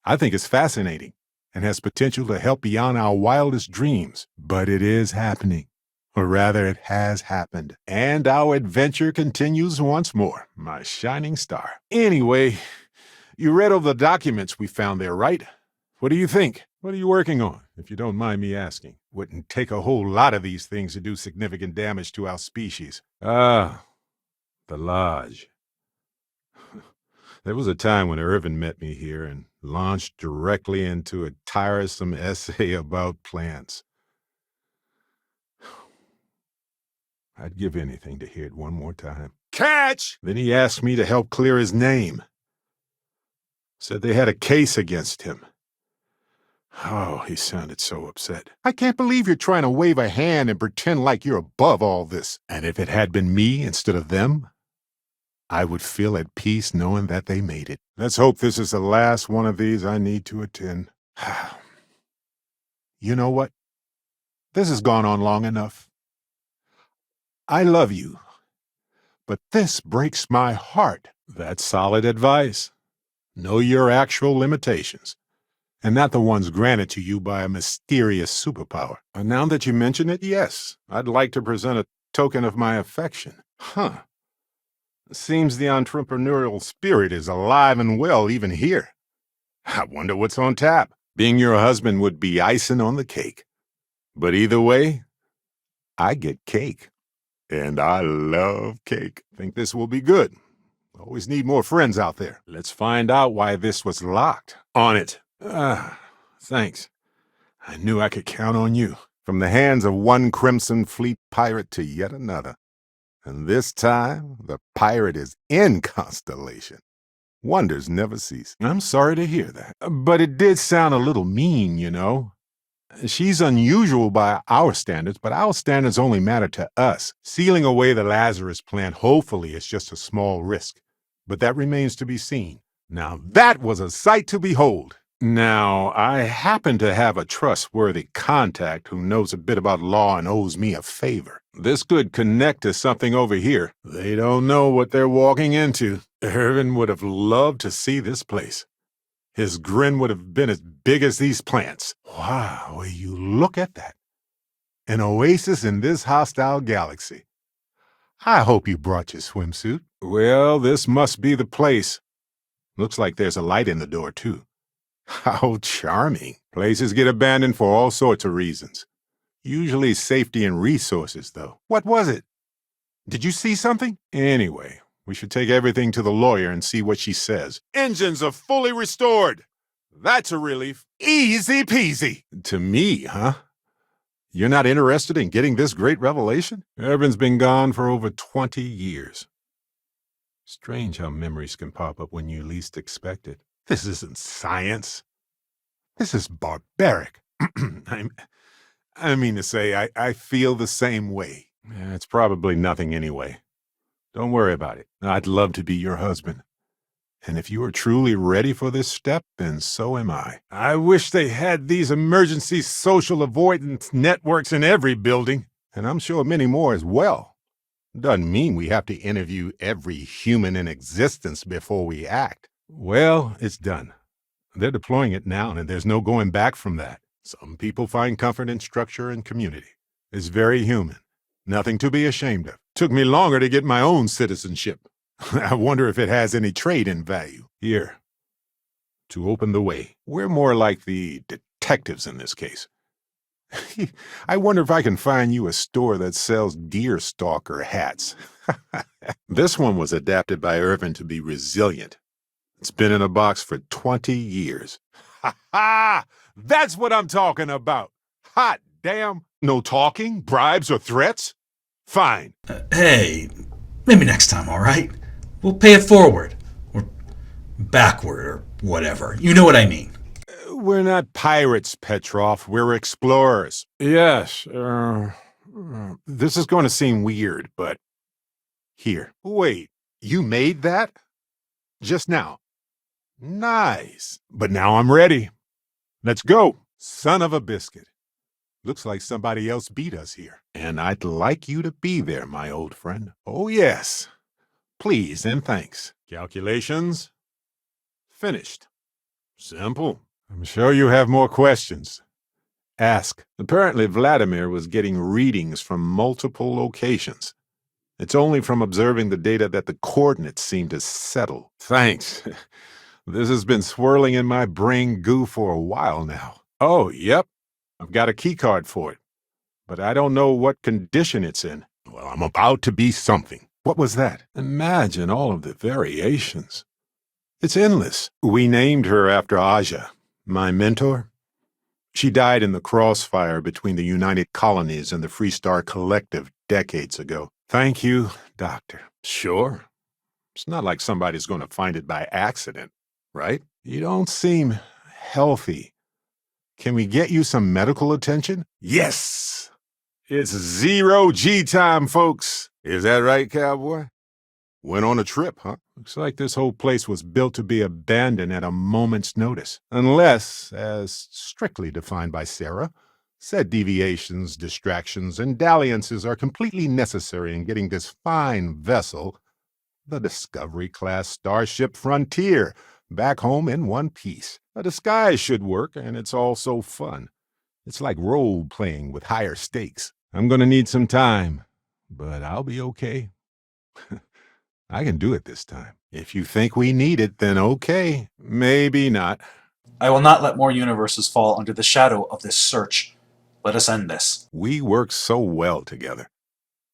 I think it's fascinating and has potential to help beyond our wildest dreams. But it is happening. Or rather, it has happened. And our adventure continues once more. My shining star. Anyway, you read over the documents we found there, right? What do you think? What are you working on, if you don't mind me asking? Wouldn't take a whole lot of these things to do significant damage to our species. The Lodge. There was a time when Irvin met me here and launched directly into a tiresome essay about plants. I'd give anything to hear it one more time. Catch! Then he asked me to help clear his name. Said they had a case against him. Oh, he sounded so upset. I can't believe you're trying to wave a hand and pretend like you're above all this. And if it had been me instead of them, I would feel at peace knowing that they made it. Let's hope this is the last one of these I need to attend. You know what? This has gone on long enough. I love you, but this breaks my heart. That's solid advice. Know your actual limitations, and not the ones granted to you by a mysterious superpower. And now that you mention it, yes, I'd like to present a token of my affection. Seems the entrepreneurial spirit is alive and well even here. I wonder what's on tap. Being your husband would be icing on the cake. But either way, I get cake. And I love cake. Think this will be good. Always need more friends out there. Let's find out why this was locked. On it. Thanks. I knew I could count on you. From the hands of one Crimson Fleet pirate to yet another. And this time, the pirate is in Constellation. Wonders never cease. I'm sorry to hear that. But it did sound a little mean, you know. She's unusual by our standards, but our standards only matter to us. Sealing away the Lazarus plant hopefully is just a small risk, but that remains to be seen. Now that was a sight to behold. Now, I happen to have a trustworthy contact who knows a bit about law and owes me a favor. This could connect to something over here. They don't know what they're walking into. Irvin would have loved to see this place. His grin would have been as big as these plants. Wow, will you look at that? An oasis in this hostile galaxy. I hope you brought your swimsuit. Well, this must be the place. Looks like there's a light in the door, too. How charming. Places get abandoned for all sorts of reasons. Usually safety and resources, though. What was it? Did you see something? Anyway, we should take everything to the lawyer and see what she says. Engines are fully restored. That's a relief. Easy peasy. To me, huh? You're not interested in getting this great revelation? Irvin's been gone for over 20 years. Strange how memories can pop up when you least expect it. This isn't science. This is barbaric. I mean to say, I feel the same way. It's probably nothing anyway. Don't worry about it. I'd love to be your husband. And if you are truly ready for this step, then so am I. I wish they had these emergency social avoidance networks in every building, and I'm sure many more as well. Doesn't mean we have to interview every human in existence before we act. Well, it's done. They're deploying it now, and there's no going back from that. Some people find comfort in structure and community. It's very human. Nothing to be ashamed of. Took me longer to get my own citizenship. I wonder if it has any trade-in value. Here, to open the way. We're more like the detectives in this case. I wonder if I can find you a store that sells deer stalker hats. This one was adapted by Irvin to be resilient. It's been in a box for 20 years. Ha ha! That's what I'm talking about. Hot damn. No talking, bribes, or threats? Fine. Hey, maybe next time, all right? We'll pay it forward. Or backward, or whatever. You know what I mean. We're not pirates, Petrov. We're explorers. Yes, this is going to seem weird, but... Here. Wait, you made that? Just now. Nice. But now I'm ready. Let's go. Son of a biscuit. Looks like somebody else beat us here. And I'd like you to be there, my old friend. Oh, yes. Please and thanks. Calculations? Finished. Simple. I'm sure you have more questions. Ask. Apparently, Vladimir was getting readings from multiple locations. It's only from observing the data that the coordinates seem to settle. Thanks. This has been swirling in my brain goo for a while now. Oh, yep. I've got a keycard for it. But I don't know what condition it's in. Well, I'm about to be something. What was that? Imagine all of the variations. It's endless. We named her after Aja, my mentor. She died in the crossfire between the United Colonies and the Free Star Collective decades ago. Thank you, Doctor. Sure. It's not like somebody's going to find it by accident, right? You don't seem healthy. Can we get you some medical attention? Yes! It's 0G time, folks. Is that right, cowboy? Went on a trip, huh? Looks like this whole place was built to be abandoned at a moment's notice. Unless, as strictly defined by Sarah, said deviations, distractions, and dalliances are completely necessary in getting this fine vessel, the Discovery-class Starship Frontier, back home in one piece. A disguise should work, and it's also fun. It's like role-playing with higher stakes. I'm gonna need some time, but I'll be okay. I can do it this time. If you think we need it, then okay. Maybe not. I will not let more universes fall under the shadow of this search. Let us end this. We work so well together.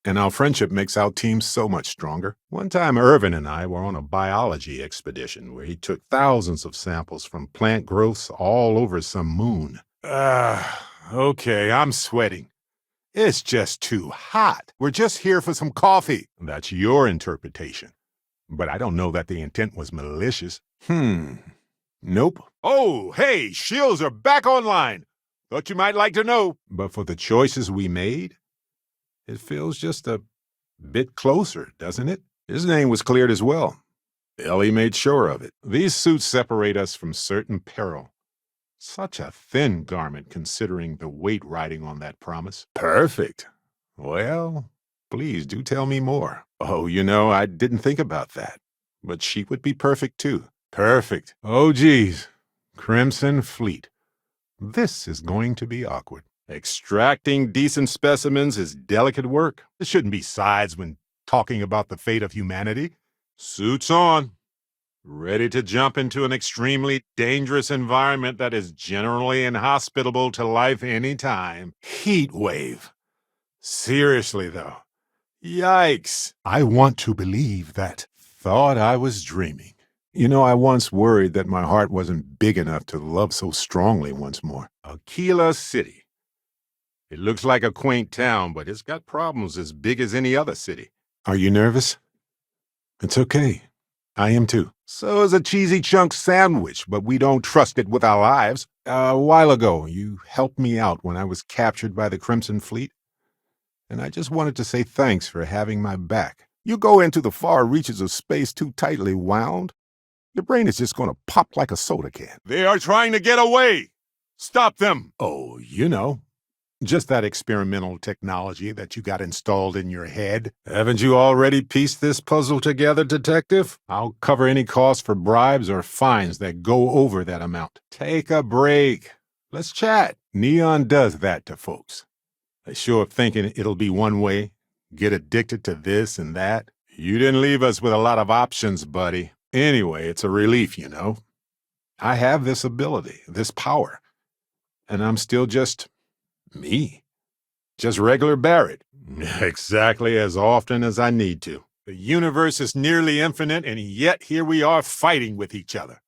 And our friendship makes our team so much stronger. One time, Irvin and I were on a biology expedition where he took thousands of samples from plant growths all over some moon. Okay, I'm sweating. It's just too hot. We're just here for some coffee. That's your interpretation. But I don't know that the intent was malicious. Nope. Oh, hey, shields are back online. Thought you might like to know. But for the choices we made, it feels just a bit closer, doesn't it? His name was cleared as well. Ellie made sure of it. These suits separate us from certain peril. Such a thin garment considering the weight riding on that promise. Perfect. Well, please do tell me more. Oh, I didn't think about that. But she would be perfect too. Perfect. Oh, geez. Crimson Fleet. This is going to be awkward. Extracting decent specimens is delicate work. There shouldn't be sides when talking about the fate of humanity. Suits on. Ready to jump into an extremely dangerous environment that is generally inhospitable to life anytime. Heat wave. Seriously, though. Yikes. I want to believe that. Thought I was dreaming. You know, I once worried that my heart wasn't big enough to love so strongly once more. Aquila City. It looks like a quaint town, but it's got problems as big as any other city. Are you nervous? It's okay. I am too. So is a cheesy chunk sandwich, but we don't trust it with our lives. A while ago, you helped me out when I was captured by the Crimson Fleet. And I just wanted to say thanks for having my back. You go into the far reaches of space too tightly wound, your brain is just going to pop like a soda can. They are trying to get away! Stop them! Oh, you know. Just that experimental technology that you got installed in your head. Haven't you already pieced this puzzle together, Detective? I'll cover any cost for bribes or fines that go over that amount. Take a break. Let's chat. Neon does that to folks. They show up thinking it'll be one way, get addicted to this and that. You didn't leave us with a lot of options, buddy. Anyway, it's a relief, you know. I have this ability, this power, and I'm still just me. Just regular Barrett. Exactly as often as I need to. The universe is nearly infinite, and yet here we are fighting with each other.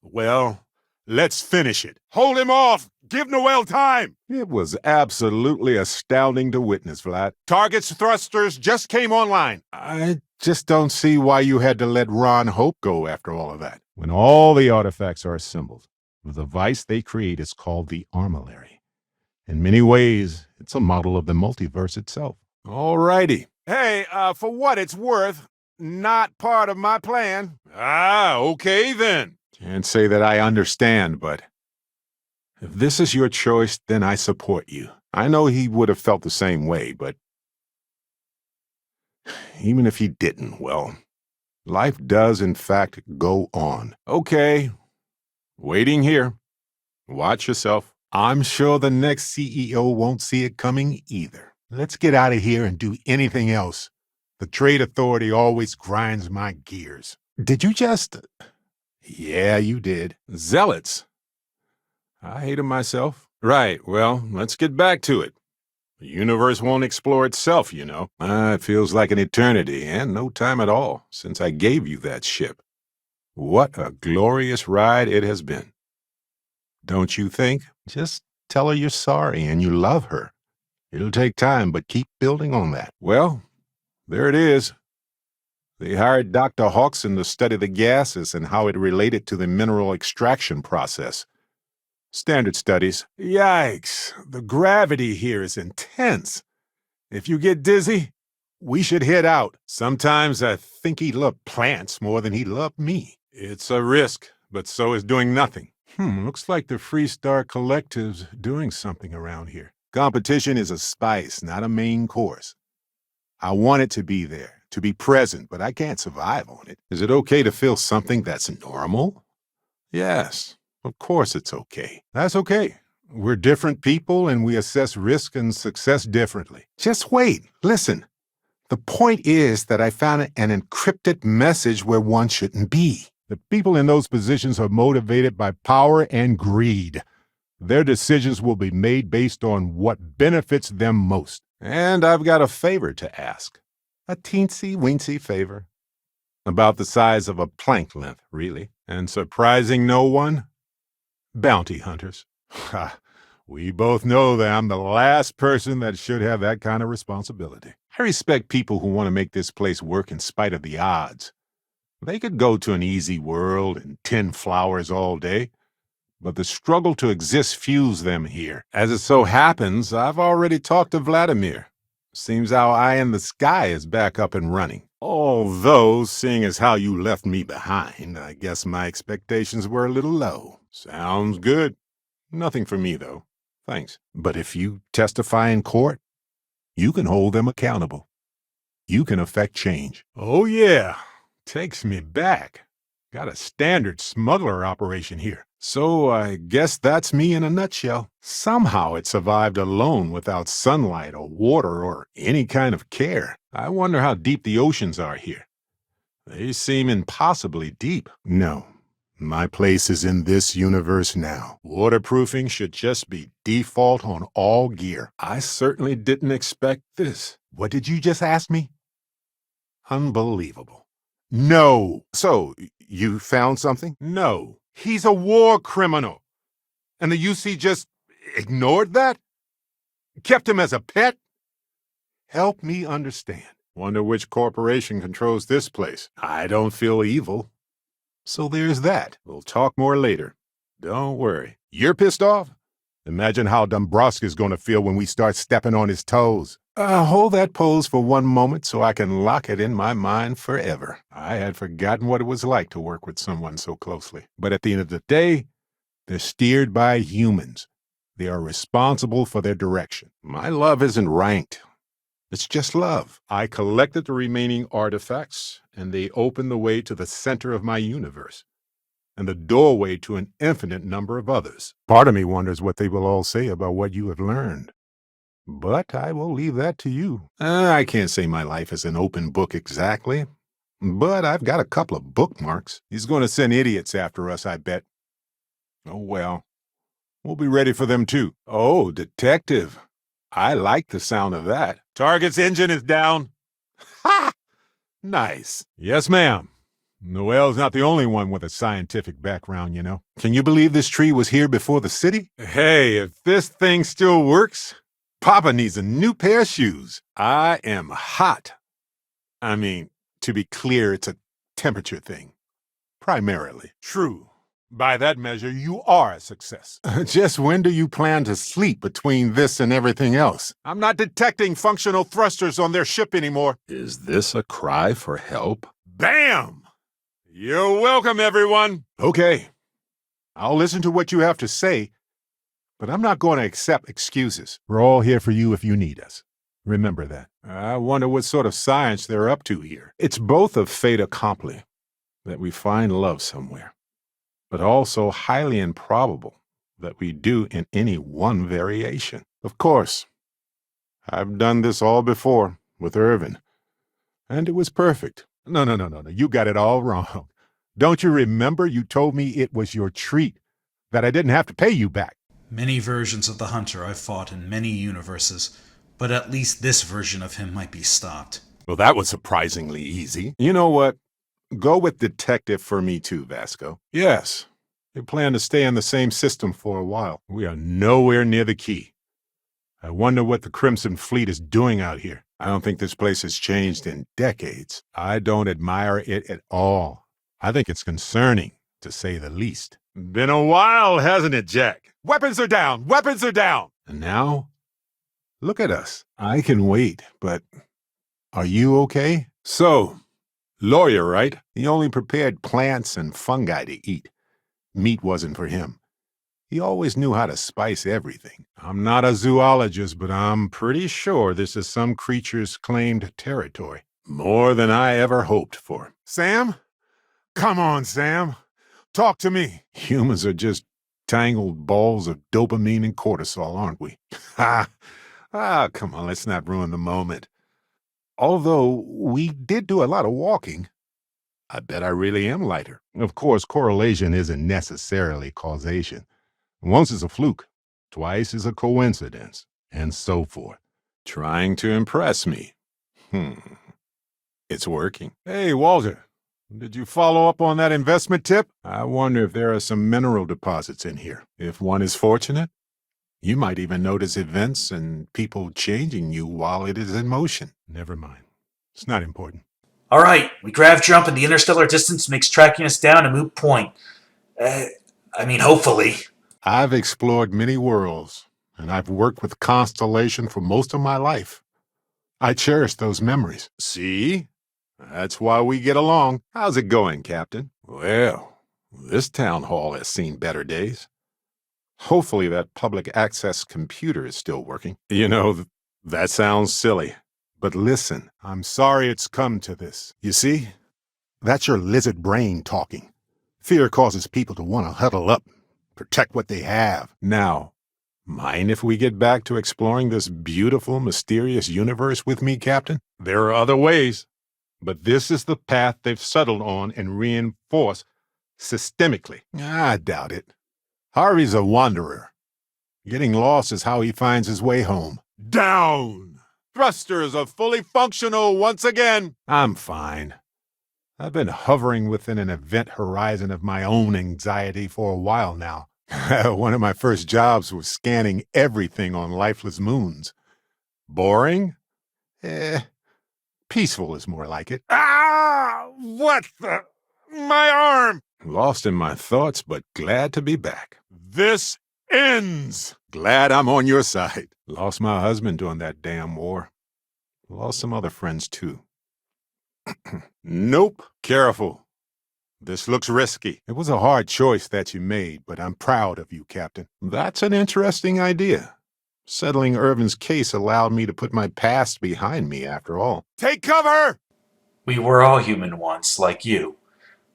Well, let's finish it. Hold him off! Give Noel time! It was absolutely astounding to witness, Vlad. Target's thrusters just came online. I just don't see why you had to let Ron Hope go after all of that. When all the artifacts are assembled, the device they create is called the Armillary. In many ways, it's a model of the multiverse itself. All righty. Hey, for what it's worth, not part of my plan. Ah, okay then. Can't say that I understand, but if this is your choice, then I support you. I know he would have felt the same way, but even if he didn't, well, life does in fact go on. Okay, waiting here. Watch yourself. I'm sure the next CEO won't see it coming either. Let's get out of here and do anything else. The Trade Authority always grinds my gears. Did you just... Yeah, you did. Zealots. I hate them myself. Right, well, let's get back to it. The universe won't explore itself, you know. It feels like an eternity, and no time at all, since I gave you that ship. What a glorious ride it has been. Don't you think? Just tell her you're sorry and you love her. It'll take time, but keep building on that. Well, there it is. They hired Dr. Hawkson to study the gases and how it related to the mineral extraction process. Standard studies. Yikes, the gravity here is intense. If you get dizzy, we should head out. Sometimes I think he loved plants more than he loved me. It's a risk, but so is doing nothing. Looks like the Freestar Collective's doing something around here. Competition is a spice, not a main course. I want it to be there, to be present, but I can't survive on it. Is it okay to feel something that's normal? Yes, of course it's okay. That's okay. We're different people and we assess risk and success differently. Just wait, listen. The point is that I found an encrypted message where one shouldn't be. The people in those positions are motivated by power and greed. Their decisions will be made based on what benefits them most. And I've got a favor to ask. A teensy-weensy favor. About the size of a plank length, really. And surprising no one? Bounty hunters. We both know that I'm the last person that should have that kind of responsibility. I respect people who want to make this place work in spite of the odds. They could go to an easy world and tend flowers all day, but the struggle to exist fuels them here. As it so happens, I've already talked to Vladimir. Seems our eye in the sky is back up and running. Although, seeing as how you left me behind, I guess my expectations were a little low. Sounds good. Nothing for me, though. Thanks. But if you testify in court, you can hold them accountable. You can affect change. Oh, yeah. Takes me back. Got a standard smuggler operation here. So I guess that's me in a nutshell. Somehow it survived alone without sunlight or water or any kind of care. I wonder how deep the oceans are here. They seem impossibly deep. No. My place is in this universe now. Waterproofing should just be default on all gear. I certainly didn't expect this. What did you just ask me? Unbelievable. No. So, you found something? No. He's a war criminal. And the UC just ignored that? Kept him as a pet? Help me understand. Wonder which corporation controls this place. I don't feel evil. So there's that. We'll talk more later. Don't worry. You're pissed off? Imagine how Dombrowski's gonna feel when we start stepping on his toes. Hold that pose for one moment so I can lock it in my mind forever. I had forgotten what it was like to work with someone so closely. But at the end of the day, they're steered by humans. They are responsible for their direction. My love isn't ranked. It's just love. I collected the remaining artifacts, and they opened the way to the center of my universe, and the doorway to an infinite number of others. Part of me wonders what they will all say about what you have learned. But I will leave that to you. I can't say my life is an open book exactly, but I've got a couple of bookmarks. He's going to send idiots after us, I bet. Oh, well. We'll be ready for them, too. Oh, detective. I like the sound of that. Target's engine is down. Ha! Nice. Yes, ma'am. Noel's not the only one with a scientific background, you know. Can you believe this tree was here before the city? Hey, if this thing still works, Papa needs a new pair of shoes. I am hot. I mean, to be clear, it's a temperature thing. Primarily. True. By that measure, you are a success. Just when do you plan to sleep between this and everything else? I'm not detecting functional thrusters on their ship anymore. Is this a cry for help? Bam! You're welcome, everyone. Okay. I'll listen to what you have to say, but I'm not going to accept excuses. We're all here for you if you need us. Remember that. I wonder what sort of science they're up to here. It's both a fait accompli that we find love somewhere, but also highly improbable that we do in any one variation. Of course, I've done this all before with Irvin, and it was perfect. No, you got it all wrong. Don't you remember you told me it was your treat, that I didn't have to pay you back? Many versions of the Hunter I've fought in many universes, but at least this version of him might be stopped. Well, that was surprisingly easy. You know what? Go with detective for me too, Vasco. Yes. They plan to stay in the same system for a while. We are nowhere near the key. I wonder what the Crimson Fleet is doing out here. I don't think this place has changed in decades. I don't admire it at all. I think it's concerning, to say the least. Been a while, hasn't it, Jack? Weapons are down! Weapons are down! And now? Look at us. I can wait, but are you okay? So, lawyer, right? He only prepared plants and fungi to eat. Meat wasn't for him. He always knew how to spice everything. I'm not a zoologist, but I'm pretty sure this is some creature's claimed territory. More than I ever hoped for. Sam? Come on, Sam. Talk to me. Humans are just tangled balls of dopamine and cortisol, aren't we? Come on, let's not ruin the moment. Although we did do a lot of walking, I bet I really am lighter. Of course, correlation isn't necessarily causation. Once is a fluke, twice is a coincidence, and so forth. Trying to impress me. It's working. Hey, Walter, did you follow up on that investment tip? I wonder if there are some mineral deposits in here. If one is fortunate, you might even notice events and people changing you while it is in motion. Never mind. It's not important. All right, we grav jump and the interstellar distance makes tracking us down a moot point. Hopefully. I've explored many worlds, and I've worked with Constellation for most of my life. I cherish those memories. See? That's why we get along. How's it going, Captain? Well, this town hall has seen better days. Hopefully that public access computer is still working. You know, that sounds silly. But listen, I'm sorry it's come to this. You see? That's your lizard brain talking. Fear causes people to want to huddle up, protect what they have. Now, mind if we get back to exploring this beautiful, mysterious universe with me, Captain? There are other ways, but this is the path they've settled on and reinforced systemically. I doubt it. Harvey's a wanderer. Getting lost is how he finds his way home. Down! Thrusters are fully functional once again. I'm fine. I've been hovering within an event horizon of my own anxiety for a while now. One of my first jobs was scanning everything on lifeless moons. Boring? Peaceful is more like it. Ah! What the? My arm! Lost in my thoughts, but glad to be back. This ends! Glad I'm on your side. Lost my husband during that damn war. Lost some other friends, too. Nope. Careful. This looks risky. It was a hard choice that you made, but I'm proud of you, Captain. That's an interesting idea. Settling Irvin's case allowed me to put my past behind me, after all. Take cover! We were all human once, like you.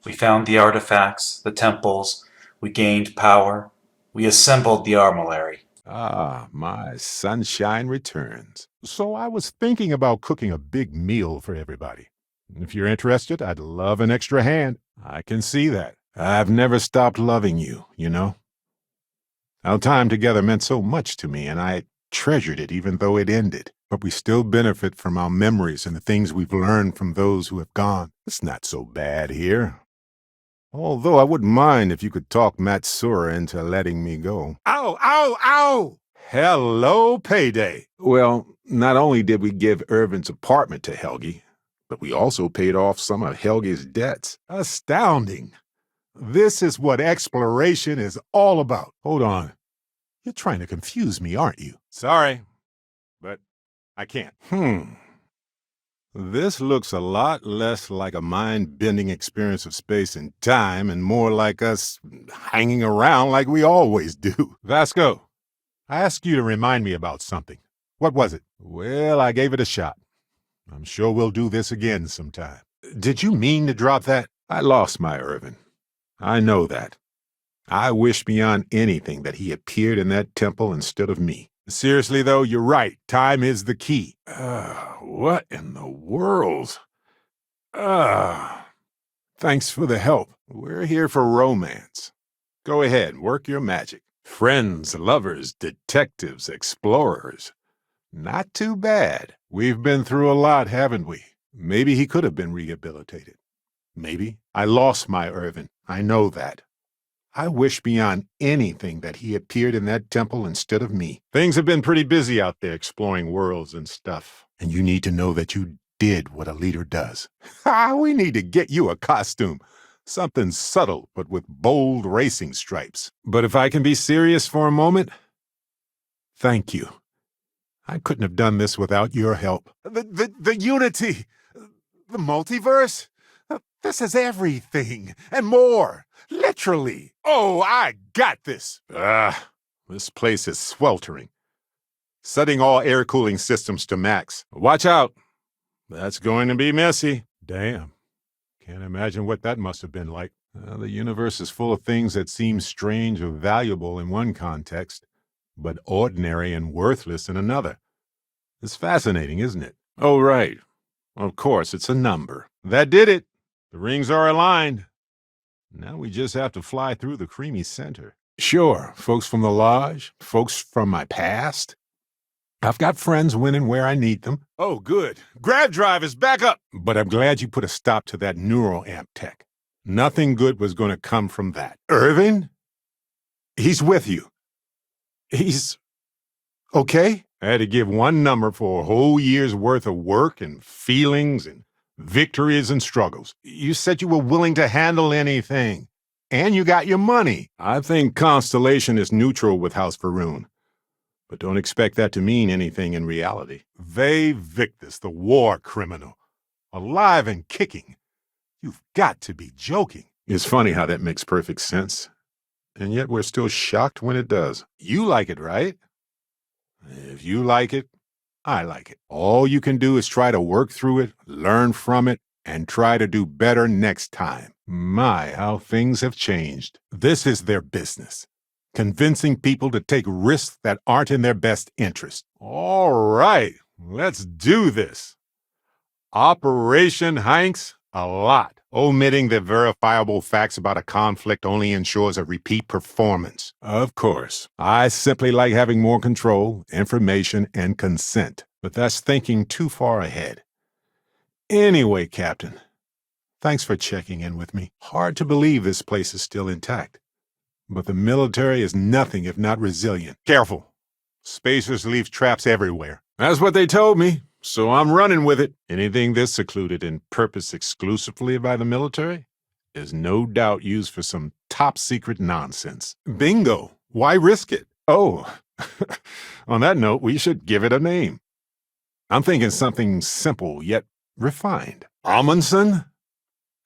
We found the artifacts, the temples, we gained power, we assembled the armillary. Ah, my sunshine returns. So I was thinking about cooking a big meal for everybody. If you're interested, I'd love an extra hand. I can see that. I've never stopped loving you, you know? Our time together meant so much to me, and I treasured it even though it ended. But we still benefit from our memories and the things we've learned from those who have gone. It's not so bad here. Although I wouldn't mind if you could talk Matsura into letting me go. Ow, ow, ow! Hello, payday. Well, not only did we give Irvin's apartment to Helgi, but we also paid off some of Helgi's debts. Astounding. This is what exploration is all about. Hold on. You're trying to confuse me, aren't you? Sorry, but I can't. This looks a lot less like a mind-bending experience of space and time and more like us hanging around like we always do. Vasco, I asked you to remind me about something. What was it? Well, I gave it a shot. I'm sure we'll do this again sometime. Did you mean to drop that? I lost my Irvin. I know that. I wish beyond anything that he appeared in that temple instead of me. Seriously, though, you're right. Time is the key. What in the world? Thanks for the help. We're here for romance. Go ahead, work your magic. Friends, lovers, detectives, explorers. Not too bad. We've been through a lot, haven't we? Maybe he could have been rehabilitated. Maybe. I lost my Irvin. I know that. I wish beyond anything that he appeared in that temple instead of me. Things have been pretty busy out there exploring worlds and stuff. And you need to know that you did what a leader does. We need to get you a costume. Something subtle, but with bold racing stripes. But if I can be serious for a moment, thank you. I couldn't have done this without your help. The unity, the multiverse, this is everything and more. Literally. Oh, I got this. This place is sweltering. Setting all air cooling systems to max. Watch out. That's going to be messy. Damn. Can't imagine what that must have been like. The universe is full of things that seem strange or valuable in one context, but ordinary and worthless in another. It's fascinating, isn't it? Oh, right. Of course, it's a number. That did it. The rings are aligned. Now we just have to fly through the creamy center. Sure, folks from the lodge, folks from my past. I've got friends when and where I need them. Oh, good. Grab drive is back up. But I'm glad you put a stop to that neural amp tech. Nothing good was going to come from that. Irvin? He's with you. He's okay? I had to give one number for a whole year's worth of work and feelings and victories and struggles. You said you were willing to handle anything. And you got your money. I think Constellation is neutral with House Faroon. But don't expect that to mean anything in reality. Ve Victus, the war criminal. Alive and kicking. You've got to be joking. It's funny how that makes perfect sense. And yet we're still shocked when it does. You like it, right? If you like it, I like it. All you can do is try to work through it, learn from it, and try to do better next time. My, how things have changed. This is their business. convincing people to take risks that aren't in their best interest. All right, let's do this. Operation Hanks, a lot. Omitting the verifiable facts about a conflict only ensures a repeat performance. Of course, I simply like having more control, information, and consent. But that's thinking too far ahead. Anyway, Captain, thanks for checking in with me. Hard to believe this place is still intact. But the military is nothing if not resilient. Careful. Spacers leave traps everywhere. That's what they told me, so I'm running with it. Anything this secluded and purposed exclusively by the military is no doubt used for some top-secret nonsense. Bingo! Why risk it? Oh, on that note, we should give it a name. I'm thinking something simple yet refined. Amundsen?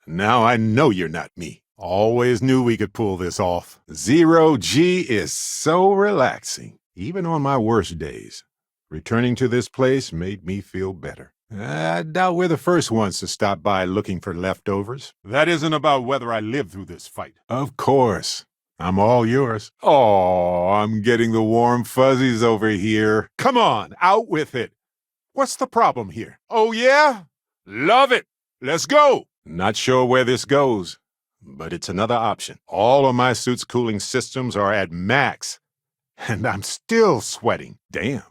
Now I know you're not me. Always knew we could pull this off. Zero G is so relaxing, even on my worst days. Returning to this place made me feel better. I doubt we're the first ones to stop by looking for leftovers. That isn't about whether I live through this fight. Of course. I'm all yours. Oh, I'm getting the warm fuzzies over here. Come on, out with it. What's the problem here? Oh, yeah? Love it. Let's go. Not sure where this goes, but it's another option. All of my suit's cooling systems are at max, and I'm still sweating. Damn.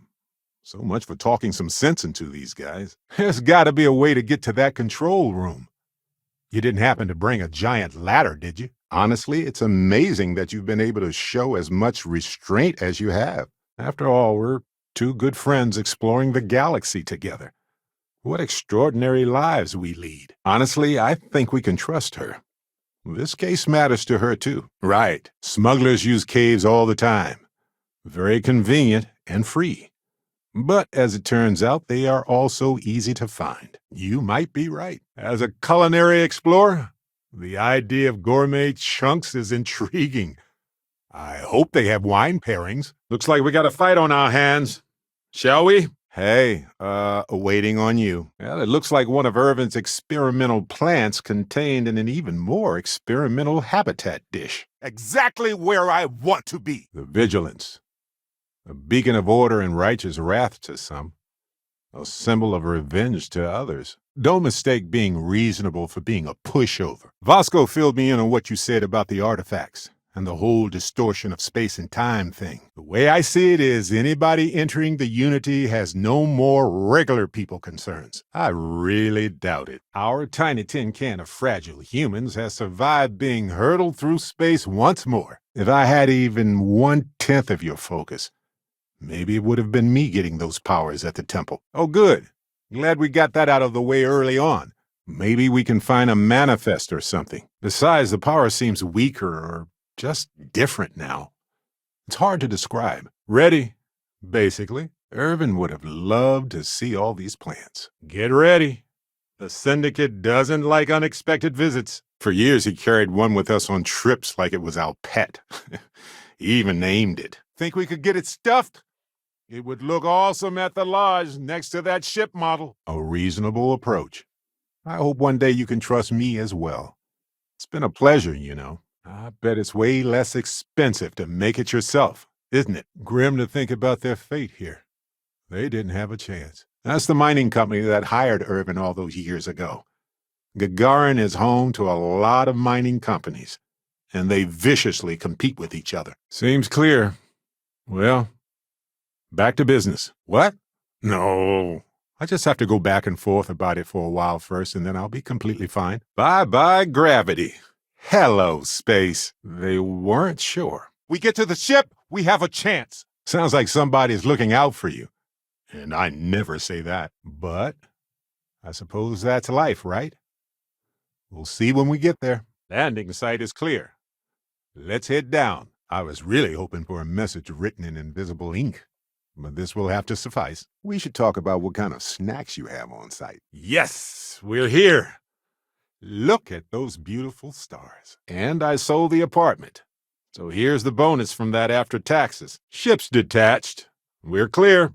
So much for talking some sense into these guys. There's gotta be a way to get to that control room. You didn't happen to bring a giant ladder, did you? Honestly, it's amazing that you've been able to show as much restraint as you have. After all, we're two good friends exploring the galaxy together. What extraordinary lives we lead. Honestly, I think we can trust her. This case matters to her, too. Right. Smugglers use caves all the time. Very convenient and free. But as it turns out, they are also easy to find. You might be right. As a culinary explorer, the idea of gourmet chunks is intriguing. I hope they have wine pairings. Looks like we got a fight on our hands. Shall we? Hey, waiting on you. Well, it looks like one of Irvin's experimental plants contained in an even more experimental habitat dish. Exactly where I want to be. The vigilance. A beacon of order and righteous wrath to some. A symbol of revenge to others. Don't mistake being reasonable for being a pushover. Vasco filled me in on what you said about the artifacts and the whole distortion of space and time thing. The way I see it is anybody entering the Unity has no more regular people concerns. I really doubt it. Our tiny tin can of fragile humans has survived being hurtled through space once more. If I had even 1/10 of your focus, maybe it would have been me getting those powers at the temple. Oh, good. Glad we got that out of the way early on. Maybe we can find a manifest or something. Besides, the power seems weaker or just different now. It's hard to describe. Ready, basically. Irvin would have loved to see all these plans. Get ready. The Syndicate doesn't like unexpected visits. For years, he carried one with us on trips like it was our pet. He even named it. Think we could get it stuffed? It would look awesome at the lodge next to that ship model. A reasonable approach. I hope one day you can trust me as well. It's been a pleasure, you know. I bet it's way less expensive to make it yourself, isn't it? Grim to think about their fate here. They didn't have a chance. That's the mining company that hired Irvin all those years ago. Gagarin is home to a lot of mining companies, and they viciously compete with each other. Seems clear. Well, back to business. What? No. I just have to go back and forth about it for a while first, and then I'll be completely fine. Bye-bye, gravity. Hello, space. They weren't sure. We get to the ship, we have a chance. Sounds like somebody's looking out for you. And I never say that. But I suppose that's life, right? We'll see when we get there. Landing site is clear. Let's head down. I was really hoping for a message written in invisible ink, but this will have to suffice. We should talk about what kind of snacks you have on site. Yes, we're here. Look at those beautiful stars. And I sold the apartment. So here's the bonus from that after taxes. Ship's detached. We're clear.